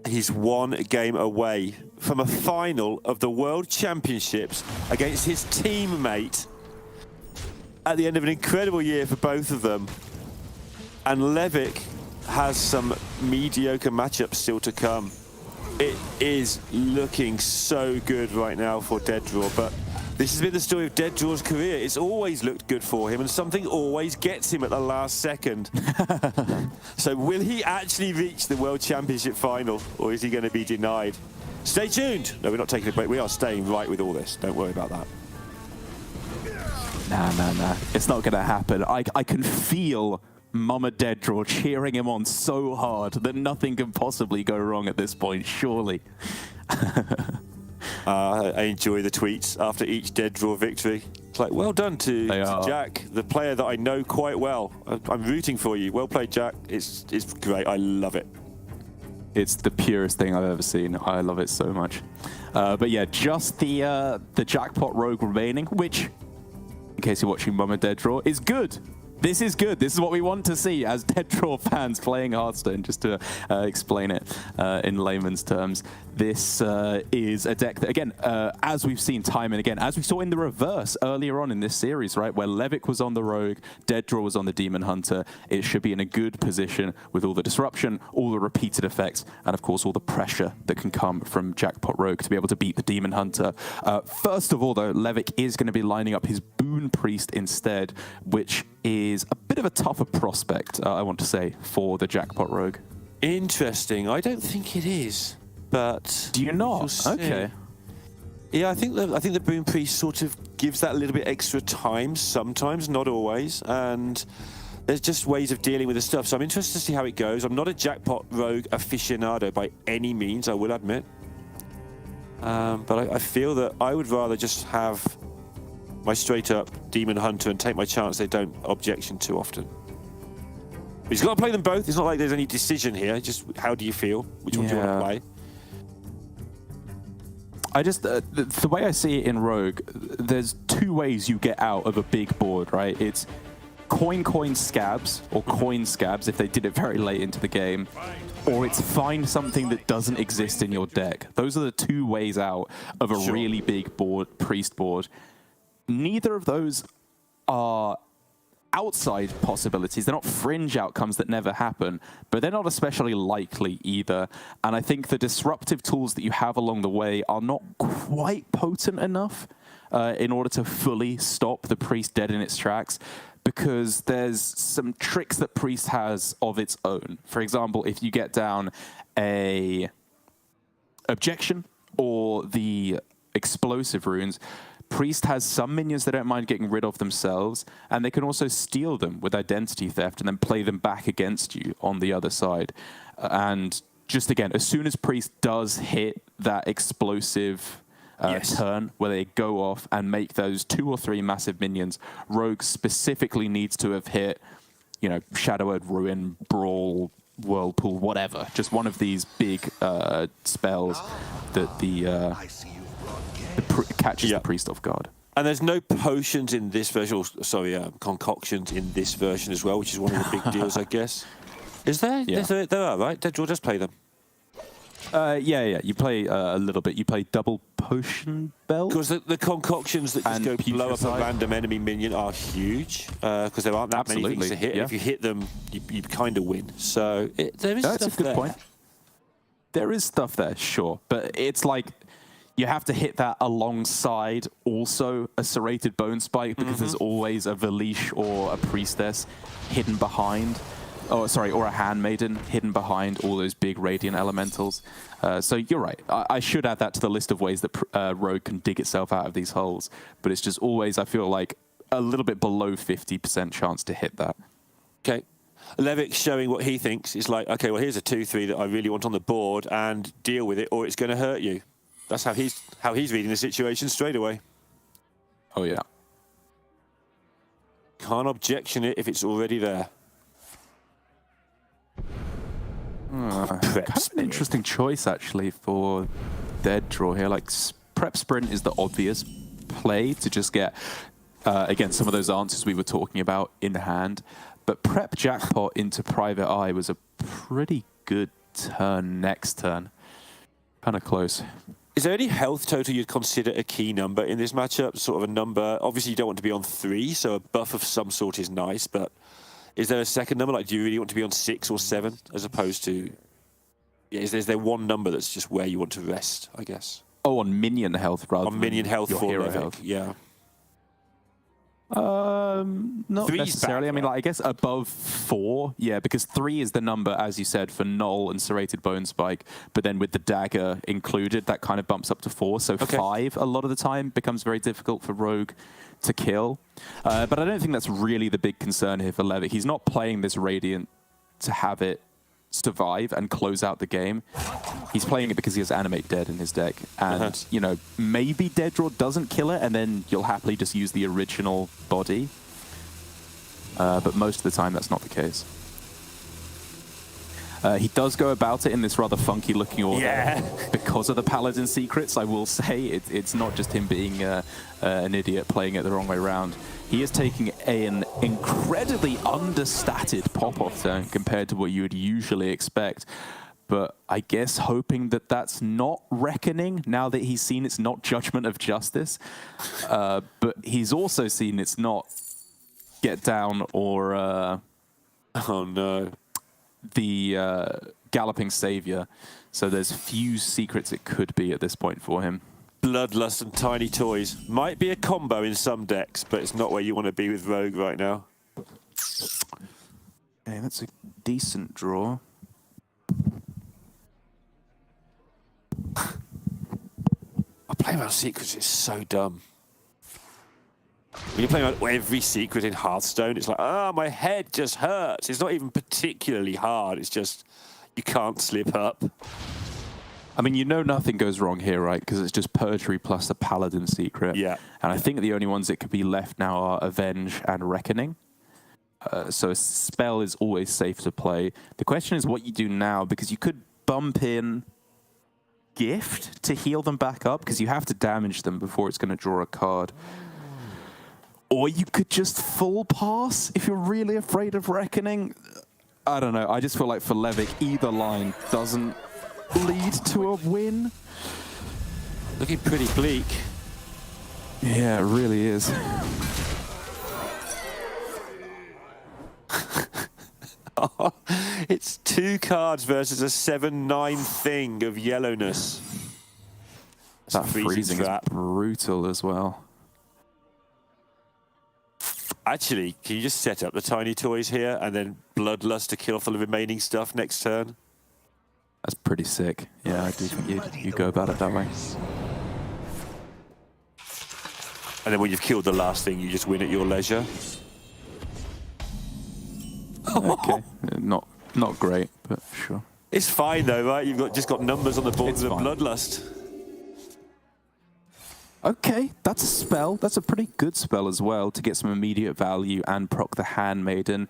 Speaker 6: He's one game away from a final of the World Championships against his teammate at the end of an incredible year for both of them. And Levick has some mediocre matchups still to come. It is looking so good right now for Dead Draw, but this has been the story of Dead Draw's career. It's always looked good for him, and something always gets him at the last second. So will he actually reach the World Championship final, or is he going to be denied? Stay tuned. No, we're not taking a break. We are staying right with all this. Don't worry about that.
Speaker 13: Nah. It's not going to happen. I can feel Mama Dead Draw cheering him on so hard that nothing can possibly go wrong at this point, surely.
Speaker 6: I enjoy the tweets after each Dead Draw victory. It's like, well done to Jack, the player that I know quite well. I'm rooting for you. Well played, Jack. It's great. I love it.
Speaker 13: It's the purest thing I've ever seen. I love it so much. But yeah, just the Jackpot Rogue remaining, which, in case you're watching Mama Dead Draw, is good. This is good. This is what we want to see as Dead Draw fans playing Hearthstone, just to explain it in layman's terms. This is a deck that, again, as we've seen time and again, as we saw in the reverse earlier on in this series, right, where Levick was on the Rogue, Dead Draw was on the Demon Hunter, it should be in a good position with all the disruption, all the repeated effects, and of course all the pressure that can come from Jackpot Rogue to be able to beat the Demon Hunter. First of all, though, Levick is going to be lining up his Boon Priest instead, which is a bit of a tougher prospect, I want to say, for the Jackpot Rogue.
Speaker 6: Interesting. I don't think it is, but
Speaker 13: do you not? Okay.
Speaker 6: Yeah, I think the Boon Priest sort of gives that a little bit extra time sometimes, not always, and there's just ways of dealing with the stuff. So I'm interested to see how it goes. I'm not a Jackpot Rogue aficionado by any means, I will admit, but I feel that I would rather just have my straight-up Demon Hunter and take my chance they don't objection too often. But he's got to play them both. It's not like there's any decision here. Just how do you feel? Which one do you want to play?
Speaker 13: I just, the way I see it in Rogue, there's 2 ways you get out of a big board, right? It's coin scabs, or coin scabs if they did it very late into the game, or it's find something that doesn't exist in your deck. Those are the 2 ways out of a really big board, priest board. Neither of those are outside possibilities. They're not fringe outcomes that never happen, but they're not especially likely either. And I think the disruptive tools that you have along the way are not quite potent enough in order to fully stop the priest dead in its tracks. because there's some tricks that Priest has of its own. For example, if you get down a objection or the explosive runes, Priest has some minions they don't mind getting rid of themselves, and they can also steal them with identity theft and then play them back against you on the other side. And just again, as soon as Priest does hit that explosive turn where they go off and make those 2 or 3 massive minions, Rogue specifically needs to have hit, you know, Shadow Earth, Ruin, Brawl, Whirlpool, whatever. Just one of these big spells that catches the Priest off guard.
Speaker 6: And there's no potions in this version, concoctions in this version as well, which is one of the big deals, I guess. Is there?
Speaker 13: Yeah.
Speaker 6: There are, right? Deaddraw does play them.
Speaker 13: Yeah. You play a little bit. You play double potion belt.
Speaker 6: Because the concoctions that just
Speaker 13: and
Speaker 6: go blow up a
Speaker 13: Putrescide.
Speaker 6: random enemy minion are huge. Because there aren't that many things to hit.
Speaker 13: Yeah.
Speaker 6: If you hit them, you kind of win. So there is
Speaker 13: That's
Speaker 6: stuff
Speaker 13: a good
Speaker 6: there.
Speaker 13: point. There is stuff there, sure. But it's like you have to hit that alongside also a serrated bone spike because there's always a Valish or a priestess hidden behind. Or a handmaiden hidden behind all those big radiant elementals. So you're right. I should add that to the list of ways that Rogue can dig itself out of these holes. But it's just always, I feel like, a little bit below 50% chance to hit that.
Speaker 6: Okay. Levik's showing what he thinks. He's like, okay, well, here's a 2-3 that I really want on the board, and deal with it, or it's going to hurt you. That's how he's reading the situation straight away.
Speaker 13: Oh, yeah.
Speaker 6: Can't objection it if it's already there.
Speaker 13: Kind of an interesting choice, actually, for Deaddraw here. Like, Prep Sprint is the obvious play to just get, again, some of those answers we were talking about in hand. But Prep Jackpot into Private Eye was a pretty good turn next turn. Kind of close.
Speaker 6: Is there any health total you'd consider a key number in this matchup? Sort of a number, obviously you don't want to be on 3, so a buff of some sort is nice, but is there a second number? Like, do you really want to be on 6 or 7 as opposed to... Yeah, is there one number that's just where you want to rest, I guess?
Speaker 13: Oh, on minion health rather
Speaker 6: on minion health
Speaker 13: your
Speaker 6: for
Speaker 13: hero
Speaker 6: Levic,
Speaker 13: health.
Speaker 6: yeah.
Speaker 13: Not
Speaker 6: 3's
Speaker 13: necessarily.
Speaker 6: back,
Speaker 13: I mean, like, I guess above 4, yeah, because 3 is the number, as you said, for Null and Serrated Bone Spike, but then with the dagger included, that kind of bumps up to 4. So 5, a lot of the time, becomes very difficult for Rogue to kill. But I don't think that's really the big concern here for Levick. He's not playing this Radiant to have it survive and close out the game. He's playing it because he has Animate Dead in his deck. And, you know, maybe Deaddraw doesn't kill it, and then you'll happily just use the original body. But most of the time, that's not the case. He does go about it in this rather funky-looking order because of the Paladin secrets, I will say. It's not just him being an idiot playing it the wrong way around. He is taking an incredibly understated pop-off turn compared to what you would usually expect. But I guess hoping that that's not Reckoning, now that he's seen it's not Judgment of Justice. But he's also seen it's not Get Down or...
Speaker 6: oh, no.
Speaker 13: The Galloping Savior. So there's few secrets it could be at this point for him.
Speaker 6: Bloodlust and Tiny Toys. Might be a combo in some decks, but it's not where you want to be with Rogue right now.
Speaker 13: Okay, that's a decent draw.
Speaker 6: Playing around secrets is so dumb. When you're playing around every secret in Hearthstone, it's like, my head just hurts. It's not even particularly hard. It's just, you can't slip up.
Speaker 13: I mean, you know nothing goes wrong here, right? Because it's just Perjury plus the Paladin secret.
Speaker 6: Yeah.
Speaker 13: And I think the only ones that could be left now are Avenge and Reckoning. So a spell is always safe to play. The question is what you do now, because you could bump in Gift to heal them back up, because you have to damage them before it's going to draw a card. Or you could just full pass if you're really afraid of Reckoning. I don't know. I just feel like for Levick, either line doesn't lead to a win.
Speaker 6: Looking pretty bleak.
Speaker 13: Yeah, it really is.
Speaker 6: It's 2 cards versus a 7/9 thing of yellowness.
Speaker 13: That freezing is brutal as well.
Speaker 6: Actually, can you just set up the tiny toys here and then Bloodlust to kill off the remaining stuff next turn?
Speaker 13: That's pretty sick. Yeah, I do think you go about it that way.
Speaker 6: And then when you've killed the last thing, you just win at your leisure.
Speaker 13: Okay, not great, but sure.
Speaker 6: It's fine though, right? You've just got numbers on the board with Bloodlust.
Speaker 13: Okay, that's a spell. That's a pretty good spell as well to get some immediate value and proc the Handmaiden.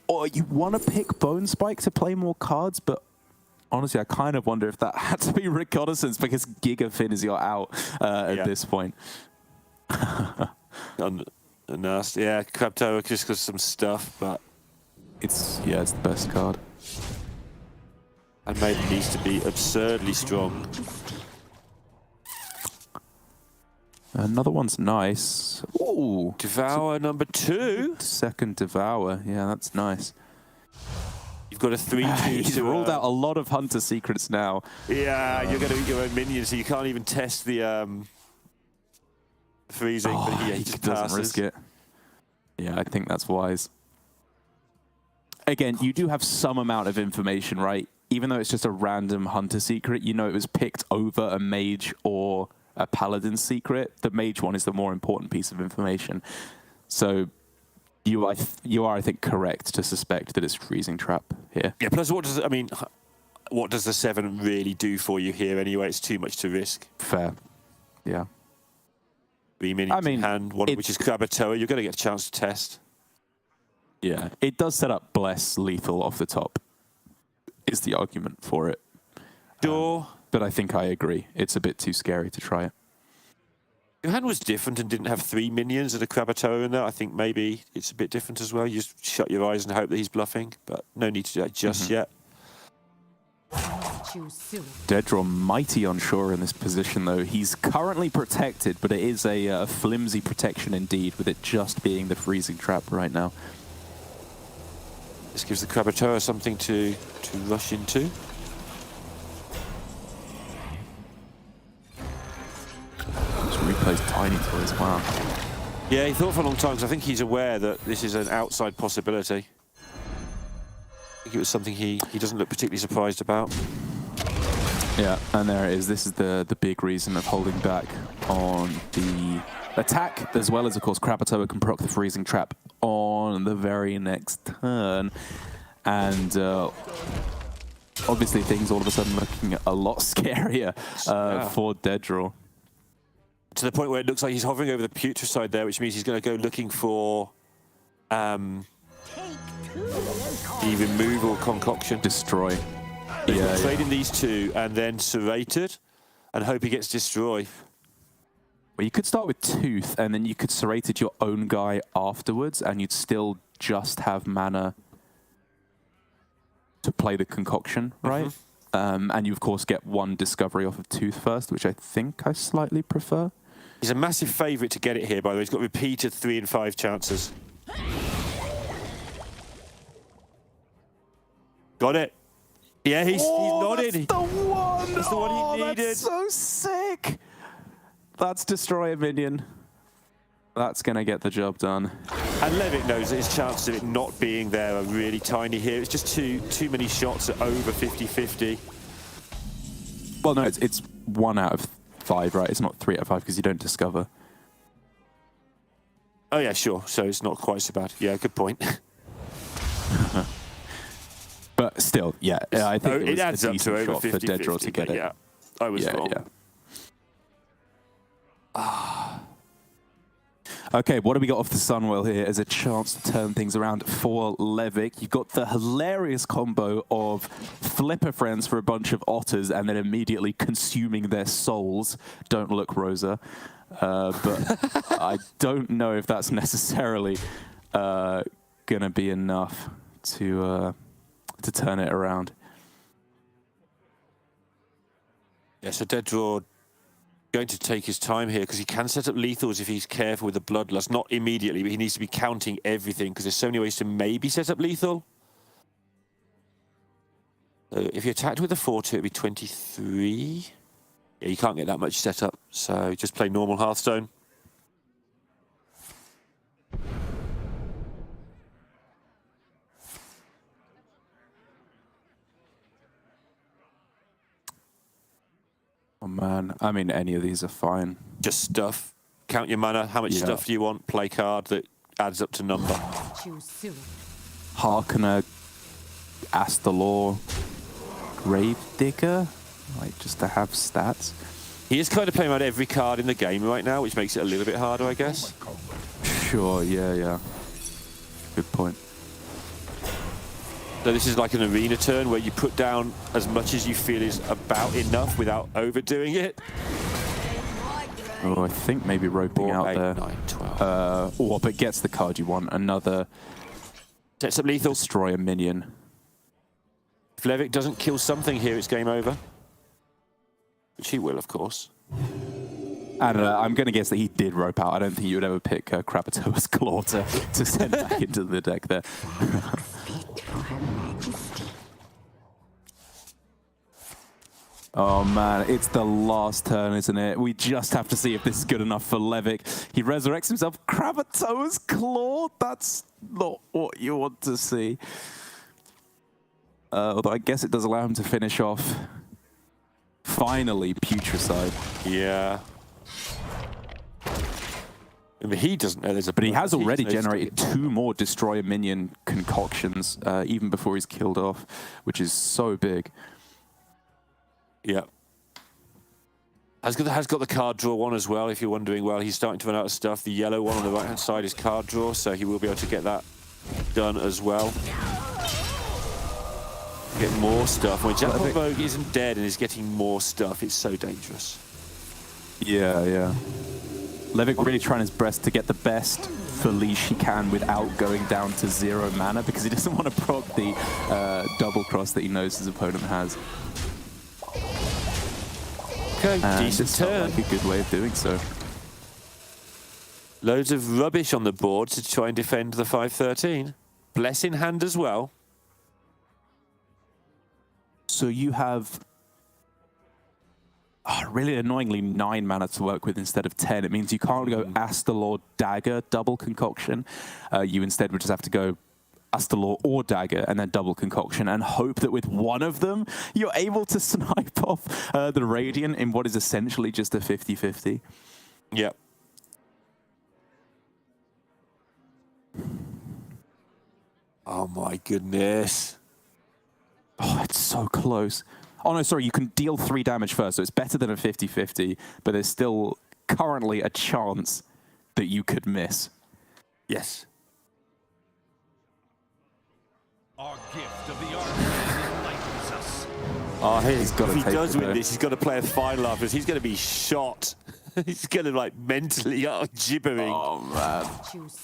Speaker 13: Or you want to pick Bone Spike to play more cards, but honestly, I kind of wonder if that had to be Reconnaissance because Gigafin is your out at this point.
Speaker 6: Nasty. Yeah, Crabtoa just got some stuff, but
Speaker 13: it's the best card.
Speaker 6: And Maiden needs to be absurdly strong.
Speaker 13: Another one's nice. Ooh,
Speaker 6: Devour number 2.
Speaker 13: Second Devour. Yeah, that's nice.
Speaker 6: You've got a 3-2.
Speaker 13: He's ruled out a lot of Hunter secrets now.
Speaker 6: Yeah, you're going to eat your own minions, so you can't even test the freezing.
Speaker 13: Oh,
Speaker 6: but
Speaker 13: he just doesn't risk it. Yeah, I think that's wise. Again, you do have some amount of information, right? Even though it's just a random Hunter secret, you know it was picked over a mage or a paladin secret. The mage one is the more important piece of information. So you are, I think, correct to suspect that it's Freezing Trap here.
Speaker 6: Yeah, plus what does the 7 really do for you here anyway? It's too much to risk.
Speaker 13: Fair. Yeah.
Speaker 6: 3 minions in hand, one of which is Crabatoa. You're going to get a chance to test.
Speaker 13: Yeah, it does set up Bless lethal off the top, is the argument for it.
Speaker 6: Sure.
Speaker 13: But I think I agree. It's a bit too scary to try it.
Speaker 6: Your hand was different and didn't have 3 minions and a Crabatoa in there. I think maybe it's a bit different as well. You just shut your eyes and hope that he's bluffing, but no need to do that just yet.
Speaker 13: Deaddraw mighty unsure in this position, though. He's currently protected, but it is a flimsy protection indeed, with it just being the Freezing Trap right now.
Speaker 6: This gives the Crabatoa something to rush into.
Speaker 13: Replays Tiny Toys, wow.
Speaker 6: Yeah, he thought for a long time, because I think he's aware that this is an outside possibility. I think it was something he doesn't look particularly surprised about.
Speaker 13: Yeah, and there it is. This is the big reason of holding back on the attack, as well as, of course, Crabatoa can proc the Freezing Trap on the very next turn. And obviously things all of a sudden looking a lot scarier for Deaddraw.
Speaker 6: To the point where it looks like he's hovering over the Putricide there, which means he's going to go looking for the removal concoction.
Speaker 13: Destroy.
Speaker 6: Yeah, trading these 2 and then Serrated and hope he gets destroyed.
Speaker 13: Well, you could start with Tooth and then you could Serrated your own guy afterwards and you'd still just have mana to play the concoction, right? And you, of course, get 1 discovery off of Tooth first, which I think I slightly prefer.
Speaker 6: He's a massive favourite to get it here, by the way. He's got repeated 3 and 5 chances. Got it. Yeah, he's nodded.
Speaker 13: That's the one!
Speaker 6: That's the one he needed.
Speaker 13: That's so sick! That's Destroy a Minion. That's going to get the job done.
Speaker 6: And Levitt knows that his chances of it not being there are really tiny here. It's just too many shots at over 50-50.
Speaker 13: Well, no, it's 1 out of 5, right? It's not 3 out of 5 because you don't discover.
Speaker 6: Oh, yeah, sure. So it's not quite so bad. Yeah, good point.
Speaker 13: But still, yeah, I think it
Speaker 6: adds
Speaker 13: was a
Speaker 6: up to
Speaker 13: decent
Speaker 6: over
Speaker 13: shot
Speaker 6: 50,
Speaker 13: for Deaddraw to get it.
Speaker 6: Yeah, I was wrong.
Speaker 13: Yeah. Okay, what do we got off the Sunwell here as a chance to turn things around for Levick? You've got the hilarious combo of Flipper Friends for a bunch of otters and then immediately consuming their souls. Don't look, Rosa. But I don't know if that's necessarily going to be enough to turn it around.
Speaker 6: Yeah, so Deaddraw going to take his time here because he can set up lethals if he's careful with the Bloodlust. Not immediately, but he needs to be counting everything because there's so many ways to maybe set up lethal. So if you attacked with a 4-2, it'd be 23. Yeah, you can't get that much set up, so just play normal Hearthstone.
Speaker 13: Oh man, I mean, any of these are fine.
Speaker 6: Just stuff. Count your mana. How much stuff do you want? Play card that adds up to number.
Speaker 7: Choose soon.
Speaker 13: Harkener, Astalor, Gravedigger, like just to have stats.
Speaker 6: He is kind of playing around every card in the game right now, which makes it a little bit harder, I guess.
Speaker 13: Sure, yeah. Good point.
Speaker 6: So this is like an arena turn where you put down as much as you feel is about enough without overdoing it.
Speaker 13: Oh, I think maybe roping
Speaker 6: 4,
Speaker 13: out
Speaker 6: 8,
Speaker 13: there.
Speaker 6: 9, 12.
Speaker 13: But gets the card you want. Another
Speaker 6: Sets up lethal.
Speaker 13: destroy a minion.
Speaker 6: If Levick doesn't kill something here, it's game over. Which he will, of course.
Speaker 13: And I'm going to guess that he did rope out. I don't think you would ever pick Krakatoa's Claw to send back into the deck there. Oh man, it's the last turn, isn't it? We just have to see if this is good enough for Levick. He resurrects himself. Krakatoa's Claw? That's not what you want to see. Although I guess it does allow him to finish off. Finally, Putricide.
Speaker 6: Yeah. I mean, he doesn't know there's a...
Speaker 13: But he has already generated 2 more Destroy a Minion concoctions, even before he's killed off, which is so big.
Speaker 6: Yeah. Has got the card draw one as well, if you're wondering. Well, he's starting to run out of stuff. The yellow one on the right-hand side is card draw, so he will be able to get that done as well. Get more stuff. When Jackpot Rogue isn't dead and is getting more stuff, it's so dangerous.
Speaker 13: Yeah. Levick really trying his best to get the best for leash he can without going down to 0 mana, because he doesn't want to proc the double cross that he knows his opponent has.
Speaker 6: Okay, decent turn.
Speaker 13: Like a good way of doing so.
Speaker 6: Loads of rubbish on the board to try and defend the 5/13. Bless in hand as well.
Speaker 13: So you have really annoyingly 9 mana to work with instead of 10. It means you can't go Astalor Dagger double concoction. You instead would just have to go Astalor or Dagger and then double concoction and hope that with one of them you're able to snipe off the Radiant in what is essentially just a 50-50.
Speaker 6: Yep. Oh my goodness.
Speaker 13: Oh, it's so close. Oh no, sorry, you can deal 3 damage first, so it's better than a 50-50, but there's still currently a chance that you could miss.
Speaker 6: Yes.
Speaker 8: Our gift of the Archangel enlightens us.
Speaker 6: Oh,
Speaker 13: He's got to
Speaker 6: if he
Speaker 13: take
Speaker 6: does
Speaker 13: it,
Speaker 6: win
Speaker 13: though.
Speaker 6: this, he's got to play a final afterwards. He's going to be shot. He's going to, like, mentally gibbering.
Speaker 13: Oh, man.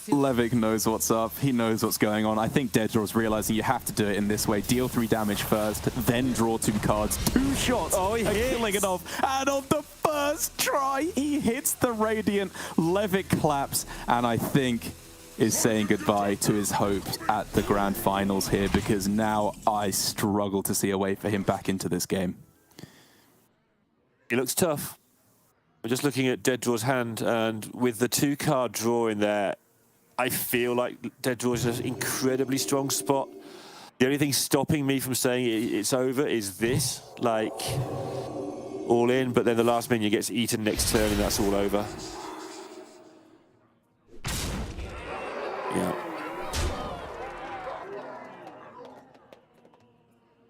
Speaker 13: Levick knows what's up. He knows what's going on. I think Deadraw's realizing you have to do it in this way. Deal 3 damage first, then draw 2 cards. 2 shots.
Speaker 6: Oh, he hits.
Speaker 13: Killing it off. And on the first try, he hits the Radiant. Levick claps, and I think is saying goodbye to his hopes at the grand finals here, because now I struggle to see a way for him back into this game.
Speaker 6: He looks tough. We're just looking at Deaddraw's hand, and with the 2-card draw in there, I feel like Deaddraw is an incredibly strong spot. The only thing stopping me from saying it's over is this, like, all in, but then the last minion gets eaten next turn and that's all over. Yeah.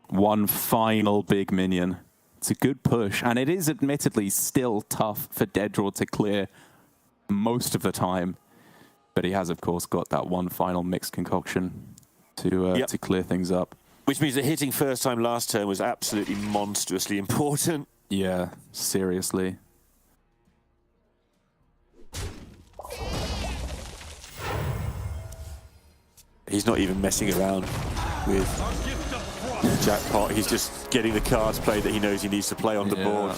Speaker 13: One final big minion. It's a good push, and it is admittedly still tough for Deaddraw to clear most of the time, but he has, of course, got that one final mixed concoction to clear things up.
Speaker 6: Which means that hitting first time last turn was absolutely monstrously important.
Speaker 13: Yeah, seriously.
Speaker 6: He's not even messing around with Jackpot. He's just getting the cards played that he knows he needs to play on the board.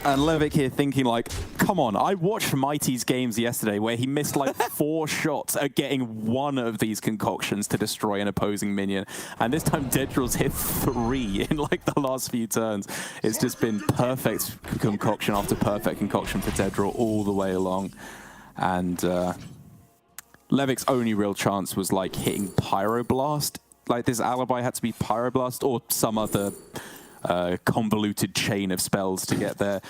Speaker 13: And Levick here thinking like, come on, I watched Mighty's games yesterday where he missed like 4 shots at getting one of these concoctions to destroy an opposing minion. And this time Deaddraw's hit 3 in like the last few turns. It's just been perfect concoction after perfect concoction for Deaddraw all the way along. And Levick's only real chance was like hitting Pyroblast. Like this alibi had to be Pyroblast or some other convoluted chain of spells to get there.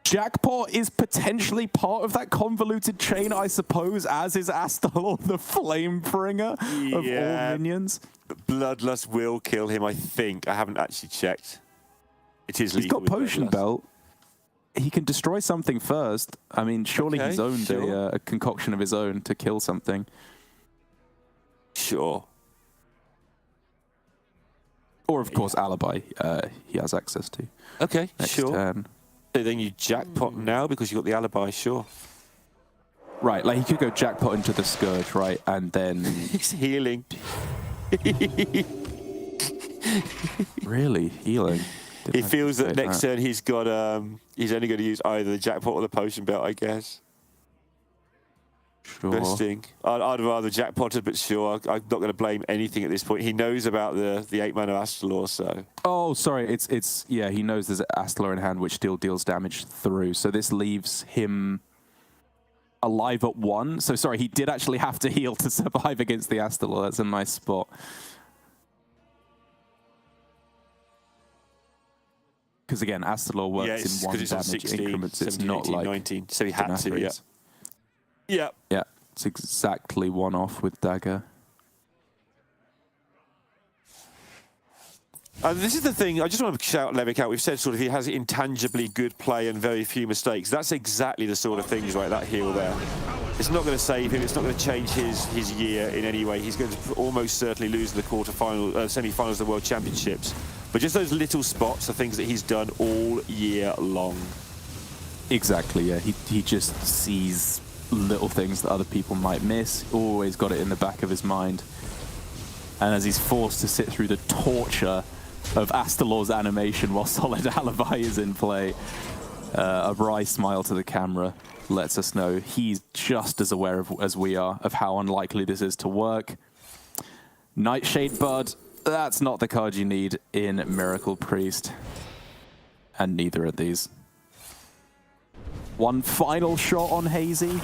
Speaker 13: Jackpot is potentially part of that convoluted chain, I suppose, as is Astalor, the Flamebringer of all minions.
Speaker 6: Bloodlust will kill him, I think. I haven't actually checked. It is
Speaker 13: He's
Speaker 6: lethal
Speaker 13: got
Speaker 6: with
Speaker 13: Potion
Speaker 6: Bloodlust.
Speaker 13: Belt. He can destroy something first. I mean, surely
Speaker 6: Okay,
Speaker 13: he's owned
Speaker 6: sure.
Speaker 13: a concoction of his own to kill something.
Speaker 6: Sure.
Speaker 13: Or, of course, Alibi he has access to.
Speaker 6: Okay,
Speaker 13: Next
Speaker 6: sure.
Speaker 13: turn.
Speaker 6: So then you jackpot now because you got the alibi, sure.
Speaker 13: Right, like he could go Jackpot into the Scourge, right? And then...
Speaker 6: He's healing.
Speaker 13: Really? Healing?
Speaker 6: He feels that next turn he's got he's only going to use either the jackpot or the potion belt, I guess.
Speaker 13: Sure.
Speaker 6: Interesting. I'd rather jackpot it, but sure, I'm not going to blame anything at this point. He knows about the 8 mana Astalor, so.
Speaker 13: Oh, sorry. It's yeah. He knows there's Astalor in hand, which still deals damage through. So this leaves him alive at 1. So sorry, he did actually have to heal to survive against the Astalor. That's a nice spot. Because again, Astalor works in 1
Speaker 6: it's on
Speaker 13: damage
Speaker 6: 16,
Speaker 13: increments. It's
Speaker 6: 17,
Speaker 13: not
Speaker 6: 18,
Speaker 13: like
Speaker 6: 19, so he had to, yeah.
Speaker 13: Denathri's.
Speaker 6: Yeah.
Speaker 13: Yeah, it's exactly 1 off with Dagger.
Speaker 6: This is the thing, I just want to shout Levick out. We've said sort of he has intangibly good play and very few mistakes. That's exactly the sort of things, right, that heal there. It's not going to save him, it's not going to change his year in any way. He's going to almost certainly lose the quarterfinal, semi-finals of the World Championships. But just those little spots are things that he's done all year long.
Speaker 13: Exactly, yeah. He just sees little things that other people might miss. Always got it in the back of his mind. And as he's forced to sit through the torture of Astalor's animation while Solid Alibi is in play, a wry smile to the camera lets us know he's just as aware as we are of how unlikely this is to work. Nightshade Bud, that's not the card you need in Miracle Priest. And neither are these. One final shot on Hazy.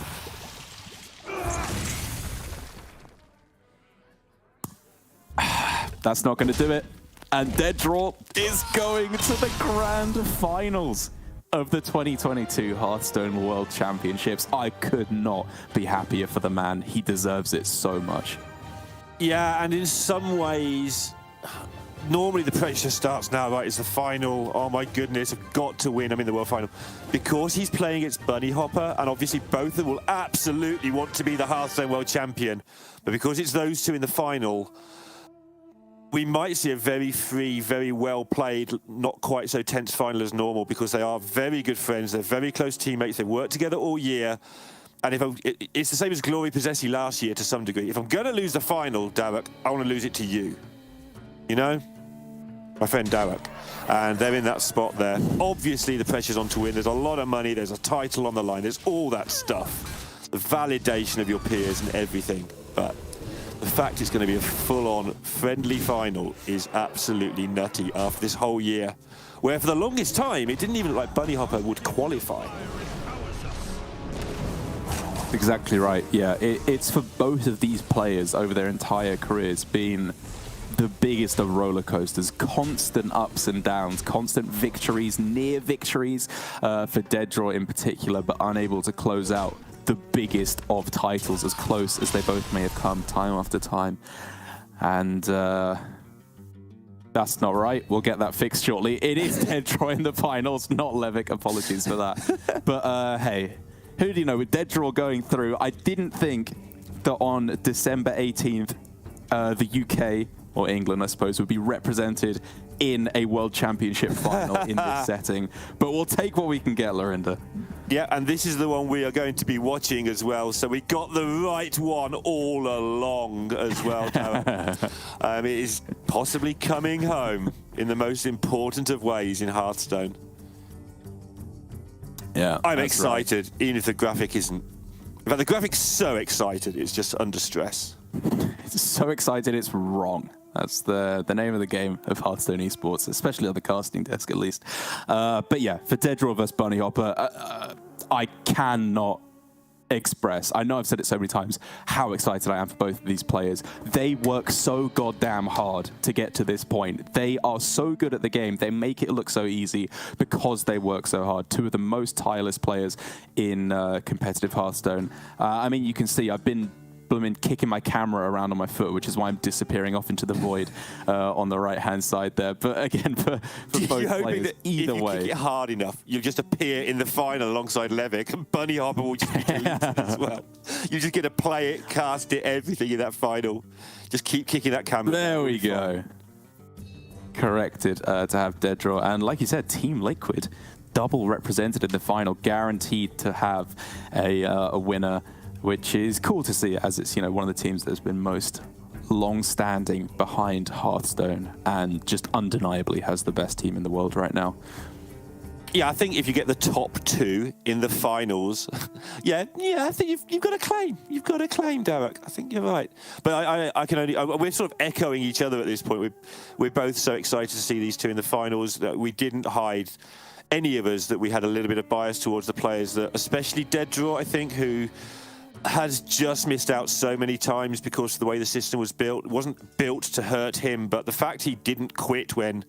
Speaker 13: That's not going to do it. And Dead Draw is going to the grand finals of the 2022 Hearthstone World Championships. I could not be happier for the man. He deserves it so much.
Speaker 6: Yeah, and in some ways, normally the pressure starts now, right? It's the final. Oh my goodness, I've got to win. I'm in the world final. Because he's playing against Bunny Hopper, and obviously both of them will absolutely want to be the Hearthstone World Champion. But because it's those two in the final, we might see a very free, very well played, not quite so tense final as normal, because they are very good friends. They're very close teammates. They work together all year. And it's the same as Glory Possessi last year to some degree. If I'm going to lose the final, Derek, I want to lose it to you. You know? My friend Derek. And they're in that spot there. Obviously, the pressure's on to win. There's a lot of money. There's a title on the line. There's all that stuff. The validation of your peers and everything. But the fact it's going to be a full-on friendly final is absolutely nutty after this whole year, where for the longest time, it didn't even look like Bunny Hopper would qualify.
Speaker 13: Exactly right, yeah. It's for both of these players over their entire careers been the biggest of roller coasters. Constant ups and downs, constant victories, near victories for Dead Draw in particular, but unable to close out the biggest of titles, as close as they both may have come time after time. And that's not right. We'll get that fixed shortly. It is Dead Draw in the finals, not Levick. Apologies for that. But hey, who do you know? With Dead Draw going through, I didn't think that on December 18th, the UK, or England, I suppose, would be represented in a World Championship final in this setting. But we'll take what we can get, Lorinda.
Speaker 6: Yeah, and this is the one we are going to be watching as well. So we got the right one all along as well, Darren. It is possibly coming home in the most important of ways in Hearthstone.
Speaker 13: Yeah,
Speaker 6: I'm excited, even if the graphic isn't. In fact, the graphic's so excited, it's just under stress.
Speaker 13: It's so excited, it's wrong. That's the name of the game of Hearthstone esports, especially on the casting desk, at least. But yeah, for Dead Draw vs Bunny Hopper, I cannot express, I know I've said it so many times, how excited I am for both of these players. They work so goddamn hard to get to this point. They are so good at the game. They make it look so easy because they work so hard. Two of the most tireless players in competitive Hearthstone. I mean, you can see I've been kicking my camera around on my foot, which is why I'm disappearing off into the void on the right-hand side there. But again, for both players,
Speaker 6: that
Speaker 13: either
Speaker 6: if you
Speaker 13: way.
Speaker 6: kick it hard enough, you'll just appear in the final alongside Levick, and Bunny Hopper will just be deleted as well. You just get to play it, cast it, everything in that final. Just keep kicking that camera.
Speaker 13: There we go. Corrected to have Dead Draw. And like you said, Team Liquid, double represented in the final, guaranteed to have a winner, which is cool to see, as it's, you know, one of the teams that's been most long-standing behind Hearthstone and just undeniably has the best team in the world right now.
Speaker 6: Yeah, I think if you get the top two in the finals, yeah, I think you've got a claim. You've got a claim, Derek. I think you're right. But I can only, we're sort of echoing each other at this point. We're both so excited to see these two in the finals that we didn't hide, any of us, that we had a little bit of bias towards the players, that especially Dead Draw, I think, who has just missed out so many times because of the way the system was built. It wasn't built to hurt him, but the fact he didn't quit when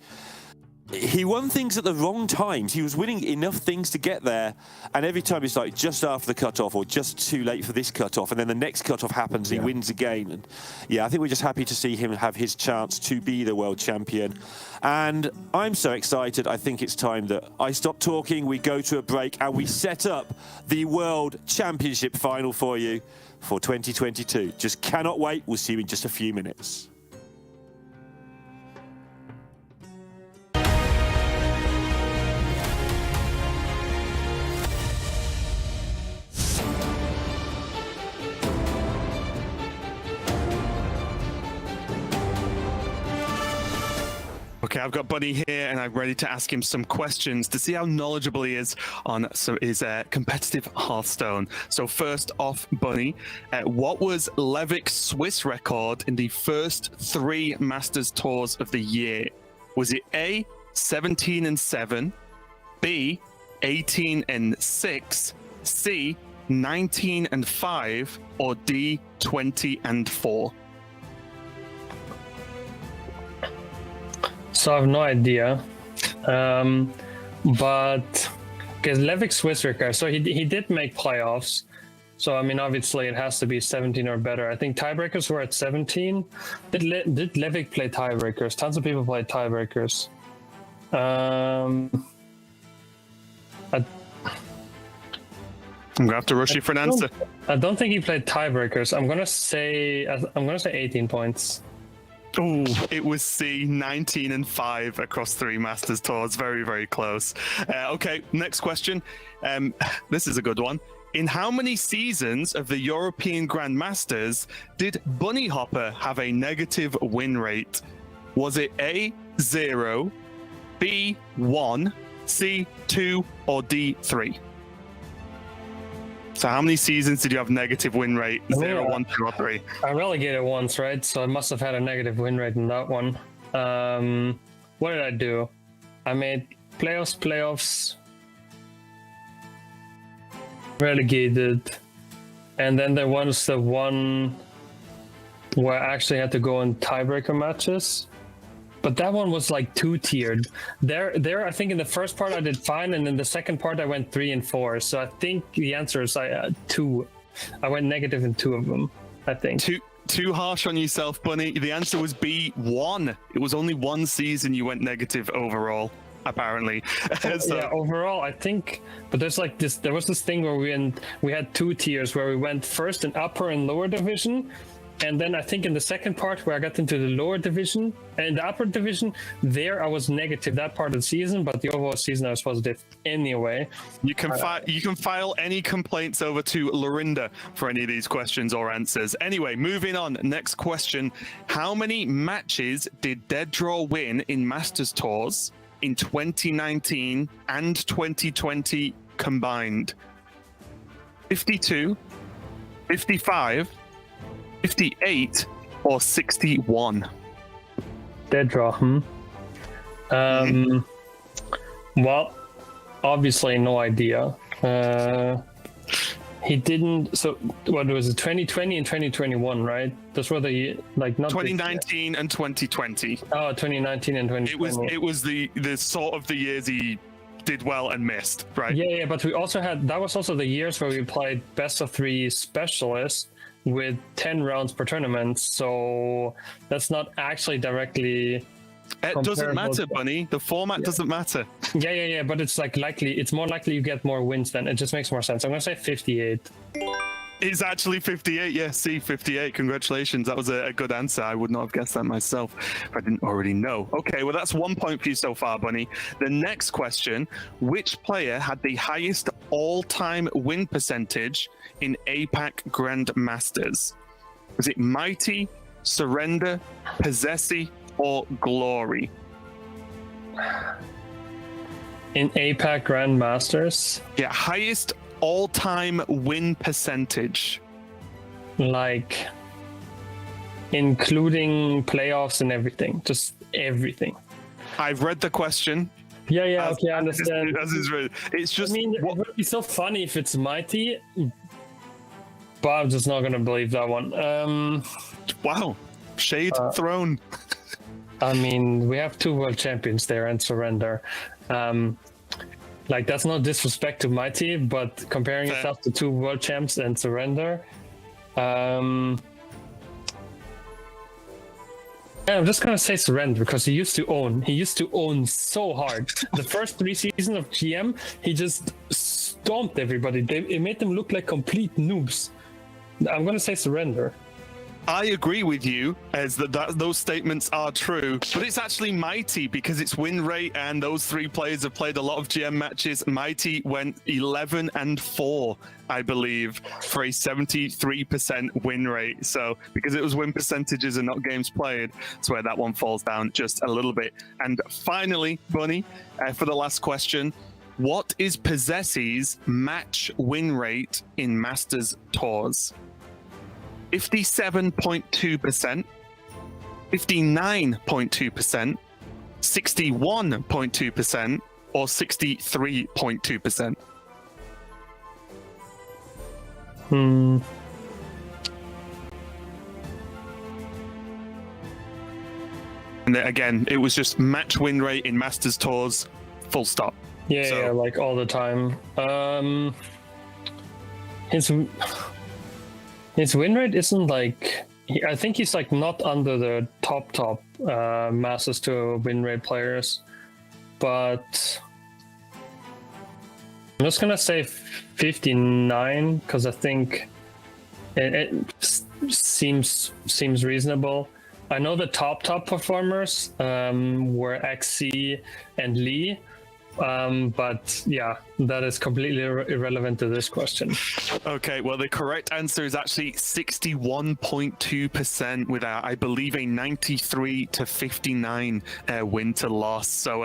Speaker 6: he won things at the wrong times. He was winning enough things to get there, and every time it's like just after the cutoff or just too late for this cutoff, and then the next cutoff happens, he wins again. And yeah, I think we're just happy to see him have his chance to be the world champion. And I'm so excited. I think it's time that I stop talking, we go to a break, and we set up the World Championship final for you for 2022. Just cannot wait. We'll see you in just a few minutes.
Speaker 11: Okay, I've got Bunny here, and I'm ready to ask him some questions to see how knowledgeable he is on his competitive Hearthstone. So first off, Bunny, what was Levick's Swiss record in the first 3 Masters Tours of the year? Was it A, 17-7, B, 18-6, C, 19-5, or D, 20-4?
Speaker 14: So I have no idea, but because Levick's Swiss record, so he did make playoffs. So I mean, obviously it has to be 17 or better. I think tiebreakers were at 17. Did Levick play tiebreakers? Tons of people played tiebreakers.
Speaker 11: I'm gonna have to rush you for an answer.
Speaker 14: I don't think he played tiebreakers. I'm gonna say 18 points.
Speaker 11: Oh, it was C, 19-5 across 3 Masters Tours. Very, very close. Okay, next question. This is a good one. In how many seasons of the European Grand Masters did Bunny Hopper have a negative win rate? Was it A, 0, B, 1, C, 2, or D, 3? So how many seasons did you have negative win rate? 0, 1, 2, or 3?
Speaker 14: I relegated once, right? So I must have had a negative win rate in that one. What did I do? I made playoffs, relegated, and then there was the one where I actually had to go in tiebreaker matches. But that one was like 2-tiered. There, I think in the first part I did fine, and in the second part I went 3 and 4. So I think the answer is 2. I went negative in 2 of them, I think.
Speaker 11: Too harsh on yourself, Bunny. The answer was B, 1. It was only 1 season you went negative overall, apparently. So,
Speaker 14: yeah, overall I think. But there's like this. There was this thing where we had 2 tiers where we went first in upper and lower division. And then I think in the second part where I got into the lower division and the upper division, there I was negative that part of the season, but the overall season I was positive anyway.
Speaker 11: You can file any complaints over to Lorinda for any of these questions or answers. Anyway, moving on. Next question. How many matches did Dead Draw win in Masters Tours in 2019 and 2020 combined? 52, 55, 58 or 61?
Speaker 14: Dead Draw,
Speaker 11: Mm-hmm.
Speaker 14: Well, obviously no idea. He didn't. So what was it? 2020 and 2021, right? Those were the like not
Speaker 15: 2019 and 2020.
Speaker 14: Oh, 2019 and 2020.
Speaker 15: It was the sort of the years he did well and missed, right?
Speaker 14: Yeah, but we also had that was also the years where we played best of 3 specialists with 10 rounds per tournament. So that's not actually directly.
Speaker 15: It doesn't matter, Bunny. The format doesn't matter.
Speaker 14: Yeah, but it's like likely. It's more likely you get more wins then. It just makes more sense. I'm gonna say 58.
Speaker 15: It's actually 58. Yeah, see, 58. Congratulations. That was a good answer. I would not have guessed that myself if I didn't already know. Okay, well, that's 1 point for you so far, Bunny. The next question, which player had the highest all-time win percentage in APAC Grandmasters? Was it Mighty, Surrender, Possessi, or Glory?
Speaker 14: In APAC Grandmasters?
Speaker 15: Yeah, highest all-time win percentage.
Speaker 14: Like, including playoffs and everything. Just everything.
Speaker 15: I've read the question.
Speaker 14: Yeah, okay, I understand.
Speaker 15: As is read. It's just...
Speaker 14: I mean, it would be so funny if it's Mighty, but I'm just not going to believe that one.
Speaker 15: Wow. Shade thrown.
Speaker 14: I mean, we have 2 world champions there and Surrender. Like, that's no disrespect to Mighty, but comparing yourself to 2 world champs and Surrender, yeah, I'm just gonna say Surrender because he used to own. He used to own so hard. The first 3 seasons of GM, he just stomped everybody. It made them look like complete noobs. I'm gonna say Surrender.
Speaker 15: I agree with you as that those statements are true, but it's actually Mighty because it's win rate and those 3 players have played a lot of GM matches. Mighty went 11-4, I believe, for a 73% win rate. So because it was win percentages and not games played, that's where that one falls down just a little bit. And finally, Bunny, for the last question, what is Possessi's match win rate in Masters tours? 57.2%, 59.2%, 61.2%, or 63.2%? And then again, it was just match win rate in Masters tours, full stop.
Speaker 14: Yeah, like all the time. His win rate isn't like... I think he's like not under the top Masters Tour win rate players. But I'm just gonna say 59 because I think it seems reasonable. I know the top performers were XC and Lee. But yeah, that is completely irrelevant to this question.
Speaker 15: Okay, well, the correct answer is actually 61.2% with, I believe, a 93-59 win to loss. So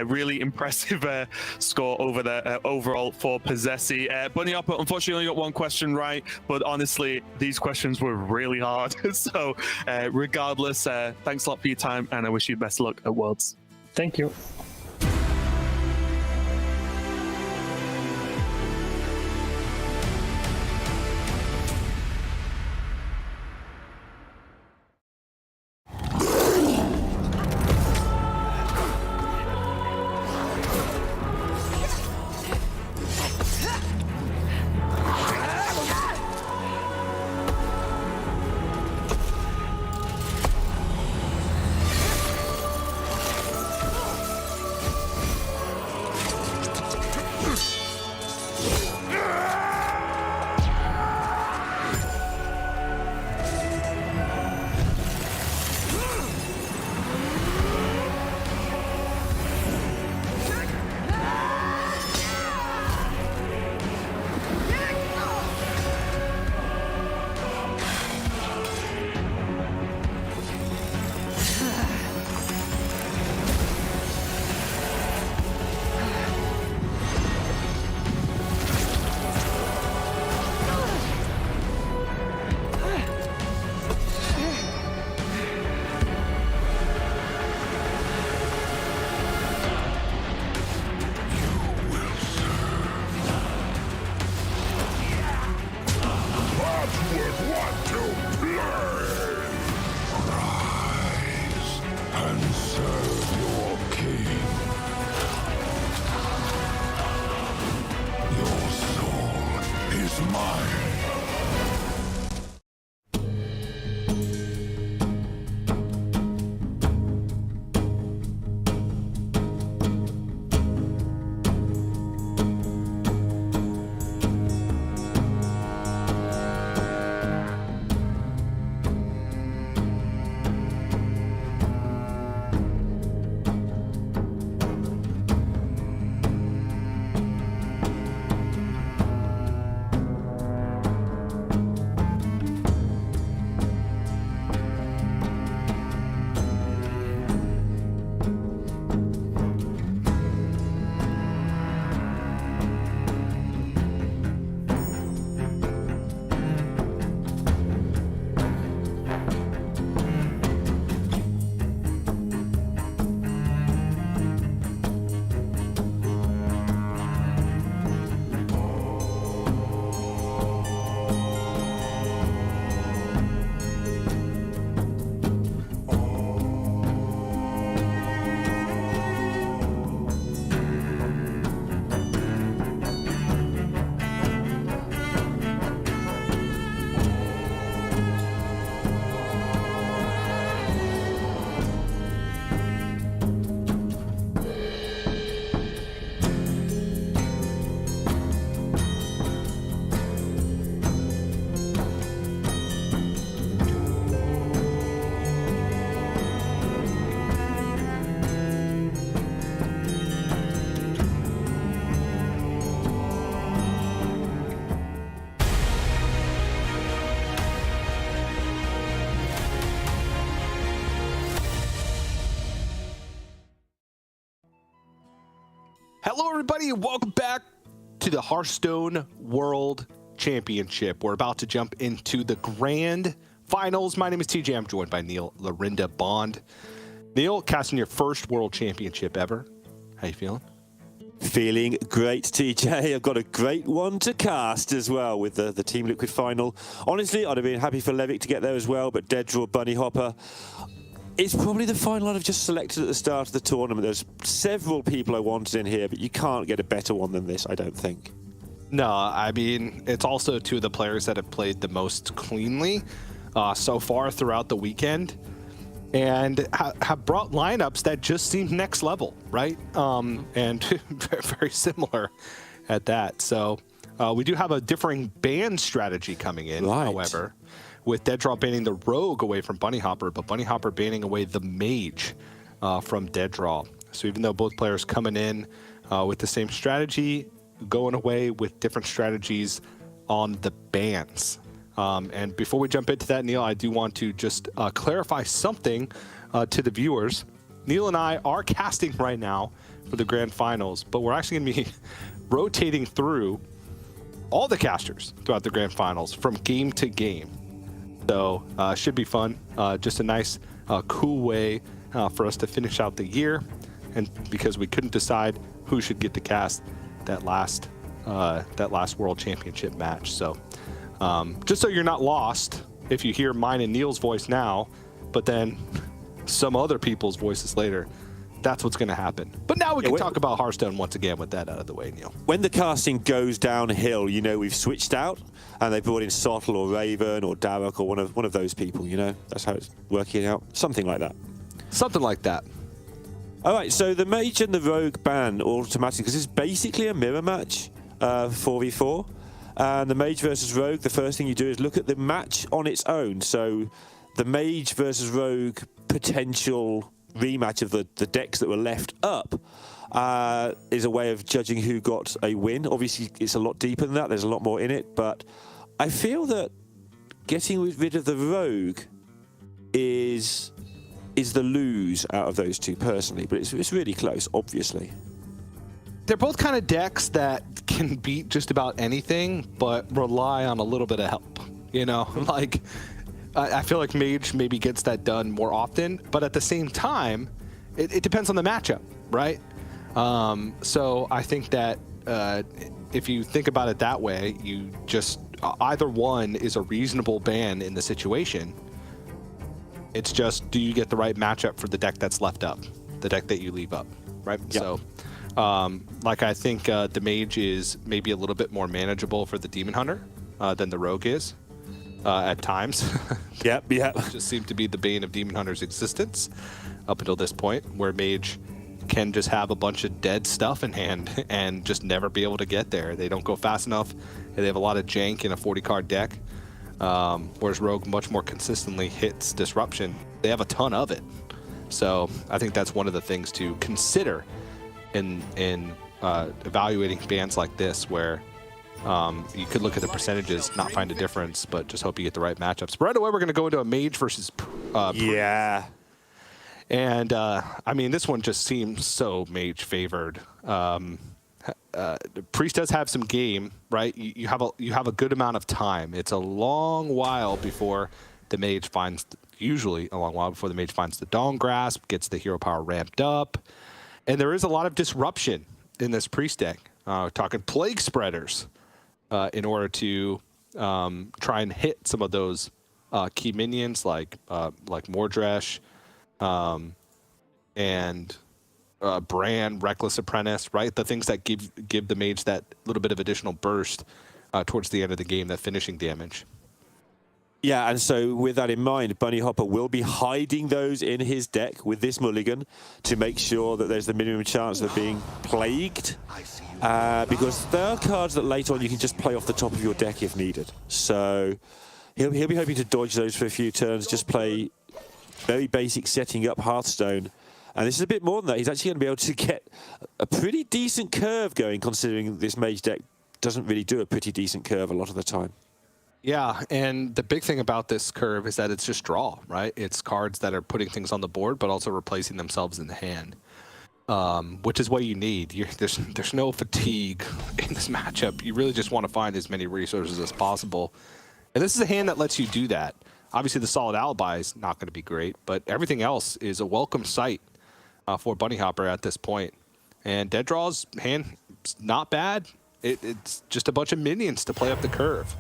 Speaker 15: really impressive score over there overall for Possessi. Bunny Hopper, unfortunately, only got 1 question right, but honestly, these questions were really hard. So regardless, thanks a lot for your time, and I wish you the best of luck at Worlds.
Speaker 14: Thank you.
Speaker 5: Hello, everybody, and welcome back to the Hearthstone World Championship. We're about to jump into the grand finals. My name is TJ. I'm joined by Neil Lorinda Bond. Neil, casting your first World Championship ever. How you feeling?
Speaker 6: Feeling great, TJ. I've got a great one to cast as well with the Team Liquid final. Honestly, I'd have been happy for Levick to get there as well, but Deaddraw, Bunny Hopper, it's probably the final I'd have just selected at the start of the tournament. There's several people I wanted in here, but you can't get a better one than this, I don't think.
Speaker 5: No, I mean, it's also two of the players that have played the most cleanly so far throughout the weekend, and have brought lineups that just seem next level, right? And very similar at that. So we do have a differing ban strategy coming in, however, with Deaddraw banning the Rogue away from Bunny Hopper, but Bunny Hopper banning away the Mage from Deaddraw. So even though both players coming in with the same strategy, going away with different strategies on the bans. And before we jump into that, Neil, I do want to just clarify something to the viewers. Neil and I are casting right now for the grand finals, but we're actually going to be rotating through all the casters throughout the grand finals from game to game. So should be fun. Just a nice, cool way for us to finish out the year. And because we couldn't decide who should get to cast that last World Championship match. So just so you're not lost if you hear mine and Neil's voice now, but then some other people's voices later, that's what's going to happen. But now we can talk about Hearthstone once again with that out of the way, Neil.
Speaker 6: When the casting goes downhill, you know we've switched out and they brought in Sottle or Raven or Darrock or one of those people, you know? That's how it's working out. Something like that.
Speaker 5: Something like that.
Speaker 6: All right, so the Mage and the Rogue ban automatically, because it's basically a mirror match, 4v4. And the Mage versus Rogue, the first thing you do is look at the match on its own. So the Mage versus Rogue potential rematch of the decks that were left up is a way of judging who got a win. Obviously, it's a lot deeper than that. There's a lot more in it. But I feel that getting rid of the Rogue is the lose out of those two, personally. But it's really close, obviously.
Speaker 5: They're both kind of decks that can beat just about anything, but rely on a little bit of help. You know, like I feel like Mage maybe gets that done more often, but at the same time, it depends on the matchup, right? So I think that if you think about it that way, you just either one is a reasonable ban in the situation. It's just, do you get the right matchup for the deck that's left up, the deck that you leave up, right? Yep. So. Like I think the Mage is maybe a little bit more manageable for the Demon Hunter than the Rogue is at times.
Speaker 6: Yep.
Speaker 5: It just seemed to be the bane of Demon Hunter's existence up until this point, where Mage can just have a bunch of dead stuff in hand and just never be able to get there. They don't go fast enough, and they have a lot of jank in a 40-card deck, whereas Rogue much more consistently hits Disruption. They have a ton of it. So I think that's one of the things to consider in evaluating bans like this, where you could look at the percentages, not find a difference, but just hope you get the right matchups. Right away, we're going to go into a Mage versus
Speaker 6: yeah.
Speaker 5: And I mean, this one just seems so Mage favored. Priest does have some game, right? You have a good amount of time. It's a long while before the Mage finds, usually a long while before the Mage finds the Dawn Grasp, gets the hero power ramped up. And there is a lot of disruption in this Priest deck. We're talking Plague Spreaders in order to try and hit some of those key minions like Mordresh and Bran, Reckless Apprentice, right? The things that give the Mage that little bit of additional burst towards the end of the game, that finishing damage.
Speaker 6: Yeah, and so with that in mind, Bunny Hopper will be hiding those in his deck with this mulligan to make sure that there's the minimum chance of being plagued. Because there are cards that later on you can just play off the top of your deck if needed. So he'll be hoping to dodge those for a few turns, just play very basic setting up Hearthstone. And this is a bit more than that. He's actually going to be able to get a pretty decent curve going, considering this Mage deck doesn't really do a pretty decent curve a lot of the time.
Speaker 5: Yeah, and the big thing about this curve is that it's just draw, right? It's cards that are putting things on the board, but also replacing themselves in the hand. which is what you need. There's no fatigue in this matchup. You really just want to find as many resources as possible. And this is a hand that lets you do that. Obviously, the solid alibi is not going to be great, but everything else is a welcome sight for Bunny Hopper at this point. And Dead Draw's hand, not bad. It's just a bunch of minions to play up the curve,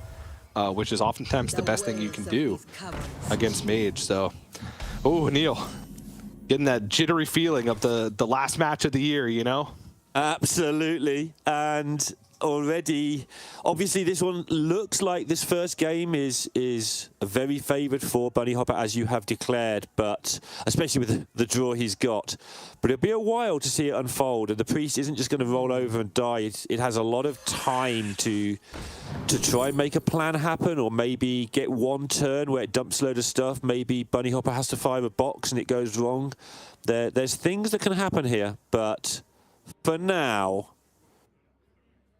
Speaker 5: which is oftentimes the best thing you can do against Mage. So, oh, Neil, getting that jittery feeling of the last match of the year, you know?
Speaker 6: Absolutely. And already, obviously, this one looks like this first game is very favoured for Bunny Hopper, as you have declared, but especially with the draw he's got. But it'll be a while to see it unfold, and the Priest isn't just going to roll over and die. It has a lot of time to try and make a plan happen, or maybe get one turn where it dumps a load of stuff. Maybe Bunny Hopper has to fire a box and it goes wrong. There's things that can happen here, but for now,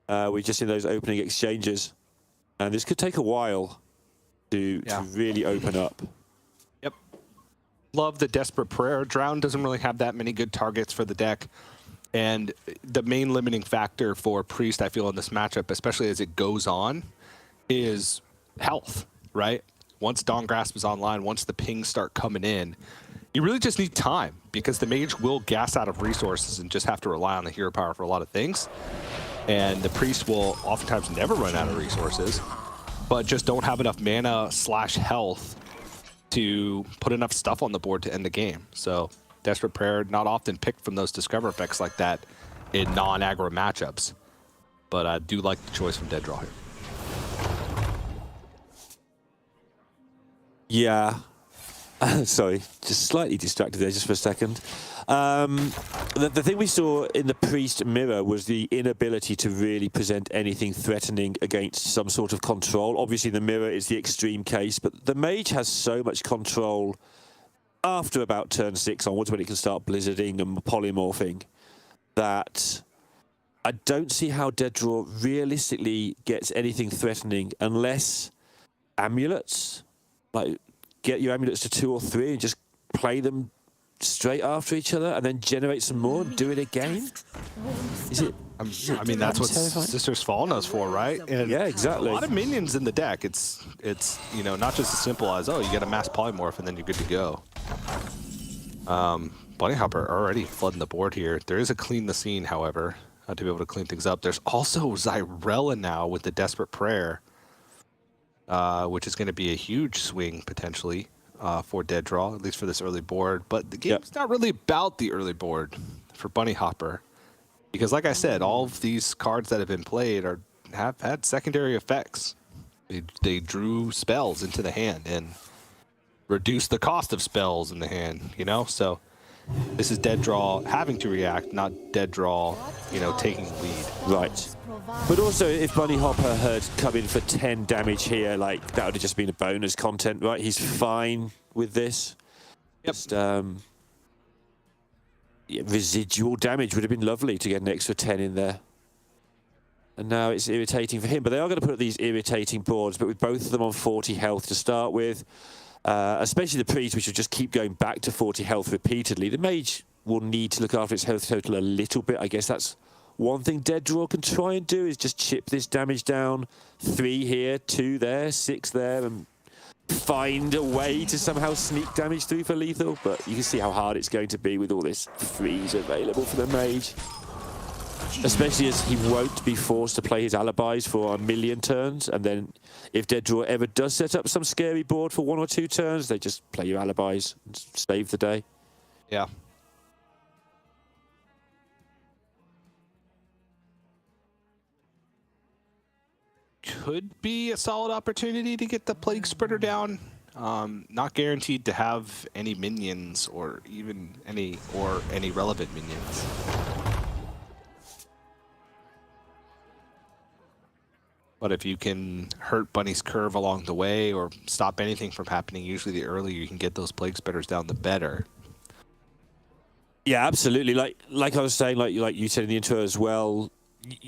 Speaker 6: we're just in those opening exchanges, and this could take a while to really open up.
Speaker 5: Yep. Love the Desperate Prayer. Drown doesn't really have that many good targets for the deck, and the main limiting factor for Priest, I feel, in this matchup, especially as it goes on, is health, right? Once Dawn Grasp is online, once the pings start coming in, you really just need time, because the Mage will gas out of resources and just have to rely on the hero power for a lot of things. And the Priest will oftentimes never run out of resources, but just don't have enough mana / health to put enough stuff on the board to end the game. So Desperate Prayer, not often picked from those Discover effects like that in non-aggro matchups. But I do like the choice from Dead Draw here.
Speaker 6: Yeah. Sorry, just slightly distracted there just for a second. The thing we saw in the Priest mirror was the inability to really present anything threatening against some sort of control. Obviously, the mirror is the extreme case, but the Mage has so much control after about turn 6 onwards, when it can start blizzarding and polymorphing, that I don't see how Dead Draw realistically gets anything threatening unless amulets, like get your amulets to 2 or 3 and just play them straight after each other and then generate some more and do it again? Is it?
Speaker 5: I mean, that's what Sister's Fallen is for, right? And
Speaker 6: yeah, exactly.
Speaker 5: A lot of minions in the deck. It's you know, not just as simple as, oh, you get a mass polymorph and then you're good to go. Bunny Hopper already flooding the board here. There is a clean the scene, however, to be able to clean things up. There's also Zyrella now with the Desperate Prayer, which is going to be a huge swing potentially for Dead Draw, at least for this early board. But the game's not really about the early board for Bunny Hopper, because like I said, all of these cards that have been played have had secondary effects. They drew spells into the hand and reduced the cost of spells in the hand, you know? So this is Dead Draw having to react, not Dead Draw, you know, taking the lead.
Speaker 6: Right. But also, if Bunny Hopper had come in for 10 damage here, like, that would have just been a bonus content, right? He's fine with this.
Speaker 5: Yep.
Speaker 6: Just, residual damage would have been lovely to get an extra 10 in there. And now it's irritating for him. But they are going to put up these irritating boards, but with both of them on 40 health to start with, especially the Priest, which will just keep going back to 40 health repeatedly. The Mage will need to look after its health total a little bit. I guess that's one thing Dead Draw can try and do, is just chip this damage down. 3 here, 2 there, 6 there, and find a way to somehow sneak damage through for lethal. But you can see how hard it's going to be with all this freeze available for the Mage. Especially as he won't be forced to play his alibis for a million turns, and then if Dead Draw ever does set up some scary board for 1 or 2 turns, they just play your alibis and save the day.
Speaker 5: Yeah. Could be a solid opportunity to get the Plague Spreader down. Not guaranteed to have any minions or even any relevant minions. But if you can hurt Bunny's curve along the way or stop anything from happening, usually the earlier you can get those Plague Spreaders down, the better.
Speaker 6: Yeah, absolutely. Like I was saying, like you said in the intro as well,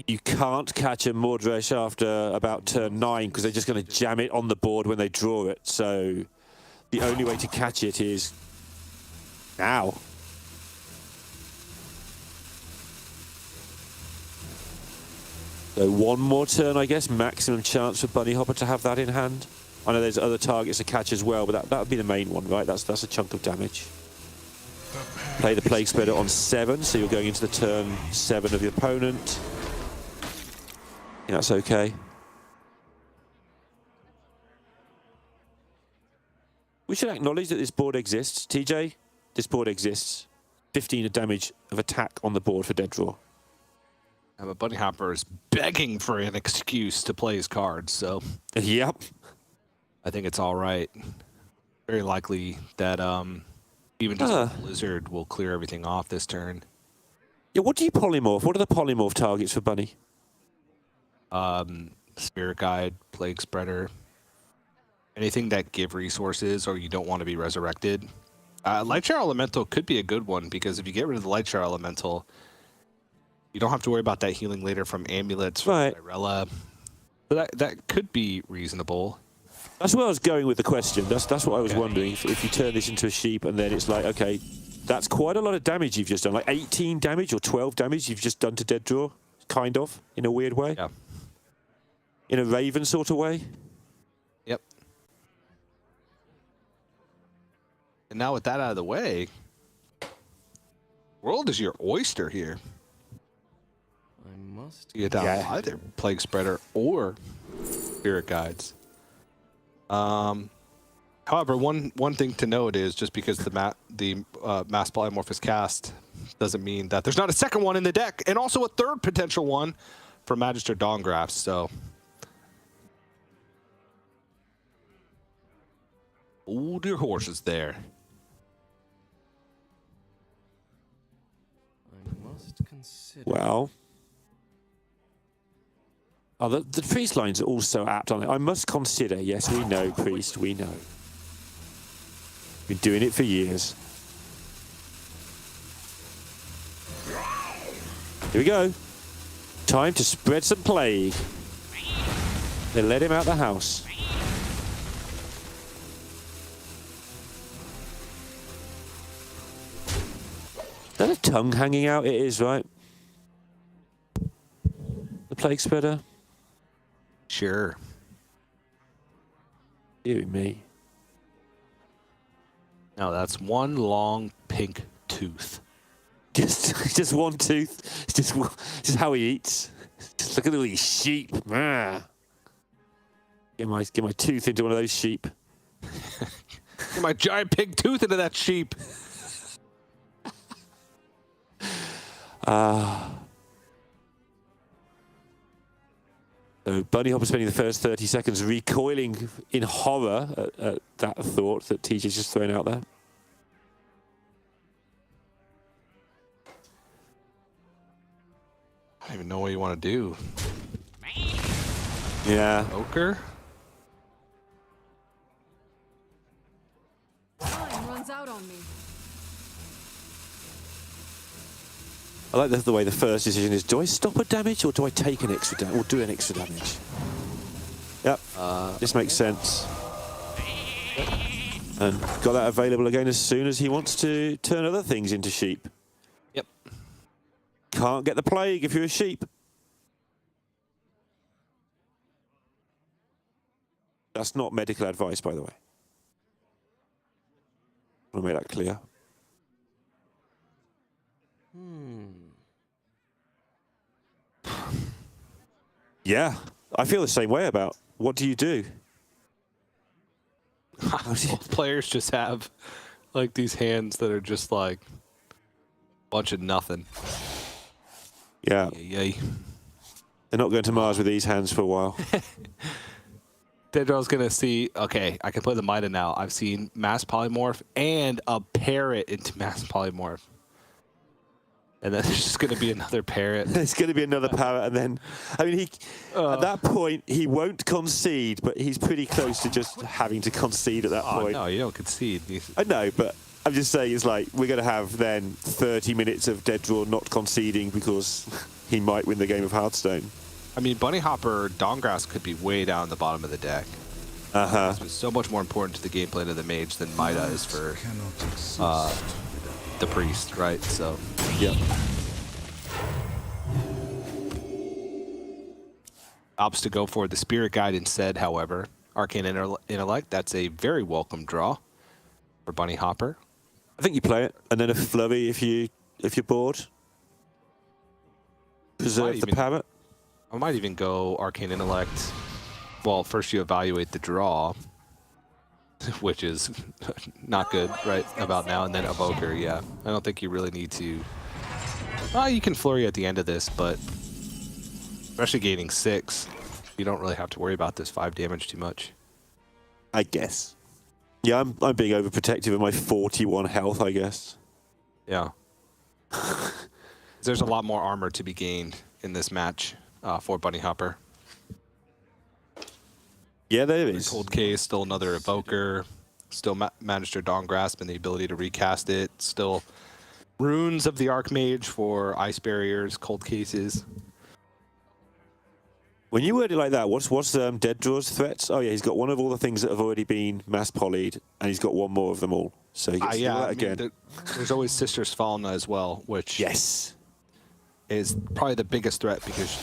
Speaker 6: you can't catch a Mordresh after about turn 9 because they're just going to jam it on the board when they draw it. So the only way to catch it is now. So one more turn, I guess, maximum chance for Bunny Hopper to have that in hand. I know there's other targets to catch as well, but that would be the main one, right? That's a chunk of damage. Play the Plague Spreader on 7, so you're going into the turn 7 of your opponent. Yeah, that's okay. We should acknowledge that this board exists. TJ, this board exists. 15 of damage of attack on the board for dead draw.
Speaker 5: Yeah, but Bunny Hopper is begging for an excuse to play his cards, so...
Speaker 6: Yep.
Speaker 5: I think it's all right. Very likely that even just a Blizzard will clear everything off this turn.
Speaker 6: Yeah, what do you polymorph? What are the polymorph targets for Bunny?
Speaker 5: Spirit Guide, Plague Spreader, anything that give resources or you don't want to be resurrected. Lightshower Elemental could be a good one because if you get rid of the Lightshower Elemental, you don't have to worry about that healing later from amulets, from Irella. So that could be reasonable.
Speaker 6: That's where I was going with the question. That's what I was wondering. If you turn this into a sheep and then it's like, okay, that's quite a lot of damage you've just done. Like 18 damage or 12 damage you've just done to dead draw, kind of, in a weird way.
Speaker 5: Yeah.
Speaker 6: In a Raven sort of way.
Speaker 5: Yep. And now with that out of the way, world is your oyster here.
Speaker 12: I must.
Speaker 5: You get down either Plague Spreader or Spirit Guides. However, one thing to note is just because the Mass Polymorph is cast doesn't mean that there's not a second one in the deck, and also a third potential one for Magister Dawngrasp. So, hold your horses there.
Speaker 12: I must consider.
Speaker 6: Well. Oh, the priest lines are also apt on it. I must consider. Yes, we know, priest. We know. Been doing it for years. Here we go. Time to spread some plague. They let him out the house. Is that a tongue hanging out? It is, right? The Plague Spreader.
Speaker 5: Sure.
Speaker 6: You me.
Speaker 5: No, that's one long pink tooth.
Speaker 6: Just one tooth. It's just how he eats. Just look at all these sheep. Ah. Get my tooth into one of those sheep.
Speaker 5: Get my giant pink tooth into that sheep.
Speaker 6: So Bunny Hopper spending the first 30 seconds recoiling in horror at that thought that TJ's just thrown out there.
Speaker 5: I don't even know what you want to do.
Speaker 6: Yeah.
Speaker 5: Ochre?
Speaker 7: Time runs out on me.
Speaker 6: I like the way the first decision is, do I stop a damage or do I take an extra damage or do an extra damage? Yep, this makes sense. And got that available again as soon as he wants to turn other things into sheep.
Speaker 5: Yep.
Speaker 6: Can't get the plague if you're a sheep. That's not medical advice, by the way. I want to make that clear. Yeah, I feel the same way about what do you do?
Speaker 5: Both players just have like these hands that are just like a bunch of nothing.
Speaker 6: Yeah.
Speaker 5: Yay.
Speaker 6: They're not going to Mars with these hands for a while.
Speaker 5: Dedro's gonna see, okay, I can play the Mida now. I've seen Mass Polymorph and a parrot into Mass Polymorph. And then there's just going to be another parrot.
Speaker 6: There's going to be another parrot, and then, I mean, at that point, he won't concede, but he's pretty close to just having to concede at that point.
Speaker 5: No, you don't concede.
Speaker 6: I know, but I'm just saying, it's like, we're going to have then 30 minutes of dead draw not conceding because he might win the game of Hearthstone.
Speaker 5: I mean, Bunny Hopper Dawngrasp could be way down the bottom of the deck. It's so much more important to the gameplay of the mage than Mida is for the priest, right? So,
Speaker 6: yeah.
Speaker 5: Opts to go for the Spirit Guide instead, however. Arcane Intellect, that's a very welcome draw for Bunny Hopper.
Speaker 6: I think you play it, and then a flurry if you're bored. Preserve the parrot.
Speaker 5: I might even go Arcane Intellect. Well, first you evaluate the draw, which is not good right about now, and then Evoker, yeah. I don't think you really need to... you can flurry at the end of this, but especially gaining 6, you don't really have to worry about this 5 damage too much.
Speaker 6: I guess. Yeah, I'm being overprotective of my 41 health, I guess.
Speaker 5: Yeah. There's a lot more armor to be gained in this match for Bunny Hopper.
Speaker 6: Yeah, there is.
Speaker 5: Cold Case, still another Evoker. Still managed their Dawn Grasp and the ability to recast it. Still Runes of the Archmage for Ice Barriers, Cold Cases.
Speaker 6: When you word it like that, what's Dead Draw's threats? Oh yeah, he's got one of all the things that have already been mass polyed, and he's got one more of them all. So he gets to do that again.
Speaker 5: There's always Sister's Falna as well, which is probably the biggest threat because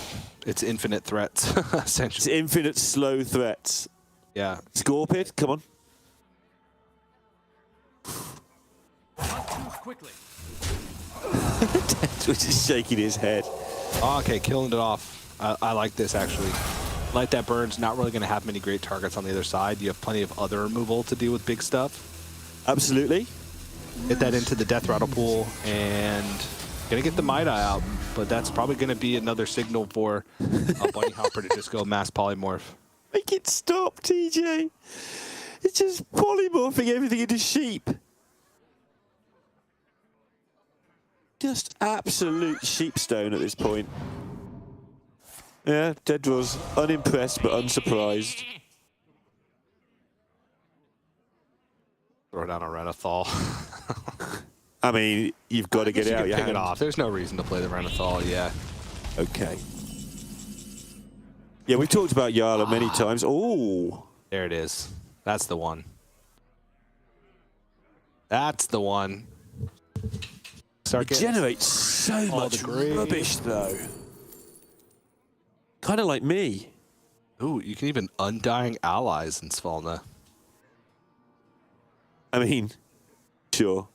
Speaker 5: it's infinite threats, essentially.
Speaker 6: It's infinite slow threats.
Speaker 5: Yeah.
Speaker 6: Scorpid, come on.
Speaker 12: Quickly.
Speaker 6: Dead Draw is shaking his head.
Speaker 5: Oh, okay, killing it off. I like this, actually. Light That Burn's not really going to have many great targets on the other side. You have plenty of other removal to deal with big stuff.
Speaker 6: Absolutely.
Speaker 5: Get that into the Death Rattle pool, and going to get the Might Eye out, but that's probably going to be another signal for a Bunny Hopper to just go mass polymorph.
Speaker 6: Make it stop, TJ. It's just polymorphing everything into sheep. Just absolute sheepstone at this point. Yeah, Dead Draw's unimpressed but unsurprised.
Speaker 5: Throw down a Renathal.
Speaker 6: I mean, you've got to get it out your hand.
Speaker 5: Pick it off. There's no reason to play the Renathal, yeah.
Speaker 6: Okay. Yeah, we've talked about Yala many times. Oh,
Speaker 5: there it is. That's the one. That's the one.
Speaker 6: It generates so much rubbish, though. Kind of like me.
Speaker 5: Ooh, you can even Undying Allies in Svalna.
Speaker 6: I mean, sure.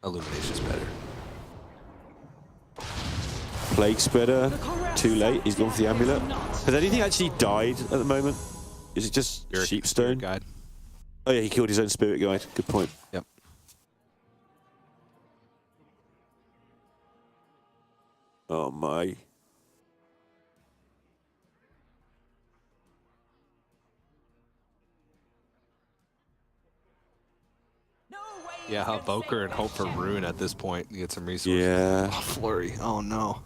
Speaker 5: Illumination's better.
Speaker 6: Plague Spreader, too late. He's gone for the amulet. Has anything actually died at the moment? Is it just Sheepstone?
Speaker 5: Guide.
Speaker 6: Oh yeah, he killed his own Spirit Guide. Good point.
Speaker 5: Yep.
Speaker 6: Oh my.
Speaker 5: Yeah, Evoker and hope for Rune at this point. You get some resources.
Speaker 6: Yeah.
Speaker 5: Oh, Flurry. Oh no.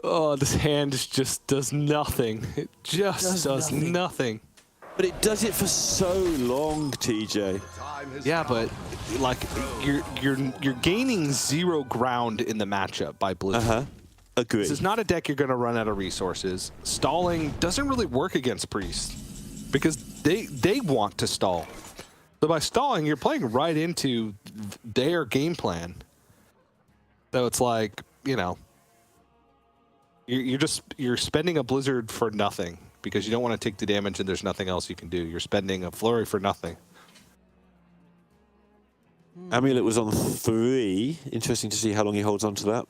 Speaker 5: Oh, this hand just does nothing. It just does nothing.
Speaker 6: But it does it for so long, TJ.
Speaker 5: Yeah, but like you're gaining 0 ground in the matchup by Blizzard.
Speaker 6: Agree.
Speaker 5: This is not a deck you're going to run out of resources. Stalling doesn't really work against Priest because they want to stall. So by stalling, you're playing right into their game plan. So it's like, you know, you're spending a Blizzard for nothing because you don't want to take the damage and there's nothing else you can do. You're spending a Flurry for nothing.
Speaker 6: Amulet was on 3. Interesting to see how long he holds on to that.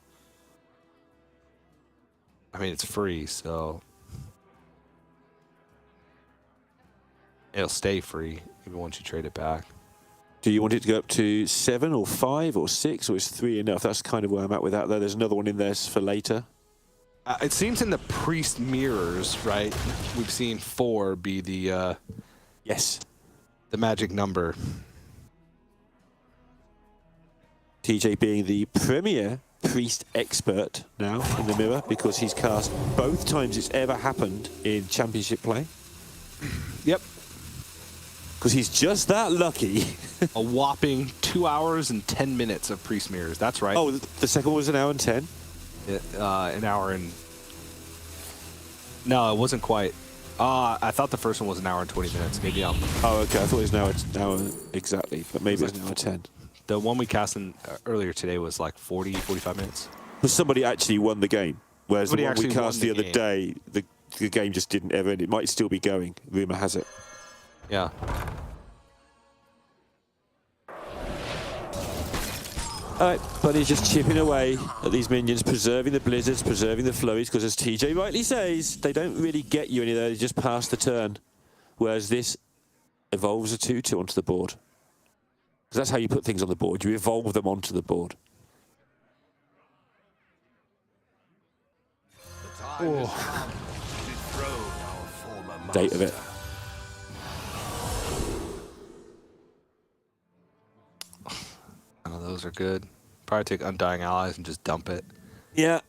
Speaker 5: I mean, it's free, so it'll stay free even once you trade it back.
Speaker 6: Do you want it to go up to 7 or 5 or 6, or is 3 enough? That's kind of where I'm at with that, though. There's another one in there for later.
Speaker 5: It seems in the Priest mirrors, right? We've seen 4 be the the magic number.
Speaker 6: TJ being the premier Priest expert now in the mirror because he's cast both times it's ever happened in championship play.
Speaker 5: Yep.
Speaker 6: Because he's just that lucky.
Speaker 5: A whopping 2 hours and 10 minutes of Priest mirrors. That's right.
Speaker 6: Oh, the second one was 1 hour and 10?
Speaker 5: An hour and... No, it wasn't quite. I thought the first one was 1 hour and 20 minutes. Maybe I'm...
Speaker 6: Oh, okay. I thought it was an hour exactly, but maybe it's 1 hour and 10.
Speaker 5: The one we cast in, earlier today was like 40, 45 minutes.
Speaker 6: But somebody actually won the game. Whereas
Speaker 5: Somebody
Speaker 6: the one we
Speaker 5: actually won
Speaker 6: cast
Speaker 5: the
Speaker 6: the other
Speaker 5: game.
Speaker 6: day, the game just didn't ever end. It might still be going. Rumor has it.
Speaker 5: Yeah.
Speaker 6: Alright, Bunny's just chipping away at these minions, preserving the blizzards, preserving the flurries, because as TJ rightly says, they don't really get you anywhere, they just pass the turn. Whereas this evolves a 2/2 onto the board. Because that's how you put things on the board, you evolve them onto the board. Date of it.
Speaker 5: Oh, those are good. Probably take Undying Allies and just dump it.
Speaker 6: Yeah.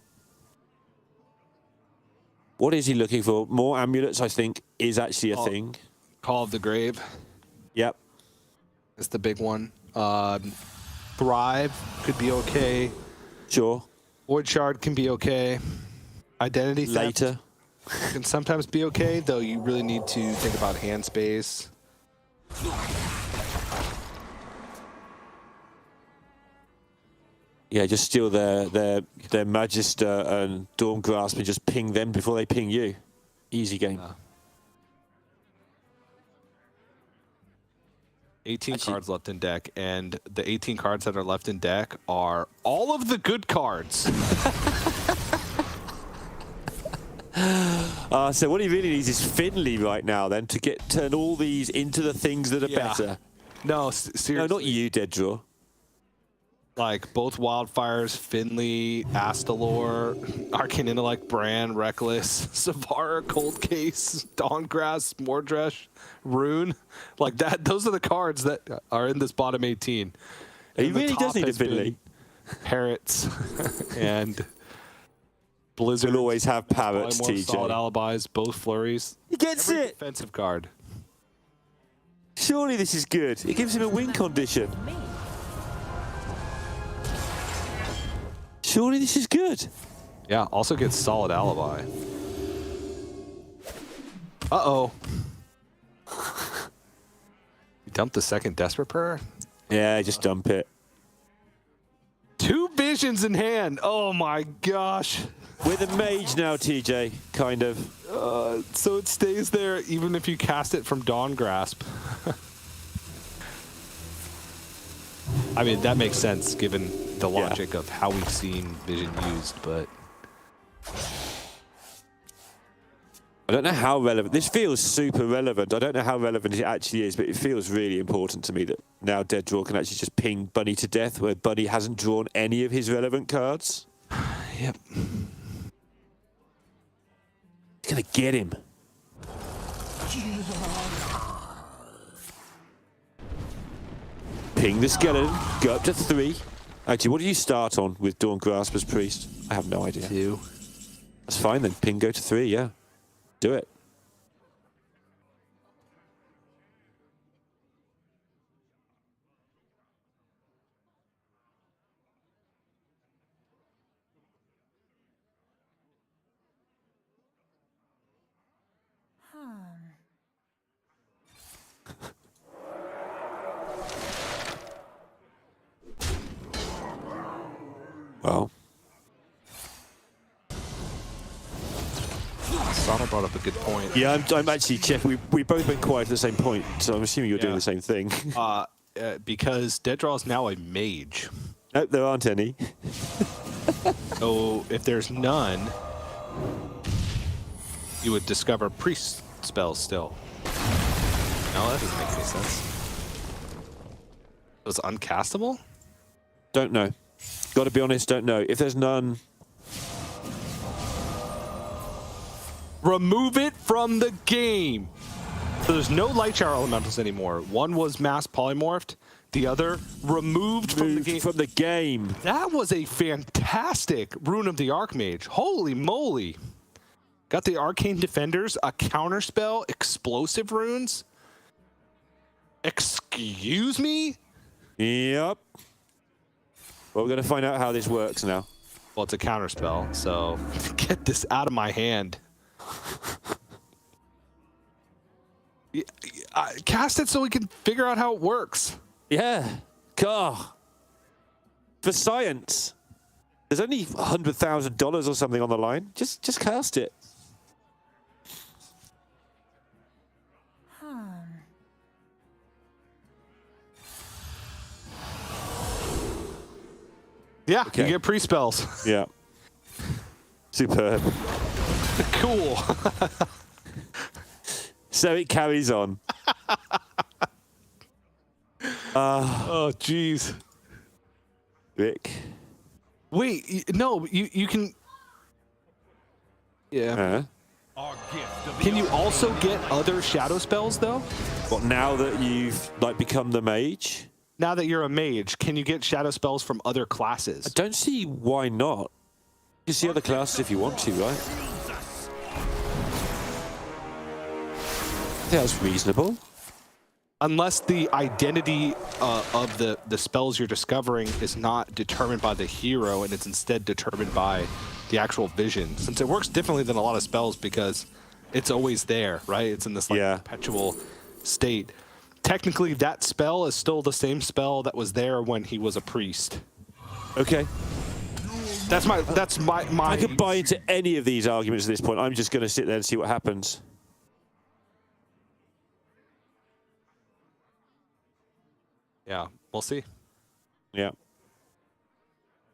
Speaker 6: What is he looking for? More amulets, I think, is actually a thing.
Speaker 5: Call of the Grave.
Speaker 6: Yep.
Speaker 5: It's the big one. Thrive could be okay.
Speaker 6: Sure.
Speaker 5: Void Shard can be okay. Identity Theft
Speaker 6: Later.
Speaker 5: can sometimes be okay, though you really need to think about hand space.
Speaker 6: Yeah, just steal their Magister and Dawn Grasp and just ping them before they ping you. Easy game.
Speaker 5: 18 cards left in deck, and the 18 cards that are left in deck are all of the good cards.
Speaker 6: So what he really needs is Finley right now, then, to turn all these into the things that are better.
Speaker 5: No, seriously.
Speaker 6: No, not you, Dead Draw.
Speaker 5: Like both Wildfires, Finley, Astalor, Arcane Intellect, Brand, Reckless, Savara, Cold Case, Dawngrasp, Mordresh, Rune. Like that, those are the cards that are in this bottom 18.
Speaker 6: He
Speaker 5: And the
Speaker 6: really
Speaker 5: top
Speaker 6: does need a
Speaker 5: has been
Speaker 6: Finley.
Speaker 5: Parrots and Blizzard.
Speaker 6: We'll always have Parrots, TJ.
Speaker 5: Solid Alibis, both Flurries.
Speaker 6: He gets
Speaker 5: Every
Speaker 6: it!
Speaker 5: defensive card.
Speaker 6: Surely this is good. It gives him a win condition. Surely this is good.
Speaker 5: Yeah, also gets Solid Alibi. Uh-oh. You dumped the second Desperate Prayer?
Speaker 6: Yeah, just dump it.
Speaker 5: 2 visions in hand. Oh my gosh.
Speaker 6: With a mage now, TJ, kind of.
Speaker 5: So it stays there even if you cast it from Dawn Grasp. I mean, that makes sense given the logic of how we've seen Vision used, but...
Speaker 6: I don't know how relevant. This feels super relevant. I don't know how relevant it actually is, but it feels really important to me that now Dead Draw can actually just ping Bunny to death, where Bunny hasn't drawn any of his relevant cards.
Speaker 5: Yep.
Speaker 6: He's gonna get him. Ping the skeleton, go up to 3. Actually, what do you start on with Dawn Grasp as Priest? I have no idea.
Speaker 5: 2.
Speaker 6: That's fine then. Ping go to 3, yeah. Do it. Well.
Speaker 5: Sano brought up a good point.
Speaker 6: Yeah, I'm actually checking. We both went quiet at the same point, so I'm assuming you're doing the same thing.
Speaker 5: Because Dead Draw is now a mage.
Speaker 6: Nope, there aren't any.
Speaker 5: So if there's none, you would discover priest spells still. No, that doesn't make any sense. It was uncastable?
Speaker 6: Don't know. Got to be honest, don't know. If there's none...
Speaker 5: Remove it from the game. So there's no Light Shower Elementals anymore. One was mass polymorphed. The other removed from the game. That was a fantastic Rune of the Archmage. Holy moly. Got the Arcane Defenders, a counterspell, explosive runes. Excuse me?
Speaker 6: Yep. Well, we're going to find out how this works now.
Speaker 5: Well, it's a counterspell, so get this out of my hand. Cast it so we can figure out how it works.
Speaker 6: Yeah. God. For science. There's only $100,000 or something on the line. Just cast it.
Speaker 5: Yeah,
Speaker 6: Okay.
Speaker 5: you get pre-spells.
Speaker 6: Yeah. Superb.
Speaker 5: Cool.
Speaker 6: So it carries on.
Speaker 5: Oh, jeez.
Speaker 6: Rick.
Speaker 5: Wait, no, you can... Yeah. Can you also get other shadow spells, though?
Speaker 6: What, now that you've like become the mage?
Speaker 5: Now that you're a mage, can you get shadow spells from other classes?
Speaker 6: I don't see why not. You can see other classes if you want to, right? I think that's reasonable.
Speaker 5: Unless the identity of the spells you're discovering is not determined by the hero and it's instead determined by the actual vision. Since it works differently than a lot of spells because it's always there, right? It's in this like perpetual state. Technically, that spell is still the same spell that was there when he was a priest.
Speaker 6: Okay.
Speaker 5: That's my
Speaker 6: I could buy into any of these arguments at this point. I'm just going to sit there and see what happens.
Speaker 5: Yeah, we'll see.
Speaker 6: Yeah.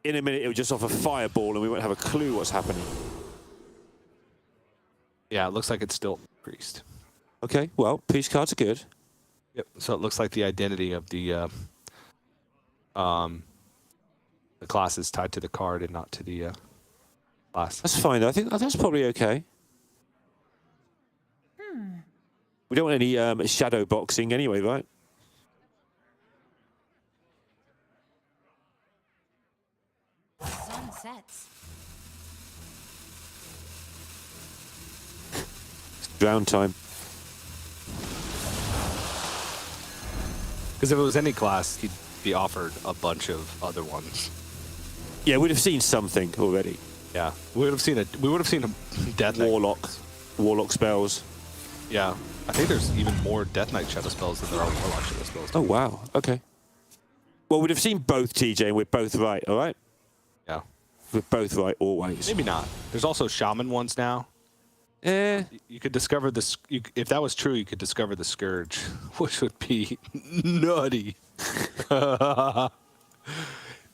Speaker 6: In a minute, it will just offer fireball and we won't have a clue what's happening.
Speaker 5: Yeah, it looks like it's still priest.
Speaker 6: Okay, well, priest cards are good.
Speaker 5: Yep. So it looks like the identity of the class is tied to the card and not to the class.
Speaker 6: That's fine. I think that's probably okay. We don't want any shadow boxing anyway, right?
Speaker 7: Sun sets.
Speaker 6: Drown time.
Speaker 5: Because if it was any class, he'd be offered a bunch of other ones.
Speaker 6: Yeah, we'd have seen something already.
Speaker 5: Yeah, we would have seen a Death Knight.
Speaker 6: Warlock spells.
Speaker 5: Yeah, I think there's even more Death Knight shadow spells than there are Warlock shadow spells.
Speaker 6: Oh wow. Okay. Well, we'd have seen both, TJ, and we're both right. All right.
Speaker 5: Yeah.
Speaker 6: We're both right always.
Speaker 5: Maybe not. There's also shaman ones now. You could discover this. If that was true, you could discover the Scourge, which would be nutty.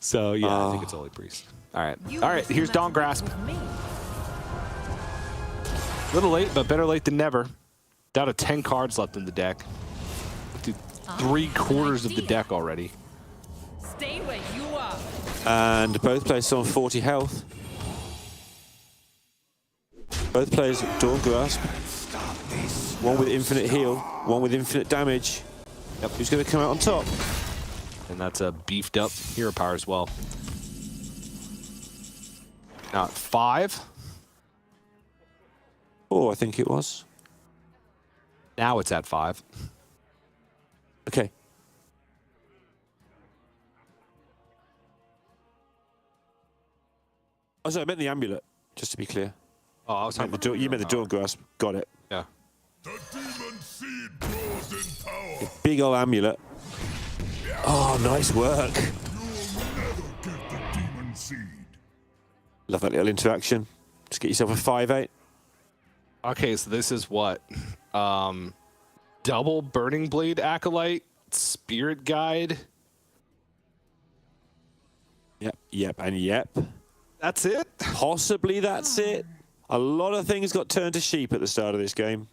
Speaker 5: So yeah, I think it's only priest. All right. Here's Dawn Grasp. A little late, but better late than never. Down to 10 cards left in the deck. Dude, 3/4 of the deck already.
Speaker 7: Stay where you are.
Speaker 6: And both players still on 40 health. Both players Dawn Grasp. One with infinite heal, one with infinite damage. Yep. Who's going to come out on top?
Speaker 5: And that's a beefed up hero power as well. Now at 5.
Speaker 6: Oh, I think it was.
Speaker 5: Now it's at 5.
Speaker 6: Okay. Oh, sorry, I meant the amulet, just to be clear.
Speaker 5: Oh, I was talking about
Speaker 6: you meant the Dawn Grasp. Got it.
Speaker 5: Yeah.
Speaker 8: The demon seed grows in power.
Speaker 6: Big old amulet. Oh, nice work.
Speaker 8: You'll never get the demon seed.
Speaker 6: Love that little interaction. Just get yourself a 5/8.
Speaker 5: Okay, so this is what? Double Burning Blade Acolyte, Spirit Guide.
Speaker 6: Yep, and yep.
Speaker 5: That's it?
Speaker 6: Possibly that's it. A lot of things got turned to sheep at the start of this game.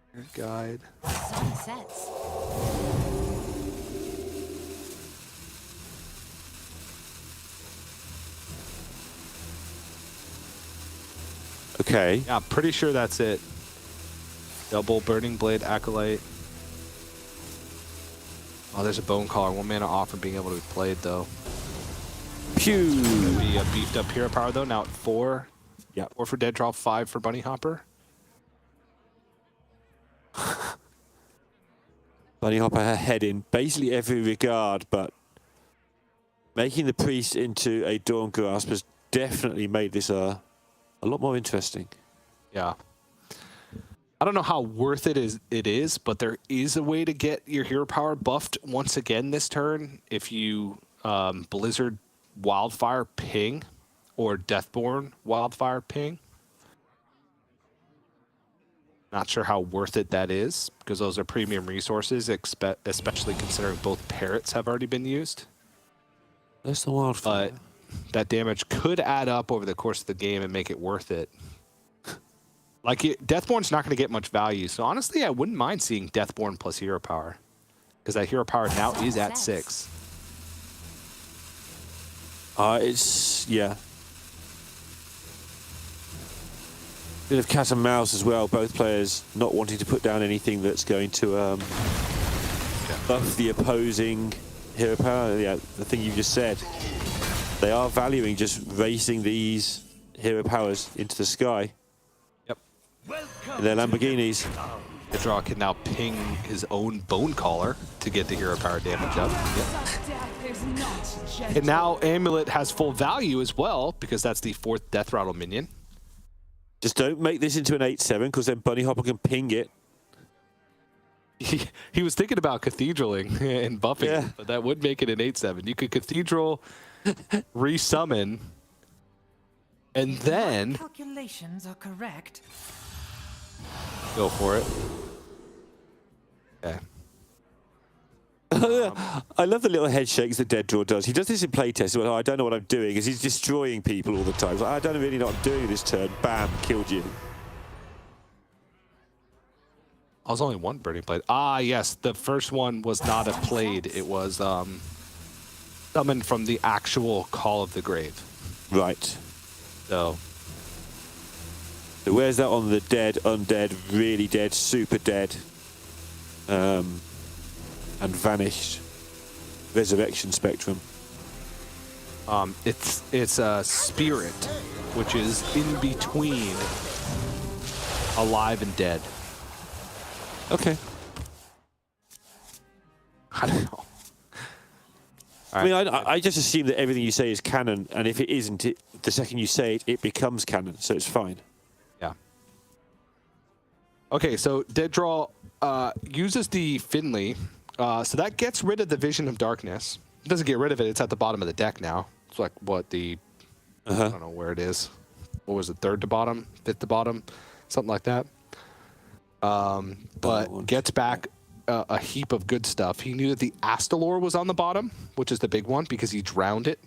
Speaker 5: Spirit Guide.
Speaker 7: Sun sets.
Speaker 6: Okay.
Speaker 5: Yeah, I'm pretty sure that's it. Double Burning Blade Acolyte. Oh, there's a Bone Collar. 1 mana off from being able to be played, though.
Speaker 6: Pew!
Speaker 5: Be a beefed up hero power, though. Now at 4.
Speaker 6: Yeah.
Speaker 5: 4 for Dead Draw, 5 for Bunny Hopper.
Speaker 6: Bunny Hopper ahead in basically every regard, but making the priest into a Dawn Grasp has definitely made this a lot more interesting.
Speaker 5: Yeah. I don't know how worth it is, but there is a way to get your hero power buffed once again this turn if you Blizzard Wildfire Ping or Deathborn Wildfire Ping. Not sure how worth it that is, because those are premium resources, especially considering both parrots have already been used.
Speaker 6: That's the Wildfire.
Speaker 5: But that damage could add up over the course of the game and make it worth it. Like, Deathborn's not going to get much value, so honestly, I wouldn't mind seeing Deathborn plus hero power, because that hero power now is at 6.
Speaker 6: Yeah. Bit of cat and mouse as well. Both players not wanting to put down anything that's going to buff the opposing hero power. Yeah, the thing you just said. They are valuing just racing these hero powers into the sky.
Speaker 5: Yep.
Speaker 6: In their Lamborghinis.
Speaker 5: Dedraw can now ping his own Bone Caller to get the hero power damage up. Yep. And now Amulet has full value as well, because that's the 4th Death Rattle minion.
Speaker 6: Just don't make this into an 8-7, because then Bunny Hopper can ping it.
Speaker 5: He was thinking about cathedraling and buffing it, but that would make it an 8-7. You could cathedral, resummon, and then
Speaker 12: calculations are correct.
Speaker 5: Go for it. Okay.
Speaker 6: I love the little head shakes that Deadraw does. He does this in playtest. Well, I don't know what I'm doing, because he's destroying people all the time. Like, I don't really know what I'm doing this turn. Bam, killed you.
Speaker 5: I was only one Burning Blade. Ah, yes. The first one was not a Blade. It was summoned from the actual Call of the Grave.
Speaker 6: Right.
Speaker 5: So
Speaker 6: where's that on the dead, undead, really dead, super dead, and vanished resurrection spectrum?
Speaker 5: It's a spirit, which is in between alive and dead.
Speaker 6: Okay.
Speaker 5: I don't know.
Speaker 6: I mean, I just assume that everything you say is canon, and if it isn't, the second you say it, it becomes canon, so it's fine.
Speaker 5: Yeah. Okay, so Deadraw uses the Finley, so that gets rid of the Vision of Darkness. It doesn't get rid of it, it's at the bottom of the deck now. It's like, what, I don't know where it is. What was it, 3rd to bottom, 5th to bottom? Something like that. But gets back a heap of good stuff. He knew that the Astalor was on the bottom, which is the big one, because he drowned it.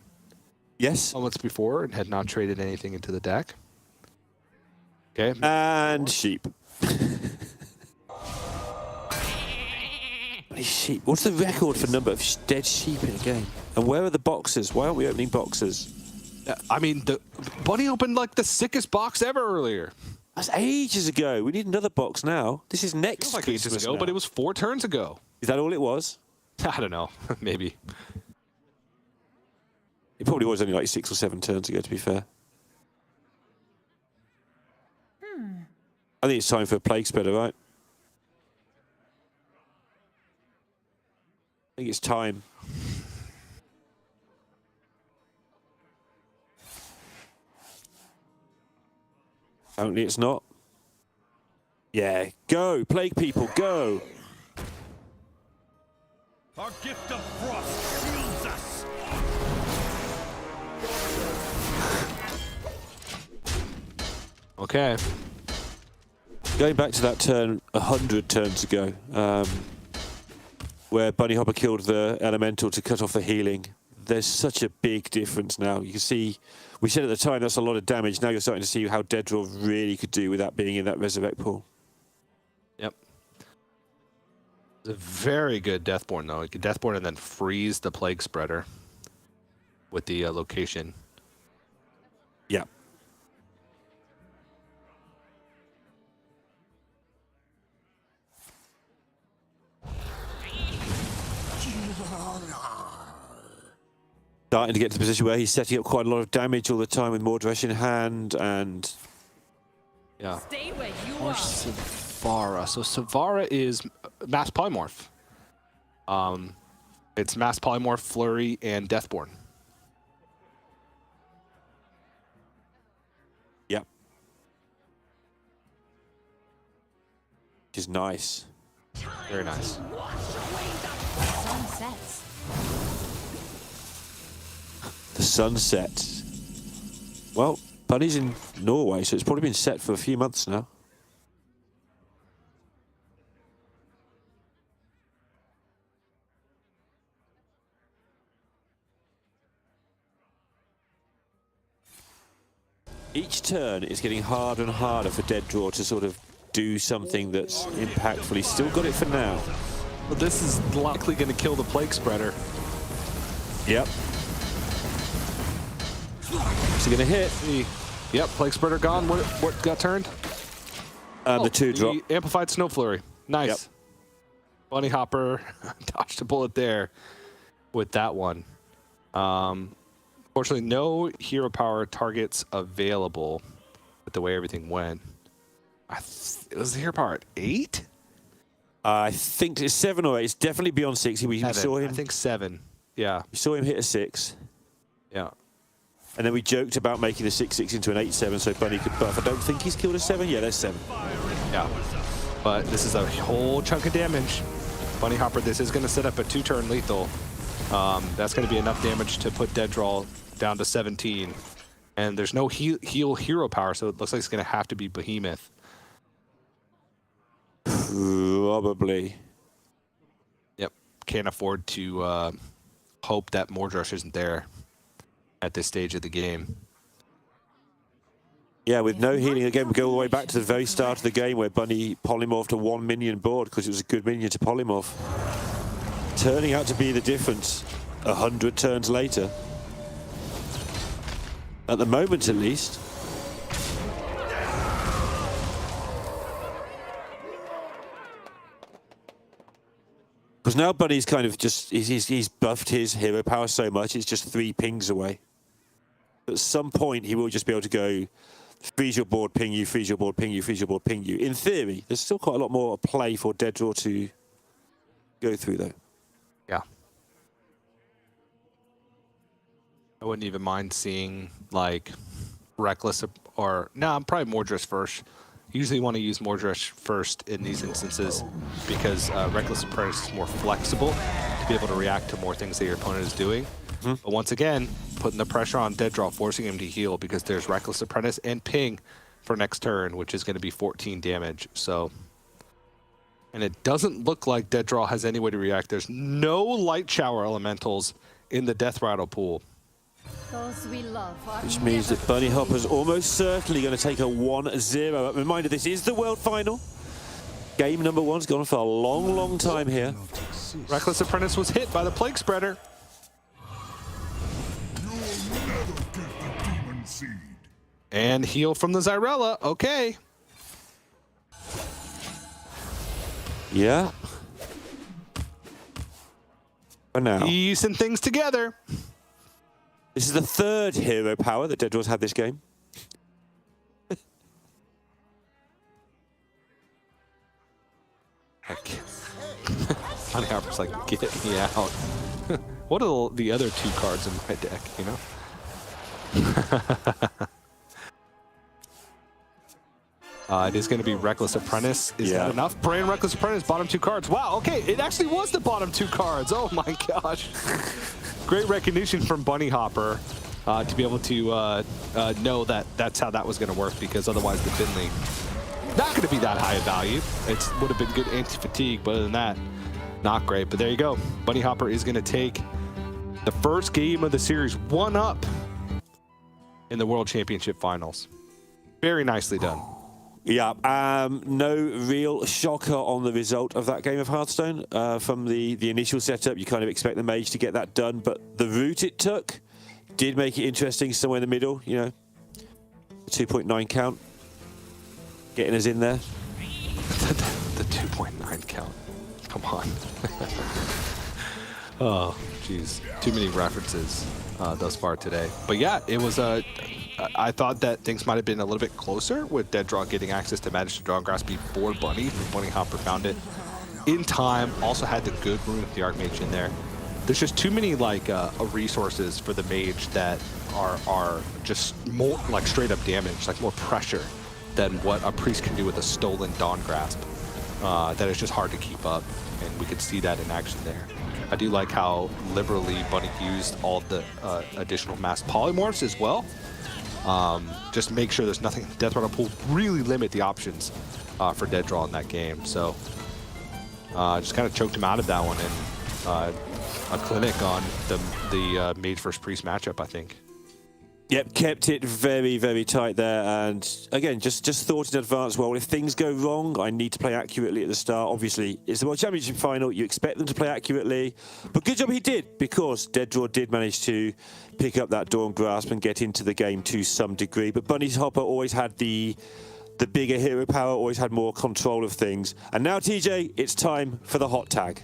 Speaker 6: Yes.
Speaker 5: Moments before and had not traded anything into the deck. Okay.
Speaker 6: And sheep. Sheep. What's the record for number of dead sheep in a game? And where are the boxes? Why aren't we opening boxes?
Speaker 5: I mean, the Bunny opened like the sickest box ever earlier.
Speaker 6: That's ages ago. We need another box now. This is next
Speaker 5: Feels like
Speaker 6: Christmas
Speaker 5: ages ago,
Speaker 6: now.
Speaker 5: but it was 4 turns ago.
Speaker 6: Is that all it was?
Speaker 5: I don't know. Maybe.
Speaker 6: It probably was only like 6 or 7 turns ago, to be fair. I think it's time for a plague spreader, right? I think it's time. Apparently it's not. Yeah, go! Plague people, go!
Speaker 8: Our gift of frost shields us.
Speaker 5: Okay.
Speaker 6: Going back to that turn 100 turns ago, where Bunny Hopper killed the elemental to cut off the healing. There's such a big difference now. You can see, we said at the time that's a lot of damage. Now you're starting to see how Deadraw really could do with that being in that resurrect pool.
Speaker 5: Yep. It's a very good Deathborn, though. You can Deathborn and then freeze the Plague Spreader with the location.
Speaker 6: Yeah. Starting to get to the position where he's setting up quite a lot of damage all the time with Mordresh in hand, and
Speaker 5: yeah.
Speaker 7: Stay where you
Speaker 5: Or
Speaker 7: are.
Speaker 5: Savara. So Savara is Mass Polymorph. It's Mass Polymorph, Flurry, and Deathborn.
Speaker 6: Yep. Which is nice.
Speaker 5: Very nice.
Speaker 7: Sun sets.
Speaker 6: The sunset. Well, Bunny's in Norway, so it's probably been set for a few months now. Each turn is getting harder and harder for Dead Draw to sort of do something that's impactful. He's still got it for now.
Speaker 5: Well, this is likely going to kill the Plague Spreader.
Speaker 6: Yep. Is he going to hit?
Speaker 5: Yep, Plague Spreader gone. What got turned?
Speaker 6: The 2-drop.
Speaker 5: The Amplified Snow Flurry. Nice.
Speaker 6: Yep.
Speaker 5: Bunny Hopper dodged a bullet there with that one. Fortunately, no hero power targets available with the way everything went. It was the hero power at 8?
Speaker 6: I think it's 7 or 8. It's definitely beyond 6. We saw him.
Speaker 5: I think 7. Yeah.
Speaker 6: We saw him hit a 6.
Speaker 5: Yeah.
Speaker 6: And then we joked about making the 6-6 into an 8-7 so Bunny could buff. I don't think he's killed a 7. Yeah, there's 7.
Speaker 5: Yeah. But this is a whole chunk of damage. Bunny Hopper, this is going to set up a 2-turn lethal. That's going to be enough damage to put Dead Draw down to 17. And there's no heal hero power, so it looks like it's going to have to be Behemoth.
Speaker 6: Probably.
Speaker 5: Yep. Can't afford to hope that Mordrush isn't there at this stage of the game.
Speaker 6: Yeah, with no healing again, we go all the way back to the very start of the game where Bunny polymorphed a 1 minion board because it was a good minion to polymorph. Turning out to be the difference 100 turns later. At the moment, at least. Because now Bunny's kind of just, he's buffed his hero power so much, it's just 3 pings away. At some point, he will just be able to go, freeze your board, ping you, freeze your board, ping you, freeze your board, ping you. In theory, there's still quite a lot more play for Dead Draw to go through, though.
Speaker 5: Yeah. I wouldn't even mind seeing, like, Reckless or... No, I'm probably Mordrush first. Usually want to use Mordrush first in these instances because Reckless Apprentice is more flexible to be able to react to more things that your opponent is doing. But once again, putting the pressure on Dead Draw, forcing him to heal because there's Reckless Apprentice and Ping for next turn, which is going to be 14 damage. So, and it doesn't look like Dead Draw has any way to react. There's no Light Shower Elementals in the Death Rattle pool.
Speaker 7: Those we love are
Speaker 6: Which means that Bunny Hopper's almost certainly going to take a 1-0. Reminder, this is the World Final. Game number 1's gone for a long, long time here.
Speaker 5: Reckless Apprentice was hit by the Plague Spreader. And heal from the Zyrella. Okay.
Speaker 6: Yeah. For now.
Speaker 5: Piecing things together.
Speaker 6: This is the 3rd hero power that Dead Draw's had this game.
Speaker 5: Bunny Hopper's like, get me out. What are the other 2 cards in my deck, you know? It is going to be Reckless Apprentice. Is that enough? Brain Reckless Apprentice, bottom 2 cards. Wow, okay, it actually was the bottom 2 cards. Oh my gosh. Great recognition from Bunny Hopper to be able to know that that's how that was going to work, because otherwise the Finley not going to be that high of value. It would have been good anti-fatigue, but other than that, not great. But there you go. Bunny Hopper is going to take the first game of the series 1-up in the World Championship Finals. Very nicely done.
Speaker 6: Yeah, no real shocker on the result of that game of Hearthstone. From the initial setup, you kind of expect the mage to get that done, but the route it took did make it interesting somewhere in the middle, you know. 2.9 count. Getting us in there.
Speaker 5: The 2.9 count. Come on. Oh, jeez. Too many references thus far today. But yeah, it was I thought that things might have been a little bit closer with Dead Draw getting access to Manage to Draw and Grass before Bunny. Bunny Hopper found it in time. Also had the good rune with the Archmage in there. There's just too many like resources for the mage that are just more like straight up damage, like more pressure than what a priest can do with a stolen Dawn Grasp. That is just hard to keep up, and we could see that in action there. I do like how liberally Bunny used all the additional mass polymorphs as well. Just make sure there's nothing in the Death Rattle pool. Really limit the options for Dead Draw in that game. So just kind of choked him out of that one, and a clinic on the Mage vs Priest matchup, I think.
Speaker 6: Yep, kept it very, very tight there, and again, just thought in advance, well, if things go wrong, I need to play accurately at the start. Obviously, it's the World Championship final, you expect them to play accurately, but good job he did, because Dead Draw did manage to pick up that Dawn Grasp and get into the game to some degree, but Bunny Hopper always had the bigger hero power, always had more control of things. And now, TJ, it's time for the hot tag.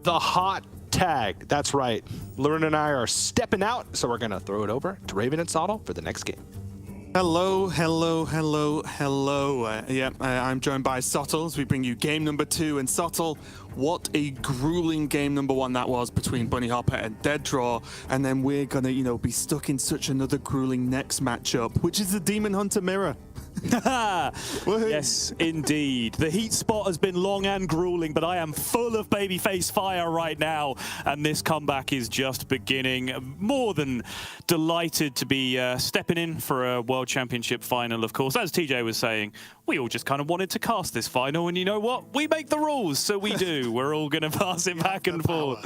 Speaker 5: The hot tag. That's right. Lauren and I are stepping out, so we're going to throw it over to Raven and Sottle for the next game.
Speaker 11: Hello, hello, hello, hello. I'm joined by Sottle as we bring you game number 2. And Sottle, what a grueling game number 1 that was between Bunny Hopper and Dead Draw. And then we're going to, be stuck in such another grueling next matchup, which is the Demon Hunter Mirror.
Speaker 1: Yes, indeed. The heat spot has been long and grueling, but I am full of babyface fire right now, and this comeback is just beginning. More than delighted to be stepping in for a World Championship final, of course. As TJ was saying, we all just kind of wanted to cast this final, and you know what? We make the rules, so we do. We're all going to pass it back and forth.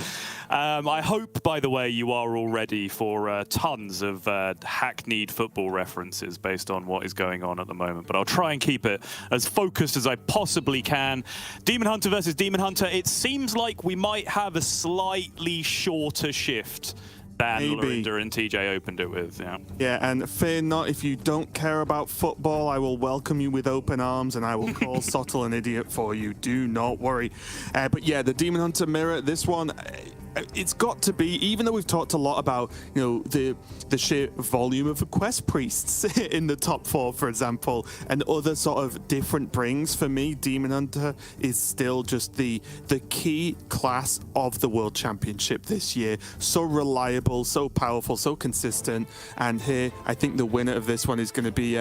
Speaker 1: I hope, by the way, you are all ready for tons of hackneyed football references based on what is going on at the moment, but I'll try and keep it as focused as I possibly can. Demon Hunter versus Demon Hunter. It seems like we might have a slightly shorter shift than Lorinda and TJ opened it with.
Speaker 11: Yeah, and fear not, if you don't care about football, I will welcome you with open arms and I will call Sottle an idiot for you. Do not worry. But yeah, the Demon Hunter Mirror, this one, it's got to be, even though we've talked a lot about, the sheer volume of quest priests in the top 4, for example, and other sort of different brings, for me, Demon Hunter is still just the key class of the World Championship this year. So reliable, so powerful, so consistent. And here, I think the winner of this one is going to be,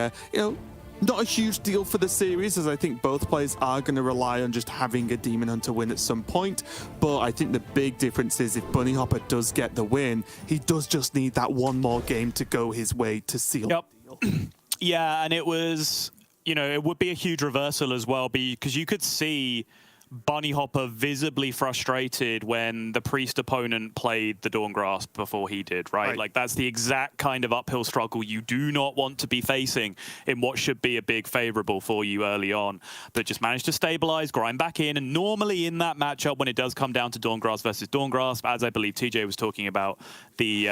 Speaker 11: not a huge deal for the series, as I think both players are going to rely on just having a Demon Hunter win at some point. But I think the big difference is if Bunny Hopper does get the win, he does just need that one more game to go his way to seal the deal.
Speaker 1: Yeah, and it was, it would be a huge reversal as well, because you could see Bunny Hopper visibly frustrated when the Priest opponent played the Dawn Grasp before he did, right? Like, that's the exact kind of uphill struggle you do not want to be facing in what should be a big favorable for you early on. But just managed to stabilize, grind back in, and normally in that matchup, when it does come down to Dawn Grasp versus Dawn Grasp, as I believe TJ was talking about, the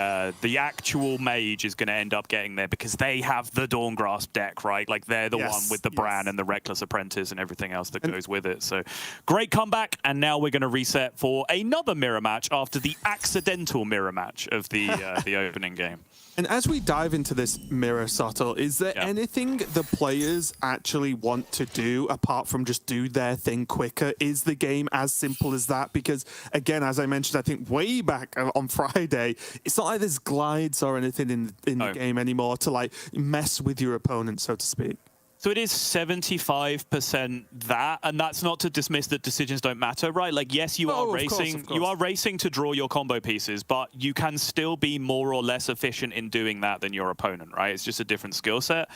Speaker 1: actual mage is going to end up getting there because they have the Dawn Grasp deck, right? Like, they're the one with the Bran and the Reckless Apprentice and everything else that goes with it. So great comeback, and now we're going to reset for another mirror match after the accidental mirror match of the opening game.
Speaker 11: And as we dive into this mirror, Sottle, is there anything the players actually want to do apart from just do their thing quicker? Is the game as simple as that? Because, again, as I mentioned, I think way back on Friday, it's not like there's glides or anything in the game anymore to, like, mess with your opponent, so to speak.
Speaker 1: So it is 75% that, and that's not to dismiss that decisions don't matter, right? Like, yes, you are racing. You are racing to draw your combo pieces, but you can still be more or less efficient in doing that than your opponent, right? It's just a different skill set.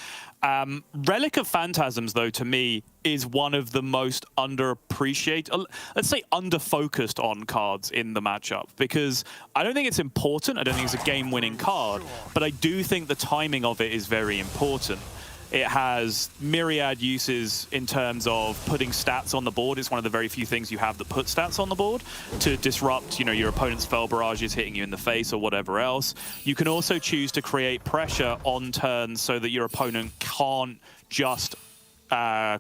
Speaker 1: Relic of Phantasms, though, to me, is one of the most underappreciated, let's say underfocused on cards in the matchup, because I don't think it's important. I don't think it's a game-winning card, but I do think the timing of it is very important. It has myriad uses in terms of putting stats on the board. It's one of the very few things you have that put stats on the board to disrupt, your opponent's spell barrages hitting you in the face or whatever else. You can also choose to create pressure on turns so that your opponent can't just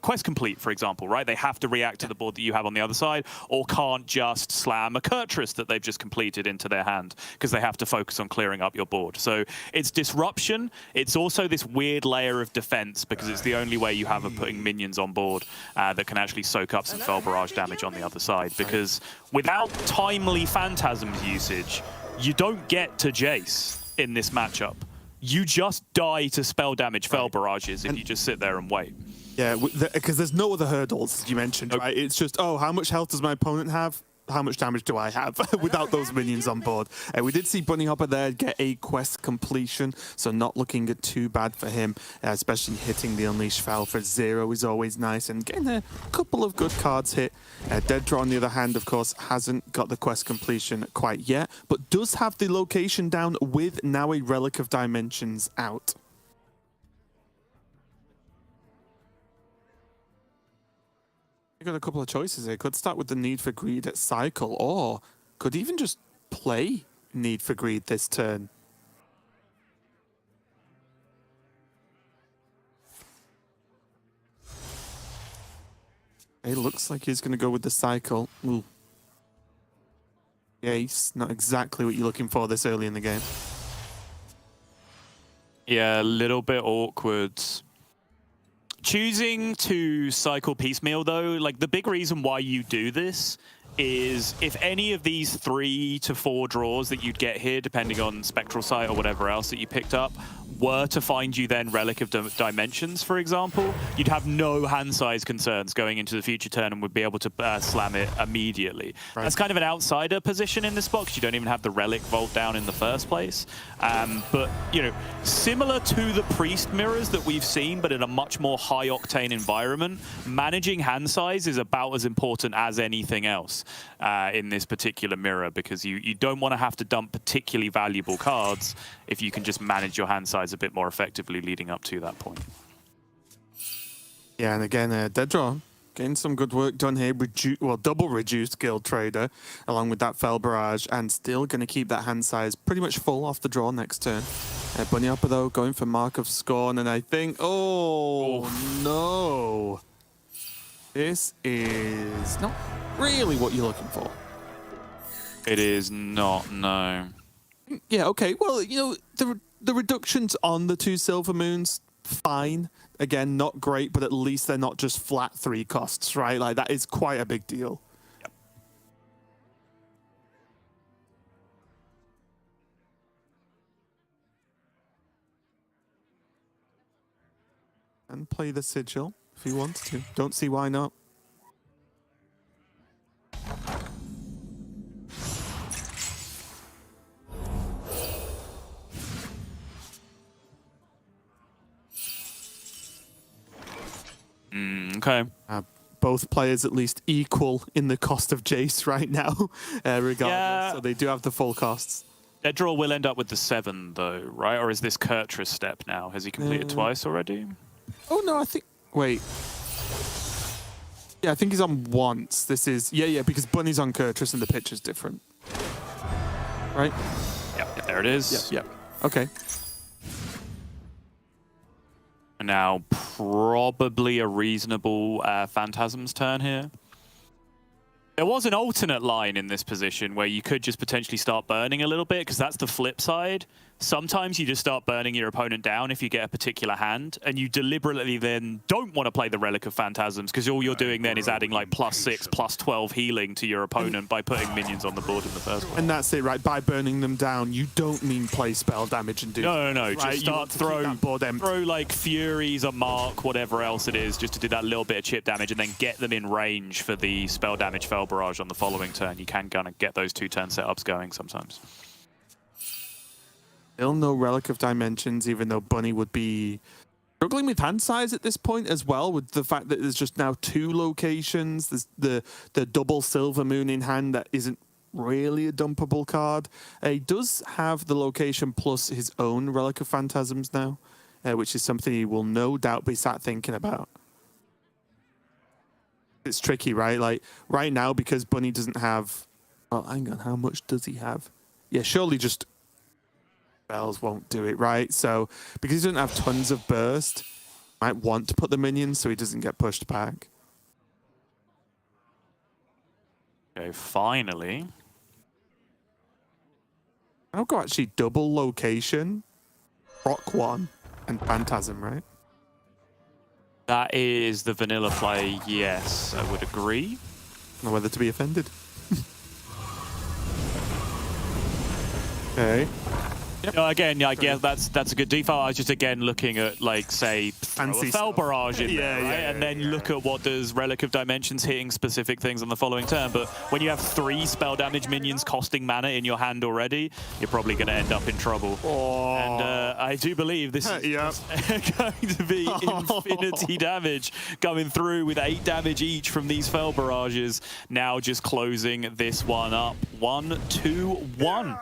Speaker 1: quest complete, for example, right? They have to react to the board that you have on the other side, or can't just slam a Kurtrus that they've just completed into their hand because they have to focus on clearing up your board. So it's disruption. It's also this weird layer of defense because it's the only way you have of putting minions on board that can actually soak up some Fel Barrage damage on the other side, because without timely Phantasms usage, you don't get to Jace in this matchup. You just die to spell damage Fel Barrages if you just sit there and wait.
Speaker 11: Yeah, because there's no other hurdles, as you mentioned, right? It's just, how much health does my opponent have? how much damage do I have without those minions on board? We did see Bunny Hopper there get a quest completion, so not looking too bad for him, especially hitting the Unleash Fel for 0 is always nice, and getting a couple of good cards hit. Deaddraw, on the other hand, of course, hasn't got the quest completion quite yet, but does have the location down with now a Relic of Dimensions out. You got a couple of choices here. Could start with the Need for Greed at cycle, or could even just play Need for Greed this turn. It looks like he's going to go with the cycle. Ooh. Ace, not exactly what you're looking for this early in the game.
Speaker 1: Yeah, a little bit awkward. Choosing to cycle piecemeal, though, like the big reason why you do this is if any of these 3 to 4 draws that you'd get here, depending on Spectral Sight or whatever else that you picked up, were to find you then Relic of Dimensions, for example, you'd have no hand size concerns going into the future turn and would be able to slam it immediately. Right. That's kind of an outsider position in this box. You don't even have the Relic Vault down in the first place. But, you know, similar to the Priest mirrors that we've seen, but in a much more high-octane environment, managing hand size is about as important as anything else in this particular mirror, because you don't want to have to dump particularly valuable cards if you can just manage your hand size a bit more effectively leading up to that point.
Speaker 11: Yeah, and again, Deaddraw getting some good work done here. Double reduced Guild Trader along with that Fel Barrage, and still going to keep that hand size pretty much full off the draw next turn. Bunny Hopper, though, going for Mark of Scorn, and I think, no. This is not really what you're looking for.
Speaker 1: It is not, no.
Speaker 11: Yeah, okay. Well, you know, the reductions on the 2 Silver Moons, fine. Again, not great, but at least they're not just flat 3 costs, right? Like, that is quite a big deal.
Speaker 1: Yep.
Speaker 11: And play the Sigil if he wants to. Don't see why not.
Speaker 1: Okay.
Speaker 11: Both players at least equal in the cost of Jace right now, regardless.
Speaker 1: Yeah.
Speaker 11: So they do have the full costs.
Speaker 1: Deaddraw will end up with the 7, though, right? Or is this Kurtrus step now? Has he completed twice already?
Speaker 11: Oh, no, I think... Wait. Yeah, I think he's on once. This is... Yeah, because Bunny's on Kurtrus and the pitch is different. Right?
Speaker 1: Yep, there it is.
Speaker 11: Yep. Okay.
Speaker 1: Now, probably a reasonable Phantasm's turn here. There was an alternate line in this position where you could just potentially start burning a little bit, because that's the flip side. Sometimes you just start burning your opponent down if you get a particular hand, and you deliberately then don't want to play the Relic of Phantasms, because all you're doing then is adding like +6, +12 healing to your opponent by putting minions on the board in the first place.
Speaker 11: And that's it, right? By burning them down, you don't mean play spell damage and do...
Speaker 1: No.
Speaker 11: Right?
Speaker 1: Just start throw like Furies, a Mark, whatever else it is, just to do that little bit of chip damage, and then get them in range for the spell damage Fel Barrage on the following turn. You can kind of get those 2-turn setups going sometimes.
Speaker 11: Still no Relic of Dimensions, even though Bunny would be struggling with hand size at this point as well, with the fact that there's just now 2 locations. There's the double Silver Moon in hand that isn't really a dumpable card. He does have the location plus his own Relic of Phantasms now, which is something he will no doubt be sat thinking about. It's tricky, right? Like, right now, because Bunny doesn't have... Well, hang on, how much does he have? Yeah, surely just... spells won't do it, right? So, because he doesn't have tons of burst, might want to put the minions so he doesn't get pushed back.
Speaker 1: Okay, finally.
Speaker 11: I'll go actually double location, proc 1, and Phantasm, right?
Speaker 1: That is the vanilla play, yes, I would agree.
Speaker 11: I don't know whether to be offended. Okay.
Speaker 1: No, again, yeah, I guess that's a good default. I was just again looking at like say throw a Fell Barrage in there, right? And then look at what does Relic of Dimensions hitting specific things on the following turn. But when you have 3 spell damage minions costing mana in your hand already, you're probably going to end up in trouble.
Speaker 11: Oh.
Speaker 1: And I do believe this is going to be infinity damage coming through with 8 damage each from these Fell Barrages. Now just closing this one up. 1-2-1.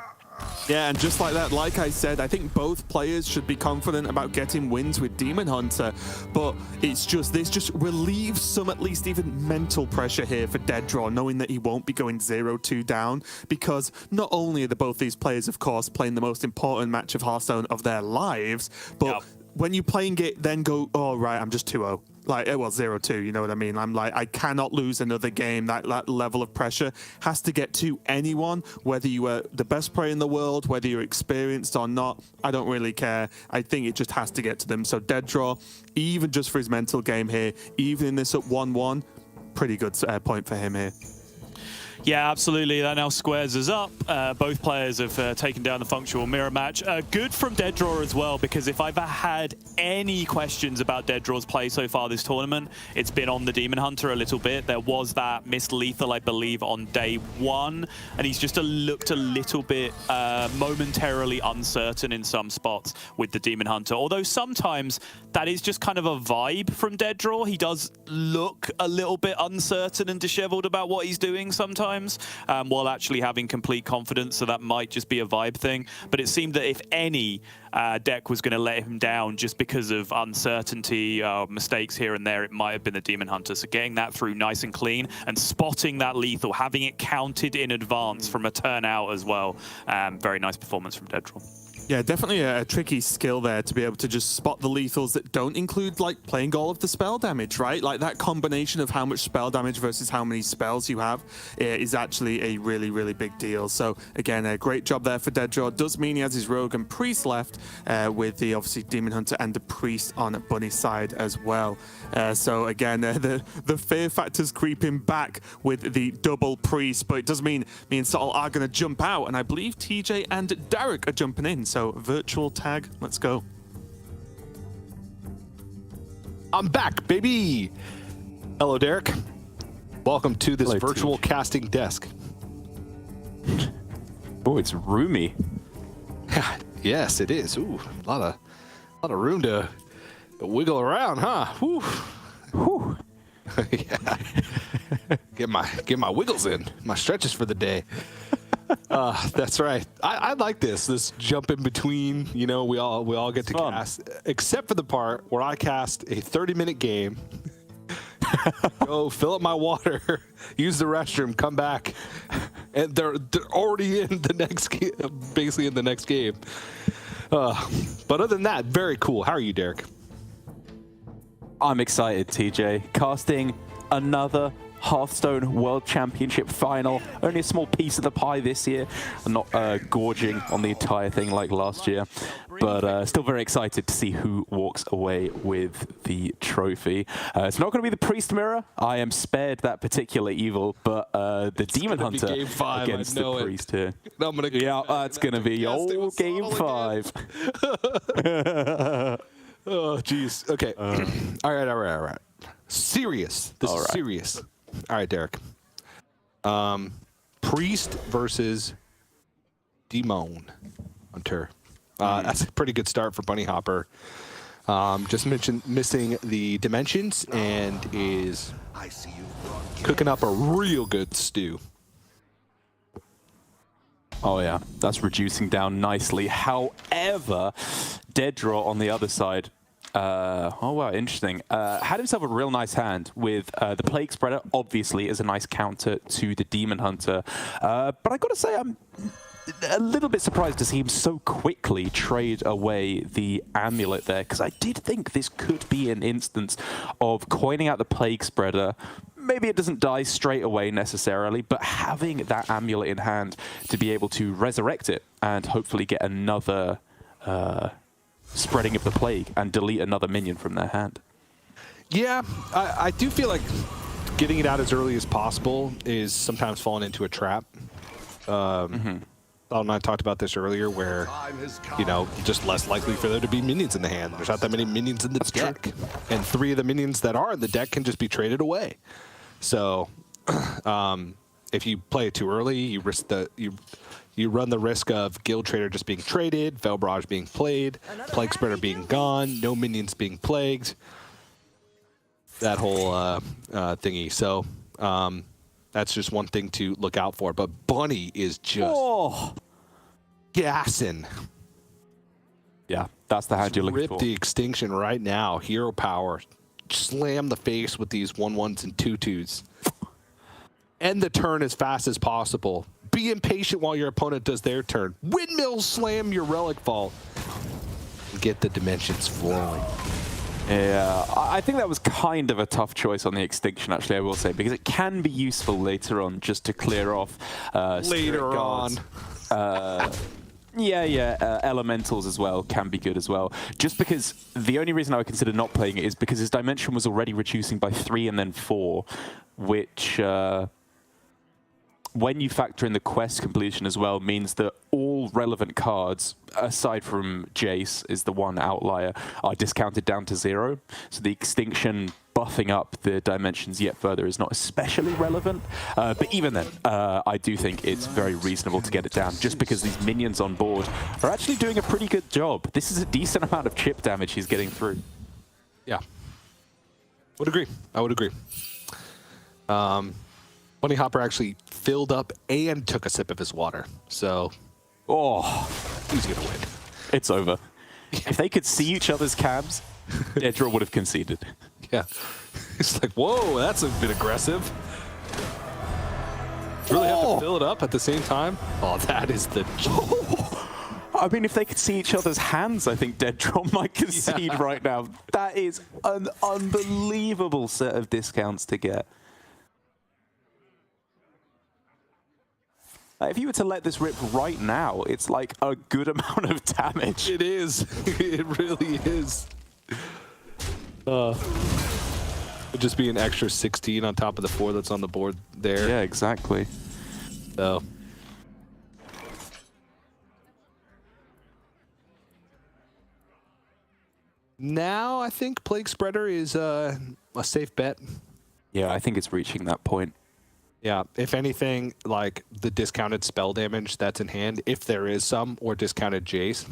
Speaker 11: Yeah, and just like that, like I said, I think both players should be confident about getting wins with Demon Hunter, but it's just, this just relieves some at least even mental pressure here for Dead Draw, knowing that he won't be going 0-2 down, because not only are both these players, of course, playing the most important match of Hearthstone of their lives, but when you're playing it, then go, oh, right, I'm just 2-0. Like, well, 0-2, you know what I mean? I'm like, I cannot lose another game. That level of pressure has to get to anyone, whether you are the best player in the world, whether you're experienced or not. I don't really care. I think it just has to get to them. So Dead Draw, even just for his mental game here, even in this up 1-1, pretty good point for him here.
Speaker 1: Yeah, absolutely. That now squares us up. Both players have taken down the functional mirror match. Good from Dead Draw as well, because if I've had any questions about Dead Draw's play so far this tournament, it's been on the Demon Hunter a little bit. There was that missed lethal, I believe, on day 1, and he's just looked a little bit momentarily uncertain in some spots with the Demon Hunter. Although sometimes that is just kind of a vibe from Dead Draw. He does look a little bit uncertain and disheveled about what he's doing sometimes. While actually having complete confidence, so that might just be a vibe thing. But it seemed that if any deck was going to let him down just because of uncertainty, mistakes here and there, it might have been the Demon Hunter. So getting that through nice and clean and spotting that lethal, having it counted in advance from a turn out as well. Very nice performance from Dead Draw.
Speaker 11: Yeah, definitely a tricky skill there to be able to just spot the lethals that don't include like playing all of the spell damage, right? Like that combination of how much spell damage versus how many spells you have is actually a really, really big deal. So again, a great job there for Dead Draw. Does mean he has his Rogue and Priest left with the obviously Demon Hunter and the Priest on Bunny's side as well. So again, the fear factor's creeping back with the double Priest, but it does mean me and Sottle are going to jump out, and I believe TJ and Derek are jumping in. So virtual tag, let's go.
Speaker 5: I'm back, baby. Hello, Derek. Welcome to this virtual casting desk.
Speaker 13: Oh, it's roomy.
Speaker 5: Yes, it is. Ooh, a lot of room to wiggle around, huh? Whew. Whew. Yeah. Get my wiggles in, my stretches for the day. That's right. I like this jump in between. You know, we all get to cast, except for the part where I cast a 30-minute game. Go fill up my water, use the restroom, come back, and they're already in the next game, basically in the next game. But other than that, very cool. How are you, Derek?
Speaker 13: I'm excited, TJ. Casting another Hearthstone World Championship final. Only a small piece of the pie this year. I'm not gorging on the entire thing like last year, but still very excited to see who walks away with the trophy. It's not going to be the Priest Mirror. I am spared that particular evil, but the Demon Hunter
Speaker 5: game 5,
Speaker 13: against the Priest here.
Speaker 5: I'm gonna
Speaker 13: it's going to be old game 5.
Speaker 5: Oh, jeez. Okay. All right. Serious. This is serious. All right, Derek. Priest versus Demon Hunter. That's a pretty good start for Bunny Hopper. Just missing the dimensions and is cooking up a real good stew.
Speaker 13: Oh yeah, that's reducing down nicely. However, Dead Draw on the other side, oh wow, interesting. Had himself a real nice hand with the Plague Spreader, obviously, is a nice counter to the Demon Hunter. But I gotta say, I'm a little bit surprised to see him so quickly trade away the amulet there, because I did think this could be an instance of coining out the Plague Spreader. Maybe it doesn't die straight away necessarily, but having that amulet in hand to be able to resurrect it and hopefully get another spreading of the plague and delete another minion from their hand.
Speaker 5: Yeah, I do feel like getting it out as early as possible is sometimes falling into a trap. Thal and I talked about this earlier, where, you know, just less likely for there to be minions in the hand. There's not that many minions in the deck. And 3 of the minions that are in the deck can just be traded away. So if you play it too early, you risk you run the risk of Guild Trader just being traded, Fel Barrage being played, Plague Spreader being gone, no minions being plagued. That whole thingy. So that's just one thing to look out for. But Bunny is just gassing.
Speaker 13: Yeah, that's the hand you're looking
Speaker 5: Rip
Speaker 13: for.
Speaker 5: the extinction right now. Hero power. Slam the face with these 1/1s and 2/2s. End the turn as fast as possible. Be impatient while your opponent does their turn. Windmill slam your Relic Vault. Get the dimensions flowing.
Speaker 13: Yeah, I think that was kind of a tough choice on the extinction, actually, I will say, because it can be useful later on just to clear off
Speaker 5: later on.
Speaker 13: Elementals as well can be good as well. Just because the only reason I would consider not playing it is because his dimension was already reducing by 3 and then 4, which when you factor in the quest completion as well, means that all relevant cards, aside from Jace is the one outlier, are discounted down to 0. So the extinction buffing up the dimensions yet further is not especially relevant. But even then, I do think it's very reasonable to get it down, just because these minions on board are actually doing a pretty good job. This is a decent amount of chip damage he's getting through.
Speaker 5: Yeah. Would agree. I would agree. Bunny Hopper actually filled up and took a sip of his water. So, he's going to win.
Speaker 13: It's over. If they could see each other's cams, Dedra would have conceded.
Speaker 5: Yeah. It's like, whoa, that's a bit aggressive. Really have to fill it up at the same time? Oh, that is the...
Speaker 13: I mean, if they could see each other's hands, I think Dedra might concede right now. That is an unbelievable set of discounts to get. If you were to let this rip right now, it's like a good amount of damage.
Speaker 5: It is. It really is. It'd just be an extra 16 on top of the 4 that's on the board there.
Speaker 13: Yeah, exactly.
Speaker 5: So. Now I think Plague Spreader is a safe bet.
Speaker 13: Yeah, I think it's reaching that point.
Speaker 5: Yeah, if anything, like the discounted spell damage that's in hand, if there is some, or discounted Jace.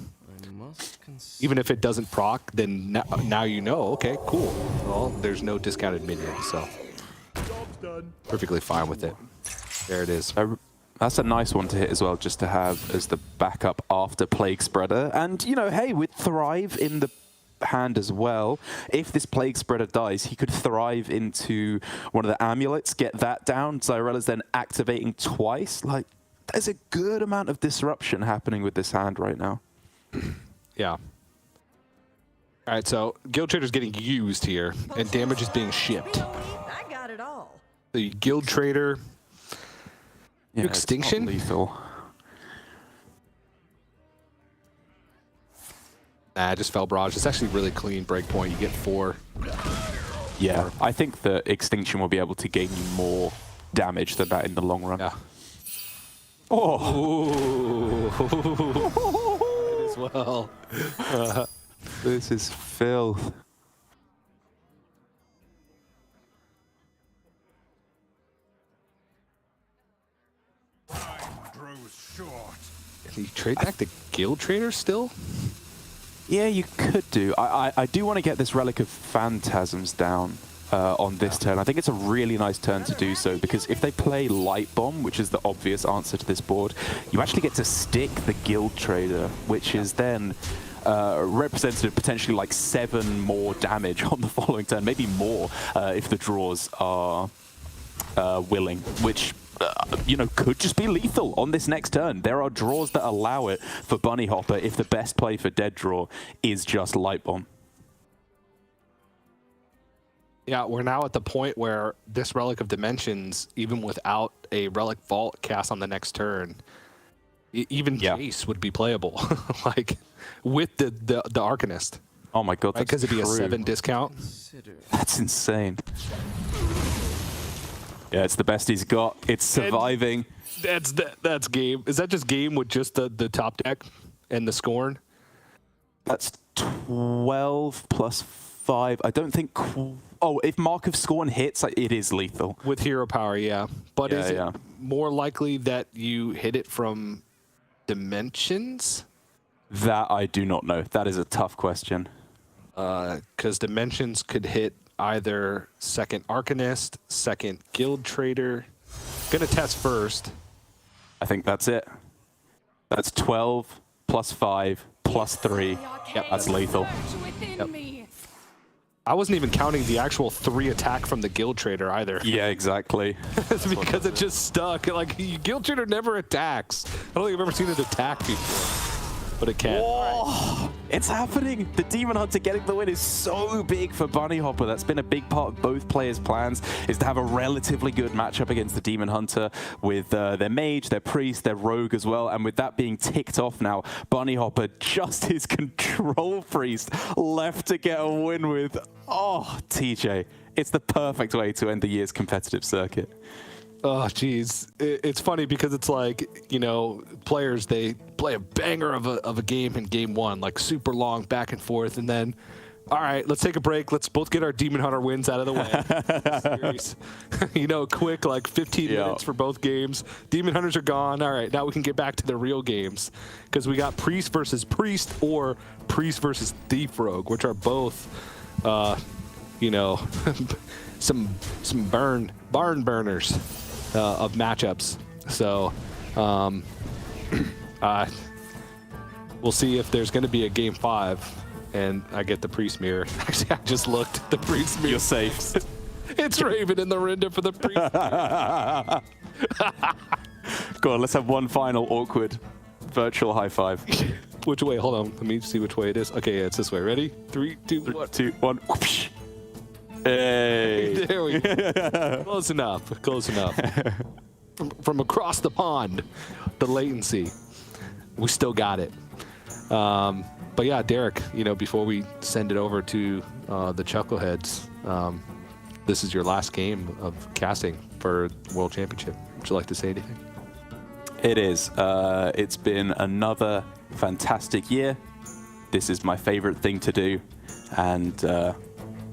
Speaker 5: Even if it doesn't proc, then now you know, okay, cool. Well, there's no discounted minion, so perfectly fine with it. There it is.
Speaker 13: That's a nice one to hit as well, just to have as the backup after Plague Spreader. And, you know, hey, with Thrive in the hand as well, if this Plague Spreader dies, he could Thrive into one of the amulets, get that down. Zyrella's then activating twice. Like, there's a good amount of disruption happening with this hand right now.
Speaker 5: Yeah. All right, so Guild Trader's getting used here, and damage is being shipped.
Speaker 16: I got it all.
Speaker 5: The Guild Trader...
Speaker 13: Yeah,
Speaker 5: extinction?
Speaker 13: It's not lethal.
Speaker 5: Nah, just Fel Barrage. It's actually really clean breakpoint. You get 4.
Speaker 13: Yeah, I think the extinction will be able to gain you more damage than that in the long run.
Speaker 5: Yeah.
Speaker 13: Oh!
Speaker 5: Might as well.
Speaker 13: This is filth.
Speaker 5: Can you trade back the Guild Trader still?
Speaker 13: Yeah, you could do. I do want to get this Relic of Phantasms down on this turn. I think it's a really nice turn to do so, because if they play Light Bomb, which is the obvious answer to this board, you actually get to stick the Guild Trader, which is then represented potentially like 7 more damage on the following turn, maybe more if the draws are willing, which you know, could just be lethal on this next turn. There are draws that allow it for Bunny Hopper if the best play for dead draw is just Light Bomb.
Speaker 5: Yeah, we're now at the point where this Relic of Dimensions, even without a Relic Vault cast on the next turn, even Jace would be playable, like with the Arcanist.
Speaker 13: Oh my god,
Speaker 5: because it'd be a 7 discount.
Speaker 13: That's insane. Yeah, it's the best he's got. It's surviving.
Speaker 5: That's game. Is that just game with just the top deck and the scorn?
Speaker 13: That's 12 plus 5. I don't think. Oh, if Mark of Scorn hits, it is lethal.
Speaker 5: With hero power, yeah. But
Speaker 13: Yeah,
Speaker 5: is it
Speaker 13: yeah.
Speaker 5: more likely that you hit it from dimensions?
Speaker 13: That I do not know. That is a tough question.
Speaker 5: Because dimensions could hit either second Arcanist, second Guild Trader. Gonna test first.
Speaker 13: I think that's it. That's 12 plus 5 plus 3. Yep, that's lethal.
Speaker 5: Yep. I wasn't even counting the actual 3 attack from the Guild Trader either.
Speaker 13: Yeah, exactly.
Speaker 5: It's because it just stuck. Like, Guild Trader never attacks. I don't think I've ever seen it attack before. But it can.
Speaker 13: Oh, it's happening. The Demon Hunter getting the win is so big for Bunny Hopper. That's been a big part of both players' plans, is to have a relatively good matchup against the Demon Hunter with their mage, their priest, their rogue as well. And with that being ticked off now, Bunny Hopper, just his control priest left to get a win with. Oh, TJ, it's the perfect way to end the year's competitive circuit.
Speaker 5: Oh, geez. It's funny because it's like, you know, players, they play a banger of a game in game 1, like super long back and forth. And then, all right, let's take a break. Let's both get our Demon Hunter wins out of the way. Series. You know, quick, like 15 minutes for both games. Demon Hunters are gone. All right, now we can get back to the real games. Because we got Priest versus Priest or Priest versus Thief Rogue, which are both, you know, some barn burners. Of matchups. So we'll see if there's going to be a game 5 and I get the Priest Mirror. Actually, I just looked at the Priest Mirror.
Speaker 13: You're safe.
Speaker 5: It's Raven in the render for the Priest Mirror.
Speaker 13: Go on, let's have one final awkward virtual high five.
Speaker 5: Which way? Hold on. Let me see which way it is. Okay, yeah, it's this way. Ready? 3, 2, 1.
Speaker 13: 2, 1. Whoosh. Hey.
Speaker 5: There we go. Close enough. Close enough. From across the pond, the latency. We still got it. But yeah, Derek, you know, before we send it over to the Chuckleheads, this is your last game of casting for World Championship. Would you like to say anything?
Speaker 13: It is. It's been another fantastic year. This is my favorite thing to do. And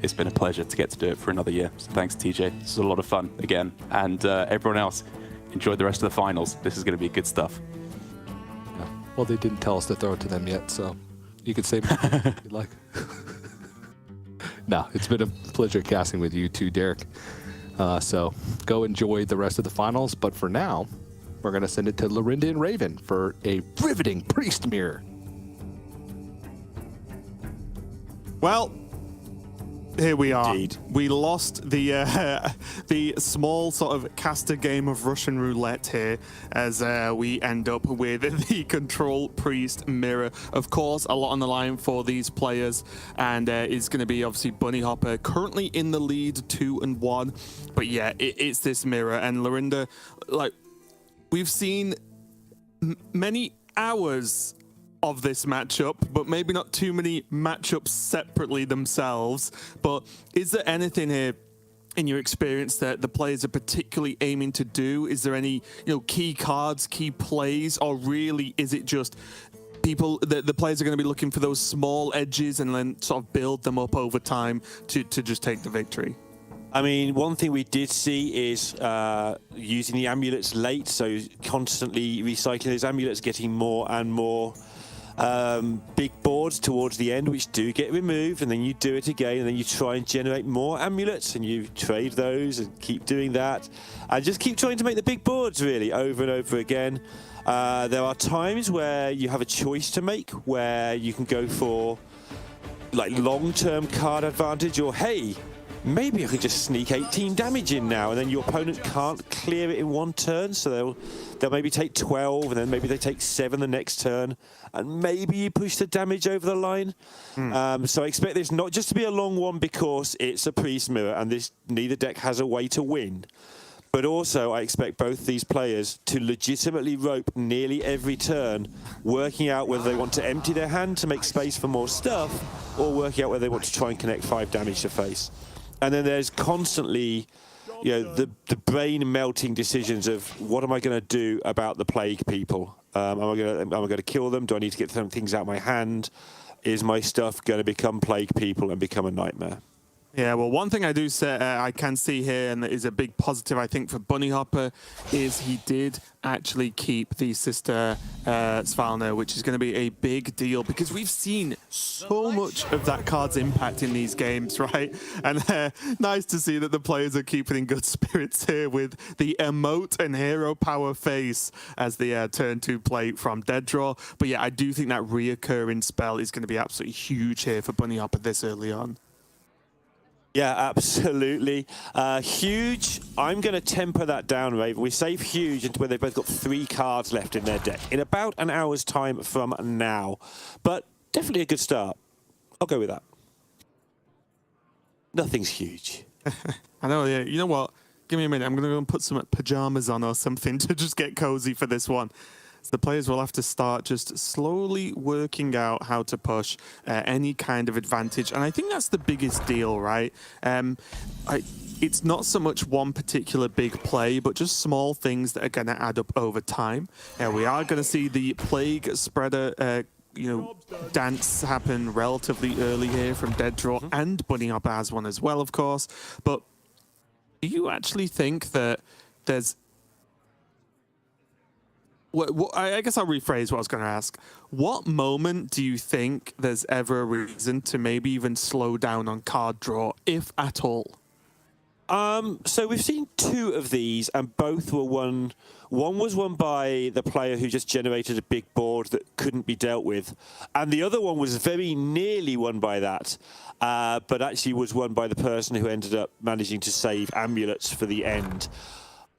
Speaker 13: it's been a pleasure to get to do it for another year. So thanks, TJ. This is a lot of fun again. And everyone else, enjoy the rest of the finals. This is going to be good stuff.
Speaker 5: Yeah. Well, they didn't tell us to throw it to them yet, so you could say if you'd like. No, it's been a pleasure casting with you too, Derek. So go enjoy the rest of the finals. But for now, we're going to send it to Lorinda and Raven for a riveting Priest Mirror.
Speaker 11: Well, here we are.
Speaker 6: Indeed.
Speaker 11: We lost the small sort of caster game of Russian roulette here as we end up with the Control Priest Mirror. Of course, a lot on the line for these players, and it's going to be obviously Bunny Hopper currently in the lead 2-1. But yeah, it's this mirror, and Lorinda, like we've seen many hours of this matchup, but maybe not too many matchups separately themselves. But is there anything here in your experience that the players are particularly aiming to do? Is there any, key cards, key plays, or really is it just people, the players are going to be looking for those small edges and then sort of build them up over time to just take the victory?
Speaker 6: I mean, one thing we did see is using the amulets late, so constantly recycling those amulets, getting more and more big boards towards the end, which do get removed, and then you do it again, and then you try and generate more amulets, and you trade those and keep doing that, and just keep trying to make the big boards really over and over again. There are times where you have a choice to make, where you can go for like long-term card advantage, or hey, maybe I could just sneak 18 damage in now, and then your opponent can't clear it in one turn, so they'll maybe take 12, and then maybe they take 7 the next turn, and maybe you push the damage over the line. So I expect this not just to be a long one because it's a Priest Mirror, and neither deck has a way to win. But also, I expect both these players to legitimately rope nearly every turn, working out whether they want to empty their hand to make space for more stuff, or working out whether they want to try and connect 5 damage to face. And then there's constantly the brain melting decisions of what am I going to do about the plague people? Am I going to kill them? Do I need to get some things out of my hand? Is my stuff going to become plague people and become a nightmare?
Speaker 11: Yeah, well, one thing I do say I can see here, and that is a big positive, I think, for Bunny Hopper, is he did actually keep the sister Svalna, which is going to be a big deal because we've seen so much of that card's impact in these games, right? And nice to see that the players are keeping in good spirits here with the emote and hero power face as the turn 2 play from Dead Draw. But yeah, I do think that reoccurring spell is going to be absolutely huge here for Bunny Hopper this early on.
Speaker 6: Yeah, absolutely. Huge, I'm going to temper that down, Raven. We save Huge until where they've both got 3 cards left in their deck in about an hour's time from now. But definitely a good start. I'll go with that. Nothing's huge.
Speaker 11: I know, yeah. You know what? Give me a minute. I'm going to go and put some pajamas on or something to just get cozy for this one. So the players will have to start just slowly working out how to push any kind of advantage. And I think that's the biggest deal, right? It's not so much one particular big play, but just small things that are going to add up over time. We are going to see the Plague Spreader dance happen relatively early here from Dead Draw, and Bunny Hopper has one as well, of course. But do you actually think that there's... I guess I'll rephrase what I was going to ask. What moment do you think there's ever a reason to maybe even slow down on card draw, if at all?
Speaker 6: So we've seen 2 of these, and both were won. One was won by the player who just generated a big board that couldn't be dealt with, and the other one was very nearly won by that, but actually was won by the person who ended up managing to save amulets for the end.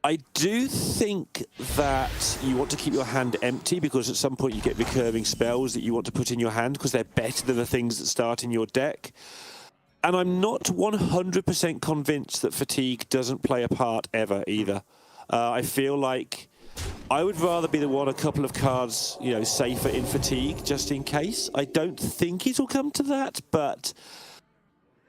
Speaker 6: I do think that you want to keep your hand empty because at some point you get recurring spells that you want to put in your hand because they're better than the things that start in your deck. And I'm not 100% convinced that fatigue doesn't play a part ever either. I feel like I would rather be the one a couple of cards, safer in fatigue just in case. I don't think it'll come to that, but...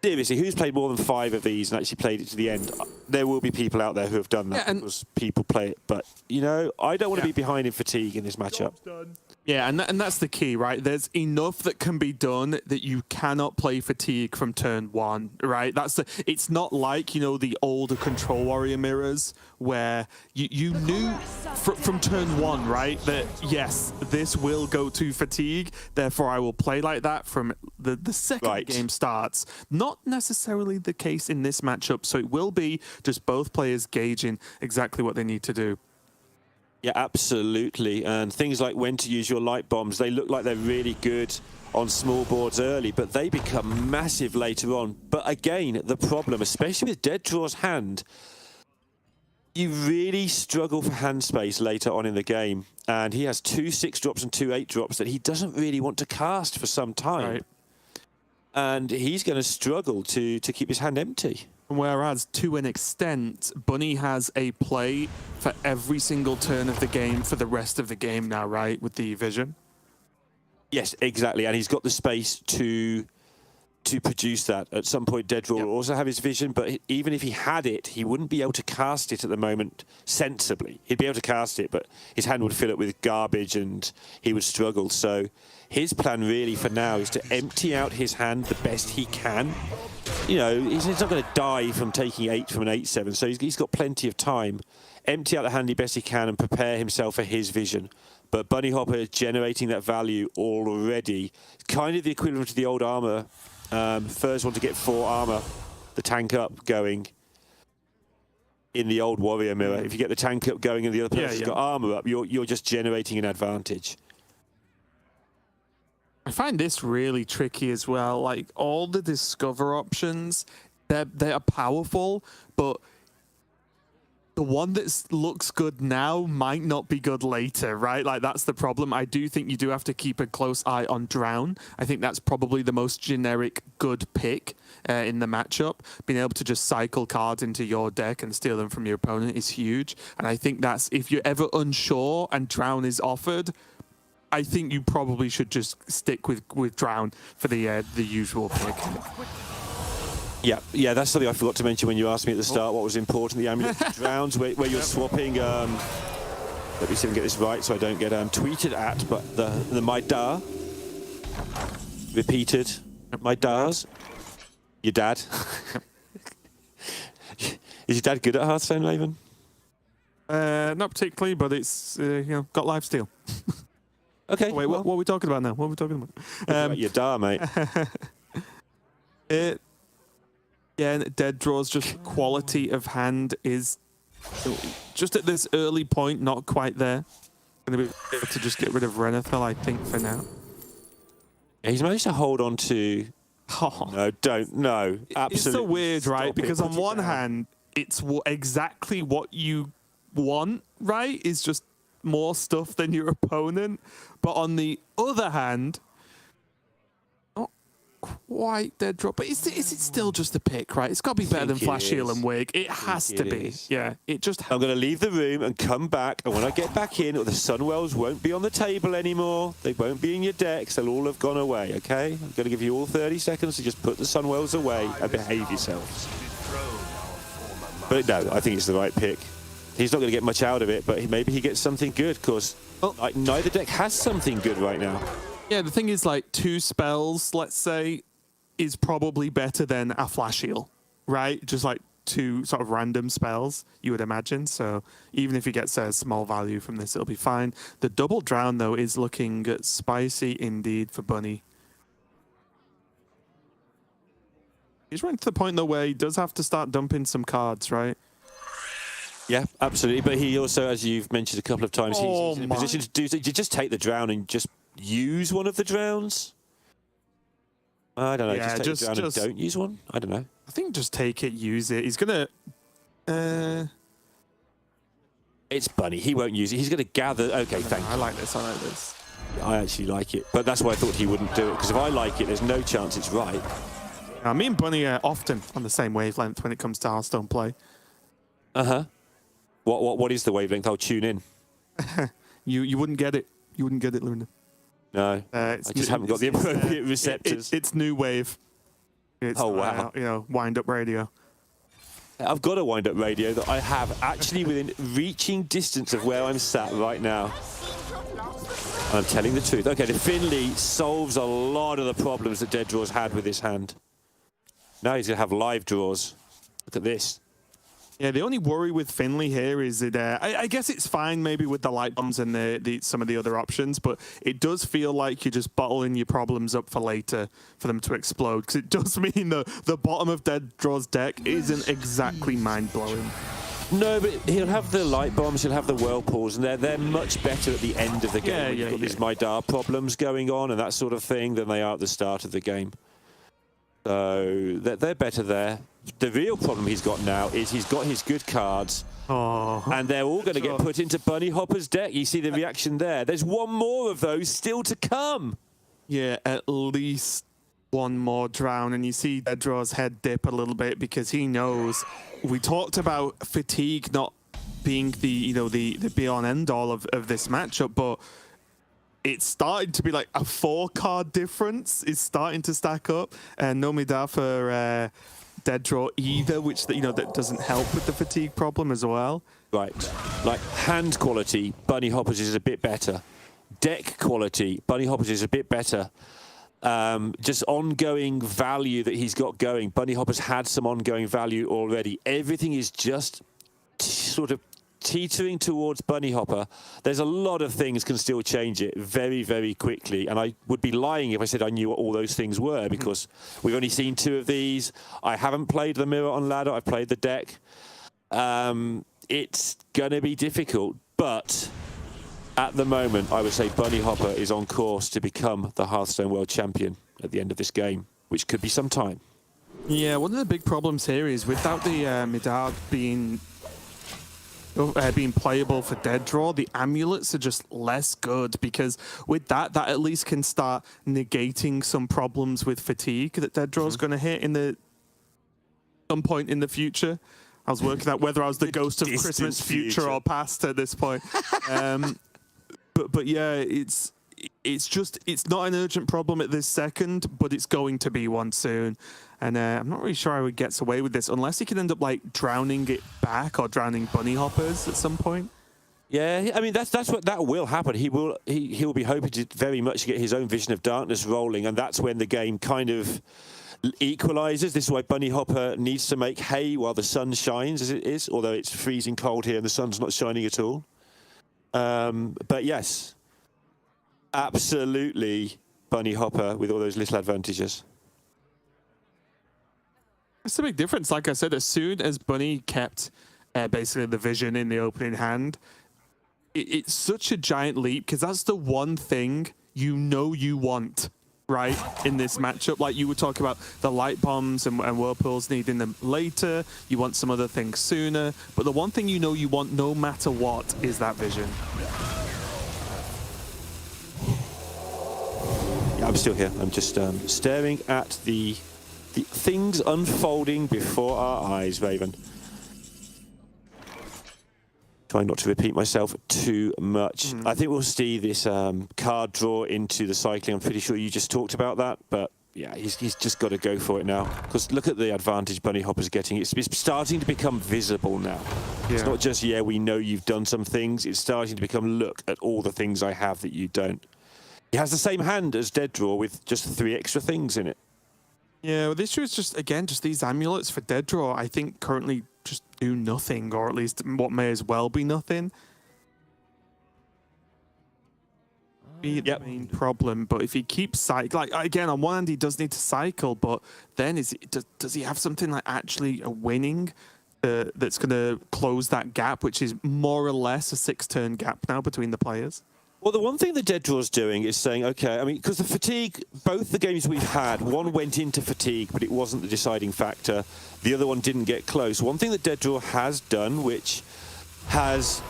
Speaker 6: seriously, who's played more than 5 of these and actually played it to the end? There will be people out there who have done that because people play it. But, I don't want to be behind in fatigue in this matchup.
Speaker 11: Yeah, and that's the key, right? There's enough that can be done that you cannot play fatigue from turn 1, right? It's not like, the older Control Warrior mirrors where you knew from turn 1, right, that yes, this will go to fatigue, therefore I will play like that from the second game starts. Not necessarily the case in this matchup, so it will be just both players gauging exactly what they need to do.
Speaker 6: Yeah, absolutely. And things like when to use your light bombs, they look like they're really good on small boards early, but they become massive later on. But again, the problem, especially with Dead Draw's hand, you really struggle for hand space later on in the game. And he has 2 6-drops and 2 8-drops that he doesn't really want to cast for some time.
Speaker 11: Right.
Speaker 6: And he's going to struggle to keep his hand empty.
Speaker 11: Whereas, to an extent, Bunny has a play for every single turn of the game for the rest of the game now, right, with the vision?
Speaker 6: Yes, exactly. And he's got the space to produce that. At some point, Dead Draw will also have his vision, but even if he had it, he wouldn't be able to cast it at the moment sensibly. He'd be able to cast it, but his hand would fill it with garbage and he would struggle. So his plan really for now is to empty out his hand the best he can. He's not going to die from taking 8 from an 8/7, so he's got plenty of time. Empty out the hand the best he can and prepare himself for his vision. But Bunny Hopper is generating that value already. Kind of the equivalent to the old armor. First one to get 4 armor, the tank up going in the old warrior mirror. If you get the tank up going and the other person's got armor up, you're just generating an advantage.
Speaker 11: I find this really tricky as well. Like, all the discover options, they are powerful, but the one that looks good now might not be good later, right? Like, that's the problem. I do think you do have to keep a close eye on Drown. I think that's probably the most generic good pick in the matchup. Being able to just cycle cards into your deck and steal them from your opponent is huge. And I think that's, if you're ever unsure and Drown is offered, I think you probably should just stick with Drown for the usual pick.
Speaker 6: Yeah, that's something I forgot to mention when you asked me at the start what was important. The amulet drowns, where you're swapping. Let me see if I can get this right so I don't get tweeted at. But the Maidar, repeated Maidars. Your dad. Is your dad good at Hearthstone, Raven?
Speaker 11: Not particularly, but it's got lifesteal.
Speaker 6: Okay.
Speaker 11: Wait, what are we talking about now? What are we talking about?
Speaker 6: Your dad, mate.
Speaker 11: Dead draws, just quality of hand is just at this early point not quite there. Going to be able to just get rid of Renathal, I think, for now.
Speaker 6: Yeah, he's managed to hold on to.
Speaker 11: Oh.
Speaker 6: No, don't. No, absolutely.
Speaker 11: It's so weird, right? Because on one
Speaker 6: down.
Speaker 11: hand, it's exactly what you want, right? Is just more stuff than your opponent. But on the other hand, not quite dead drop. But is it still just a pick, right? It's got to be better than Flash Heal and Wig. It has to be. Yeah, it just.
Speaker 6: I'm going to leave the room and come back, and when I get back in, the Sunwells won't be on the table anymore. They won't be in your decks. They'll all have gone away, okay? I'm going to give you all 30 seconds to just put the Sunwells away and behave yourselves. But no, I think it's the right pick. He's not going to get much out of it, but maybe he gets something good, because neither deck has something good right now.
Speaker 11: Yeah, the thing is, like, 2 spells, let's say, is probably better than a Flash Heal, right? Just like 2 sort of random spells, you would imagine. So even if he gets a small value from this, it'll be fine. The double drown, though, is looking spicy indeed for Bunny. He's running to the point, though, where he does have to start dumping some cards, right?
Speaker 6: Yeah, absolutely. But he also, as you've mentioned a couple of times, he's in a position to do so. You just take the drown and just use one of the drowns. I don't know.
Speaker 11: Yeah,
Speaker 6: just take the drown and don't use one. I don't know.
Speaker 11: I think just take it, use it. He's gonna.
Speaker 6: It's Bunny. He won't use it. He's gonna gather. Okay, thank you.
Speaker 11: I like this. I like this.
Speaker 6: I actually like it, but that's why I thought he wouldn't do it. Because if I like it, there's no chance it's right.
Speaker 11: Me and Bunny are often on the same wavelength when it comes to Hearthstone play.
Speaker 6: What is the wavelength? I'll tune in.
Speaker 11: You wouldn't get it. You wouldn't get it, Luna.
Speaker 6: No, I just haven't got the appropriate receptors.
Speaker 11: It's new wave. It's,
Speaker 6: wow.
Speaker 11: wind up radio.
Speaker 6: I've got a wind up radio that I have actually within reaching distance of where I'm sat right now. I'm telling the truth. Okay, the Finley solves a lot of the problems that Dead Draws had with his hand. Now he's going to have live draws. Look at this.
Speaker 11: Yeah, the only worry with Finley here is that I guess it's fine maybe with the light bombs and some of the other options, but it does feel like you're just bottling your problems up for later for them to explode, because it does mean the bottom of Dead Draw's deck isn't exactly mind-blowing.
Speaker 6: No, but he'll have the light bombs, he'll have the whirlpools, and they're much better at the end of the game. You've got these Maidar problems going on and that sort of thing than they are at the start of the game. So they're better there. The real problem he's got now is he's got his good cards, and they're all going to get put into Bunny Hopper's deck. You see the reaction there. There's one more of those still to come.
Speaker 11: Yeah, at least one more drown, and you see Dead Draw's head dip a little bit because he knows. We talked about fatigue not being the be-all and end-all of this matchup, but it's starting to be like a 4-card difference is starting to stack up, and no Maidar for Dead Draw either, which that doesn't help with the fatigue problem as well.
Speaker 6: Right, like hand quality, Bunny Hoppers is a bit better. Deck quality, Bunny Hoppers is a bit better. Just ongoing value that he's got going. Bunny Hopper's had some ongoing value already. Everything is just sort of teetering towards Bunny Hopper. There's a lot of things can still change it very, very quickly, and I would be lying if I said I knew what all those things were, because we've only seen 2 of these. I haven't played the Mirror on Ladder. I've played the deck. It's going to be difficult, but at the moment, I would say Bunny Hopper is on course to become the Hearthstone World Champion at the end of this game, which could be some time.
Speaker 11: Yeah, one of the big problems here is without the Maidar being playable for Dead Draw, the amulets are just less good, because with that at least can start negating some problems with fatigue that Dead Draw is going to hit in some point in the future. I was working out whether I was the ghost of Christmas future or past at this point. But yeah, it's not an urgent problem at this second, but it's going to be one soon. And I'm not really sure how he gets away with this, unless he can end up like drowning it back or drowning bunny hoppers at some point.
Speaker 6: Yeah, I mean that will happen. He will be hoping to very much get his own vision of darkness rolling, and that's when the game kind of equalizes. This is why Bunny Hopper needs to make hay while the sun shines, as it is, although it's freezing cold here and the sun's not shining at all. But yes, absolutely Bunny Hopper with all those little advantages.
Speaker 11: It's a big difference. Like I said, as soon as Bunny kept basically the vision in the opening hand, it's such a giant leap, because that's the one thing you want, right, in this matchup. Like you were talking about the light bombs and whirlpools needing them later. You want some other things sooner. But the one thing you want no matter what is that vision.
Speaker 6: Yeah, I'm still here. I'm just staring at the things unfolding before our eyes, Raven. Trying not to repeat myself too much. I think we'll see this card draw into the cycling. I'm pretty sure you just talked about that, but yeah, he's just got to go for it now. Because look at the advantage Bunny Hopper's getting. It's starting to become visible now. Yeah. It's not just, yeah, we know you've done some things. It's starting to become, look at all the things I have that you don't. He has the same hand as Dead Draw with just 3 extra things in it.
Speaker 11: Yeah, well, the issue is just these amulets for Dead Draw, I think currently just do nothing, or at least what may as well be nothing. Be the main problem, but if he keeps cycling, like again, on one hand he does need to cycle, but then does he have something like actually a winning that's going to close that gap, which is more or less a 6-turn gap now between the players?
Speaker 6: Well, the one thing the Dead Draw's doing is saying, okay, I mean, because the fatigue, both the games we've had, one went into fatigue, but it wasn't the deciding factor. The other one didn't get close. One thing that Dead Draw has done, which has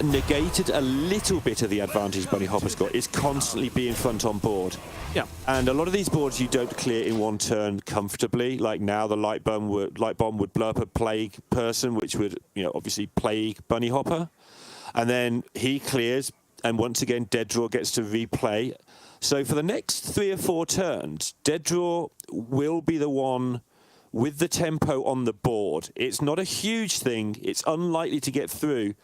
Speaker 6: negated a little bit of the advantage Bunny Hopper's got, is constantly being front on board.
Speaker 11: Yeah.
Speaker 6: And a lot of these boards you don't clear in one turn comfortably. Like now, the light bomb would blow up a plague person, which would, obviously plague Bunny Hopper. And then he clears. And once again, Dead Draw gets to replay. So for the next 3 or 4 turns, Dead Draw will be the one with the tempo on the board. It's not a huge thing. It's unlikely to get through.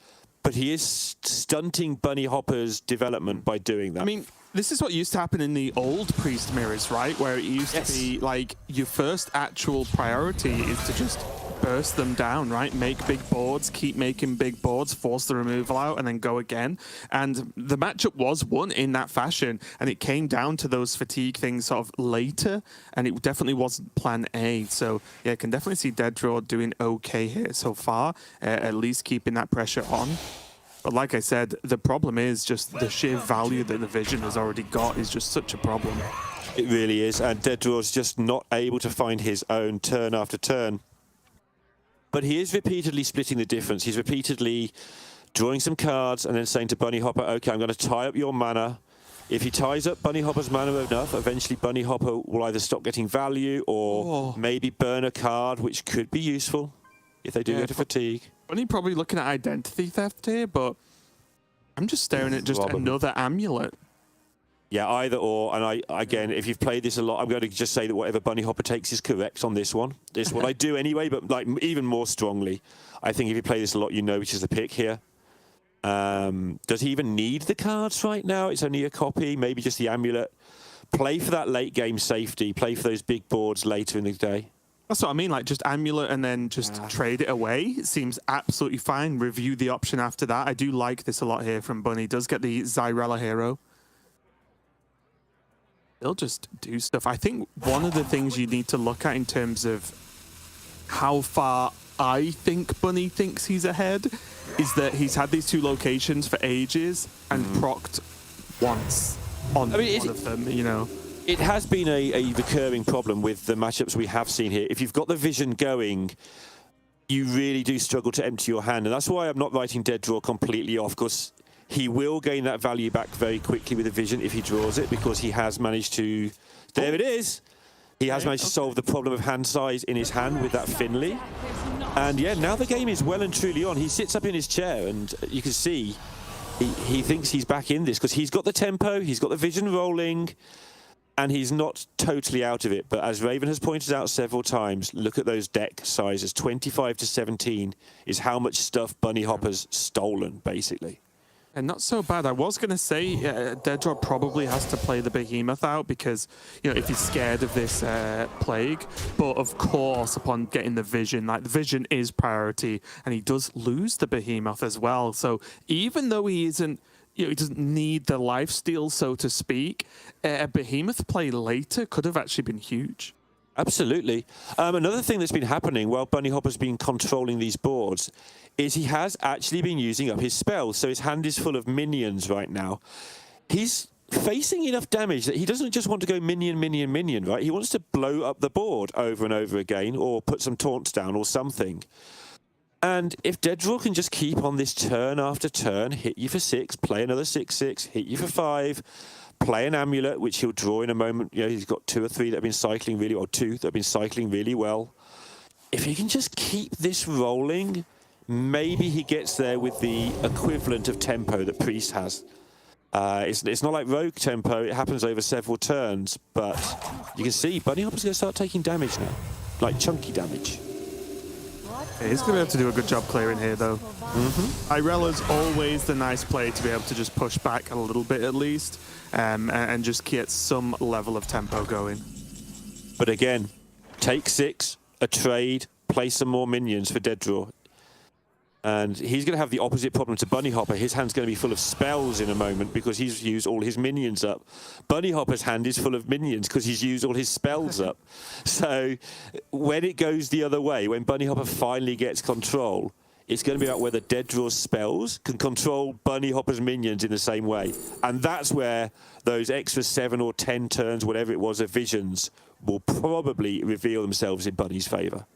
Speaker 6: But he is stunting Bunny Hopper's development by doing that.
Speaker 11: I mean, this is what used to happen in the old Priest mirrors, right? Where it used to be like your first actual priority is to just burst them down, right? Make big boards, keep making big boards, force the removal out, and then go again. And the matchup was won in that fashion, and it came down to those fatigue things sort of later, and it definitely wasn't plan A. So yeah, I can definitely see Dead Draw doing okay here so far, at least keeping that pressure on. But like I said, the problem is just the sheer value that the vision has already got is just such a problem.
Speaker 6: It really is, and Dead Draw's just not able to find his own turn after turn. But he is repeatedly splitting the difference. He's repeatedly drawing some cards and then saying to Bunny Hopper, okay, I'm going to tie up your mana. If he ties up Bunny Hopper's mana enough, eventually Bunny Hopper will either stop getting value or maybe burn a card, which could be useful if they do go to fatigue.
Speaker 11: Bunny probably looking at identity theft here, but I'm just staring at just another amulet.
Speaker 6: Yeah, either or. And again, if you've played this a lot, I'm going to just say that whatever Bunny Hopper takes is correct on this one. It's what I do anyway, but like even more strongly. I think if you play this a lot, you know which is the pick here. Does he even need the cards right now? It's only a copy, maybe just the amulet. Play for that late game safety. Play for those big boards later in the day.
Speaker 11: That's what I mean, like just amulet and then just trade it away. It seems absolutely fine. Review the option after that. I do like this a lot here from Bunny. Does get the Zyrella hero. They'll just do stuff. I think one of the things you need to look at in terms of how far I think Bunny thinks he's ahead is that he's had these 2 locations for ages and procced once on one of them,
Speaker 6: It has been a recurring problem with the matchups we have seen here. If you've got the vision going, you really do struggle to empty your hand. And that's why I'm not writing Dead Draw completely off, because he will gain that value back very quickly with the vision if he draws it, because he has managed to... There it is! He has managed to solve the problem of hand size in his hand with that Finley. And yeah, now the game is well and truly on. He sits up in his chair and you can see he thinks he's back in this because he's got the tempo, he's got the vision rolling, and he's not totally out of it. But as Raven has pointed out several times, look at those deck sizes. 25 to 17 is how much stuff Bunny Hopper's stolen, basically.
Speaker 11: And not so bad. I was going to say Dedra probably has to play the Behemoth out because, you know, if he's scared of this plague. But of course, upon getting the vision, like the vision is priority, and he does lose the Behemoth as well. So even though he isn't, you know, he doesn't need the lifesteal, so to speak, a Behemoth play later could have actually been huge.
Speaker 6: Absolutely. Another thing that's been happening while Bunny Hopper's been controlling these boards is he has actually been using up his spells. So his hand is full of minions right now. He's facing enough damage that he doesn't just want to go minion, minion, minion, right? He wants to blow up the board over and over again or put some taunts down or something. And if Dedra can just keep on this turn after turn, hit you for 6, play another 6/6, hit you for 5, play an amulet, which he'll draw in a moment. You know, he's got 2 or 3 that have been cycling really, or 2 that have been cycling really well. If he can just keep this rolling, maybe he gets there with the equivalent of tempo that Priest has. It's not like Rogue tempo, it happens over several turns, but you can see Bunny Hopper's going to start taking damage now, like chunky damage.
Speaker 11: Yeah, he's going to be able to do a good job clearing here, though. Irella's always the nice play to be able to just push back a little bit at least, and just get some level of tempo going.
Speaker 6: But again, take 6, a trade, play some more minions for Dedra. And he's going to have the opposite problem to Bunny Hopper. His hand's going to be full of spells in a moment because he's used all his minions up. Bunny Hopper's hand is full of minions because he's used all his spells up. So when it goes the other way, when Bunny Hopper finally gets control, it's going to be about whether Dedra's spells can control Bunny Hopper's minions in the same way. And that's where those extra 7 or 10 turns, whatever it was, of visions will probably reveal themselves in Bunny's favour.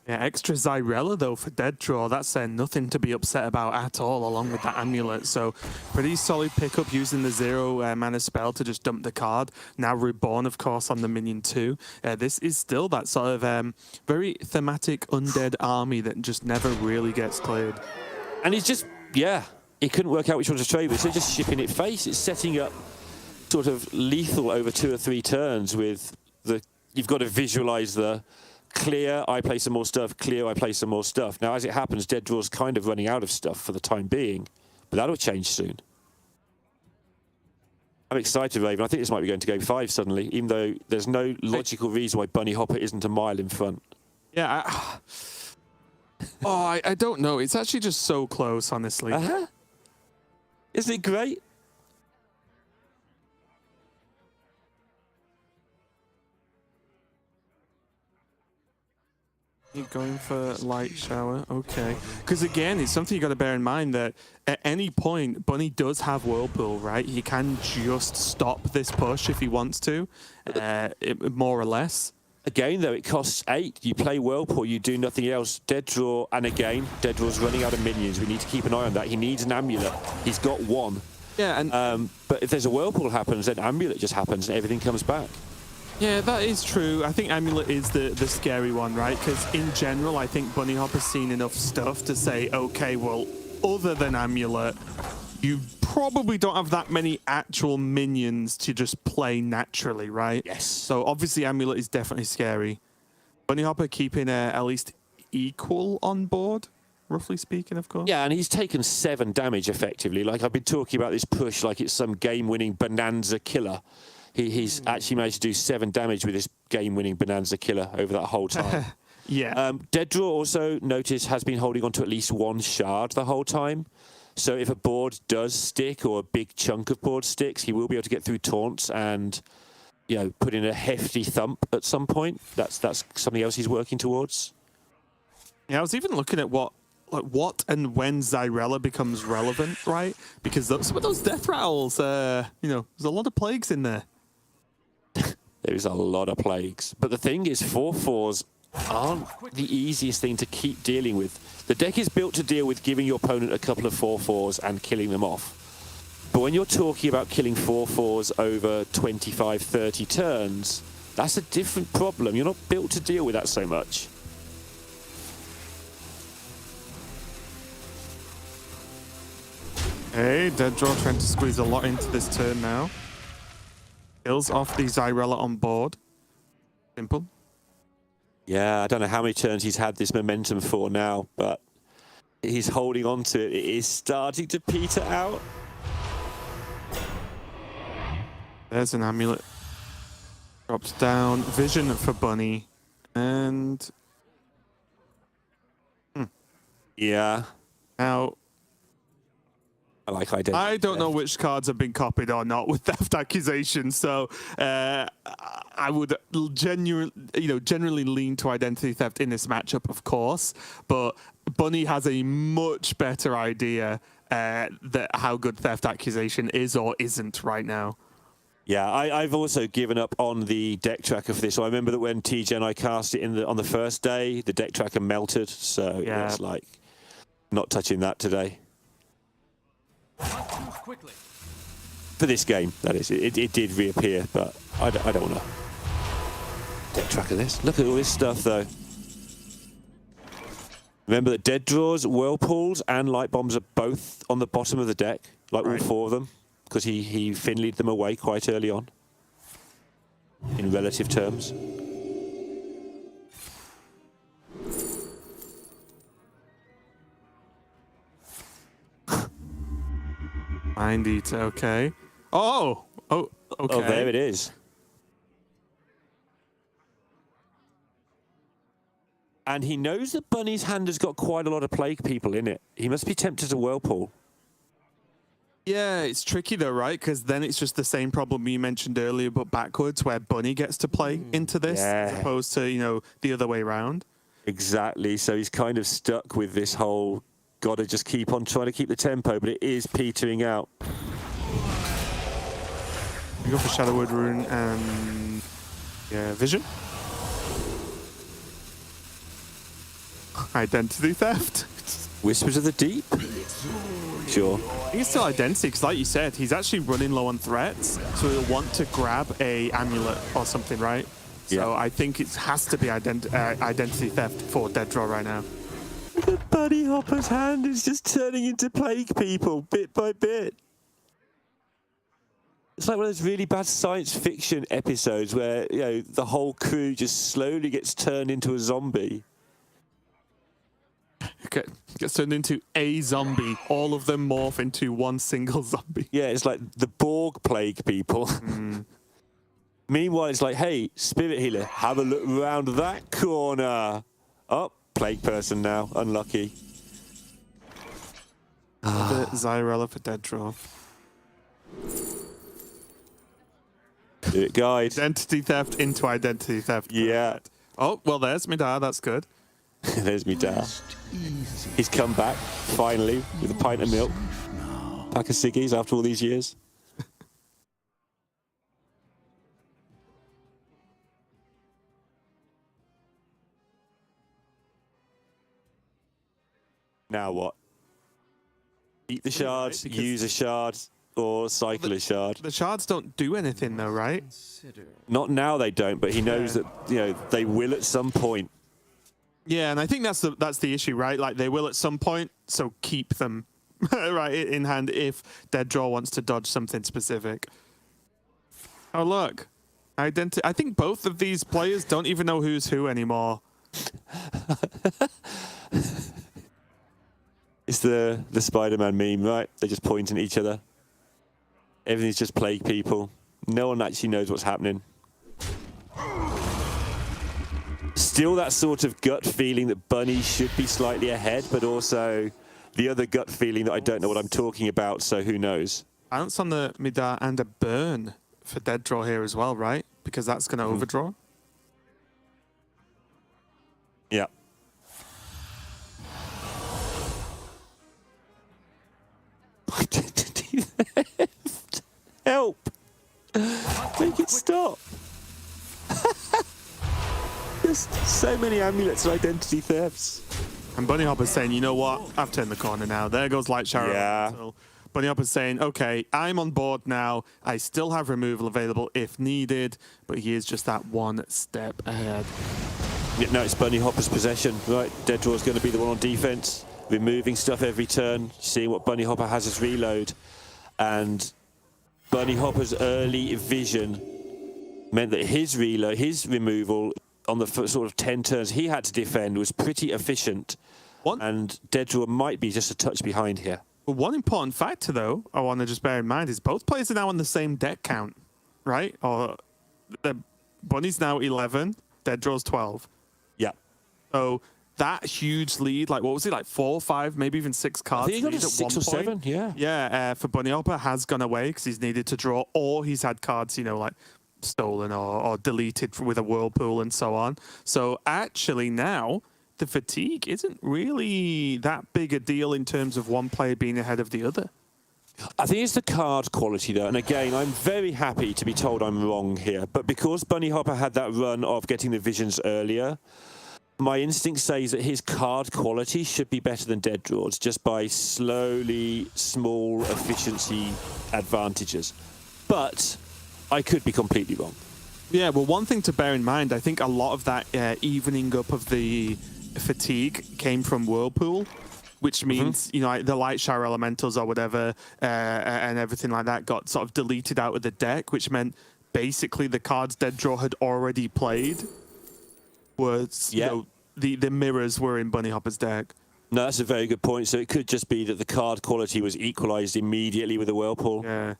Speaker 11: Yeah, extra Zyrella, though, for Dedra. That's nothing to be upset about at all, along with that amulet. So pretty solid pickup using the 0 mana spell to just dump the card. Now Reborn, of course, on the minion too. This is still that sort of very thematic undead army that just never really gets cleared.
Speaker 6: And he's just, yeah, he couldn't work out which one to trade with, so just shipping it face. It's setting up sort of lethal over 2 or 3 turns with the, you've got to visualize the clear, I play some more stuff, clear, I play some more stuff. Now, as it happens, Dedra's kind of running out of stuff for the time being, but that'll change soon. I'm excited, Raven. I think this might be going to go 5 suddenly, even though there's no logical reason why Bunny Hopper isn't a mile in front.
Speaker 11: Yeah, I don't know. It's actually just so close, honestly.
Speaker 6: Isn't it great?
Speaker 11: Going for light shower, okay. Because again, it's something you got to bear in mind that at any point, Bunny does have Whirlpool, right? He can just stop this push if he wants to, more or less.
Speaker 6: Again, though, it costs 8. You play Whirlpool, you do nothing else. Dedra, and again, Dedra's running out of minions. We need to keep an eye on that. He needs an amulet. He's got 1.
Speaker 11: Yeah, and
Speaker 6: but if there's a Whirlpool happens, then amulet just happens and everything comes back.
Speaker 11: Yeah, that is true. I think amulet is the scary one, right? Because in general, I think Bunny Hopper's seen enough stuff to say, okay, well, other than amulet, you probably don't have that many actual minions to just play naturally, right?
Speaker 6: Yes.
Speaker 11: So obviously amulet is definitely scary. Bunny Hopper keeping at least equal on board, roughly speaking, of course.
Speaker 6: Yeah, and he's taken 7 damage effectively. Like, I've been talking about this push like it's some game-winning bonanza killer. He's actually managed to do 7 damage with this game-winning bonanza killer over that whole time.
Speaker 11: Yeah.
Speaker 6: Dedra also, notice, has been holding on to at least 1 shard the whole time. So if a board does stick, or a big chunk of board sticks, he will be able to get through taunts and, you know, put in a hefty thump at some point. That's something else he's working towards.
Speaker 11: Yeah, I was even looking at what and when Zyrella becomes relevant, right? Because some of those death rattles, you know, there's a lot of plagues in there.
Speaker 6: There is a lot of plagues. But the thing is, 4/4s aren't the easiest thing to keep dealing with. The deck is built to deal with giving your opponent a couple of 4/4s and killing them off. But when you're talking about killing 4/4s over 25, 30 turns, that's a different problem. You're not built to deal with that so much.
Speaker 11: Hey, Dead Draw trying to squeeze a lot into this turn now. Kills off the Zyrella on board. Simple.
Speaker 6: Yeah, I don't know how many turns he's had this momentum for now, but he's holding on to it. It is starting to peter out.
Speaker 11: There's an amulet. Drops down. Vision for Bunny. And...
Speaker 6: Yeah.
Speaker 11: Now...
Speaker 6: I like identity.
Speaker 11: I don't know which cards have been copied or not with theft accusations, so I would generally lean to identity theft in this matchup, of course. But Bunny has a much better idea that how good theft accusation is or isn't right now.
Speaker 6: Yeah, I've also given up on the deck tracker for this. So I remember that when TJ and I cast it on the first day, the deck tracker melted. So
Speaker 11: Yeah.
Speaker 6: it's like not touching that today.
Speaker 12: Quickly.
Speaker 6: For this game, that is. It did reappear, but I don't want to deck tracker this. Look at all this stuff, though. Remember that dead draws, whirlpools, and light bombs are both on the bottom of the deck, like all four of them, because he finleyed them away quite early on, in relative terms.
Speaker 11: Mind Eater, okay. Oh, okay.
Speaker 6: Oh, there it is. And he knows that Bunny's hand has got quite a lot of plague people in it. He must be tempted to whirlpool.
Speaker 11: Yeah, it's tricky though, right? Because then it's just the same problem you mentioned earlier, but backwards, where Bunny gets to play into this as opposed to, the other way around.
Speaker 6: Exactly. So he's kind of stuck with this whole, got to just keep on trying to keep the tempo, but it is petering out.
Speaker 11: We go for Shadowwood Rune and Vision. Identity theft.
Speaker 6: Whispers of the Deep? Sure.
Speaker 11: I think it's still identity, because like you said, he's actually running low on threats, so he'll want to grab a amulet or something, right? So I think it has to be identity theft for Dead Draw right now.
Speaker 6: The Bunny Hopper's hand is just turning into plague people, bit by bit. It's like one of those really bad science fiction episodes where, the whole crew just slowly gets turned into a zombie.
Speaker 11: Okay, gets turned into a zombie. All of them morph into one single zombie.
Speaker 6: Yeah, it's like the Borg plague people. Meanwhile, it's like, hey, Spirit Healer, have a look around that corner. Oh, plague person now. Unlucky.
Speaker 11: The Zyrella for Dead Draw.
Speaker 6: Do it, guide.
Speaker 11: Identity theft into identity theft.
Speaker 6: Yeah.
Speaker 11: Oh, well, there's Midar. That's good.
Speaker 6: There's Midar. He's come back, finally, with a pint of milk. Pack of ciggies after all these years. Now what? Eat the shards, use a shard, or cycle a shard.
Speaker 11: The shards don't do anything, though, right?
Speaker 6: Not now they don't, but he knows that they will at some point.
Speaker 11: Yeah, and I think that's the issue, right? Like they will at some point, so keep them right in hand if Dead Draw wants to dodge something specific. Oh look, I think both of these players don't even know who's who anymore.
Speaker 6: It's the Spider-Man meme, right? They're just pointing at each other. Everything's just plague people. No one actually knows what's happening. Still that sort of gut feeling that Bunny should be slightly ahead, but also the other gut feeling that I don't know what I'm talking about, so who knows?
Speaker 11: Bounce on the Midar and a burn for Dead Draw here as well, right? Because that's going to overdraw.
Speaker 6: Yeah. Help! Make it stop! There's so many amulets and identity thefts.
Speaker 11: And Bunny Hopper's saying, you know what? I've turned the corner now. There goes Light Shower.
Speaker 6: Yeah.
Speaker 11: Bunny Hopper's saying, okay, I'm on board now. I still have removal available if needed, but he is just that one step ahead.
Speaker 6: Yeah, no, it's Bunny Hopper's possession, right? Dead Draw's going to be the one on defense. removing stuff every turn, seeing what Bunny Hopper has as reload. And Bunny Hopper's early vision meant that his reload, his removal on the sort of 10 turns he had to defend was pretty efficient. And Deaddraw might be just a touch behind here.
Speaker 11: Well, one important factor, though, I want to just bear in mind is both players are now on the same deck count, right? Or Bunny's now 11, Deaddraw's 12.
Speaker 6: Yeah.
Speaker 11: So that huge lead, like what was it, like 4 or 5, maybe even 6 cards?
Speaker 6: I think he got
Speaker 11: lead
Speaker 6: to
Speaker 11: at
Speaker 6: 6 or 7, yeah.
Speaker 11: Yeah, for Bunny Hopper has gone away because he's needed to draw, or he's had cards, you know, like stolen or deleted with a whirlpool and so on. So actually now the fatigue isn't really that big a deal in terms of one player being ahead of the other.
Speaker 6: I think it's the card quality, though. And again, I'm very happy to be told I'm wrong here. But because Bunny Hopper had that run of getting the visions earlier, my instinct says that his card quality should be better than Deaddraw's just by slowly small efficiency advantages. But I could be completely wrong.
Speaker 11: Yeah, well, one thing to bear in mind, I think a lot of that evening up of the fatigue came from Whirlpool, which means, you know, like the Light Shower Elementals or whatever and everything like that got sort of deleted out of the deck, which meant basically the cards Deaddraw had already played was, you know, the mirrors were in Bunny Hopper's deck.
Speaker 6: No, that's a very good point. So it could just be that the card quality was equalized immediately with the Whirlpool.
Speaker 11: Yeah.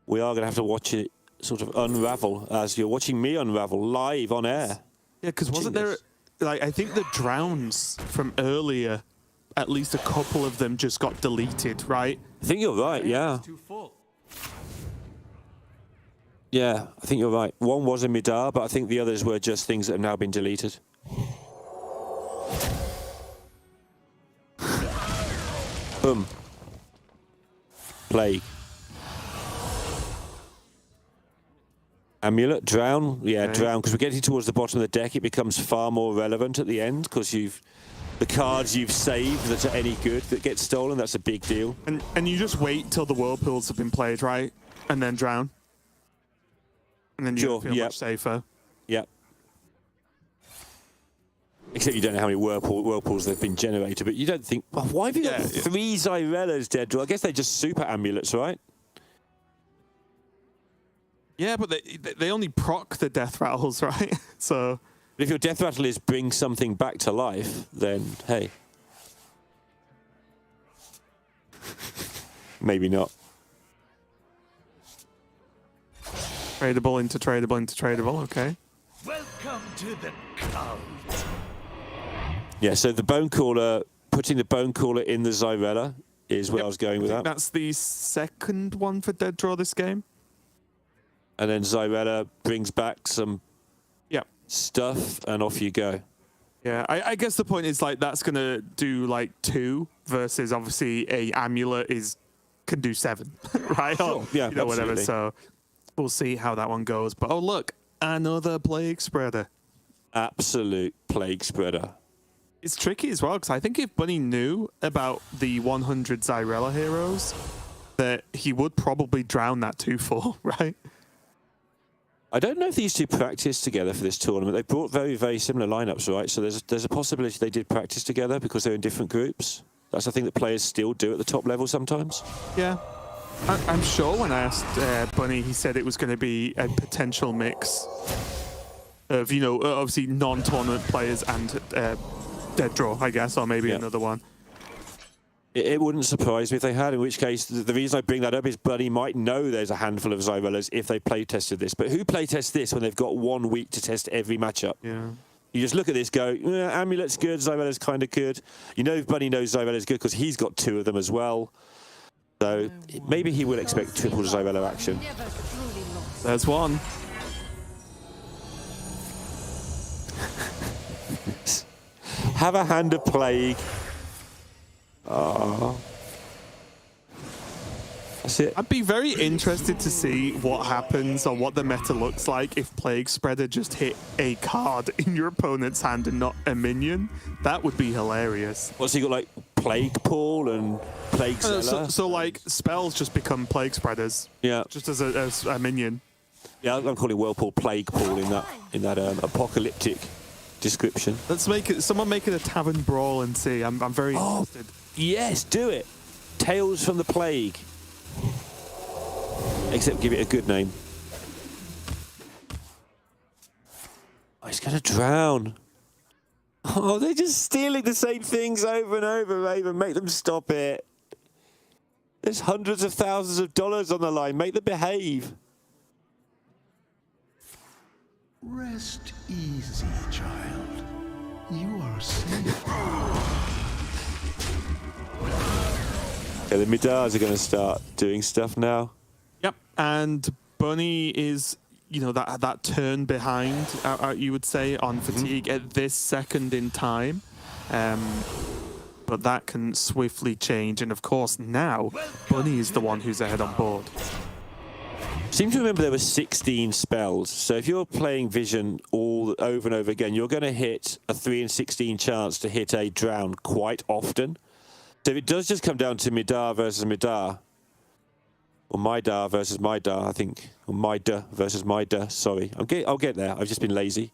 Speaker 6: We are going to have to watch it sort of unravel as you're watching me unravel live on air.
Speaker 11: Yeah, because wasn't there, like, I think the Drowns from earlier, at least a couple of them just got deleted, right?
Speaker 6: I think you're right, yeah. Yeah, I think you're right. One was a Midar, but I think the others were just things that have now been deleted. Boom. Plague. Amulet, Drown. Yeah, Drown, because we're getting towards the bottom of the deck, it becomes far more relevant at the end, because the cards you've saved that are any good that get stolen, that's a big deal.
Speaker 11: And you just wait till the Whirlpools have been played, right? And then Drown. And then you feel much safer.
Speaker 6: Yeah. Except you don't know how many whirlpools have been generated, but you don't think, well, why have you got 3 Zyrellas, Deaddraw? I guess they're just super amulets, right?
Speaker 11: Yeah, but they only proc the death rattles, right? So
Speaker 6: but if your death rattle is bring something back to life, then hey. Maybe not.
Speaker 11: Tradable into tradable into tradable, okay.
Speaker 8: Welcome to the cult.
Speaker 6: Yeah, so the Bone Caller, putting the Bone Caller in the Zyrella is where I was going with that.
Speaker 11: That's the second one for Deaddraw this game.
Speaker 6: And then Zyrella brings back some stuff, and off you go.
Speaker 11: Yeah, I guess the point is, like, that's going to do, like, 2 versus, obviously, a Amulet can do 7, right?
Speaker 6: Sure.
Speaker 11: Or,
Speaker 6: Yeah,
Speaker 11: you know, whatever.
Speaker 6: absolutely.
Speaker 11: So we'll see how that one goes. But, oh, look, another Plague Spreader.
Speaker 6: Absolute Plague Spreader.
Speaker 11: It's tricky as well, because I think if Bunny knew about the 100 Zyrella heroes, that he would probably drown that 2-4, right?
Speaker 6: I don't know if these two practiced together for this tournament. They brought very, very similar lineups, right? So there's a possibility they did practice together because they're in different groups. That's a thing that players still do at the top level sometimes.
Speaker 11: Yeah. I'm sure when I asked Bunny, he said it was going to be a potential mix of, you know, obviously non-tournament players and Deaddraw, I guess, or maybe another one.
Speaker 6: It wouldn't surprise me if they had, in which case, the reason I bring that up is Bunny might know there's a handful of Zyrellas if they play-tested this. But who play-tests this when they've got 1 week to test every matchup?
Speaker 11: Yeah.
Speaker 6: You just look at this, go, Amulet's good, Zyrella's kind of good. You know Bunny knows Zyrella's good because he's got 2 of them as well. So maybe he will expect triple Zyrella action.
Speaker 11: There's one.
Speaker 6: Have a hand of Plague. Oh. That's it.
Speaker 11: I'd be very interested to see what happens or what the meta looks like if Plague Spreader just hit a card in your opponent's hand and not a minion. That would be hilarious.
Speaker 6: What's he got, like Plague Pool and Plague Seller?
Speaker 11: So like spells just become Plague Spreaders.
Speaker 6: Yeah.
Speaker 11: Just as a minion.
Speaker 6: Yeah, I'm calling Whirlpool Plague Pool in that apocalyptic description.
Speaker 11: Let's make it. Someone make it a tavern brawl and see. I'm very interested.
Speaker 6: Yes, do it. Tales from the Plague. Except give it a good name. Oh, he's going to drown. Oh, they're just stealing the same things over and over, Raven. Make them stop it. There's hundreds of thousands of dollars on the line. Make them behave.
Speaker 8: Rest easy, child. You are safe.
Speaker 6: Okay, the Midars are going to start doing stuff now.
Speaker 11: Yep, and Bunny is, you know, that turn behind, you would say, on fatigue at this second in time. But that can swiftly change, and of course now Bunny is the one who's ahead on board.
Speaker 6: Seem to remember there were 16 spells, so if you're playing Vision all over and over again, you're going to hit a 3 in 16 chance to hit a drown quite often. So if it does just come down to Midar versus Midar, or Midar versus Midar, I think, or Mida versus Mida, sorry. I'll get there, I've just been lazy.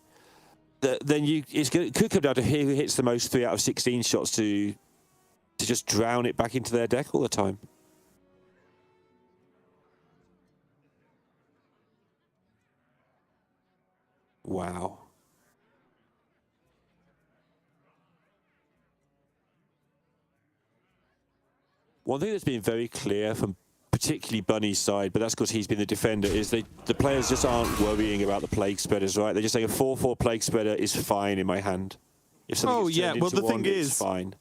Speaker 6: Then it could come down to who hits the most 3 out of 16 shots to just drown it back into their deck all the time. Wow. One thing that's been very clear from particularly Bunny's side, but that's because he's been the defender, is the players just aren't worrying about the plague spreaders, right? They're just saying a 4/4 plague spreader is fine in my hand. If something gets turned into one, it's fine.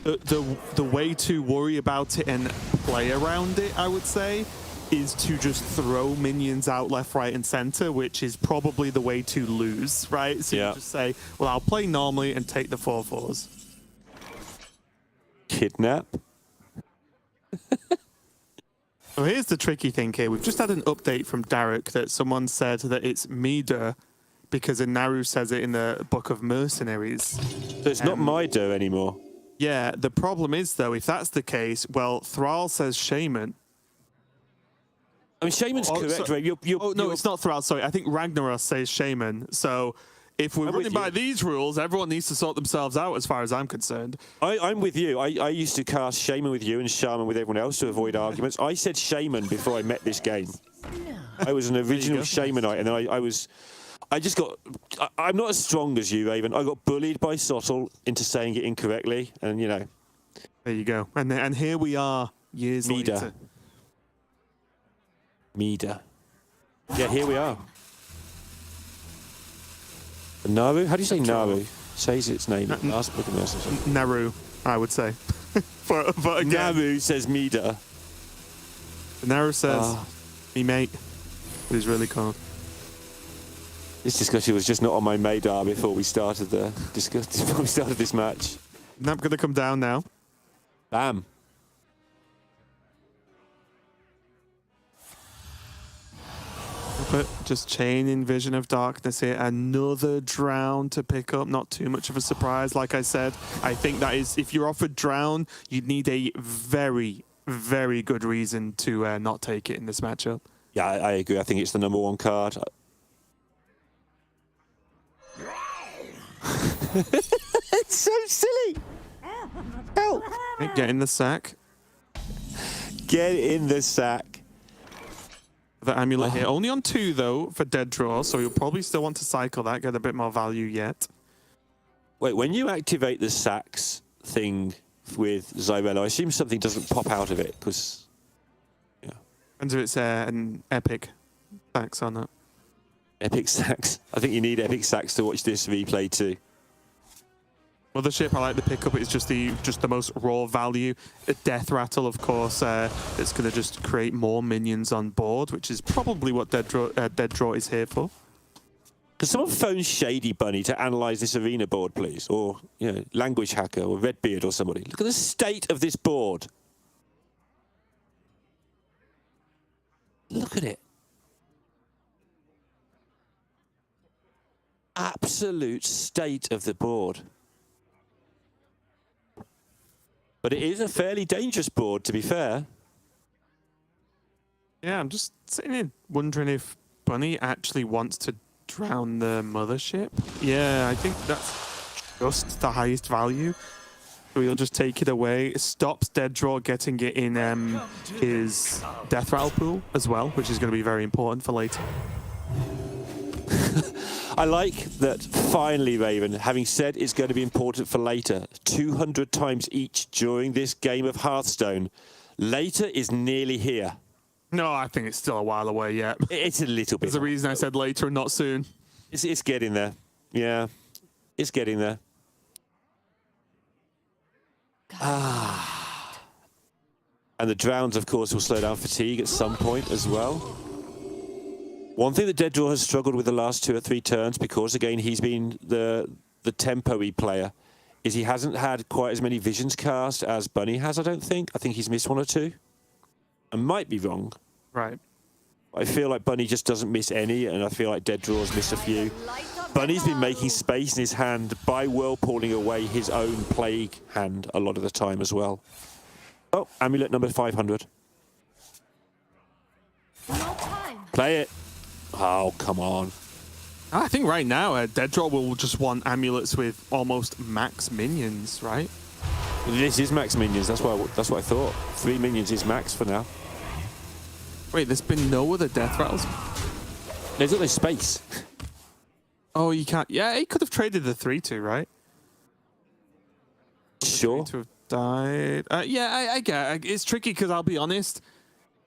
Speaker 11: The way to worry about it and play around it, I would say, is to just throw minions out left, right, and center, which is probably the way to lose, right? So you just say, well, I'll play normally and take the 4/4s.
Speaker 6: Kidnap?
Speaker 11: So here's the tricky thing here. We've just had an update from Derek that someone said that it's Mida because Naru says it in the Book of Mercenaries.
Speaker 6: So it's not Mida anymore.
Speaker 11: Yeah, the problem is, though, if that's the case, well, Thrall says Shaman.
Speaker 6: I mean, Shaman's correct,
Speaker 11: so,
Speaker 6: right?
Speaker 11: No, it's not Thrall, sorry. I think Ragnaros says Shaman. So if we're running by these rules, everyone needs to sort themselves out as far as I'm concerned.
Speaker 6: I'm with you. I used to cast Shaman with you and Shaman with everyone else to avoid arguments. I said Shaman before I met this game. I was an original Shamanite, and then I'm not as strong as you, Raven. I got bullied by Sottle into saying it incorrectly, and you know.
Speaker 11: There you go. And here we are years later.
Speaker 6: Mida. Yeah, here we are. Naru? How do you say Naru? Says its name. Last book of Mercenaries.
Speaker 11: Naru, I would say. but again,
Speaker 6: Naru says Mida.
Speaker 11: Naru says, me mate. It is really cool.
Speaker 6: This discussion was just not on my radar before we started this match.
Speaker 11: Nap going to come down now.
Speaker 6: Bam.
Speaker 11: But just chaining Vision of Darkness here. Another Drown to pick up. Not too much of a surprise, like I said. I think that is, if you're offered Drown, you'd need a very, very good reason to not take it in this matchup.
Speaker 6: Yeah, I agree. I think it's the #1 card. It's so silly. Help.
Speaker 11: Get in the sack.
Speaker 6: Get in the sack.
Speaker 11: The amulet here. Only on 2, though, for dead draw, so you'll probably still want to cycle that, get a bit more value yet.
Speaker 6: Wait, when you activate the sacks thing with Zyrella, I assume something doesn't pop out of it, because... Yeah.
Speaker 11: And if it's an epic sacks on it.
Speaker 6: Epic sacks? I think you need epic sacks to watch this replay too.
Speaker 11: Mothership, I like the pickup. It's just the most raw value. A Death Rattle, of course, it's going to just create more minions on board, which is probably what Dead Draw is here for.
Speaker 6: Can someone phone Shady Bunny to analyze this arena board, please? Or, you know, Language Hacker or Redbeard or somebody. Look at the state of this board. Look at it. Absolute state of the board. But it is a fairly dangerous board, to be fair.
Speaker 11: Yeah, I'm just sitting here wondering if Bunny actually wants to drown the mothership. Yeah, I think that's just the highest value. So he'll just take it away. It stops Dead Draw getting it in his death rattle pool as well, which is going to be very important for later.
Speaker 6: I like that finally, Raven, having said it's going to be important for later, 200 times each during this game of Hearthstone, later is nearly here.
Speaker 11: No, I think it's still a while away yet.
Speaker 6: It's a little bit.
Speaker 11: There's a reason I said later and not soon.
Speaker 6: It's getting there. Yeah, it's getting there. And the drowns, of course, will slow down fatigue at some point as well. One thing that Dead Draw has struggled with the last 2 or 3 turns, because again he's been the tempo-y player, is he hasn't had quite as many visions cast as Bunny has, I don't think. I think he's missed 1 or 2. I might be wrong.
Speaker 11: Right.
Speaker 6: I feel like Bunny just doesn't miss any, and I feel like Dead Draw's missed a few. Bunny's been making space in his hand by whirlpooling away his own Plague hand a lot of the time as well. Oh, amulet number 500. Play it. Oh, come on.
Speaker 11: I think right now, Dead Draw will just want amulets with almost max minions, right?
Speaker 6: This is max minions. That's what I thought. 3 minions is max for now.
Speaker 11: Wait, there's been no other death rattles?
Speaker 6: There's got no space.
Speaker 11: Oh, you can't. Yeah, he could have traded the 3-2, right?
Speaker 6: Sure.
Speaker 11: To have died. Yeah, I get it. It's tricky because I'll be honest,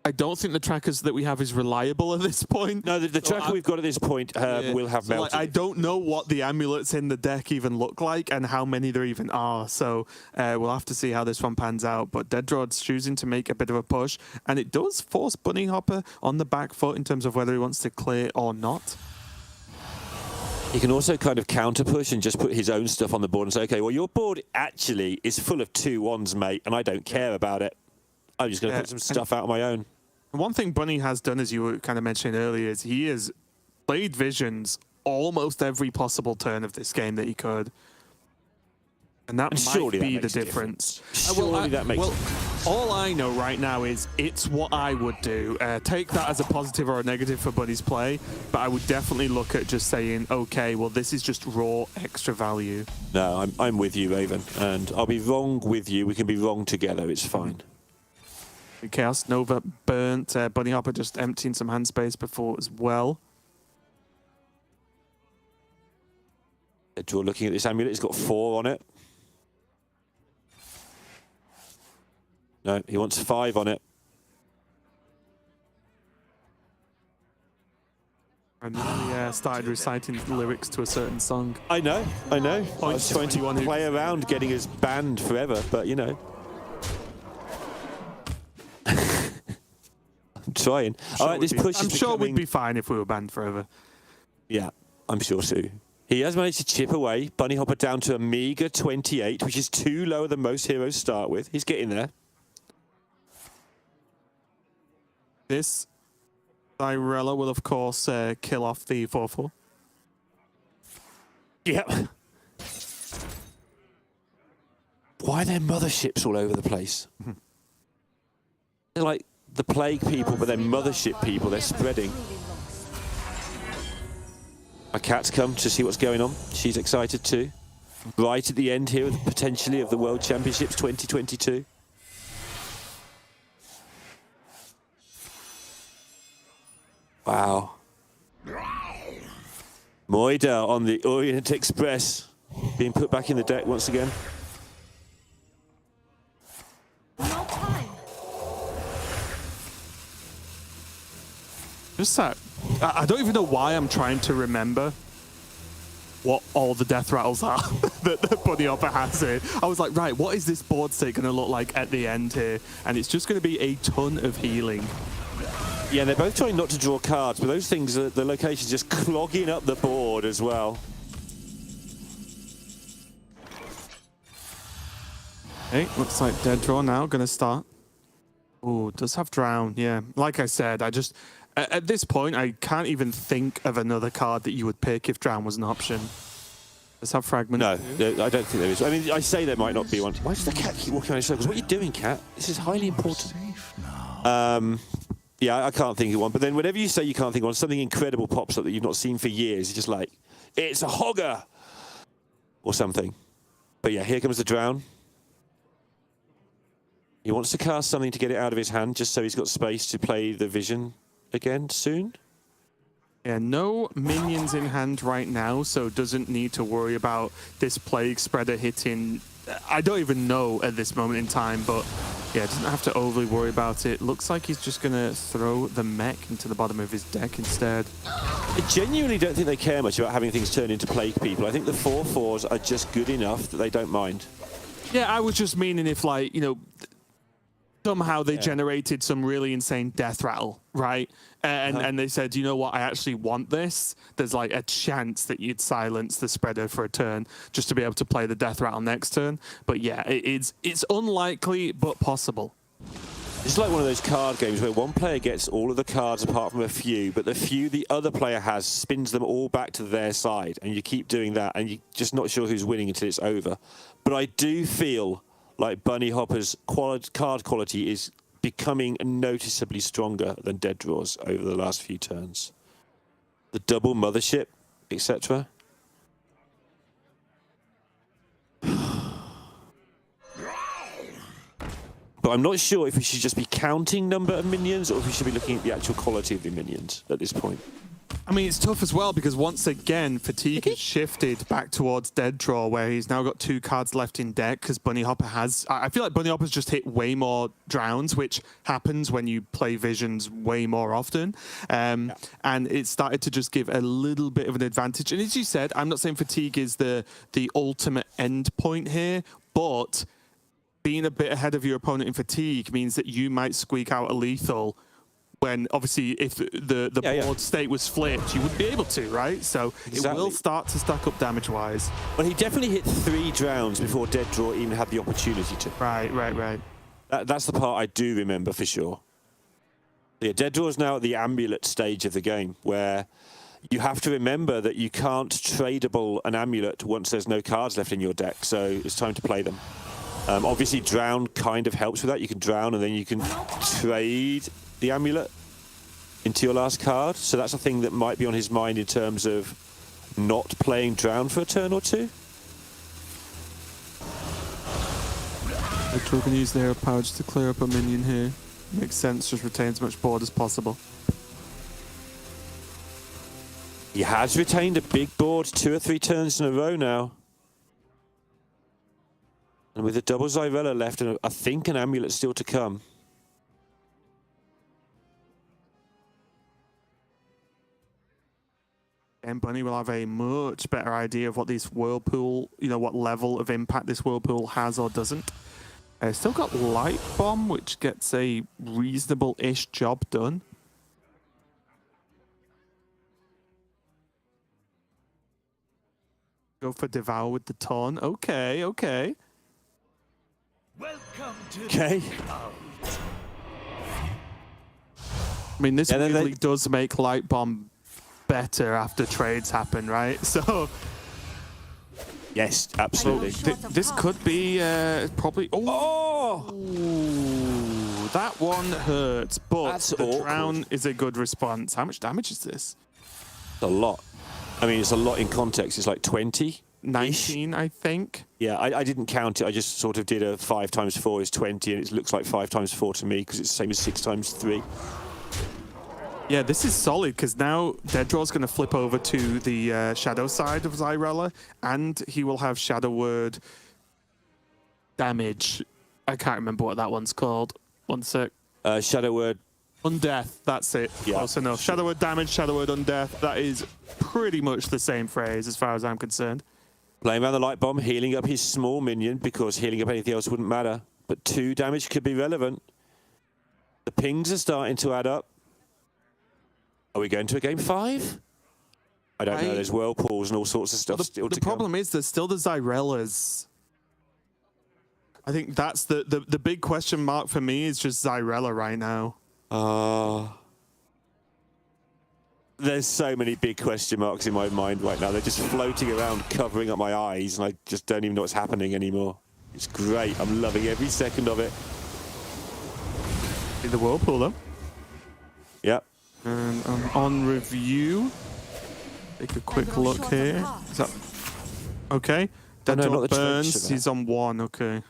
Speaker 11: I don't think the trackers that we have is reliable at this point.
Speaker 6: No, the tracker we've got at this point will have melted.
Speaker 11: Like, I don't know what the amulets in the deck even look like and how many there even are. So we'll have to see how this one pans out. But Dead Draw's choosing to make a bit of a push, and it does force Bunny Hopper on the back foot in terms of whether he wants to clear or not.
Speaker 6: He can also kind of counter push and just put his own stuff on the board and say, okay, well, your board actually is full of 2-1s, mate, and I don't care about it. I'm just going to put some stuff out on my own.
Speaker 11: One thing Bunny has done, as you were kind of mentioning earlier, is he has played Visions almost every possible turn of this game that he could. And that might be the difference.
Speaker 6: Surely that makes
Speaker 11: all I know right now is it's what I would do. Take that as a positive or a negative for Bunny's play, but I would definitely look at just saying, okay, well, this is just raw extra value.
Speaker 6: No, I'm with you, Raven, and I'll be wrong with you. We can be wrong together. It's fine.
Speaker 11: Chaos Nova burnt. Bunny Hopper just emptying some hand space before as well.
Speaker 6: Draw looking at this amulet. It's got 4 on it. No, he wants 5 on it.
Speaker 11: And he started reciting the lyrics to a certain song.
Speaker 6: I know. I was trying to play around getting us banned forever, but you know. I'm trying. All right, this push
Speaker 11: I'm
Speaker 6: is
Speaker 11: sure
Speaker 6: becoming...
Speaker 11: we'd be fine if we were banned forever.
Speaker 6: Yeah, I'm sure so. He has managed to chip away Bunny Hopper down to a meager 28, which is 2 lower than most heroes start with. He's getting there.
Speaker 11: This Irella will, of course, kill off the 4-4.
Speaker 6: Yep. Why are there motherships all over the place? They're like the plague people, but they're mothership people. They're spreading. My cat's come to see what's going on. She's excited too. Right at the end here, potentially, of the World Championships 2022. Wow. Moida on the Orient Express being put back in the deck once again.
Speaker 11: Just that. I don't even know why I'm trying to remember what all the death rattles are that Bunny Hopper has here. I was like, right, what is this board state going to look like at the end here? And it's just going to be a ton of healing.
Speaker 6: Yeah, they're both trying not to draw cards, but those things, the location's just clogging up the board as well.
Speaker 11: Okay, looks like Dead Draw now going to start. Oh, does have Drown, yeah. Like I said, at this point, I can't even think of another card that you would pick if Drown was an option. Does have Fragment.
Speaker 6: No, I don't think there is. I mean, I say there might not be one. Why does the cat keep walking around in circles? What are you doing, cat? This is highly important. Yeah, I can't think of one. But then whenever you say you can't think of one, something incredible pops up that you've not seen for years. It's just like, it's a hogger or something. But yeah, here comes the drown. He wants to cast something to get it out of his hand, just so he's got space to play the vision again soon.
Speaker 11: Yeah, no minions in hand right now, so doesn't need to worry about this Plague Spreader hitting. I don't even know at this moment in time, but yeah, doesn't have to overly worry about it. Looks like he's just going to throw the mech into the bottom of his deck instead.
Speaker 6: I genuinely don't think they care much about having things turn into plague people. I think the 4/4s are just good enough that they don't mind.
Speaker 11: Yeah, I was just meaning if, like, you know, somehow they generated some really insane death rattle, right? And they said, you know what, I actually want this. There's like a chance that you'd silence the spreader for a turn just to be able to play the death rattle next turn. But yeah, it's unlikely, but possible.
Speaker 6: It's like one of those card games where one player gets all of the cards apart from a few, but the few the other player has spins them all back to their side, and you keep doing that, and you're just not sure who's winning until it's over. But I do feel like Bunny Hopper's card quality is becoming noticeably stronger than Dead Draw's over the last few turns. The double mothership, etc. But I'm not sure if we should just be counting number of minions or if we should be looking at the actual quality of the minions at this point.
Speaker 11: I mean, it's tough as well because once again, Fatigue has shifted back towards Dead Draw, where he's now got 2 cards left in deck because Bunny Hopper has... I feel like Bunny Hopper's just hit way more drowns, which happens when you play Visions way more often. And it started to just give a little bit of an advantage. And as you said, I'm not saying Fatigue is the ultimate end point here, but being a bit ahead of your opponent in Fatigue means that you might squeak out a lethal when obviously if the board state was flipped, you would be able to, right? So it will start to stack up damage-wise.
Speaker 6: Well, he definitely hit 3 drowns before Dead Draw even had the opportunity to.
Speaker 11: Right.
Speaker 6: That's the part I do remember for sure. Yeah, Dead Draw is now at the amulet stage of the game, where you have to remember that you can't tradable an amulet once there's no cards left in your deck, so it's time to play them. Obviously, Drown kind of helps with that. You can drown and then you can trade the amulet into your last card. So that's a thing that might be on his mind in terms of not playing Drown for a turn or 2.
Speaker 11: We're going to use the Hero Power just to clear up a minion here. Makes sense, just retain as much board as possible.
Speaker 6: He has retained a big board 2 or 3 turns in a row now. And with a double Zyrella left and I think an amulet still to come.
Speaker 11: And Bunny will have a much better idea of what this Whirlpool, you know, what level of impact this Whirlpool has or doesn't. Still got Light Bomb, which gets a reasonable-ish job done. Go for Devour with the Taunt. Okay.
Speaker 8: Welcome to
Speaker 6: Okay.
Speaker 11: I mean, this really does make Light Bomb better after trades happen, right? So...
Speaker 6: Yes, absolutely.
Speaker 11: This could be probably... Oh! That one hurts, but the Drown is a good response. How much damage is this?
Speaker 6: A lot. I mean, it's a lot in context. It's like 20.
Speaker 11: 19, I think.
Speaker 6: Yeah, I didn't count it. I just sort of did a 5 times 4 is 20, and it looks like 5 times 4 to me because it's the same as 6 times 3.
Speaker 11: Yeah, this is solid because now Dead Draw's going to flip over to the Shadow side of Zyrella, and he will have Shadow Word damage. I can't remember what that one's called. One sec.
Speaker 6: Shadow Word.
Speaker 11: Undeath, that's it.
Speaker 6: Yeah.
Speaker 11: Close enough. Shadow Word damage, Shadow Word Undeath. That is pretty much the same phrase as far as I'm concerned.
Speaker 6: Playing around the Light Bomb, healing up his small minion because healing up anything else wouldn't matter. But 2 damage could be relevant. The pings are starting to add up. Are we going to a game 5? I don't know. There's whirlpools and all sorts of stuff still to come.
Speaker 11: The problem is there's still the Zyrellas. I think that's the big question mark for me is just Zyrella right now.
Speaker 6: There's so many big question marks in my mind right now. They're just floating around, covering up my eyes, and I just don't even know what's happening anymore. It's great. I'm loving every second of it.
Speaker 11: In the Whirlpool, though.
Speaker 6: Yep.
Speaker 15: And on review, take a quick look here. Is that okay?
Speaker 6: Oh, no,
Speaker 15: Dead
Speaker 6: not the
Speaker 15: burns.
Speaker 6: trench,
Speaker 15: He's on 1. Okay.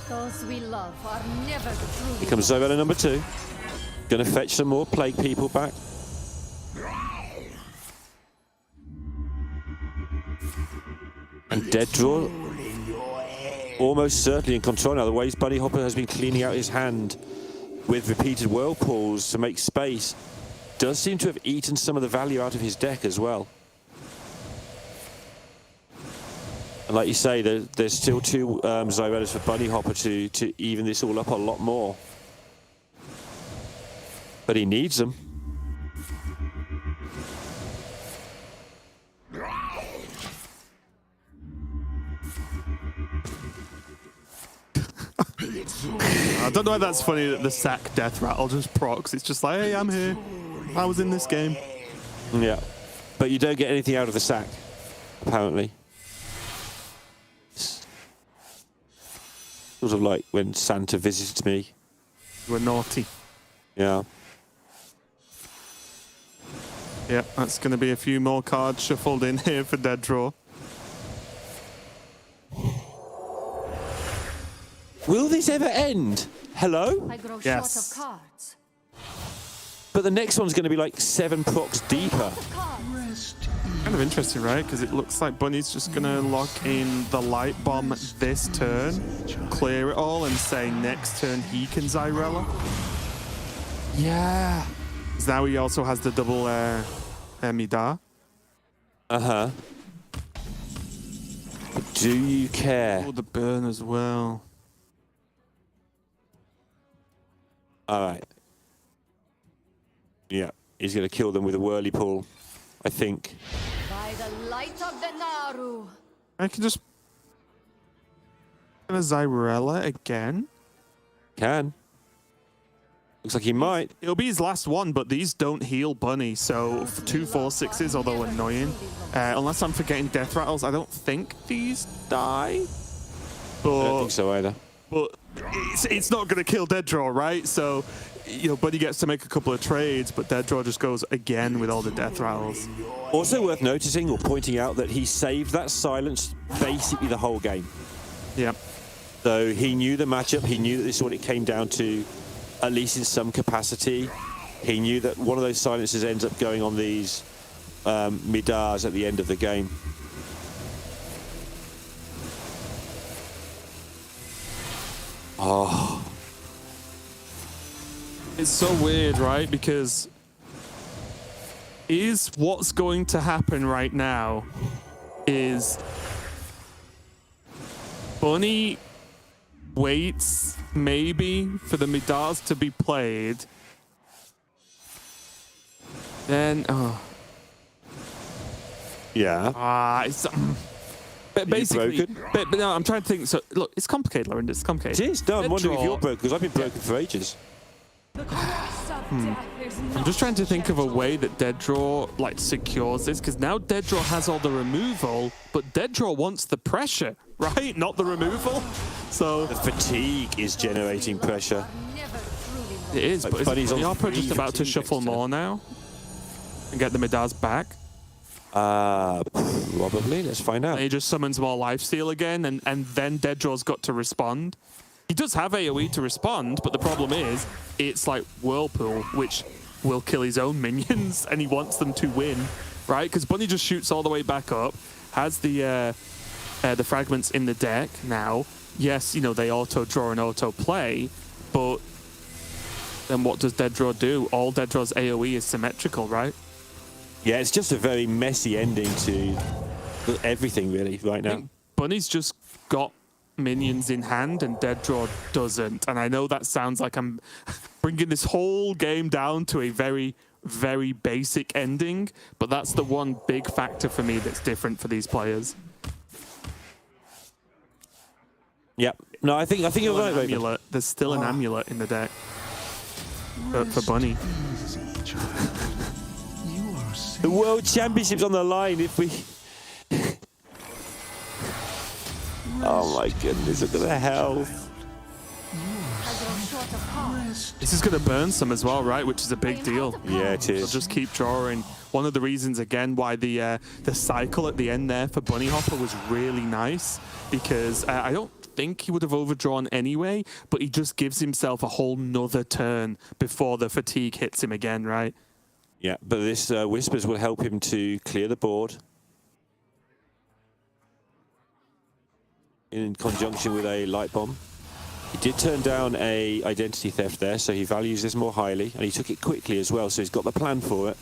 Speaker 7: Those we love are never truly.
Speaker 6: Here comes Zyrella number 2. Gonna fetch some more plague people back. And Dead Draw almost certainly in control now. The ways Bunny Hopper has been cleaning out his hand with repeated whirlpools to make space does seem to have eaten some of the value out of his deck as well. And like you say, there's still 2 Zyrellas for Bunny Hopper to even this all up a lot more. But he needs them.
Speaker 15: I don't know why that's funny that the sack death rattle just procs. It's just like, hey, I'm here. I was in this game.
Speaker 6: Yeah. But you don't get anything out of the sack, apparently. Sort of like when Santa visited me.
Speaker 15: You were naughty.
Speaker 6: Yeah.
Speaker 15: Yeah, that's going to be a few more cards shuffled in here for Dead Draw.
Speaker 6: Will this ever end? Hello?
Speaker 7: I grow
Speaker 15: Yes.
Speaker 7: short of cards.
Speaker 6: But the next one's going to be like 7 procs deeper.
Speaker 15: Kind of interesting, right? Because it looks like Bunny's just going to lock in the Light Bomb this turn, clear it all, and say next turn he can Zyrella.
Speaker 6: Yeah.
Speaker 15: Because now he also has the double Midar.
Speaker 6: Uh-huh. Do you care?
Speaker 15: Oh, the burn as well.
Speaker 6: All right. Yeah, he's going to kill them with a whirlpool, I think.
Speaker 7: By the light of the Naru.
Speaker 15: I can just... Gonna Zyrella again?
Speaker 6: Can. Looks like he might.
Speaker 15: It'll be his last one, but these don't heal Bunny, so 2 4/6s, although annoying. Unless I'm forgetting death rattles, I don't think these die. But,
Speaker 6: I don't think so either.
Speaker 15: But it's not going to kill Dead Draw, right? So, you know, Bunny gets to make a couple of trades, but Dead Draw just goes again with all the death rattles.
Speaker 6: Also worth noticing or pointing out that he saved that silence basically the whole game.
Speaker 15: Yep.
Speaker 6: So he knew the matchup. He knew that this is what it came down to, at least in some capacity. He knew that one of those silences ends up going on these Midars at the end of the game. Oh.
Speaker 15: It's so weird, right? Because is what's going to happen right now is Bunny waits maybe for the Midars to be played. Then,
Speaker 6: yeah.
Speaker 15: It's but basically, but no, I'm trying to think. So look, it's complicated, Lauren. It's complicated.
Speaker 6: It is. No, I'm wondering if
Speaker 15: Draw-
Speaker 6: you're broken because I've been broken for ages.
Speaker 15: I'm just trying to think of a way that Dead Draw like secures this, because now Dead Draw has all the removal, but Dead Draw wants the pressure, right? Not the removal. So
Speaker 6: the fatigue is generating pressure.
Speaker 15: It is,
Speaker 6: Like
Speaker 15: but
Speaker 6: Bunny's
Speaker 15: is
Speaker 6: on
Speaker 15: Yopra just about to shuffle more now and get the Midars back?
Speaker 6: Probably. Let's find out.
Speaker 15: And he just summons more lifesteal again, and then Dead Draw's got to respond. He does have AoE to respond, but the problem is it's like Whirlpool, which will kill his own minions, and he wants them to win, right? Because Bunny just shoots all the way back up, has the fragments in the deck now. Yes, you know, they auto-draw and auto-play, but then what does Dead Draw do? All Dead Draw's AoE is symmetrical, right?
Speaker 6: Yeah, it's just a very messy ending to everything, really, right now.
Speaker 15: Bunny's just got minions in hand and Dead Draw doesn't. And I know that sounds like I'm bringing this whole game down to a very, very basic ending, but that's the one big factor for me that's different for these players.
Speaker 6: Yep. No, I think you're right, Raven.
Speaker 15: Amulet. There's still an amulet in the deck for Bunny.
Speaker 6: The World Championship's on the line if we... Oh my goodness, look at the health.
Speaker 7: short of heart.
Speaker 15: This is going to burn some as well, right? Which is a big deal.
Speaker 6: Yeah, it is.
Speaker 15: So just keep drawing. One of the reasons, again, why the cycle at the end there for Bunny Hopper was really nice, because I don't think he would have overdrawn anyway, but he just gives himself a whole nother turn before the fatigue hits him again, right?
Speaker 6: Yeah, but this Whispers will help him to clear the board in conjunction with a light bomb. He did turn down a identity theft there, so he values this more highly, and he took it quickly as well, so he's got the plan for it.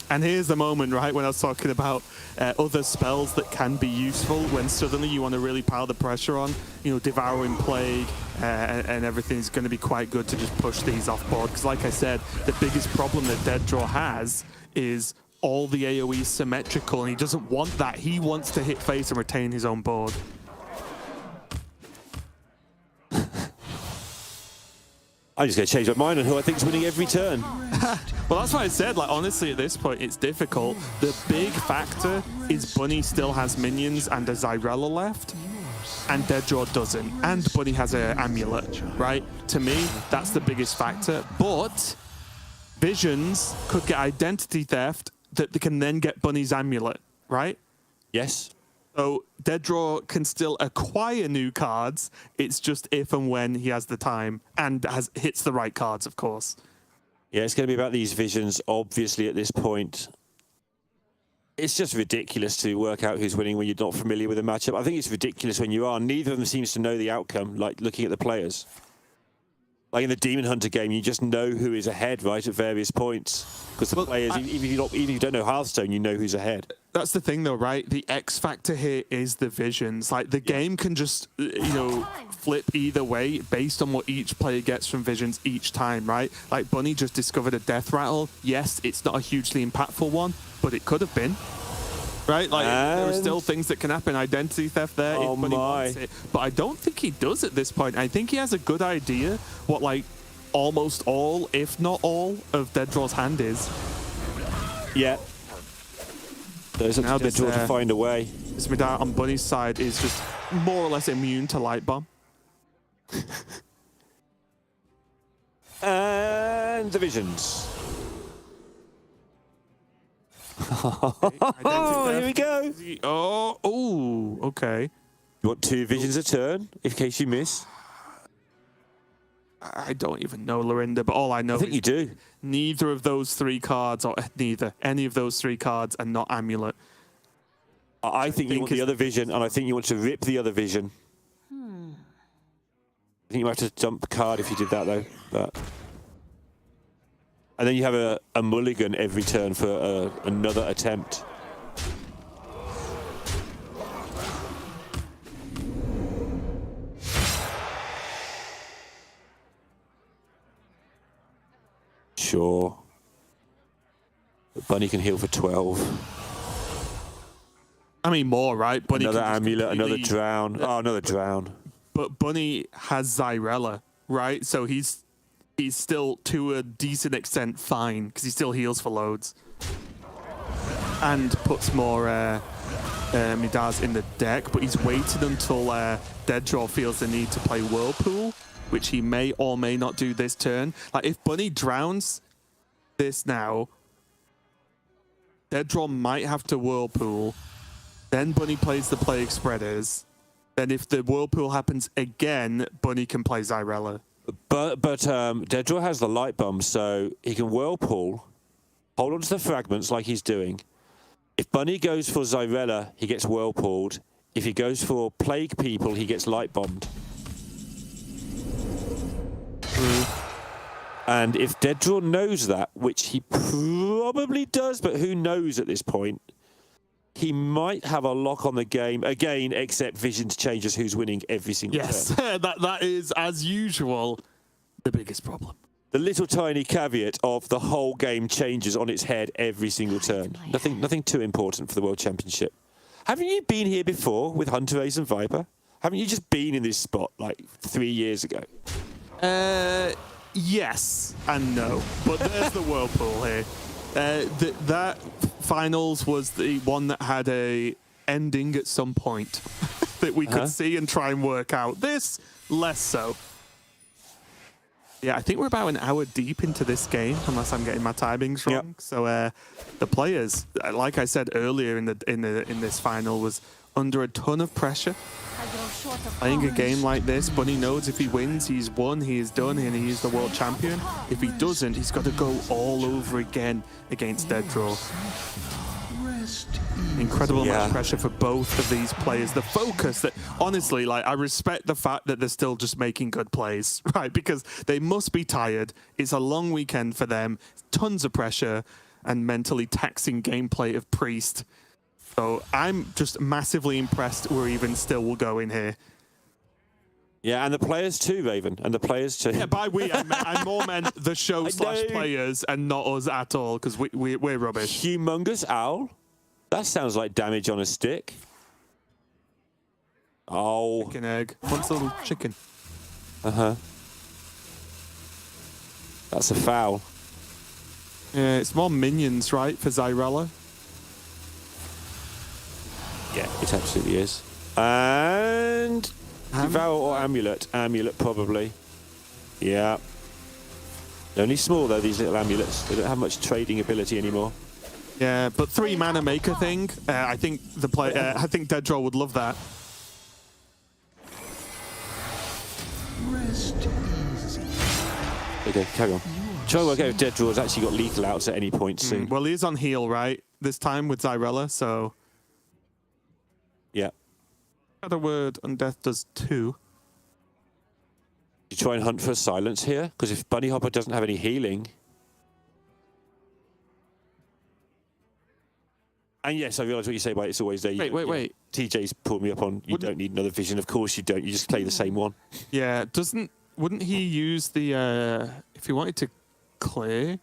Speaker 15: And here's the moment, right, when I was talking about other spells that can be useful when suddenly you want to really pile the pressure on. You know, Devouring Plague and everything's going to be quite good to just push these off board. Because like I said, the biggest problem that Dead Draw has is all the AoE symmetrical, and he doesn't want that. He wants to hit face and retain his own board.
Speaker 6: I'm just going to change my mind on who I think is winning every turn.
Speaker 15: Well, that's why I said, like, honestly, at this point, it's difficult. The big factor is Bunny still has minions and a Zyrella left, and Dead Draw doesn't. And Bunny has an amulet, right? To me, that's the biggest factor. But Visions could get identity theft that they can then get Bunny's amulet, right?
Speaker 6: Yes.
Speaker 15: So Dead Draw can still acquire new cards. It's just if and when he has the time and hits the right cards, of course.
Speaker 6: Yeah, it's going to be about these Visions, obviously, at this point. It's just ridiculous to work out who's winning when you're not familiar with the matchup. I think it's ridiculous when you are. Neither of them seems to know the outcome, like looking at the players. Like in the Demon Hunter game, you just know who is ahead, right, at various points. Because the players, even if you don't know Hearthstone, you know who's ahead.
Speaker 15: That's the thing, though, right? The X factor here is the Visions. Like, the game can just, flip either way based on what each player gets from Visions each time, right? Like, Bunny just discovered a Death Rattle. Yes, it's not a hugely impactful one, but it could have been. Right? Like, there are still things that can happen. Identity theft there if Bunny wants it. But I don't think he does at this point. I think he has a good idea what, like, almost all, if not all, of Dead Draw's hand is.
Speaker 6: Yeah. There's up to Dead Draw to find a way.
Speaker 15: This Midar on Bunny's side is just more or less immune to Light Bomb.
Speaker 6: And the Visions.
Speaker 15: Oh,
Speaker 6: here we go.
Speaker 15: Oh, okay.
Speaker 6: You want 2 Visions a turn, in case you miss?
Speaker 15: I don't even know, Lorinda, but all I know
Speaker 6: I think you do.
Speaker 15: Neither of those 3 cards, or any of those 3 cards are not Amulet.
Speaker 6: I think you want the other Vision, and I think you want to rip the other Vision. I think you might have to jump a card if you did that, though. And then you have a mulligan every turn for another attempt. Sure. But Bunny can heal for 12.
Speaker 15: I mean, more, right? Bunny
Speaker 6: another
Speaker 15: can
Speaker 6: amulet, another drown. Oh, another drown.
Speaker 15: But Bunny has Zyrella, right? So he's still, to a decent extent, fine, because he still heals for loads. And puts more Midars in the deck, but he's waited until Dead Draw feels the need to play Whirlpool, which he may or may not do this turn. Like, if Bunny drowns this now, Dead Draw might have to Whirlpool. Then Bunny plays the Plague Spreaders. Then if the Whirlpool happens again, Bunny can play Zyrella.
Speaker 6: But Dead Draw has the Light Bomb, so he can Whirlpool, hold on to the fragments like he's doing. If Bunny goes for Zyrella, he gets Whirlpooled. If he goes for Plague People, he gets Light Bombed. And if Dead Draw knows that, which he probably does, but who knows at this point, he might have a lock on the game again, except Visions changes who's winning every single turn.
Speaker 15: that is, as usual, the biggest problem.
Speaker 6: The little tiny caveat of the whole game changes on its head every single turn. Nothing too important for the World Championship. Haven't you been here before with Hunter Ace and Viper? Haven't you just been in this spot like 3 years ago?
Speaker 15: Yes and no, but there's the Whirlpool here. That finals was the one that had a ending at some point that we could see and try and work out. This, less so.
Speaker 11: Yeah, I think we're about an hour deep into this game, unless I'm getting my timings wrong.
Speaker 6: Yep.
Speaker 11: So the players, like I said earlier in this final, was under a ton of pressure. Playing a game like this, Bunny knows if he wins, he's won, he is done, and he is the world champion. If he doesn't, he's got to go all over again against Dead Draw. Incredible much pressure for both of these players. The focus that, honestly, like, I respect the fact that they're still just making good plays, right? Because they must be tired. It's a long weekend for them. Tons of pressure and mentally taxing gameplay of Priest. So I'm just massively impressed we're even still going here.
Speaker 6: Yeah, and the players too, Raven. And the players too.
Speaker 11: Yeah, by we, I more meant the show slash players and not us at all, because we're rubbish.
Speaker 6: Humongous Owl? That sounds like damage on a stick. Oh.
Speaker 11: Chicken egg. Wants a little chicken.
Speaker 6: Uh-huh. That's a foul.
Speaker 11: Yeah, it's more minions, right, for Zyrella?
Speaker 6: Yeah, it absolutely is. And Devour or Amulet? Amulet, probably. Yeah. They're only small, though, these little amulets. They don't have much trading ability anymore.
Speaker 11: Yeah, but 3-mana maker thing, I think I think Dead Draw would love that.
Speaker 6: Okay, carry on. Try to work out if Dead Draw's actually got lethal outs at any point soon.
Speaker 11: Well, he is on heal, right? This time with Zyrella, so...
Speaker 6: Yeah.
Speaker 11: Other word, Undeath does 2.
Speaker 6: You try and hunt for a silence here, because if Bunny Hopper doesn't have any healing... And yes, I realise what you say about it's always there.
Speaker 11: Wait.
Speaker 6: TJ's pulled me up on, you don't need another vision. Of course you don't. You just play the same one.
Speaker 11: Yeah, wouldn't he use the, if he wanted to clear,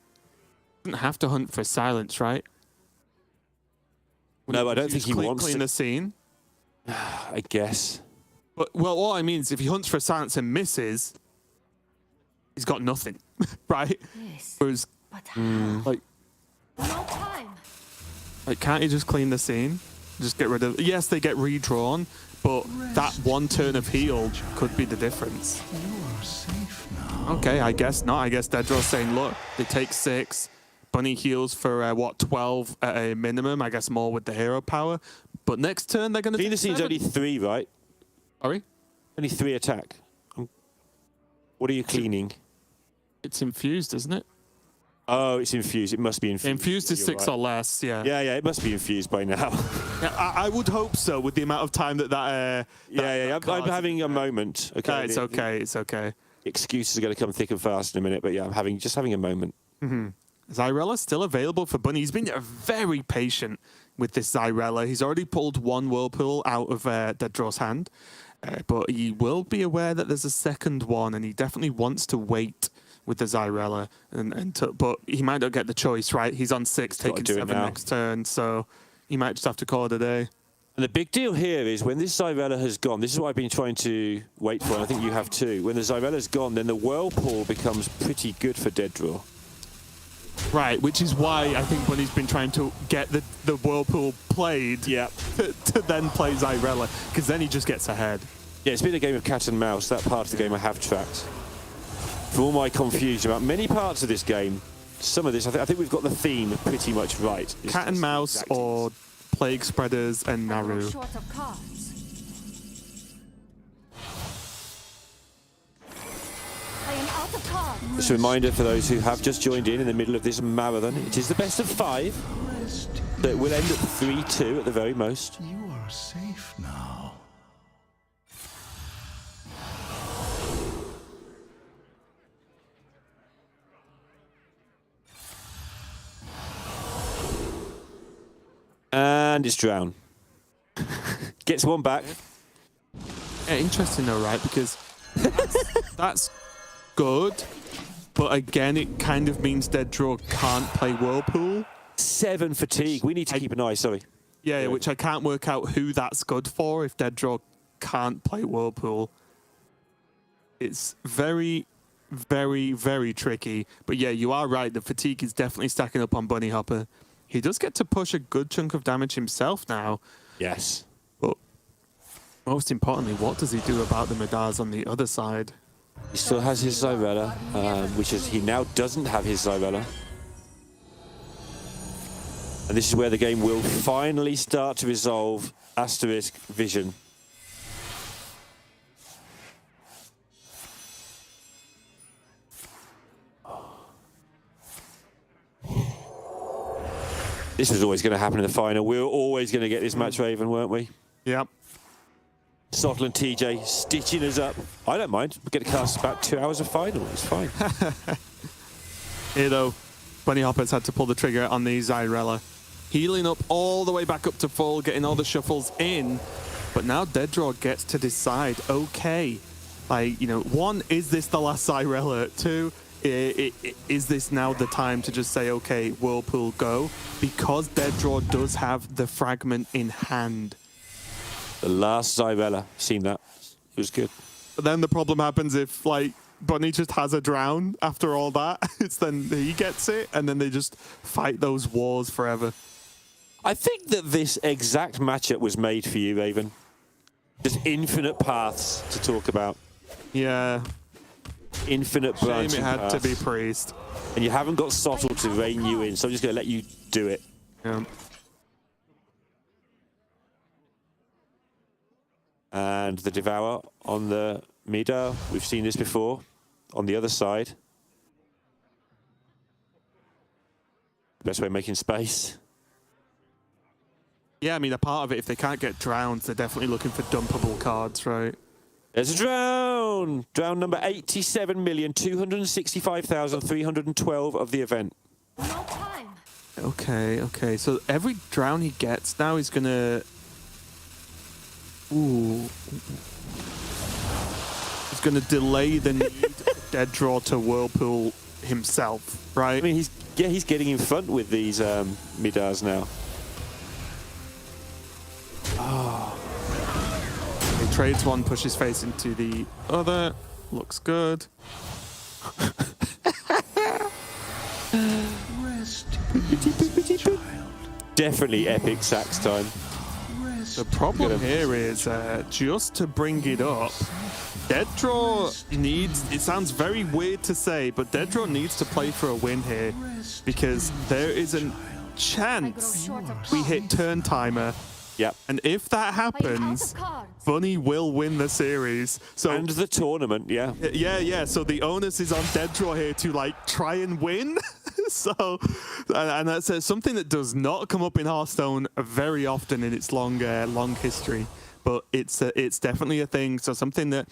Speaker 11: doesn't have to hunt for silence, right?
Speaker 6: No, I don't think he wants
Speaker 11: clean
Speaker 6: to.
Speaker 11: the scene.
Speaker 6: I guess.
Speaker 11: But, well, all I mean is if he hunts for silence and misses, he's got nothing, right?
Speaker 7: Yes.
Speaker 11: Whereas, like,
Speaker 7: No time.
Speaker 11: like, can't you just clean the scene? Just get rid of... Yes, they get redrawn, but that one turn of heal could be the difference. Okay, I guess not. I guess Dead Draw's saying, look, they take 6. Bunny heals for, 12 at a minimum. I guess more with the hero power. But next turn, they're going to...
Speaker 6: Clean the scene's only 3, right?
Speaker 11: Sorry?
Speaker 6: Only 3 attack. What are you cleaning?
Speaker 11: It's infused, isn't it?
Speaker 6: Oh, it's infused. It must be infused.
Speaker 11: Infused is 6 or less, yeah.
Speaker 6: Yeah, it must be infused by now.
Speaker 11: Yeah, I would hope so, with the amount of time that
Speaker 6: I'm having a moment. Okay,
Speaker 11: No, it's okay, it's okay.
Speaker 6: Excuses are going to come thick and fast in a minute, but yeah, I'm just having a moment.
Speaker 11: Zyrella's still available for Bunny. He's been very patient with this Zyrella. He's already pulled 1 Whirlpool out of Dead Draw's hand, but he will be aware that there's a second one, and he definitely wants to wait with the Zyrella, but he might not get the choice, right? He's on 6, taking 7 next turn, so he might just have to call it a day.
Speaker 6: And the big deal here is when this Zyrella has gone, this is what I've been trying to wait for, and I think you have too. When the Zyrella's gone, then the Whirlpool becomes pretty good for Dead Draw.
Speaker 11: Right, which is why I think Bunny's been trying to get the Whirlpool played to then play Zyrella, because then he just gets ahead.
Speaker 6: Yeah, it's been a game of cat and mouse. That part of the game I have tracked. For all my confusion about many parts of this game, some of this, I think we've got the theme pretty much right.
Speaker 11: Cat and mouse or Plague Spreaders and Naru.
Speaker 7: Short of cards. I am out of cards.
Speaker 6: Just a reminder for those who have just joined in the middle of this marathon, it is the best of 5. So it will end at 3-2 at the very most.
Speaker 8: You are safe now.
Speaker 6: And it's Drown. Gets 1 back.
Speaker 11: Yeah, interesting though, right? Because that's good, but again, it kind of means Dead Draw can't play Whirlpool.
Speaker 6: 7 fatigue. We need to keep an eye, sorry.
Speaker 11: Yeah, which I can't work out who that's good for if Dead Draw can't play Whirlpool. It's very, very, very tricky. But yeah, you are right. The fatigue is definitely stacking up on Bunny Hopper. He does get to push a good chunk of damage himself now.
Speaker 6: Yes.
Speaker 11: But most importantly, what does he do about the Midas on the other side?
Speaker 6: He still has his Zyrella, which is he now doesn't have his Zyrella. And this is where the game will finally start to resolve Asterisk Vision. This was always going to happen in the final. We were always going to get this match, Raven, weren't we?
Speaker 11: Yep.
Speaker 6: Sottle and TJ stitching us up. I don't mind. We get to cast about 2 hours of final. It's fine.
Speaker 11: Here, though, Bunny Hopper's had to pull the trigger on the Zyrella. Healing up all the way back up to full, getting all the shuffles in. But now Deaddraw gets to decide, okay, like, you know, 1, is this the last Zyrella? 2, is this now the time to just say, okay, Whirlpool, go? Because Deaddraw does have the fragment in hand.
Speaker 6: The last Zyrella, seen that. It was good.
Speaker 11: But then the problem happens if, like, Bunny just has a drown after all that. It's then he gets it, and then they just fight those wars forever.
Speaker 6: I think that this exact matchup was made for you, Raven. Just infinite paths to talk about.
Speaker 11: Yeah.
Speaker 6: Infinite branching
Speaker 11: Shame it had
Speaker 6: paths.
Speaker 11: to be Priest.
Speaker 6: And you haven't got Sottle to rein you in, so I'm just going to let you do it.
Speaker 11: Yeah.
Speaker 6: And the Devourer on the Mida. We've seen this before. On the other side. Best way of making space.
Speaker 11: Yeah, I mean, a part of it, if they can't get drowned, they're definitely looking for dumpable cards, right?
Speaker 6: There's a drown! Drown number 87,265,312 of the event.
Speaker 11: Okay. So every drown he gets now, he's gonna... Ooh. He's gonna delay the need Deaddraw to Whirlpool himself, right?
Speaker 6: I mean, he's getting in front with these Midas now.
Speaker 11: Oh. He trades one, pushes face into the other. Looks good.
Speaker 6: Definitely epic sax time.
Speaker 11: The problem here is just to bring it up, Deaddraw needs, it sounds very weird to say, but Deaddraw needs to play for a win here because there is a chance we hit turn timer.
Speaker 6: Yep.
Speaker 11: And if that happens, Bunny will win the series. So
Speaker 6: and the tournament, yeah.
Speaker 11: Yeah. So the onus is on Deaddraw here to like try and win. So, and that's something that does not come up in Hearthstone very often in its long history. But it's definitely a thing. So something that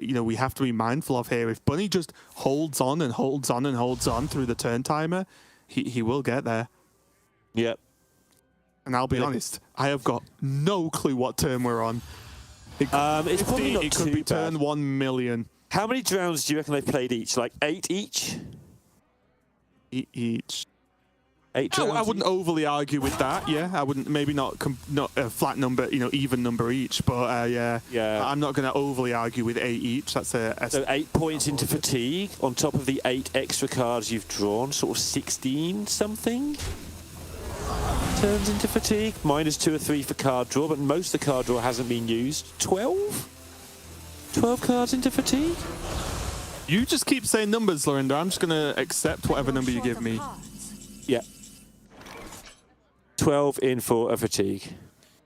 Speaker 11: you know, we have to be mindful of here. If Bunny just holds on and holds on and holds on through the turn timer, he will get there.
Speaker 6: Yep.
Speaker 11: And I'll be honest, I have got no clue what turn we're on.
Speaker 6: It's probably not
Speaker 11: it could
Speaker 6: too
Speaker 11: be
Speaker 6: bad.
Speaker 11: turn 1 million.
Speaker 6: How many drowns do you reckon they've played each? Like 8 each?
Speaker 11: Each.
Speaker 6: 8 drowns?
Speaker 11: I wouldn't overly argue with that. Yeah, I wouldn't. Maybe not a flat number, you know, even number each. But yeah, I'm not going to overly argue with 8 each. That's so
Speaker 6: 8 points into fatigue on top of the 8 extra cards you've drawn, sort of 16 something. Turns into fatigue. -2 or 3 for card draw, but most of the card draw hasn't been used. 12 cards into fatigue.
Speaker 11: You just keep saying numbers, Lorinda. I'm just going to accept whatever number you give me.
Speaker 6: Yeah. 12 in for a fatigue.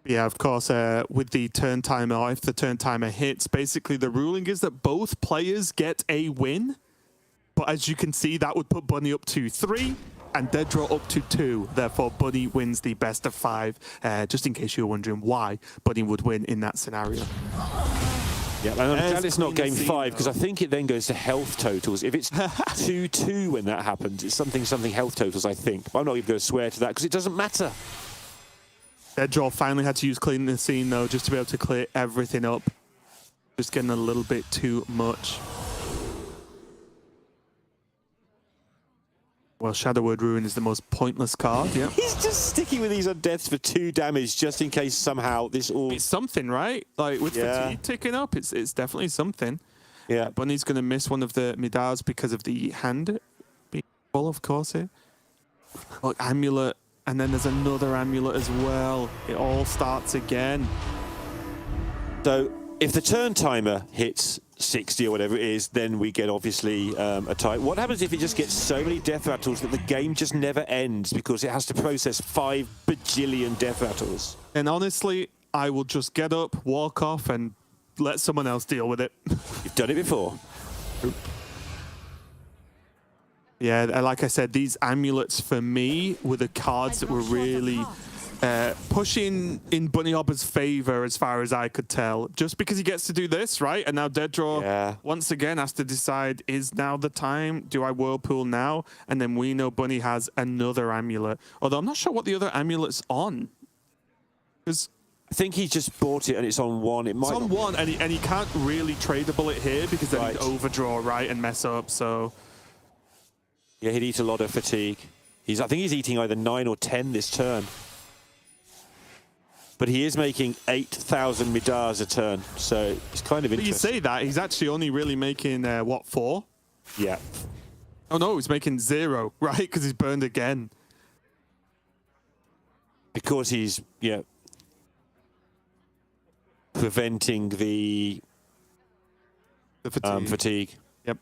Speaker 11: Yeah, of course, with the turn timer, or if the turn timer hits, basically the ruling is that both players get a win. But as you can see, that would put Bunny up to 3 and Deaddraw up to 2. Therefore, Bunny wins the best of 5. Just in case you're wondering why Bunny would win in that scenario.
Speaker 6: Yeah, and I'm glad it's not game 5 because I think it then goes to health totals. If it's 2-2 when that happens, it's something health totals, I think. But I'm not even going to swear to that because it doesn't matter.
Speaker 11: Deaddraw finally had to use Clean the Scene, though, just to be able to clear everything up. Just getting a little bit too much. Well, Shadow Word Ruin is the most pointless card, yeah.
Speaker 6: He's just sticking with these undeaths for 2 damage just in case somehow this all...
Speaker 11: It's something, right? Like, with fatigue ticking up, it's definitely something.
Speaker 6: Yeah.
Speaker 11: Bunny's going to miss one of the Midas because of the hand being full, of course, here. Look, Amulet, and then there's another Amulet as well. It all starts again.
Speaker 6: So, if the turn timer hits 60 or whatever it is, then we get obviously a tie. What happens if it just gets so many death rattles that the game just never ends because it has to process 5 bajillion death rattles?
Speaker 15: And honestly, I will just get up, walk off, and let someone else deal with it.
Speaker 6: You've done it before.
Speaker 15: Yeah, like I said, these amulets for me were the cards that were really pushing in Bunny Hopper's favor as far as I could tell. Just because he gets to do this, right? And now Deaddraw once again has to decide, is now the time? Do I Whirlpool now? And then we know Bunny has another amulet. Although I'm not sure what the other amulet's on. Because
Speaker 6: I think he just bought it and it's on 1. It might
Speaker 15: it's on 1 and he can't really tradable it here because then
Speaker 6: Right.
Speaker 15: he'd overdraw, right, and mess up, so...
Speaker 6: Yeah, he'd eat a lot of fatigue. I think he's eating either 9 or 10 this turn. But he is making 8,000 Midars a turn, so it's kind of
Speaker 15: But you
Speaker 6: interesting.
Speaker 15: say that, he's actually only really making, what, 4?
Speaker 6: Yeah.
Speaker 15: Oh no, he's making 0, right? Because he's burned again.
Speaker 6: Because he's, preventing the
Speaker 15: fatigue.
Speaker 6: Fatigue.
Speaker 15: Yep.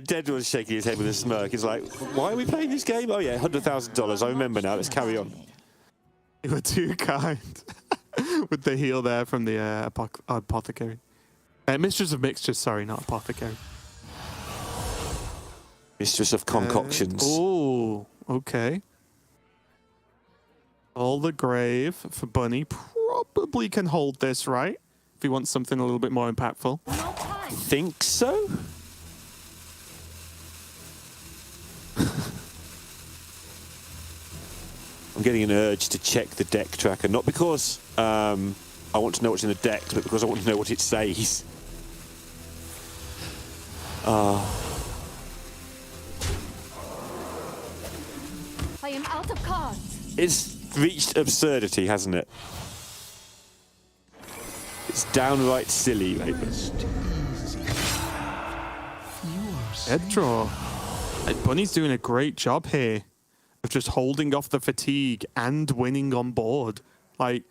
Speaker 6: Dead was shaking his head with a smirk. He's like, why are we playing this game? Oh yeah, $100,000. I remember now. Let's carry on.
Speaker 15: You were too kind with the heal there from the apothecary. Mistress of Mixtures, sorry, not apothecary.
Speaker 6: Mistress of Concoctions.
Speaker 15: Oh, okay. All the grave for Bunny probably can hold this, right? If he wants something a little bit more impactful.
Speaker 6: Think so? I'm getting an urge to check the deck tracker, not because I want to know what's in the decks, but because I want to know what it says.
Speaker 7: I am out of cards.
Speaker 6: It's reached absurdity, hasn't it? It's downright silly, Raven.
Speaker 15: Deaddraw. Bunny's doing a great job here of just holding off the fatigue and winning on board. Like,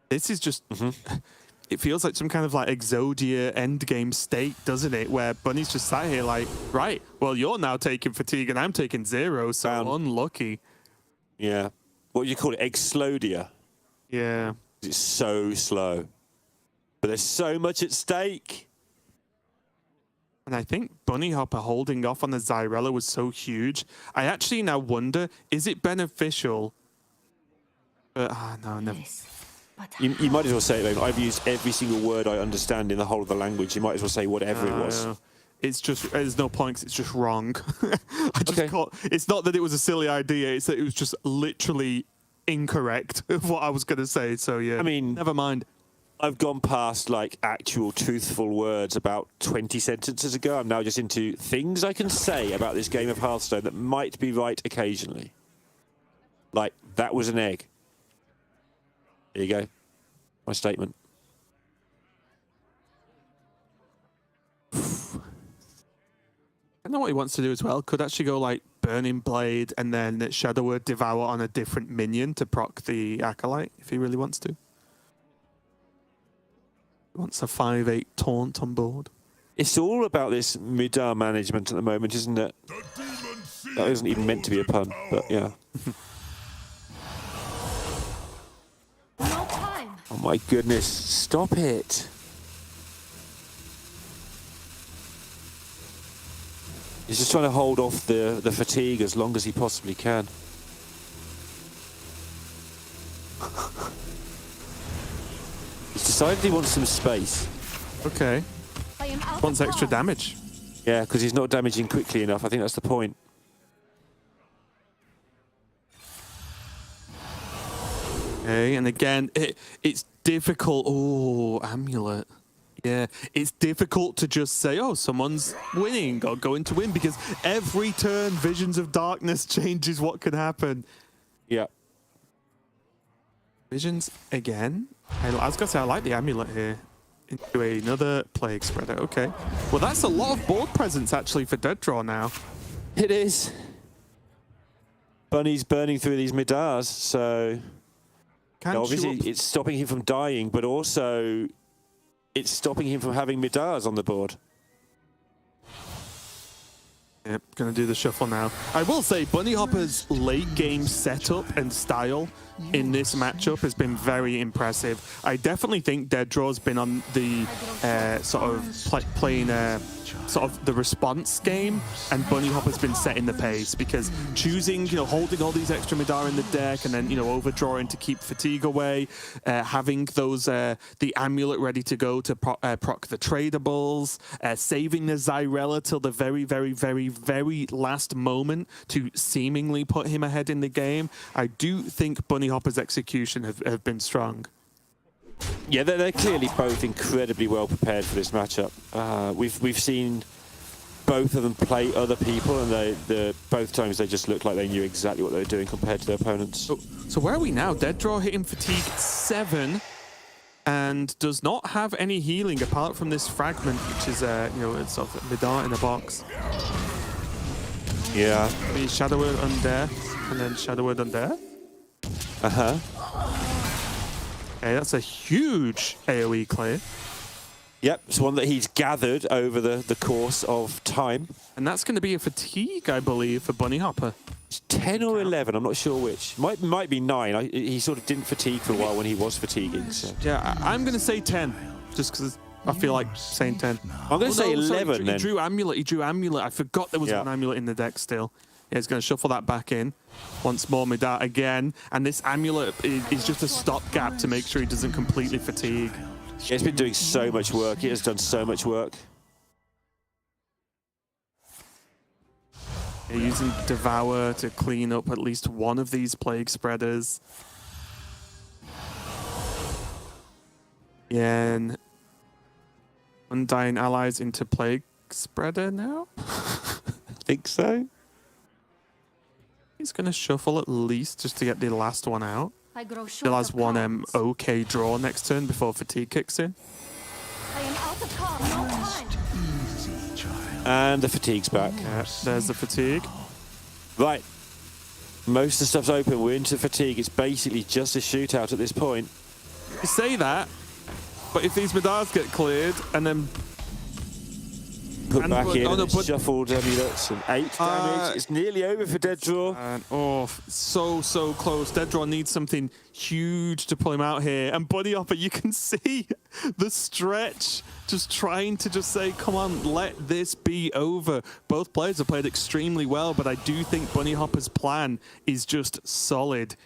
Speaker 15: this is just... It feels like some kind of like Exodia endgame state, doesn't it? Where Bunny's just sat here like, right, well, you're now taking fatigue and I'm taking 0, so unlucky.
Speaker 6: Yeah. What do you call it? Exlodia.
Speaker 15: Yeah.
Speaker 6: It's so slow. But there's so much at stake.
Speaker 15: And I think Bunny Hopper holding off on the Zyrella was so huge. I actually now wonder, is it beneficial? No, never.
Speaker 6: You might as well say it, Raven. I've used every single word I understand in the whole of the language. You might as well say whatever it was.
Speaker 15: It's just, there's no point 'cause it's just wrong. It's not that it was a silly idea, it's that it was just literally incorrect of what I was going to say. So yeah,
Speaker 6: I mean,
Speaker 15: never mind.
Speaker 6: I've gone past like actual truthful words about 20 sentences ago. I'm now just into things I can say about this game of Hearthstone that might be right occasionally. Like, that was an egg. There you go. My statement.
Speaker 15: I know what he wants to do as well. Could actually go like Burning Blade and then Shadow Word Devour on a different minion to proc the Acolyte if he really wants to. He wants a 5/8 taunt on board.
Speaker 6: It's all about this Midar management at the moment, isn't it? That isn't even meant to be a pun, but yeah. Oh my goodness, stop it. He's just trying to hold off the fatigue as long as he possibly can. He's decided he wants some space.
Speaker 15: Okay. Wants extra damage.
Speaker 6: Yeah, because he's not damaging quickly enough. I think that's the point.
Speaker 15: Okay, and again, it's difficult. Oh, Amulet. Yeah, it's difficult to just say, oh, someone's winning or going to win, because every turn, Visions of Darkness changes what can happen.
Speaker 6: Yeah.
Speaker 15: Visions again? I was going to say, I like the Amulet here. Into another Plague Spreader. Okay. Well, that's a lot of board presence, actually, for Deaddraw now.
Speaker 6: It is. Bunny's burning through these Midars, so obviously it's stopping him from dying, but also it's stopping him from having Midars on the board.
Speaker 11: Yep, gonna do the shuffle now. I will say, Bunny Hopper's late game setup and style in this matchup has been very impressive. I definitely think Dead Draw's been on the sort of playing sort of the response game, and Bunny Hopper's been setting the pace because choosing, holding all these extra Midar in the deck and then, overdrawing to keep fatigue away, having those the amulet ready to go to proc the tradables, saving the Zyrella till the very, very, very, very last moment to seemingly put him ahead in the game. I do think Bunny Hopper's execution have been strong.
Speaker 6: Yeah, they're clearly both incredibly well prepared for this matchup. We've seen both of them play other people, and both times they just looked like they knew exactly what they were doing compared to their opponents.
Speaker 11: So where are we now? Dead Draw hitting fatigue 7 and does not have any healing apart from this fragment, which is it's sort of Midar in a box.
Speaker 6: Yeah.
Speaker 11: Maybe Shadow Word Undeath and then Shadow Word Undeath. Okay, that's a huge AoE clear.
Speaker 6: Yep, it's one that he's gathered over the course of time.
Speaker 11: And that's going to be a fatigue, I believe, for Bunny Hopper.
Speaker 6: It's 10 or 11, I'm not sure which. Might be 9. He sort of didn't fatigue for a while when he was fatiguing. So.
Speaker 11: Yeah, I'm going to say 10, just because I feel like saying 10.
Speaker 6: I'm going to say 11
Speaker 11: sorry,
Speaker 6: then.
Speaker 11: He drew Amulet. I forgot there was one Amulet in the deck still. Yeah, he's going to shuffle that back in. Once more, Midar again. And this Amulet is just a stopgap to make sure he doesn't completely fatigue.
Speaker 6: Yeah, it's been doing so much work. It has done so much work.
Speaker 11: Yeah, using Devour to clean up at least one of these Plague Spreaders. Yeah, and Undying Allies into Plague Spreader now?
Speaker 6: I think so.
Speaker 11: He's going to shuffle at least just to get the last one out. Still has one okay draw next turn before fatigue kicks in.
Speaker 6: And the fatigue's back.
Speaker 11: Yeah, there's the fatigue.
Speaker 6: Right. Most of the stuff's open. We're into fatigue. It's basically just a shootout at this point.
Speaker 11: You say that, but if these Midars get cleared and then
Speaker 6: put back in, and shuffled amulets, and 8 damage. It's nearly over for Dead Draw.
Speaker 11: So close. Dead Draw needs something huge to pull him out here. And Bunny Hopper, you can see the stretch, just trying to just say, come on, let this be over. Both players have played extremely well, but I do think Bunny Hopper's plan is just solid.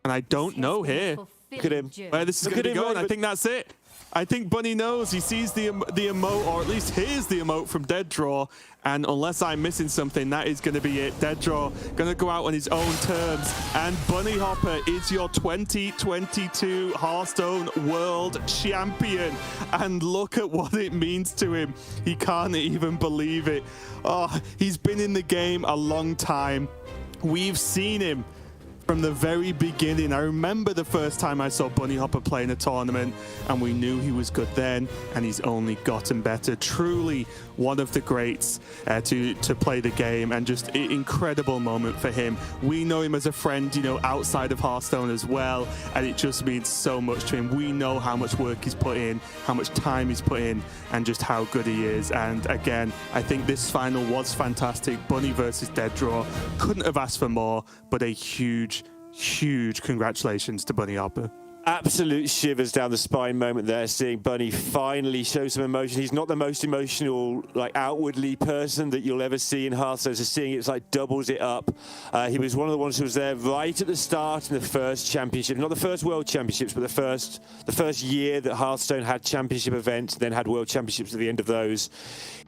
Speaker 11: And I don't know here.
Speaker 6: Look at him.
Speaker 11: Where this is going to be going. I think that's it. I think Bunny knows. He sees the emote, or at least hears the emote from Dead Draw, and unless I'm missing something, that is going to be it. Dead Draw going to go out on his own terms, and Bunny Hopper is your 2022 Hearthstone World Champion. And look at what it means to him. He can't even believe it. Oh, he's been in the game a long time. We've seen him from the very beginning. I remember the first time I saw Bunny Hopper play in a tournament, and we knew he was good then, and he's only gotten better. Truly one of the greats to play the game, and just an incredible moment for him. We know him as a friend, outside of Hearthstone as well, and it just means so much to him. We know how much work he's put in, how much time he's put in, and just how good he is. And again, I think this final was fantastic. Bunny versus Dead Draw. Couldn't have asked for more, but a huge congratulations to Bunny Hopper.
Speaker 6: Absolute shivers down the spine moment there, seeing Bunny finally show some emotion. He's not the most emotional, outwardly person that you'll ever see in Hearthstone, so seeing it's doubles it up. He was one of the ones who was there right at the start in the first championship, not the first World Championships, but the first year that Hearthstone had championship events, then had World Championships at the end of those.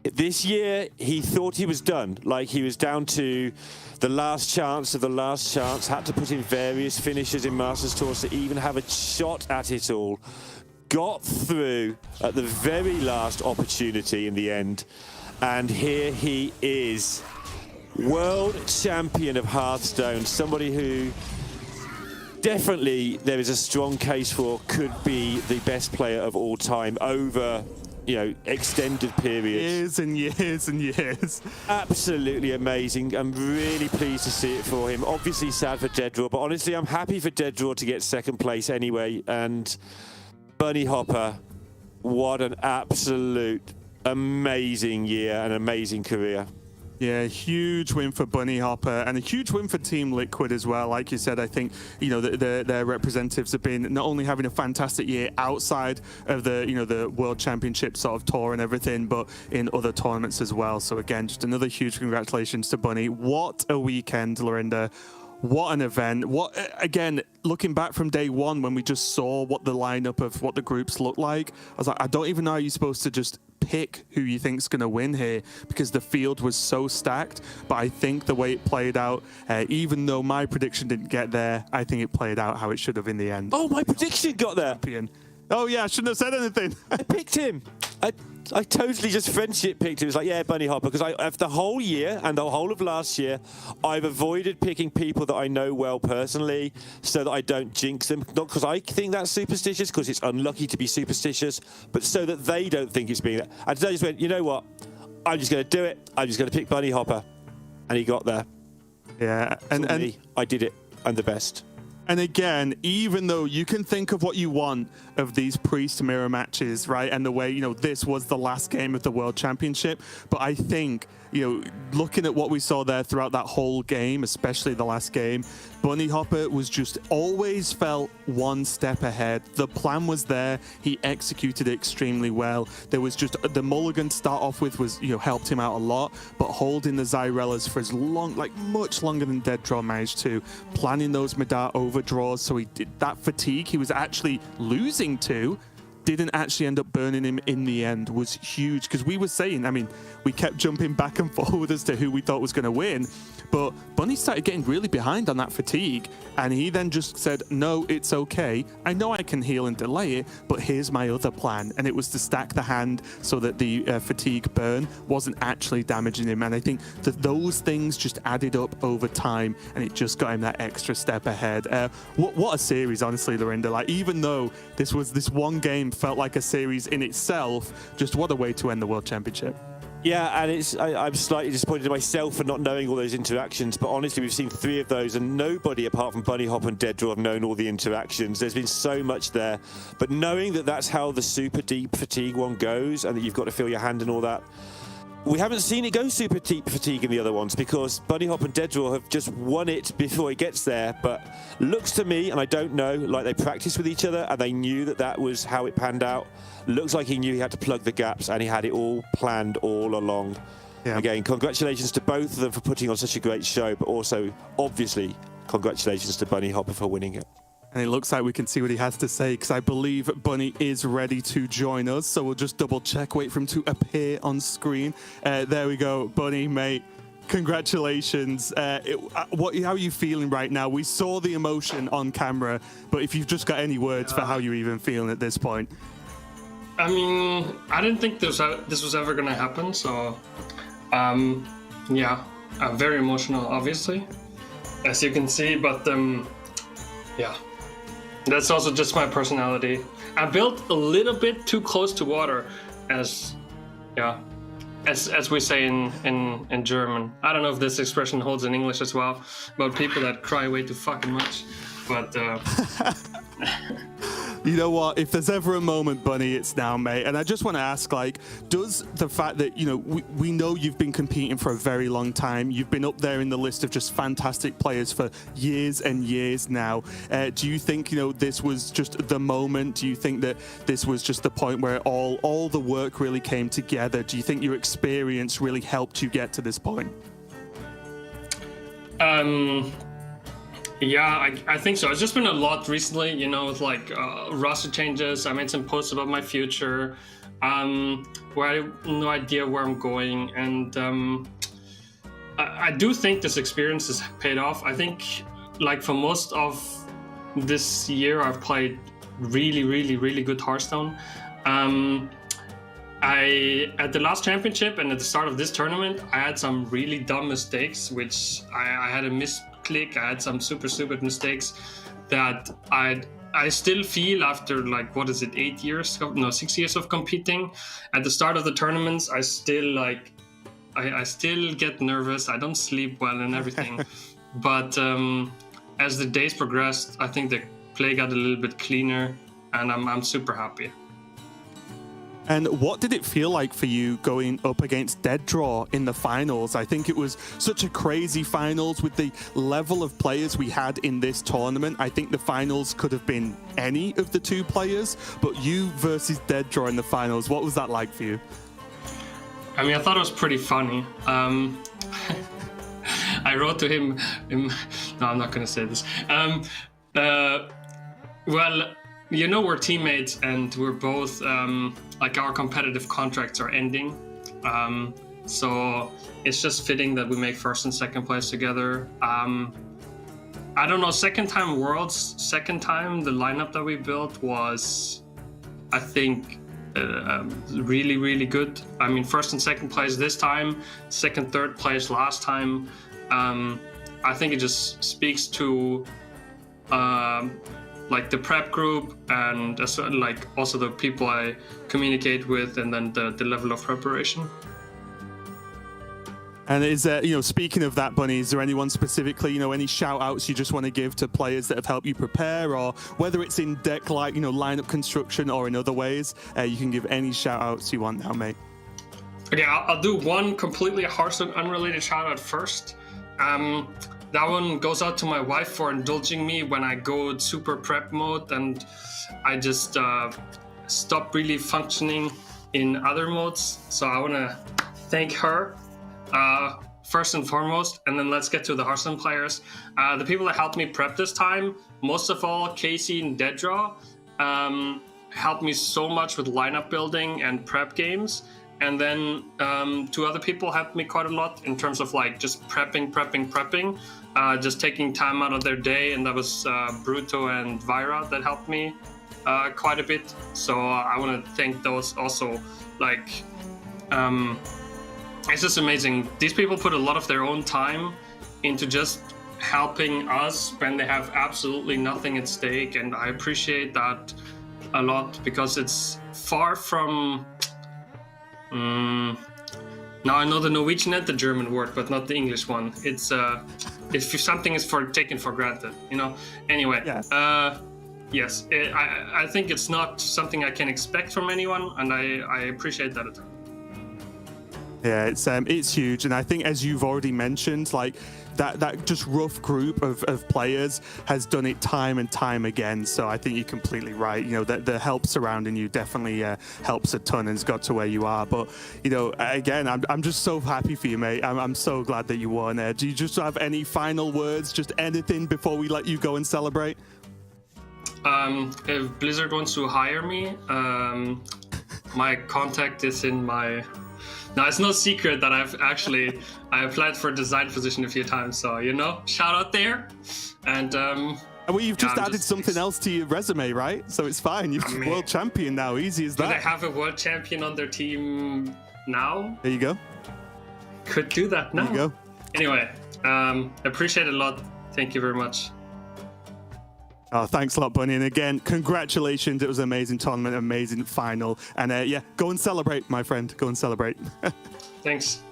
Speaker 6: This year, he thought he was done, he was down to the last chance of the last chance, had to put in various finishes in Masters Tours to even have a shot at it all. Got through at the very last opportunity in the end, and here he is, World Champion of Hearthstone, somebody who definitely there is a strong case for could be the best player of all time over extended periods.
Speaker 15: Years and years and years.
Speaker 6: Absolutely amazing. I'm really pleased to see it for him. Obviously sad for Deadraw, but honestly, I'm happy for Deadraw to get second place anyway. And Bunny Hopper, what an absolute amazing year and amazing career.
Speaker 15: Yeah, huge win for Bunny Hopper and a huge win for Team Liquid as well. Like you said, I think their representatives have been not only having a fantastic year outside of the World Championship sort of tour and everything, but in other tournaments as well. So again, just another huge congratulations to Bunny. What a weekend, Lorinda. What an event. What again, looking back from day one when we just saw what the lineup of what the groups looked like, I was like, I don't even know how you're supposed to just pick who you think's going to win here, because the field was so stacked. But I think the way it played out, even though my prediction didn't get there, I think it played out how it should have in the end.
Speaker 6: Oh, my prediction got there.
Speaker 15: Oh yeah, I shouldn't have said anything.
Speaker 6: I picked him. I totally just friendship picked him. It was like, yeah, Bunny Hopper, because the whole year and the whole of last year, I've avoided picking people that I know well personally so that I don't jinx them. Not because I think that's superstitious, because it's unlucky to be superstitious, but so that they don't think it's being that. And today I just went, you know what? I'm just going to do it. I'm just going to pick Bunny Hopper. And he got there.
Speaker 15: Yeah.
Speaker 6: And I did it. I'm the best.
Speaker 15: And again, even though you can think of what you want of these Priest mirror matches, right? And the way, this was the last game of the World Championship. But I think, looking at what we saw there throughout that whole game, especially the last game, Bunny Hopper was just always felt one step ahead. The plan was there. He executed it extremely well. There was just the mulligan to start off with was, helped him out a lot, but holding the Zyrellas for as long, much longer than Deadraw managed to, planning those Madar overdraws. So he did that fatigue he was actually losing to, didn't actually end up burning him in the end, was huge. Because we were saying, we kept jumping back and forward as to who we thought was going to win, but Bunny started getting really behind on that fatigue, and he then just said, no, it's okay. I know I can heal and delay it, but here's my other plan. And it was to stack the hand so that the fatigue burn wasn't actually damaging him. And I think that those things just added up over time, and it just got him that extra step ahead. What a series, honestly, Lorinda. Even though this one game felt like a series in itself, just what a way to end the World Championship.
Speaker 6: Yeah, and I'm slightly disappointed in myself for not knowing all those interactions, but honestly, we've seen 3 of those, and nobody apart from Bunny Hop and Deadraw have known all the interactions. There's been so much there, but knowing that that's how the super deep fatigue one goes, and that you've got to feel your hand and all that, we haven't seen it go super deep fatigue in the other ones, because Bunny Hop and Deadraw have just won it before it gets there. But looks to me, and I don't know, like they practiced with each other and they knew that was how it panned out. Looks like he knew he had to plug the gaps, and he had it all planned all along. Yeah. Again, congratulations to both of them for putting on such a great show, but also, obviously, congratulations to Bunny Hopper for winning it.
Speaker 15: And it looks like we can see what he has to say, because I believe Bunny is ready to join us. So we'll just double check, wait for him to appear on screen. There we go, Bunny, mate. Congratulations. How are you feeling right now? We saw the emotion on camera, but if you've just got any words for how you're even feeling at this point.
Speaker 16: I didn't think this was ever going to happen. So, very emotional, obviously, as you can see. But, yeah. That's also just my personality. I built a little bit too close to water, as we say in German. I don't know if this expression holds in English as well, about people that cry way too fucking much. But
Speaker 15: you know what? If there's ever a moment, Bunny, it's now, mate. And I just want to ask, does the fact that, we know you've been competing for a very long time, you've been up there in the list of just fantastic players for years and years now. Do you think, this was just the moment? Do you think that this was just the point where all the work really came together? Do you think your experience really helped you get to this point?
Speaker 16: Yeah, I think so. It's just been a lot recently, with roster changes. I made some posts about my future, where I have no idea where I'm going. And I do think this experience has paid off. I think, for most of this year, I've played really, really, really good Hearthstone. At the last championship and at the start of this tournament, I had some really dumb mistakes, which I had a misclick. I had some super stupid mistakes that I I still feel after like, what is it, 8 years? No, 6 years of competing. At the start of the tournaments, I still like, I still get nervous. I don't sleep well and everything. But as the days progressed, I think the play got a little bit cleaner, and I'm super happy.
Speaker 15: And what did it feel like for you going up against Dead Draw in the finals? I think it was such a crazy finals with the level of players we had in this tournament. I think the finals could have been any of the two players, but you versus Dead Draw in the finals, what was that like for you?
Speaker 16: I mean, I thought it was pretty funny. I wrote to him, no, I'm not going to say this. Well, you know, we're teammates and we're both, like our competitive contracts are ending. So it's just fitting that we make first and second place together. I don't know, second time Worlds, second time the lineup that we built was, I think, really, really good. I mean, first and second place this time, second, third place last time. I think it just speaks to like the prep group and like also the people I communicate with, and then the level of preparation.
Speaker 15: And is there, you know, speaking of that, Bunny, is there anyone specifically, you know, any shout outs you just want to give to players that have helped you prepare, or whether it's in deck, like, you know, lineup construction or in other ways, you can give any shout outs you want now, mate.
Speaker 16: Okay, I'll do one completely Hearthstone unrelated shout out first. That one goes out to my wife for indulging me when I go super prep mode and I just stop really functioning in other modes. So I want to thank her first and foremost, and then let's get to the Hearthstone players. The people that helped me prep this time, most of all, Casey and Deaddraw, helped me so much with lineup building and prep games. And then two other people helped me quite a lot in terms of like just prepping, just taking time out of their day. And that was Bruto and Vyra that helped me quite a bit. So I want to thank those also. Like, it's just amazing. These people put a lot of their own time into just helping us when they have absolutely nothing at stake. And I appreciate that a lot because it's far from... now I know the Norwegian and the German word, but not the English one. It's if something is taken for granted, you know. Anyway, yes, I think it's not something I can expect from anyone, and I appreciate that a ton.
Speaker 15: Yeah, it's huge, and I think as you've already mentioned, like that just rough group of players has done it time and time again. So I think you're completely right. You know, the help surrounding you definitely helps a ton and has got to where you are. But you know, again, I'm just so happy for you, mate. I'm so glad that you won. Do you just have any final words, just anything before we let you go and celebrate?
Speaker 16: If Blizzard wants to hire me, my contact is in my... Now, it's no secret that I applied for a design position a few times, so, you know, shout out there. And
Speaker 15: well, you've just added something else to your resume, right? So it's fine. You're world champion now. Easy as that.
Speaker 16: Do they have a world champion on their team now?
Speaker 15: There you go.
Speaker 16: Could do that now.
Speaker 15: There you go.
Speaker 16: Anyway, appreciate it a lot. Thank you very much.
Speaker 15: Oh, thanks a lot, Bunny. And again, congratulations. It was an amazing tournament, amazing final. And yeah, go and celebrate, my friend. Go and celebrate.
Speaker 16: Thanks.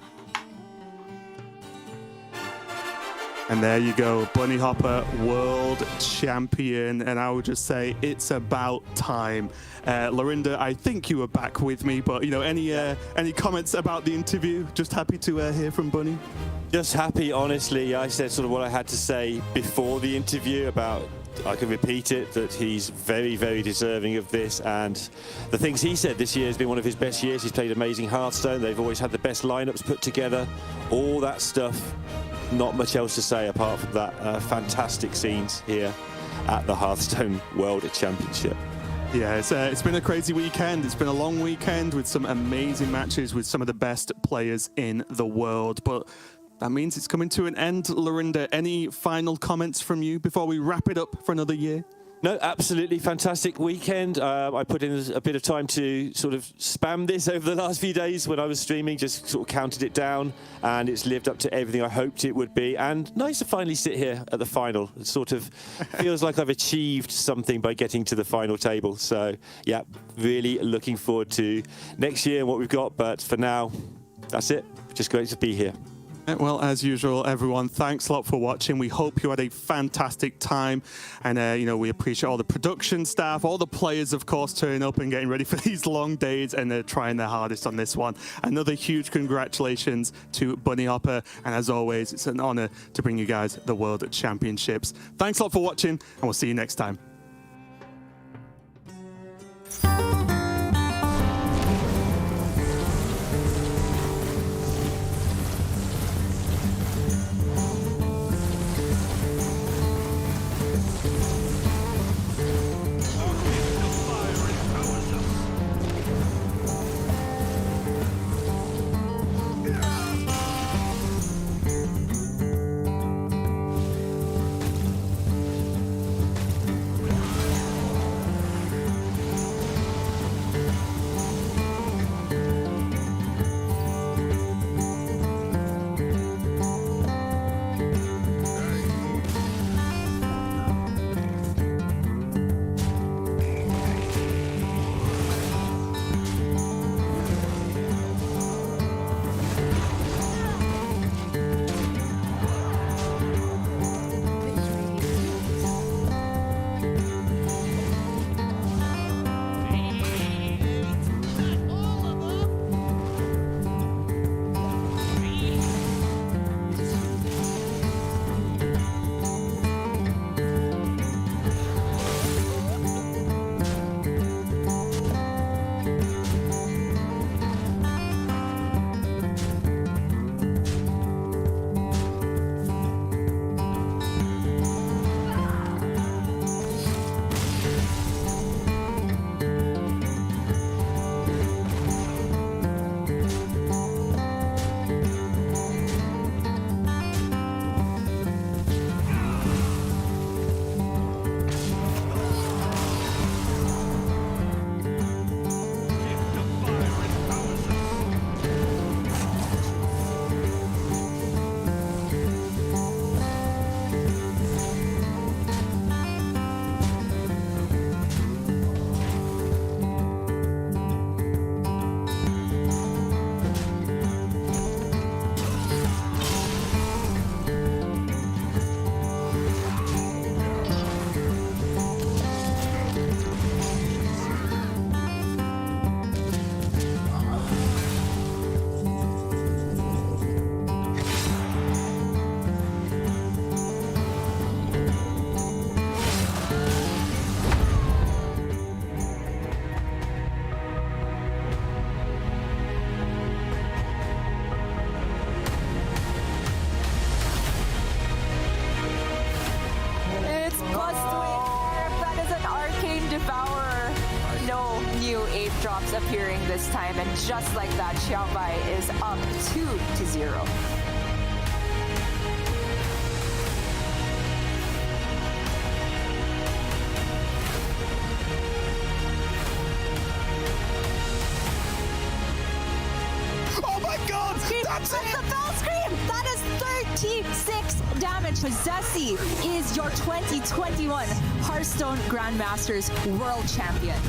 Speaker 15: And there you go, Bunny Hopper, world champion. And I would just say it's about time. Lorinda, I think you were back with me, but you know, any comments about the interview? Just happy to hear from Bunny.
Speaker 6: Just happy, honestly. I said sort of what I had to say before the interview about, I can repeat it, that he's very, very deserving of this. And the things he said this year has been one of his best years. He's played amazing Hearthstone. They've always had the best lineups put together. All that stuff. Not much else to say apart from that. Fantastic scenes here at the Hearthstone World Championship.
Speaker 15: Yeah, it's been a crazy weekend. It's been a long weekend with some amazing matches with some of the best players in the world. But that means it's coming to an end. Lorinda, any final comments from you before we wrap it up for another year?
Speaker 6: No, absolutely fantastic weekend. I put in a bit of time to sort of spam this over the last few days when I was streaming, just sort of counted it down, and it's lived up to everything I hoped it would be. And nice to finally sit here at the final. It sort of feels like I've achieved something by getting to the final table. So, yeah, really looking forward to next year and what we've got. But for now, that's it. Just great to be here.
Speaker 15: Well, as usual, everyone, thanks a lot for watching. We hope you had a fantastic time. And, we appreciate all the production staff, all the players, of course, turning up and getting ready for these long days and trying their hardest on this one. Another huge congratulations to Bunny Hopper. And as always, it's an honor to bring you guys the World Championships. Thanks a lot for watching, and we'll see you next time.
Speaker 17: Drops appearing this time, and just like that, Xiaobai is up 2-0.
Speaker 15: Oh my god! That's it!
Speaker 17: The bell scream! That is 36 damage. Possessi is your 2021 Hearthstone Grandmasters World Champion.